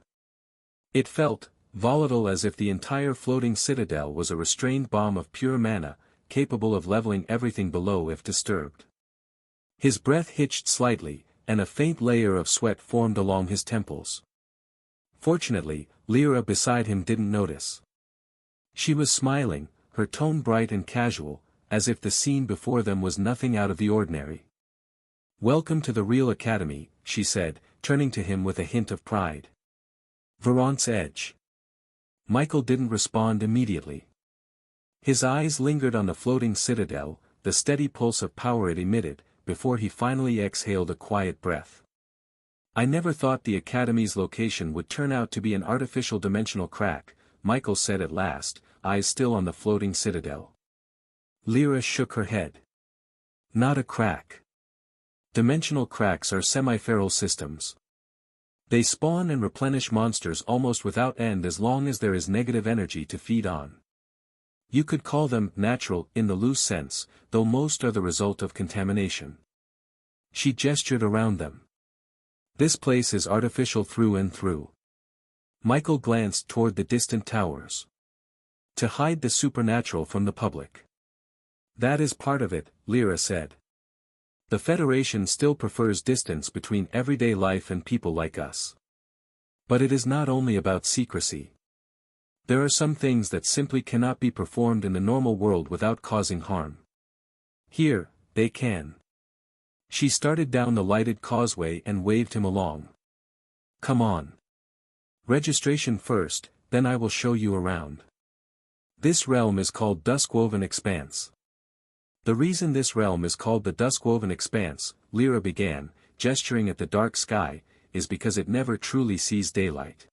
[SPEAKER 1] It felt volatile, as if the entire floating citadel was a restrained bomb of pure mana, capable of leveling everything below if disturbed. His breath hitched slightly, and a faint layer of sweat formed along his temples. Fortunately, Lyra beside him didn't notice. She was smiling, her tone bright and casual, as if the scene before them was nothing out of the ordinary. Welcome to the real academy, she said, turning to him with a hint of pride. Verant's Edge. Michael didn't respond immediately. His eyes lingered on the floating citadel, the steady pulse of power it emitted, before he finally exhaled a quiet breath. I never thought the Academy's location would turn out to be an artificial dimensional crack, Michael said at last, eyes still on the floating citadel. Lyra shook her head. Not a crack. Dimensional cracks are semi-feral systems. They spawn and replenish monsters almost without end as long as there is negative energy to feed on. You could call them natural in the loose sense, though most are the result of contamination. She gestured around them. This place is artificial through and through. Michael glanced toward the distant towers. To hide the supernatural from the public. That is part of it, Lyra said. The Federation still prefers distance between everyday life and people like us. But it is not only about secrecy. There are some things that simply cannot be performed in the normal world without causing harm. Here, they can. She started down the lighted causeway and waved him along. Come on. Registration first, then I will show you around. This realm is called Duskwoven Expanse. The reason this realm is called the Duskwoven Expanse, Lyra began, gesturing at the dark sky, is because it never truly sees daylight.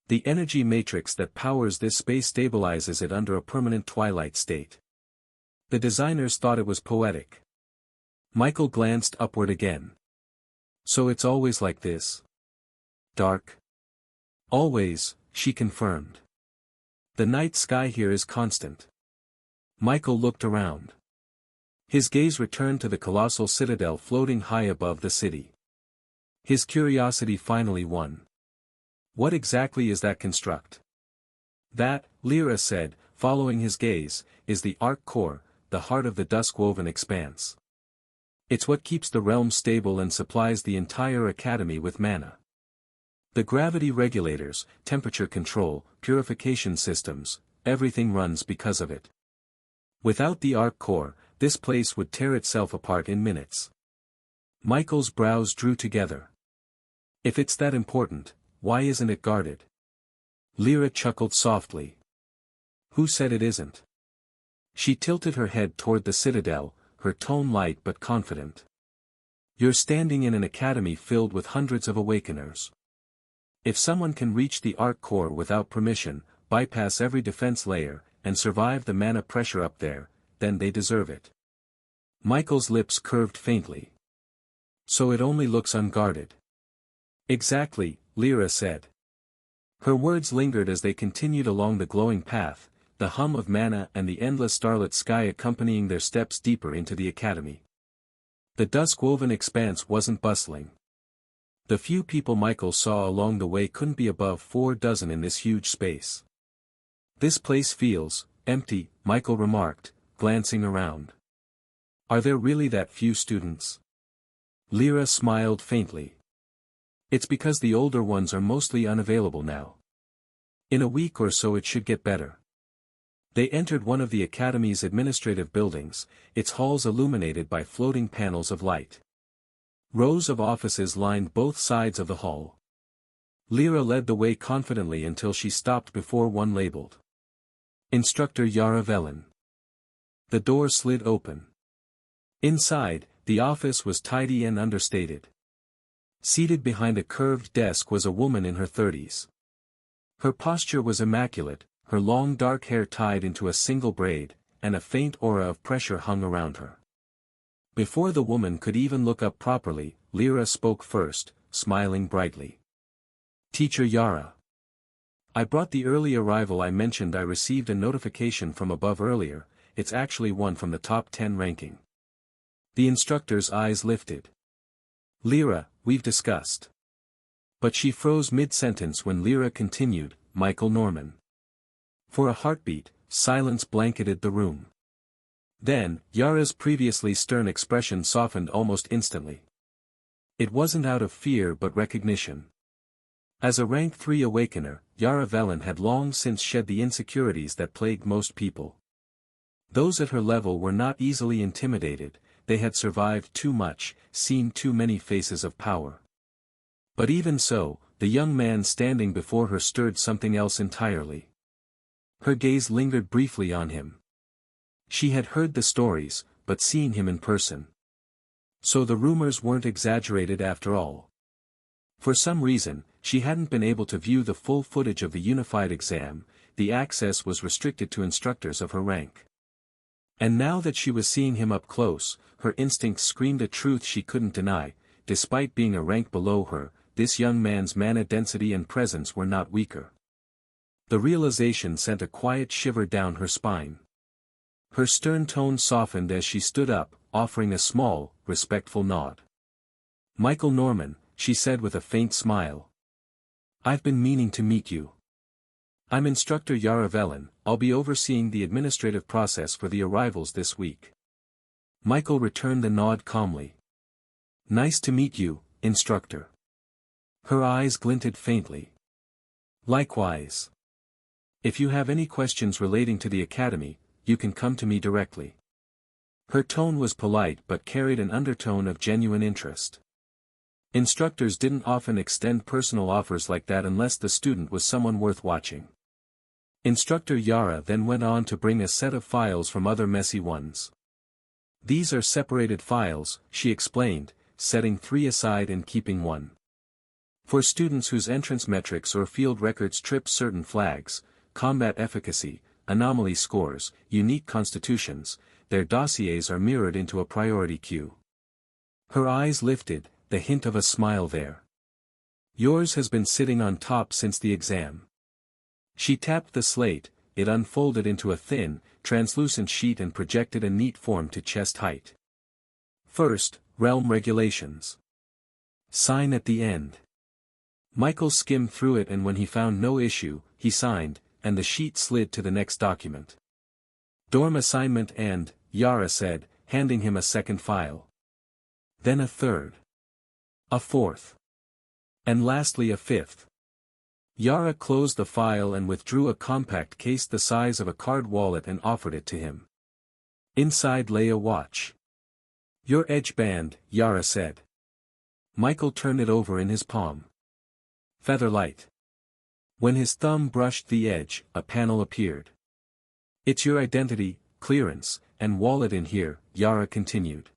[SPEAKER 1] The energy matrix that powers this space stabilizes it under a permanent twilight state. The designers thought it was poetic. Michael glanced upward again. So it's always like this? Dark? Always, she confirmed. The night sky here is constant. Michael looked around. His gaze returned to the colossal citadel floating high above the city. His curiosity finally won. What exactly is that construct? That, Lyra said, following his gaze, is the Arc Core, the heart of the dusk-woven expanse. It's what keeps the realm stable and supplies the entire academy with mana. The gravity regulators, temperature control, purification systems, everything runs because of it. Without the Arc Core, this place would tear itself apart in minutes. Michael's brows drew together. If it's that important, why isn't it guarded? Lyra chuckled softly. Who said it isn't? She tilted her head toward the citadel, her tone light but confident. You're standing in an academy filled with hundreds of awakeners. If someone can reach the Arc Core without permission, bypass every defense layer, and survive the mana pressure up there, then they deserve it. Michael's lips curved faintly. So it only looks unguarded. Exactly, Lyra said. Her words lingered as they continued along the glowing path, the hum of mana and the endless starlit sky accompanying their steps deeper into the academy. The dusk-woven expanse wasn't bustling. The few people Michael saw along the way couldn't be above 4 dozen in this huge space. This place feels empty, Michael remarked, glancing around. Are there really that few students? Lyra smiled faintly. It's because the older ones are mostly unavailable now. In a week or so it should get better. They entered one of the academy's administrative buildings, its halls illuminated by floating panels of light. Rows of offices lined both sides of the hall. Lyra led the way confidently until she stopped before one labeled Instructor Yara Velen. The door slid open. Inside, the office was tidy and understated. Seated behind a curved desk was a woman in her 30s. Her posture was immaculate, her long dark hair tied into a single braid, and a faint aura of pressure hung around her. Before the woman could even look up properly, Lyra spoke first, smiling brightly. Teacher Yara. I brought the early arrival I mentioned. I received a notification from above earlier, it's actually one from the top 10 ranking. The instructor's eyes lifted. Lyra, we've discussed. But she froze mid-sentence when Lyra continued, Michael Norman. For a heartbeat, silence blanketed the room. Then, Yara's previously stern expression softened almost instantly. It wasn't out of fear but recognition. As a rank 3 awakener, Yara Velen had long since shed the insecurities that plagued most people. Those at her level were not easily intimidated, they had survived too much, seen too many faces of power. But even so, the young man standing before her stirred something else entirely. Her gaze lingered briefly on him. She had heard the stories, but seen him in person. So the rumors weren't exaggerated after all. For some reason, she hadn't been able to view the full footage of the unified exam, the access was restricted to instructors of her rank. And now that she was seeing him up close, her instincts screamed a truth she couldn't deny, despite being a rank below her, this young man's mana density and presence were not weaker. The realization sent a quiet shiver down her spine. Her stern tone softened as she stood up, offering a small, respectful nod. Michael Norman, she said with a faint smile. I've been meaning to meet you. I'm Instructor Yara Velen, I'll be overseeing the administrative process for the arrivals this week. Michael returned the nod calmly. Nice to meet you, Instructor. Her eyes glinted faintly. Likewise. If you have any questions relating to the academy, you can come to me directly. Her tone was polite but carried an undertone of genuine interest. Instructors didn't often extend personal offers like that unless the student was someone worth watching. Instructor Yara then went on to bring a set of files from other messy ones. These are separated files, she explained, setting 3 aside and keeping 1. For students whose entrance metrics or field records trip certain flags, combat efficacy, anomaly scores, unique constitutions, their dossiers are mirrored into a priority queue. Her eyes lifted, the hint of a smile there. Yours has been sitting on top since the exam. She tapped the slate, it unfolded into a thin, translucent sheet and projected a neat form to chest height. First, realm regulations. Sign at the end. Michael skimmed through it, and when he found no issue, he signed, and the sheet slid to the next document. Dorm assignment and, Yara said, handing him a second file. Then a third. A fourth. And lastly a fifth. Yara closed the file and withdrew a compact case the size of a card wallet and offered it to him. Inside lay a watch. Your edge band, Yara said. Michael turned it over in his palm. Featherlight. When his thumb brushed the edge, a panel appeared. It's your identity, clearance, and wallet in here, Yara continued.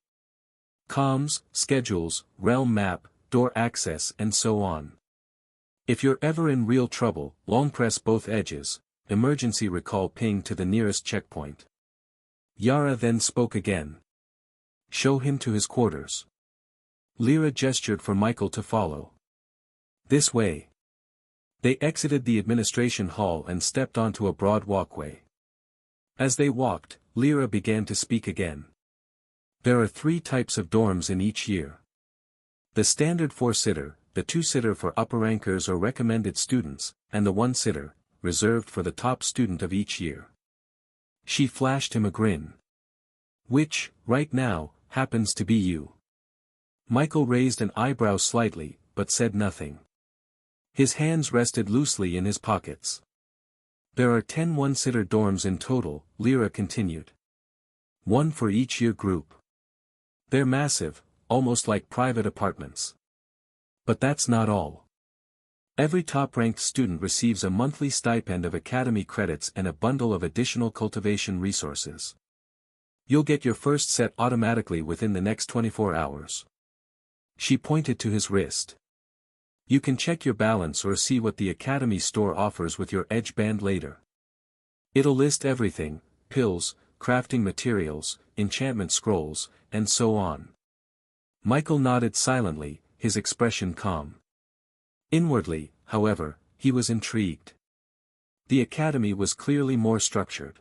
[SPEAKER 1] Comms, schedules, realm map, door access and so on. If you're ever in real trouble, long press both edges, emergency recall ping to the nearest checkpoint. Yara then spoke again. Show him to his quarters. Lyra gestured for Michael to follow. This way. They exited the administration hall and stepped onto a broad walkway. As they walked, Lyra began to speak again. There are 3 types of dorms in each year. The standard 4-sitter, the 2-sitter for upper rankers or recommended students, and the 1-sitter, reserved for the top student of each year. She flashed him a grin. Which, right now, happens to be you. Michael raised an eyebrow slightly, but said nothing. His hands rested loosely in his pockets. There are 10 1-sitter dorms in total, Lyra continued. 1 for each year group. They're massive, almost like private apartments. But that's not all. Every top-ranked student receives a monthly stipend of academy credits and a bundle of additional cultivation resources. You'll get your first set automatically within the next 24 hours. She pointed to his wrist. You can check your balance or see what the academy store offers with your edge band later. It'll list everything, pills, crafting materials, enchantment scrolls, and so on. Michael nodded silently, his expression calm. Inwardly, however, he was intrigued. The academy was clearly more structured.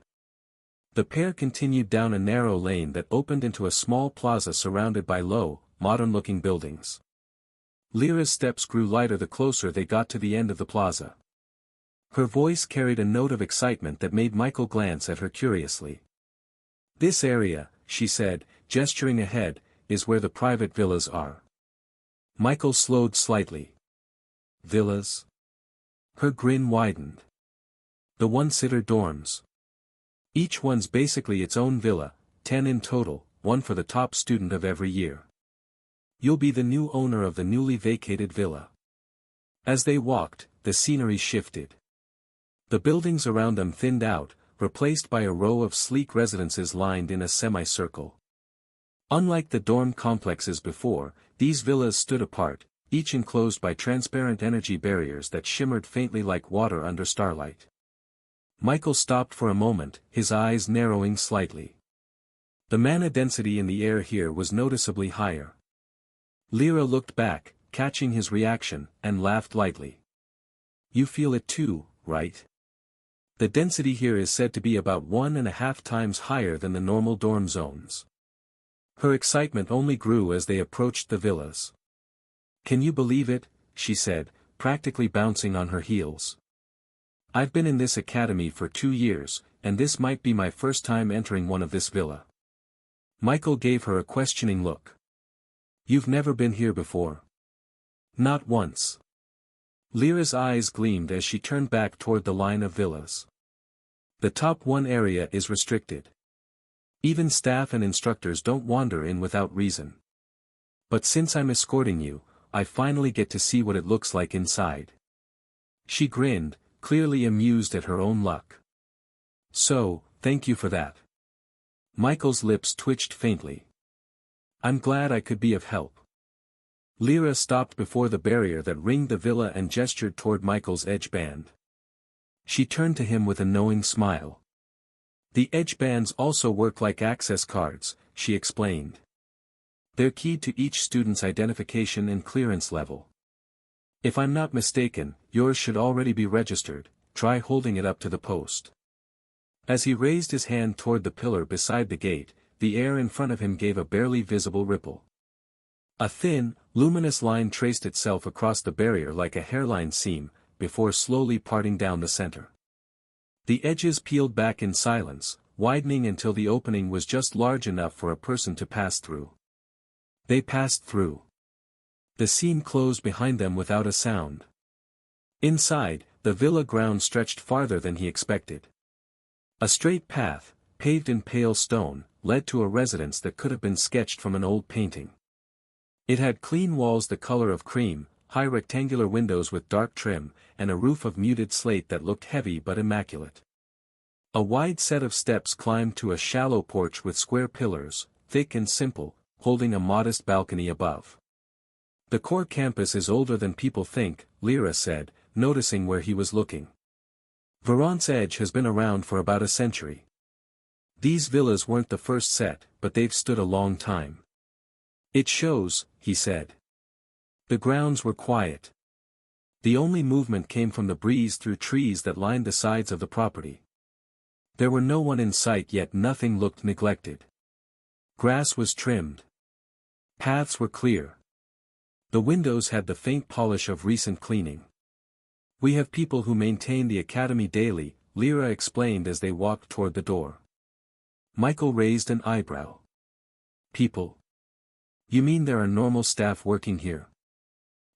[SPEAKER 1] The pair continued down a narrow lane that opened into a small plaza surrounded by low, modern-looking buildings. Lyra's steps grew lighter the closer they got to the end of the plaza. Her voice carried a note of excitement that made Michael glance at her curiously. This area, she said, gesturing ahead, is where the private villas are. Michael slowed slightly. Villas? Her grin widened. The 1-sitter dorms. Each one's basically its own villa, 10 in total, 1 for the top student of every year. You'll be the new owner of the newly vacated villa. As they walked, the scenery shifted. The buildings around them thinned out, replaced by a row of sleek residences lined in a semicircle. Unlike the dorm complexes before, these villas stood apart, each enclosed by transparent energy barriers that shimmered faintly like water under starlight. Michael stopped for a moment, his eyes narrowing slightly. The mana density in the air here was noticeably higher. Lyra looked back, catching his reaction, and laughed lightly. You feel it too, right? The density here is said to be about 1.5 times higher than the normal dorm zones. Her excitement only grew as they approached the villas. Can you believe it? She said, practically bouncing on her heels. I've been in this academy for 2 years, and this might be my first time entering one of this villa. Michael gave her a questioning look. You've never been here before? Not once. Lyra's eyes gleamed as she turned back toward the line of villas. The top 1 area is restricted. Even staff and instructors don't wander in without reason. But since I'm escorting you, I finally get to see what it looks like inside. She grinned, clearly amused at her own luck. So, thank you for that. Michael's lips twitched faintly. I'm glad I could be of help. Lyra stopped before the barrier that ringed the villa and gestured toward Michael's edge band. She turned to him with a knowing smile. The edge bands also work like access cards, she explained. They're keyed to each student's identification and clearance level. If I'm not mistaken, yours should already be registered, try holding it up to the post. As he raised his hand toward the pillar beside the gate, the air in front of him gave a barely visible ripple. A thin, luminous line traced itself across the barrier like a hairline seam, before slowly parting down the center. The edges peeled back in silence, widening until the opening was just large enough for a person to pass through. They passed through. The seam closed behind them without a sound. Inside, the villa ground stretched farther than he expected. A straight path, paved in pale stone, led to a residence that could have been sketched from an old painting. It had clean walls the color of cream, high rectangular windows with dark trim, and a roof of muted slate that looked heavy but immaculate. A wide set of steps climbed to a shallow porch with square pillars, thick and simple, holding a modest balcony above. The core campus is older than people think, Lyra said, noticing where he was looking. Vermont's Edge has been around for about a century. These villas weren't the first set, but they've stood a long time. It shows, he said. The grounds were quiet. The only movement came from the breeze through trees that lined the sides of the property. There were no one in sight, yet nothing looked neglected. Grass was trimmed. Paths were clear. The windows had the faint polish of recent cleaning. We have people who maintain the academy daily, Lyra explained as they walked toward the door. Michael raised an eyebrow. People? You mean there are normal staff working here?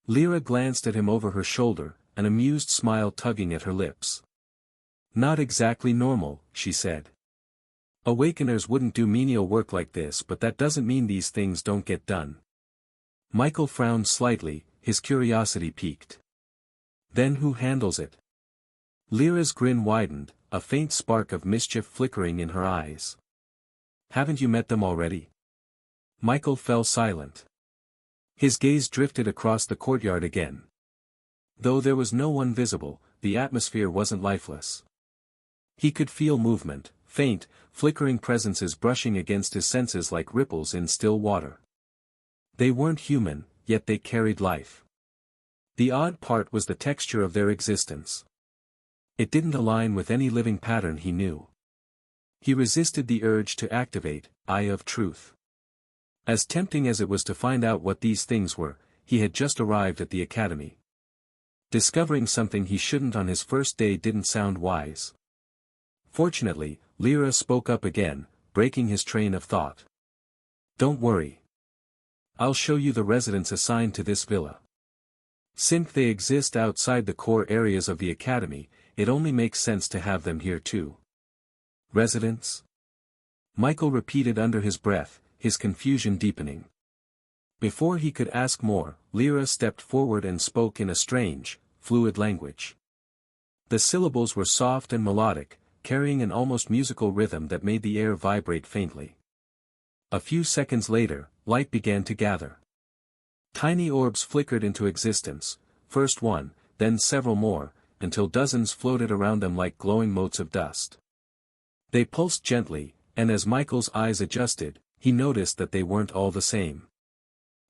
[SPEAKER 1] Lyra glanced at him over her shoulder, an amused smile tugging at her lips. Not exactly normal, she said. Awakeners wouldn't do menial work like this, but that doesn't mean these things don't get done. Michael frowned slightly, his curiosity piqued. Then who handles it? Lyra's grin widened, a faint spark of mischief flickering in her eyes. Haven't you met them already? Michael fell silent. His gaze drifted across the courtyard again. Though there was no one visible, the atmosphere wasn't lifeless. He could feel movement, faint, flickering presences brushing against his senses like ripples in still water. They weren't human, yet they carried life. The odd part was the texture of their existence. It didn't align with any living pattern he knew. He resisted the urge to activate Eye of Truth. As tempting as it was to find out what these things were, he had just arrived at the academy. Discovering something he shouldn't on his first day didn't sound wise. Fortunately, Lyra spoke up again, breaking his train of thought. Don't worry. I'll show you the residents assigned to this villa. Since they exist outside the core areas of the academy, it only makes sense to have them here too. Residents? Michael repeated under his breath, his confusion deepening. Before he could ask more, Lyra stepped forward and spoke in a strange, fluid language. The syllables were soft and melodic, carrying an almost musical rhythm that made the air vibrate faintly. A few seconds later, light began to gather. Tiny orbs flickered into existence, first one, then several more, until dozens floated around them like glowing motes of dust. They pulsed gently, and as Michael's eyes adjusted, he noticed that they weren't all the same.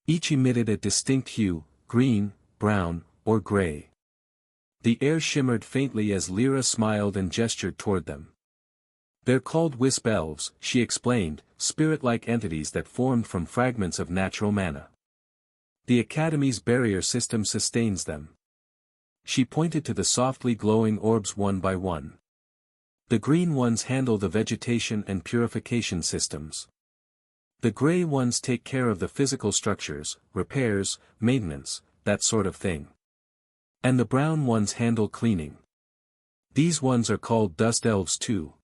[SPEAKER 1] Each emitted a distinct hue, green, brown, or gray. The air shimmered faintly as Lyra smiled and gestured toward them. They're called wisp elves, she explained, spirit-like entities that formed from fragments of natural mana. The Academy's barrier system sustains them. She pointed to the softly glowing orbs one by one. The green ones handle the vegetation and purification systems. The gray ones take care of the physical structures, repairs, maintenance, that sort of thing. And the brown ones handle cleaning. These ones are called dust elves too.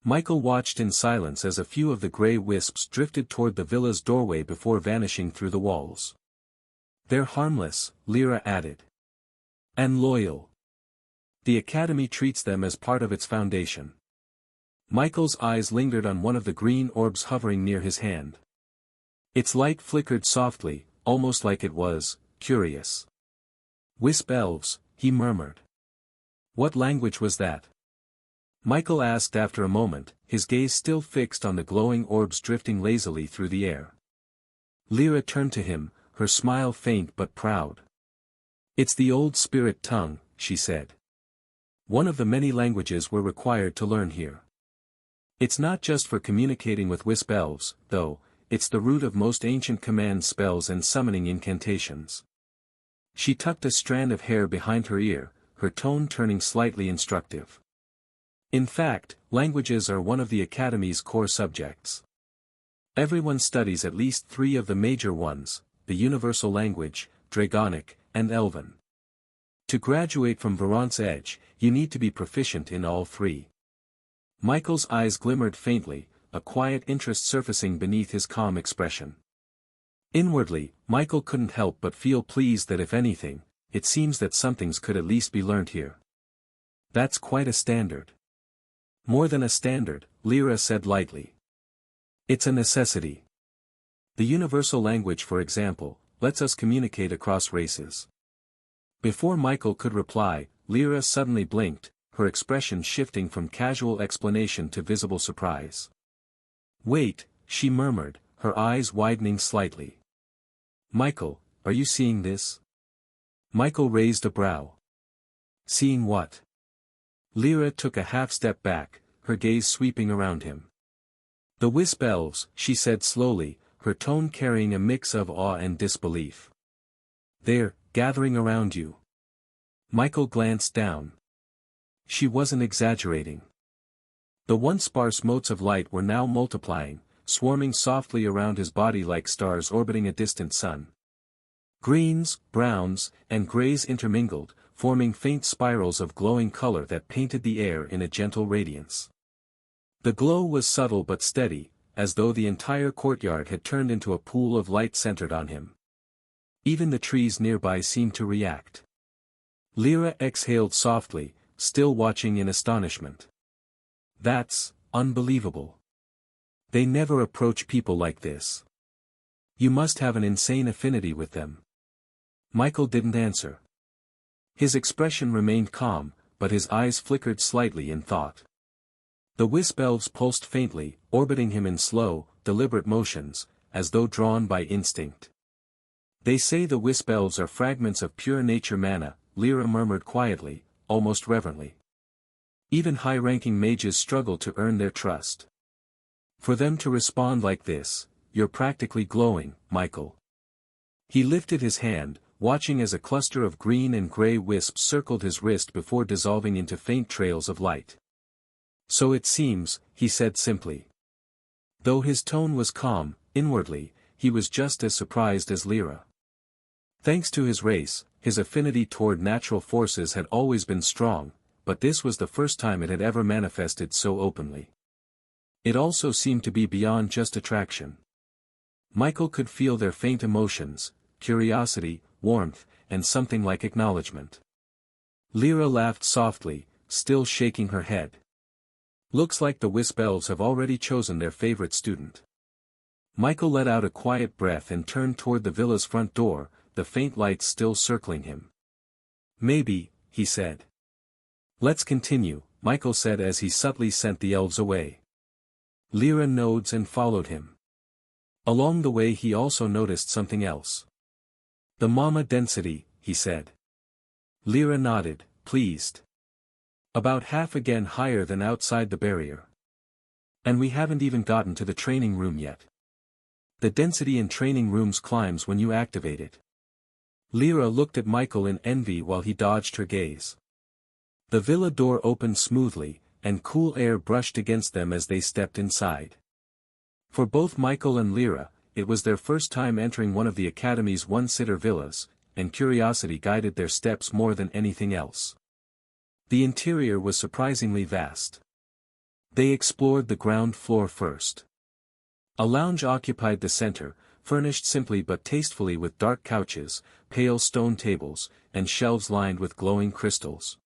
[SPEAKER 1] Michael watched in silence as a few of the gray wisps drifted toward the villa's doorway before vanishing through the walls. They're harmless, Lyra added. And loyal. The Academy treats them as part of its foundation. Michael's eyes lingered on one of the green orbs hovering near his hand. Its light flickered softly, almost like it was curious. Wisp elves, he murmured. What language was that? Michael asked after a moment, his gaze still fixed on the glowing orbs drifting lazily through the air. Lyra turned to him, her smile faint but proud. It's the old spirit tongue, she said. One of the many languages we're required to learn here. It's not just for communicating with wisp elves, though, it's the root of most ancient command spells and summoning incantations. She tucked a strand of hair behind her ear, her tone turning slightly instructive. In fact, languages are one of the Academy's core subjects. Everyone studies at least 3 of the major ones, the Universal Language, Draconic, and Elven. To graduate from Verant's Edge, you need to be proficient in all 3. Michael's eyes glimmered faintly, a quiet interest surfacing beneath his calm expression. Inwardly, Michael couldn't help but feel pleased that if anything, it seems that something's could at least be learned here. That's quite a standard. More than a standard, Lyra said lightly. It's a necessity. The universal language, for example, lets us communicate across races. Before Michael could reply, Lyra suddenly blinked, her expression shifting from casual explanation to visible surprise. Wait, she murmured, her eyes widening slightly. Michael, are you seeing this? Michael raised a brow. Seeing what? Lyra took a half-step back, her gaze sweeping around him. The wisp elves, she said slowly, her tone carrying a mix of awe and disbelief. They're gathering around you. Michael glanced down. She wasn't exaggerating. The once sparse motes of light were now multiplying, swarming softly around his body like stars orbiting a distant sun. Greens, browns, and grays intermingled, forming faint spirals of glowing color that painted the air in a gentle radiance. The glow was subtle but steady, as though the entire courtyard had turned into a pool of light centered on him. Even the trees nearby seemed to react. Lyra exhaled softly, still watching in astonishment. That's unbelievable. They never approach people like this. You must have an insane affinity with them. Michael didn't answer. His expression remained calm, but his eyes flickered slightly in thought. The wisp elves pulsed faintly, orbiting him in slow, deliberate motions, as though drawn by instinct. They say the wisp elves are fragments of pure nature mana, Lyra murmured quietly, almost reverently. Even high-ranking mages struggle to earn their trust. For them to respond like this, you're practically glowing, Michael. He lifted his hand, watching as a cluster of green and gray wisps circled his wrist before dissolving into faint trails of light. So it seems, he said simply. Though his tone was calm, inwardly, he was just as surprised as Lyra. Thanks to his race, his affinity toward natural forces had always been strong, but this was the first time it had ever manifested so openly. It also seemed to be beyond just attraction. Michael could feel their faint emotions, curiosity, warmth, and something like acknowledgement. Lyra laughed softly, still shaking her head. Looks like the wisp elves have already chosen their favorite student. Michael let out a quiet breath and turned toward the villa's front door, the faint lights still circling him. Maybe, he said. Let's continue, Michael said as he subtly sent the elves away. Lyra nods and followed him. Along the way he also noticed something else. The mama density, he said. Lyra nodded, pleased. About half again higher than outside the barrier. And we haven't even gotten to the training room yet. The density in training rooms climbs when you activate it. Lyra looked at Michael in envy while he dodged her gaze. The villa door opened smoothly, and cool air brushed against them as they stepped inside. For both Michael and Lyra, it was their first time entering one of the Academy's one-sitter villas, and curiosity guided their steps more than anything else. The interior was surprisingly vast. They explored the ground floor first. A lounge occupied the center, furnished simply but tastefully with dark couches, pale stone tables, and shelves lined with glowing crystals.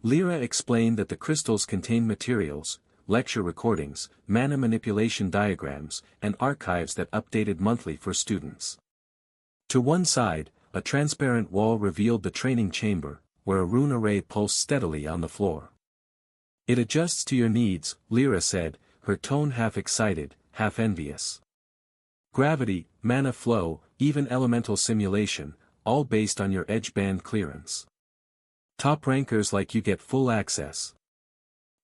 [SPEAKER 1] Lyra explained that the crystals contained materials, lecture recordings, mana manipulation diagrams, and archives that updated monthly for students. To one side, a transparent wall revealed the training chamber, where a rune array pulsed steadily on the floor. It adjusts to your needs, Lyra said, her tone half excited, half envious. Gravity, mana flow, even elemental simulation, all based on your edge band clearance. Top rankers like you get full access.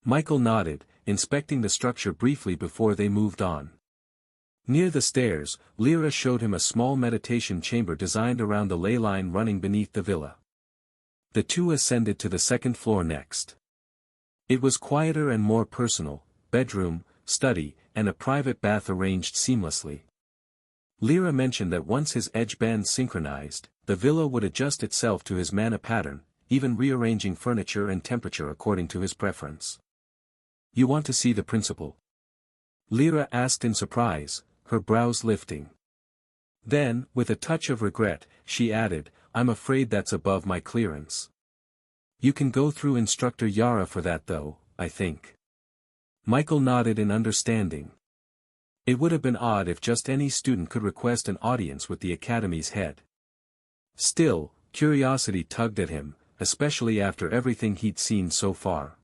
[SPEAKER 1] Michael nodded, inspecting the structure briefly before they moved on. Near the stairs, Lyra showed him a small meditation chamber designed around the ley line running beneath the villa. The two ascended to the second floor next. It was quieter and more personal, bedroom, study, and a private bath arranged seamlessly. Lyra mentioned that once his edge bands synchronized, the villa would adjust itself to his mana pattern, even rearranging furniture and temperature according to his preference. "You want to see the principal?" Lyra asked in surprise, her brows lifting. Then, with a touch of regret, she added, "I'm afraid that's above my clearance. You can go through Instructor Yara for that though, I think." Michael nodded in understanding. It would have been odd if just any student could request an audience with the Academy's head. Still, curiosity tugged at him, especially after everything he'd seen so far.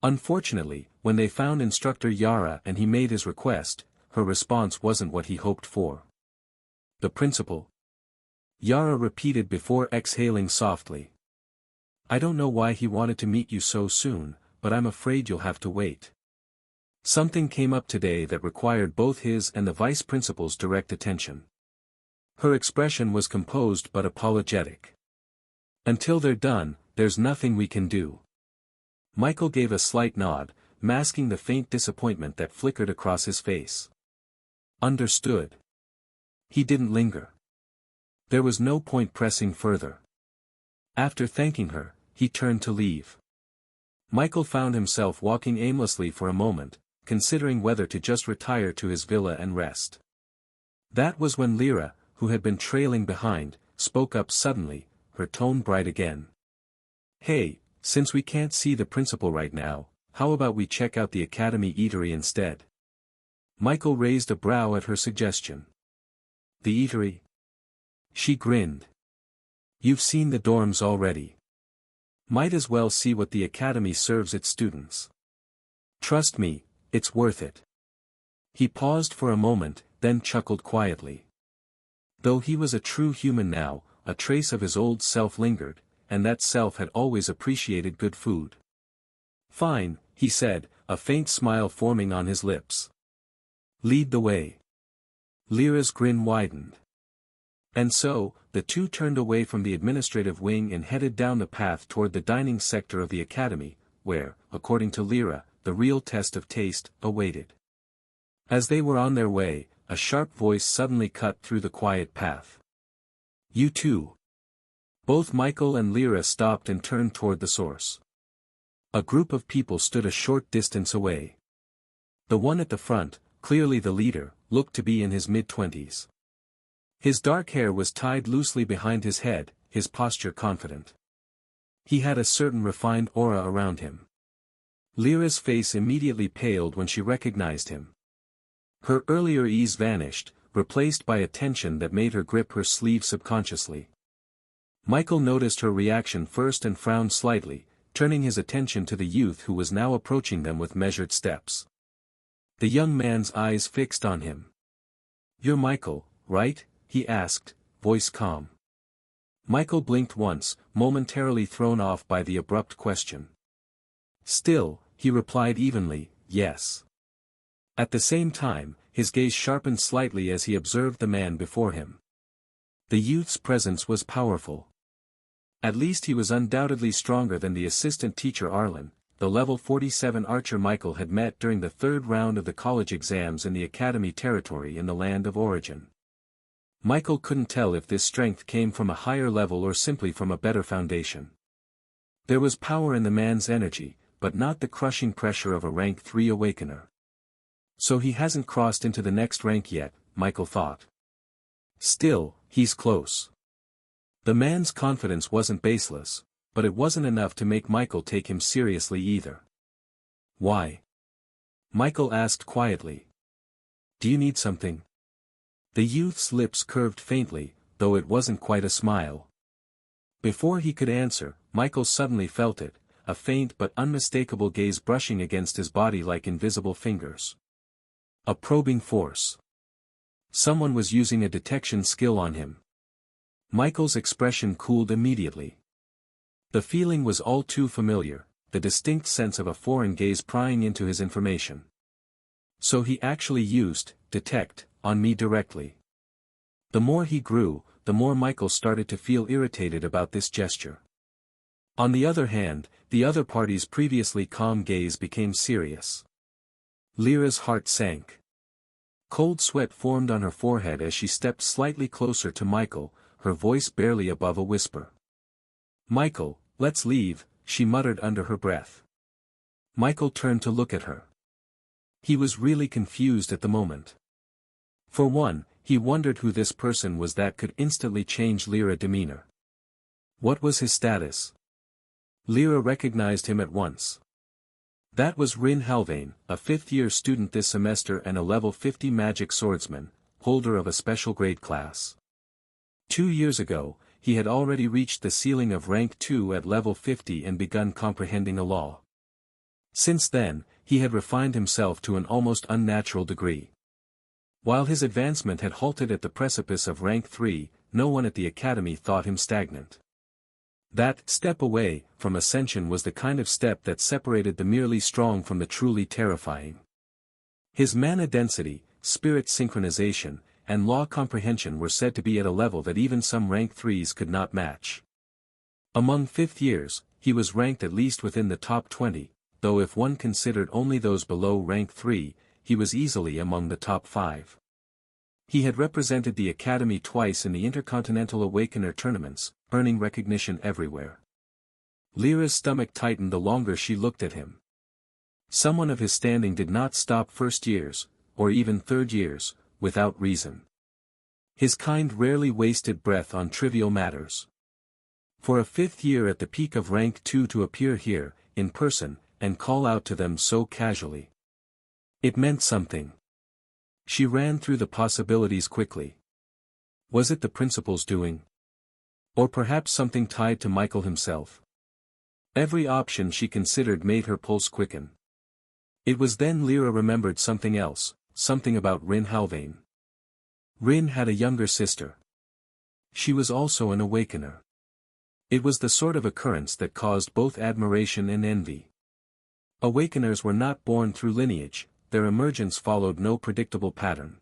[SPEAKER 1] Unfortunately, when they found Instructor Yara and he made his request, her response wasn't what he hoped for. "The principal?" Yara repeated before exhaling softly. "I don't know why he wanted to meet you so soon, but I'm afraid you'll have to wait. Something came up today that required both his and the vice principal's direct attention." Her expression was composed but apologetic. "Until they're done, there's nothing we can do." Michael gave a slight nod, masking the faint disappointment that flickered across his face. "Understood." He didn't linger. There was no point pressing further. After thanking her, he turned to leave. Michael found himself walking aimlessly for a moment, considering whether to just retire to his villa and rest. That was when Lyra, who had been trailing behind, spoke up suddenly, her tone bright again. "Hey, since we can't see the principal right now, how about we check out the Academy eatery instead?" Michael raised a brow at her suggestion. "The eatery?" She grinned. "You've seen the dorms already. Might as well see what the Academy serves its students. Trust me, it's worth it." He paused for a moment, then chuckled quietly. Though he was a true human now, a trace of his old self lingered, and that self had always appreciated good food. "Fine," he said, a faint smile forming on his lips. "Lead the way." Lyra's grin widened. And so, the two turned away from the administrative wing and headed down the path toward the dining sector of the Academy, where, according to Lyra, the real test of taste awaited. As they were on their way, a sharp voice suddenly cut through the quiet path. "You too." Both Michael and Lyra stopped and turned toward the source. A group of people stood a short distance away. The one at the front, clearly the leader, looked to be in his mid-20s. His dark hair was tied loosely behind his head, his posture confident. He had a certain refined aura around him. Lyra's face immediately paled when she recognized him. Her earlier ease vanished, replaced by a tension that made her grip her sleeve subconsciously. Michael noticed her reaction first and frowned slightly, turning his attention to the youth who was now approaching them with measured steps. The young man's eyes fixed on him. "You're Michael, right?" he asked, voice calm. Michael blinked once, momentarily thrown off by the abrupt question. Still, he replied evenly, "Yes." At the same time, his gaze sharpened slightly as he observed the man before him. The youth's presence was powerful. At least he was undoubtedly stronger than the assistant teacher Arlen, the level 47 archer Michael had met during the third round of the college exams in the Academy territory in the land of origin. Michael couldn't tell if this strength came from a higher level or simply from a better foundation. There was power in the man's energy, but not the crushing pressure of a rank 3 awakener. So he hasn't crossed into the next rank yet, Michael thought. Still, he's close. The man's confidence wasn't baseless, but it wasn't enough to make Michael take him seriously either. "Why?" Michael asked quietly. "Do you need something?" The youth's lips curved faintly, though it wasn't quite a smile. Before he could answer, Michael suddenly felt it, a faint but unmistakable gaze brushing against his body like invisible fingers. A probing force. Someone was using a detection skill on him. Michael's expression cooled immediately. The feeling was all too familiar, the distinct sense of a foreign gaze prying into his information. So he actually used detect on me directly. The more he grew, the more Michael started to feel irritated about this gesture. On the other hand, the other party's previously calm gaze became serious. Lyra's heart sank. Cold sweat formed on her forehead as she stepped slightly closer to Michael, her voice barely above a whisper. "Michael, let's leave," she muttered under her breath. Michael turned to look at her. He was really confused at the moment. For one, he wondered who this person was that could instantly change Lyra's demeanor. What was his status? Lyra recognized him at once. That was Rin Halvain, a fifth-year student this semester and a level 50 magic swordsman, holder of a special grade class. 2 years ago, he had already reached the ceiling of rank 2 at level 50 and begun comprehending a law. Since then, he had refined himself to an almost unnatural degree. While his advancement had halted at the precipice of rank 3, no one at the academy thought him stagnant. That step away from ascension was the kind of step that separated the merely strong from the truly terrifying. His mana density, spirit synchronization, and law comprehension were said to be at a level that even some rank 3s could not match. Among fifth years, he was ranked at least within the top 20, though if one considered only those below rank 3, he was easily among the top 5. He had represented the Academy twice in the Intercontinental Awakener tournaments, earning recognition everywhere. Lyra's stomach tightened the longer she looked at him. Someone of his standing did not stop first years, or even third years, without reason. His kind rarely wasted breath on trivial matters. For a fifth year at the peak of rank 2 to appear here, in person, and call out to them so casually. It meant something. She ran through the possibilities quickly. Was it the principal's doing? Or perhaps something tied to Michael himself? Every option she considered made her pulse quicken. It was then Lyra remembered something else, something about Rin Halvain. Rin had a younger sister. She was also an awakener. It was the sort of occurrence that caused both admiration and envy. Awakeners were not born through lineage, their emergence followed no predictable pattern.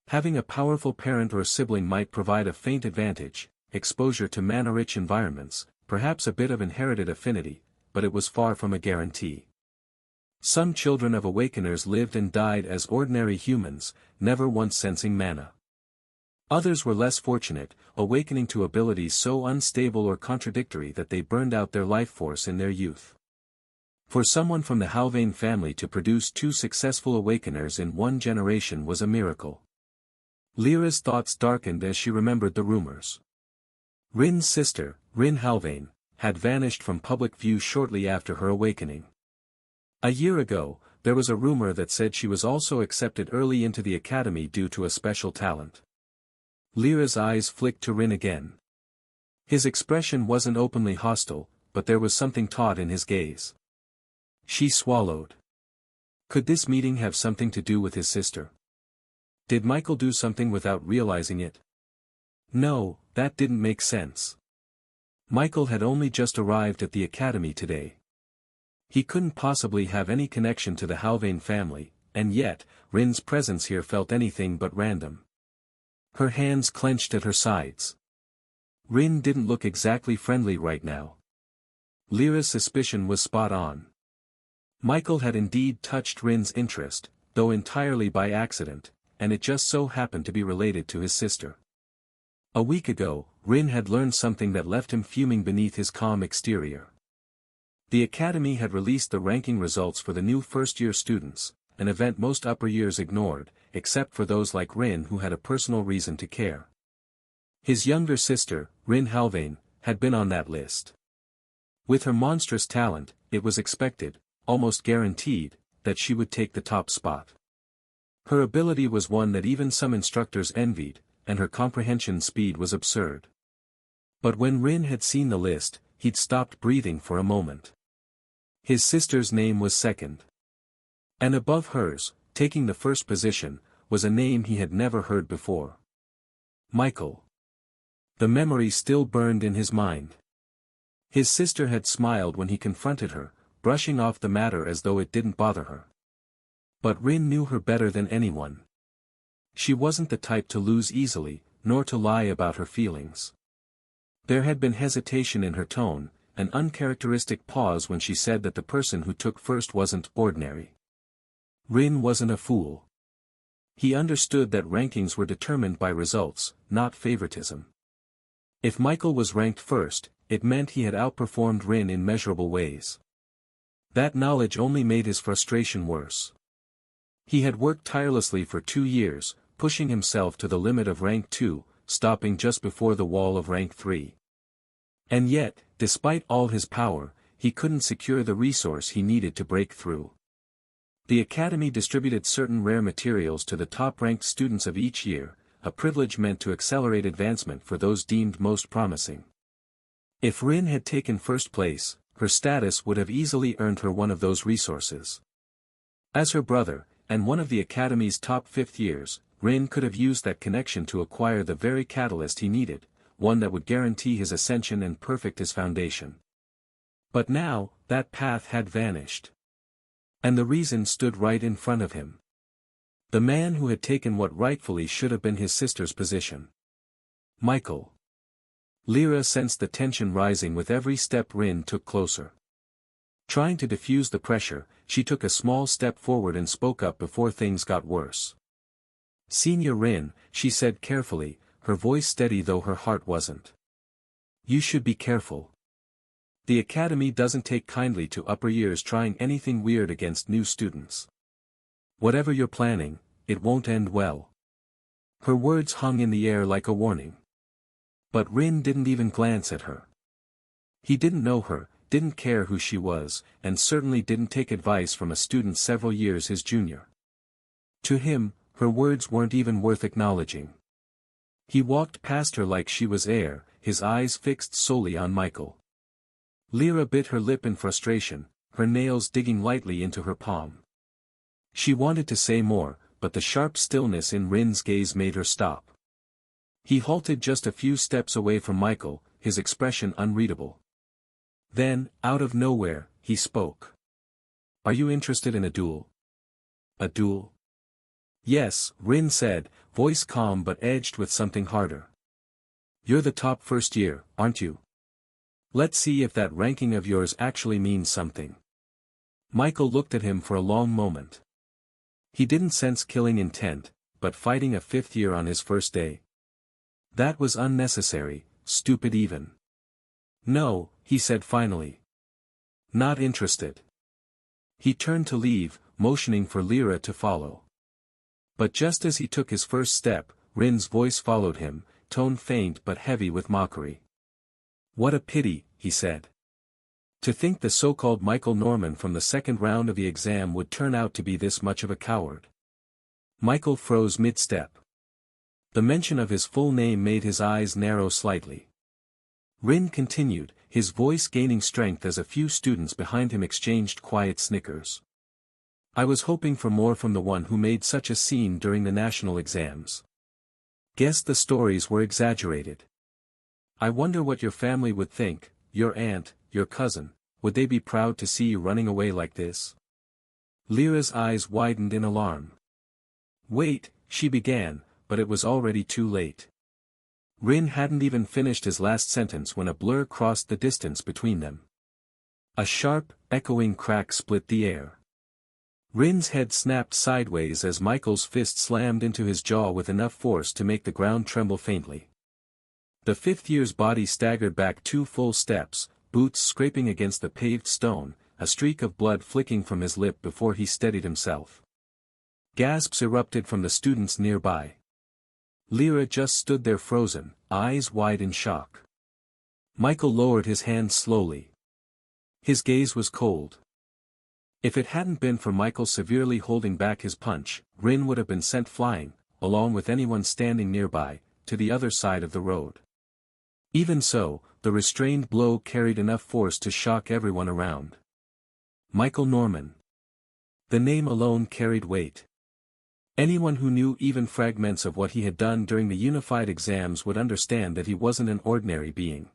[SPEAKER 1] Having a powerful parent or sibling might provide a faint advantage, exposure to mana-rich environments, perhaps a bit of inherited affinity, but it was far from a guarantee. Some children of awakeners lived and died as ordinary humans, never once sensing mana. Others were less fortunate, awakening to abilities so unstable or contradictory that they burned out their life force in their youth. For someone from the Halvain family to produce 2 successful awakeners in 1 generation was a miracle. Lyra's thoughts darkened as she remembered the rumors. Rin's sister, Rin Halvain, had vanished from public view shortly after her awakening. A year ago, there was a rumor that said she was also accepted early into the academy due to a special talent. Lyra's eyes flicked to Rin again. His expression wasn't openly hostile, but there was something taut in his gaze. She swallowed. Could this meeting have something to do with his sister? Did Michael do something without realizing it? No, that didn't make sense. Michael had only just arrived at the academy today. He couldn't possibly have any connection to the Halvain family, and yet, Rin's presence here felt anything but random. Her hands clenched at her sides. Rin didn't look exactly friendly right now. Lyra's suspicion was spot on. Michael had indeed touched Rin's interest, though entirely by accident, and it just so happened to be related to his sister. A week ago, Rin had learned something that left him fuming beneath his calm exterior. The academy had released the ranking results for the new first-year students, an event most upper years ignored, except for those like Rin who had a personal reason to care. His younger sister, Rin Halvain, had been on that list. With her monstrous talent, it was expected, almost guaranteed, that she would take the top spot. Her ability was one that even some instructors envied, and her comprehension speed was absurd. But when Rin had seen the list, he'd stopped breathing for a moment. His sister's name was second. And above hers, taking the first position, was a name he had never heard before. Michael. The memory still burned in his mind. His sister had smiled when he confronted her, brushing off the matter as though it didn't bother her. But Rin knew her better than anyone. She wasn't the type to lose easily, nor to lie about her feelings. There had been hesitation in her tone, an uncharacteristic pause when she said that the person who took first wasn't ordinary. Rin wasn't a fool. He understood that rankings were determined by results, not favoritism. If Michael was ranked first, it meant he had outperformed Rin in measurable ways. That knowledge only made his frustration worse. He had worked tirelessly for 2 years, pushing himself to the limit of rank 2, stopping just before the wall of rank 3. And yet, despite all his power, he couldn't secure the resource he needed to break through. The Academy distributed certain rare materials to the top-ranked students of each year, a privilege meant to accelerate advancement for those deemed most promising. If Rin had taken first place, her status would have easily earned her one of those resources. As her brother, and one of the Academy's top 5th years, Rin could have used that connection to acquire the very catalyst he needed, one that would guarantee his ascension and perfect his foundation. But now, that path had vanished. And the reason stood right in front of him. The man who had taken what rightfully should have been his sister's position. Michael. Lyra sensed the tension rising with every step Rin took closer. Trying to diffuse the pressure, she took a small step forward and spoke up before things got worse. "Senior Rin," she said carefully, her voice steady though her heart wasn't. "You should be careful. The Academy doesn't take kindly to upper years trying anything weird against new students. Whatever you're planning, it won't end well." Her words hung in the air like a warning. But Rin didn't even glance at her. He didn't know her, didn't care who she was, and certainly didn't take advice from a student several years his junior. To him, her words weren't even worth acknowledging. He walked past her like she was air, his eyes fixed solely on Michael. Lyra bit her lip in frustration, her nails digging lightly into her palm. She wanted to say more, but the sharp stillness in Rin's gaze made her stop. He halted just a few steps away from Michael, his expression unreadable. Then, out of nowhere, he spoke. "Are you interested in a duel?" "A duel?" "Yes," Rin said, voice calm but edged with something harder. "You're the top first year, aren't you? Let's see if that ranking of yours actually means something." Michael looked at him for a long moment. He didn't sense killing intent, but fighting a 5th year on his first day. That was unnecessary, stupid even. "No," he said finally. "Not interested." He turned to leave, motioning for Lyra to follow. But just as he took his first step, Rin's voice followed him, tone faint but heavy with mockery. "What a pity," he said. "To think the so-called Michael Norman from the 2nd round of the exam would turn out to be this much of a coward." Michael froze mid-step. The mention of his full name made his eyes narrow slightly. Rin continued, his voice gaining strength as a few students behind him exchanged quiet snickers. "I was hoping for more from the one who made such a scene during the national exams. Guess the stories were exaggerated. I wonder what your family would think, your aunt, your cousin, would they be proud to see you running away like this?" Lyra's eyes widened in alarm. "Wait," she began, but it was already too late. Rin hadn't even finished his last sentence when a blur crossed the distance between them. A sharp, echoing crack split the air. Rin's head snapped sideways as Michael's fist slammed into his jaw with enough force to make the ground tremble faintly. The 5th year's body staggered back 2 full steps, boots scraping against the paved stone, a streak of blood flicking from his lip before he steadied himself. Gasps erupted from the students nearby. Lyra just stood there frozen, eyes wide in shock. Michael lowered his hand slowly. His gaze was cold. If it hadn't been for Michael severely holding back his punch, Rin would have been sent flying, along with anyone standing nearby, to the other side of the road. Even so, the restrained blow carried enough force to shock everyone around. Michael Norman. The name alone carried weight. Anyone who knew even fragments of what he had done during the unified exams would understand that he wasn't an ordinary being.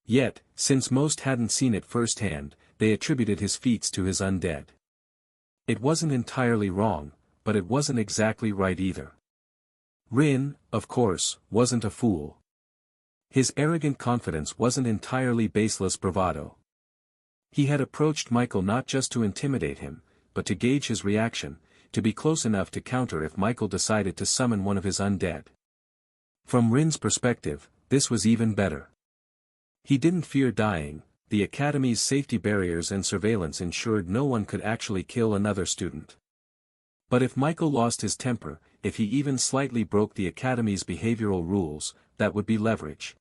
[SPEAKER 1] Yet, since most hadn't seen it firsthand, they attributed his feats to his undead. It wasn't entirely wrong, but it wasn't exactly right either. Rin, of course, wasn't a fool. His arrogant confidence wasn't entirely baseless bravado. He had approached Michael not just to intimidate him, but to gauge his reaction, to be close enough to counter if Michael decided to summon one of his undead. From Rin's perspective, this was even better. He didn't fear dying. The Academy's safety barriers and surveillance ensured no one could actually kill another student. But if Michael lost his temper, if he even slightly broke the Academy's behavioral rules, that would be leverage.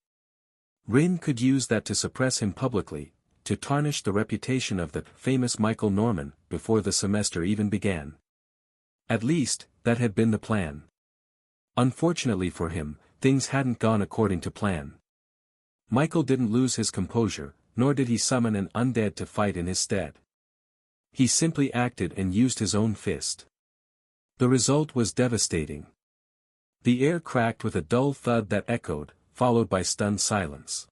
[SPEAKER 1] Rin could use that to suppress him publicly, to tarnish the reputation of the famous Michael Norman, before the semester even began. At least, that had been the plan. Unfortunately for him, things hadn't gone according to plan. Michael didn't lose his composure, nor did he summon an undead to fight in his stead. He simply acted and used his own fist. The result was devastating. The air cracked with a dull thud that echoed, followed by stunned silence.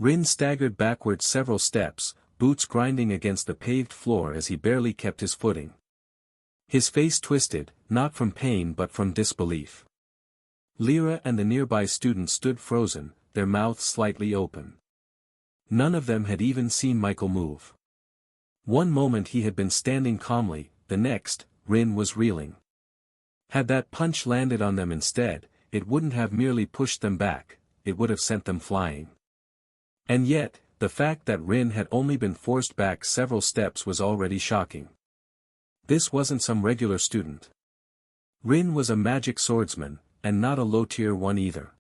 [SPEAKER 1] Rin staggered backward several steps, boots grinding against the paved floor as he barely kept his footing. His face twisted, not from pain but from disbelief. Lyra and the nearby students stood frozen, their mouths slightly open. None of them had even seen Michael move. One moment he had been standing calmly, the next, Rin was reeling. Had that punch landed on them instead, it wouldn't have merely pushed them back, it would have sent them flying. And yet, the fact that Rin had only been forced back several steps was already shocking. This wasn't some regular student. Rin was a magic swordsman, and not a low-tier one either.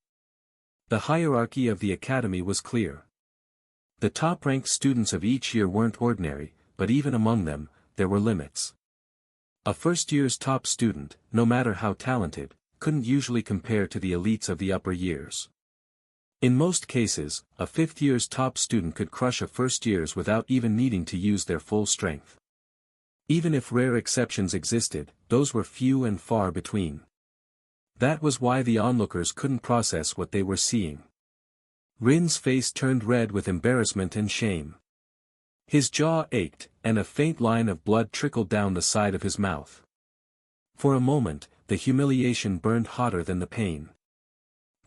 [SPEAKER 1] The hierarchy of the academy was clear. The top-ranked students of each year weren't ordinary, but even among them, there were limits. A first year's top student, no matter how talented, couldn't usually compare to the elites of the upper years. In most cases, a fifth year's top student could crush a first year's without even needing to use their full strength. Even if rare exceptions existed, those were few and far between. That was why the onlookers couldn't process what they were seeing. Rin's face turned red with embarrassment and shame. His jaw ached, and a faint line of blood trickled down the side of his mouth. For a moment, the humiliation burned hotter than the pain.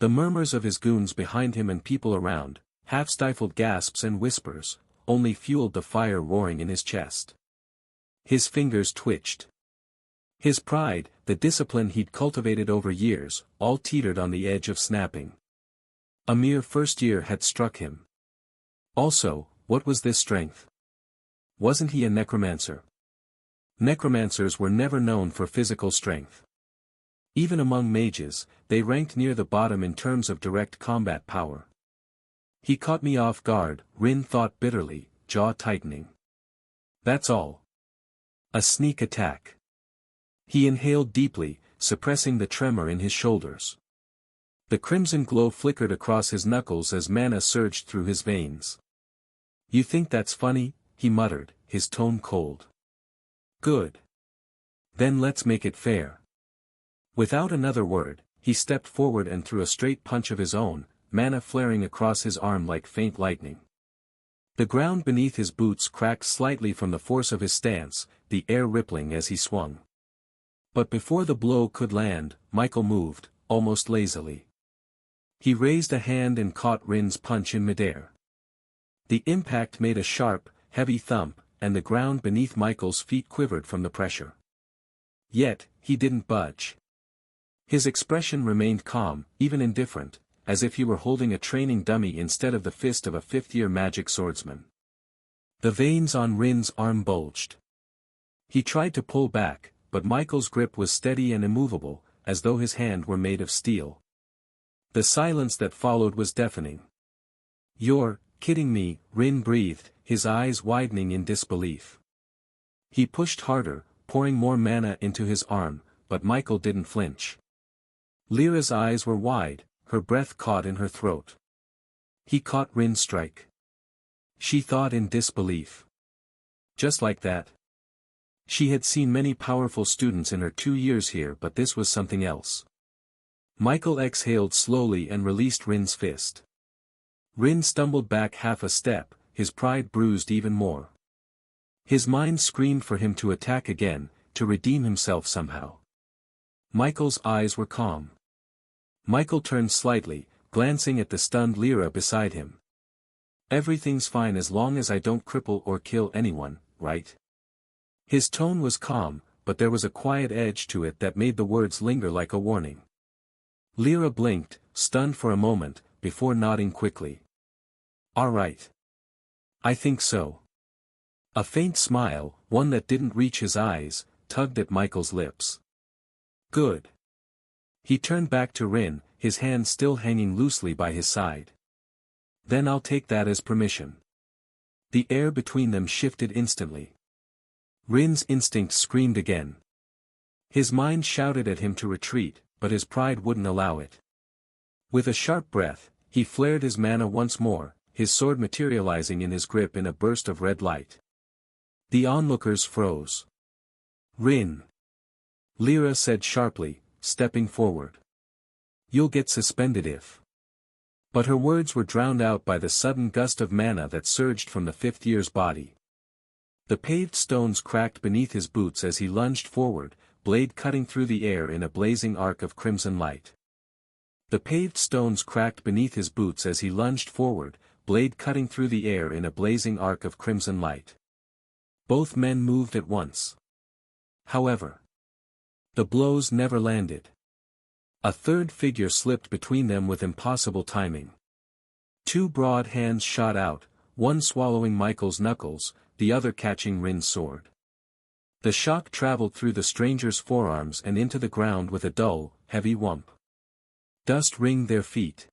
[SPEAKER 1] The murmurs of his goons behind him and people around, half-stifled gasps and whispers, only fueled the fire roaring in his chest. His fingers twitched. His pride, the discipline he'd cultivated over years, all teetered on the edge of snapping. A mere first year had struck him. Also, what was this strength? Wasn't he a necromancer? Necromancers were never known for physical strength. Even among mages, they ranked near the bottom in terms of direct combat power. He caught me off guard, Rin thought bitterly, jaw tightening. That's all. A sneak attack. He inhaled deeply, suppressing the tremor in his shoulders. The crimson glow flickered across his knuckles as mana surged through his veins. You think that's funny? He muttered, his tone cold. Good. Then let's make it fair. Without another word, he stepped forward and threw a straight punch of his own, mana flaring across his arm like faint lightning. The ground beneath his boots cracked slightly from the force of his stance, the air rippling as he swung. But before the blow could land, Michael moved, almost lazily. He raised a hand and caught Rin's punch in midair. The impact made a sharp, heavy thump, and the ground beneath Michael's feet quivered from the pressure. Yet, he didn't budge. His expression remained calm, even indifferent, as if he were holding a training dummy instead of the fist of a fifth-year magic swordsman. The veins on Rin's arm bulged. He tried to pull back, but Michael's grip was steady and immovable, as though his hand were made of steel. The silence that followed was deafening. You're kidding me, Rin breathed, his eyes widening in disbelief. He pushed harder, pouring more mana into his arm, but Michael didn't flinch. Lyra's eyes were wide, her breath caught in her throat. He caught Rin's strike. She thought in disbelief. Just like that? She had seen many powerful students in her 2 years here, but this was something else. Michael exhaled slowly and released Rin's fist. Rin stumbled back half a step, his pride bruised even more. His mind screamed for him to attack again, to redeem himself somehow. Michael's eyes were calm. Michael turned slightly, glancing at the stunned Lyra beside him. "Everything's fine as long as I don't cripple or kill anyone, right?" His tone was calm, but there was a quiet edge to it that made the words linger like a warning. Lyra blinked, stunned for a moment, before nodding quickly. "All right. I think so." A faint smile, one that didn't reach his eyes, tugged at Michael's lips. "Good." He turned back to Rin, his hand still hanging loosely by his side. "Then I'll take that as permission." The air between them shifted instantly. Rin's instinct screamed again. His mind shouted at him to retreat, but his pride wouldn't allow it. With a sharp breath, he flared his mana once more, his sword materializing in his grip in a burst of red light. The onlookers froze. "Rin!" Lyra said sharply, stepping forward. "You'll get suspended if..." But her words were drowned out by the sudden gust of mana that surged from the fifth year's body. The paved stones cracked beneath his boots as he lunged forward, blade cutting through the air in a blazing arc of crimson light. The paved stones cracked beneath his boots as he lunged forward, blade cutting through the air in a blazing arc of crimson light. Both men moved at once. However, the blows never landed. A third figure slipped between them with impossible timing. Two broad hands shot out, one swallowing Michael's knuckles, the other catching Rin's sword. The shock traveled through the stranger's forearms and into the ground with a dull, heavy whump. Dust ringed their feet.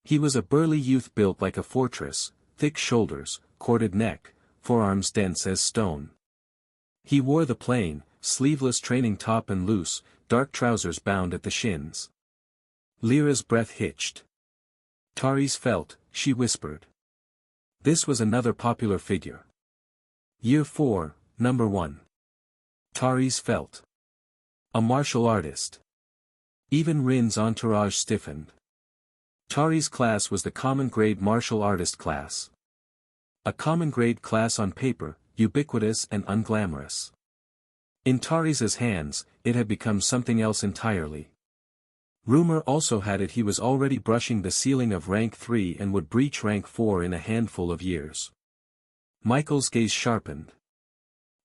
[SPEAKER 1] He was a burly youth built like a fortress, thick shoulders, corded neck, forearms dense as stone. He wore the plain, sleeveless training top and loose, dark trousers bound at the shins. Lyra's breath hitched. "Tari's felt," she whispered. This was another popular figure. Year 4, Number 1. Tari's felt. A martial artist. Even Rin's entourage stiffened. Tari's class was the common grade martial artist class. A common grade class on paper, ubiquitous and unglamorous. In Tari's hands, it had become something else entirely. Rumor also had it he was already brushing the ceiling of rank 3 and would breach rank 4 in a handful of years. Michael's gaze sharpened.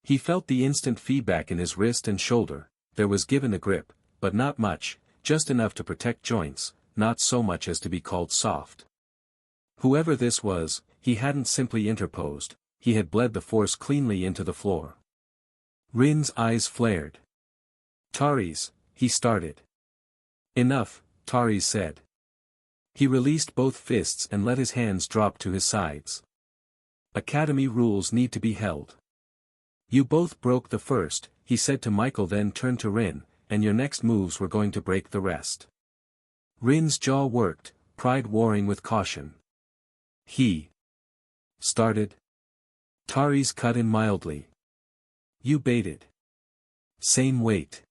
[SPEAKER 1] He felt the instant feedback in his wrist and shoulder. There was given a grip, but not much, just enough to protect joints, not so much as to be called soft. Whoever this was, he hadn't simply interposed, he had bled the force cleanly into the floor. Rin's eyes flared. "Tari's," he started. "Enough," Tari's said. He released both fists and let his hands drop to his sides. "Academy rules need to be held. You both broke the first," he said to Michael, then turned to Rin, "and your next moves were going to break the rest." Rin's jaw worked, pride warring with caution. "He started." Tari's cut in mildly. "You baited." "Same weight."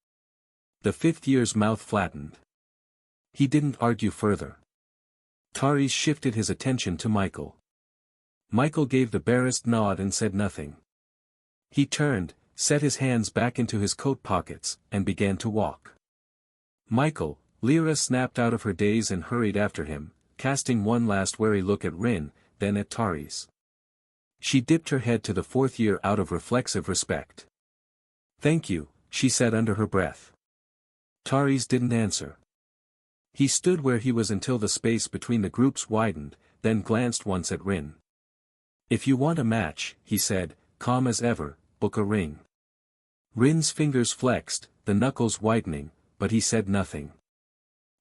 [SPEAKER 1] The fifth year's mouth flattened. He didn't argue further. Tari's shifted his attention to Michael. Michael gave the barest nod and said nothing. He turned, set his hands back into his coat pockets, and began to walk. "Michael," Lyra snapped out of her daze and hurried after him, casting one last wary look at Rin, then at Tari's. She dipped her head to the fourth year out of reflexive respect. "Thank you," she said under her breath. Tari's didn't answer. He stood where he was until the space between the groups widened, then glanced once at Rin. "If you want a match," he said, calm as ever, "book a ring." Rin's fingers flexed, the knuckles widening, but he said nothing.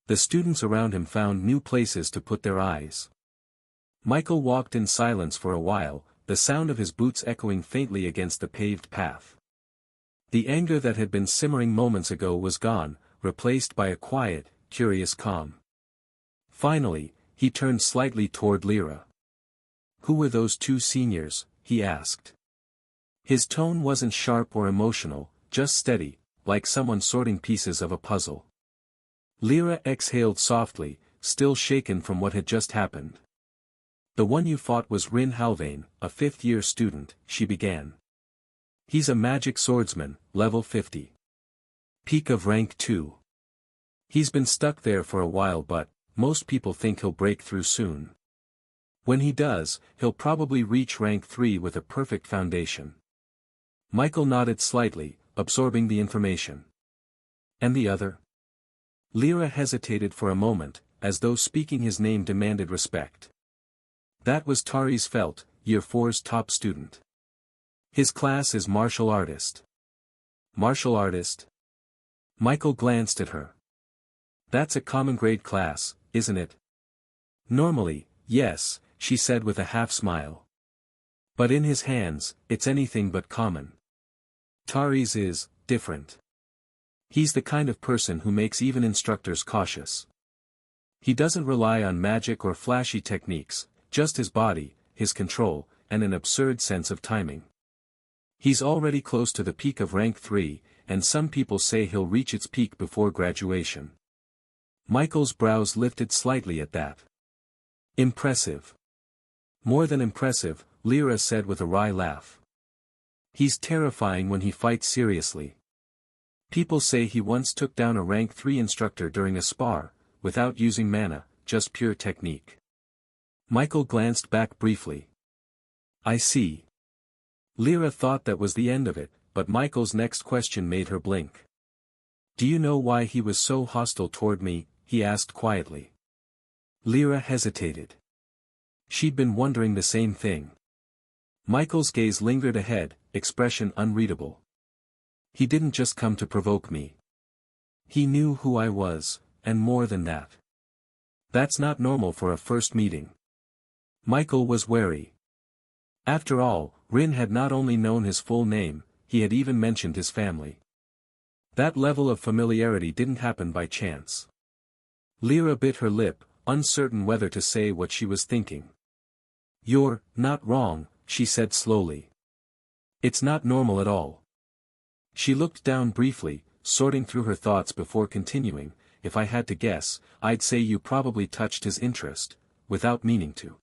[SPEAKER 1] The students around him found new places to put their eyes. Michael walked in silence for a while, the sound of his boots echoing faintly against the paved path. The anger that had been simmering moments ago was gone, replaced by a quiet, curious calm. Finally, he turned slightly toward Lyra. "Who were those two seniors?" he asked. His tone wasn't sharp or emotional, just steady, like someone sorting pieces of a puzzle. Lyra exhaled softly, still shaken from what had just happened. The one you fought was Rin Halvain, a fifth-year student, she began. He's a magic swordsman, level 50. Peak of rank 2. He's been stuck there for a while but, most people think he'll break through soon. When he does, he'll probably reach rank 3 with a perfect foundation. Michael nodded slightly, absorbing the information. And the other? Lyra hesitated for a moment, as though speaking his name demanded respect. That was Tari's Felt, Year 4's top student. His class is martial artist. Martial artist? Michael glanced at her. That's a common grade class, isn't it? Normally, yes, she said with a half-smile. But in his hands, it's anything but common. Tari's is different. He's the kind of person who makes even instructors cautious. He doesn't rely on magic or flashy techniques, just his body, his control, and an absurd sense of timing. He's already close to the peak of rank 3, and some people say he'll reach its peak before graduation. Michael's brows lifted slightly at that. Impressive. More than impressive, Lyra said with a wry laugh. He's terrifying when he fights seriously. People say he once took down a rank 3 instructor during a spar, without using mana, just pure technique. Michael glanced back briefly. I see. Lyra thought that was the end of it, but Michael's next question made her blink. Do you know why he was so hostile toward me? He asked quietly. Lyra hesitated. She'd been wondering the same thing. Michael's gaze lingered ahead, expression unreadable. He didn't just come to provoke me. He knew who I was, and more than that. That's not normal for a first meeting. Michael was wary. After all, Rin had not only known his full name, he had even mentioned his family. That level of familiarity didn't happen by chance. Lyra bit her lip, uncertain whether to say what she was thinking. You're not wrong, she said slowly. It's not normal at all. She looked down briefly, sorting through her thoughts before continuing. If I had to guess, I'd say you probably touched his interest, without meaning to.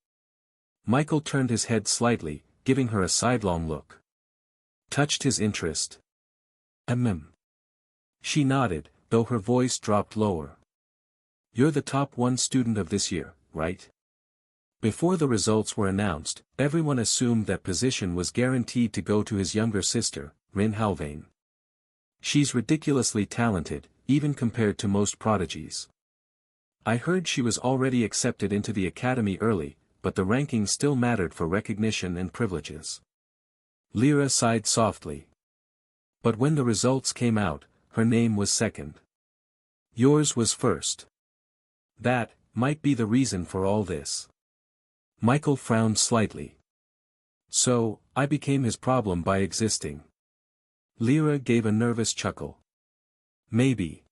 [SPEAKER 1] Michael turned his head slightly, giving her a sidelong look. Touched his interest? She nodded, though her voice dropped lower. You're the top 1 student of this year, right? Before the results were announced, everyone assumed that position was guaranteed to go to his younger sister, Rin Halvain. She's ridiculously talented, even compared to most prodigies. I heard she was already accepted into the academy early, but the ranking still mattered for recognition and privileges. Lyra sighed softly. But when the results came out, her name was second. Yours was first. That might be the reason for all this. Michael frowned slightly. So, I became his problem by existing. Lyra gave a nervous chuckle. Maybe.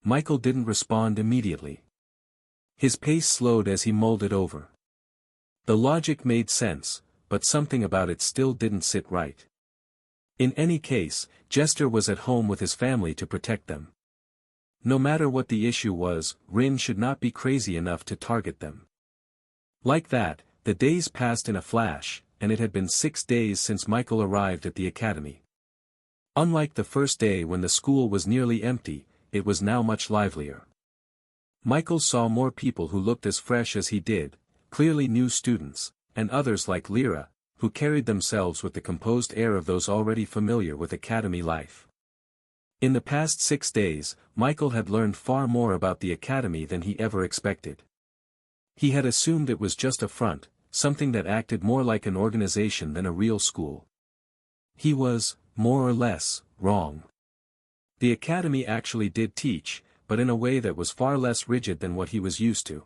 [SPEAKER 1] Michael didn't respond immediately. His pace slowed as he mulled it over. The logic made sense, but something about it still didn't sit right. In any case, Jester was at home with his family to protect them. No matter what the issue was, Rin should not be crazy enough to target them. Like that, the days passed in a flash, and it had been 6 days since Michael arrived at the academy. Unlike the first day when the school was nearly empty, it was now much livelier. Michael saw more people who looked as fresh as he did, clearly new students, and others like Lyra, who carried themselves with the composed air of those already familiar with academy life. In the past 6 days, Michael had learned far more about the academy than he ever expected. He had assumed it was just a front, something that acted more like an organization than a real school. He was, more or less, wrong. The academy actually did teach, but in a way that was far less rigid than what he was used to.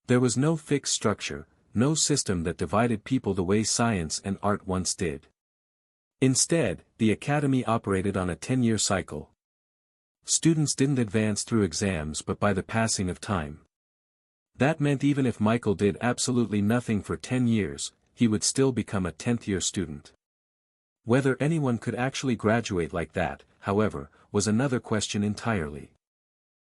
[SPEAKER 1] There was no fixed structure, no system that divided people the way science and art once did. Instead, the academy operated on a 10-year cycle. Students didn't advance through exams but by the passing of time. That meant even if Michael did absolutely nothing for 10 years, he would still become a 10th-year student. Whether anyone could actually graduate like that, however, was another question entirely.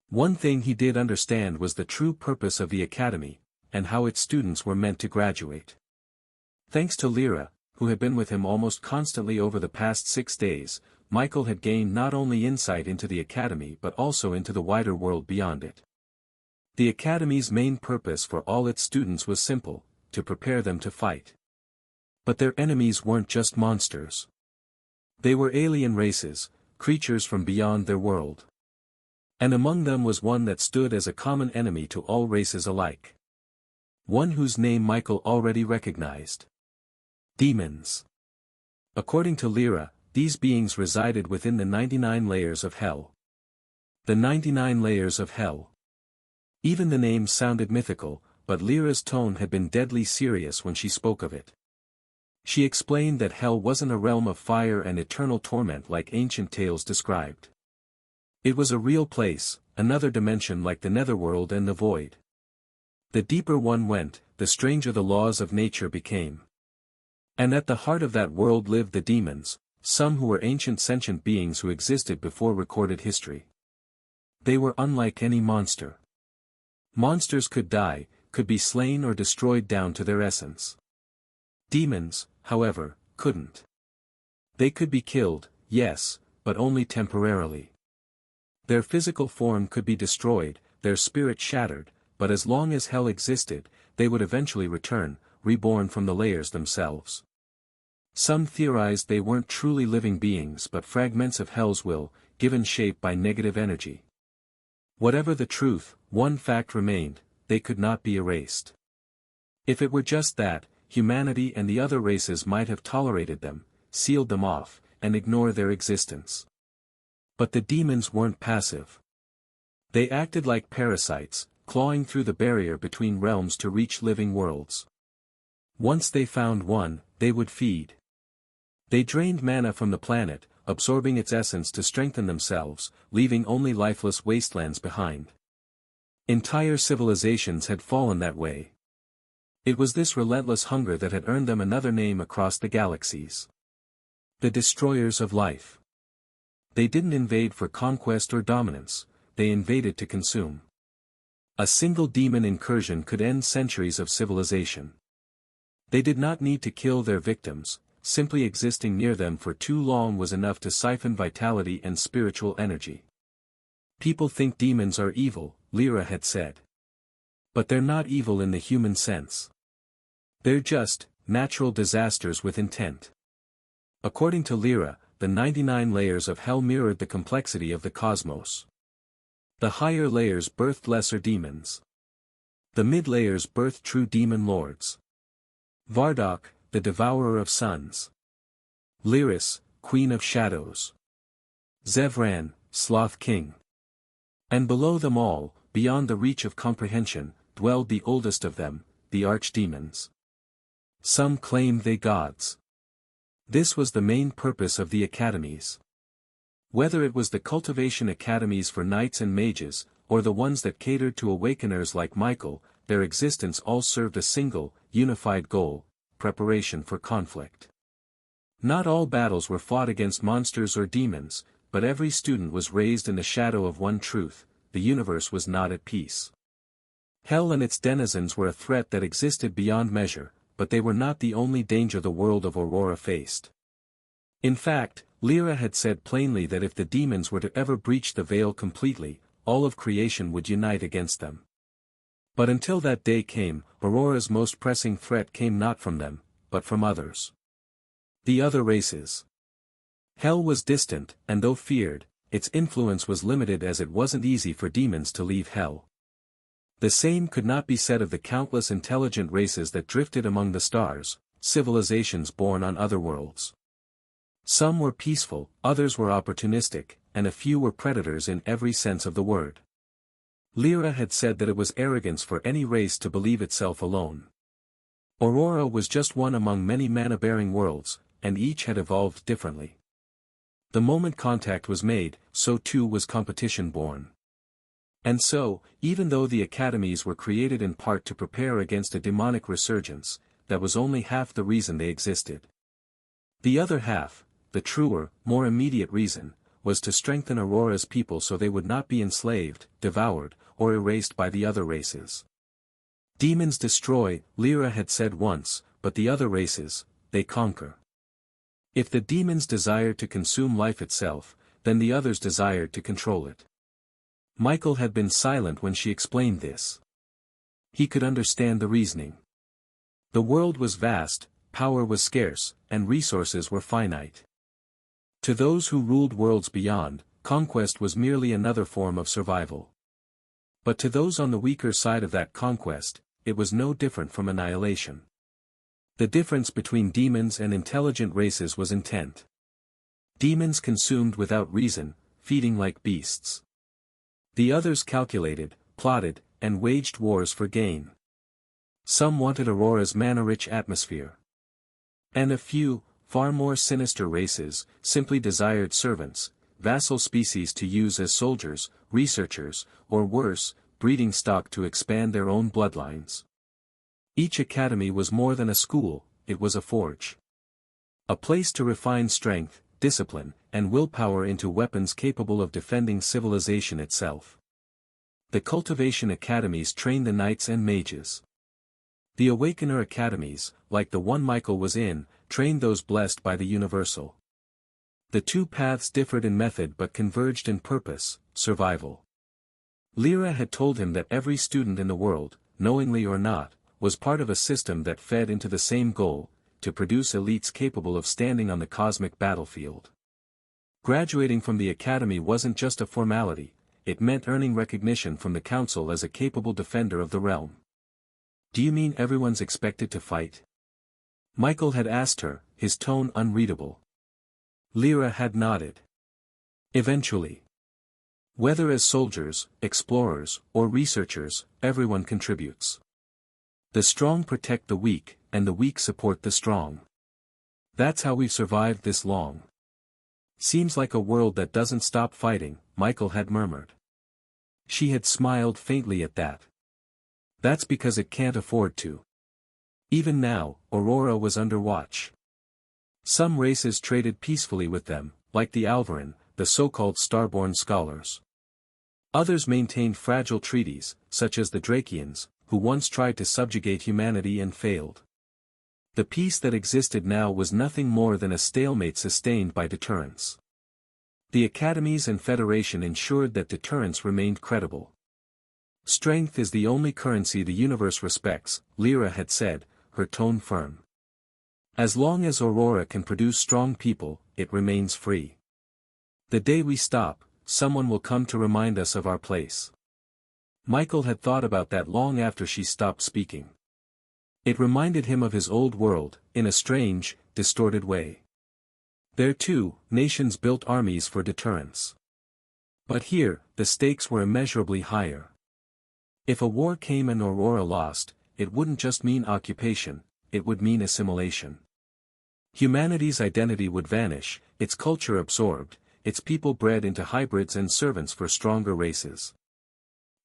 [SPEAKER 1] One thing he did understand was the true purpose of the academy, and how its students were meant to graduate. Thanks to Lyra, who had been with him almost constantly over the past 6 days, Michael had gained not only insight into the academy but also into the wider world beyond it. The academy's main purpose for all its students was simple: to prepare them to fight. But their enemies weren't just monsters. They were alien races, creatures from beyond their world. And among them was one that stood as a common enemy to all races alike. One whose name Michael already recognized. Demons. According to Lyra, these beings resided within the 99 layers of hell. The 99 layers of hell. Even the name sounded mythical, but Lyra's tone had been deadly serious when she spoke of it. She explained that hell wasn't a realm of fire and eternal torment like ancient tales described. It was a real place, another dimension like the netherworld and the void. The deeper one went, the stranger the laws of nature became. And at the heart of that world lived the demons, some who were ancient sentient beings who existed before recorded history. They were unlike any monster. Monsters could die, could be slain or destroyed down to their essence. Demons, however, couldn't. They could be killed, yes, but only temporarily. Their physical form could be destroyed, their spirit shattered, but as long as hell existed, they would eventually return, reborn from the layers themselves. Some theorized they weren't truly living beings but fragments of hell's will, given shape by negative energy. Whatever the truth, one fact remained: they could not be erased. If it were just that, humanity and the other races might have tolerated them, sealed them off, and ignored their existence. But the demons weren't passive. They acted like parasites, clawing through the barrier between realms to reach living worlds. Once they found one, they would feed. They drained mana from the planet, absorbing its essence to strengthen themselves, leaving only lifeless wastelands behind. Entire civilizations had fallen that way. It was this relentless hunger that had earned them another name across the galaxies. The destroyers of life. They didn't invade for conquest or dominance, they invaded to consume. A single demon incursion could end centuries of civilization. They did not need to kill their victims, simply existing near them for too long was enough to siphon vitality and spiritual energy. People think demons are evil, Lyra had said. But they're not evil in the human sense. They're just natural disasters with intent. According to Lyra, the 99 layers of hell mirrored the complexity of the cosmos. The higher layers birthed lesser demons. The mid-layers birthed true demon lords. Vardok, the devourer of suns. Lyris, queen of shadows. Zevran, sloth king. And below them all, beyond the reach of comprehension, dwelled the oldest of them, the archdemons. Some claimed they gods. This was the main purpose of the academies. Whether it was the cultivation academies for knights and mages, or the ones that catered to awakeners like Michael, their existence all served a single, unified goal: preparation for conflict. Not all battles were fought against monsters or demons, but every student was raised in the shadow of one truth: the universe was not at peace. Hell and its denizens were a threat that existed beyond measure, but they were not the only danger the world of Aurora faced. In fact, Lyra had said plainly that if the demons were to ever breach the veil completely, all of creation would unite against them. But until that day came, Aurora's most pressing threat came not from them, but from others. The other races. Hell was distant, and though feared, its influence was limited as it wasn't easy for demons to leave hell. The same could not be said of the countless intelligent races that drifted among the stars, civilizations born on other worlds. Some were peaceful, others were opportunistic, and a few were predators in every sense of the word. Lyra had said that it was arrogance for any race to believe itself alone. Aurora was just one among many mana-bearing worlds, and each had evolved differently. The moment contact was made, so too was competition born. And so, even though the academies were created in part to prepare against a demonic resurgence, that was only half the reason they existed. The other half, the truer, more immediate reason, was to strengthen Aurora's people so they would not be enslaved, devoured, or erased by the other races. Demons destroy, Lyra had said once, but the other races, they conquer. If the demons desired to consume life itself, then the others desired to control it. Michael had been silent when she explained this. He could understand the reasoning. The world was vast, power was scarce, and resources were finite. To those who ruled worlds beyond, conquest was merely another form of survival. But to those on the weaker side of that conquest, it was no different from annihilation. The difference between demons and intelligent races was intent. Demons consumed without reason, feeding like beasts. The others calculated, plotted, and waged wars for gain. Some wanted Aurora's mana-rich atmosphere. And a few, far more sinister races, simply desired servants, vassal species to use as soldiers, researchers, or worse, breeding stock to expand their own bloodlines. Each academy was more than a school, it was a forge. A place to refine strength, discipline, and willpower into weapons capable of defending civilization itself. The cultivation academies trained the knights and mages. The Awakener academies, like the one Michael was in, trained those blessed by the universal. The two paths differed in method but converged in purpose, survival. Lyra had told him that every student in the world, knowingly or not, was part of a system that fed into the same goal, to produce elites capable of standing on the cosmic battlefield. Graduating from the academy wasn't just a formality, it meant earning recognition from the council as a capable defender of the realm. "Do you mean everyone's expected to fight?" Michael had asked her, his tone unreadable. Lyra had nodded. "Eventually. Whether as soldiers, explorers, or researchers, everyone contributes. The strong protect the weak, and the weak support the strong. That's how we've survived this long." "Seems like a world that doesn't stop fighting," Michael had murmured. She had smiled faintly at that. "That's because it can't afford to." Even now, Aurora was under watch. Some races traded peacefully with them, like the Alvarin, the so-called starborn scholars. Others maintained fragile treaties, such as the Drakians, who once tried to subjugate humanity and failed. The peace that existed now was nothing more than a stalemate sustained by deterrence. The academies and federation ensured that deterrence remained credible. "Strength is the only currency the universe respects," Lyra had said, her tone firm. "As long as Aurora can produce strong people, it remains free. The day we stop, someone will come to remind us of our place." Michael had thought about that long after she stopped speaking. It reminded him of his old world, in a strange, distorted way. There too, nations built armies for deterrence. But here, the stakes were immeasurably higher. If a war came and Aurora lost, it wouldn't just mean occupation, it would mean assimilation. Humanity's identity would vanish, its culture absorbed, its people bred into hybrids and servants for stronger races.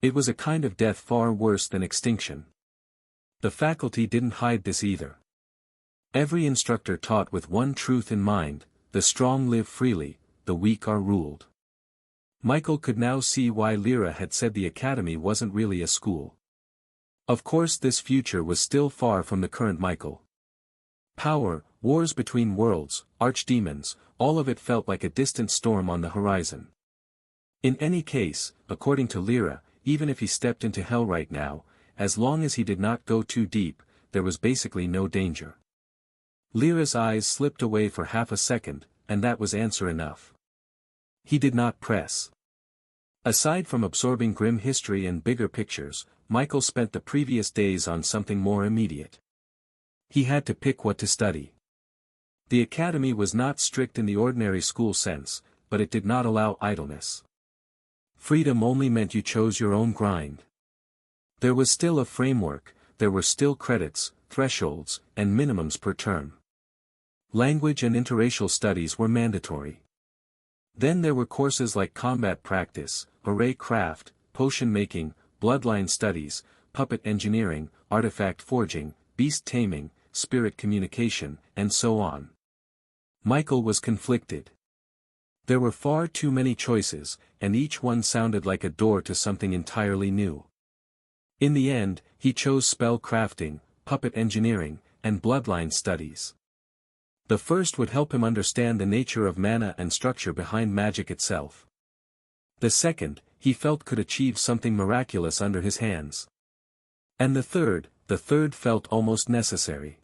[SPEAKER 1] It was a kind of death far worse than extinction. The faculty didn't hide this either. Every instructor taught with one truth in mind: the strong live freely, the weak are ruled. Michael could now see why Lyra had said the academy wasn't really a school. Of course this future was still far from the current Michael. Power, wars between worlds, archdemons, all of it felt like a distant storm on the horizon. In any case, according to Lyra, even if he stepped into hell right now, as long as he did not go too deep, there was basically no danger. Lyra's eyes slipped away for half a second, and that was answer enough. He did not press. Aside from absorbing grim history and bigger pictures, Michael spent the previous days on something more immediate. He had to pick what to study. The academy was not strict in the ordinary school sense, but it did not allow idleness. Freedom only meant you chose your own grind. There was still a framework, there were still credits, thresholds, and minimums per term. Language and interracial studies were mandatory. Then there were courses like combat practice, array craft, potion making, bloodline studies, puppet engineering, artifact forging, beast taming, spirit communication, and so on. Michael was conflicted. There were far too many choices, and each one sounded like a door to something entirely new. In the end, he chose spell crafting, puppet engineering, and bloodline studies. The first would help him understand the nature of mana and structure behind magic itself. The second, he felt could achieve something miraculous under his hands. And the third felt almost necessary.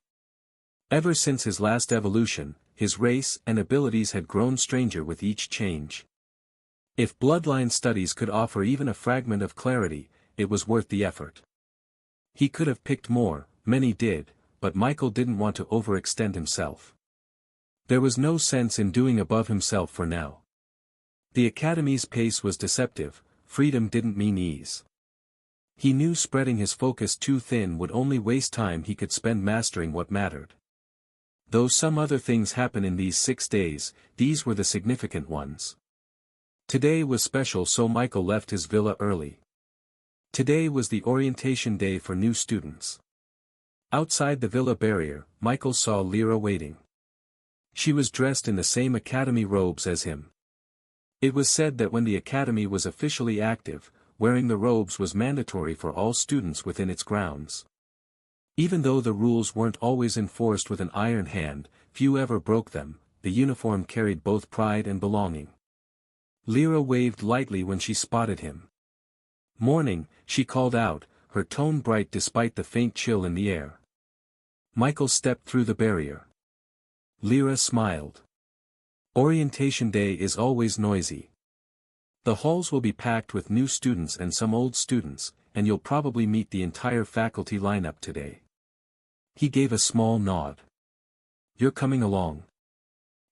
[SPEAKER 1] Ever since his last evolution, his race and abilities had grown stranger with each change. If bloodline studies could offer even a fragment of clarity, it was worth the effort. He could have picked more, many did, but Michael didn't want to overextend himself. There was no sense in doing above himself for now. The academy's pace was deceptive, freedom didn't mean ease. He knew spreading his focus too thin would only waste time he could spend mastering what mattered. Though some other things happen in these 6 days, these were the significant ones. Today was special, so Michael left his villa early. Today was the orientation day for new students. Outside the villa barrier, Michael saw Lyra waiting. She was dressed in the same academy robes as him. It was said that when the academy was officially active, wearing the robes was mandatory for all students within its grounds. Even though the rules weren't always enforced with an iron hand, few ever broke them. The uniform carried both pride and belonging. Lyra waved lightly when she spotted him. "Morning," she called out, her tone bright despite the faint chill in the air. Michael stepped through the barrier. Lyra smiled. "Orientation day is always noisy. The halls will be packed with new students and some old students, and you'll probably meet the entire faculty lineup today." He gave a small nod. "You're coming along?"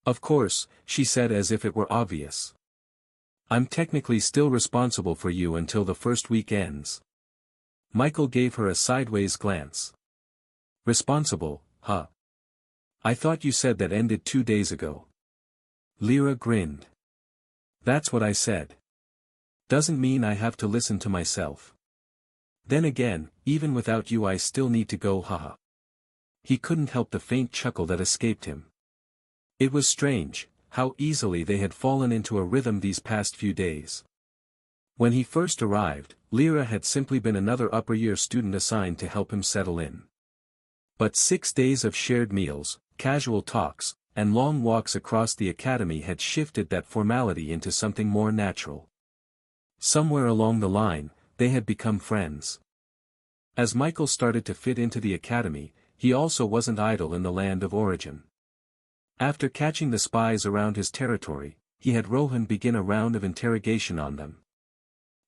[SPEAKER 1] "Of course," she said as if it were obvious. "I'm technically still responsible for you until the first week ends." Michael gave her a sideways glance. "Responsible, huh? I thought you said that ended 2 days ago." Lyra grinned. "That's what I said. Doesn't mean I have to listen to myself. Then again, even without you I still need to go, haha." He couldn't help the faint chuckle that escaped him. It was strange, how easily they had fallen into a rhythm these past few days. When he first arrived, Lyra had simply been another upper-year student assigned to help him settle in. But 6 days of shared meals, casual talks, and long walks across the academy had shifted that formality into something more natural. Somewhere along the line, they had become friends. As Michael started to fit into the academy, he also wasn't idle in the land of origin. After catching the spies around his territory, he had Rohan begin a round of interrogation on them.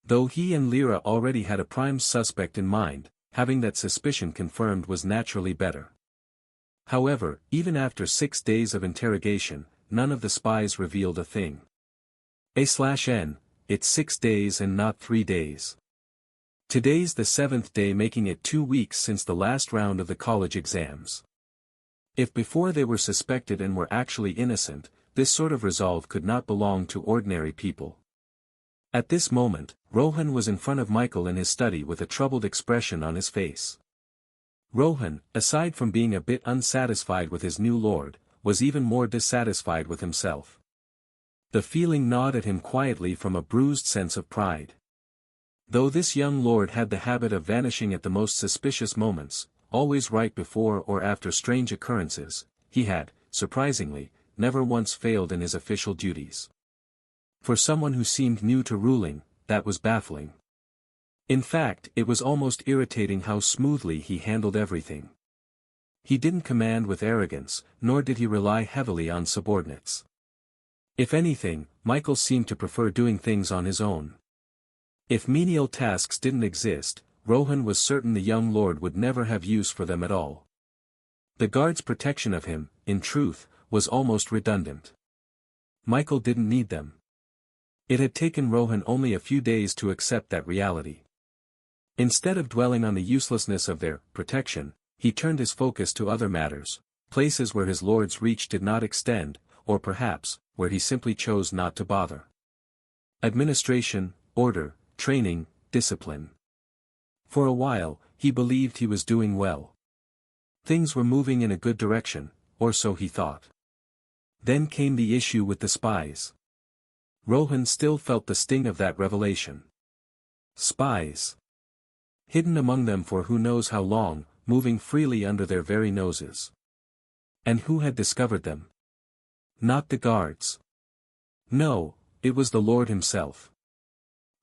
[SPEAKER 1] Though he and Lyra already had a prime suspect in mind, having that suspicion confirmed was naturally better. However, even after 6 days of interrogation, none of the spies revealed a thing. A/N, it's 6 days and not 3 days. Today's the 7th day, making it 2 weeks since the last round of the college exams. If before they were suspected and were actually innocent, this sort of resolve could not belong to ordinary people. At this moment, Rohan was in front of Michael in his study with a troubled expression on his face. Rohan, aside from being a bit unsatisfied with his new lord, was even more dissatisfied with himself. The feeling gnawed at him quietly from a bruised sense of pride. Though this young lord had the habit of vanishing at the most suspicious moments, always right before or after strange occurrences, he had, surprisingly, never once failed in his official duties. For someone who seemed new to ruling, that was baffling. In fact, it was almost irritating how smoothly he handled everything. He didn't command with arrogance, nor did he rely heavily on subordinates. If anything, Michael seemed to prefer doing things on his own. If menial tasks didn't exist, Rohan was certain the young lord would never have use for them at all. The guard's protection of him, in truth, was almost redundant. Michael didn't need them. It had taken Rohan only a few days to accept that reality. Instead of dwelling on the uselessness of their protection, he turned his focus to other matters, places where his lord's reach did not extend, or perhaps, where he simply chose not to bother. Administration, order, training, discipline. For a while, he believed he was doing well. Things were moving in a good direction, or so he thought. Then came the issue with the spies. Rohan still felt the sting of that revelation. Spies. Hidden among them for who knows how long, moving freely under their very noses. And who had discovered them? Not the guards. No, it was the Lord himself.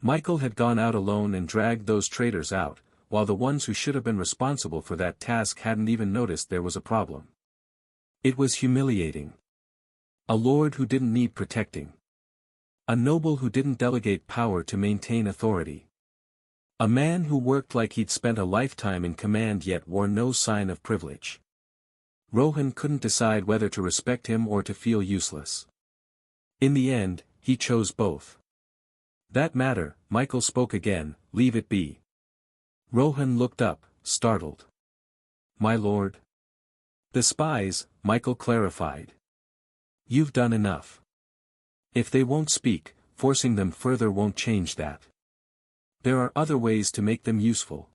[SPEAKER 1] Michael had gone out alone and dragged those traitors out, while the ones who should have been responsible for that task hadn't even noticed there was a problem. It was humiliating. A lord who didn't need protecting. A noble who didn't delegate power to maintain authority. A man who worked like he'd spent a lifetime in command yet wore no sign of privilege. Rohan couldn't decide whether to respect him or to feel useless. In the end, he chose both. That matter, Michael spoke again, leave it be. Rohan looked up, startled. My lord. The spies, Michael clarified. You've done enough. If they won't speak, forcing them further won't change that. There are other ways to make them useful.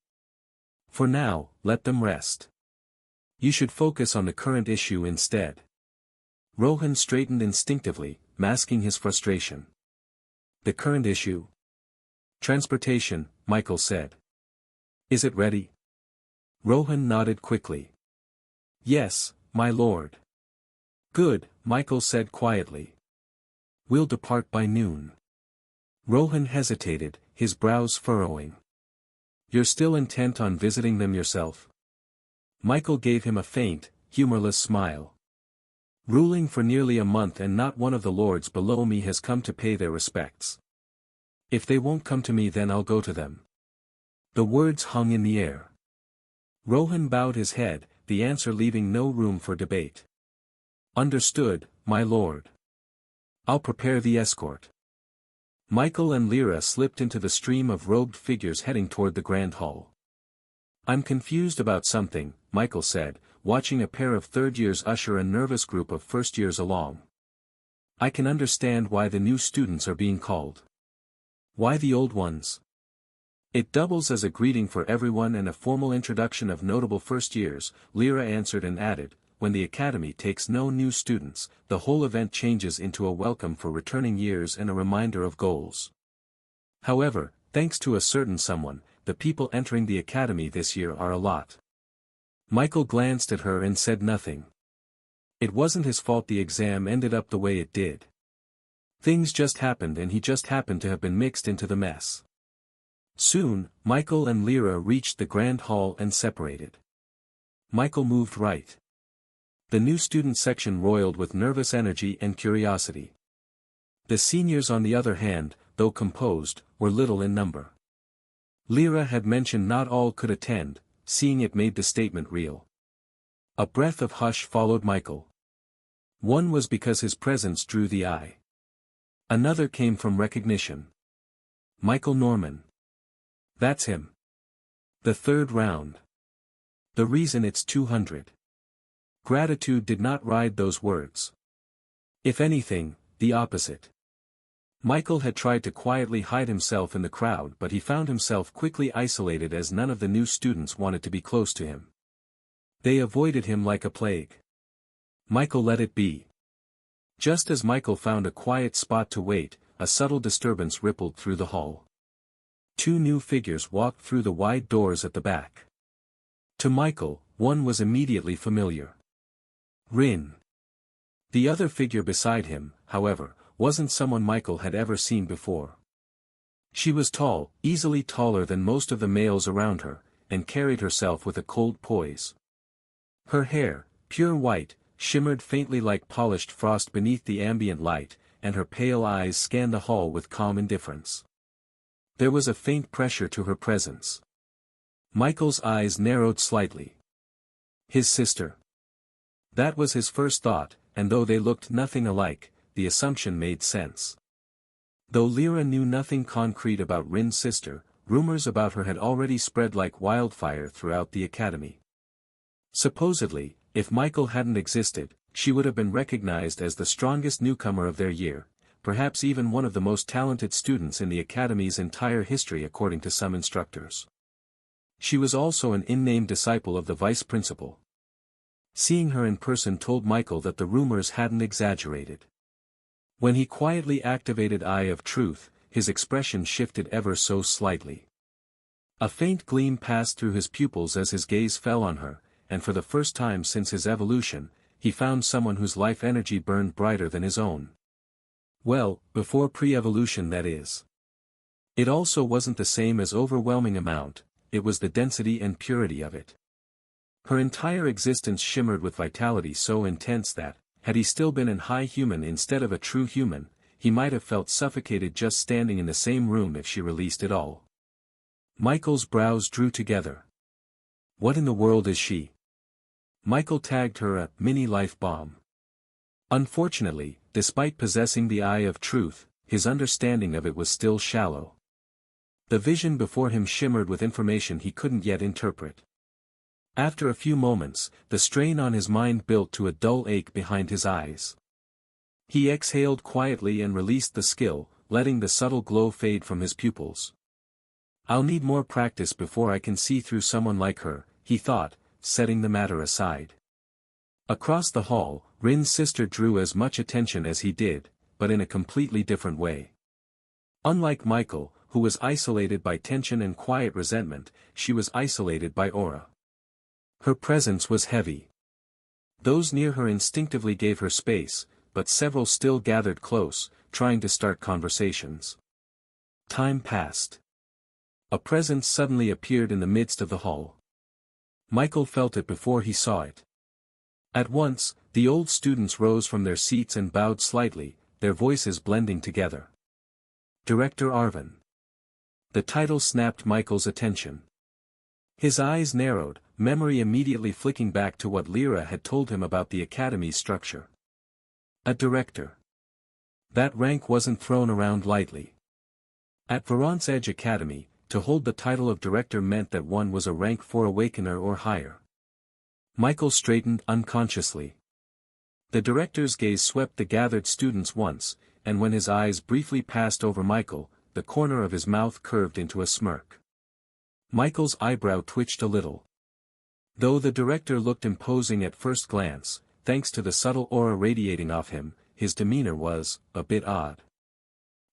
[SPEAKER 1] For now, let them rest. You should focus on the current issue instead. Rohan straightened instinctively, masking his frustration. The current issue? Transportation, Michael said. Is it ready? Rohan nodded quickly. Yes, my lord. Good, Michael said quietly. We'll depart by noon. Rohan hesitated, his brows furrowing. You're still intent on visiting them yourself? Michael gave him a faint, humorless smile. Ruling for nearly a month and not one of the lords below me has come to pay their respects. If they won't come to me then I'll go to them. The words hung in the air. Rohan bowed his head, the answer leaving no room for debate. Understood, my lord. I'll prepare the escort. Michael and Lyra slipped into the stream of robed figures heading toward the grand hall. I'm confused about something, Michael said, watching a pair of third-years usher a nervous group of first-years along. I can understand why the new students are being called. Why the old ones? It doubles as a greeting for everyone and a formal introduction of notable first-years, Lyra answered and added, when the academy takes no new students, the whole event changes into a welcome for returning years and a reminder of goals. However, thanks to a certain someone, the people entering the academy this year are a lot. Michael glanced at her and said nothing. It wasn't his fault the exam ended up the way it did. Things just happened and he just happened to have been mixed into the mess. Soon, Michael and Lyra reached the grand hall and separated. Michael moved right. The new student section roiled with nervous energy and curiosity. The seniors on the other hand, though composed, were little in number. Lyra had mentioned not all could attend, seeing it made the statement real. A breath of hush followed Michael. One was because his presence drew the eye. Another came from recognition. Michael Norman. That's him. The third round. The reason it's 200. Gratitude did not ride those words. If anything, the opposite. Michael had tried to quietly hide himself in the crowd but he found himself quickly isolated as none of the new students wanted to be close to him. They avoided him like a plague. Michael let it be. Just as Michael found a quiet spot to wait, a subtle disturbance rippled through the hall. Two new figures walked through the wide doors at the back. To Michael, one was immediately familiar. Rin. The other figure beside him, however, wasn't someone Michael had ever seen before. She was tall, easily taller than most of the males around her, and carried herself with a cold poise. Her hair, pure white, shimmered faintly like polished frost beneath the ambient light, and her pale eyes scanned the hall with calm indifference. There was a faint pressure to her presence. Michael's eyes narrowed slightly. His sister. That was his first thought, and though they looked nothing alike, the assumption made sense. Though Lyra knew nothing concrete about Rin's sister, rumors about her had already spread like wildfire throughout the academy. Supposedly, if Michael hadn't existed, she would have been recognized as the strongest newcomer of their year, perhaps even one of the most talented students in the academy's entire history according to some instructors. She was also an in-name disciple of the vice principal. Seeing her in person told Michael that the rumors hadn't exaggerated. When he quietly activated Eye of Truth, his expression shifted ever so slightly. A faint gleam passed through his pupils as his gaze fell on her, and for the first time since his evolution, he found someone whose life energy burned brighter than his own. Well, before pre-evolution, that is. It also wasn't the same as overwhelming amount, it was the density and purity of it. Her entire existence shimmered with vitality so intense that, had he still been an high human instead of a true human, he might have felt suffocated just standing in the same room if she released it all. Michael's brows drew together. What in the world is she? Michael tagged her a mini life bomb. Unfortunately, despite possessing the Eye of Truth, his understanding of it was still shallow. The vision before him shimmered with information he couldn't yet interpret. After a few moments, the strain on his mind built to a dull ache behind his eyes. He exhaled quietly and released the skill, letting the subtle glow fade from his pupils. I'll need more practice before I can see through someone like her, he thought, setting the matter aside. Across the hall, Rin's sister drew as much attention as he did, but in a completely different way. Unlike Michael, who was isolated by tension and quiet resentment, she was isolated by aura. Her presence was heavy. Those near her instinctively gave her space, but several still gathered close, trying to start conversations. Time passed. A presence suddenly appeared in the midst of the hall. Michael felt it before he saw it. At once, the old students rose from their seats and bowed slightly, their voices blending together. Director Arvin. The title snapped Michael's attention. His eyes narrowed, memory immediately flicking back to what Lyra had told him about the academy's structure. A director. That rank wasn't thrown around lightly. At Verant's Edge Academy, to hold the title of director meant that one was a rank 4 awakener or higher. Michael straightened unconsciously. The director's gaze swept the gathered students once, and when his eyes briefly passed over Michael, the corner of his mouth curved into a smirk. Michael's eyebrow twitched a little. Though the director looked imposing at first glance, thanks to the subtle aura radiating off him, his demeanor was a bit odd.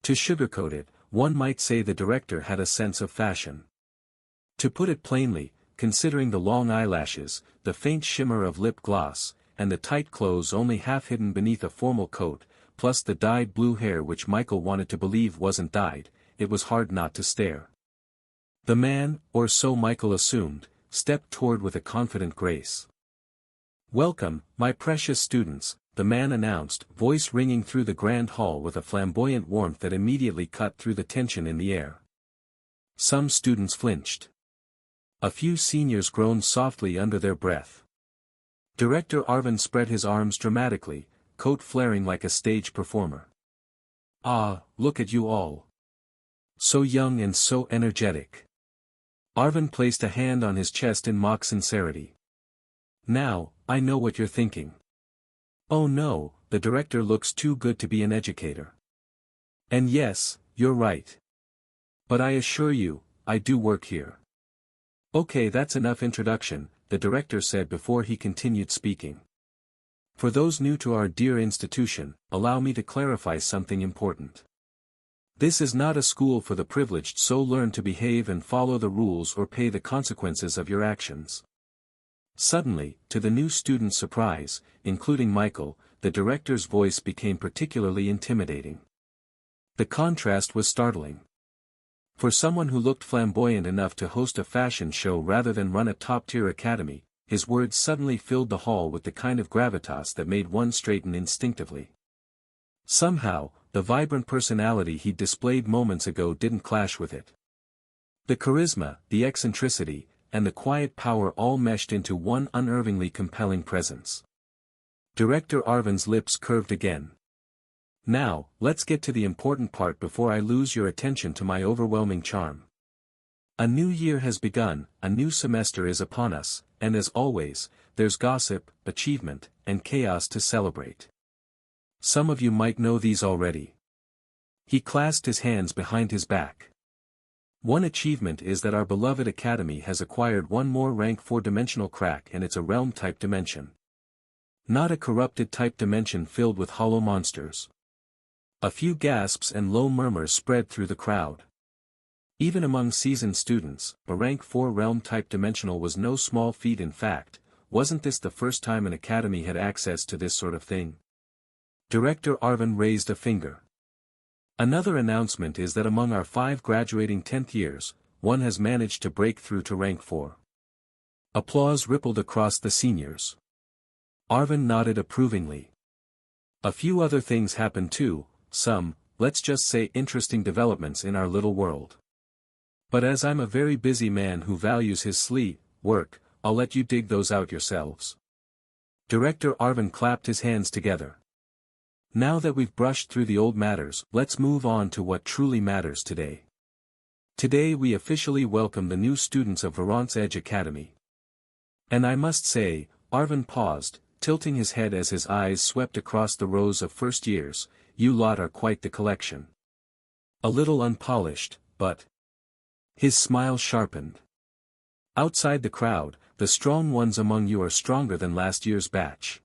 [SPEAKER 1] To sugarcoat it, one might say the director had a sense of fashion. To put it plainly, considering the long eyelashes, the faint shimmer of lip gloss, and the tight clothes only half hidden beneath a formal coat, plus the dyed blue hair which Michael wanted to believe wasn't dyed, it was hard not to stare. The man, or so Michael assumed, stepped toward with a confident grace. "Welcome, my precious students," the man announced, voice ringing through the grand hall with a flamboyant warmth that immediately cut through the tension in the air. Some students flinched. A few seniors groaned softly under their breath. Director Arvin spread his arms dramatically, coat flaring like a stage performer. "Ah, look at you all. So young and so energetic." Arvin placed a hand on his chest in mock sincerity. "Now, I know what you're thinking. Oh no, the director looks too good to be an educator." And yes, you're right. But I assure you, I do work here. Okay, that's enough introduction, the director said before he continued speaking. For those new to our dear institution, allow me to clarify something important. This is not a school for the privileged, so learn to behave and follow the rules or pay the consequences of your actions. Suddenly, to the new student's surprise, including Michael, the director's voice became particularly intimidating. The contrast was startling. For someone who looked flamboyant enough to host a fashion show rather than run a top-tier academy, his words suddenly filled the hall with the kind of gravitas that made one straighten instinctively. Somehow, the vibrant personality he displayed moments ago didn't clash with it. The charisma, the eccentricity, and the quiet power all meshed into one unervingly compelling presence. Director Arvin's lips curved again. "Now, let's get to the important part before I lose your attention to my overwhelming charm. A new year has begun, a new semester is upon us, and as always, there's gossip, achievement, and chaos to celebrate. Some of you might know these already." He clasped his hands behind his back. "One achievement is that our beloved academy has acquired one more rank 4-dimensional crack, and it's a realm-type dimension. Not a corrupted type dimension filled with hollow monsters. A few gasps and low murmurs spread through the crowd. Even among seasoned students, a rank 4 realm type dimensional was no small feat. In fact, wasn't this the first time an academy had access to this sort of thing? Director Arvin raised a finger. Another announcement is that among our 5 graduating 10th years, one has managed to break through to rank 4. Applause rippled across the seniors. Arvin nodded approvingly. A few other things happened too, some, let's just say, interesting developments in our little world. But as I'm a very busy man who values his sleep work, I'll let you dig those out yourselves. Director Arvin clapped his hands together. Now that we've brushed through the old matters, let's move on to what truly matters today. Today we officially welcome the new students of Verant's Edge Academy. And I must say, Arvin paused, tilting his head as his eyes swept across the rows of first years, you lot are quite the collection. A little unpolished, but... His smile sharpened. Outside the crowd, the strong ones among you are stronger than last year's batch.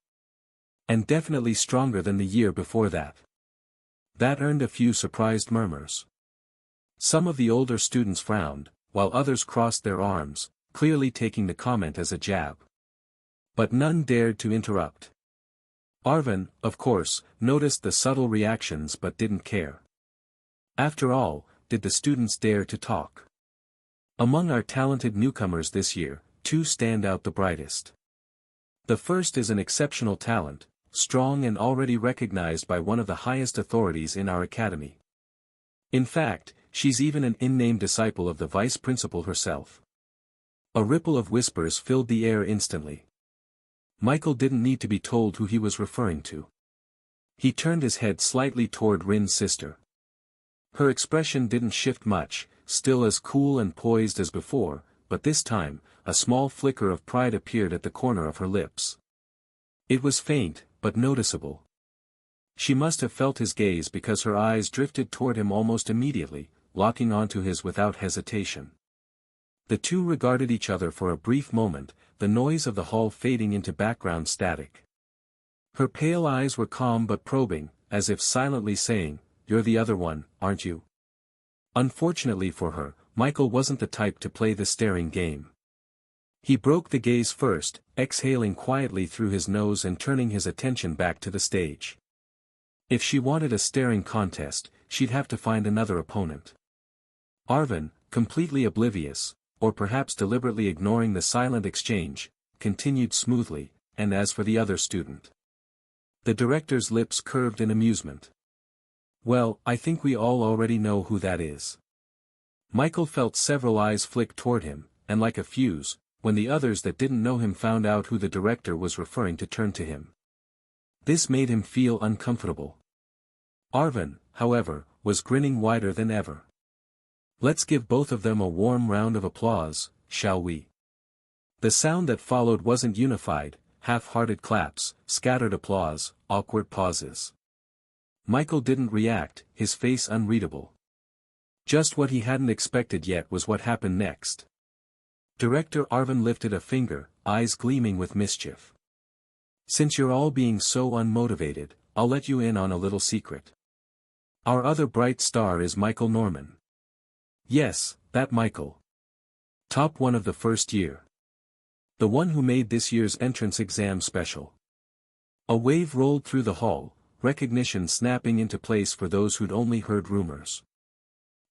[SPEAKER 1] And definitely stronger than the year before that. That earned a few surprised murmurs. Some of the older students frowned, while others crossed their arms, clearly taking the comment as a jab. But none dared to interrupt. Arvin, of course, noticed the subtle reactions but didn't care. After all, did the students dare to talk? Among our talented newcomers this year, 2 stand out the brightest. The first is an exceptional talent, strong and already recognized by one of the highest authorities in our academy. In fact, she's even an in-name disciple of the vice principal herself. A ripple of whispers filled the air instantly. Michael didn't need to be told who he was referring to. He turned his head slightly toward Rin's sister. Her expression didn't shift much, still as cool and poised as before, but this time, a small flicker of pride appeared at the corner of her lips. It was faint, but noticeable. She must have felt his gaze because her eyes drifted toward him almost immediately, locking onto his without hesitation. The two regarded each other for a brief moment, the noise of the hall fading into background static. Her pale eyes were calm but probing, as if silently saying, "You're the other one, aren't you?" Unfortunately for her, Michael wasn't the type to play the staring game. He broke the gaze first, exhaling quietly through his nose and turning his attention back to the stage. If she wanted a staring contest, she'd have to find another opponent. Arvin, completely oblivious, or perhaps deliberately ignoring the silent exchange, continued smoothly, and as for the other student. The director's lips curved in amusement. Well, I think we all already know who that is. Michael felt several eyes flick toward him, and like a fuse, when the others that didn't know him found out who the director was referring to turned to him. This made him feel uncomfortable. Arvin, however, was grinning wider than ever. Let's give both of them a warm round of applause, shall we? The sound that followed wasn't unified, half-hearted claps, scattered applause, awkward pauses. Michael didn't react, his face unreadable. Just what he hadn't expected yet was what happened next. Director Arvin lifted a finger, eyes gleaming with mischief. Since you're all being so unmotivated, I'll let you in on a little secret. Our other bright star is Michael Norman. Yes, that Michael. Top one of the first year. The one who made this year's entrance exam special. A wave rolled through the hall, recognition snapping into place for those who'd only heard rumors.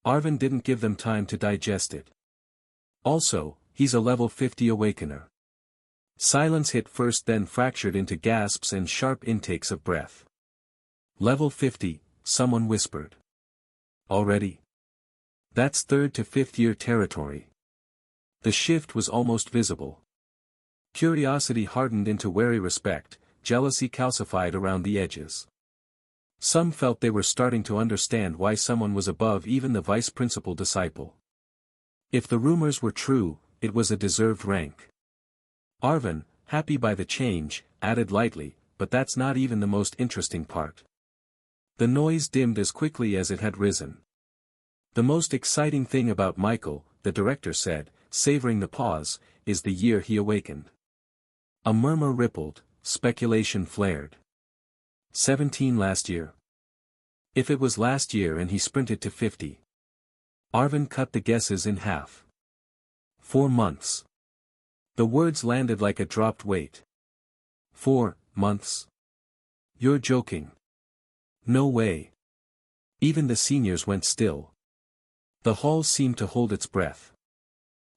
[SPEAKER 1] Arvin didn't give them time to digest it. Also, he's a level 50 awakener. Silence hit first, then fractured into gasps and sharp intakes of breath. Level 50, someone whispered. Already? That's 3rd to 5th year territory. The shift was almost visible. Curiosity hardened into wary respect, jealousy calcified around the edges. Some felt they were starting to understand why someone was above even the vice principal disciple. If the rumors were true, it was a deserved rank. Arvin, happy by the change, added lightly, but that's not even the most interesting part. The noise dimmed as quickly as it had risen. The most exciting thing about Michael, the director said, savoring the pause, is the year he awakened. A murmur rippled, speculation flared. 17 last year. If it was last year and he sprinted to 50. Arvin cut the guesses in half. 4 months. The words landed like a dropped weight. 4 months? You're joking. No way. Even the seniors went still. The hall seemed to hold its breath.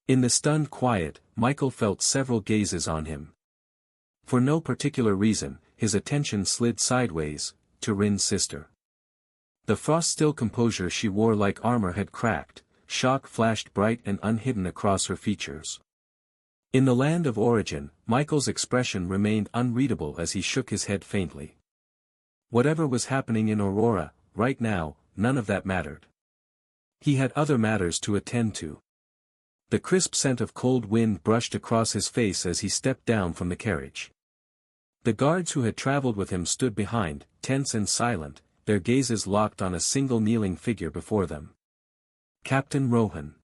[SPEAKER 1] In the stunned quiet, Michael felt several gazes on him. For no particular reason, his attention slid sideways, to Rin's sister. The frost-still composure she wore like armor had cracked, shock flashed bright and unhidden across her features. In the land of origin, Michael's expression remained unreadable as he shook his head faintly. Whatever was happening in Aurora, right now, none of that mattered. He had other matters to attend to. The crisp scent of cold wind brushed across his face as he stepped down from the carriage. The guards who had traveled with him stood behind, tense and silent, their gazes locked on a single kneeling figure before them. Captain Rohan.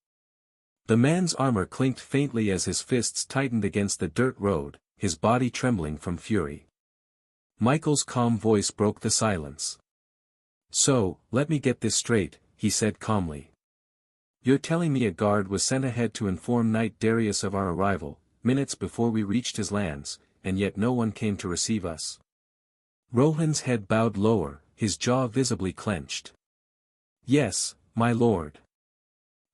[SPEAKER 1] The man's armor clinked faintly as his fists tightened against the dirt road, his body trembling from fury. Michael's calm voice broke the silence. So, let me get this straight, he said calmly. You're telling me a guard was sent ahead to inform Knight Darius of our arrival, minutes before we reached his lands, and yet no one came to receive us? Rohan's head bowed lower, his jaw visibly clenched. Yes, my lord.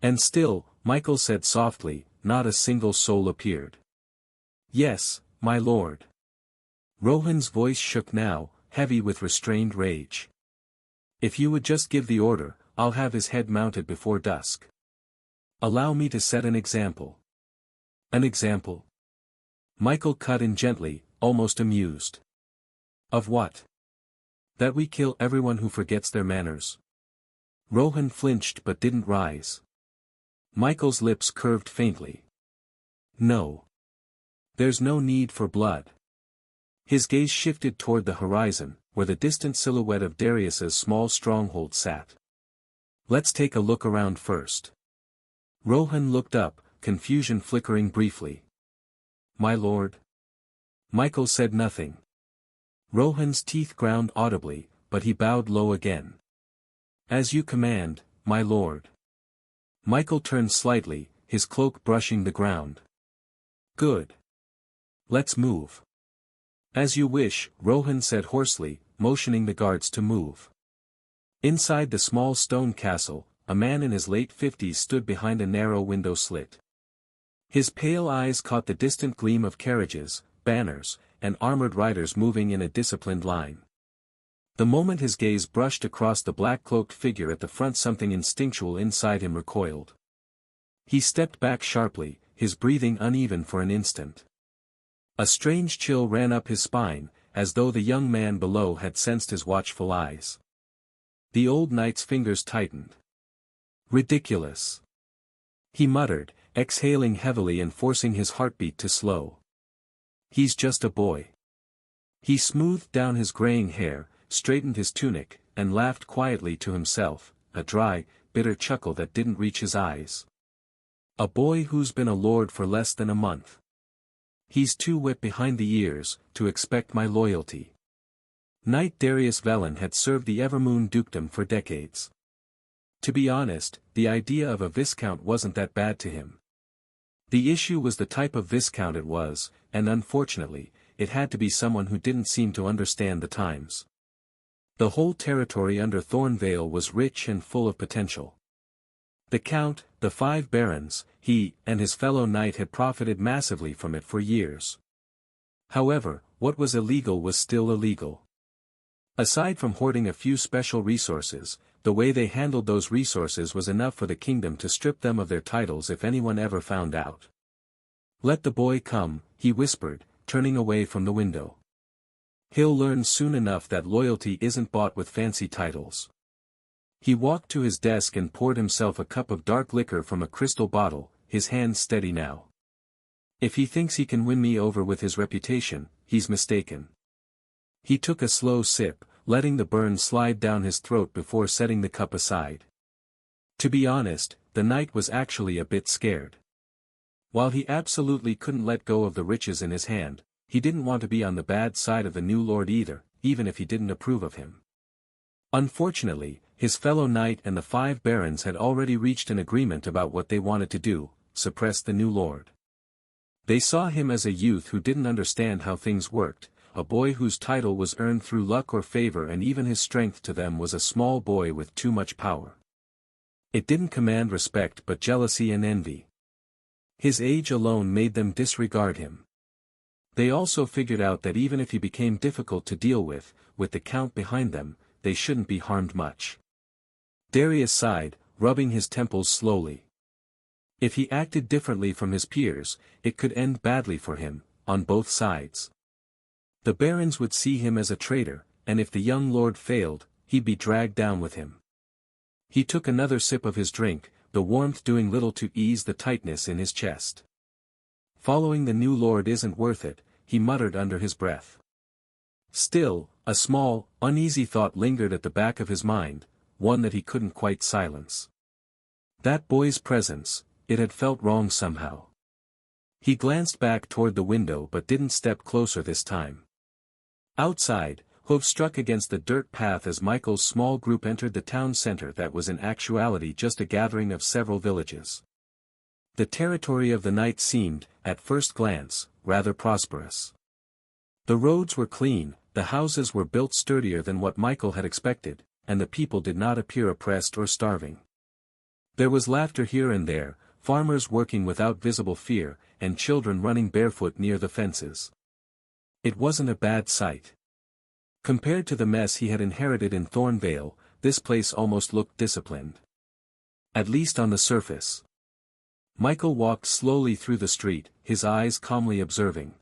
[SPEAKER 1] And still, Michael said softly, not a single soul appeared. Yes, my lord. Rohan's voice shook now, heavy with restrained rage. If you would just give the order, I'll have his head mounted before dusk. Allow me to set an example. An example? Michael cut in gently, almost amused. Of what? That we kill everyone who forgets their manners. Rohan flinched but didn't rise. Michael's lips curved faintly. No. There's no need for blood. His gaze shifted toward the horizon, where the distant silhouette of Darius's small stronghold sat. Let's take a look around first. Rohan looked up, confusion flickering briefly. My lord? Michael said nothing. Rohan's teeth ground audibly, but he bowed low again. As you command, my lord. Michael turned slightly, his cloak brushing the ground. Good. Let's move. As you wish, Rohan said hoarsely, motioning the guards to move. Inside the small stone castle, a man in his late 50s stood behind a narrow window slit. His pale eyes caught the distant gleam of carriages, banners, and armored riders moving in a disciplined line. The moment his gaze brushed across the black-cloaked figure at the front, something instinctual inside him recoiled. He stepped back sharply, his breathing uneven for an instant. A strange chill ran up his spine, as though the young man below had sensed his watchful eyes. The old knight's fingers tightened. Ridiculous. He muttered, exhaling heavily and forcing his heartbeat to slow. He's just a boy. He smoothed down his graying hair, straightened his tunic, and laughed quietly to himself, a dry, bitter chuckle that didn't reach his eyes. A boy who's been a lord for less than a month. He's too wet behind the ears to expect my loyalty. Knight Darius Velen had served the Evermoon dukedom for decades. To be honest, the idea of a viscount wasn't that bad to him. The issue was the type of viscount it was, and unfortunately, it had to be someone who didn't seem to understand the times. The whole territory under Thornvale was rich and full of potential. The Count, the 5 barons, he and his fellow knight had profited massively from it for years. However, what was illegal was still illegal. Aside from hoarding a few special resources, the way they handled those resources was enough for the kingdom to strip them of their titles if anyone ever found out. Let the boy come, he whispered, turning away from the window. He'll learn soon enough that loyalty isn't bought with fancy titles. He walked to his desk and poured himself a cup of dark liquor from a crystal bottle, his hands steady now. If he thinks he can win me over with his reputation, he's mistaken. He took a slow sip, letting the burn slide down his throat before setting the cup aside. To be honest, the knight was actually a bit scared. While he absolutely couldn't let go of the riches in his hand, he didn't want to be on the bad side of the new lord either, even if he didn't approve of him. Unfortunately, his fellow knight and the 5 barons had already reached an agreement about what they wanted to do: suppress the new lord. They saw him as a youth who didn't understand how things worked, a boy whose title was earned through luck or favor, and even his strength to them was a small boy with too much power. It didn't command respect but jealousy and envy. His age alone made them disregard him. They also figured out that even if he became difficult to deal with the count behind them, they shouldn't be harmed much. Darius sighed, rubbing his temples slowly. If he acted differently from his peers, it could end badly for him, on both sides. The barons would see him as a traitor, and if the young lord failed, he'd be dragged down with him. He took another sip of his drink, the warmth doing little to ease the tightness in his chest. Following the new lord isn't worth it, he muttered under his breath. Still, a small, uneasy thought lingered at the back of his mind, one that he couldn't quite silence. That boy's presence, it had felt wrong somehow. He glanced back toward the window but didn't step closer this time. Outside, hooves struck against the dirt path as Michael's small group entered the town center that was in actuality just a gathering of several villages. The territory of the knight seemed, at first glance, rather prosperous. The roads were clean, the houses were built sturdier than what Michael had expected, and the people did not appear oppressed or starving. There was laughter here and there, farmers working without visible fear, and children running barefoot near the fences. It wasn't a bad sight. Compared to the mess he had inherited in Thornvale, this place almost looked disciplined. At least on the surface. Michael walked slowly through the street, his eyes calmly observing.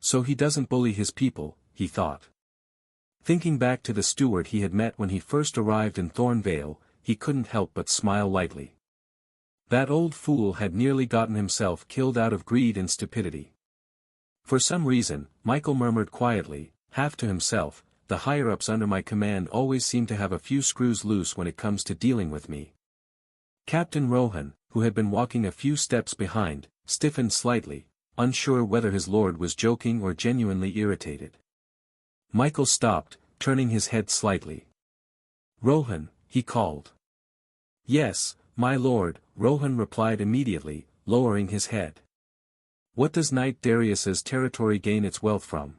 [SPEAKER 1] So he doesn't bully his people, he thought. Thinking back to the steward he had met when he first arrived in Thornvale, he couldn't help but smile lightly. That old fool had nearly gotten himself killed out of greed and stupidity. For some reason, Michael murmured quietly, half to himself, the higher-ups under my command always seem to have a few screws loose when it comes to dealing with me. Captain Rohan, who had been walking a few steps behind, stiffened slightly, unsure whether his lord was joking or genuinely irritated. Michael stopped, turning his head slightly. "Rohan," he called. "Yes, my lord," Rohan replied immediately, lowering his head. "What does Knight Darius's territory gain its wealth from?"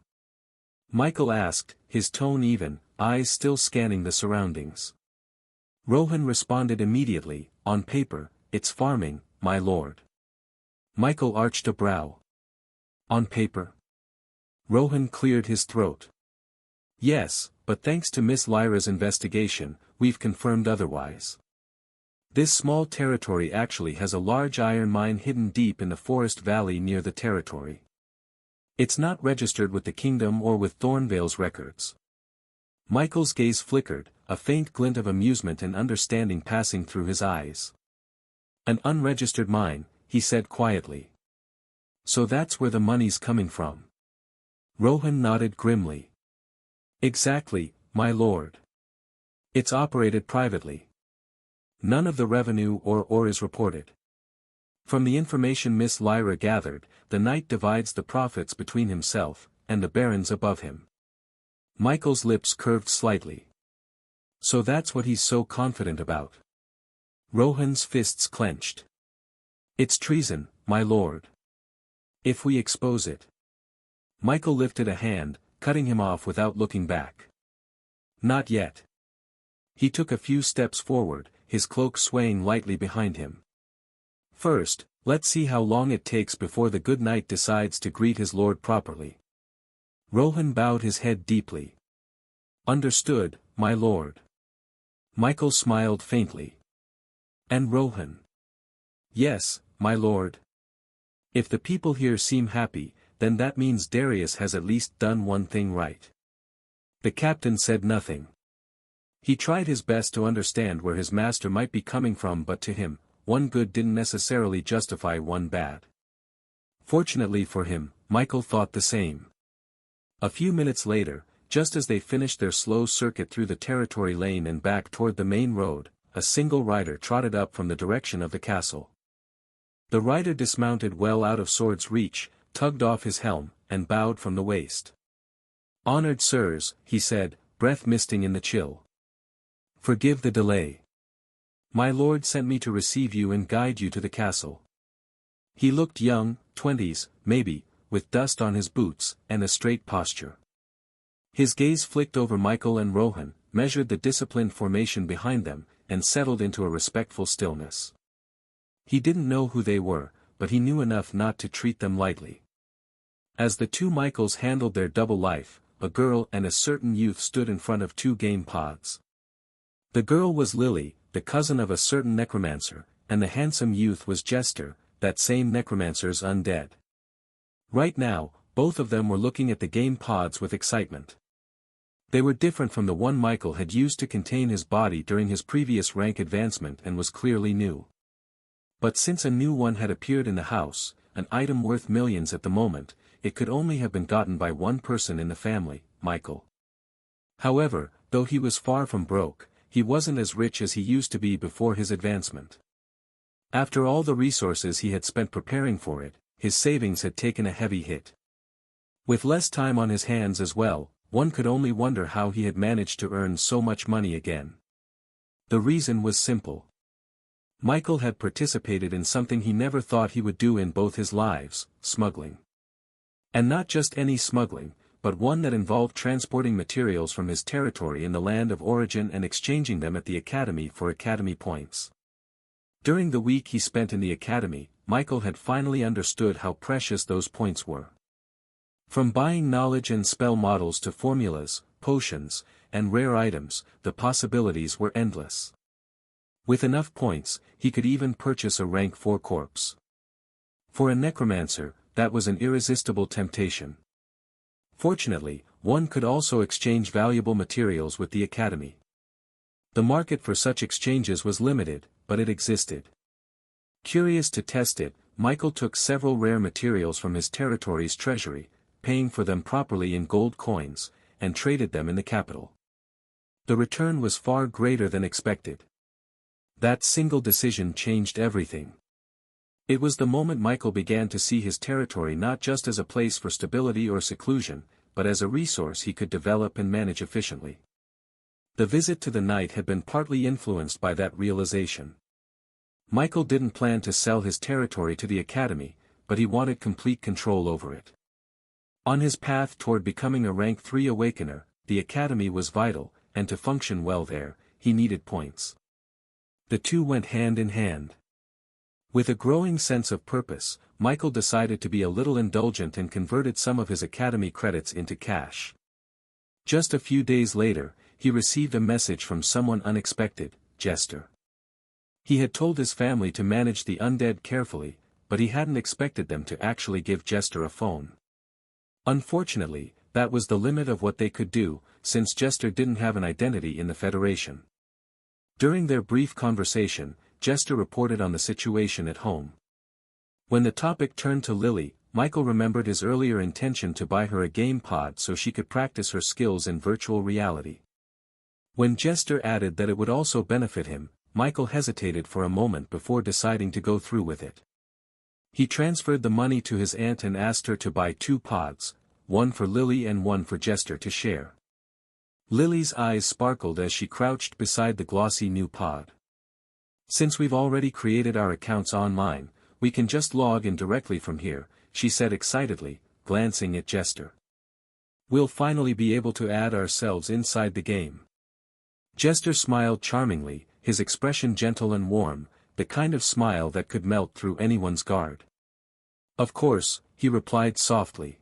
[SPEAKER 1] Michael asked, his tone even, eyes still scanning the surroundings. Rohan responded immediately, "On paper, it's farming, my lord." Michael arched a brow. "On paper?" Rohan cleared his throat. "Yes, but thanks to Miss Lyra's investigation, we've confirmed otherwise. This small territory actually has a large iron mine hidden deep in the forest valley near the territory. It's not registered with the kingdom or with Thornvale's records." Michael's gaze flickered, a faint glint of amusement and understanding passing through his eyes. "An unregistered mine," he said quietly. "So that's where the money's coming from." Rohan nodded grimly. "Exactly, my lord. It's operated privately. None of the revenue or ore is reported. From the information Miss Lyra gathered, the knight divides the profits between himself and the barons above him." Michael's lips curved slightly. "So that's what he's so confident about." Rohan's fists clenched. "It's treason, my lord. If we expose it." Michael lifted a hand, cutting him off without looking back. "Not yet." He took a few steps forward, his cloak swaying lightly behind him. "First, let's see how long it takes before the good knight decides to greet his lord properly." Rohan bowed his head deeply. "Understood, my lord." Michael smiled faintly. "And Rohan?" "Yes, my lord. If the people here seem happy, then that means Darius has at least done one thing right." The captain said nothing. He tried his best to understand where his master might be coming from, but to him, one good didn't necessarily justify one bad. Fortunately for him, Michael thought the same. A few minutes later, just as they finished their slow circuit through the territory lane and back toward the main road, a single rider trotted up from the direction of the castle. The rider dismounted well out of sword's reach, tugged off his helm, and bowed from the waist. "Honored sirs," he said, breath misting in the chill. "Forgive the delay. My lord sent me to receive you and guide you to the castle." He looked young, 20s, maybe, with dust on his boots, and a straight posture. His gaze flicked over Michael and Rohan, measured the disciplined formation behind them, and settled into a respectful stillness. He didn't know who they were, but he knew enough not to treat them lightly. As the two Michaels handled their double life, a girl and a certain youth stood in front of two game pods. The girl was Lily, the cousin of a certain necromancer, and the handsome youth was Jester, that same necromancer's undead. Right now, both of them were looking at the game pods with excitement. They were different from the one Michael had used to contain his body during his previous rank advancement and was clearly new. But since a new one had appeared in the house, an item worth millions at the moment, it could only have been gotten by one person in the family, Michael. However, though he was far from broke, he wasn't as rich as he used to be before his advancement. After all the resources he had spent preparing for it, his savings had taken a heavy hit. With less time on his hands as well, one could only wonder how he had managed to earn so much money again. The reason was simple. Michael had participated in something he never thought he would do in both his lives, smuggling. And not just any smuggling, but one that involved transporting materials from his territory in the land of origin and exchanging them at the academy for academy points. During the week he spent in the academy, Michael had finally understood how precious those points were. From buying knowledge and spell models to formulas, potions, and rare items, the possibilities were endless. With enough points, he could even purchase a rank 4 corpse. For a necromancer, that was an irresistible temptation. Fortunately, one could also exchange valuable materials with the academy. The market for such exchanges was limited, but it existed. Curious to test it, Michael took several rare materials from his territory's treasury, paying for them properly in gold coins, and traded them in the capital. The return was far greater than expected. That single decision changed everything. It was the moment Michael began to see his territory not just as a place for stability or seclusion, but as a resource he could develop and manage efficiently. The visit to the knight had been partly influenced by that realization. Michael didn't plan to sell his territory to the academy, but he wanted complete control over it. On his path toward becoming a rank 3 awakener, the academy was vital, and to function well there, he needed points. The two went hand in hand. With a growing sense of purpose, Michael decided to be a little indulgent and converted some of his academy credits into cash. Just a few days later, he received a message from someone unexpected, Jester. He had told his family to manage the undead carefully, but he hadn't expected them to actually give Jester a phone. Unfortunately, that was the limit of what they could do, since Jester didn't have an identity in the Federation. During their brief conversation, Jester reported on the situation at home. When the topic turned to Lily, Michael remembered his earlier intention to buy her a game pod so she could practice her skills in virtual reality. When Jester added that it would also benefit him, Michael hesitated for a moment before deciding to go through with it. He transferred the money to his aunt and asked her to buy 2 pods, one for Lily and one for Jester to share. Lily's eyes sparkled as she crouched beside the glossy new pod. "Since we've already created our accounts online, we can just log in directly from here," she said excitedly, glancing at Jester. "We'll finally be able to add ourselves inside the game." Jester smiled charmingly, his expression gentle and warm, the kind of smile that could melt through anyone's guard. "Of course," he replied softly.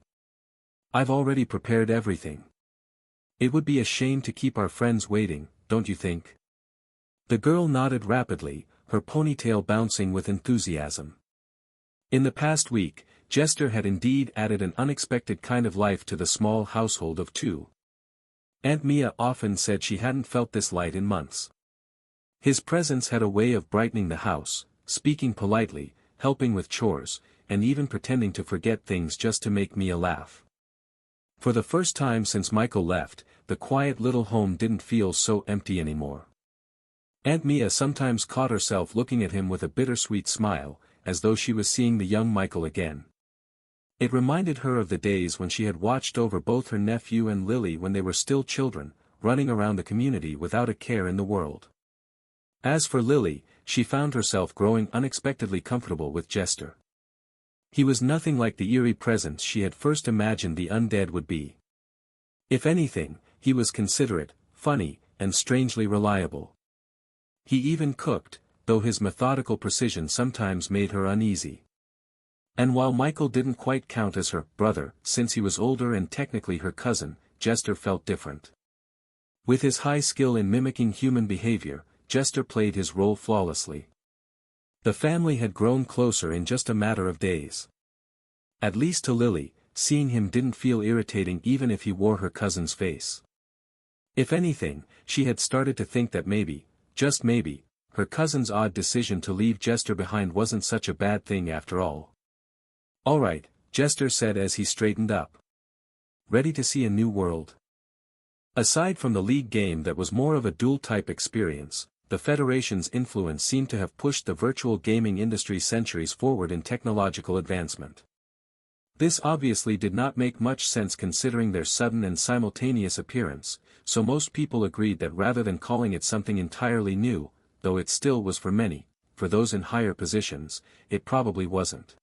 [SPEAKER 1] "I've already prepared everything. It would be a shame to keep our friends waiting, don't you think?" The girl nodded rapidly, her ponytail bouncing with enthusiasm. In the past week, Jester had indeed added an unexpected kind of life to the small household of 2. Aunt Mia often said she hadn't felt this light in months. His presence had a way of brightening the house, speaking politely, helping with chores, and even pretending to forget things just to make Mia laugh. For the first time since Michael left, the quiet little home didn't feel so empty anymore. Aunt Mia sometimes caught herself looking at him with a bittersweet smile, as though she was seeing the young Michael again. It reminded her of the days when she had watched over both her nephew and Lily when they were still children, running around the community without a care in the world. As for Lily, she found herself growing unexpectedly comfortable with Jester. He was nothing like the eerie presence she had first imagined the undead would be. If anything, he was considerate, funny, and strangely reliable. He even cooked, though his methodical precision sometimes made her uneasy. And while Michael didn't quite count as her brother, since he was older and technically her cousin, Jester felt different. With his high skill in mimicking human behavior, Jester played his role flawlessly. The family had grown closer in just a matter of days. At least to Lily, seeing him didn't feel irritating even if he wore her cousin's face. If anything, she had started to think that maybe, just maybe, her cousin's odd decision to leave Jester behind wasn't such a bad thing after all. "All right," Jester said as he straightened up. "Ready to see a new world?" Aside from the League game that was more of a duel-type experience, the Federation's influence seemed to have pushed the virtual gaming industry centuries forward in technological advancement. This obviously did not make much sense considering their sudden and simultaneous appearance, so most people agreed that rather than calling it something entirely new, though it still was for many, for those in higher positions, it probably wasn't.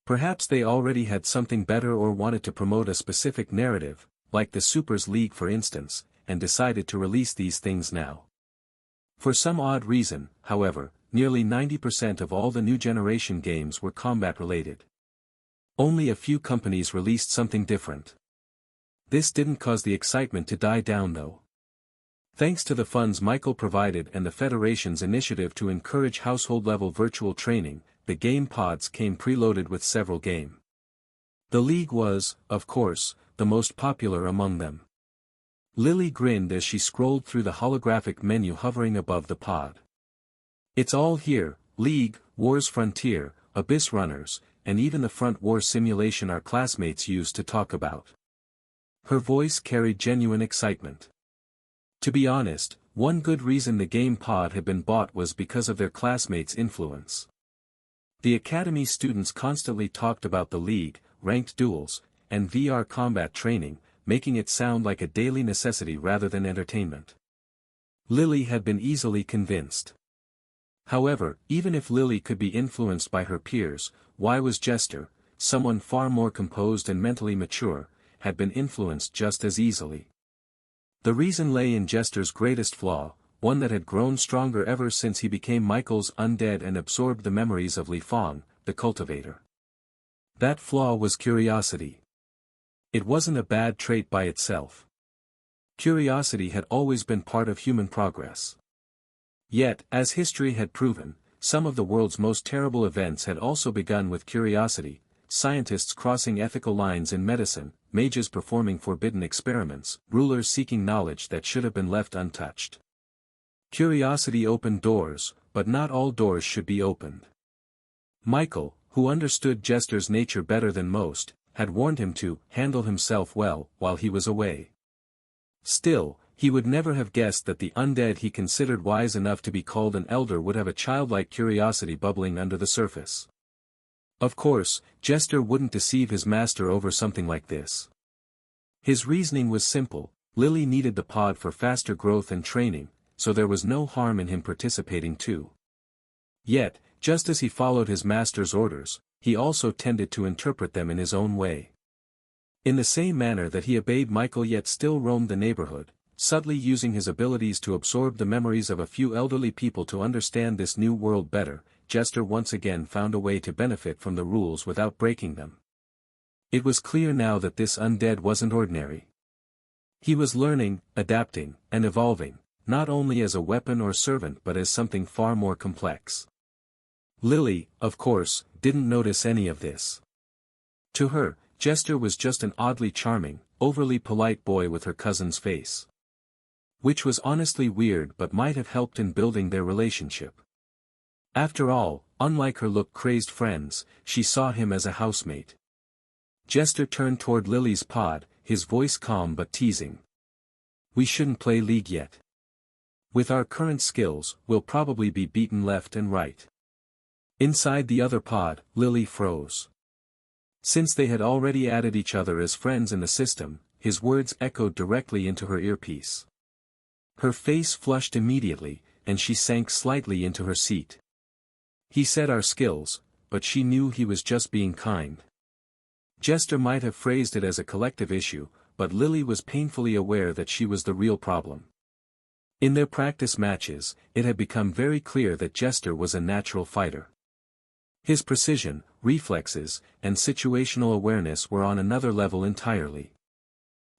[SPEAKER 1] Perhaps they already had something better or wanted to promote a specific narrative, like the Supers League for instance, and decided to release these things now. For some odd reason, however, nearly 90% of all the new generation games were combat-related. Only a few companies released something different. This didn't cause the excitement to die down though. Thanks to the funds Michael provided and the Federation's initiative to encourage household-level virtual training, the game pods came preloaded with several games. The League was, of course, the most popular among them. Lily grinned as she scrolled through the holographic menu hovering above the pod. "It's all here: League, Wars Frontier, Abyss Runners, and even the Front War simulation our classmates used to talk about." Her voice carried genuine excitement. To be honest, one good reason the game pod had been bought was because of their classmates' influence. The Academy students constantly talked about the League, ranked duels, and VR combat training, making it sound like a daily necessity rather than entertainment. Lily had been easily convinced. However, even if Lily could be influenced by her peers, why was Jester, someone far more composed and mentally mature, had been influenced just as easily? The reason lay in Jester's greatest flaw, one that had grown stronger ever since he became Michael's undead and absorbed the memories of Li Fong, the cultivator. That flaw was curiosity. It wasn't a bad trait by itself. Curiosity had always been part of human progress. Yet, as history had proven, some of the world's most terrible events had also begun with curiosity: scientists crossing ethical lines in medicine, mages performing forbidden experiments, rulers seeking knowledge that should have been left untouched. Curiosity opened doors, but not all doors should be opened. Michael, who understood Jester's nature better than most, had warned him to handle himself well while he was away. Still, he would never have guessed that the undead he considered wise enough to be called an elder would have a childlike curiosity bubbling under the surface. Of course, Jester wouldn't deceive his master over something like this. His reasoning was simple: Lily needed the pod for faster growth and training, so there was no harm in him participating too. Yet, just as he followed his master's orders, he also tended to interpret them in his own way. In the same manner that he obeyed Michael yet still roamed the neighborhood, subtly using his abilities to absorb the memories of a few elderly people to understand this new world better, Jester once again found a way to benefit from the rules without breaking them. It was clear now that this undead wasn't ordinary. He was learning, adapting, and evolving, not only as a weapon or servant but as something far more complex. Lily, of course, didn't notice any of this. To her, Jester was just an oddly charming, overly polite boy with her cousin's face. Which was honestly weird but might have helped in building their relationship. After all, unlike her look-crazed friends, she saw him as a housemate. Jester turned toward Lily's pod, his voice calm but teasing. "We shouldn't play League yet. With our current skills, we'll probably be beaten left and right." Inside the other pod, Lily froze. Since they had already added each other as friends in the system, his words echoed directly into her earpiece. Her face flushed immediately, and she sank slightly into her seat. He said our skills, but she knew he was just being kind. Jester might have phrased it as a collective issue, but Lily was painfully aware that she was the real problem. In their practice matches, it had become very clear that Jester was a natural fighter. His precision, reflexes, and situational awareness were on another level entirely.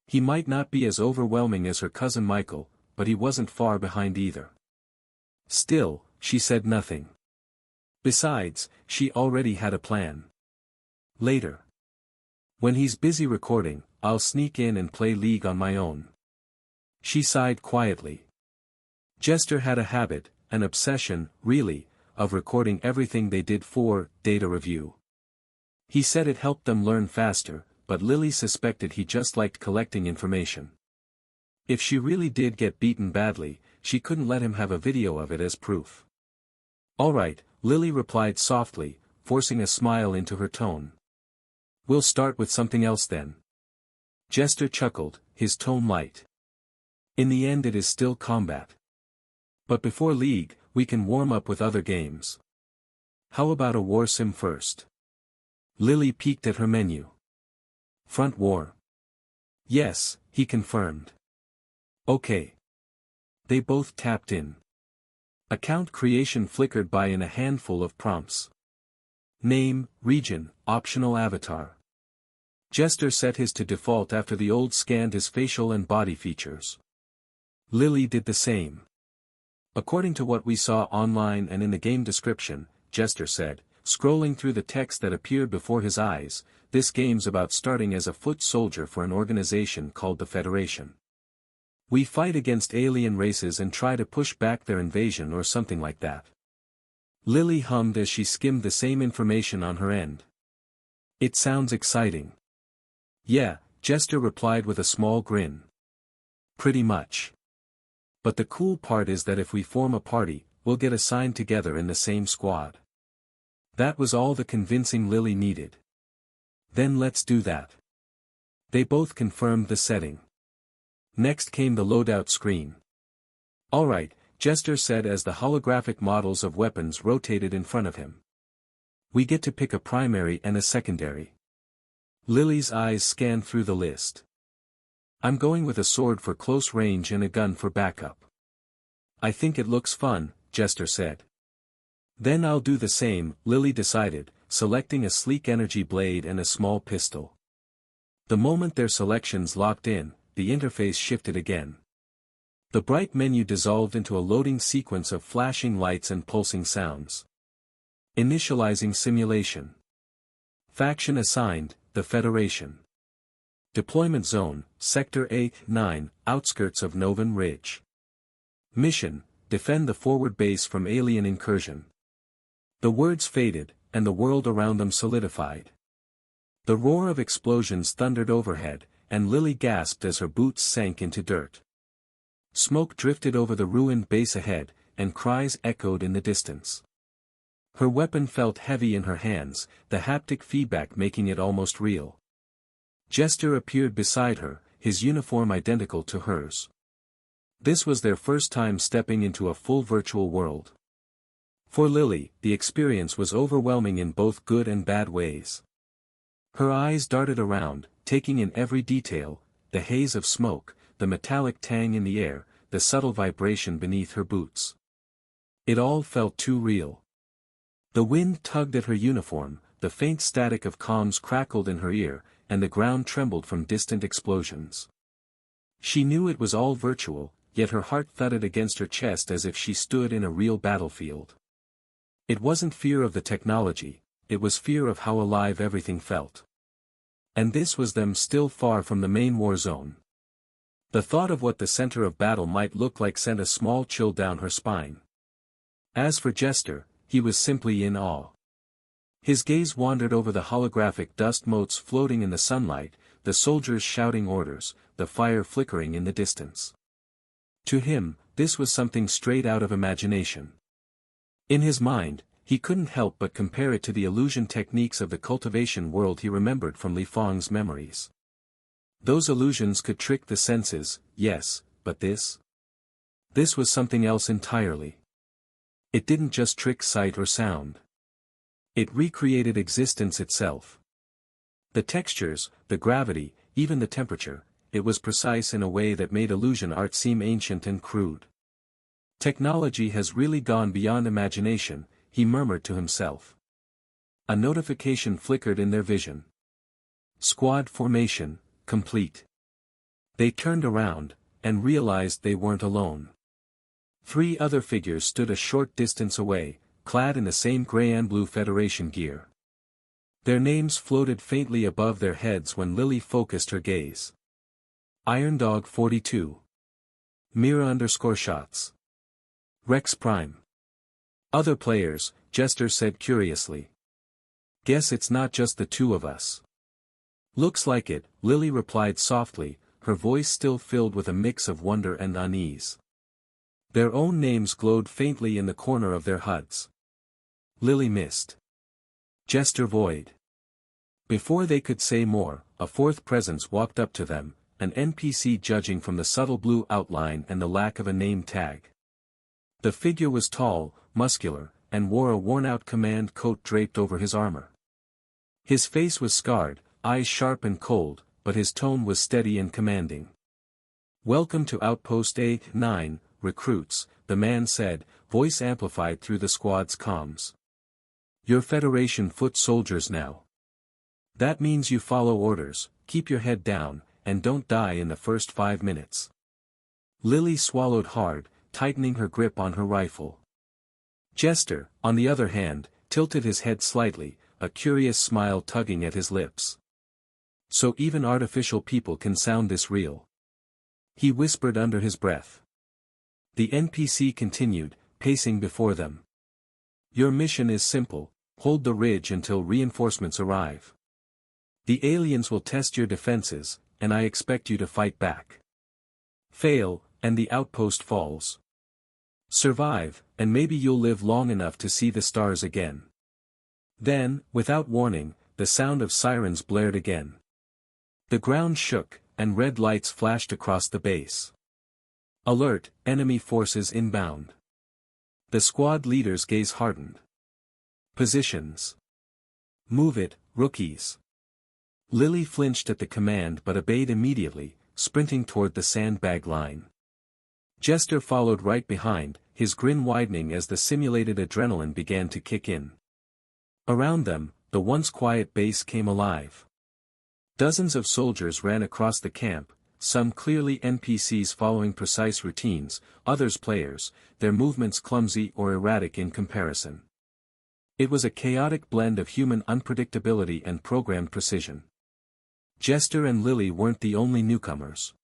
[SPEAKER 1] He might not be as overwhelming as her cousin Michael, but he wasn't far behind either. Still, she said nothing. Besides, she already had a plan. Later. When he's busy recording, I'll sneak in and play League on my own. She sighed quietly. Jester had a habit, an obsession, really, of recording everything they did for data review. He said it helped them learn faster, but Lily suspected he just liked collecting information. If she really did get beaten badly, she couldn't let him have a video of it as proof. All right, Lily replied softly, forcing a smile into her tone. We'll start with something else then. Jester chuckled, his tone light. In the end it is still combat. But before League, we can warm up with other games. How about a war sim first? Lily peeked at her menu. Front War. Yes, he confirmed. Okay. They both tapped in. Account creation flickered by in a handful of prompts. Name, region, optional avatar. Jester set his to default after the old scanned his facial and body features. Lily did the same. According to what we saw online and in the game description, Jester said, scrolling through the text that appeared before his eyes, this game's about starting as a foot soldier for an organization called the Federation. We fight against alien races and try to push back their invasion or something like that. Lily hummed as she skimmed the same information on her end. It sounds exciting. Yeah, Jester replied with a small grin. Pretty much. But the cool part is that if we form a party, we'll get assigned together in the same squad. That was all the convincing Lily needed. Then let's do that. They both confirmed the setting. Next came the loadout screen. Alright, Jester said as the holographic models of weapons rotated in front of him. We get to pick a primary and a secondary. Lily's eyes scanned through the list. I'm going with a sword for close range and a gun for backup. I think it looks fun, Jester said. Then I'll do the same, Lily decided, selecting a sleek energy blade and a small pistol. The moment their selections locked in, the interface shifted again. The bright menu dissolved into a loading sequence of flashing lights and pulsing sounds. Initializing simulation. Faction assigned, the Federation. Deployment zone, Sector A-9, outskirts of Novan Ridge. Mission, defend the forward base from alien incursion. The words faded, and the world around them solidified. The roar of explosions thundered overhead, and Lily gasped as her boots sank into dirt. Smoke drifted over the ruined base ahead, and cries echoed in the distance. Her weapon felt heavy in her hands, the haptic feedback making it almost real. Jester appeared beside her, his uniform identical to hers. This was their first time stepping into a full virtual world. For Lily, the experience was overwhelming in both good and bad ways. Her eyes darted around, taking in every detail, the haze of smoke, the metallic tang in the air, the subtle vibration beneath her boots. It all felt too real. The wind tugged at her uniform, the faint static of comms crackled in her ear, and the ground trembled from distant explosions. She knew it was all virtual, yet her heart thudded against her chest as if she stood in a real battlefield. It wasn't fear of the technology, it was fear of how alive everything felt. And this was them still far from the main war zone. The thought of what the center of battle might look like sent a small chill down her spine. As for Jester, he was simply in awe. His gaze wandered over the holographic dust motes floating in the sunlight, the soldiers shouting orders, the fire flickering in the distance. To him, this was something straight out of imagination. In his mind, He couldn't help but compare it to the illusion techniques of the cultivation world he remembered from Li Fang's memories. Those illusions could trick the senses, yes, but this? This was something else entirely. It didn't just trick sight or sound. It recreated existence itself. The textures, the gravity, even the temperature, it was precise in a way that made illusion art seem ancient and crude. Technology has really gone beyond imagination, he murmured to himself. A notification flickered in their vision. Squad formation, complete. They turned around, and realized they weren't alone. 3 other figures stood a short distance away, clad in the same gray and blue Federation gear. Their names floated faintly above their heads when Lily focused her gaze. Iron Dog 42. Mira_shots. Rex Prime. Other players, Jester said curiously. Guess it's not just the 2 of us. Looks like it, Lily replied softly, her voice still filled with a mix of wonder and unease. Their own names glowed faintly in the corner of their HUDs. Lily missed. Jester void. Before they could say more, a 4th presence walked up to them, an NPC judging from the subtle blue outline and the lack of a name tag. The figure was tall, muscular, and wore a worn-out command coat draped over his armor. His face was scarred, eyes sharp and cold, but his tone was steady and commanding. Welcome to Outpost 8-9, recruits, the man said, voice amplified through the squad's comms. You're Federation foot soldiers now. That means you follow orders, keep your head down, and don't die in the first 5 minutes. Lily swallowed hard, tightening her grip on her rifle. Jester, on the other hand, tilted his head slightly, a curious smile tugging at his lips. So even artificial people can sound this real. He whispered under his breath. The NPC continued, pacing before them. Your mission is simple, hold the ridge until reinforcements arrive. The aliens will test your defenses, and I expect you to fight back. Fail, and the outpost falls. Survive, and maybe you'll live long enough to see the stars again. Then, without warning, the sound of sirens blared again. The ground shook, and red lights flashed across the base. Alert, enemy forces inbound. The squad leader's gaze hardened. Positions. Move it, rookies. Lily flinched at the command but obeyed immediately, sprinting toward the sandbag line. Jester followed right behind, his grin widening as the simulated adrenaline began to kick in. Around them, the once quiet base came alive. Dozens of soldiers ran across the camp, some clearly NPCs following precise routines, others players, their movements clumsy or erratic in comparison. It was a chaotic blend of human unpredictability and programmed precision. Jester and Lily weren't the only newcomers.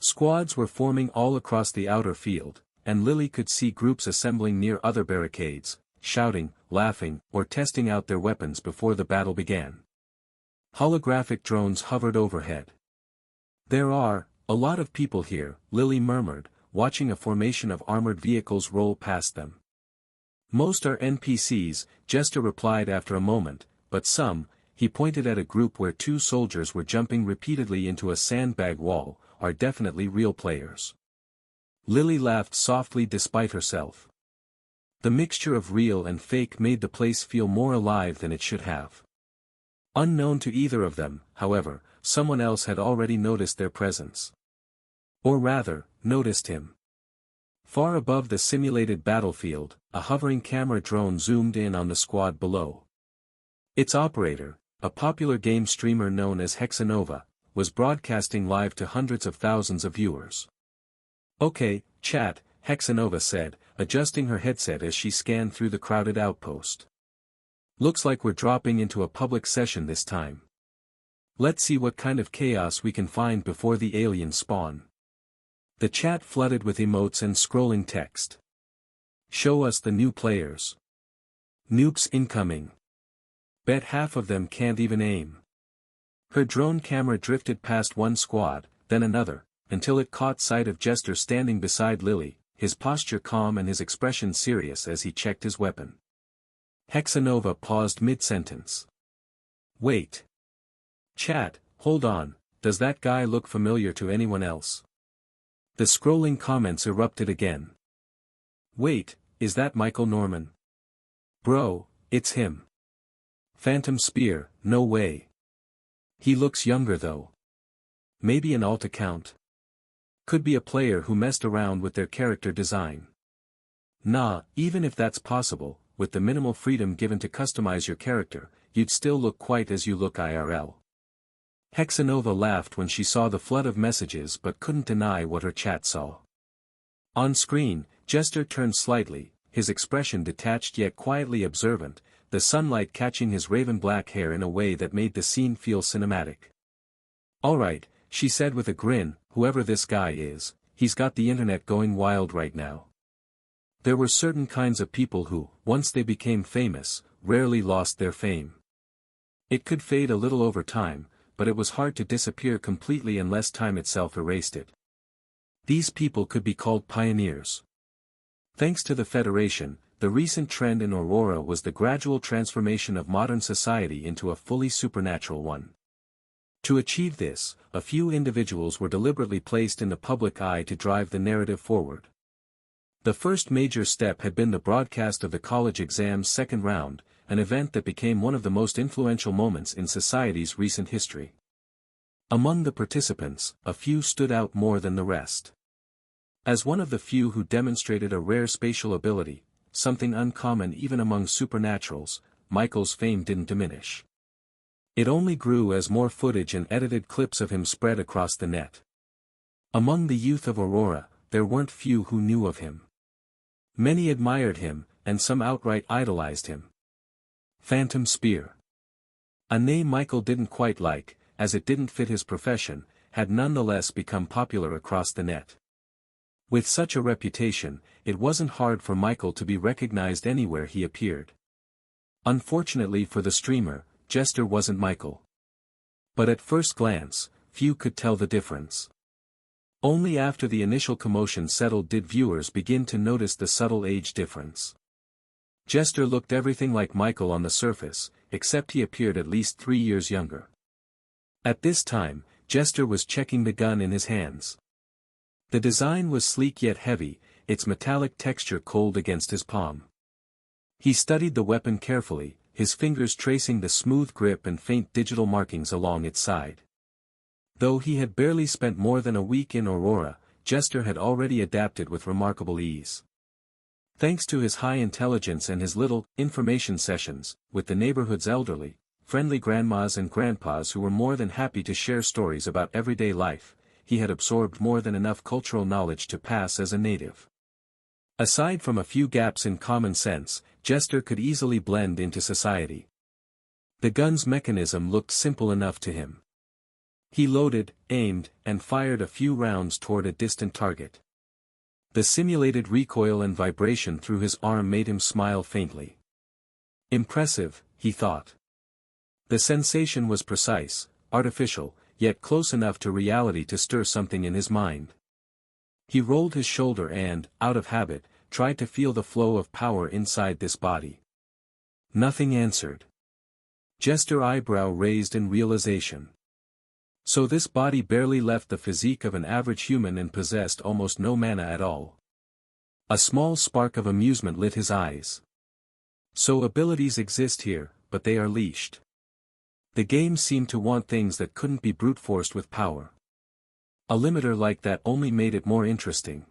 [SPEAKER 1] Squads were forming all across the outer field, and Lily could see groups assembling near other barricades, shouting, laughing, or testing out their weapons before the battle began. Holographic drones hovered overhead. There are a lot of people here, Lily murmured, watching a formation of armored vehicles roll past them. Most are NPCs, Jester replied after a moment, but some, he pointed at a group where 2 soldiers were jumping repeatedly into a sandbag wall, are definitely real players. Lily laughed softly despite herself. The mixture of real and fake made the place feel more alive than it should have. Unknown to either of them, however, someone else had already noticed their presence. Or rather, noticed him. Far above the simulated battlefield, a hovering camera drone zoomed in on the squad below. Its operator, a popular game streamer known as Hexanova, was broadcasting live to hundreds of thousands of viewers. Okay, chat, Hexanova said, adjusting her headset as she scanned through the crowded outpost. Looks like we're dropping into a public session this time. Let's see what kind of chaos we can find before the aliens spawn. The chat flooded with emotes and scrolling text. Show us the new players. Nukes incoming. Bet half of them can't even aim. Her drone camera drifted past one squad, then another, until it caught sight of Jester standing beside Lily, his posture calm and his expression serious as he checked his weapon. Hexanova paused mid-sentence. Wait. Chat, hold on, does that guy look familiar to anyone else? The scrolling comments erupted again. Wait, is that Michael Norman? Bro, it's him. Phantom Spear, no way. He looks younger though. Maybe an alt account? Could be a player who messed around with their character design. Nah, even if that's possible, with the minimal freedom given to customize your character, you'd still look quite as you look IRL. Hexanova laughed when she saw the flood of messages but couldn't deny what her chat saw. On screen, Jester turned slightly, his expression detached yet quietly observant, the sunlight catching his raven black hair in a way that made the scene feel cinematic. Alright, she said with a grin, whoever this guy is, he's got the internet going wild right now. There were certain kinds of people who, once they became famous, rarely lost their fame. It could fade a little over time, but it was hard to disappear completely unless time itself erased it. These people could be called pioneers. Thanks to the Federation, the recent trend in Aurora was the gradual transformation of modern society into a fully supernatural one. To achieve this, a few individuals were deliberately placed in the public eye to drive the narrative forward. The first major step had been the broadcast of the college exam's second round, an event that became one of the most influential moments in society's recent history. Among the participants, a few stood out more than the rest. As one of the few who demonstrated a rare spatial ability, something uncommon even among supernaturals, Michael's fame didn't diminish. It only grew as more footage and edited clips of him spread across the net. Among the youth of Aurora, there weren't few who knew of him. Many admired him, and some outright idolized him. Phantom Spear. A name Michael didn't quite like, as it didn't fit his profession, had nonetheless become popular across the net. With such a reputation, it wasn't hard for Michael to be recognized anywhere he appeared. Unfortunately for the streamer, Jester wasn't Michael. But at first glance, few could tell the difference. Only after the initial commotion settled did viewers begin to notice the subtle age difference. Jester looked everything like Michael on the surface, except he appeared at least 3 years younger. At this time, Jester was checking the gun in his hands. The design was sleek yet heavy, its metallic texture cold against his palm. He studied the weapon carefully, his fingers tracing the smooth grip and faint digital markings along its side. Though he had barely spent more than a week in Aurora, Jester had already adapted with remarkable ease. Thanks to his high intelligence and his little information sessions with the neighborhood's elderly, friendly grandmas and grandpas who were more than happy to share stories about everyday life, he had absorbed more than enough cultural knowledge to pass as a native. Aside from a few gaps in common sense, Jester could easily blend into society. The gun's mechanism looked simple enough to him. He loaded, aimed, and fired a few rounds toward a distant target. The simulated recoil and vibration through his arm made him smile faintly. Impressive, he thought. The sensation was precise, artificial, yet close enough to reality to stir something in his mind. He rolled his shoulder and, out of habit, tried to feel the flow of power inside this body. Nothing answered. Jester eyebrow raised in realization. So this body barely left the physique of an average human and possessed almost no mana at all. A small spark of amusement lit his eyes. So abilities exist here, but they are leashed. The game seemed to want things that couldn't be brute-forced with power. A limiter like that only made it more interesting.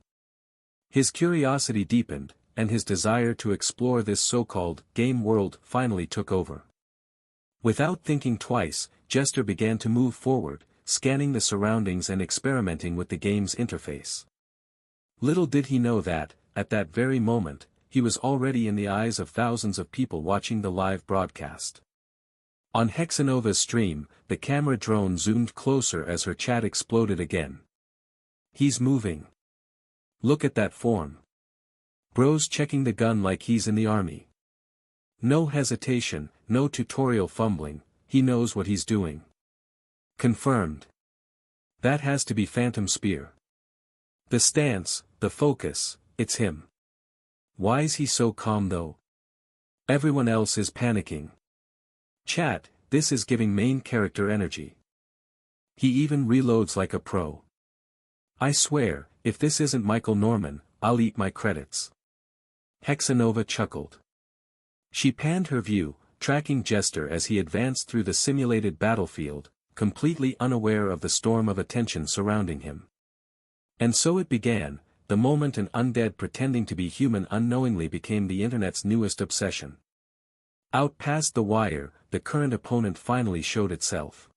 [SPEAKER 1] His curiosity deepened, and his desire to explore this so-called game world finally took over. Without thinking twice, Jester began to move forward, scanning the surroundings and experimenting with the game's interface. Little did he know that, at that very moment, he was already in the eyes of thousands of people watching the live broadcast. On Hexanova's stream, the camera drone zoomed closer as her chat exploded again. He's moving. Look at that form. Bro's checking the gun like he's in the army. No hesitation, no tutorial fumbling, he knows what he's doing. Confirmed. That has to be Phantom Spear. The stance, the focus, it's him. Why's he so calm though? Everyone else is panicking. Chat, this is giving main character energy. He even reloads like a pro. I swear, if this isn't Michael Norman, I'll eat my credits. Hexanova chuckled. She panned her view, tracking Jester as he advanced through the simulated battlefield, completely unaware of the storm of attention surrounding him. And so it began, the moment an undead pretending to be human unknowingly became the internet's newest obsession. Out past the wire, the current opponent finally showed itself.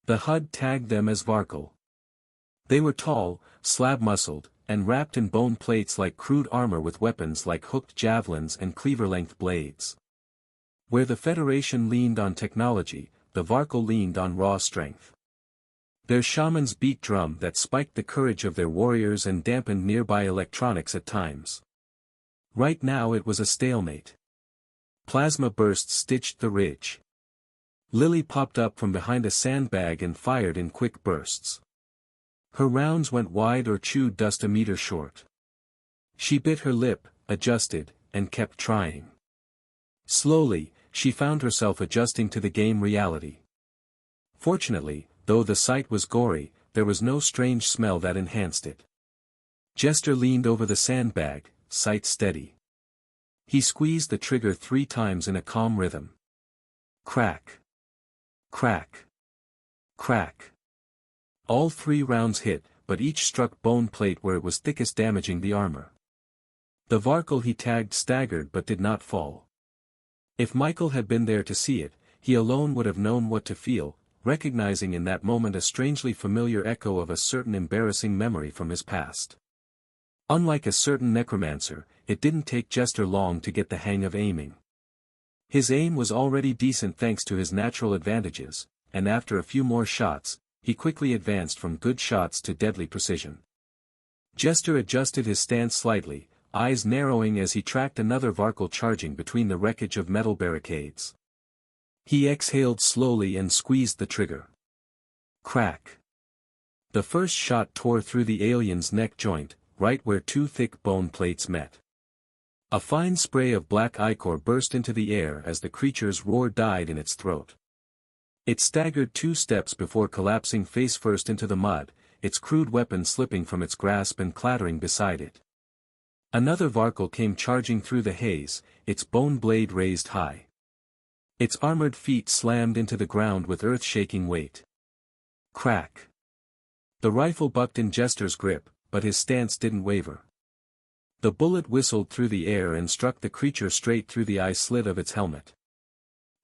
[SPEAKER 1] The HUD tagged them as Varkle. They were tall, slab-muscled, and wrapped in bone plates like crude armor with weapons like hooked javelins and cleaver-length blades. Where the Federation leaned on technology, the Varkle leaned on raw strength. Their shamans beat drum that spiked the courage of their warriors and dampened nearby electronics at times. Right now it was a stalemate. Plasma bursts stitched the ridge. Lily popped up from behind a sandbag and fired in quick bursts. Her rounds went wide or chewed dust a meter short. She bit her lip, adjusted, and kept trying. Slowly, she found herself adjusting to the game reality. Fortunately, though the sight was gory, there was no strange smell that enhanced it. Jester leaned over the sandbag, sight steady. He squeezed the trigger 3 times in a calm rhythm. Crack. Crack. Crack. All 3 rounds hit, but each struck bone plate where it was thickest, damaging the armor. The Varkle he tagged staggered but did not fall. If Michael had been there to see it, he alone would have known what to feel, recognizing in that moment a strangely familiar echo of a certain embarrassing memory from his past. Unlike a certain Necromancer, it didn't take Jester long to get the hang of aiming. His aim was already decent thanks to his natural advantages, and after a few more shots, he quickly advanced from good shots to deadly precision. Jester adjusted his stance slightly, eyes narrowing as he tracked another Varkle charging between the wreckage of metal barricades. He exhaled slowly and squeezed the trigger. Crack. The first shot tore through the alien's neck joint, right where 2 thick bone plates met. A fine spray of black ichor burst into the air as the creature's roar died in its throat. It staggered 2 steps before collapsing face first into the mud, its crude weapon slipping from its grasp and clattering beside it. Another Varkle came charging through the haze, its bone blade raised high. Its armored feet slammed into the ground with earth-shaking weight. Crack. The rifle bucked in Jester's grip, but his stance didn't waver. The bullet whistled through the air and struck the creature straight through the eye slit of its helmet.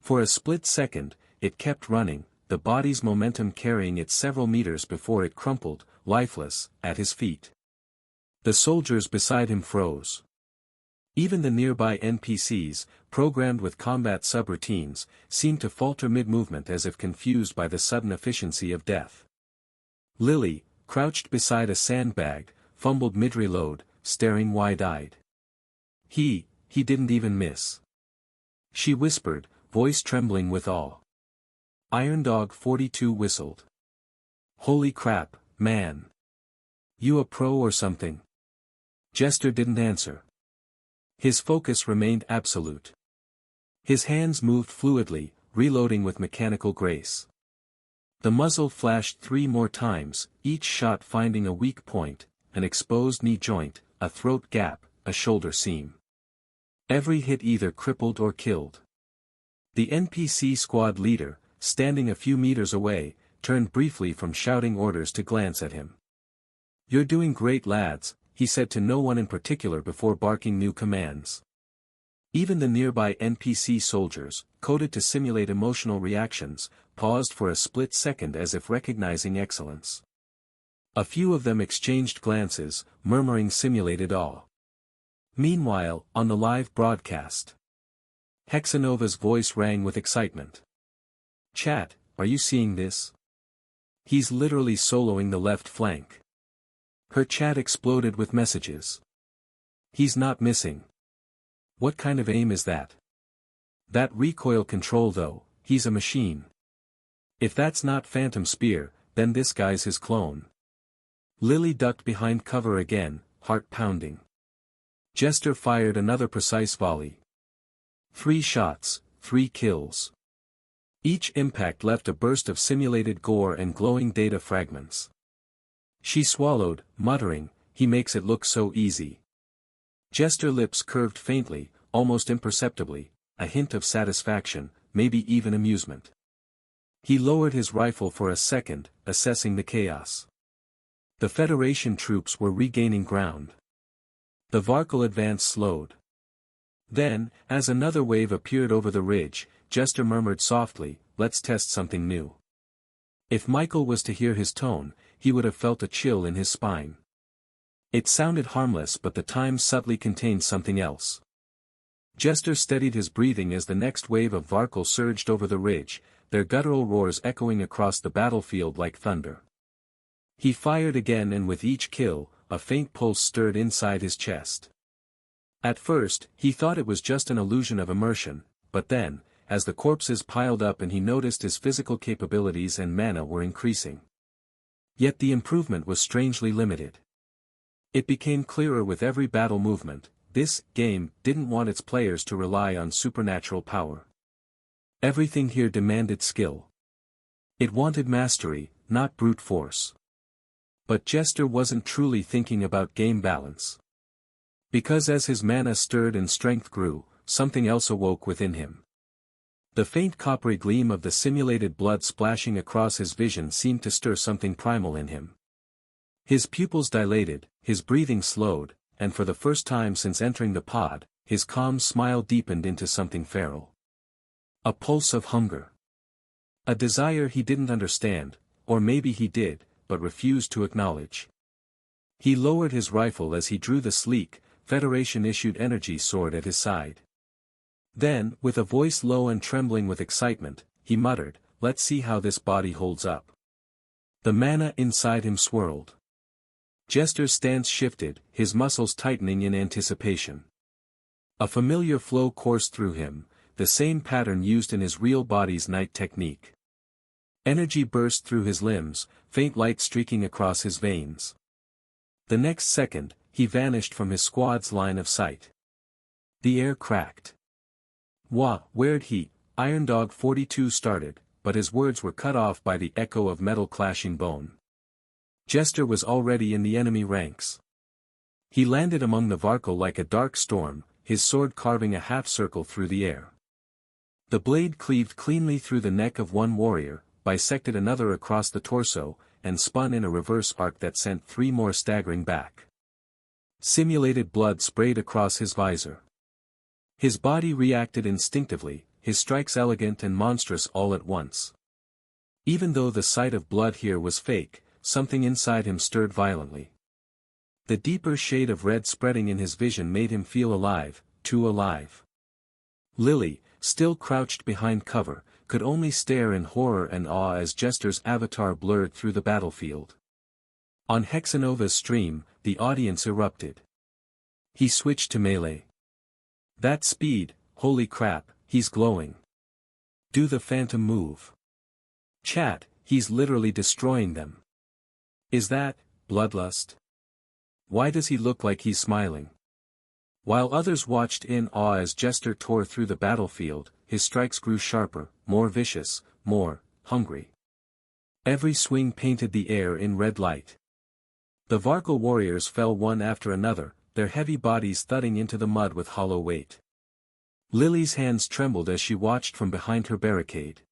[SPEAKER 1] For a split second, it kept running, the body's momentum carrying it several meters before it crumpled, lifeless, at his feet. The soldiers beside him froze. Even the nearby NPCs, programmed with combat subroutines, seemed to falter mid-movement as if confused by the sudden efficiency of death. Lily, crouched beside a sandbag, fumbled mid-reload, staring wide-eyed. He didn't even miss. She whispered, voice trembling with awe. Iron Dog 42 whistled. Holy crap, man. You a pro or something? Jester didn't answer. His focus remained absolute. His hands moved fluidly, reloading with mechanical grace. The muzzle flashed 3 more times, each shot finding a weak point, an exposed knee joint, a throat gap, a shoulder seam. Every hit either crippled or killed. The NPC squad leader, standing a few meters away, turned briefly from shouting orders to glance at him. "You're doing great, lads," he said to no one in particular before barking new commands. Even the nearby NPC soldiers, coded to simulate emotional reactions, paused for a split second as if recognizing excellence. A few of them exchanged glances, murmuring simulated awe. Meanwhile, on the live broadcast, Hexanova's voice rang with excitement. "Chat, are you seeing this? He's literally soloing the left flank." Her chat exploded with messages. "He's not missing. What kind of aim is that? That recoil control though, he's a machine. If that's not Phantom Spear, then this guy's his clone." Lily ducked behind cover again, heart pounding. Jester fired another precise volley. 3 shots, 3 kills. Each impact left a burst of simulated gore and glowing data fragments. She swallowed, muttering, "He makes it look so easy." Jester's lips curved faintly, almost imperceptibly, a hint of satisfaction, maybe even amusement. He lowered his rifle for a second, assessing the chaos. The Federation troops were regaining ground. The Varkle advance slowed. Then, as another wave appeared over the ridge, Jester murmured softly, "Let's test something new." If Michael was to hear his tone, he would have felt a chill in his spine. It sounded harmless, but the time subtly contained something else. Jester steadied his breathing as the next wave of Varkle surged over the ridge, their guttural roars echoing across the battlefield like thunder. He fired again, and with each kill, a faint pulse stirred inside his chest. At first, he thought it was just an illusion of immersion, but then, as the corpses piled up and he noticed his physical capabilities and mana were increasing. Yet the improvement was strangely limited. It became clearer with every battle movement, this game didn't want its players to rely on supernatural power. Everything here demanded skill. It wanted mastery, not brute force. But Jester wasn't truly thinking about game balance. Because as his mana stirred and strength grew, something else awoke within him. The faint coppery gleam of the simulated blood splashing across his vision seemed to stir something primal in him. His pupils dilated, his breathing slowed, and for the first time since entering the pod, his calm smile deepened into something feral. A pulse of hunger. A desire he didn't understand, or maybe he did, but refused to acknowledge. He lowered his rifle as he drew the sleek, Federation-issued energy sword at his side. Then, with a voice low and trembling with excitement, he muttered, "Let's see how this body holds up." The mana inside him swirled. Jester's stance shifted, his muscles tightening in anticipation. A familiar flow coursed through him, the same pattern used in his real body's night technique. Energy burst through his limbs, faint light streaking across his veins. The next second, he vanished from his squad's line of sight. The air cracked. Where'd he? Iron Dog 42 started, but his words were cut off by the echo of metal clashing bone. Jester was already in the enemy ranks. He landed among the Varkle like a dark storm, his sword carving a half-circle through the air. The blade cleaved cleanly through the neck of one warrior, bisected another across the torso, and spun in a reverse arc that sent 3 more staggering back. Simulated blood sprayed across his visor. His body reacted instinctively, his strikes elegant and monstrous all at once. Even though the sight of blood here was fake, something inside him stirred violently. The deeper shade of red spreading in his vision made him feel alive, too alive. Lily, still crouched behind cover, could only stare in horror and awe as Jester's avatar blurred through the battlefield. On Hexanova's stream, the audience erupted. He switched to melee. That speed, holy crap, he's glowing. Do the phantom move. Chat, he's literally destroying them. Is that bloodlust? Why does he look like he's smiling? While others watched in awe as Jester tore through the battlefield, his strikes grew sharper, more vicious, more hungry. Every swing painted the air in red light. The Varkle warriors fell one after another, their heavy bodies thudding into the mud with hollow weight. Lily's hands trembled as she watched from behind her barricade.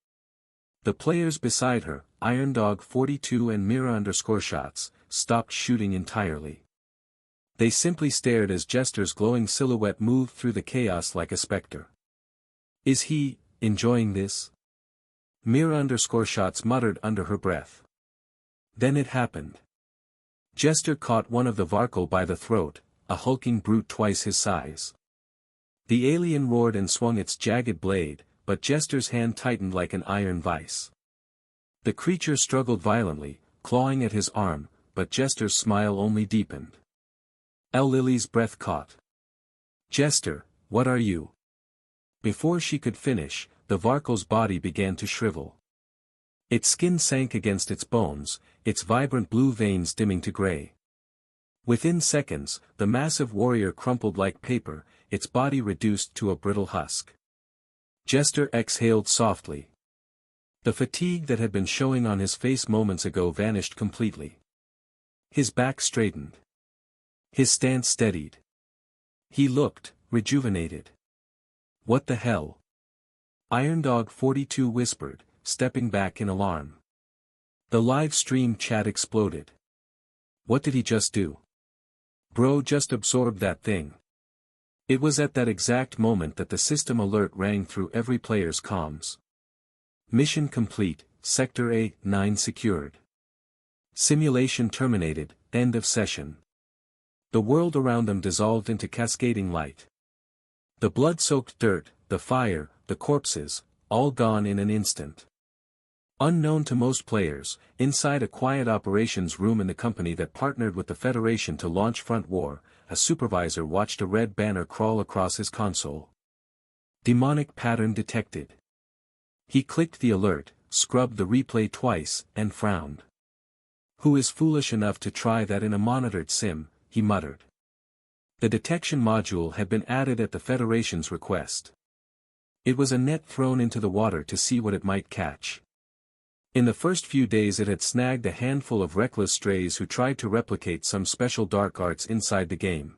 [SPEAKER 1] The players beside her, Iron Dog 42 and Mira_shots, stopped shooting entirely. They simply stared as Jester's glowing silhouette moved through the chaos like a specter. Is he enjoying this? Mira_shots muttered under her breath. Then it happened. Jester caught one of the Varkle by the throat, a hulking brute twice his size. The alien roared and swung its jagged blade, but Jester's hand tightened like an iron vice. The creature struggled violently, clawing at his arm, but Jester's smile only deepened. Lily's breath caught. Jester, what are you? Before she could finish, the Varkle's body began to shrivel. Its skin sank against its bones, its vibrant blue veins dimming to gray. Within seconds, the massive warrior crumpled like paper, its body reduced to a brittle husk. Jester exhaled softly. The fatigue that had been showing on his face moments ago vanished completely. His back straightened. His stance steadied. He looked rejuvenated. What the hell? Iron Dog 42 whispered, stepping back in alarm. The live stream chat exploded. What did he just do? Bro just absorbed that thing. It was at that exact moment that the system alert rang through every player's comms. Mission complete, Sector A-9 secured. Simulation terminated, end of session. The world around them dissolved into cascading light. The blood-soaked dirt, the fire, the corpses, all gone in an instant. Unknown to most players, inside a quiet operations room in the company that partnered with the Federation to launch Front War, a supervisor watched a red banner crawl across his console. Demonic pattern detected. He clicked the alert, scrubbed the replay twice, and frowned. Who is foolish enough to try that in a monitored sim, he muttered. The detection module had been added at the Federation's request. It was a net thrown into the water to see what it might catch. In the first few days it had snagged a handful of reckless strays who tried to replicate some special dark arts inside the game.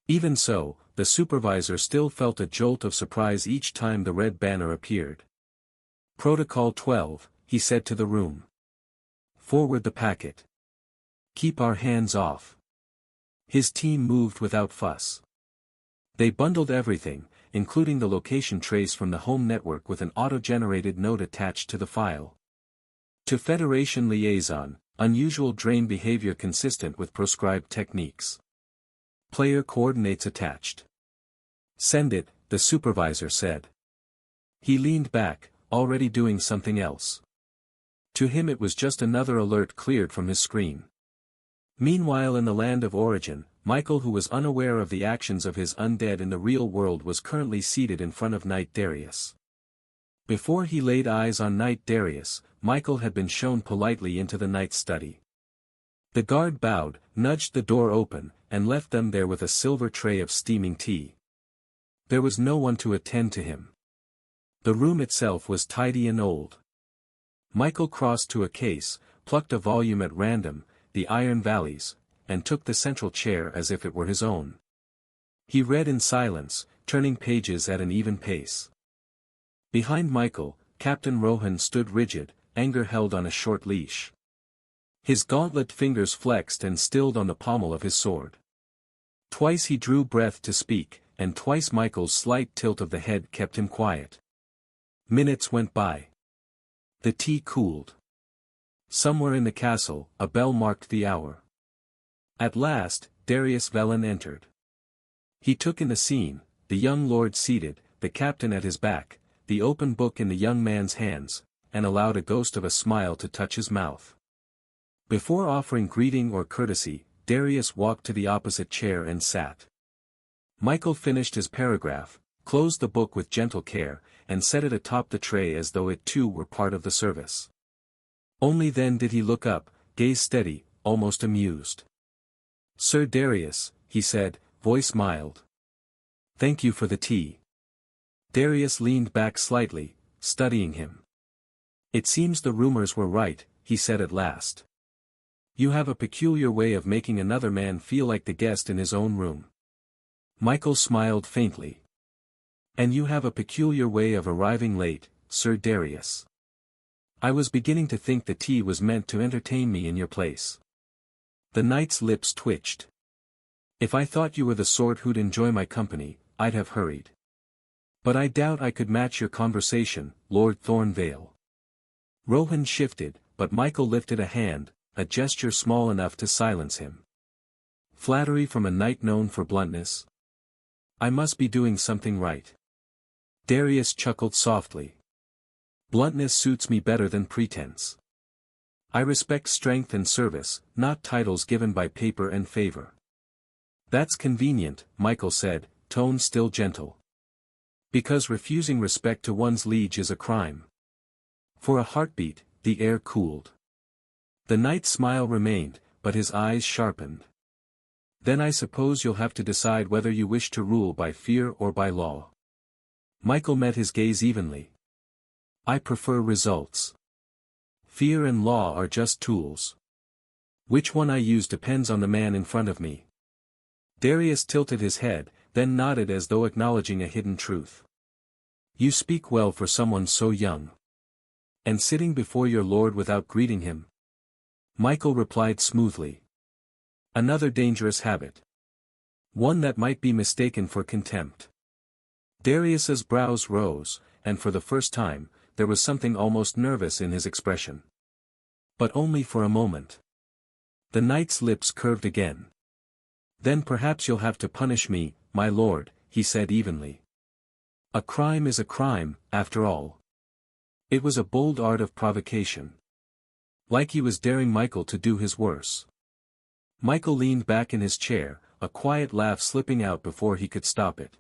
[SPEAKER 1] Even so, the supervisor still felt a jolt of surprise each time the red banner appeared. Protocol 12, he said to the room. Forward the packet. Keep our hands off. His team moved without fuss. They bundled everything, including the location trace from the home network with an auto-generated note attached to the file. To Federation Liaison, unusual drain behavior consistent with proscribed techniques. Player coordinates attached. Send it, the supervisor said. He leaned back, already doing something else. To him it was just another alert cleared from his screen. Meanwhile in the land of origin, Michael, who was unaware of the actions of his undead in the real world, was currently seated in front of Knight Darius. Before he laid eyes on Knight Darius, Michael had been shown politely into the knight's study. The guard bowed, nudged the door open, and left them there with a silver tray of steaming tea. There was no one to attend to him. The room itself was tidy and old. Michael crossed to a case, plucked a volume at random, The Iron Valleys, and took the central chair as if it were his own. He read in silence, turning pages at an even pace. Behind Michael, Captain Rohan stood rigid, anger held on a short leash. His gauntlet fingers flexed and stilled on the pommel of his sword. Twice he drew breath to speak, and twice Michael's slight tilt of the head kept him quiet. Minutes went by. The tea cooled. Somewhere in the castle, a bell marked the hour. At last, Darius Velen entered. He took in the scene, the young lord seated, the captain at his back, the open book in the young man's hands, and allowed a ghost of a smile to touch his mouth. Before offering greeting or courtesy, Darius walked to the opposite chair and sat. Michael finished his paragraph, closed the book with gentle care, and set it atop the tray as though it too were part of the service. Only then did he look up, gaze steady, almost amused. Sir Darius, he said, voice mild. Thank you for the tea. Darius leaned back slightly, studying him. It seems the rumors were right, he said at last. You have a peculiar way of making another man feel like the guest in his own room. Michael smiled faintly. And you have a peculiar way of arriving late, Sir Darius. I was beginning to think the tea was meant to entertain me in your place. The knight's lips twitched. If I thought you were the sort who'd enjoy my company, I'd have hurried. But I doubt I could match your conversation, Lord Thornvale. Rohan shifted, but Michael lifted a hand, a gesture small enough to silence him. Flattery from a knight known for bluntness? I must be doing something right. Darius chuckled softly. Bluntness suits me better than pretense. I respect strength and service, not titles given by paper and favor. That's convenient, Michael said, tone still gentle. Because refusing respect to one's liege is a crime. For a heartbeat, the air cooled. The knight's smile remained, but his eyes sharpened. Then I suppose you'll have to decide whether you wish to rule by fear or by law. Michael met his gaze evenly. I prefer results. Fear and law are just tools. Which one I use depends on the man in front of me. Darius tilted his head, then nodded as though acknowledging a hidden truth. You speak well for someone so young. And sitting before your lord without greeting him? Michael replied smoothly. Another dangerous habit. One that might be mistaken for contempt. Darius's brows rose, and for the first time, there was something almost nervous in his expression. But only for a moment. The knight's lips curved again. Then perhaps you'll have to punish me, my lord, he said evenly. A crime is a crime, after all. It was a bold art of provocation. Like he was daring Michael to do his worst. Michael leaned back in his chair, a quiet laugh slipping out before he could stop it.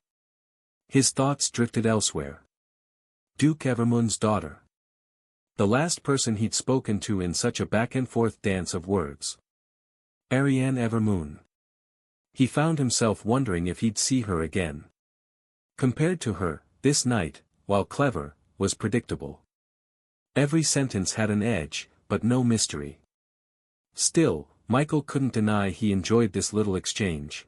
[SPEAKER 1] His thoughts drifted elsewhere. Duke Evermoon's daughter. The last person he'd spoken to in such a back-and-forth dance of words. Ariane Evermoon. He found himself wondering if he'd see her again. Compared to her, this night, while clever, was predictable. Every sentence had an edge, but no mystery. Still, Michael couldn't deny he enjoyed this little exchange.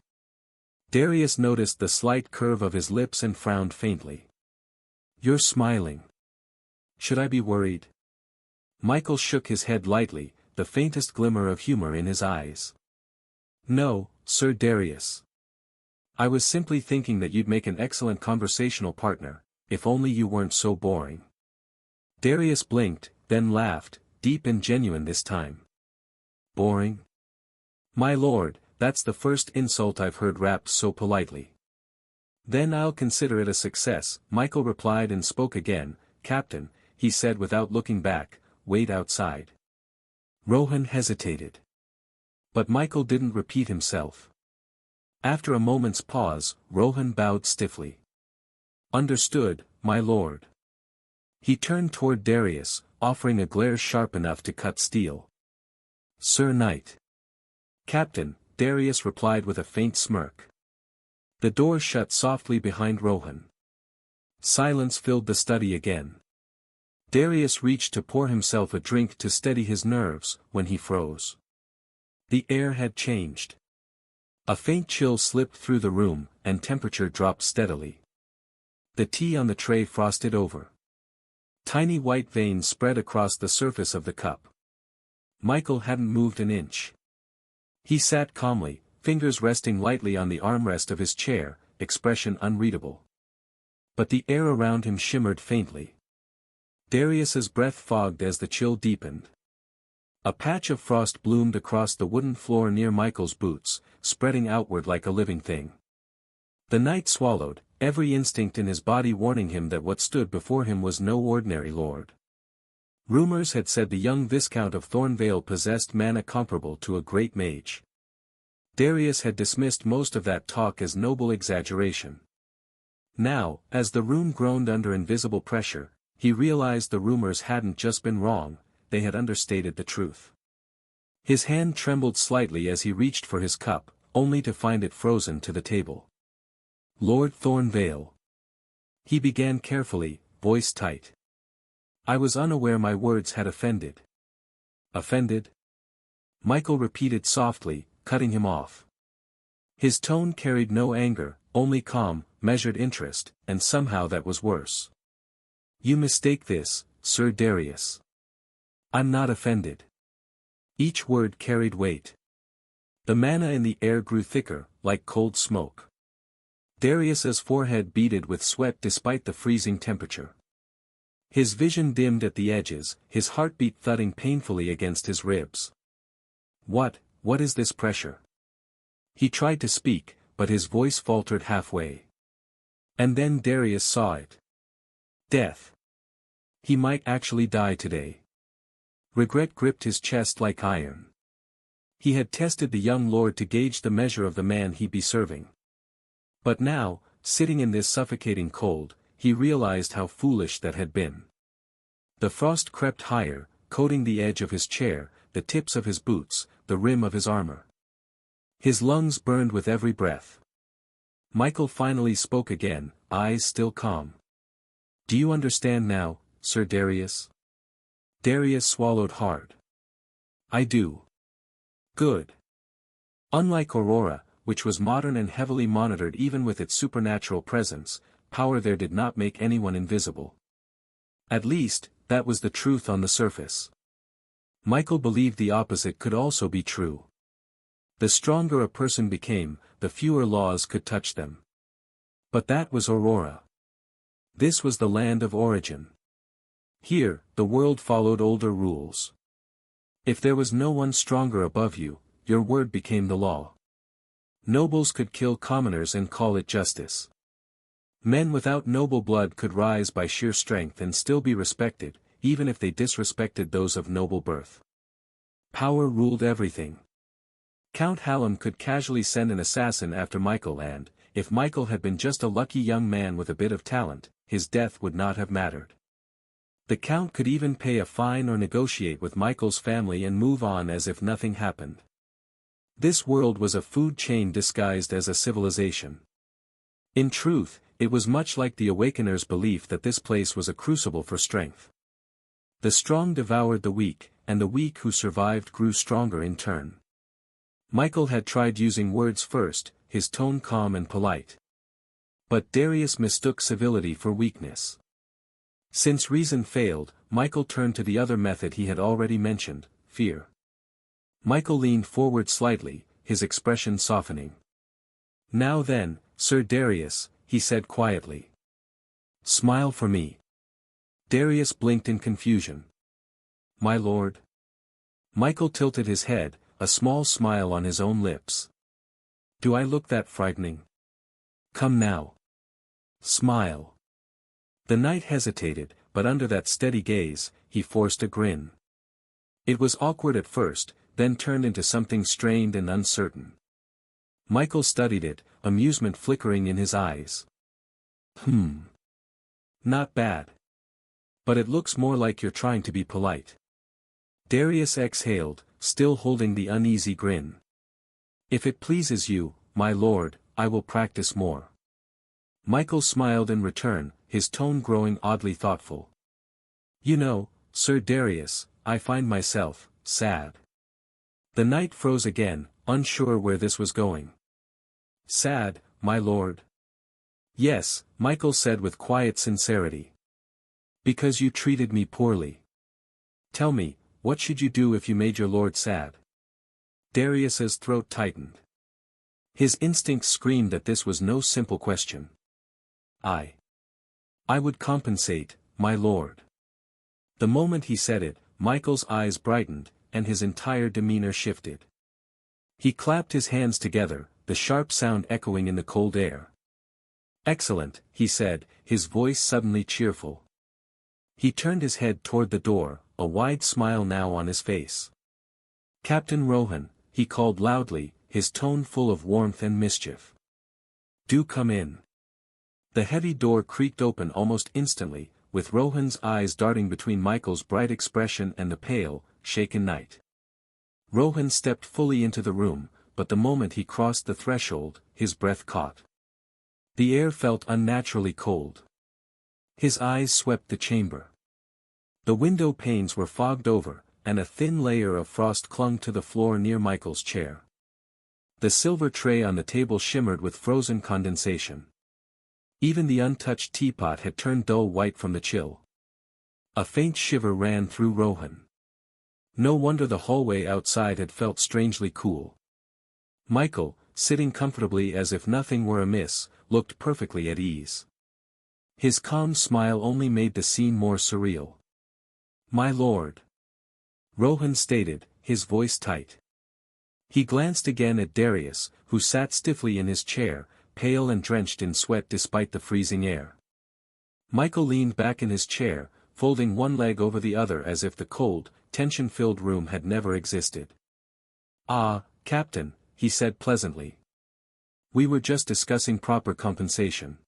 [SPEAKER 1] Darius noticed the slight curve of his lips and frowned faintly. You're smiling. Should I be worried? Michael shook his head lightly, the faintest glimmer of humor in his eyes. No, Sir Darius. I was simply thinking that you'd make an excellent conversational partner, if only you weren't so boring. Darius blinked, then laughed, deep and genuine this time. Boring? My lord, that's the first insult I've heard wrapped so politely. Then I'll consider it a success, Michael replied and spoke again. Captain, he said without looking back, wait outside. Rohan hesitated. But Michael didn't repeat himself. After a moment's pause, Rohan bowed stiffly. Understood, my lord. He turned toward Darius, offering a glare sharp enough to cut steel. Sir Knight. Captain, Darius replied with a faint smirk. The door shut softly behind Rohan. Silence filled the study again. Darius reached to pour himself a drink to steady his nerves, when he froze. The air had changed. A faint chill slipped through the room, and temperature dropped steadily. The tea on the tray frosted over. Tiny white veins spread across the surface of the cup. Michael hadn't moved an inch. He sat calmly, fingers resting lightly on the armrest of his chair, expression unreadable. But the air around him shimmered faintly. Darius's breath fogged as the chill deepened. A patch of frost bloomed across the wooden floor near Michael's boots, spreading outward like a living thing. The knight swallowed, every instinct in his body warning him that what stood before him was no ordinary lord. Rumors had said the young Viscount of Thornvale possessed mana comparable to a great mage. Darius had dismissed most of that talk as noble exaggeration. Now, as the room groaned under invisible pressure, he realized the rumors hadn't just been wrong, they had understated the truth. His hand trembled slightly as he reached for his cup, only to find it frozen to the table. Lord Thornvale. He began carefully, voice tight. I was unaware my words had offended. Offended? Michael repeated softly, cutting him off. His tone carried no anger, only calm, measured interest, and somehow that was worse. You mistake this, Sir Darius. I'm not offended. Each word carried weight. The mana in the air grew thicker, like cold smoke. Darius's forehead beaded with sweat despite the freezing temperature. His vision dimmed at the edges, his heartbeat thudding painfully against his ribs. What is this pressure? He tried to speak, but his voice faltered halfway. And then Darius saw it. Death. He might actually die today. Regret gripped his chest like iron. He had tested the young lord to gauge the measure of the man he'd be serving. But now, sitting in this suffocating cold, he realized how foolish that had been. The frost crept higher, coating the edge of his chair, the tips of his boots, the rim of his armor. His lungs burned with every breath. Michael finally spoke again, eyes still calm. Do you understand now, Sir Darius? Darius swallowed hard. I do. Good. Unlike Aurora, which was modern and heavily monitored even with its supernatural presence, power there did not make anyone invisible. At least, that was the truth on the surface. Michael believed the opposite could also be true. The stronger a person became, the fewer laws could touch them. But that was Aurora. This was the land of origin. Here, the world followed older rules. If there was no one stronger above you, your word became the law. Nobles could kill commoners and call it justice. Men without noble blood could rise by sheer strength and still be respected, even if they disrespected those of noble birth. Power ruled everything. Count Hallam could casually send an assassin after Michael and, if Michael had been just a lucky young man with a bit of talent, his death would not have mattered. The Count could even pay a fine or negotiate with Michael's family and move on as if nothing happened. This world was a food chain disguised as a civilization. In truth, it was much like the Awakener's belief that this place was a crucible for strength. The strong devoured the weak, and the weak who survived grew stronger in turn. Michael had tried using words first, his tone calm and polite. But Darius mistook civility for weakness. Since reason failed, Michael turned to the other method he had already mentioned, fear. Michael leaned forward slightly, his expression softening. Now then, Sir Darius, he said quietly. Smile for me. Darius blinked in confusion. My lord. Michael tilted his head, a small smile on his own lips. Do I look that frightening? Come now. Smile. The knight hesitated, but under that steady gaze, he forced a grin. It was awkward at first, then turned into something strained and uncertain. Michael studied it, amusement flickering in his eyes. Not bad. But it looks more like you're trying to be polite. Darius exhaled, still holding the uneasy grin. If it pleases you, my lord, I will practice more. Michael smiled in return, his tone growing oddly thoughtful. You know, Sir Darius, I find myself sad. The knight froze again, unsure where this was going. Sad, my lord? Yes, Michael said with quiet sincerity. Because you treated me poorly. Tell me, what should you do if you made your lord sad? Darius's throat tightened. His instincts screamed that this was no simple question. I would compensate, my lord. The moment he said it, Michael's eyes brightened, and his entire demeanor shifted. He clapped his hands together, the sharp sound echoing in the cold air. Excellent, he said, his voice suddenly cheerful. He turned his head toward the door, a wide smile now on his face. Captain Rohan, he called loudly, his tone full of warmth and mischief. Do come in. The heavy door creaked open almost instantly, with Rohan's eyes darting between Michael's bright expression and the pale, shaken knight. Rohan stepped fully into the room, but the moment he crossed the threshold, his breath caught. The air felt unnaturally cold. His eyes swept the chamber. The window panes were fogged over, and a thin layer of frost clung to the floor near Michael's chair. The silver tray on the table shimmered with frozen condensation. Even the untouched teapot had turned dull white from the chill. A faint shiver ran through Rohan. No wonder the hallway outside had felt strangely cool. Michael, sitting comfortably as if nothing were amiss, looked perfectly at ease. His calm smile only made the scene more surreal. My lord. Rohan stated, his voice tight. He glanced again at Darius, who sat stiffly in his chair, pale and drenched in sweat despite the freezing air. Michael leaned back in his chair, folding one leg over the other as if the cold, tension-filled room had never existed. Ah, Captain, he said pleasantly. We were just discussing proper compensation.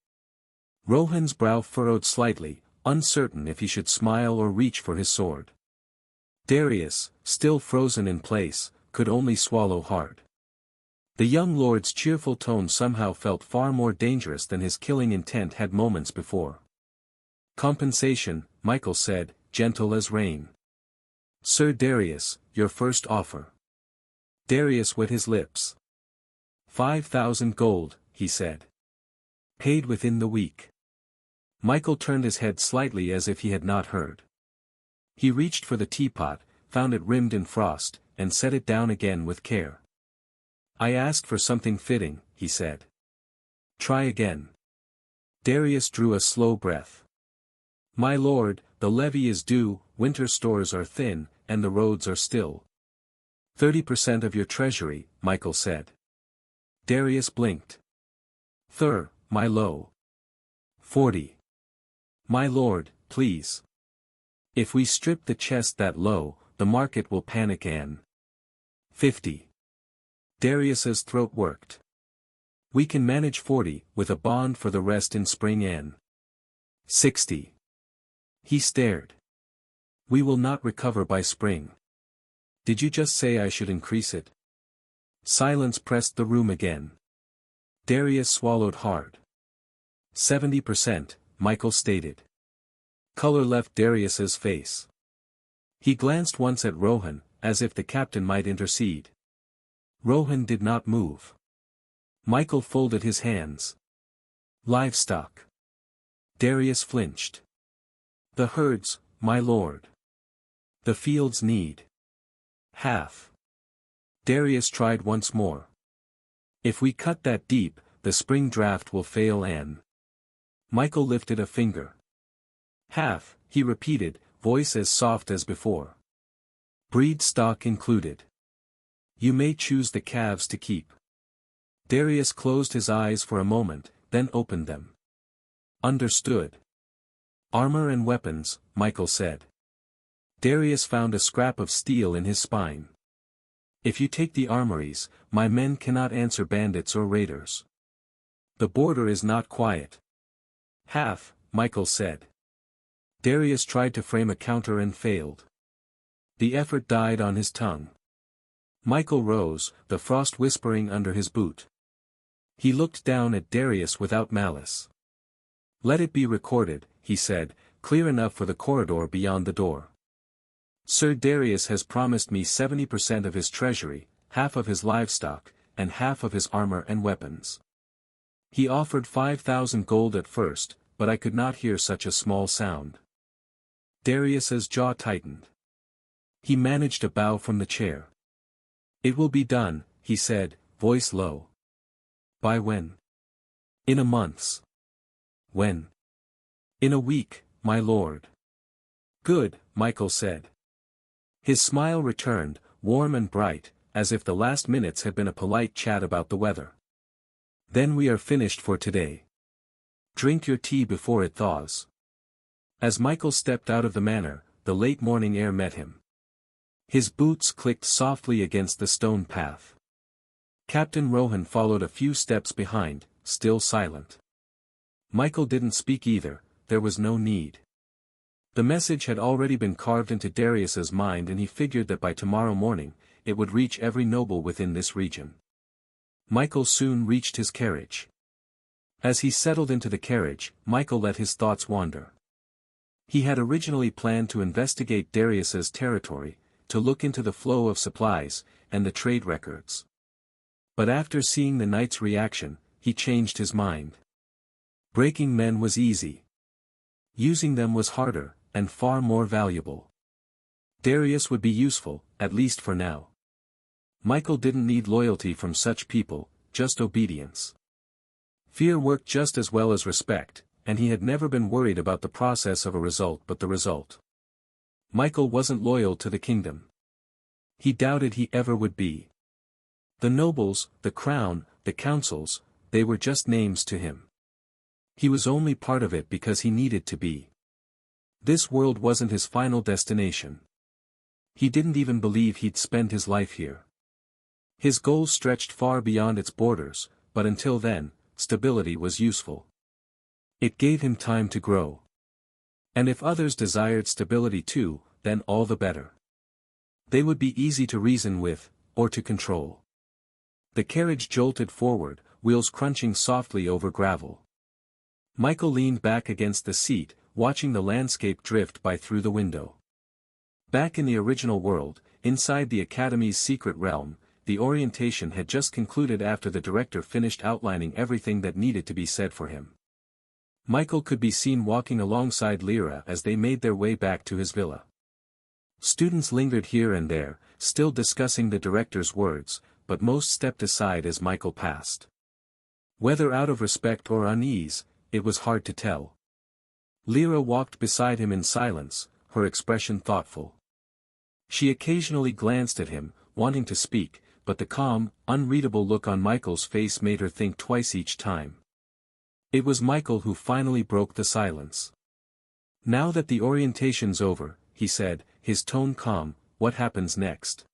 [SPEAKER 1] Rohan's brow furrowed slightly, uncertain if he should smile or reach for his sword. Darius, still frozen in place, could only swallow hard. The young lord's cheerful tone somehow felt far more dangerous than his killing intent had moments before. Compensation, Michael said, gentle as rain. Sir Darius, your first offer. Darius wet his lips. 5,000 gold, he said. Paid within the week. Michael turned his head slightly as if he had not heard. He reached for the teapot, found it rimmed in frost, and set it down again with care. I asked for something fitting, he said. Try again. Darius drew a slow breath. My lord, the levy is due, winter stores are thin, and the roads are still. 30% of your treasury, Michael said. Darius blinked. My low. 40. My lord, please. If we strip the chest that low, the market will panic an. 50. Darius's throat worked. We can manage 40, with a bond for the rest in spring an. 60. He stared. We will not recover by spring. Did you just say I should increase it? Silence pressed the room again. Darius swallowed hard. 70%, Michael stated. Color left Darius's face. He glanced once at Rohan, as if the captain might intercede. Rohan did not move. Michael folded his hands. Livestock. Darius flinched. The herds, my lord. The fields need. Half. Darius tried once more. If we cut that deep, the spring draft will fail an. Michael lifted a finger. Half, he repeated, voice as soft as before. Breed stock included. You may choose the calves to keep. Darius closed his eyes for a moment, then opened them. Understood. Armor and weapons, Michael said. Darius found a scrap of steel in his spine. If you take the armories, my men cannot answer bandits or raiders. The border is not quiet. Half, Michael said. Darius tried to frame a counter and failed. The effort died on his tongue. Michael rose, the frost whispering under his boot. He looked down at Darius without malice. Let it be recorded, he said, clear enough for the corridor beyond the door. Sir Darius has promised me 70% of his treasury, half of his livestock, and half of his armor and weapons. He offered 5,000 gold at first, but I could not hear such a small sound. Darius's jaw tightened. He managed a bow from the chair. It will be done, he said, voice low. By when? In a month's. When? In a week, my lord. Good, Michael said. His smile returned, warm and bright, as if the last minutes had been a polite chat about the weather. Then we are finished for today. Drink your tea before it thaws. As Michael stepped out of the manor, the late morning air met him. His boots clicked softly against the stone path. Captain Rohan followed a few steps behind, still silent. Michael didn't speak either, there was no need. The message had already been carved into Darius's mind and he figured that by tomorrow morning, it would reach every noble within this region. Michael soon reached his carriage. As he settled into the carriage, Michael let his thoughts wander. He had originally planned to investigate Darius's territory, to look into the flow of supplies, and the trade records. But after seeing the knight's reaction, he changed his mind. Breaking men was easy. Using them was harder, and far more valuable. Darius would be useful, at least for now. Michael didn't need loyalty from such people, just obedience. Fear worked just as well as respect, and he had never been worried about the process of a result but the result. Michael wasn't loyal to the kingdom. He doubted he ever would be. The nobles, the crown, the councils, they were just names to him. He was only part of it because he needed to be. This world wasn't his final destination. He didn't even believe he'd spend his life here. His goals stretched far beyond its borders, but until then, stability was useful. It gave him time to grow. And if others desired stability too, then all the better. They would be easy to reason with, or to control. The carriage jolted forward, wheels crunching softly over gravel. Michael leaned back against the seat, watching the landscape drift by through the window. Back in the original world, inside the Academy's secret realm, the orientation had just concluded after the director finished outlining everything that needed to be said for him. Michael could be seen walking alongside Lyra as they made their way back to his villa. Students lingered here and there, still discussing the director's words, but most stepped aside as Michael passed. Whether out of respect or unease, it was hard to tell. Lyra walked beside him in silence, her expression thoughtful. She occasionally glanced at him, wanting to speak, but the calm, unreadable look on Michael's face made her think twice each time. It was Michael who finally broke the silence. "Now that the orientation's over," he said, his tone calm, "what happens next?"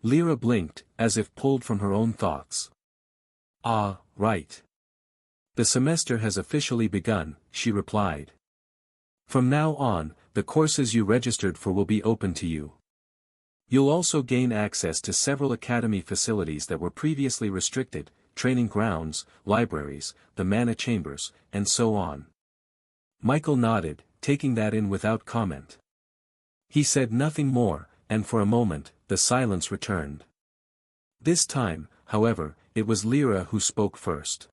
[SPEAKER 1] Lyra blinked, as if pulled from her own thoughts. "Ah, right. The semester has officially begun," she replied. "From now on, the courses you registered for will be open to you. You'll also gain access to several academy facilities that were previously restricted, training grounds, libraries, the mana chambers, and so on." Michael nodded, taking that in without comment. He said nothing more, and for a moment, the silence returned. This time, however, it was Lyra who spoke first.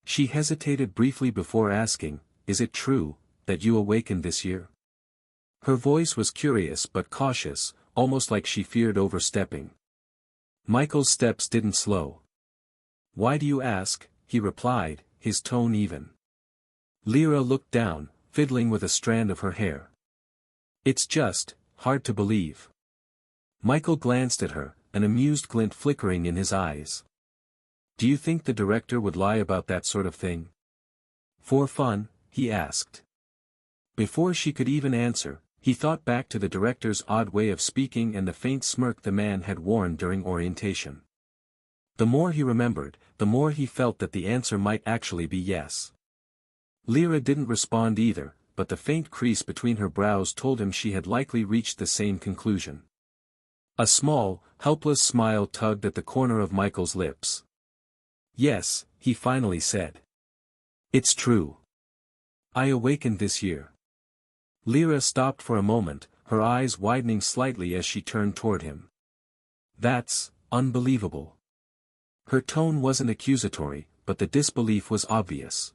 [SPEAKER 1] She hesitated briefly before asking, "Is it true, that you awakened this year?" Her voice was curious but cautious, almost like she feared overstepping. Michael's steps didn't slow. "Why do you ask?" he replied, his tone even. Lyra looked down, fiddling with a strand of her hair. "It's just, hard to believe." Michael glanced at her, an amused glint flickering in his eyes. "Do you think the director would lie about that sort of thing?" "For fun?" he asked. Before she could even answer, he thought back to the director's odd way of speaking and the faint smirk the man had worn during orientation. The more he remembered, the more he felt that the answer might actually be yes. Lyra didn't respond either, but the faint crease between her brows told him she had likely reached the same conclusion. A small, helpless smile tugged at the corner of Michael's lips. "Yes," he finally said. "It's true. I awakened this year." Lyra stopped for a moment, her eyes widening slightly as she turned toward him. "That's unbelievable." Her tone wasn't accusatory, but the disbelief was obvious.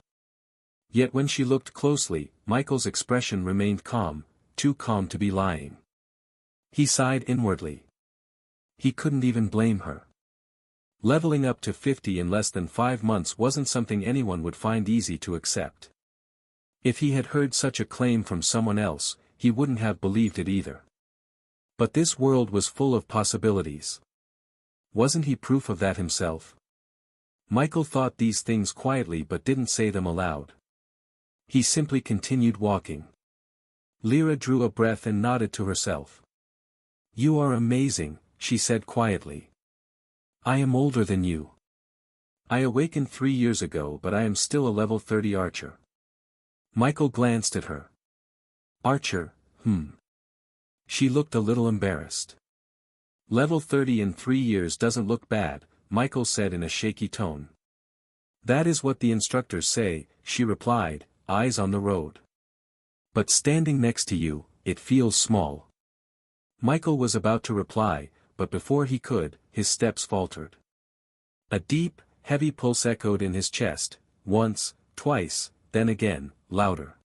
[SPEAKER 1] Yet when she looked closely, Michael's expression remained calm, too calm to be lying. He sighed inwardly. He couldn't even blame her. Leveling up to 50 in less than 5 months wasn't something anyone would find easy to accept. If he had heard such a claim from someone else, he wouldn't have believed it either. But this world was full of possibilities. Wasn't he proof of that himself? Michael thought these things quietly but didn't say them aloud. He simply continued walking. Lyra drew a breath and nodded to herself. "You are amazing," she said quietly. "I am older than you. I awakened 3 years ago, but I am still a level 30 archer." Michael glanced at her. "Archer, She looked a little embarrassed. "Level 30 in 3 years doesn't look bad," Michael said in a shaky tone. "That is what the instructors say," she replied, eyes on the road. "But standing next to you, it feels small." Michael was about to reply, but before he could, his steps faltered. A deep, heavy pulse echoed in his chest, once, twice, then again, louder.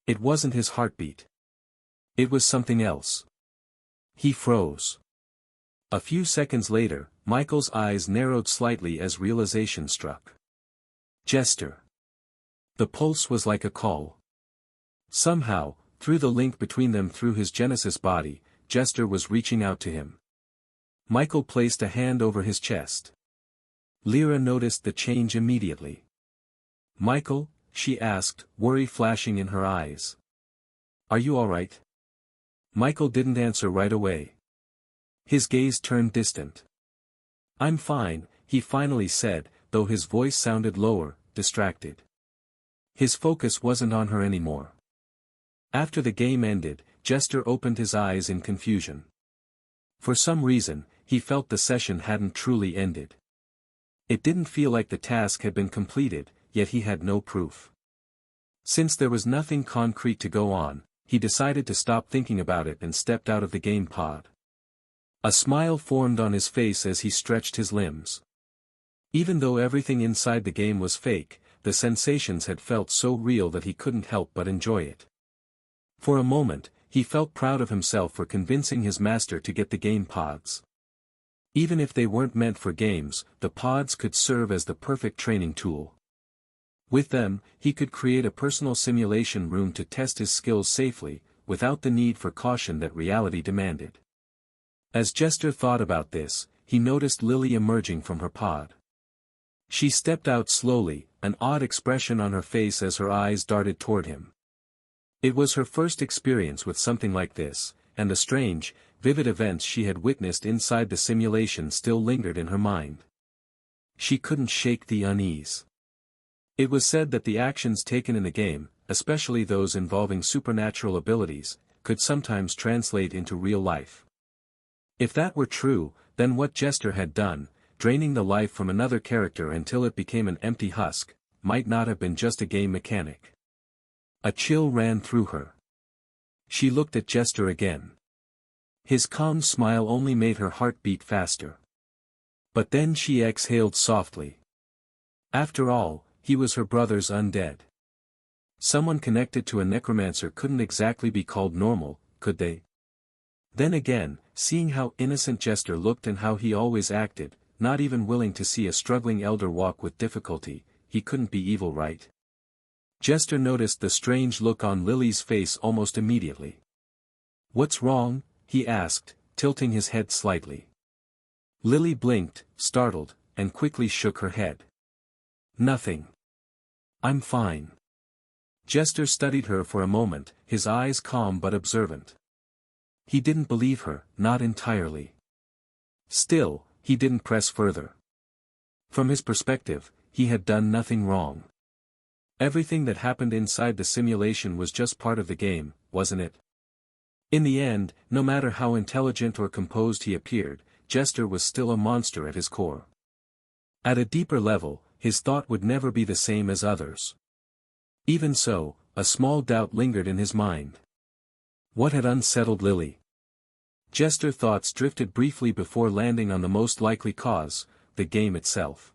[SPEAKER 1] It wasn't his heartbeat. It was something else. He froze. A few seconds later, Michael's eyes narrowed slightly as realization struck. Jester. The pulse was like a call. Somehow, through the link between them through his Genesis body, Jester was reaching out to him. Michael placed a hand over his chest. Lyra noticed the change immediately. "Michael?" she asked, worry flashing in her eyes. "Are you all right?" Michael didn't answer right away. His gaze turned distant. "I'm fine," he finally said, though his voice sounded lower, distracted. His focus wasn't on her anymore. After the game ended, Jester opened his eyes in confusion. For some reason, he felt the session hadn't truly ended. It didn't feel like the task had been completed, yet he had no proof. Since there was nothing concrete to go on, he decided to stop thinking about it and stepped out of the game pod. A smile formed on his face as he stretched his limbs. Even though everything inside the game was fake, the sensations had felt so real that he couldn't help but enjoy it. For a moment, he felt proud of himself for convincing his master to get the game pods. Even if they weren't meant for games, the pods could serve as the perfect training tool. With them, he could create a personal simulation room to test his skills safely, without the need for caution that reality demanded. As Jester thought about this, he noticed Lily emerging from her pod. She stepped out slowly, an odd expression on her face as her eyes darted toward him. It was her first experience with something like this, and the strange, vivid events she had witnessed inside the simulation still lingered in her mind. She couldn't shake the unease. It was said that the actions taken in the game, especially those involving supernatural abilities, could sometimes translate into real life. If that were true, then what Jester had done, draining the life from another character until it became an empty husk, might not have been just a game mechanic. A chill ran through her. She looked at Jester again. His calm smile only made her heart beat faster. But then she exhaled softly. After all, he was her brother's undead. Someone connected to a necromancer couldn't exactly be called normal, could they? Then again, seeing how innocent Jester looked and how he always acted, not even willing to see a struggling elder walk with difficulty, he couldn't be evil, right? Jester noticed the strange look on Lily's face almost immediately. "What's wrong?" he asked, tilting his head slightly. Lily blinked, startled, and quickly shook her head. "Nothing. I'm fine." Jester studied her for a moment, his eyes calm but observant. He didn't believe her, not entirely. Still, he didn't press further. From his perspective, he had done nothing wrong. Everything that happened inside the simulation was just part of the game, wasn't it? In the end, no matter how intelligent or composed he appeared, Jester was still a monster at his core. At a deeper level, his thought would never be the same as others. Even so, a small doubt lingered in his mind. What had unsettled Lily? Jester's thoughts drifted briefly before landing on the most likely cause, the game itself.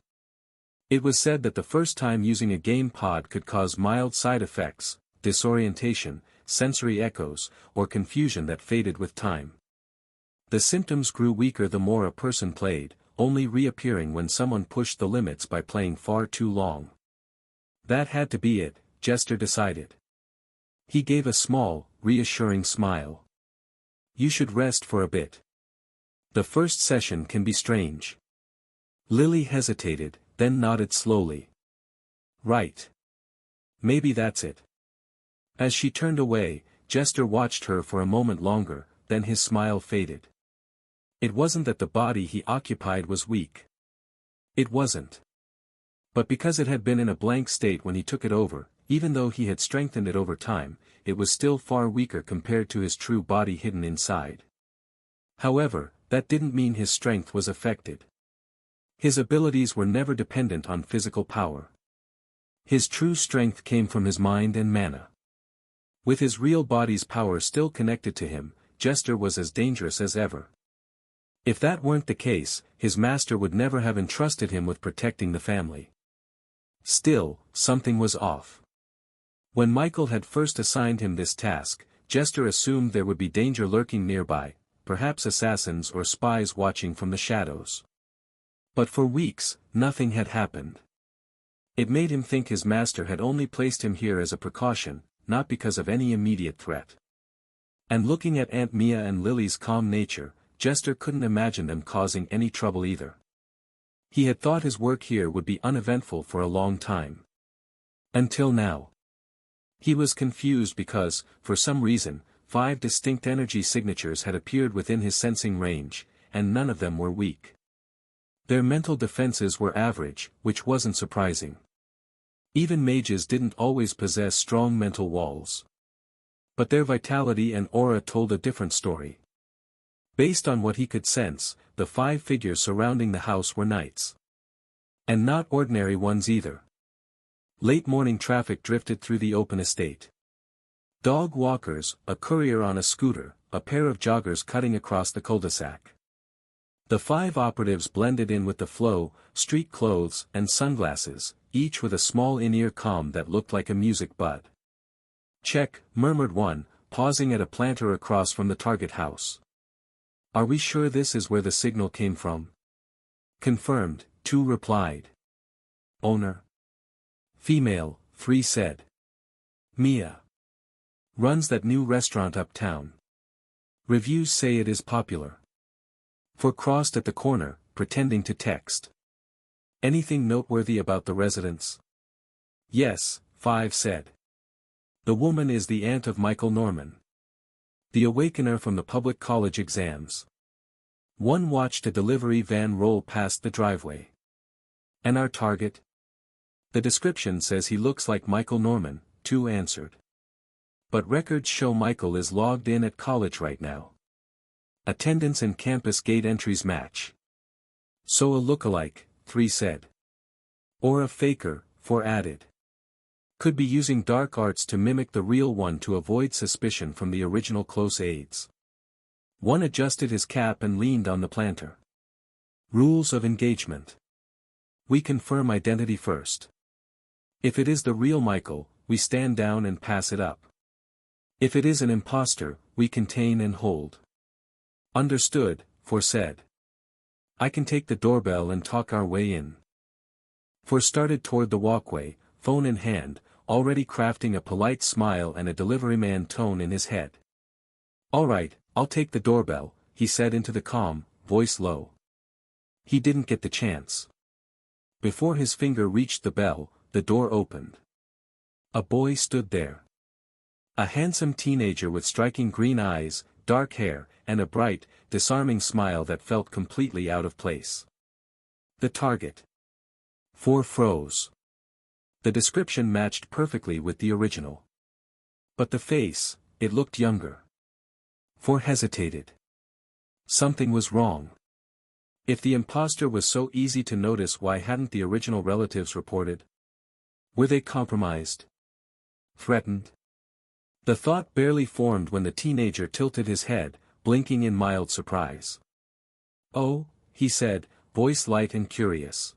[SPEAKER 1] It was said that the first time using a game pod could cause mild side effects, disorientation, sensory echoes, or confusion that faded with time. The symptoms grew weaker the more a person played, only reappearing when someone pushed the limits by playing far too long. That had to be it, Jester decided. He gave a small, reassuring smile. "You should rest for a bit. The first session can be strange." Lily hesitated, then nodded slowly. "Right. Maybe that's it." As she turned away, Jester watched her for a moment longer, then his smile faded. It wasn't that the body he occupied was weak. It wasn't. But because it had been in a blank state when he took it over, even though he had strengthened it over time, it was still far weaker compared to his true body hidden inside. However, that didn't mean his strength was affected. His abilities were never dependent on physical power. His true strength came from his mind and mana. With his real body's power still connected to him, Jester was as dangerous as ever. If that weren't the case, his master would never have entrusted him with protecting the family. Still, something was off. When Michael had first assigned him this task, Jester assumed there would be danger lurking nearby, perhaps assassins or spies watching from the shadows. But for weeks, nothing had happened. It made him think his master had only placed him here as a precaution, not because of any immediate threat. And looking at Aunt Mia and Lily's calm nature, Jester couldn't imagine them causing any trouble either. He had thought his work here would be uneventful for a long time. Until now. He was confused because, for some reason, 5 distinct energy signatures had appeared within his sensing range, and none of them were weak. Their mental defenses were average, which wasn't surprising. Even mages didn't always possess strong mental walls. But their vitality and aura told a different story. Based on what he could sense, the 5 figures surrounding the house were knights. And not ordinary ones either. Late morning traffic drifted through the open estate. Dog walkers, a courier on a scooter, a pair of joggers cutting across the cul-de-sac. The 5 operatives blended in with the flow, street clothes and sunglasses, each with a small in-ear comm that looked like a music bud. "Check," murmured one, pausing at a planter across from the target house. "Are we sure this is where the signal came from?" "Confirmed," 2 replied. "Owner?" "Female," 3 said. "Mia. Runs that new restaurant uptown. Reviews say it is popular." 4 crossed at the corner, pretending to text. "Anything noteworthy about the residents?" "Yes," 5 said. "The woman is the aunt of Michael Norman. The awakener from the public college exams." 1 watched a delivery van roll past the driveway. "And our target?" "The description says he looks like Michael Norman," 2 answered. "But records show Michael is logged in at college right now. Attendance and campus gate entries match." "So a lookalike," 3 said. "Or a faker," 4 added. "Could be using dark arts to mimic the real one to avoid suspicion from the original close aides." 1 adjusted his cap and leaned on the planter. "Rules of engagement. We confirm identity first. If it is the real Michael, we stand down and pass it up. If it is an imposter, we contain and hold." "Understood," 4 said. "I can take the doorbell and talk our way in." 4 started toward the walkway, phone in hand, already crafting a polite smile and a deliveryman tone in his head. "All right, I'll take the doorbell," he said into the comm, voice low. He didn't get the chance. Before his finger reached the bell, the door opened. A boy stood there. A handsome teenager with striking green eyes, dark hair, and a bright, disarming smile that felt completely out of place. The target. 4 froze. The description matched perfectly with the original. But the face, it looked younger. 4 hesitated. Something was wrong. If the imposter was so easy to notice, why hadn't the original relatives reported? Were they compromised? Threatened? The thought barely formed when the teenager tilted his head, blinking in mild surprise. "Oh," he said, voice light and curious.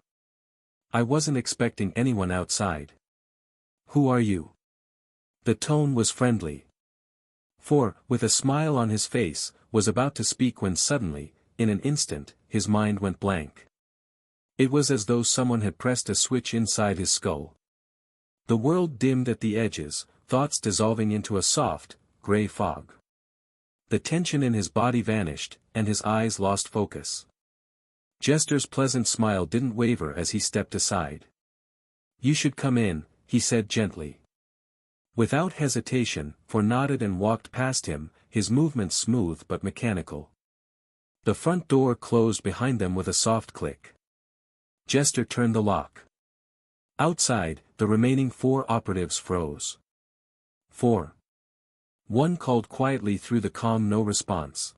[SPEAKER 1] "I wasn't expecting anyone outside. Who are you?" The tone was friendly. 4, with a smile on his face, was about to speak when suddenly, in an instant, his mind went blank. It was as though someone had pressed a switch inside his skull. The world dimmed at the edges, thoughts dissolving into a soft, gray fog. The tension in his body vanished, and his eyes lost focus. Jester's pleasant smile didn't waver as he stepped aside. "You should come in," he said gently. Without hesitation, 4 nodded and walked past him, his movements smooth but mechanical. The front door closed behind them with a soft click. Jester turned the lock. Outside, the remaining 4 operatives froze. 4. 1 called quietly through the comm, no response.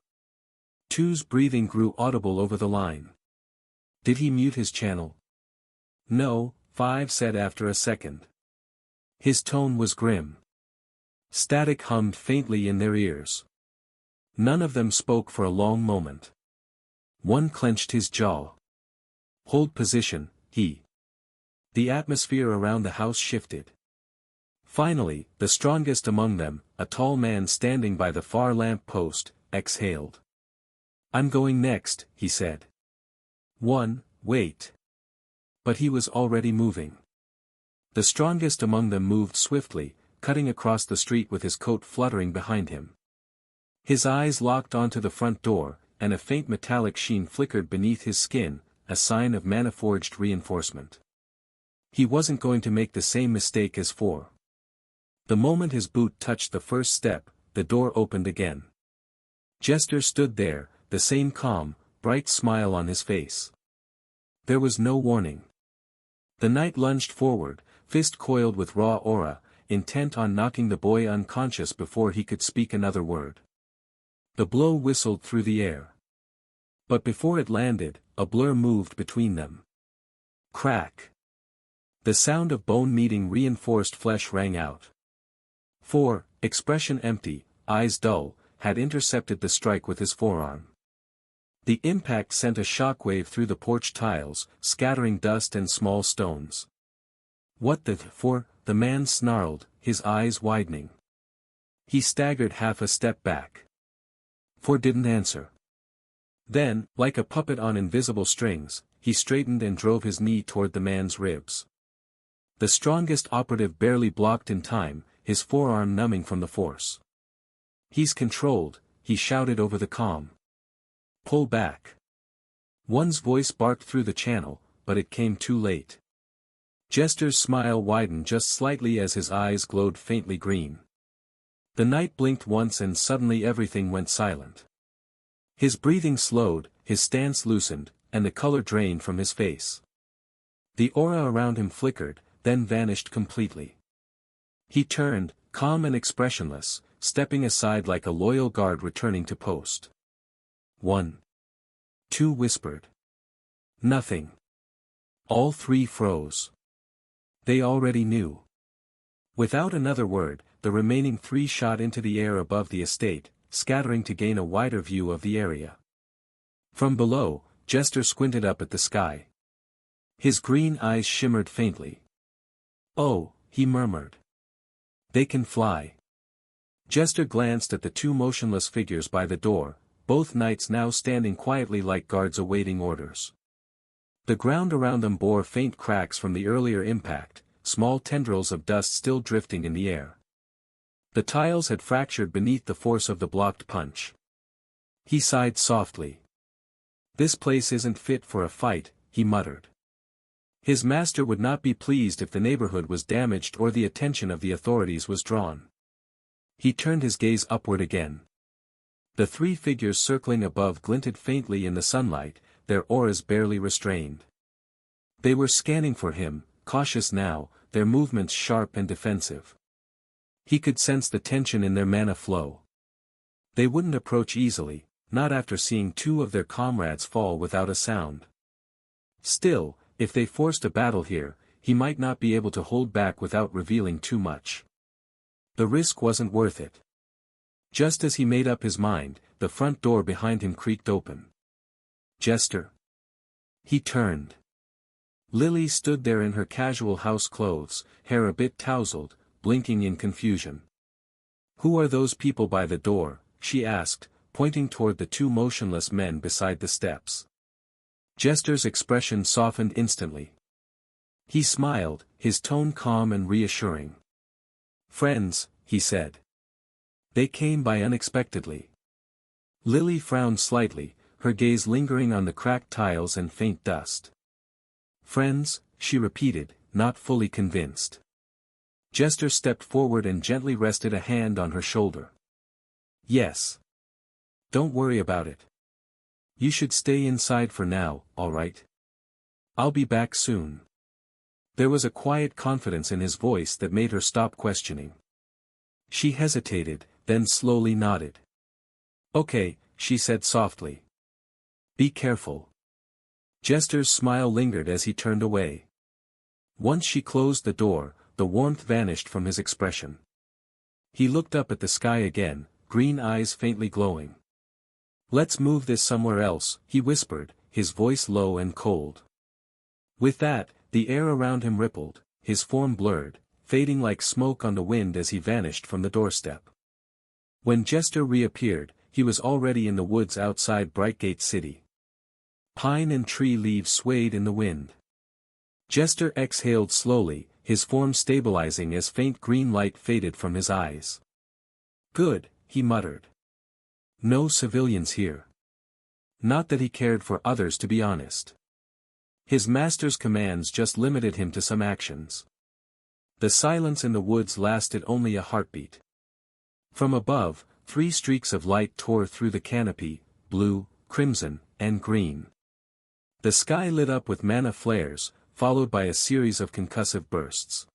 [SPEAKER 1] 2's breathing grew audible over the line. Did he mute his channel? No, 5 said after a second. His tone was grim. Static hummed faintly in their ears. None of them spoke for a long moment. 1 clenched his jaw. "Hold position," he. The atmosphere around the house shifted. Finally, the strongest among them, a tall man standing by the far lamp post, exhaled. "I'm going next," he said. 1, wait. But he was already moving. The strongest among them moved swiftly, cutting across the street with his coat fluttering behind him. His eyes locked onto the front door, and a faint metallic sheen flickered beneath his skin, a sign of mana-forged reinforcement. He wasn't going to make the same mistake as 4. The moment his boot touched the first step, the door opened again. Jester stood there, the same calm, bright smile on his face. There was no warning. The knight lunged forward, fist coiled with raw aura, intent on knocking the boy unconscious before he could speak another word. The blow whistled through the air. But before it landed, a blur moved between them. Crack. The sound of bone meeting reinforced flesh rang out. 4, expression empty, eyes dull, had intercepted the strike with his forearm. The impact sent a shockwave through the porch tiles, scattering dust and small stones. What the for? The man snarled, his eyes widening. He staggered half a step back. 4 didn't answer. Then, like a puppet on invisible strings, he straightened and drove his knee toward the man's ribs. The strongest operative barely blocked in time, his forearm numbing from the force. He's controlled, he shouted over the comm. Pull back. One's voice barked through the channel, but it came too late. Jester's smile widened just slightly as his eyes glowed faintly green. The night blinked once and suddenly everything went silent. His breathing slowed, his stance loosened, and the color drained from his face. The aura around him flickered, then vanished completely. He turned, calm and expressionless, stepping aside like a loyal guard returning to post. 1. 2 whispered. Nothing. All 3 froze. They already knew. Without another word, the remaining 3 shot into the air above the estate, scattering to gain a wider view of the area. From below, Jester squinted up at the sky. His green eyes shimmered faintly. Oh, he murmured. They can fly. Jester glanced at the 2 motionless figures by the door, both knights now standing quietly like guards awaiting orders. The ground around them bore faint cracks from the earlier impact, small tendrils of dust still drifting in the air. The tiles had fractured beneath the force of the blocked punch. He sighed softly. This place isn't fit for a fight, he muttered. His master would not be pleased if the neighborhood was damaged or the attention of the authorities was drawn. He turned his gaze upward again. The 3 figures circling above glinted faintly in the sunlight, their auras barely restrained. They were scanning for him, cautious now, their movements sharp and defensive. He could sense the tension in their mana flow. They wouldn't approach easily, not after seeing 2 of their comrades fall without a sound. Still, if they forced a battle here, he might not be able to hold back without revealing too much. The risk wasn't worth it. Just as he made up his mind, the front door behind him creaked open. Jester. He turned. Lily stood there in her casual house clothes, hair a bit tousled, blinking in confusion. Who are those people by the door? She asked, pointing toward the 2 motionless men beside the steps. Jester's expression softened instantly. He smiled, his tone calm and reassuring. Friends, he said. They came by unexpectedly. Lily frowned slightly, her gaze lingering on the cracked tiles and faint dust. Friends, she repeated, not fully convinced. Jester stepped forward and gently rested a hand on her shoulder. Yes. Don't worry about it. You should stay inside for now, all right? I'll be back soon. There was a quiet confidence in his voice that made her stop questioning. She hesitated, then slowly nodded. Okay, she said softly. Be careful. Jester's smile lingered as he turned away. Once she closed the door, the warmth vanished from his expression. He looked up at the sky again, green eyes faintly glowing. Let's move this somewhere else, he whispered, his voice low and cold. With that, the air around him rippled, his form blurred, fading like smoke on the wind as he vanished from the doorstep. When Jester reappeared, he was already in the woods outside Brightgate City. Pine and tree leaves swayed in the wind. Jester exhaled slowly, his form stabilizing as faint green light faded from his eyes. Good, he muttered. No civilians here. Not that he cared for others, to be honest. His master's commands just limited him to some actions. The silence in the woods lasted only a heartbeat. From above, 3 streaks of light tore through the canopy, blue, crimson, and green. The sky lit up with mana flares, followed by a series of concussive bursts.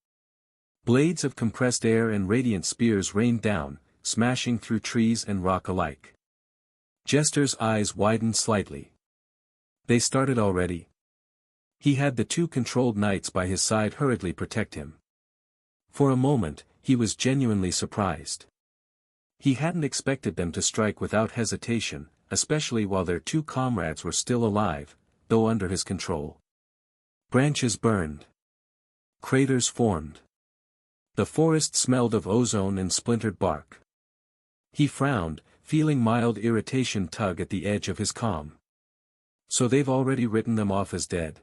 [SPEAKER 1] Blades of compressed air and radiant spears rained down, smashing through trees and rock alike. Jester's eyes widened slightly. They started already? He had the two controlled knights by his side hurriedly protect him. For a moment, he was genuinely surprised. He hadn't expected them to strike without hesitation, especially while their two comrades were still alive, though under his control. Branches burned. Craters formed. The forest smelled of ozone and splintered bark. He frowned, feeling mild irritation tug at the edge of his calm. So they've already written them off as dead.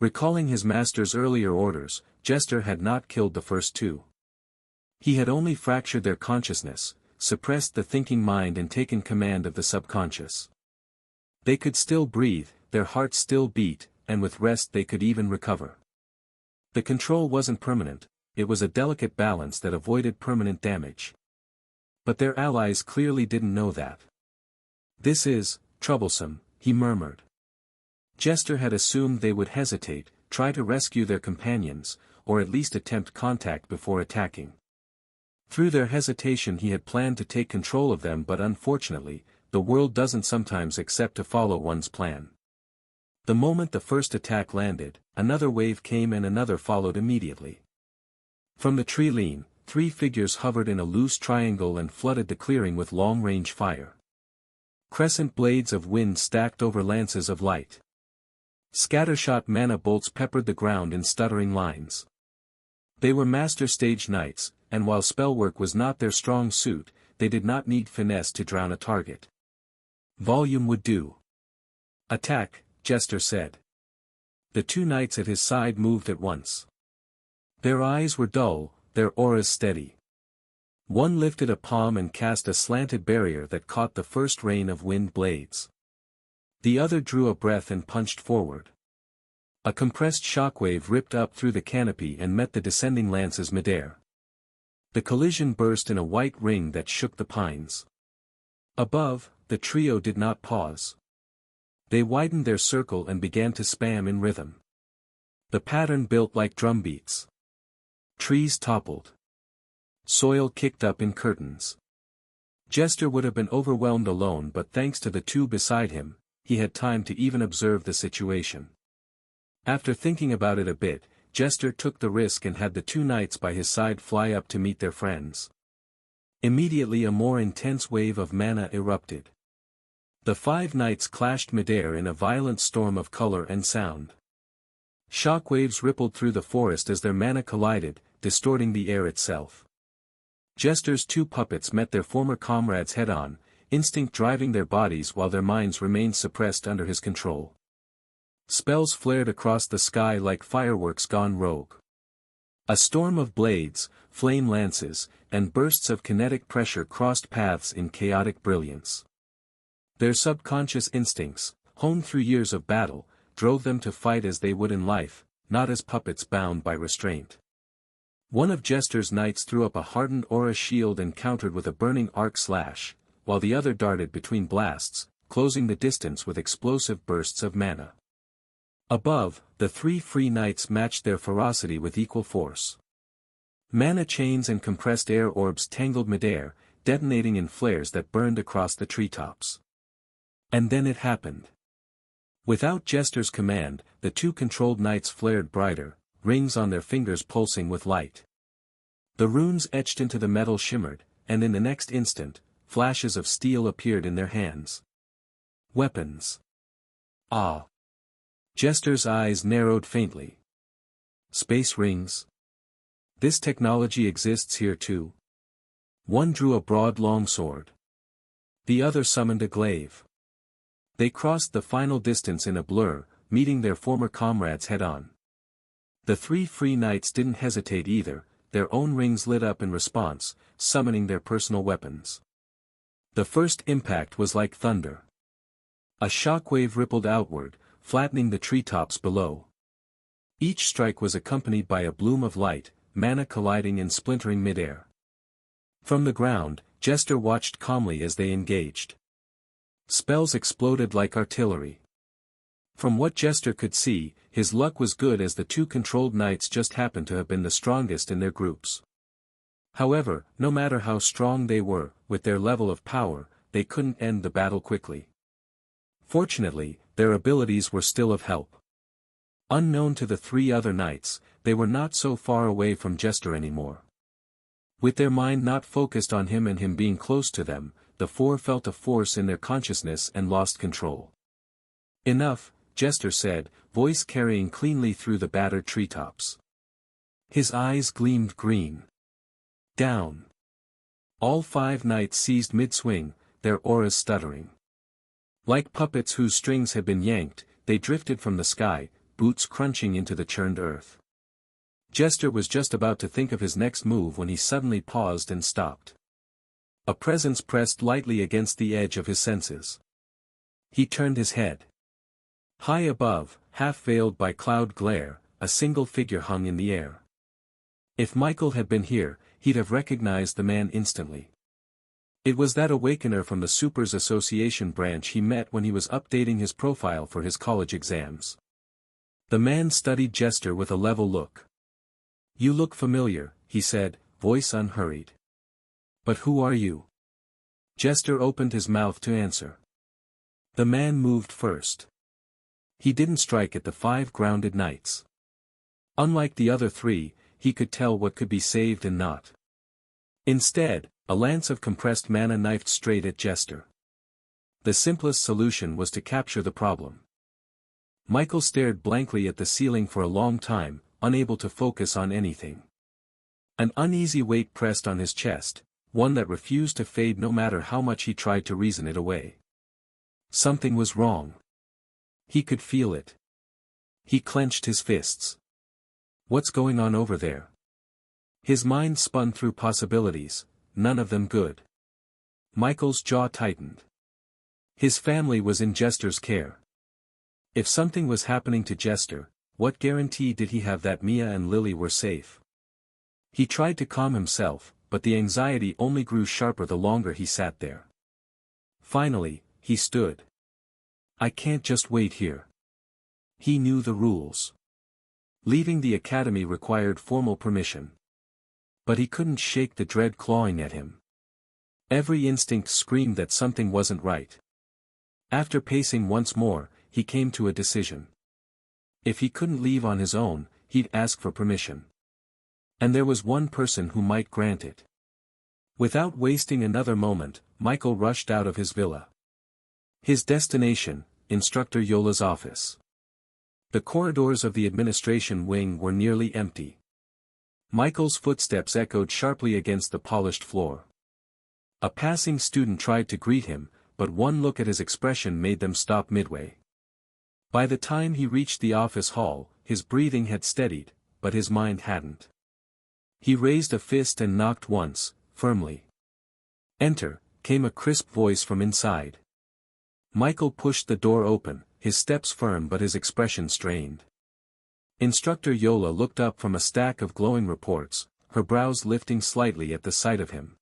[SPEAKER 1] Recalling his master's earlier orders, Jester had not killed the first two. He had only fractured their consciousness, suppressed the thinking mind and taken command of the subconscious. They could still breathe, their hearts still beat, and with rest they could even recover. The control wasn't permanent, it was a delicate balance that avoided permanent damage. But their allies clearly didn't know that. "This is troublesome," he murmured. Jester had assumed they would hesitate, try to rescue their companions, or at least attempt contact before attacking. Through their hesitation he had planned to take control of them, but unfortunately, the world doesn't sometimes accept to follow one's plan. The moment the first attack landed, another wave came and another followed immediately. From the tree line, three figures hovered in a loose triangle and flooded the clearing with long-range fire. Crescent blades of wind stacked over lances of light. Scattershot mana bolts peppered the ground in stuttering lines. They were master stage knights, and while spellwork was not their strong suit, they did not need finesse to drown a target. Volume would do. "Attack," Jester said. The two knights at his side moved at once. Their eyes were dull, their auras steady. One lifted a palm and cast a slanted barrier that caught the first rain of wind blades. The other drew a breath and punched forward. A compressed shockwave ripped up through the canopy and met the descending lances midair. The collision burst in a white ring that shook the pines. Above, the trio did not pause. They widened their circle and began to spam in rhythm. The pattern built like drumbeats. Trees toppled. Soil kicked up in curtains. Jester would have been overwhelmed alone, but thanks to the two beside him, he had time to even observe the situation. After thinking about it a bit, Jester took the risk and had the two knights by his side fly up to meet their friends. Immediately a more intense wave of mana erupted. The five knights clashed midair in a violent storm of color and sound. Shockwaves rippled through the forest as their mana collided, distorting the air itself. Jester's two puppets met their former comrades head-on, instinct driving their bodies while their minds remained suppressed under his control. Spells flared across the sky like fireworks gone rogue. A storm of blades, flame lances, and bursts of kinetic pressure crossed paths in chaotic brilliance. Their subconscious instincts, honed through years of battle, drove them to fight as they would in life, not as puppets bound by restraint. One of Jester's knights threw up a hardened aura shield and countered with a burning arc slash, while the other darted between blasts, closing the distance with explosive bursts of mana. Above, the three free knights matched their ferocity with equal force. Mana chains and compressed air orbs tangled midair, detonating in flares that burned across the treetops. And then it happened. Without Jester's command, the two controlled knights flared brighter, rings on their fingers pulsing with light. The runes etched into the metal shimmered, and in the next instant, flashes of steel appeared in their hands. Weapons. Ah! Jester's eyes narrowed faintly. Space rings. This technology exists here too. One drew a broad longsword. The other summoned a glaive. They crossed the final distance in a blur, meeting their former comrades head-on. The three free knights didn't hesitate either, their own rings lit up in response, summoning their personal weapons. The first impact was like thunder. A shockwave rippled outward, flattening the treetops below. Each strike was accompanied by a bloom of light, mana colliding and splintering midair. From the ground, Jester watched calmly as they engaged. Spells exploded like artillery. From what Jester could see, his luck was good as the two controlled knights just happened to have been the strongest in their groups. However, no matter how strong they were, with their level of power, they couldn't end the battle quickly. Fortunately, their abilities were still of help. Unknown to the three other knights, they were not so far away from Jester anymore. With their mind not focused on him and him being close to them, the four felt a force in their consciousness and lost control. "Enough," Jester said, voice carrying cleanly through the battered treetops. His eyes gleamed green. "Down." All 5 knights seized mid-swing, their auras stuttering. Like puppets whose strings had been yanked, they drifted from the sky, boots crunching into the churned earth. Jester was just about to think of his next move when he suddenly paused and stopped. A presence pressed lightly against the edge of his senses. He turned his head. High above, half-veiled by cloud glare, a single figure hung in the air. If Michael had been here, he'd have recognized the man instantly. It was that awakener from the Supers Association branch he met when he was updating his profile for his college exams. The man studied Jester with a level look. "You look familiar," he said, voice unhurried. "But who are you?" Jester opened his mouth to answer. The man moved first. He didn't strike at the 5 grounded knights. Unlike the other 3, he could tell what could be saved and not. Instead, a lance of compressed mana knifed straight at Jester. The simplest solution was to capture the problem. Michael stared blankly at the ceiling for a long time, unable to focus on anything. An uneasy weight pressed on his chest, one that refused to fade no matter how much he tried to reason it away. Something was wrong. He could feel it. He clenched his fists. What's going on over there? His mind spun through possibilities, none of them good. Michael's jaw tightened. His family was in Jester's care. If something was happening to Jester, what guarantee did he have that Mia and Lily were safe? He tried to calm himself, but the anxiety only grew sharper the longer he sat there. Finally, he stood. "I can't just wait here." He knew the rules. Leaving the academy required formal permission. But he couldn't shake the dread clawing at him. Every instinct screamed that something wasn't right. After pacing once more, he came to a decision. If he couldn't leave on his own, he'd ask for permission. And there was one person who might grant it. Without wasting another moment, Michael rushed out of his villa. His destination, Instructor Yola's office. The corridors of the administration wing were nearly empty. Michael's footsteps echoed sharply against the polished floor. A passing student tried to greet him, but one look at his expression made them stop midway. By the time he reached the office hall, his breathing had steadied, but his mind hadn't. He raised a fist and knocked once, firmly. "Enter," came a crisp voice from inside. Michael pushed the door open, his steps firm but his expression strained. Instructor Yola looked up from a stack of glowing reports, her brows lifting slightly at the sight of him.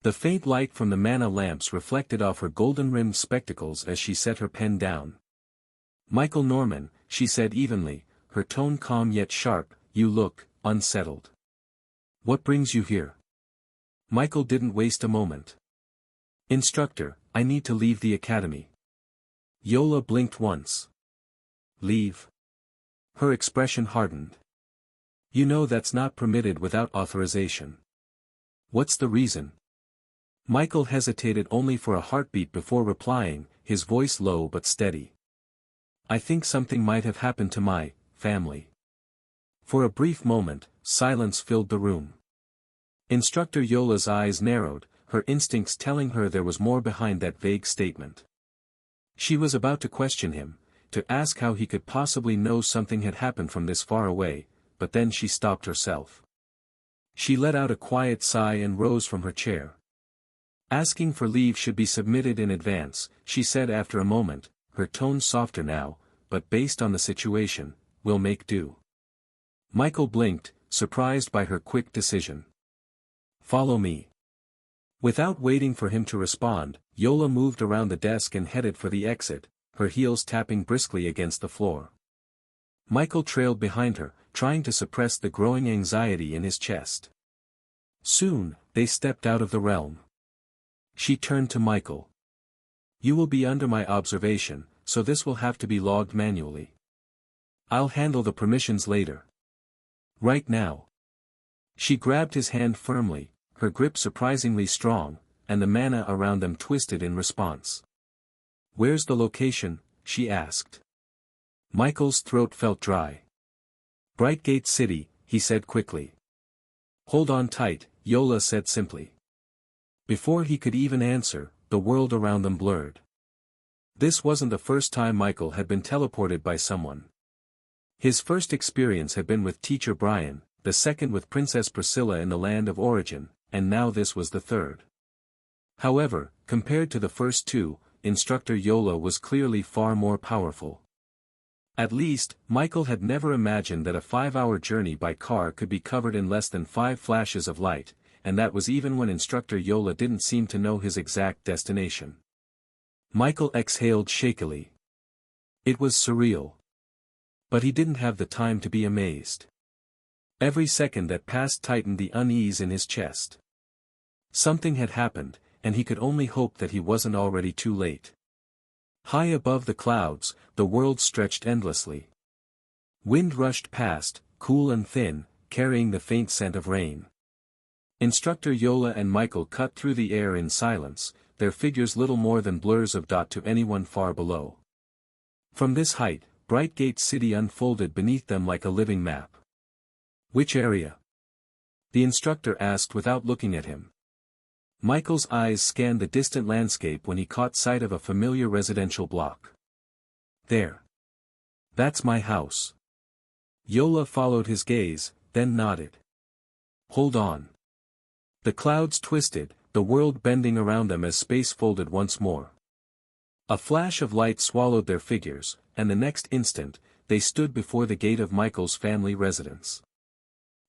[SPEAKER 1] The faint light from the mana lamps reflected off her golden-rimmed spectacles as she set her pen down. "Michael Norman," she said evenly, her tone calm yet sharp, "you look unsettled. What brings you here?" Michael didn't waste a moment. "Instructor, I need to leave the academy." Yola blinked once. "Leave?" Her expression hardened. "You know that's not permitted without authorization." "What's the reason?" Michael hesitated only for a heartbeat before replying, his voice low but steady. "I think something might have happened to my family." For a brief moment, silence filled the room. Instructor Yola's eyes narrowed, her instincts telling her there was more behind that vague statement. She was about to question him, to ask how he could possibly know something had happened from this far away, but then she stopped herself. She let out a quiet sigh and rose from her chair. "Asking for leave should be submitted in advance," she said after a moment, her tone softer now, "but based on the situation, we'll make do." Michael blinked, surprised by her quick decision. "Follow me." Without waiting for him to respond, Yola moved around the desk and headed for the exit, her heels tapping briskly against the floor. Michael trailed behind her, trying to suppress the growing anxiety in his chest. Soon, they stepped out of the realm. She turned to Michael. "You will be under my observation, so this will have to be logged manually." I'll handle the permissions later. Right now. She grabbed his hand firmly, her grip surprisingly strong, and the mana around them twisted in response. Where's the location? She asked. Michael's throat felt dry. Brightgate City, he said quickly. Hold on tight, Yola said simply. Before he could even answer, the world around them blurred. This wasn't the first time Michael had been teleported by someone. His first experience had been with Teacher Brian, the second with Princess Priscilla in the Land of Origin, and now this was the third. However, compared to the first two, Instructor Yola was clearly far more powerful. At least, Michael had never imagined that a 5-hour journey by car could be covered in less than 5 flashes of light, and that was even when Instructor Yola didn't seem to know his exact destination. Michael exhaled shakily. It was surreal. But he didn't have the time to be amazed. Every second that passed tightened the unease in his chest. Something had happened, and he could only hope that he wasn't already too late. High above the clouds, the world stretched endlessly. Wind rushed past, cool and thin, carrying the faint scent of rain. Instructor Yola and Michael cut through the air in silence, their figures little more than blurs of dot to anyone far below. From this height, Brightgate City unfolded beneath them like a living map. Which area? The instructor asked without looking at him. Michael's eyes scanned the distant landscape when he caught sight of a familiar residential block. There. That's my house. Yola followed his gaze, then nodded. Hold on. The clouds twisted, the world bending around them as space folded once more. A flash of light swallowed their figures, and the next instant, they stood before the gate of Michael's family residence.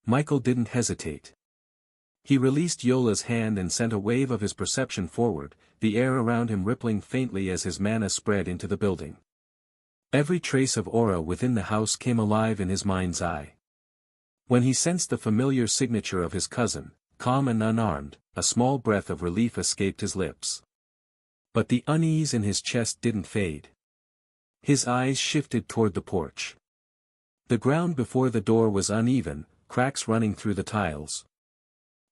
[SPEAKER 1] Michael didn't hesitate. He released Yola's hand and sent a wave of his perception forward, the air around him rippling faintly as his mana spread into the building. Every trace of aura within the house came alive in his mind's eye. When he sensed the familiar signature of his cousin, calm and unarmed, a small breath of relief escaped his lips. But the unease in his chest didn't fade. His eyes shifted toward the porch. The ground before the door was uneven, cracks running through the tiles.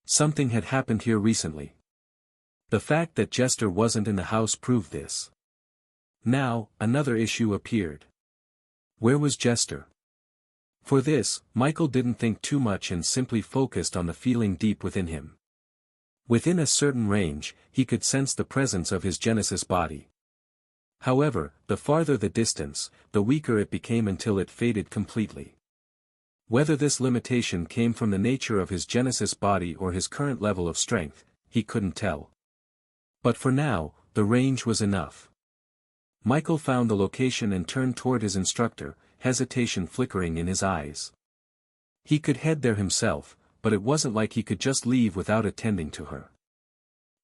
[SPEAKER 1] Something had happened here recently. The fact that Jester wasn't in the house proved this. Now, another issue appeared. Where was Jester? For this, Michael didn't think too much and simply focused on the feeling deep within him. Within a certain range, he could sense the presence of his Genesis body. However, the farther the distance, the weaker it became until it faded completely. Whether this limitation came from the nature of his Genesis body or his current level of strength, he couldn't tell. But for now, the range was enough. Michael found the location and turned toward his instructor, hesitation flickering in his eyes. He could head there himself, but it wasn't like he could just leave without attending to her.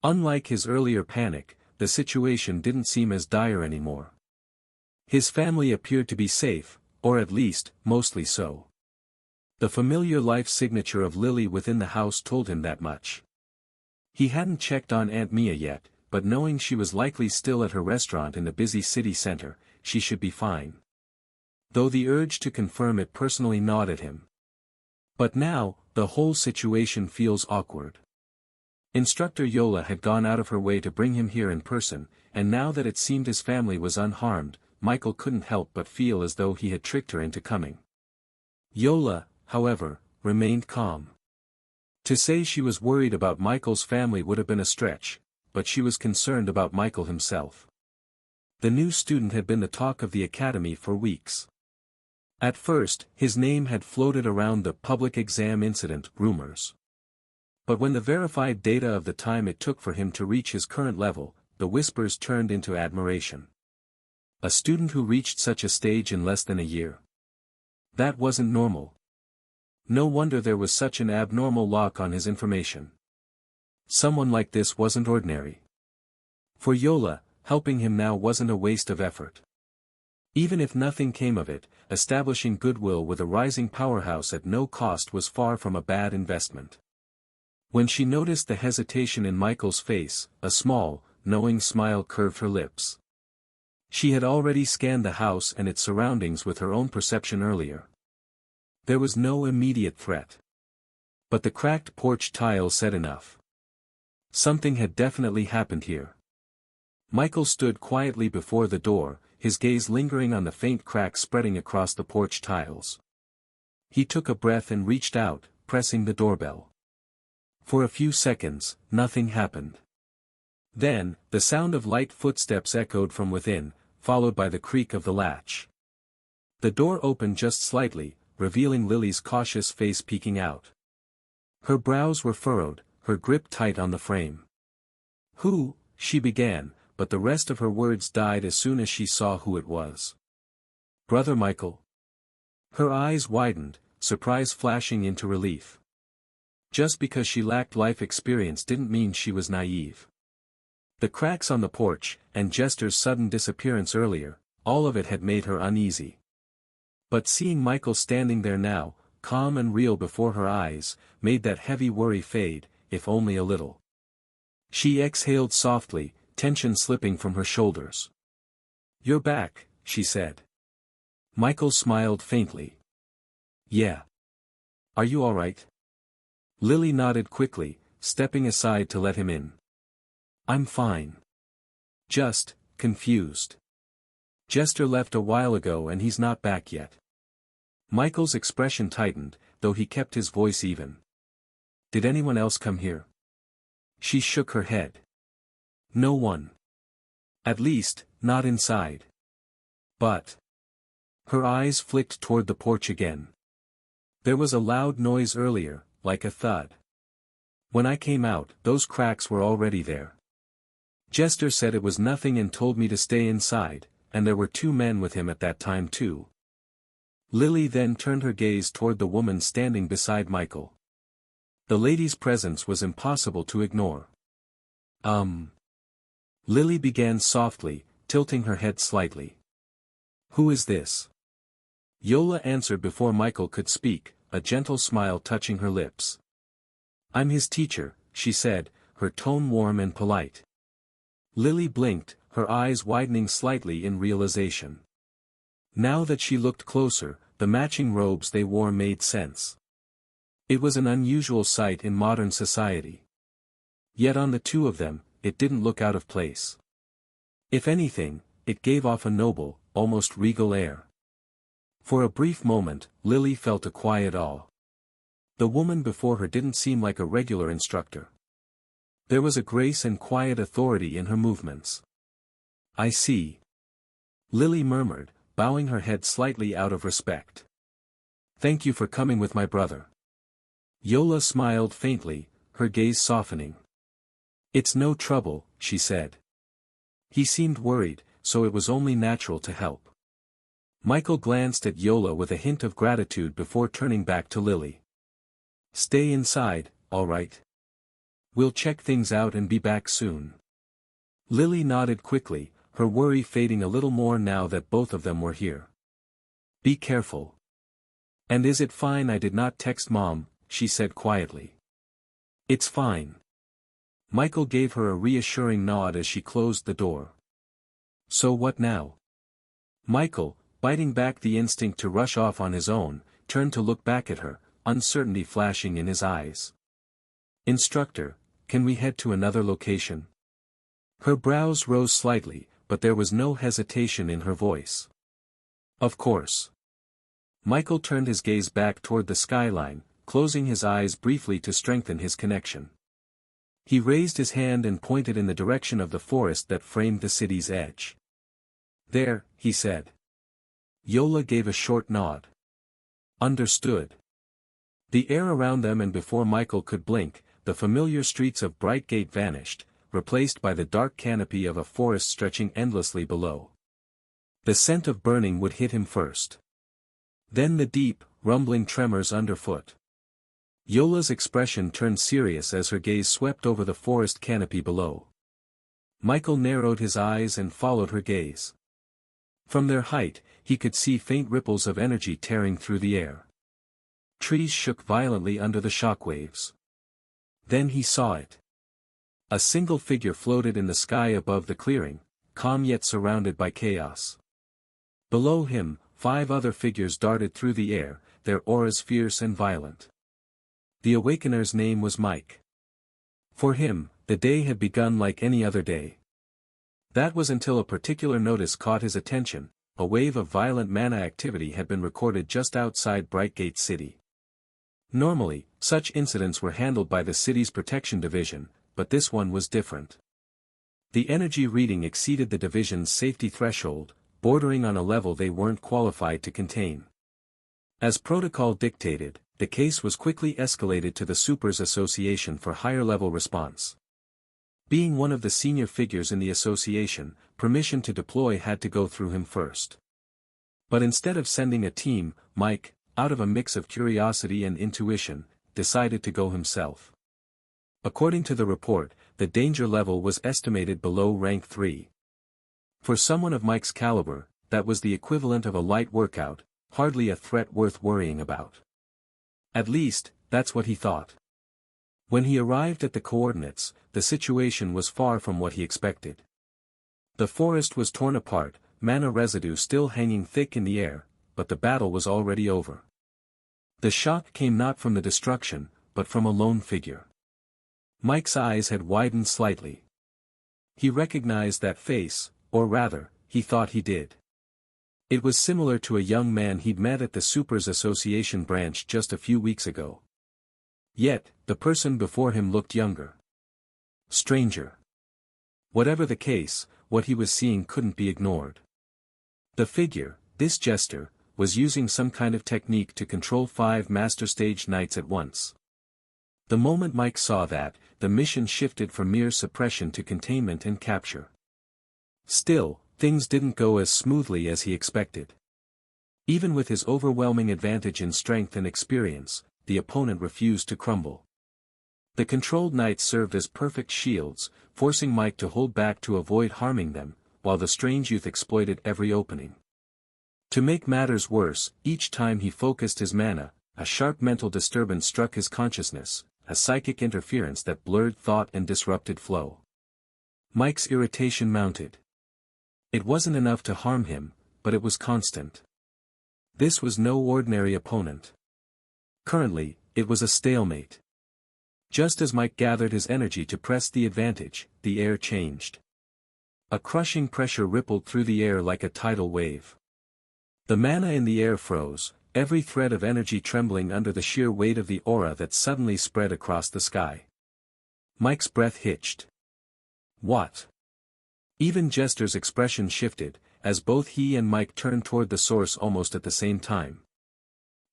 [SPEAKER 1] Unlike his earlier panic, the situation didn't seem as dire anymore. His family appeared to be safe, or at least, mostly so. The familiar life signature of Lily within the house told him that much. He hadn't checked on Aunt Mia yet, but knowing she was likely still at her restaurant in the busy city center, she should be fine. Though the urge to confirm it personally gnawed at him. But now, the whole situation feels awkward. Instructor Yola had gone out of her way to bring him here in person, and now that it seemed his family was unharmed, Michael couldn't help but feel as though he had tricked her into coming. Yola, however, remained calm. To say she was worried about Michael's family would have been a stretch, but she was concerned about Michael himself. The new student had been the talk of the academy for weeks. At first, his name had floated around the public exam incident rumors. But when the verified data of the time it took for him to reach his current level, the whispers turned into admiration. A student who reached such a stage in less than a year. That wasn't normal. No wonder there was such an abnormal lock on his information. Someone like this wasn't ordinary. For Yola, helping him now wasn't a waste of effort. Even if nothing came of it, establishing goodwill with a rising powerhouse at no cost was far from a bad investment. When she noticed the hesitation in Michael's face, a small, knowing smile curved her lips. She had already scanned the house and its surroundings with her own perception earlier. There was no immediate threat. But the cracked porch tile said enough. Something had definitely happened here. Michael stood quietly before the door, his gaze lingering on the faint crack spreading across the porch tiles. He took a breath and reached out, pressing the doorbell. For a few seconds, nothing happened. Then, the sound of light footsteps echoed from within, followed by the creak of the latch. The door opened just slightly, revealing Lily's cautious face peeking out. Her brows were furrowed, her grip tight on the frame. "Who?" she began, but the rest of her words died as soon as she saw who it was. "Brother Michael." Her eyes widened, surprise flashing into relief. Just because she lacked life experience didn't mean she was naive. The cracks on the porch, and Jester's sudden disappearance earlier, all of it had made her uneasy. But seeing Michael standing there now, calm and real before her eyes, made that heavy worry fade, if only a little. She exhaled softly, tension slipping from her shoulders. "You're back," she said. Michael smiled faintly. "Yeah. Are you all right?" Lily nodded quickly, stepping aside to let him in. "I'm fine. Just confused. Jester left a while ago and he's not back yet." Michael's expression tightened, though he kept his voice even. "Did anyone else come here?" She shook her head. "No one. At least, not inside. But..." Her eyes flicked toward the porch again. "There was a loud noise earlier, like a thud. When I came out, those cracks were already there. Jester said it was nothing and told me to stay inside, and there were 2 men with him at that time too." Lily then turned her gaze toward the woman standing beside Michael. The lady's presence was impossible to ignore. Lily began softly, tilting her head slightly. "Who is this?" Yola answered before Michael could speak, a gentle smile touching her lips. "I'm his teacher," she said, her tone warm and polite. Lily blinked, her eyes widening slightly in realization. Now that she looked closer, the matching robes they wore made sense. It was an unusual sight in modern society. Yet on the 2 of them, it didn't look out of place. If anything, it gave off a noble, almost regal air. For a brief moment, Lily felt a quiet awe. The woman before her didn't seem like a regular instructor. There was a grace and quiet authority in her movements. "I see." Lily murmured, bowing her head slightly out of respect. "Thank you for coming with my brother." Yola smiled faintly, her gaze softening. "It's no trouble," she said. He seemed worried, so it was only natural to help. Michael glanced at Yola with a hint of gratitude before turning back to Lily. "Stay inside, all right? We'll check things out and be back soon." Lily nodded quickly, her worry fading a little more now that both of them were here. "Be careful." "And is it fine I did not text Mom?" she said quietly. "It's fine." Michael gave her a reassuring nod as she closed the door. "So what now?" Michael, biting back the instinct to rush off on his own, turned to look back at her, uncertainty flashing in his eyes. "Instructor, can we head to another location?" Her brows rose slightly, but there was no hesitation in her voice. "Of course." Michael turned his gaze back toward the skyline, closing his eyes briefly to strengthen his connection. He raised his hand and pointed in the direction of the forest that framed the city's edge. "There," he said. Yola gave a short nod. "Understood." The air around them and before Michael could blink, the familiar streets of Brightgate vanished, replaced by the dark canopy of a forest stretching endlessly below. The scent of burning would hit him first. Then the deep, rumbling tremors underfoot. Yola's expression turned serious as her gaze swept over the forest canopy below. Michael narrowed his eyes and followed her gaze. From their height, he could see faint ripples of energy tearing through the air. Trees shook violently under the shockwaves. Then he saw it. A single figure floated in the sky above the clearing, calm yet surrounded by chaos. Below him, 5 other figures darted through the air, their auras fierce and violent. The awakener's name was Mike. For him, the day had begun like any other day. That was until a particular notice caught his attention. A wave of violent mana activity had been recorded just outside Brightgate City. Normally, such incidents were handled by the city's protection division, but this one was different. The energy reading exceeded the division's safety threshold, bordering on a level they weren't qualified to contain. As protocol dictated, the case was quickly escalated to the Supers Association for higher-level response. Being one of the senior figures in the association, permission to deploy had to go through him first. But instead of sending a team, Mike, out of a mix of curiosity and intuition, decided to go himself. According to the report, the danger level was estimated below rank 3. For someone of Mike's caliber, that was the equivalent of a light workout, hardly a threat worth worrying about. At least, that's what he thought. When he arrived at the coordinates, the situation was far from what he expected. The forest was torn apart, mana residue still hanging thick in the air, but the battle was already over. The shock came not from the destruction, but from a lone figure. Mike's eyes had widened slightly. He recognized that face, or rather, he thought he did. It was similar to a young man he'd met at the Supers Association branch just a few weeks ago. Yet, the person before him looked younger. Stranger. Whatever the case, what he was seeing couldn't be ignored. The figure, this jester, was using some kind of technique to control 5 Master Stage Knights at once. The moment Mike saw that, the mission shifted from mere suppression to containment and capture. Still, things didn't go as smoothly as he expected. Even with his overwhelming advantage in strength and experience, the opponent refused to crumble. The controlled knights served as perfect shields, forcing Mike to hold back to avoid harming them, while the strange youth exploited every opening. To make matters worse, each time he focused his mana, a sharp mental disturbance struck his consciousness, a psychic interference that blurred thought and disrupted flow. Mike's irritation mounted. It wasn't enough to harm him, but it was constant. This was no ordinary opponent. Currently, it was a stalemate. Just as Mike gathered his energy to press the advantage, the air changed. A crushing pressure rippled through the air like a tidal wave. The mana in the air froze, every thread of energy trembling under the sheer weight of the aura that suddenly spread across the sky. Mike's breath hitched. What? Even Jester's expression shifted, as both he and Mike turned toward the source almost at the same time.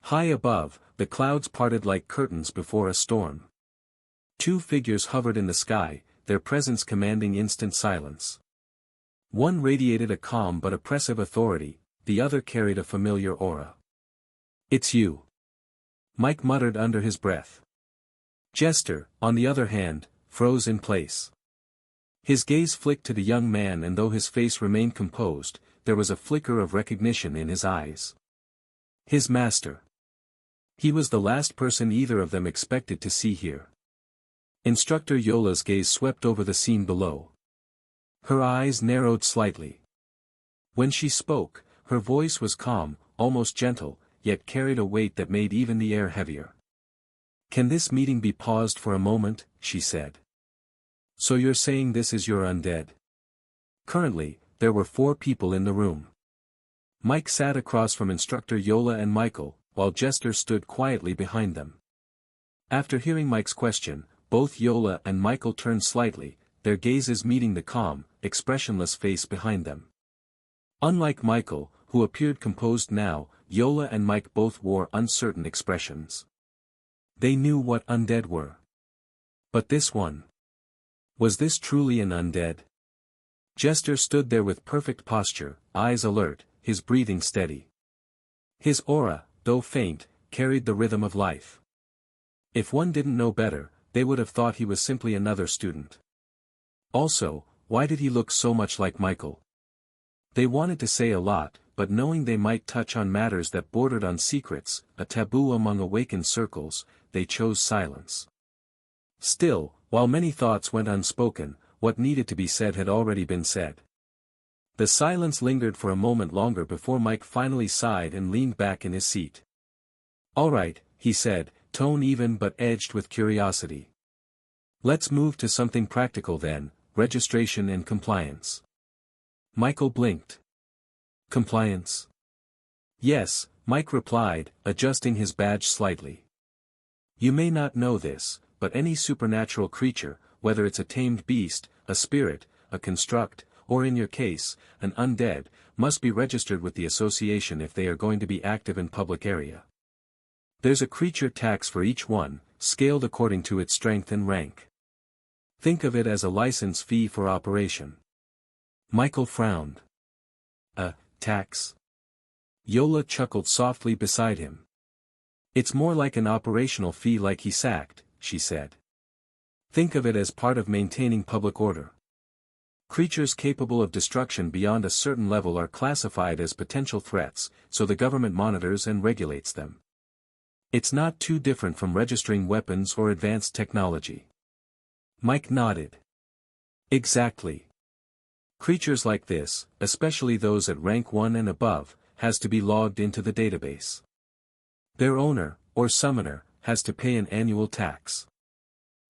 [SPEAKER 1] High above, the clouds parted like curtains before a storm. 2 figures hovered in the sky, their presence commanding instant silence. One radiated a calm but oppressive authority, the other carried a familiar aura. "It's you," Mike muttered under his breath. Jester, on the other hand, froze in place. His gaze flicked to the young man, and though his face remained composed, there was a flicker of recognition in his eyes. His master. He was the last person either of them expected to see here. Instructor Yola's gaze swept over the scene below. Her eyes narrowed slightly. When she spoke, her voice was calm, almost gentle, yet carried a weight that made even the air heavier. "Can this meeting be paused for a moment?" she said. "So you're saying this is your undead?" Currently, there were 4 people in the room. Mike sat across from Instructor Yola and Michael, while Jester stood quietly behind them. After hearing Mike's question, both Yola and Michael turned slightly, their gazes meeting the calm, expressionless face behind them. Unlike Michael, who appeared composed now, Yola and Mike both wore uncertain expressions. They knew what undead were. But this one. Was this truly an undead? Jester stood there with perfect posture, eyes alert, his breathing steady. His aura, though faint, carried the rhythm of life. If one didn't know better, they would have thought he was simply another student. Also, why did he look so much like Michael? They wanted to say a lot, but knowing they might touch on matters that bordered on secrets, a taboo among awakened circles, they chose silence. Still, while many thoughts went unspoken, what needed to be said had already been said. The silence lingered for a moment longer before Mike finally sighed and leaned back in his seat. "All right," he said, tone even but edged with curiosity. "Let's move to something practical then, registration and compliance." Michael blinked. "Compliance?" "Yes," Mike replied, adjusting his badge slightly. "You may not know this, but any supernatural creature, whether it's a tamed beast, a spirit, a construct, or in your case, an undead, must be registered with the association if they are going to be active in public area. There's a creature tax for each one, scaled according to its strength and rank. Think of it as a license fee for operation." Michael frowned. "A tax?" Yola chuckled softly beside him. "It's more like an operational fee like he sacked," she said. "Think of it as part of maintaining public order. Creatures capable of destruction beyond a certain level are classified as potential threats, so the government monitors and regulates them. It's not too different from registering weapons or advanced technology." Mike nodded. "Exactly. Creatures like this, especially those at rank 1 and above, has to be logged into the database. Their owner, or summoner, has to pay an annual tax.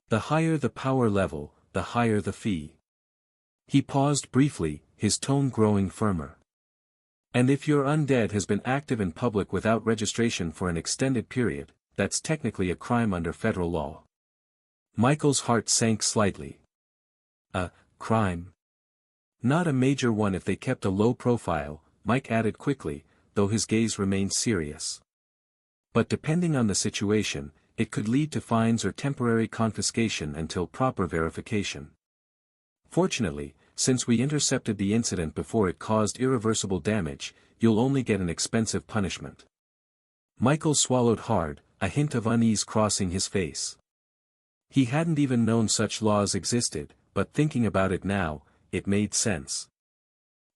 [SPEAKER 1] The higher the power level, the higher the fee." He paused briefly, his tone growing firmer. "And if your undead has been active in public without registration for an extended period, that's technically a crime under federal law." Michael's heart sank slightly. "A crime?" "Not a major one if they kept a low profile," Mike added quickly, though his gaze remained serious. "But depending on the situation, it could lead to fines or temporary confiscation until proper verification. Fortunately, since we intercepted the incident before it caused irreversible damage, you'll only get an expensive punishment." Michael swallowed hard, a hint of unease crossing his face. He hadn't even known such laws existed, but thinking about it now, it made sense.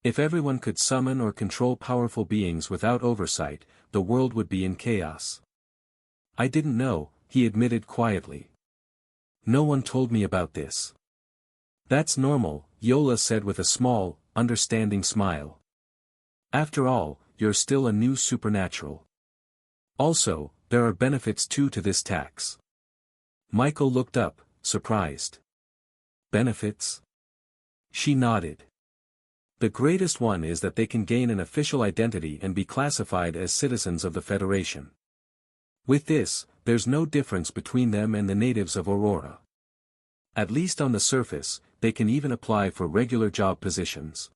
[SPEAKER 1] If everyone could summon or control powerful beings without oversight, the world would be in chaos. "I didn't know," he admitted quietly. "No one told me about this." "That's normal," Yola said with a small, understanding smile. "After all, you're still a new supernatural. Also, there are benefits too to this tax." Michael looked up, surprised. "Benefits?" She nodded. "The greatest one is that they can gain an official identity and be classified as citizens of the Federation. With this, there's no difference between them and the natives of Aurora. At least on the surface, they can even apply for regular job positions."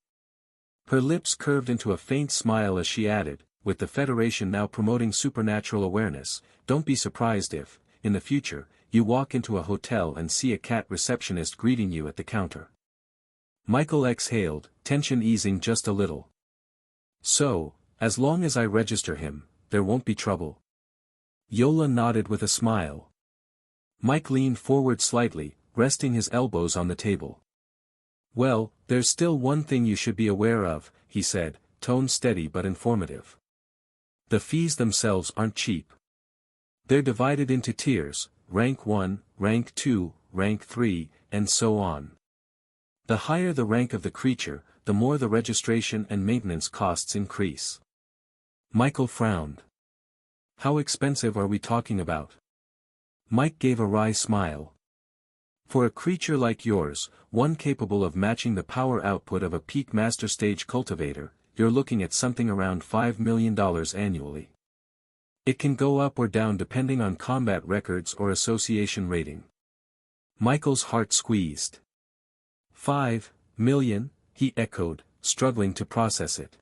[SPEAKER 1] Her lips curved into a faint smile as she added, "With the Federation now promoting supernatural awareness, don't be surprised if, in the future, you walk into a hotel and see a cat receptionist greeting you at the counter." Michael exhaled, tension easing just a little. "So, as long as I register him, there won't be trouble?" Yola nodded with a smile. Mike leaned forward slightly, resting his elbows on the table. "Well, there's still one thing you should be aware of," he said, tone steady but informative. "The fees themselves aren't cheap. They're divided into tiers, rank 1, rank 2, rank 3, and so on. The higher the rank of the creature, the more the registration and maintenance costs increase." Michael frowned. "How expensive are we talking about?" Mike gave a wry smile. "For a creature like yours, one capable of matching the power output of a peak master stage cultivator, you're looking at something around $5 million annually. It can go up or down depending on combat records or association rating." Michael's heart squeezed. "5 million, he echoed, struggling to process it.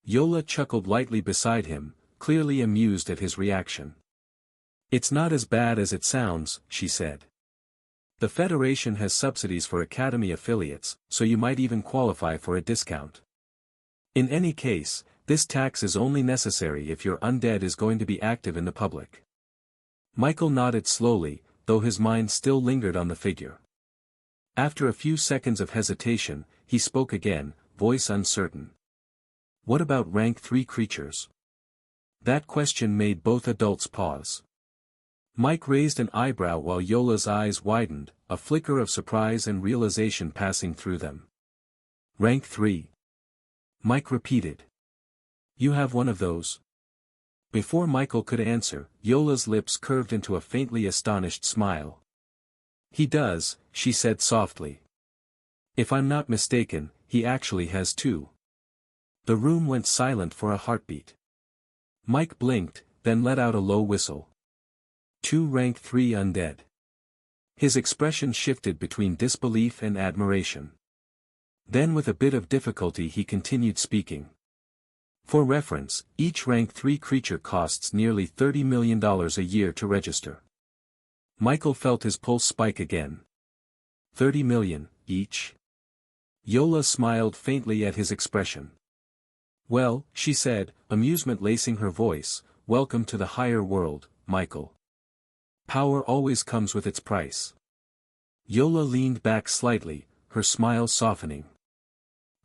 [SPEAKER 1] Yola chuckled lightly beside him, clearly amused at his reaction. "It's not as bad as it sounds," she said. "The Federation has subsidies for Academy affiliates, so you might even qualify for a discount. In any case, this tax is only necessary if your undead is going to be active in the public." Michael nodded slowly, though his mind still lingered on the figure. After a few seconds of hesitation, he spoke again, voice uncertain. "What about rank 3 creatures?" That question made both adults pause. Mike raised an eyebrow while Yola's eyes widened, a flicker of surprise and realization passing through them. "Rank 3. Mike repeated. You have one of those? Before Michael could answer, Yola's lips curved into a faintly astonished smile. He does, she said softly. If I'm not mistaken, he actually has two. The room went silent for a heartbeat. Mike blinked, then let out a low whistle. 2 rank 3 undead. His expression shifted between disbelief and admiration. Then with a bit of difficulty he continued speaking. For reference, each rank 3 creature costs nearly $30 million a year to register. Michael felt his pulse spike again. 30 million, each? Yola smiled faintly at his expression. Well, she said, amusement lacing her voice, welcome to the higher world, Michael. Power always comes with its price. Yola leaned back slightly, her smile softening.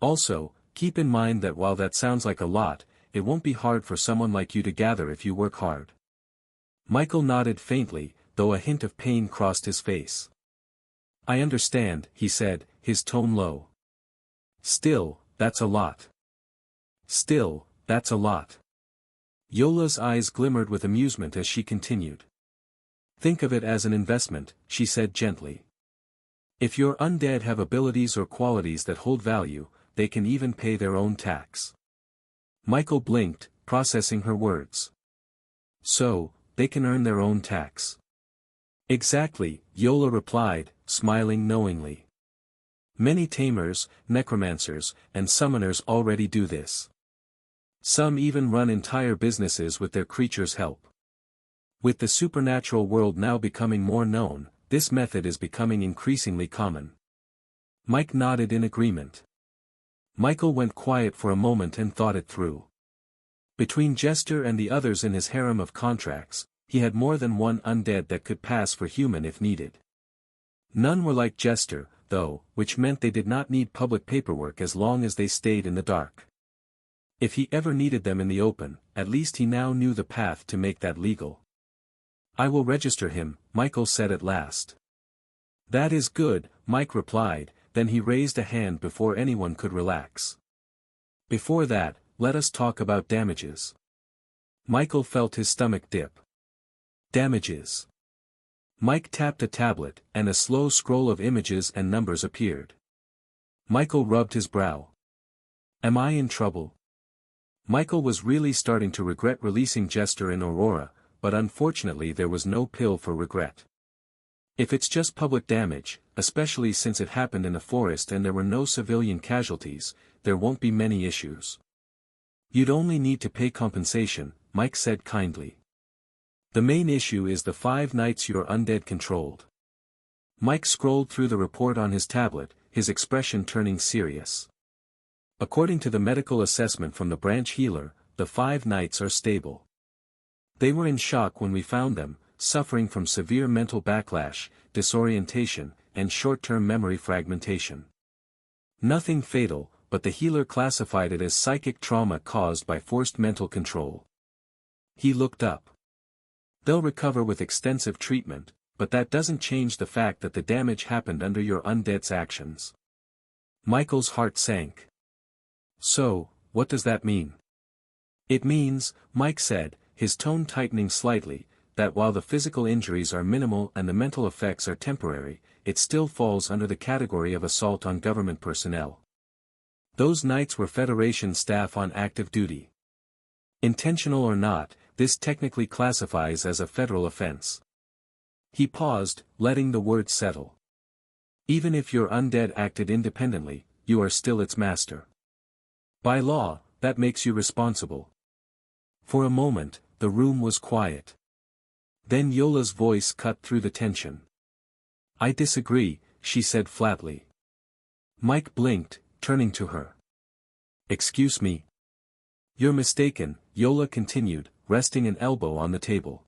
[SPEAKER 1] Also, keep in mind that while that sounds like a lot, it won't be hard for someone like you to gather if you work hard. Michael nodded faintly, though a hint of pain crossed his face. I understand, he said, his tone low. Still, that's a lot. Still, that's a lot. Yola's eyes glimmered with amusement as she continued. Think of it as an investment, she said gently. If your undead have abilities or qualities that hold value, they can even pay their own tax. Michael blinked, processing her words. So, they can earn their own tax. Exactly, Yola replied, smiling knowingly. Many tamers, necromancers, and summoners already do this. Some even run entire businesses with their creatures' help. With the supernatural world now becoming more known, this method is becoming increasingly common. Mike nodded in agreement. Michael went quiet for a moment and thought it through. Between Jester and the others in his harem of contracts, he had more than one undead that could pass for human if needed. None were like Jester, though, which meant they did not need public paperwork as long as they stayed in the dark. If he ever needed them in the open, at least he now knew the path to make that legal. I will register him, Michael said at last. That is good, Mike replied, then he raised a hand before anyone could relax. Before that, let us talk about damages. Michael felt his stomach dip. Damages. Mike tapped a tablet, and a slow scroll of images and numbers appeared. Michael rubbed his brow. Am I in trouble? Michael was really starting to regret releasing Jester in Aurora, but unfortunately there was no pill for regret. If it's just public damage, especially since it happened in a forest and there were no civilian casualties, there won't be many issues. You'd only need to pay compensation, Mike said kindly. The main issue is the 5 nights you're undead controlled. Mike scrolled through the report on his tablet, his expression turning serious. According to the medical assessment from the branch healer, the 5 nights are stable. They were in shock when we found them, suffering from severe mental backlash, disorientation, and short-term memory fragmentation. Nothing fatal, but the healer classified it as psychic trauma caused by forced mental control. He looked up. They'll recover with extensive treatment, but that doesn't change the fact that the damage happened under your undead's actions. Michael's heart sank. So, what does that mean? It means, Mike said, his tone tightening slightly, that while the physical injuries are minimal and the mental effects are temporary, it still falls under the category of assault on government personnel. Those nights were Federation staff on active duty. Intentional or not, this technically classifies as a federal offense. He paused, letting the words settle. Even if your undead acted independently, you are still its master. By law, that makes you responsible. For a moment, the room was quiet. Then Yola's voice cut through the tension. I disagree, she said flatly. Mike blinked, turning to her. Excuse me. You're mistaken, Yola continued, resting an elbow on the table.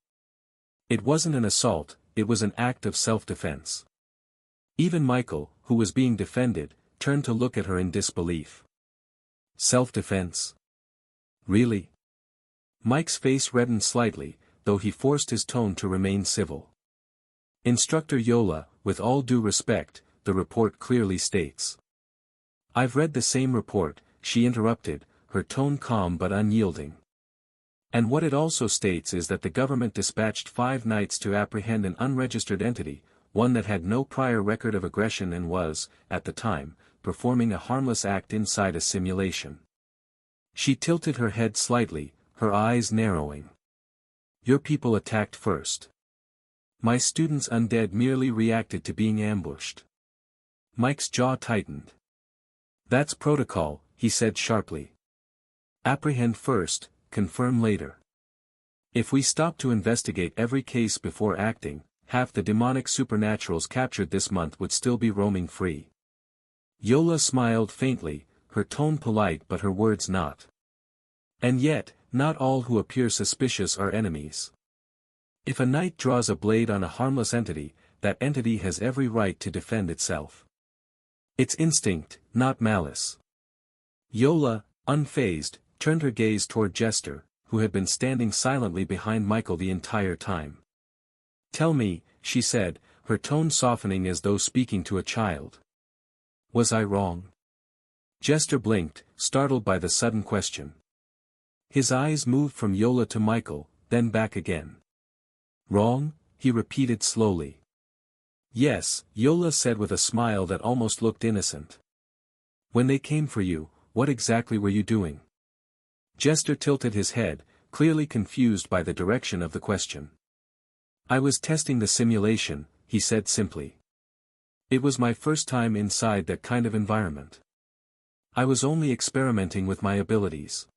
[SPEAKER 1] It wasn't an assault, it was an act of self-defense. Even Michael, who was being defended, turned to look at her in disbelief. Self-defense? Really? Mike's face reddened slightly, though he forced his tone to remain civil. Instructor Yola, with all due respect, the report clearly states. I've read the same report, she interrupted, her tone calm but unyielding. And what it also states is that the government dispatched 5 knights to apprehend an unregistered entity, one that had no prior record of aggression and was, at the time, performing a harmless act inside a simulation. She tilted her head slightly, her eyes narrowing. Your people attacked first. My students Undead merely reacted to being ambushed. Mike's jaw tightened. That's protocol, he said sharply. Apprehend first, confirm later. If we stop to investigate every case before acting, half the demonic supernaturals captured this month would still be roaming free. Yola smiled faintly, her tone polite but her words not. And yet, not all who appear suspicious are enemies. If a knight draws a blade on a harmless entity, that entity has every right to defend itself. It's instinct, not malice. Yola, unfazed, turned her gaze toward Jester, who had been standing silently behind Michael the entire time. Tell me, she said, her tone softening as though speaking to a child. Was I wrong? Jester blinked, startled by the sudden question. His eyes moved from Yola to Michael, then back again. Wrong? He repeated slowly. Yes, Yola said with a smile that almost looked innocent. When they came for you, what exactly were you doing? Jester tilted his head, clearly confused by the direction of the question. I was testing the simulation, he said simply. It was my first time inside that kind of environment. I was only experimenting with my abilities.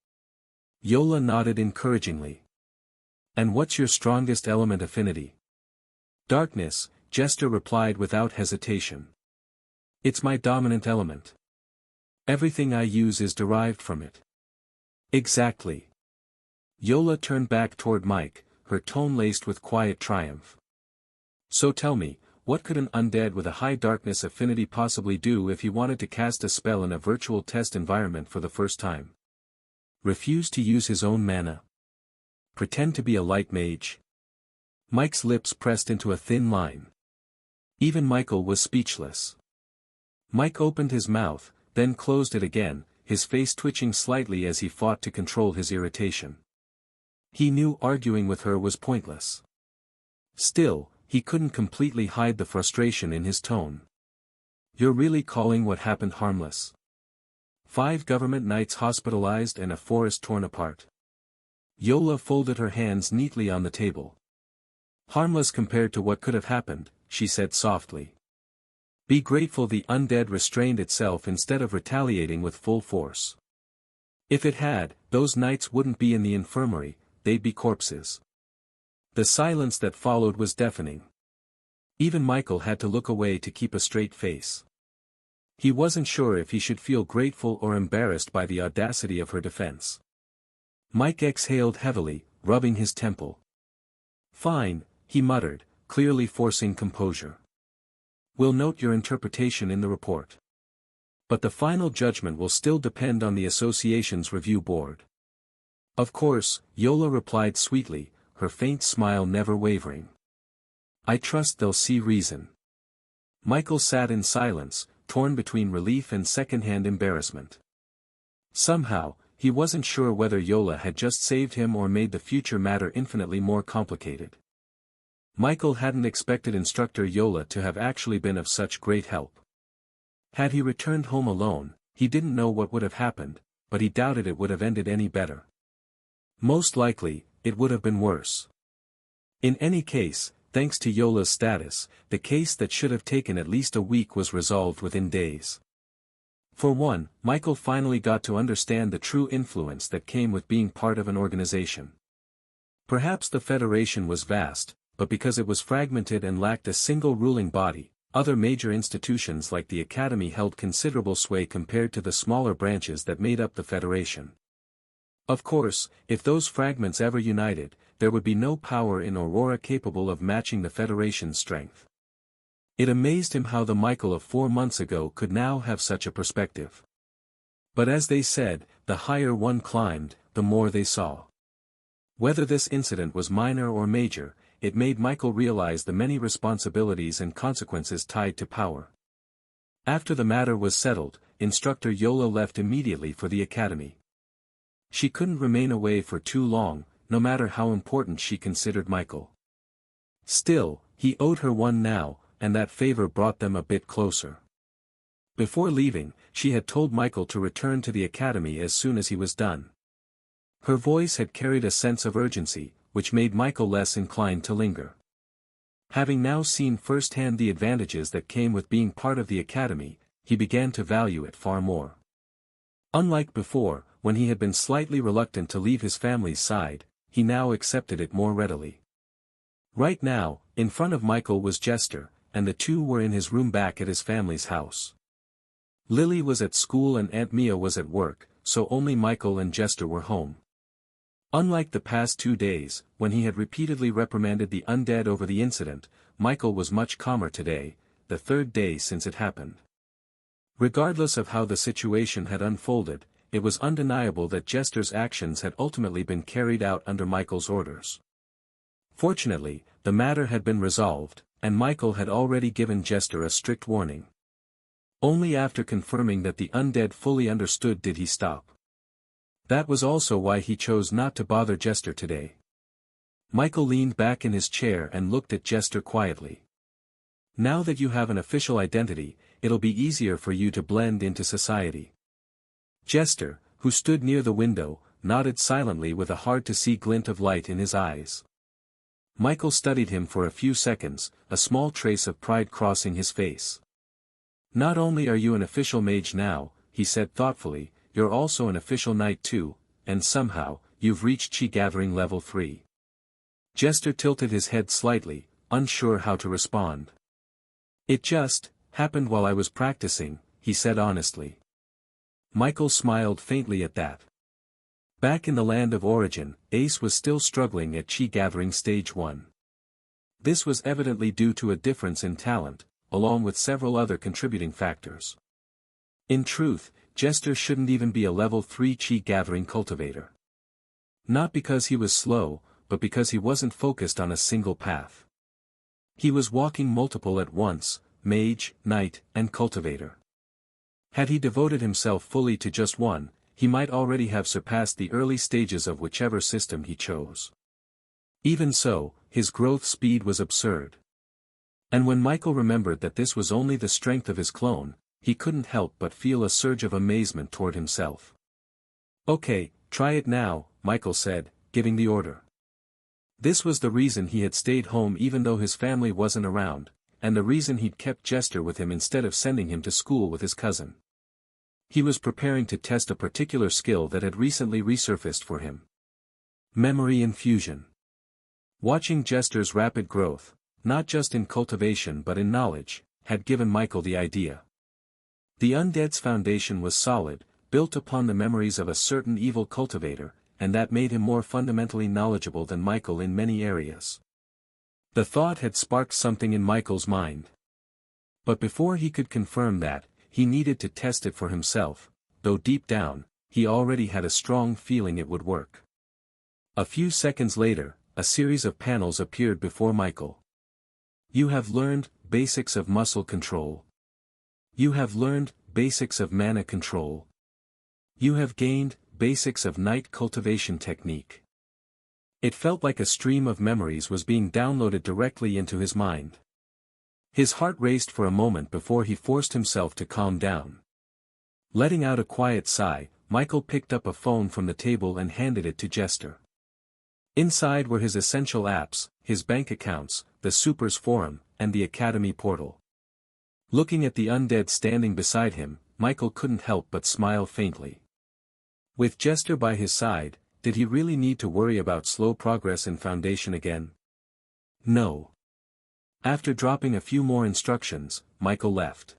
[SPEAKER 1] Yola nodded encouragingly. And what's your strongest element affinity? Darkness, Jester replied without hesitation. It's my dominant element. Everything I use is derived from it. Exactly. Yola turned back toward Mike, her tone laced with quiet triumph. So tell me, what could an undead with a high darkness affinity possibly do if he wanted to cast a spell in a virtual test environment for the first time? Refuse to use his own mana? Pretend to be a light mage? Mike's lips pressed into a thin line. Even Michael was speechless. Mike opened his mouth, then closed it again, his face twitching slightly as he fought to control his irritation. He knew arguing with her was pointless. Still, he couldn't completely hide the frustration in his tone. You're really calling what happened harmless? 5 government knights hospitalized and a forest torn apart. Yola folded her hands neatly on the table. Harmless compared to what could have happened, she said softly. Be grateful the undead restrained itself instead of retaliating with full force. If it had, those knights wouldn't be in the infirmary, they'd be corpses. The silence that followed was deafening. Even Michael had to look away to keep a straight face. He wasn't sure if he should feel grateful or embarrassed by the audacity of her defense. Mike exhaled heavily, rubbing his temple. Fine, he muttered, clearly forcing composure. We'll note your interpretation in the report. But the final judgment will still depend on the association's review board. Of course, Yola replied sweetly, her faint smile never wavering. I trust they'll see reason. Michael sat in silence, torn between relief and second-hand embarrassment. Somehow, he wasn't sure whether Yola had just saved him or made the future matter infinitely more complicated. Michael hadn't expected instructor Yola to have actually been of such great help. Had he returned home alone, he didn't know what would have happened, but he doubted it would have ended any better. Most likely, it would have been worse. In any case, thanks to Yola's status, the case that should have taken at least a week was resolved within days. For one, Michael finally got to understand the true influence that came with being part of an organization. Perhaps the Federation was vast, but because it was fragmented and lacked a single ruling body, other major institutions like the Academy held considerable sway compared to the smaller branches that made up the Federation. Of course, if those fragments ever united, there would be no power in Aurora capable of matching the Federation's strength. It amazed him how the Michael of 4 months ago could now have such a perspective. But as they said, the higher one climbed, the more they saw. Whether this incident was minor or major, it made Michael realize the many responsibilities and consequences tied to power. After the matter was settled, Instructor Yola left immediately for the academy. She couldn't remain away for too long, no matter how important she considered Michael. Still, he owed her one now, and that favor brought them a bit closer. Before leaving, she had told Michael to return to the academy as soon as he was done. Her voice had carried a sense of urgency, which made Michael less inclined to linger. Having now seen firsthand the advantages that came with being part of the academy, he began to value it far more. Unlike before, when he had been slightly reluctant to leave his family's side, he now accepted it more readily. Right now, in front of Michael was Jester, and the two were in his room back at his family's house. Lily was at school and Aunt Mia was at work, so only Michael and Jester were home. Unlike the past 2 days, when he had repeatedly reprimanded the undead over the incident, Michael was much calmer today, the third day since it happened. Regardless of how the situation had unfolded, it was undeniable that Jester's actions had ultimately been carried out under Michael's orders. Fortunately, the matter had been resolved, and Michael had already given Jester a strict warning. Only after confirming that the undead fully understood did he stop. That was also why he chose not to bother Jester today. Michael leaned back in his chair and looked at Jester quietly. Now that you have an official identity, it'll be easier for you to blend into society. Jester, who stood near the window, nodded silently with a hard-to-see glint of light in his eyes. Michael studied him for a few seconds, a small trace of pride crossing his face. Not only are you an official mage now, he said thoughtfully, you're also an official knight too, and somehow, you've reached Chi Gathering level 3. Jester tilted his head slightly, unsure how to respond. It just happened while I was practicing, he said honestly. Michael smiled faintly at that. Back in the land of origin, Ace was still struggling at Chi Gathering Stage 1. This was evidently due to a difference in talent, along with several other contributing factors. In truth, Jester shouldn't even be a level 3 Chi Gathering cultivator. Not because he was slow, but because he wasn't focused on a single path. He was walking multiple at once, mage, knight, and cultivator. Had he devoted himself fully to just one, he might already have surpassed the early stages of whichever system he chose. Even so, his growth speed was absurd. And when Michael remembered that this was only the strength of his clone, he couldn't help but feel a surge of amazement toward himself. Okay, try it now, Michael said, giving the order. This was the reason he had stayed home even though his family wasn't around, and the reason he'd kept Jester with him instead of sending him to school with his cousin. He was preparing to test a particular skill that had recently resurfaced for him. Memory infusion. Watching Jester's rapid growth, not just in cultivation but in knowledge, had given Michael the idea. The Undead's foundation was solid, built upon the memories of a certain evil cultivator, and that made him more fundamentally knowledgeable than Michael in many areas. The thought had sparked something in Michael's mind. But before he could confirm that, he needed to test it for himself, though deep down, he already had a strong feeling it would work. A few seconds later, a series of panels appeared before Michael. You have learned basics of muscle control. You have learned basics of mana control. You have gained basics of knight cultivation technique. It felt like a stream of memories was being downloaded directly into his mind. His heart raced for a moment before he forced himself to calm down. Letting out a quiet sigh, Michael picked up a phone from the table and handed it to Jester. Inside were his essential apps, his bank accounts, the Supers Forum, and the Academy portal. Looking at the undead standing beside him, Michael couldn't help but smile faintly. With Jester by his side, did he really need to worry about slow progress in Foundation again? No. After dropping a few more instructions, Michael left.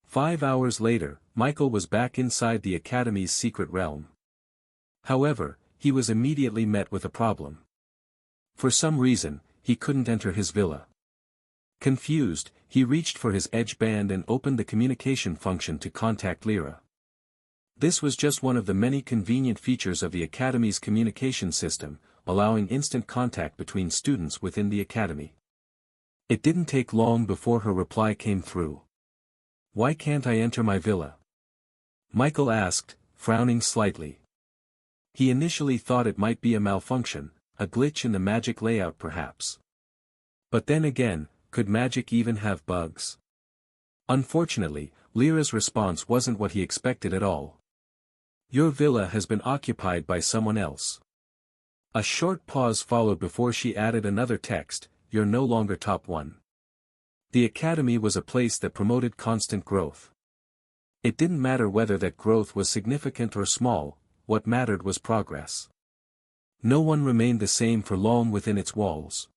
[SPEAKER 1] 5 hours later, Michael was back inside the Academy's secret realm. However, he was immediately met with a problem. For some reason, he couldn't enter his villa. Confused, he reached for his edge band and opened the communication function to contact Lyra. This was just one of the many convenient features of the Academy's communication system, allowing instant contact between students within the Academy. It didn't take long before her reply came through. Why can't I enter my villa? Michael asked, frowning slightly. He initially thought it might be a malfunction, a glitch in the magic layout perhaps. But then again, could magic even have bugs? Unfortunately, Lyra's response wasn't what he expected at all. Your villa has been occupied by someone else. A short pause followed before she added another text, you're no longer top 1. The academy was a place that promoted constant growth. It didn't matter whether that growth was significant or small, what mattered was progress. No one remained the same for long within its walls.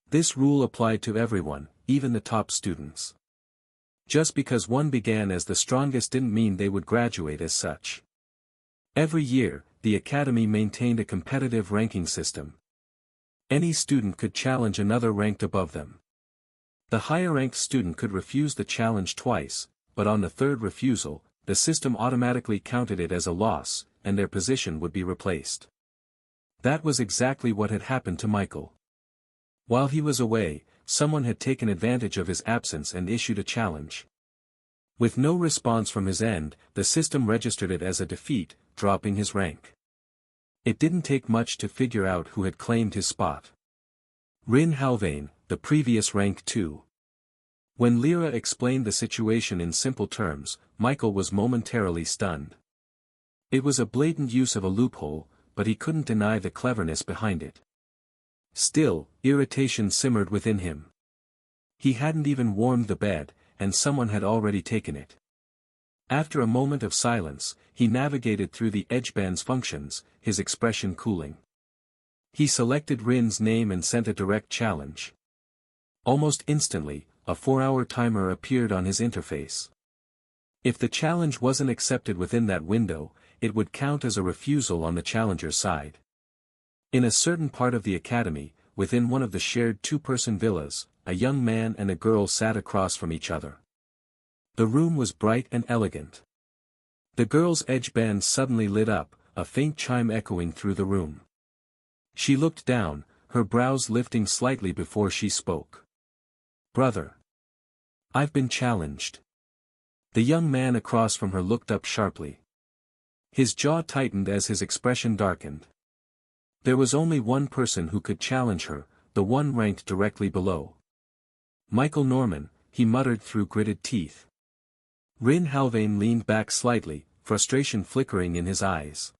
[SPEAKER 1] This rule applied to everyone, even the top students. Just because one began as the strongest didn't mean they would graduate as such. Every year, the academy maintained a competitive ranking system. Any student could challenge another ranked above them. The higher-ranked student could refuse the challenge twice, but on the third refusal, the system automatically counted it as a loss, and their position would be replaced. That was exactly what had happened to Michael. While he was away, someone had taken advantage of his absence and issued a challenge. With no response from his end, the system registered it as a defeat, dropping his rank. It didn't take much to figure out who had claimed his spot. Rin Halvain, the previous rank 2. When Lyra explained the situation in simple terms, Michael was momentarily stunned. It was a blatant use of a loophole, but he couldn't deny the cleverness behind it. Still, irritation simmered within him. He hadn't even warmed the bed, and someone had already taken it. After a moment of silence, he navigated through the edgeband's functions, his expression cooling. He selected Rin's name and sent a direct challenge. Almost instantly, a 4-hour timer appeared on his interface. If the challenge wasn't accepted within that window, it would count as a refusal on the challenger's side. In a certain part of the academy, within one of the shared 2-person villas, a young man and a girl sat across from each other. The room was bright and elegant. The girl's edge band suddenly lit up, a faint chime echoing through the room. She looked down, her brows lifting slightly before she spoke. Brother. I've been challenged. The young man across from her looked up sharply. His jaw tightened as his expression darkened. There was only one person who could challenge her, the one ranked directly below. Michael Norman, he muttered through gritted teeth. Rin Halvain leaned back slightly, frustration flickering in his eyes.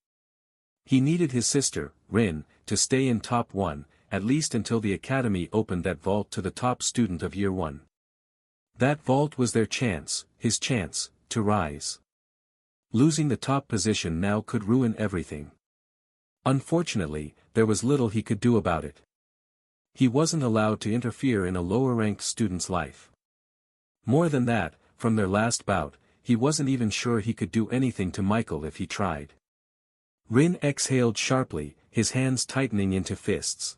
[SPEAKER 1] He needed his sister, Rin, to stay in top 1, at least until the academy opened that vault to the top student of year 1. That vault was their chance, his chance, to rise. Losing the top position now could ruin everything. Unfortunately, there was little he could do about it. He wasn't allowed to interfere in a lower-ranked student's life. More than that, from their last bout, he wasn't even sure he could do anything to Michael if he tried. Rin exhaled sharply, his hands tightening into fists.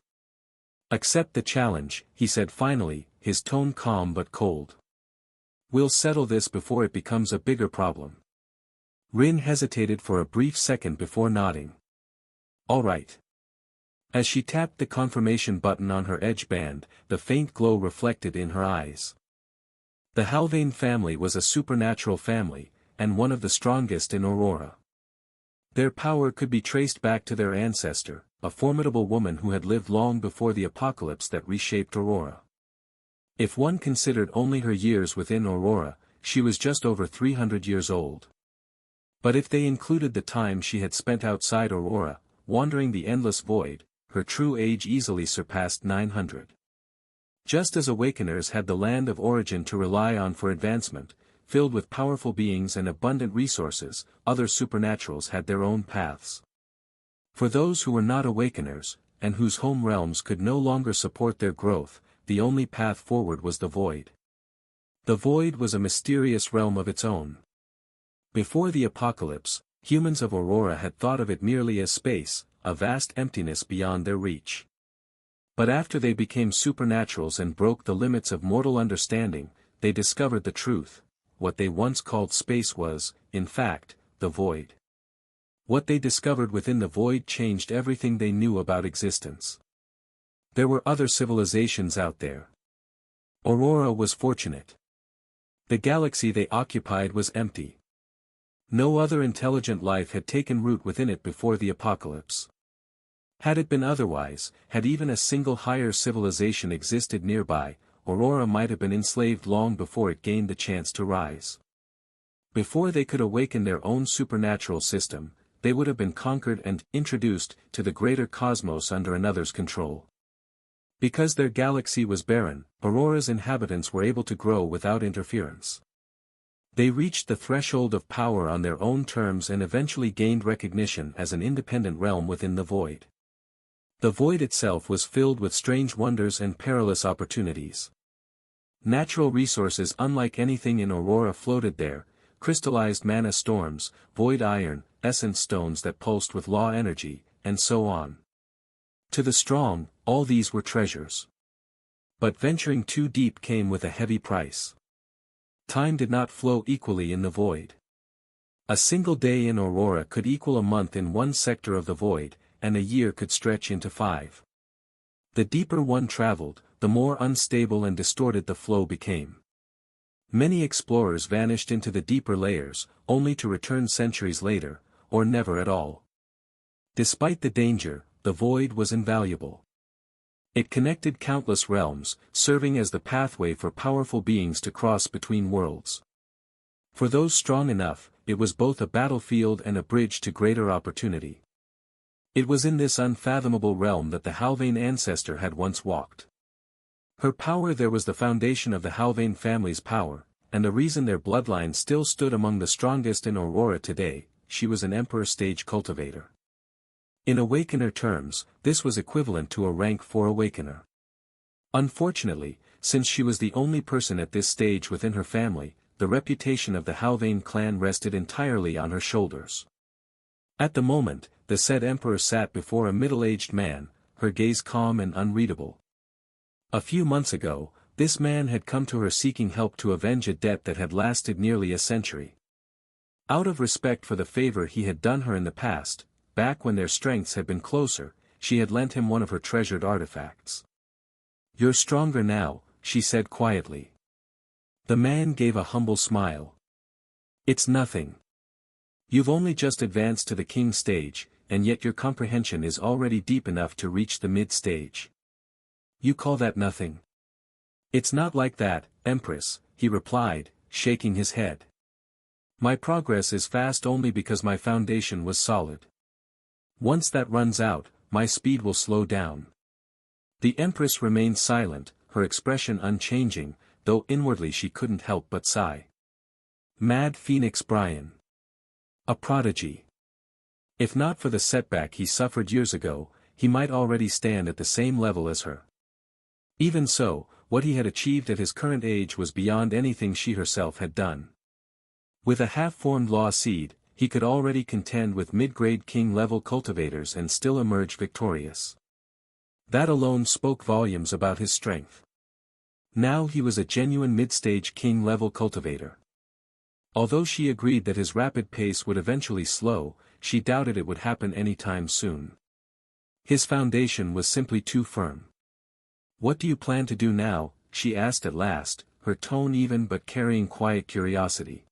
[SPEAKER 1] Accept the challenge, he said finally, his tone calm but cold. We'll settle this before it becomes a bigger problem. Rin hesitated for a brief second before nodding. All right. As she tapped the confirmation button on her edge band, the faint glow reflected in her eyes. The Halvain family was a supernatural family, and one of the strongest in Aurora. Their power could be traced back to their ancestor, a formidable woman who had lived long before the apocalypse that reshaped Aurora. If one considered only her years within Aurora, she was just over 300 years old. But if they included the time she had spent outside Aurora, wandering the endless void, her true age easily surpassed 900. Just as Awakeners had the land of origin to rely on for advancement, filled with powerful beings and abundant resources, other supernaturals had their own paths. For those who were not Awakeners, and whose home realms could no longer support their growth, the only path forward was the Void. The Void was a mysterious realm of its own. Before the apocalypse, humans of Aurora had thought of it merely as space, a vast emptiness beyond their reach. But after they became supernaturals and broke the limits of mortal understanding, they discovered the truth. What they once called space was, in fact, the Void. What they discovered within the Void changed everything they knew about existence. There were other civilizations out there. Aurora was fortunate. The galaxy they occupied was empty. No other intelligent life had taken root within it before the apocalypse. Had it been otherwise, had even a single higher civilization existed nearby, Aurora might have been enslaved long before it gained the chance to rise. Before they could awaken their own supernatural system, they would have been conquered and introduced to the greater cosmos under another's control. Because their galaxy was barren, Aurora's inhabitants were able to grow without interference. They reached the threshold of power on their own terms and eventually gained recognition as an independent realm within the void. The void itself was filled with strange wonders and perilous opportunities. Natural resources unlike anything in Aurora floated there: crystallized mana storms, void iron, essence stones that pulsed with law energy, and so on. To the strong, all these were treasures. But venturing too deep came with a heavy price. Time did not flow equally in the void. A single day in Aurora could equal a month in one sector of the void, and a year could stretch into 5. The deeper one traveled, the more unstable and distorted the flow became. Many explorers vanished into the deeper layers, only to return centuries later, or never at all. Despite the danger, the void was invaluable. It connected countless realms, serving as the pathway for powerful beings to cross between worlds. For those strong enough, it was both a battlefield and a bridge to greater opportunity. It was in this unfathomable realm that the Halvain ancestor had once walked. Her power there was the foundation of the Halvain family's power, and the reason their bloodline still stood among the strongest in Aurora today. She was an Emperor stage cultivator. In Awakener terms, this was equivalent to a rank 4 Awakener. Unfortunately, since she was the only person at this stage within her family, the reputation of the Halvain clan rested entirely on her shoulders. At the moment, the said Emperor sat before a middle-aged man, her gaze calm and unreadable. A few months ago, this man had come to her seeking help to avenge a debt that had lasted nearly a century. Out of respect for the favor he had done her in the past, back when their strengths had been closer, she had lent him one of her treasured artifacts. "You're stronger now," she said quietly. The man gave a humble smile. "It's nothing. You've only just advanced to the king stage, and yet your comprehension is already deep enough to reach the mid-stage. You call that nothing?" "It's not like that, Empress," he replied, shaking his head. "My progress is fast only because my foundation was solid. Once that runs out, my speed will slow down." The Empress remained silent, her expression unchanging, though inwardly she couldn't help but sigh. Mad Phoenix Brian. A prodigy. If not for the setback he suffered years ago, he might already stand at the same level as her. Even so, what he had achieved at his current age was beyond anything she herself had done. With a half-formed law seed, he could already contend with mid-grade king-level cultivators and still emerge victorious. That alone spoke volumes about his strength. Now he was a genuine mid-stage king-level cultivator. Although she agreed that his rapid pace would eventually slow, she doubted it would happen anytime soon. His foundation was simply too firm. "What do you plan to do now?" she asked at last, her tone even but carrying quiet curiosity.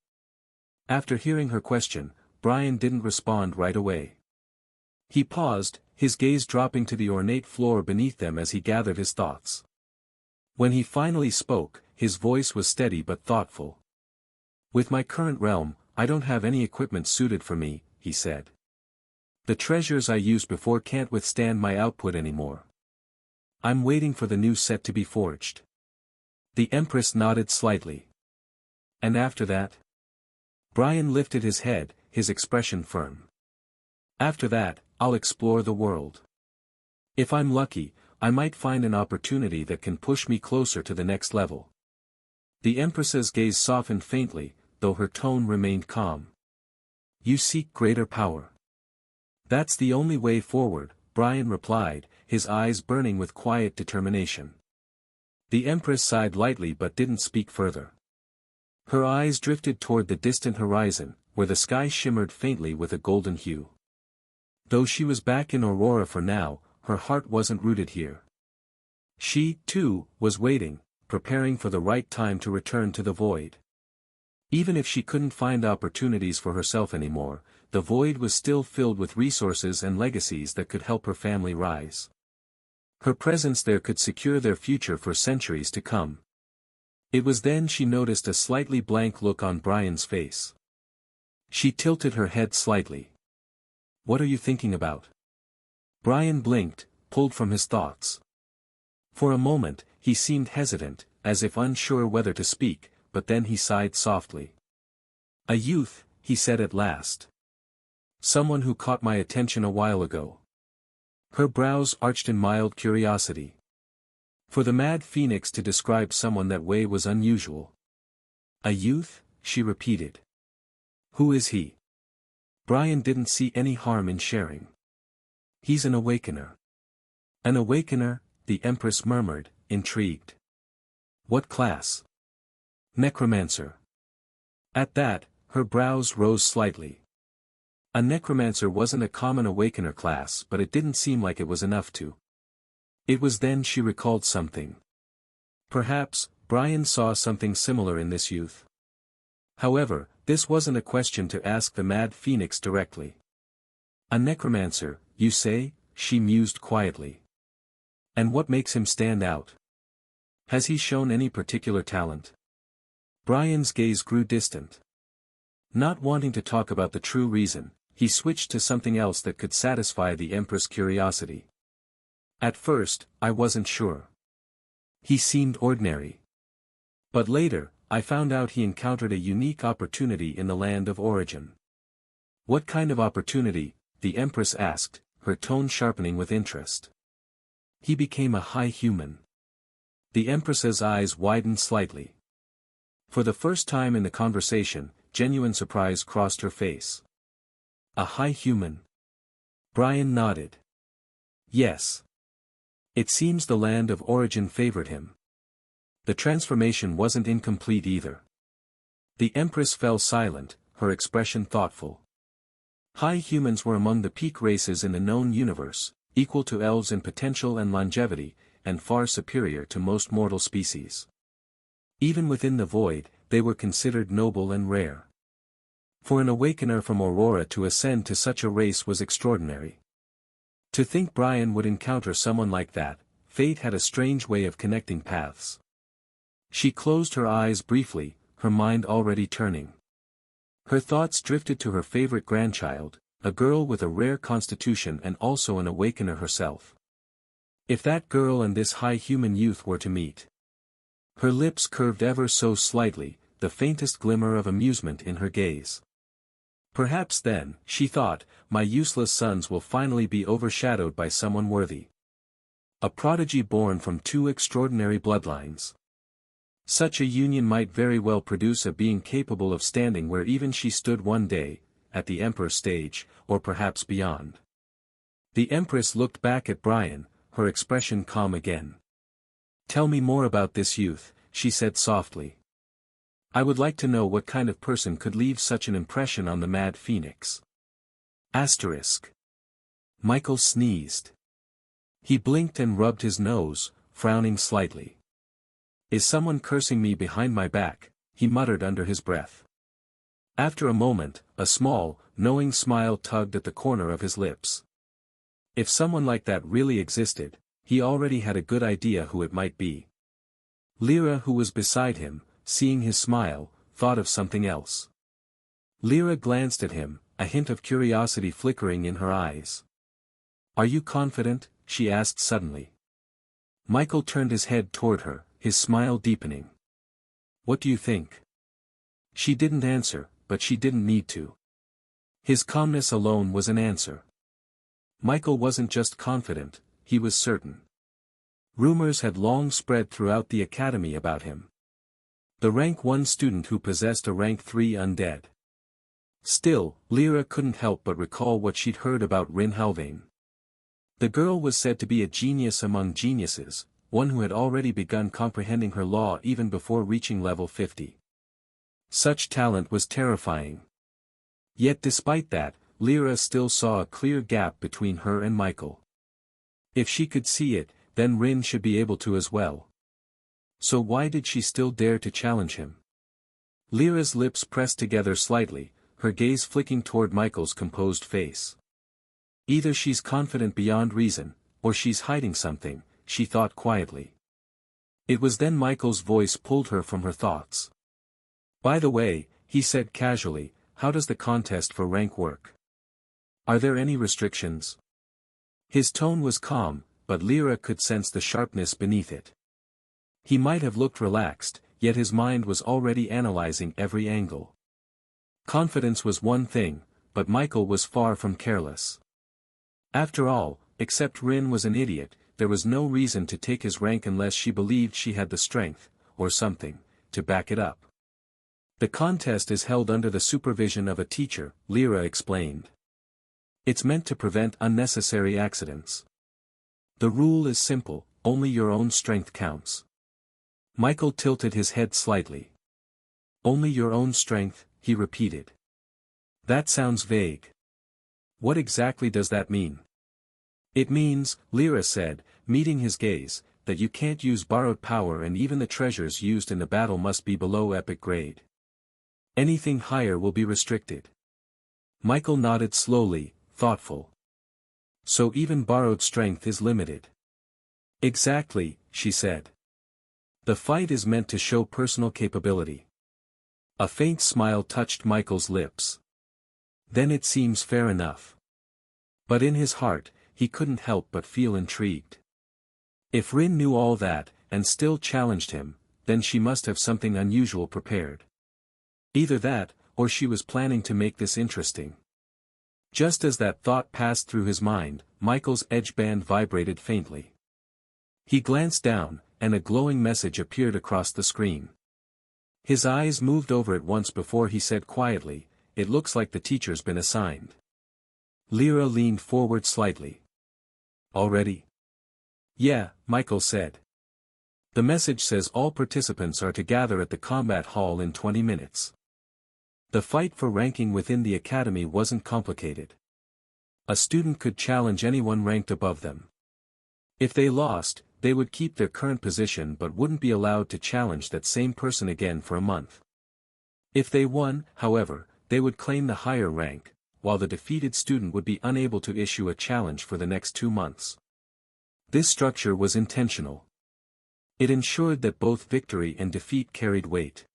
[SPEAKER 1] After hearing her question, Brian didn't respond right away. He paused, his gaze dropping to the ornate floor beneath them as he gathered his thoughts. When he finally spoke, his voice was steady but thoughtful. "With my current realm, I don't have any equipment suited for me," he said. "The treasures I used before can't withstand my output anymore. I'm waiting for the new set to be forged." The Empress nodded slightly. "And after that?" Brian lifted his head, his expression firm. "After that, I'll explore the world. If I'm lucky, I might find an opportunity that can push me closer to the next level." The Empress's gaze softened faintly, though her tone remained calm. "You seek greater power." "That's the only way forward," Brian replied, his eyes burning with quiet determination. The Empress sighed lightly but didn't speak further. Her eyes drifted toward the distant horizon, where the sky shimmered faintly with a golden hue. Though she was back in Aurora for now, her heart wasn't rooted here. She, too, was waiting, preparing for the right time to return to the void. Even if she couldn't find opportunities for herself anymore, the void was still filled with resources and legacies that could help her family rise. Her presence there could secure their future for centuries to come. It was then she noticed a slightly blank look on Brian's face. She tilted her head slightly. "What are you thinking about?" Brian blinked, pulled from his thoughts. For a moment, he seemed hesitant, as if unsure whether to speak, but then he sighed softly. "A youth," he said at last. "Someone who caught my attention a while ago." Her brows arched in mild curiosity. For the Mad Phoenix to describe someone that way was unusual. "A youth?" she repeated. "Who is he?" Brian didn't see any harm in sharing. "He's an awakener." "An awakener?" the Empress murmured, intrigued. "What class?" "Necromancer." At that, her brows rose slightly. A necromancer wasn't a common awakener class, but it didn't seem like it was enough to. It was then she recalled something. Perhaps, Brian saw something similar in this youth. However, this wasn't a question to ask the Mad Phoenix directly. "A necromancer, you say?" she mused quietly. "And what makes him stand out? Has he shown any particular talent?" Brian's gaze grew distant. Not wanting to talk about the true reason, he switched to something else that could satisfy the Empress' curiosity. "At first, I wasn't sure. He seemed ordinary. But later, I found out he encountered a unique opportunity in the land of origin." "What kind of opportunity?" the Empress asked, her tone sharpening with interest. "He became a high human." The Empress's eyes widened slightly. For the first time in the conversation, genuine surprise crossed her face. "A high human?" Brian nodded. "Yes. It seems the land of origin favored him. The transformation wasn't incomplete either." The Empress fell silent, her expression thoughtful. High humans were among the peak races in the known universe, equal to elves in potential and longevity, and far superior to most mortal species. Even within the void, they were considered noble and rare. For an awakener from Aurora to ascend to such a race was extraordinary. To think Brian would encounter someone like that, fate had a strange way of connecting paths. She closed her eyes briefly, her mind already turning. Her thoughts drifted to her favorite grandchild, a girl with a rare constitution and also an awakener herself. If that girl and this high human youth were to meet. Her lips curved ever so slightly, the faintest glimmer of amusement in her gaze. Perhaps then, she thought, my useless sons will finally be overshadowed by someone worthy. A prodigy born from two extraordinary bloodlines. Such a union might very well produce a being capable of standing where even she stood one day, at the Emperor stage, or perhaps beyond. The Empress looked back at Brian, her expression calm again. "Tell me more about this youth," she said softly. "I would like to know what kind of person could leave such an impression on the Mad Phoenix." Asterisk. Michael sneezed. He blinked and rubbed his nose, frowning slightly. "Is someone cursing me behind my back?" he muttered under his breath. After a moment, a small, knowing smile tugged at the corner of his lips. If someone like that really existed, he already had a good idea who it might be. Lyra, who was beside him, seeing his smile, thought of something else. Lyra glanced at him, a hint of curiosity flickering in her eyes. "Are you confident?" she asked suddenly. Michael turned his head toward her, his smile deepening. "What do you think?" She didn't answer, but she didn't need to. His calmness alone was an answer. Michael wasn't just confident, he was certain. Rumors had long spread throughout the academy about him. The rank 1 student who possessed a rank 3 undead. Still, Lyra couldn't help but recall what she'd heard about Rin Halvain. The girl was said to be a genius among geniuses, one who had already begun comprehending her law even before reaching level 50. Such talent was terrifying. Yet despite that, Lyra still saw a clear gap between her and Michael. If she could see it, then Rin should be able to as well. So why did she still dare to challenge him? Lyra's lips pressed together slightly, her gaze flicking toward Michael's composed face. Either she's confident beyond reason, or she's hiding something, she thought quietly. It was then Michael's voice pulled her from her thoughts. By the way, he said casually, how does the contest for rank work? Are there any restrictions? His tone was calm, but Lyra could sense the sharpness beneath it. He might have looked relaxed, yet his mind was already analyzing every angle. Confidence was one thing, but Michael was far from careless. After all, except Rin was an idiot, there was no reason to take his rank unless she believed she had the strength, or something, to back it up. The contest is held under the supervision of a teacher, Lyra explained. It's meant to prevent unnecessary accidents. The rule is simple, only your own strength counts. Michael tilted his head slightly. Only your own strength, he repeated. That sounds vague. What exactly does that mean? It means, Lyra said, meeting his gaze, that you can't use borrowed power and even the treasures used in the battle must be below epic grade. Anything higher will be restricted. Michael nodded slowly, thoughtful. So even borrowed strength is limited. Exactly, she said. The fight is meant to show personal capability. A faint smile touched Michael's lips. Then it seems fair enough. But in his heart, he couldn't help but feel intrigued. If Rin knew all that, and still challenged him, then she must have something unusual prepared. Either that, or she was planning to make this interesting. Just as that thought passed through his mind, Michael's edge band vibrated faintly. He glanced down, and a glowing message appeared across the screen. His eyes moved over it once before he said quietly, "It looks like the teacher's been assigned." Lyra leaned forward slightly. Already? Yeah, Michael said. The message says all participants are to gather at the combat hall in 20 minutes. The fight for ranking within the academy wasn't complicated. A student could challenge anyone ranked above them. If they lost, they would keep their current position but wouldn't be allowed to challenge that same person again for a month. If they won, however, they would claim the higher rank, while the defeated student would be unable to issue a challenge for the next 2 months. This structure was intentional. It ensured that both victory and defeat carried weight.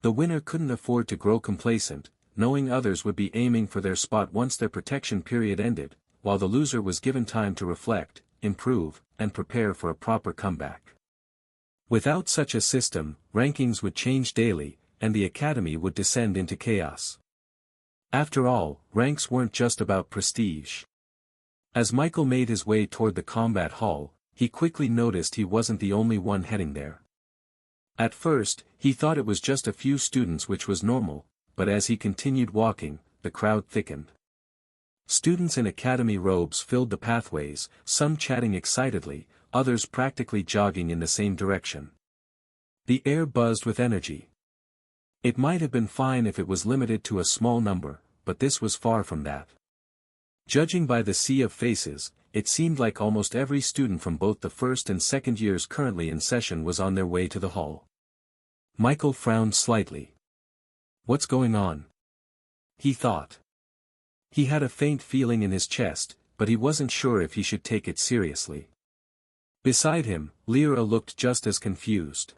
[SPEAKER 1] The winner couldn't afford to grow complacent, knowing others would be aiming for their spot once their protection period ended, while the loser was given time to reflect, improve, and prepare for a proper comeback. Without such a system, rankings would change daily, and the academy would descend into chaos. After all, ranks weren't just about prestige. As Michael made his way toward the combat hall, he quickly noticed he wasn't the only one heading there. At first, he thought it was just a few students, which was normal, but as he continued walking, the crowd thickened. Students in academy robes filled the pathways, some chatting excitedly, others practically jogging in the same direction. The air buzzed with energy. It might have been fine if it was limited to a small number, but this was far from that. Judging by the sea of faces, it seemed like almost every student from both the first and second years currently in session was on their way to the hall. Michael frowned slightly. What's going on? He thought. He had a faint feeling in his chest, but he wasn't sure if he should take it seriously. Beside him, Lyra looked just as confused.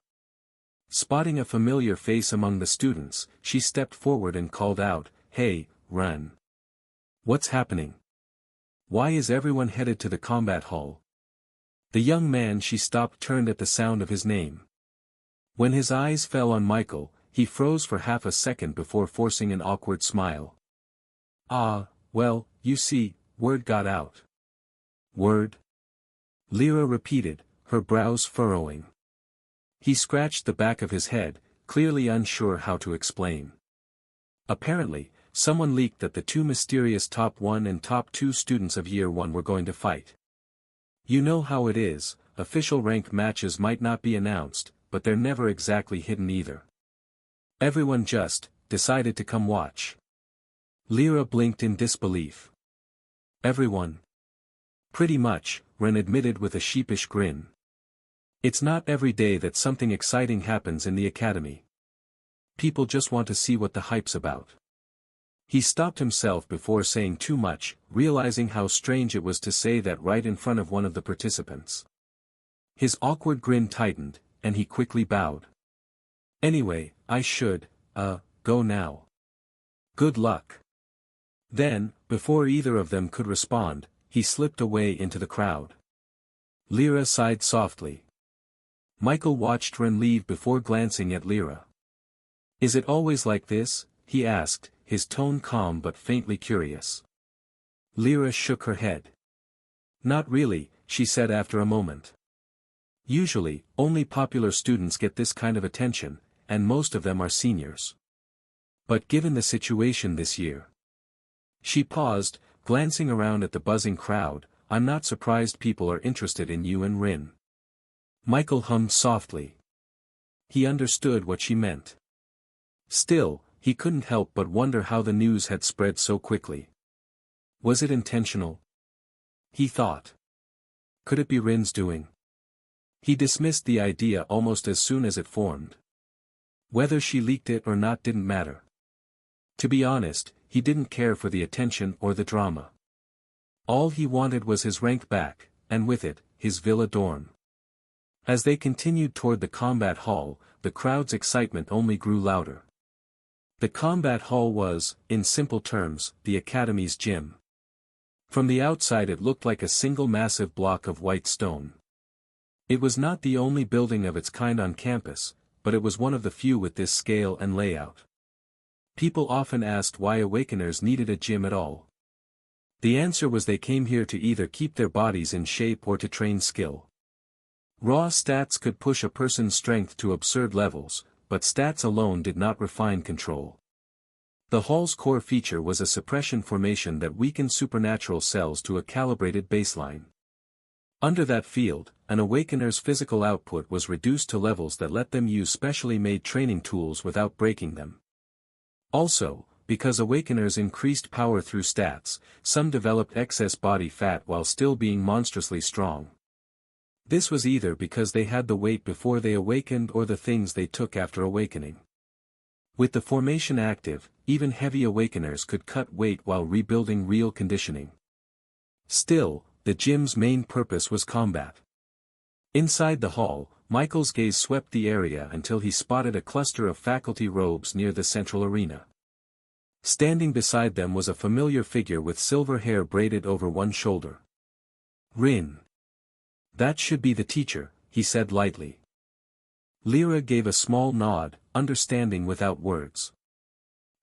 [SPEAKER 1] Spotting a familiar face among the students, she stepped forward and called out, "Hey, run. What's happening? Why is everyone headed to the combat hall?" The young man she stopped turned at the sound of his name. When his eyes fell on Michael, he froze for half a second before forcing an awkward smile. "Ah, well, you see, word got out." "Word?" Lyra repeated, her brows furrowing. He scratched the back of his head, clearly unsure how to explain. Apparently, someone leaked that the two mysterious top 1 and top 2 students of year 1 were going to fight. You know how it is, official rank matches might not be announced, but they're never exactly hidden either. Everyone just decided to come watch. Lyra blinked in disbelief. Everyone? Pretty much, Ren admitted with a sheepish grin. It's not every day that something exciting happens in the academy. People just want to see what the hype's about. He stopped himself before saying too much, realizing how strange it was to say that right in front of one of the participants. His awkward grin tightened, and he quickly bowed. Anyway, I should, go now. Good luck. Then, before either of them could respond, he slipped away into the crowd. Lyra sighed softly. Michael watched Ren leave before glancing at Lyra. Is it always like this? He asked, his tone calm but faintly curious. Lyra shook her head. Not really, she said after a moment. Usually, only popular students get this kind of attention, and most of them are seniors. But given the situation this year. She paused, glancing around at the buzzing crowd. I'm not surprised people are interested in you and Rin. Michael hummed softly. He understood what she meant. Still, he couldn't help but wonder how the news had spread so quickly. Was it intentional? He thought. Could it be Rin's doing? He dismissed the idea almost as soon as it formed. Whether she leaked it or not didn't matter. To be honest, he didn't care for the attention or the drama. All he wanted was his rank back, and with it, his villa dorm. As they continued toward the combat hall, the crowd's excitement only grew louder. The combat hall was, in simple terms, the academy's gym. From the outside it looked like a single massive block of white stone. It was not the only building of its kind on campus, but it was one of the few with this scale and layout. People often asked why Awakeners needed a gym at all. The answer was they came here to either keep their bodies in shape or to train skill. Raw stats could push a person's strength to absurd levels, but stats alone did not refine control. The hall's core feature was a suppression formation that weakened supernatural cells to a calibrated baseline. Under that field, an Awakener's physical output was reduced to levels that let them use specially made training tools without breaking them. Also, because Awakeners increased power through stats, some developed excess body fat while still being monstrously strong. This was either because they had the weight before they awakened or the things they took after awakening. With the formation active, even heavy Awakeners could cut weight while rebuilding real conditioning. Still, the gym's main purpose was combat. Inside the hall, Michael's gaze swept the area until he spotted a cluster of faculty robes near the central arena. Standing beside them was a familiar figure with silver hair braided over one shoulder. Rin. That should be the teacher, he said lightly. Lyra gave a small nod, understanding without words.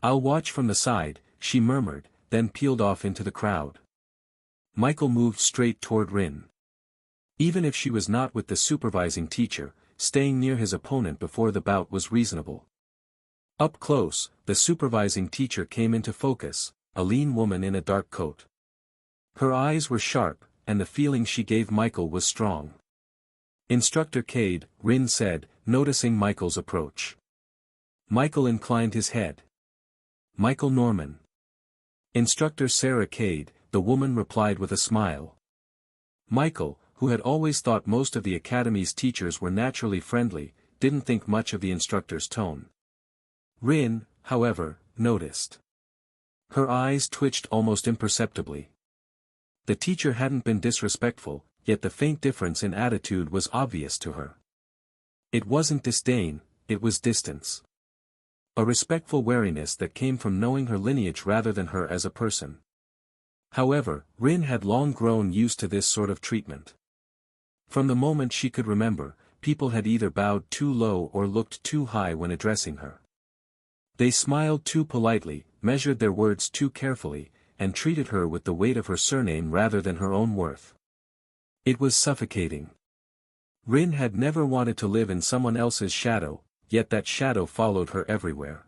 [SPEAKER 1] I'll watch from the side, she murmured, then peeled off into the crowd. Michael moved straight toward Rin. Even if she was not with the supervising teacher, staying near his opponent before the bout was reasonable. Up close, the supervising teacher came into focus, a lean woman in a dark coat. Her eyes were sharp, and the feeling she gave Michael was strong. Instructor Cade, Rin said, noticing Michael's approach. Michael inclined his head. Michael Norman. Instructor Sarah Cade, the woman replied with a smile. Michael, who had always thought most of the academy's teachers were naturally friendly, didn't think much of the instructor's tone. Rin, however, noticed. Her eyes twitched almost imperceptibly. The teacher hadn't been disrespectful, yet the faint difference in attitude was obvious to her. It wasn't disdain, it was distance. A respectful wariness that came from knowing her lineage rather than her as a person. However, Rin had long grown used to this sort of treatment. From the moment she could remember, people had either bowed too low or looked too high when addressing her. They smiled too politely, measured their words too carefully, and treated her with the weight of her surname rather than her own worth. It was suffocating. Rin had never wanted to live in someone else's shadow, yet that shadow followed her everywhere.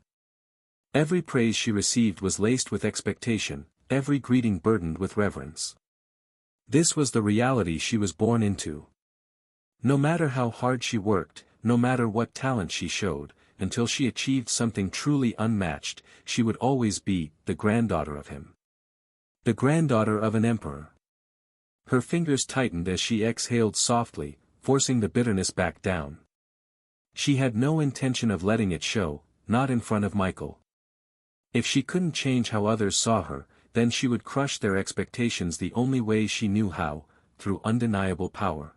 [SPEAKER 1] Every praise she received was laced with expectation, every greeting burdened with reverence. This was the reality she was born into. No matter how hard she worked, no matter what talent she showed, until she achieved something truly unmatched, she would always be the granddaughter of him. The granddaughter of an emperor. Her fingers tightened as she exhaled softly, forcing the bitterness back down. She had no intention of letting it show, not in front of Michael. If she couldn't change how others saw her, then she would crush their expectations the only way she knew how, through undeniable power.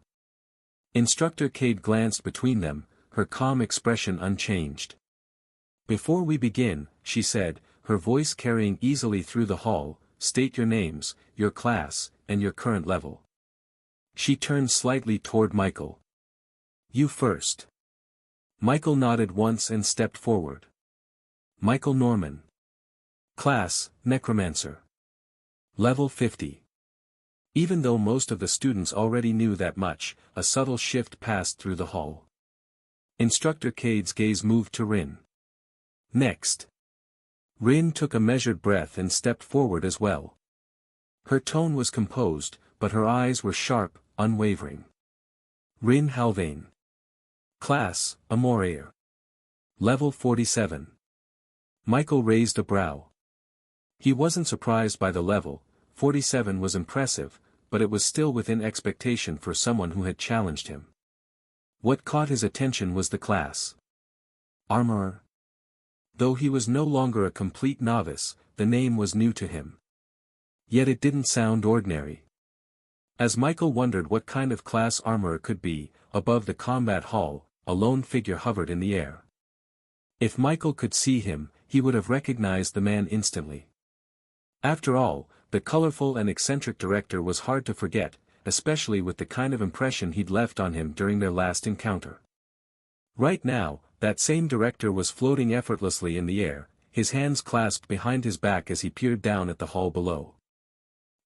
[SPEAKER 1] Instructor Cade glanced between them, her calm expression unchanged. "Before we begin," she said, her voice carrying easily through the hall, "state your names, your class, and your current level." She turned slightly toward Michael. "You first." Michael nodded once and stepped forward. "Michael Norman. Class, Necromancer. Level 50. Even though most of the students already knew that much, a subtle shift passed through the hall. Instructor Cade's gaze moved to Rin. "Next." Rin took a measured breath and stepped forward as well. Her tone was composed, but her eyes were sharp, unwavering. "Rin Halvain. Class, Amorair. Level 47. Michael raised a brow. He wasn't surprised by the level. 47 was impressive, but it was still within expectation for someone who had challenged him. What caught his attention was the class. Armorer. Though he was no longer a complete novice, the name was new to him. Yet it didn't sound ordinary. As Michael wondered what kind of class armorer could be, above the combat hall, a lone figure hovered in the air. If Michael could see him, he would have recognized the man instantly. After all, the colorful and eccentric director was hard to forget, especially with the kind of impression he'd left on him during their last encounter. Right now, that same director was floating effortlessly in the air, his hands clasped behind his back as he peered down at the hall below.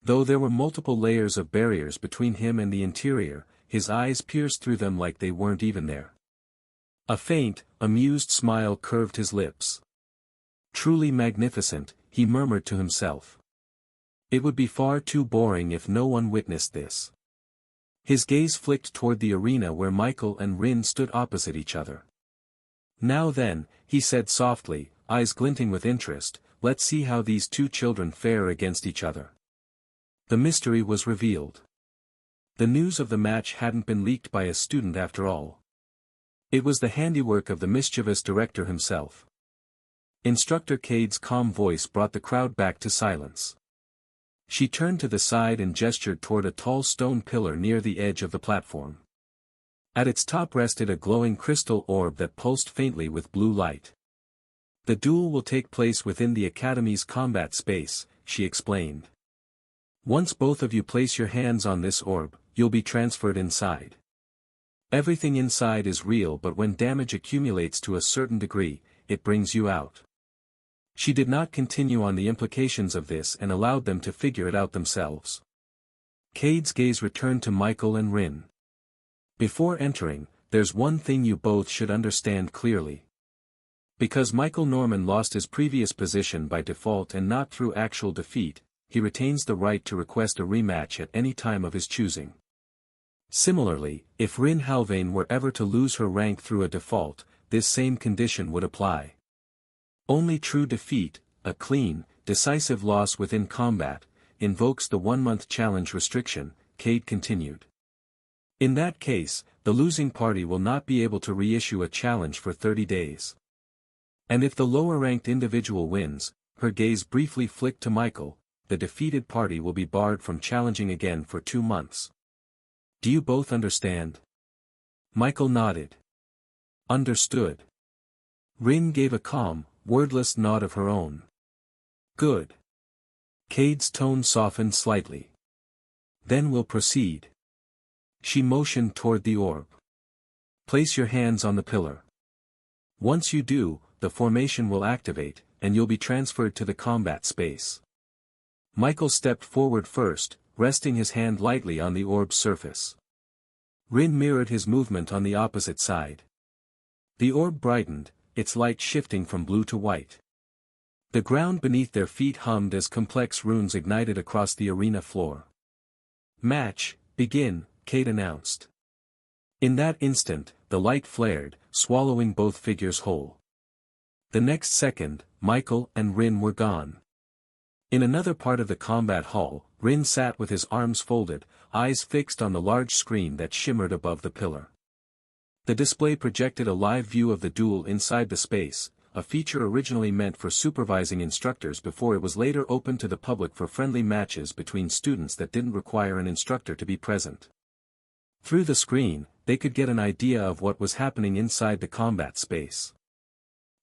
[SPEAKER 1] Though there were multiple layers of barriers between him and the interior, his eyes pierced through them like they weren't even there. A faint, amused smile curved his lips. "Truly magnificent," he murmured to himself. It would be far too boring if no one witnessed this. His gaze flicked toward the arena where Michael and Rin stood opposite each other. "Now then," he said softly, eyes glinting with interest, "let's see how these two children fare against each other." The mystery was revealed. The news of the match hadn't been leaked by a student after all. It was the handiwork of the mischievous director himself. Instructor Cade's calm voice brought the crowd back to silence. She turned to the side and gestured toward a tall stone pillar near the edge of the platform. At its top rested a glowing crystal orb that pulsed faintly with blue light. "The duel will take place within the Academy's combat space," she explained. "Once both of you place your hands on this orb, you'll be transferred inside. Everything inside is real, but when damage accumulates to a certain degree, it brings you out." She did not continue on the implications of this and allowed them to figure it out themselves. Cade's gaze returned to Michael and Rin. "Before entering, there's one thing you both should understand clearly. Because Michael Norman lost his previous position by default and not through actual defeat, he retains the right to request a rematch at any time of his choosing. Similarly, if Rin Halvain were ever to lose her rank through a default, this same condition would apply. Only true defeat, a clean, decisive loss within combat, invokes the 1-month challenge restriction," Cade continued. "In that case, the losing party will not be able to reissue a challenge for 30 days. And if the lower-ranked individual wins," her gaze briefly flicked to Michael, "the defeated party will be barred from challenging again for 2 months. Do you both understand?" Michael nodded. "Understood." Rin gave a calm, wordless nod of her own. "Good." Cade's tone softened slightly. "Then we'll proceed." She motioned toward the orb. "Place your hands on the pillar. Once you do, the formation will activate, and you'll be transferred to the combat space." Michael stepped forward first, resting his hand lightly on the orb's surface. Rin mirrored his movement on the opposite side. The orb brightened, its light shifting from blue to white. The ground beneath their feet hummed as complex runes ignited across the arena floor. "Match, begin," Cade announced. In that instant, the light flared, swallowing both figures whole. The next second, Michael and Rin were gone. In another part of the combat hall, Rin sat with his arms folded, eyes fixed on the large screen that shimmered above the pillar. The display projected a live view of the duel inside the space, a feature originally meant for supervising instructors before it was later opened to the public for friendly matches between students that didn't require an instructor to be present. Through the screen, they could get an idea of what was happening inside the combat space.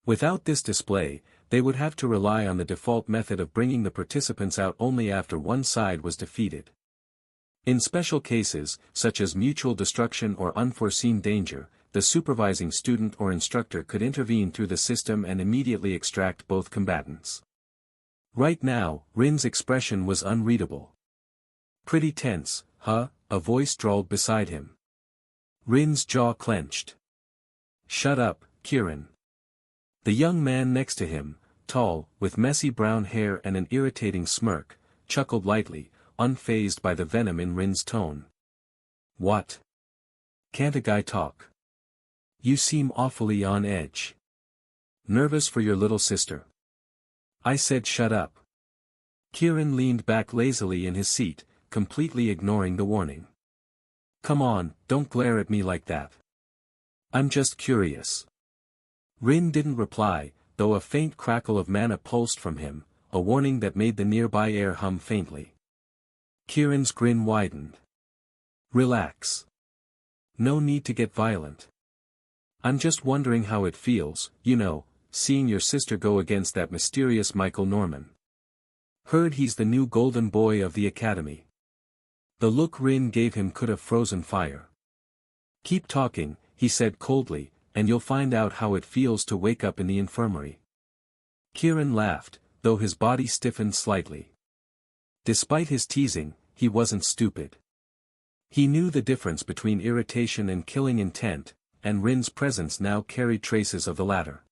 [SPEAKER 1] Without this display, they would have to rely on the default method of bringing the participants out only after one side was defeated. In special cases, such as mutual destruction or unforeseen danger, the supervising student or instructor could intervene through the system and immediately extract both combatants. Right now, Rin's expression was unreadable. "Pretty tense, huh?" a voice drawled beside him. Rin's jaw clenched. "Shut up, Kieran." The young man next to him, tall, with messy brown hair and an irritating smirk, chuckled lightly, unfazed by the venom in Rin's tone. "What? Can't a guy talk? You seem awfully on edge. Nervous for your little sister?" "I said shut up." Kieran leaned back lazily in his seat, completely ignoring the warning. "Come on, don't glare at me like that. I'm just curious." Rin didn't reply, though a faint crackle of mana pulsed from him, a warning that made the nearby air hum faintly. Kieran's grin widened. "Relax. No need to get violent. I'm just wondering how it feels, seeing your sister go against that mysterious Michael Norman. Heard he's the new golden boy of the academy." The look Rin gave him could have frozen fire. "Keep talking," he said coldly, "and you'll find out how it feels to wake up in the infirmary." Kieran laughed, though his body stiffened slightly. Despite his teasing, he wasn't stupid. He knew the difference between irritation and killing intent, and Rin's presence now carried traces of the latter.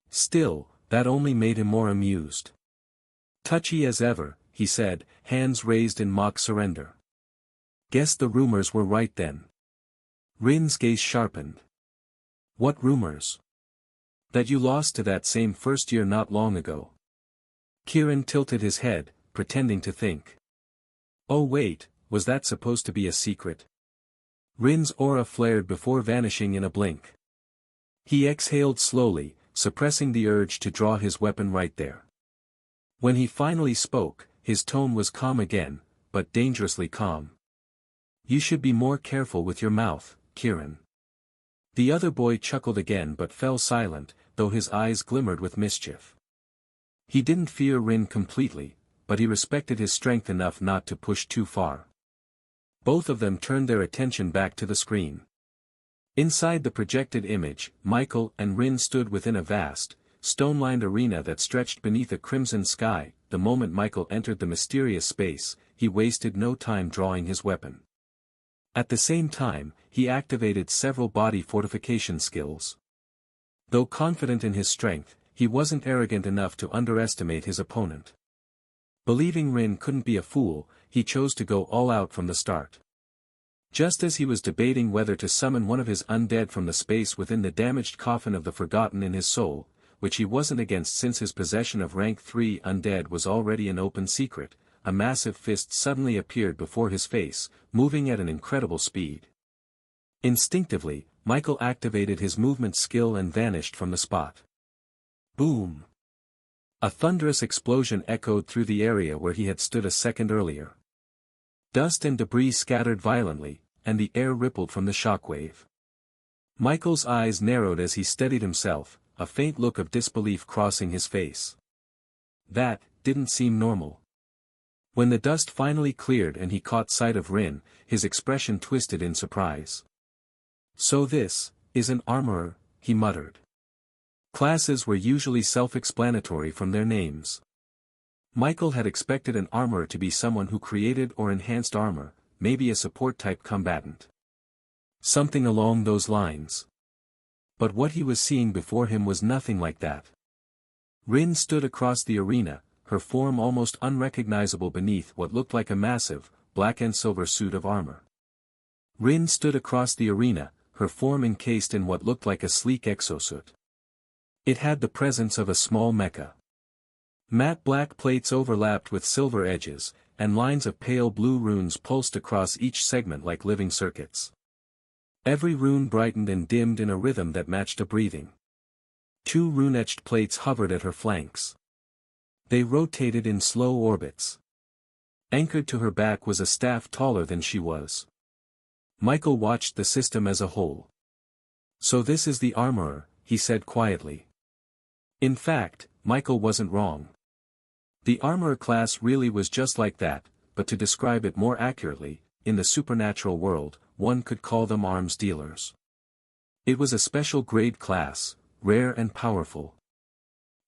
[SPEAKER 1] Still, that only made him more amused. "Touchy as ever," he said, hands raised in mock surrender. "Guess the rumors were right then." Rin's gaze sharpened. "What rumors?" "That you lost to that same first year not long ago." Kieran tilted his head, pretending to think. "Oh wait, was that supposed to be a secret?" Rin's aura flared before vanishing in a blink. He exhaled slowly, suppressing the urge to draw his weapon right there. When he finally spoke, his tone was calm again, but dangerously calm. "You should be more careful with your mouth, Kieran." The other boy chuckled again but fell silent, though his eyes glimmered with mischief. He didn't fear Rin completely, but he respected his strength enough not to push too far. Both of them turned their attention back to the screen. Inside the projected image, Michael and Rin stood within a vast, stone-lined arena that stretched beneath a crimson sky. The moment Michael entered the mysterious space, he wasted no time drawing his weapon. At the same time, he activated several body fortification skills. Though confident in his strength, he wasn't arrogant enough to underestimate his opponent. Believing Rin couldn't be a fool, he chose to go all out from the start. Just as he was debating whether to summon one of his undead from the space within the damaged coffin of the forgotten in his soul, which he wasn't against since his possession of rank 3 undead was already an open secret, a massive fist suddenly appeared before his face, moving at an incredible speed. Instinctively, Michael activated his movement skill and vanished from the spot. Boom! A thunderous explosion echoed through the area where he had stood a second earlier. Dust and debris scattered violently, and the air rippled from the shockwave. Michael's eyes narrowed as he steadied himself, a faint look of disbelief crossing his face. That didn't seem normal. When the dust finally cleared and he caught sight of Rin, his expression twisted in surprise. "So this is an armorer," he muttered. Classes were usually self-explanatory from their names. Michael had expected an armorer to be someone who created or enhanced armor, maybe a support-type combatant. Something along those lines. But what he was seeing before him was nothing like that. Rin stood across the arena, her form almost unrecognizable beneath what looked like a massive, black and silver suit of armor. Rin stood across the arena, her form encased in what looked like a sleek exosuit. It had the presence of a small mecha. Matte black plates overlapped with silver edges, and lines of pale blue runes pulsed across each segment like living circuits. Every rune brightened and dimmed in a rhythm that matched a breathing. Two rune-etched plates hovered at her flanks. They rotated in slow orbits. Anchored to her back was a staff taller than she was. Michael watched the system as a whole. "So this is the armorer," he said quietly. In fact, Michael wasn't wrong. The armorer class really was just like that, but to describe it more accurately, in the supernatural world, one could call them arms dealers. It was a special grade class, rare and powerful.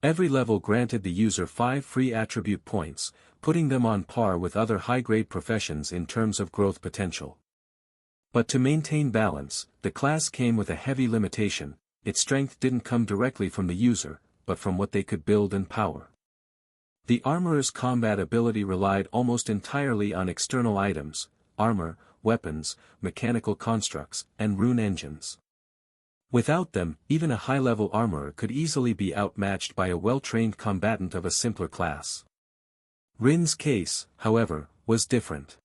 [SPEAKER 1] Every level granted the user 5 free attribute points, putting them on par with other high-grade professions in terms of growth potential. But to maintain balance, the class came with a heavy limitation: its strength didn't come directly from the user, but from what they could build and power. The armorer's combat ability relied almost entirely on external items: armor, weapons, mechanical constructs, and rune engines. Without them, even a high-level armorer could easily be outmatched by a well-trained combatant of a simpler class. Rin's case, however, was different.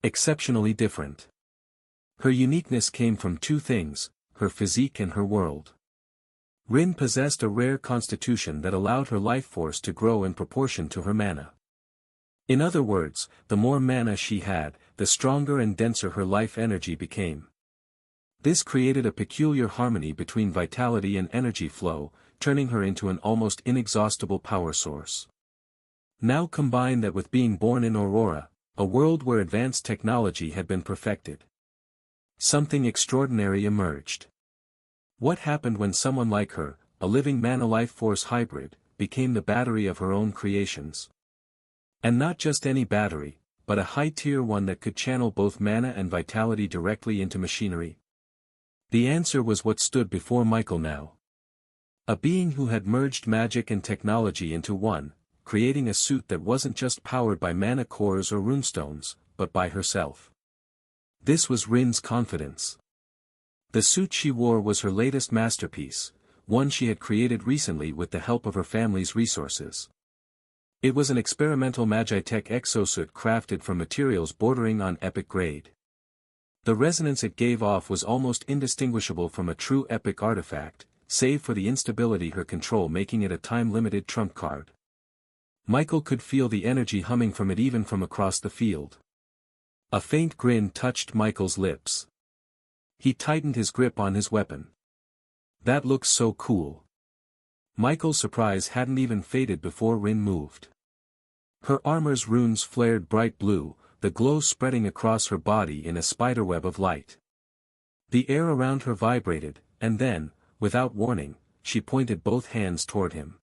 [SPEAKER 1] Exceptionally different. Her uniqueness came from two things: her physique and her world. Rin possessed a rare constitution that allowed her life force to grow in proportion to her mana. In other words, the more mana she had, the stronger and denser her life energy became. This created a peculiar harmony between vitality and energy flow, turning her into an almost inexhaustible power source. Now combine that with being born in Aurora, a world where advanced technology had been perfected. Something extraordinary emerged. What happened when someone like her, a living mana-life force hybrid, became the battery of her own creations? And not just any battery, but a high-tier one that could channel both mana and vitality directly into machinery? The answer was what stood before Michael now. A being who had merged magic and technology into one, creating a suit that wasn't just powered by mana cores or runestones, but by herself. This was Rin's confidence. The suit she wore was her latest masterpiece, one she had created recently with the help of her family's resources. It was an experimental Magitech exosuit crafted from materials bordering on epic grade. The resonance it gave off was almost indistinguishable from a true epic artifact, save for the instability her control making it a time-limited trump card. Michael could feel the energy humming from it even from across the field. A faint grin touched Michael's lips. He tightened his grip on his weapon. That looks so cool. Michael's surprise hadn't even faded before Rin moved. Her armor's runes flared bright blue, the glow spreading across her body in a spiderweb of light. The air around her vibrated, and then, without warning, she pointed both hands toward him.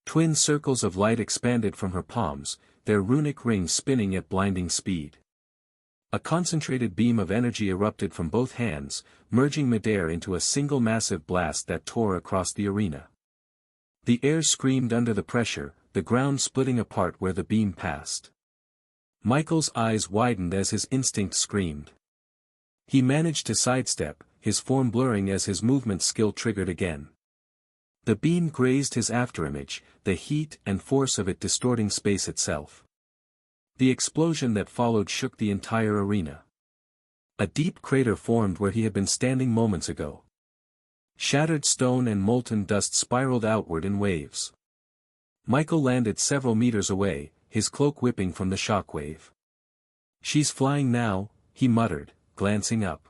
[SPEAKER 1] Twin circles of light expanded from her palms, their runic rings spinning at blinding speed. A concentrated beam of energy erupted from both hands, merging midair into a single massive blast that tore across the arena. The air screamed under the pressure, the ground splitting apart where the beam passed. Michael's eyes widened as his instinct screamed. He managed to sidestep, his form blurring as his movement skill triggered again. The beam grazed his afterimage, the heat and force of it distorting space itself. The explosion that followed shook the entire arena. A deep crater formed where he had been standing moments ago. Shattered stone and molten dust spiraled outward in waves. Michael landed several meters away, his cloak whipping from the shockwave. "She's flying now," he muttered, glancing up.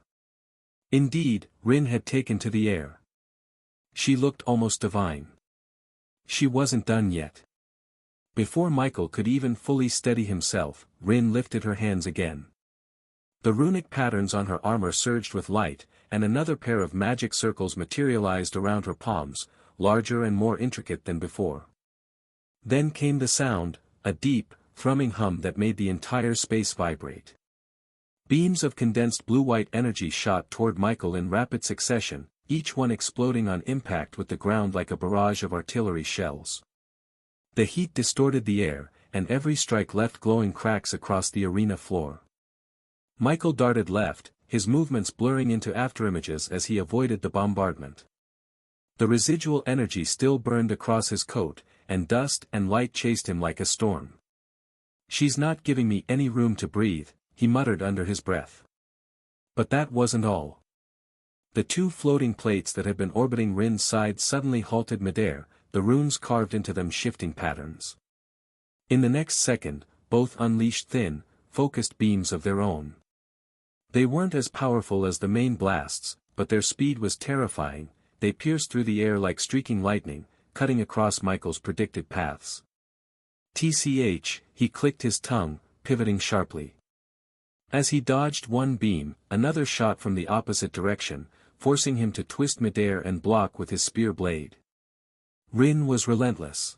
[SPEAKER 1] Indeed, Rin had taken to the air. She looked almost divine. She wasn't done yet. Before Michael could even fully steady himself, Rin lifted her hands again. The runic patterns on her armor surged with light, and another pair of magic circles materialized around her palms, larger and more intricate than before. Then came the sound, a deep, thrumming hum that made the entire space vibrate. Beams of condensed blue-white energy shot toward Michael in rapid succession, each one exploding on impact with the ground like a barrage of artillery shells. The heat distorted the air, and every strike left glowing cracks across the arena floor. Michael darted left, his movements blurring into afterimages as he avoided the bombardment. The residual energy still burned across his coat, and dust and light chased him like a storm. "She's not giving me any room to breathe," he muttered under his breath. But that wasn't all. The two floating plates that had been orbiting Rin's side suddenly halted midair, the runes carved into them shifting patterns. In the next second, both unleashed thin, focused beams of their own. They weren't as powerful as the main blasts, but their speed was terrifying. They pierced through the air like streaking lightning, cutting across Michael's predicted paths. TCH, he clicked his tongue, pivoting sharply. As he dodged one beam, another shot from the opposite direction, forcing him to twist midair and block with his spear blade. Rin was relentless.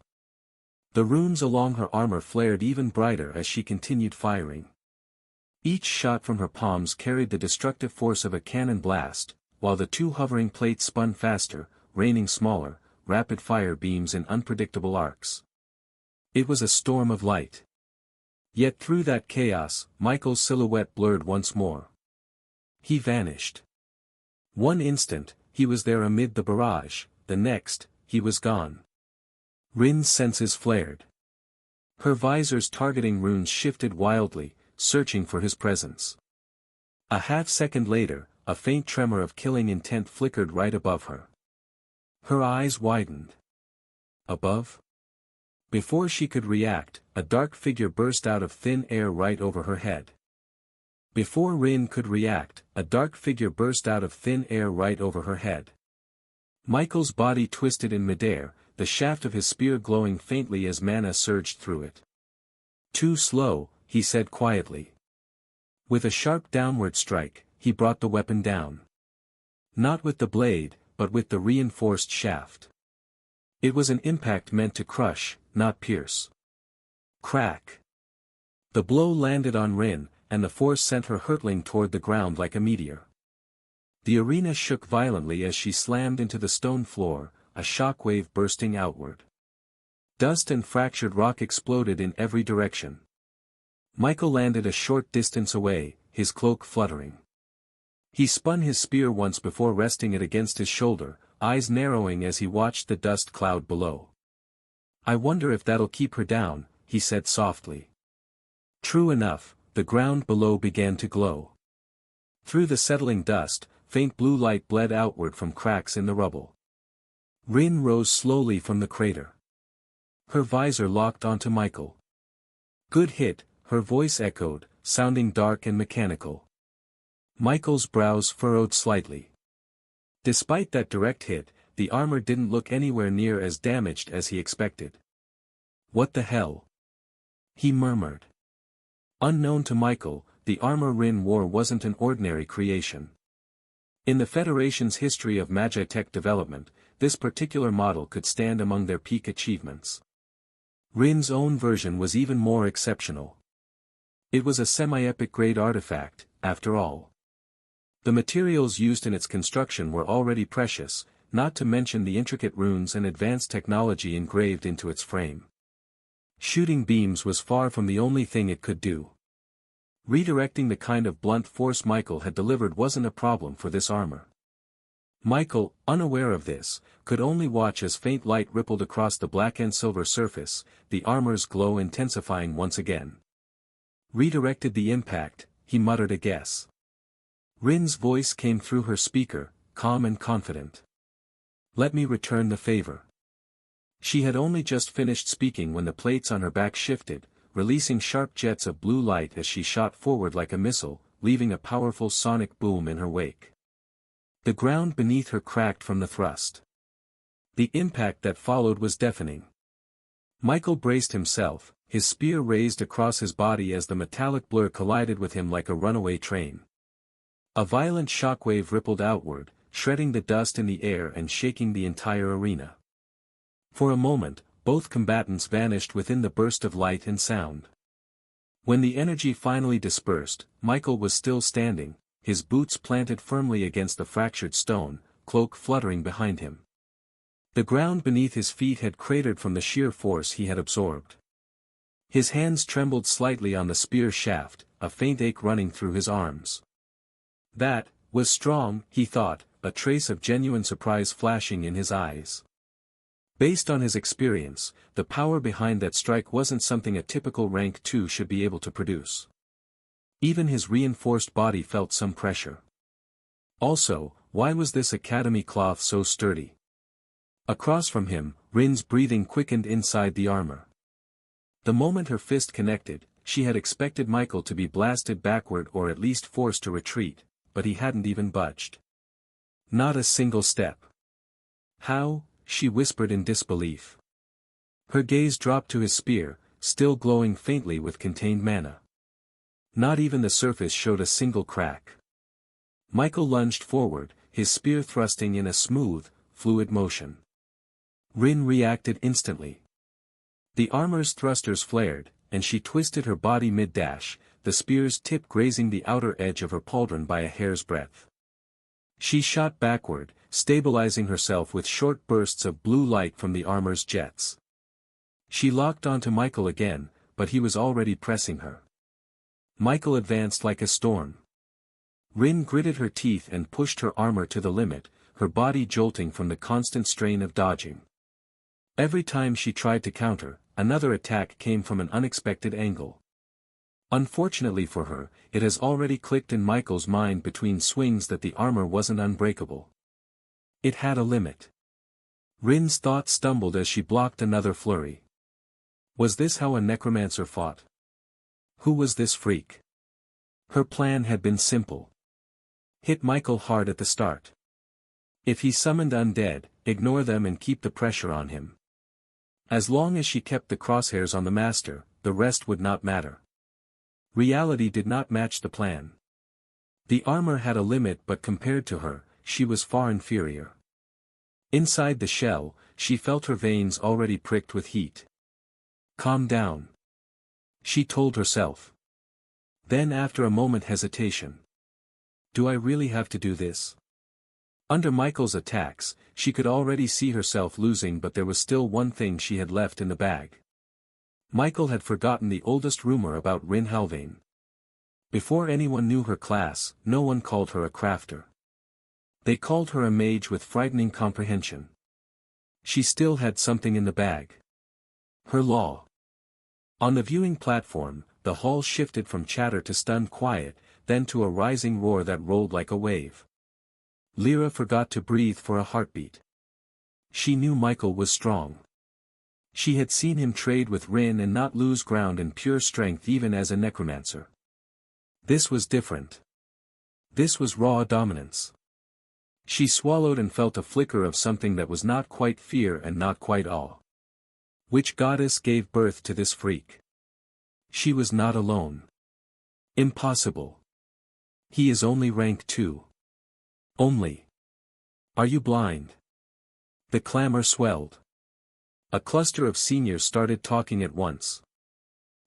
[SPEAKER 1] The runes along her armor flared even brighter as she continued firing. Each shot from her palms carried the destructive force of a cannon blast, while the two hovering plates spun faster, raining smaller, rapid-fire beams in unpredictable arcs. It was a storm of light. Yet through that chaos, Michael's silhouette blurred once more. He vanished. One instant, he was there amid the barrage, the next, he was gone. Rin's senses flared. Her visor's targeting runes shifted wildly, searching for his presence. A half-second later, a faint tremor of killing intent flickered right above her. Her eyes widened. Above? Before she could react, a dark figure burst out of thin air right over her head. Before Rin could react, a dark figure burst out of thin air right over her head. Michael's body twisted in midair, the shaft of his spear glowing faintly as mana surged through it. "Too slow," he said quietly. With a sharp downward strike, he brought the weapon down. Not with the blade, but with the reinforced shaft. It was an impact meant to crush, not pierce. Crack. The blow landed on Rin, and the force sent her hurtling toward the ground like a meteor. The arena shook violently as she slammed into the stone floor, a shockwave bursting outward. Dust and fractured rock exploded in every direction. Michael landed a short distance away, his cloak fluttering. He spun his spear once before resting it against his shoulder, eyes narrowing as he watched the dust cloud below. "I wonder if that'll keep her down," he said softly. True enough, the ground below began to glow. Through the settling dust, faint blue light bled outward from cracks in the rubble. Rin rose slowly from the crater. Her visor locked onto Michael. "Good hit," her voice echoed, sounding dark and mechanical. Michael's brows furrowed slightly. Despite that direct hit, the armor didn't look anywhere near as damaged as he expected. "What the hell?" he murmured. Unknown to Michael, the armor Rin wore wasn't an ordinary creation. In the Federation's history of magitech development, this particular model could stand among their peak achievements. Rin's own version was even more exceptional. It was a semi-epic grade artifact, after all. The materials used in its construction were already precious, not to mention the intricate runes and advanced technology engraved into its frame. Shooting beams was far from the only thing it could do. Redirecting the kind of blunt force Michael had delivered wasn't a problem for this armor. Michael, unaware of this, could only watch as faint light rippled across the black and silver surface, the armor's glow intensifying once again. "Redirected the impact," he muttered a guess. Rin's voice came through her speaker, calm and confident. "Let me return the favor." She had only just finished speaking when the plates on her back shifted, releasing sharp jets of blue light as she shot forward like a missile, leaving a powerful sonic boom in her wake. The ground beneath her cracked from the thrust. The impact that followed was deafening. Michael braced himself, his spear raised across his body as the metallic blur collided with him like a runaway train. A violent shockwave rippled outward, shredding the dust in the air and shaking the entire arena. For a moment, both combatants vanished within the burst of light and sound. When the energy finally dispersed, Michael was still standing, his boots planted firmly against the fractured stone, cloak fluttering behind him. The ground beneath his feet had cratered from the sheer force he had absorbed. His hands trembled slightly on the spear shaft, a faint ache running through his arms. That was strong, he thought, a trace of genuine surprise flashing in his eyes. Based on his experience, the power behind that strike wasn't something a typical rank 2 should be able to produce. Even his reinforced body felt some pressure. Also, Why was this academy cloth so sturdy? Across from him, Rin's breathing quickened inside the armor. The moment her fist connected, she had expected Michael to be blasted backward or at least forced to retreat, but he hadn't even budged. Not a single step. How? She whispered in disbelief. Her gaze dropped to his spear, still glowing faintly with contained mana. Not even the surface showed a single crack. Michael lunged forward, his spear thrusting in a smooth, fluid motion. Rin reacted instantly. The armor's thrusters flared, and she twisted her body mid-dash, the spear's tip grazing the outer edge of her pauldron by a hair's breadth. She shot backward, stabilizing herself with short bursts of blue light from the armor's jets. She locked onto Michael again, but he was already pressing her. Michael advanced like a storm. Rin gritted her teeth and pushed her armor to the limit, her body jolting from the constant strain of dodging. Every time she tried to counter, another attack came from an unexpected angle. Unfortunately for her, it has already clicked in Michael's mind between swings that the armor wasn't unbreakable. It had a limit. Rin's thoughts stumbled as she blocked another flurry. Was this how a necromancer fought? Who was this freak? Her plan had been simple. Hit Michael hard at the start. If he summoned undead, ignore them and keep the pressure on him. As long as she kept the crosshairs on the master, the rest would not matter. Reality did not match the plan. The armor had a limit, but compared to her, she was far inferior. Inside the shell, she felt her veins already pricked with heat. Calm down, she told herself. Then after a moment hesitation. Do I really have to do this? Under Michael's attacks, she could already see herself losing, but there was still one thing she had left in the bag. Michael had forgotten the oldest rumor about Rin Halvain. Before anyone knew her class, no one called her a crafter. They called her a mage with frightening comprehension. She still had something in the bag. Her law. On the viewing platform, the hall shifted from chatter to stunned quiet, then to a rising roar that rolled like a wave. Lyra forgot to breathe for a heartbeat. She knew Michael was strong. She had seen him trade with Rin and not lose ground in pure strength even as a necromancer. This was different. This was raw dominance. She swallowed and felt a flicker of something that was not quite fear and not quite awe. Which goddess gave birth to this freak? She was not alone. Impossible. He is only rank 2. Only. Are you blind? The clamor swelled. A cluster of seniors started talking at once.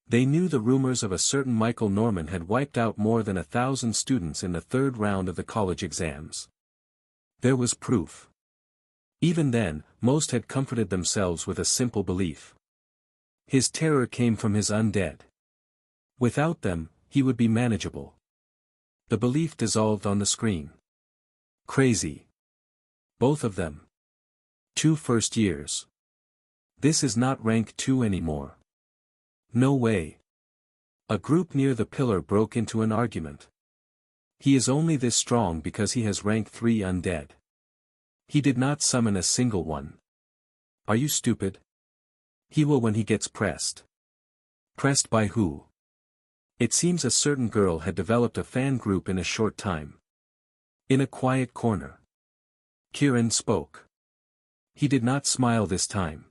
[SPEAKER 1] They knew the rumors of a certain Michael Norman had wiped out more than 1,000 students in the third round of the college exams. There was proof. Even then, most had comforted themselves with a simple belief. His terror came from his undead. Without them, he would be manageable. The belief dissolved on the screen. Crazy. Both of them. 2 first years. This is not rank 2 anymore. No way. A group near the pillar broke into an argument. He is only this strong because he has rank 3 undead. He did not summon a single one. Are you stupid? He will when he gets pressed. Pressed by who? It seems a certain girl had developed a fan group in a short time. In a quiet corner. Kieran spoke. He did not smile this time.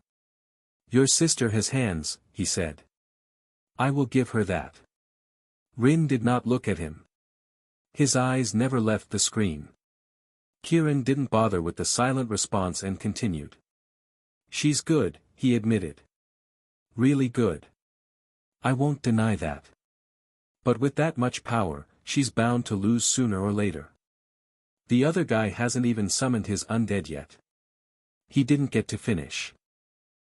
[SPEAKER 1] Your sister has hands, he said. I will give her that. Rin did not look at him. His eyes never left the screen. Kieran didn't bother with the silent response and continued. She's good, he admitted. Really good. I won't deny that. But with that much power, she's bound to lose sooner or later. The other guy hasn't even summoned his undead yet. He didn't get to finish.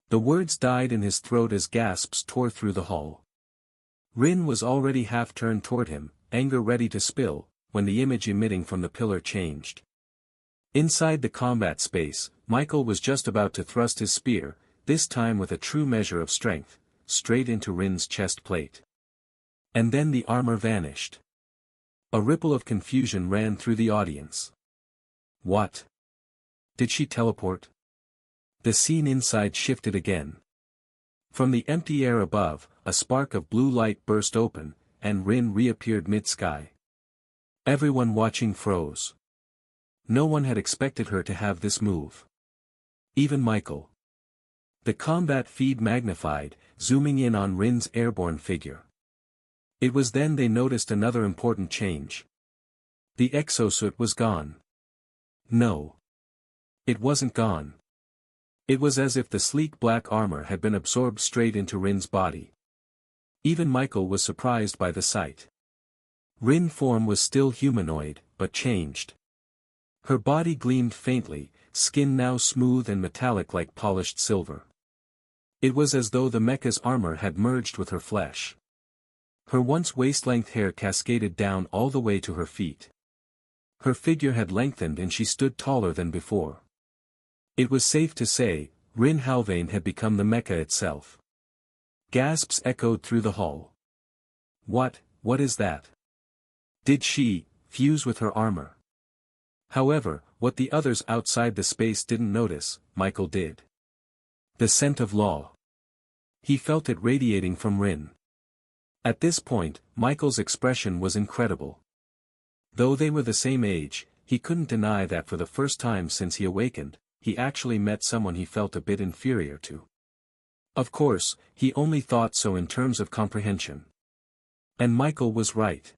[SPEAKER 1] The words died in his throat as gasps tore through the hall. Rin was already half turned toward him, anger ready to spill, when the image emitting from the pillar changed. Inside the combat space, Michael was just about to thrust his spear, this time with a true measure of strength, straight into Rin's chest plate. And then the armor vanished. A ripple of confusion ran through the audience. What? Did she teleport? The scene inside shifted again. From the empty air above, a spark of blue light burst open, and Rin reappeared mid-sky. Everyone watching froze. No one had expected her to have this move. Even Michael. The combat feed magnified, zooming in on Rin's airborne figure. It was then they noticed another important change. The exosuit was gone. No. It wasn't gone. It was as if the sleek black armor had been absorbed straight into Rin's body. Even Michael was surprised by the sight. Rin's form was still humanoid, but changed. Her body gleamed faintly, skin now smooth and metallic like polished silver. It was as though the mecha's armor had merged with her flesh. Her once waist-length hair cascaded down all the way to her feet. Her figure had lengthened and she stood taller than before. It was safe to say, Rin Halvain had become the mecha itself. Gasps echoed through the hall. What is that? Did she fuse with her armor? However, what the others outside the space didn't notice, Michael did. The scent of law. He felt it radiating from Rin. At this point, Michael's expression was incredible. Though they were the same age, he couldn't deny that for the first time since he awakened, he actually met someone he felt a bit inferior to. Of course, he only thought so in terms of comprehension. And Michael was right.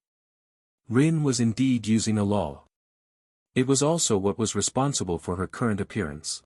[SPEAKER 1] Rin was indeed using a law. It was also what was responsible for her current appearance.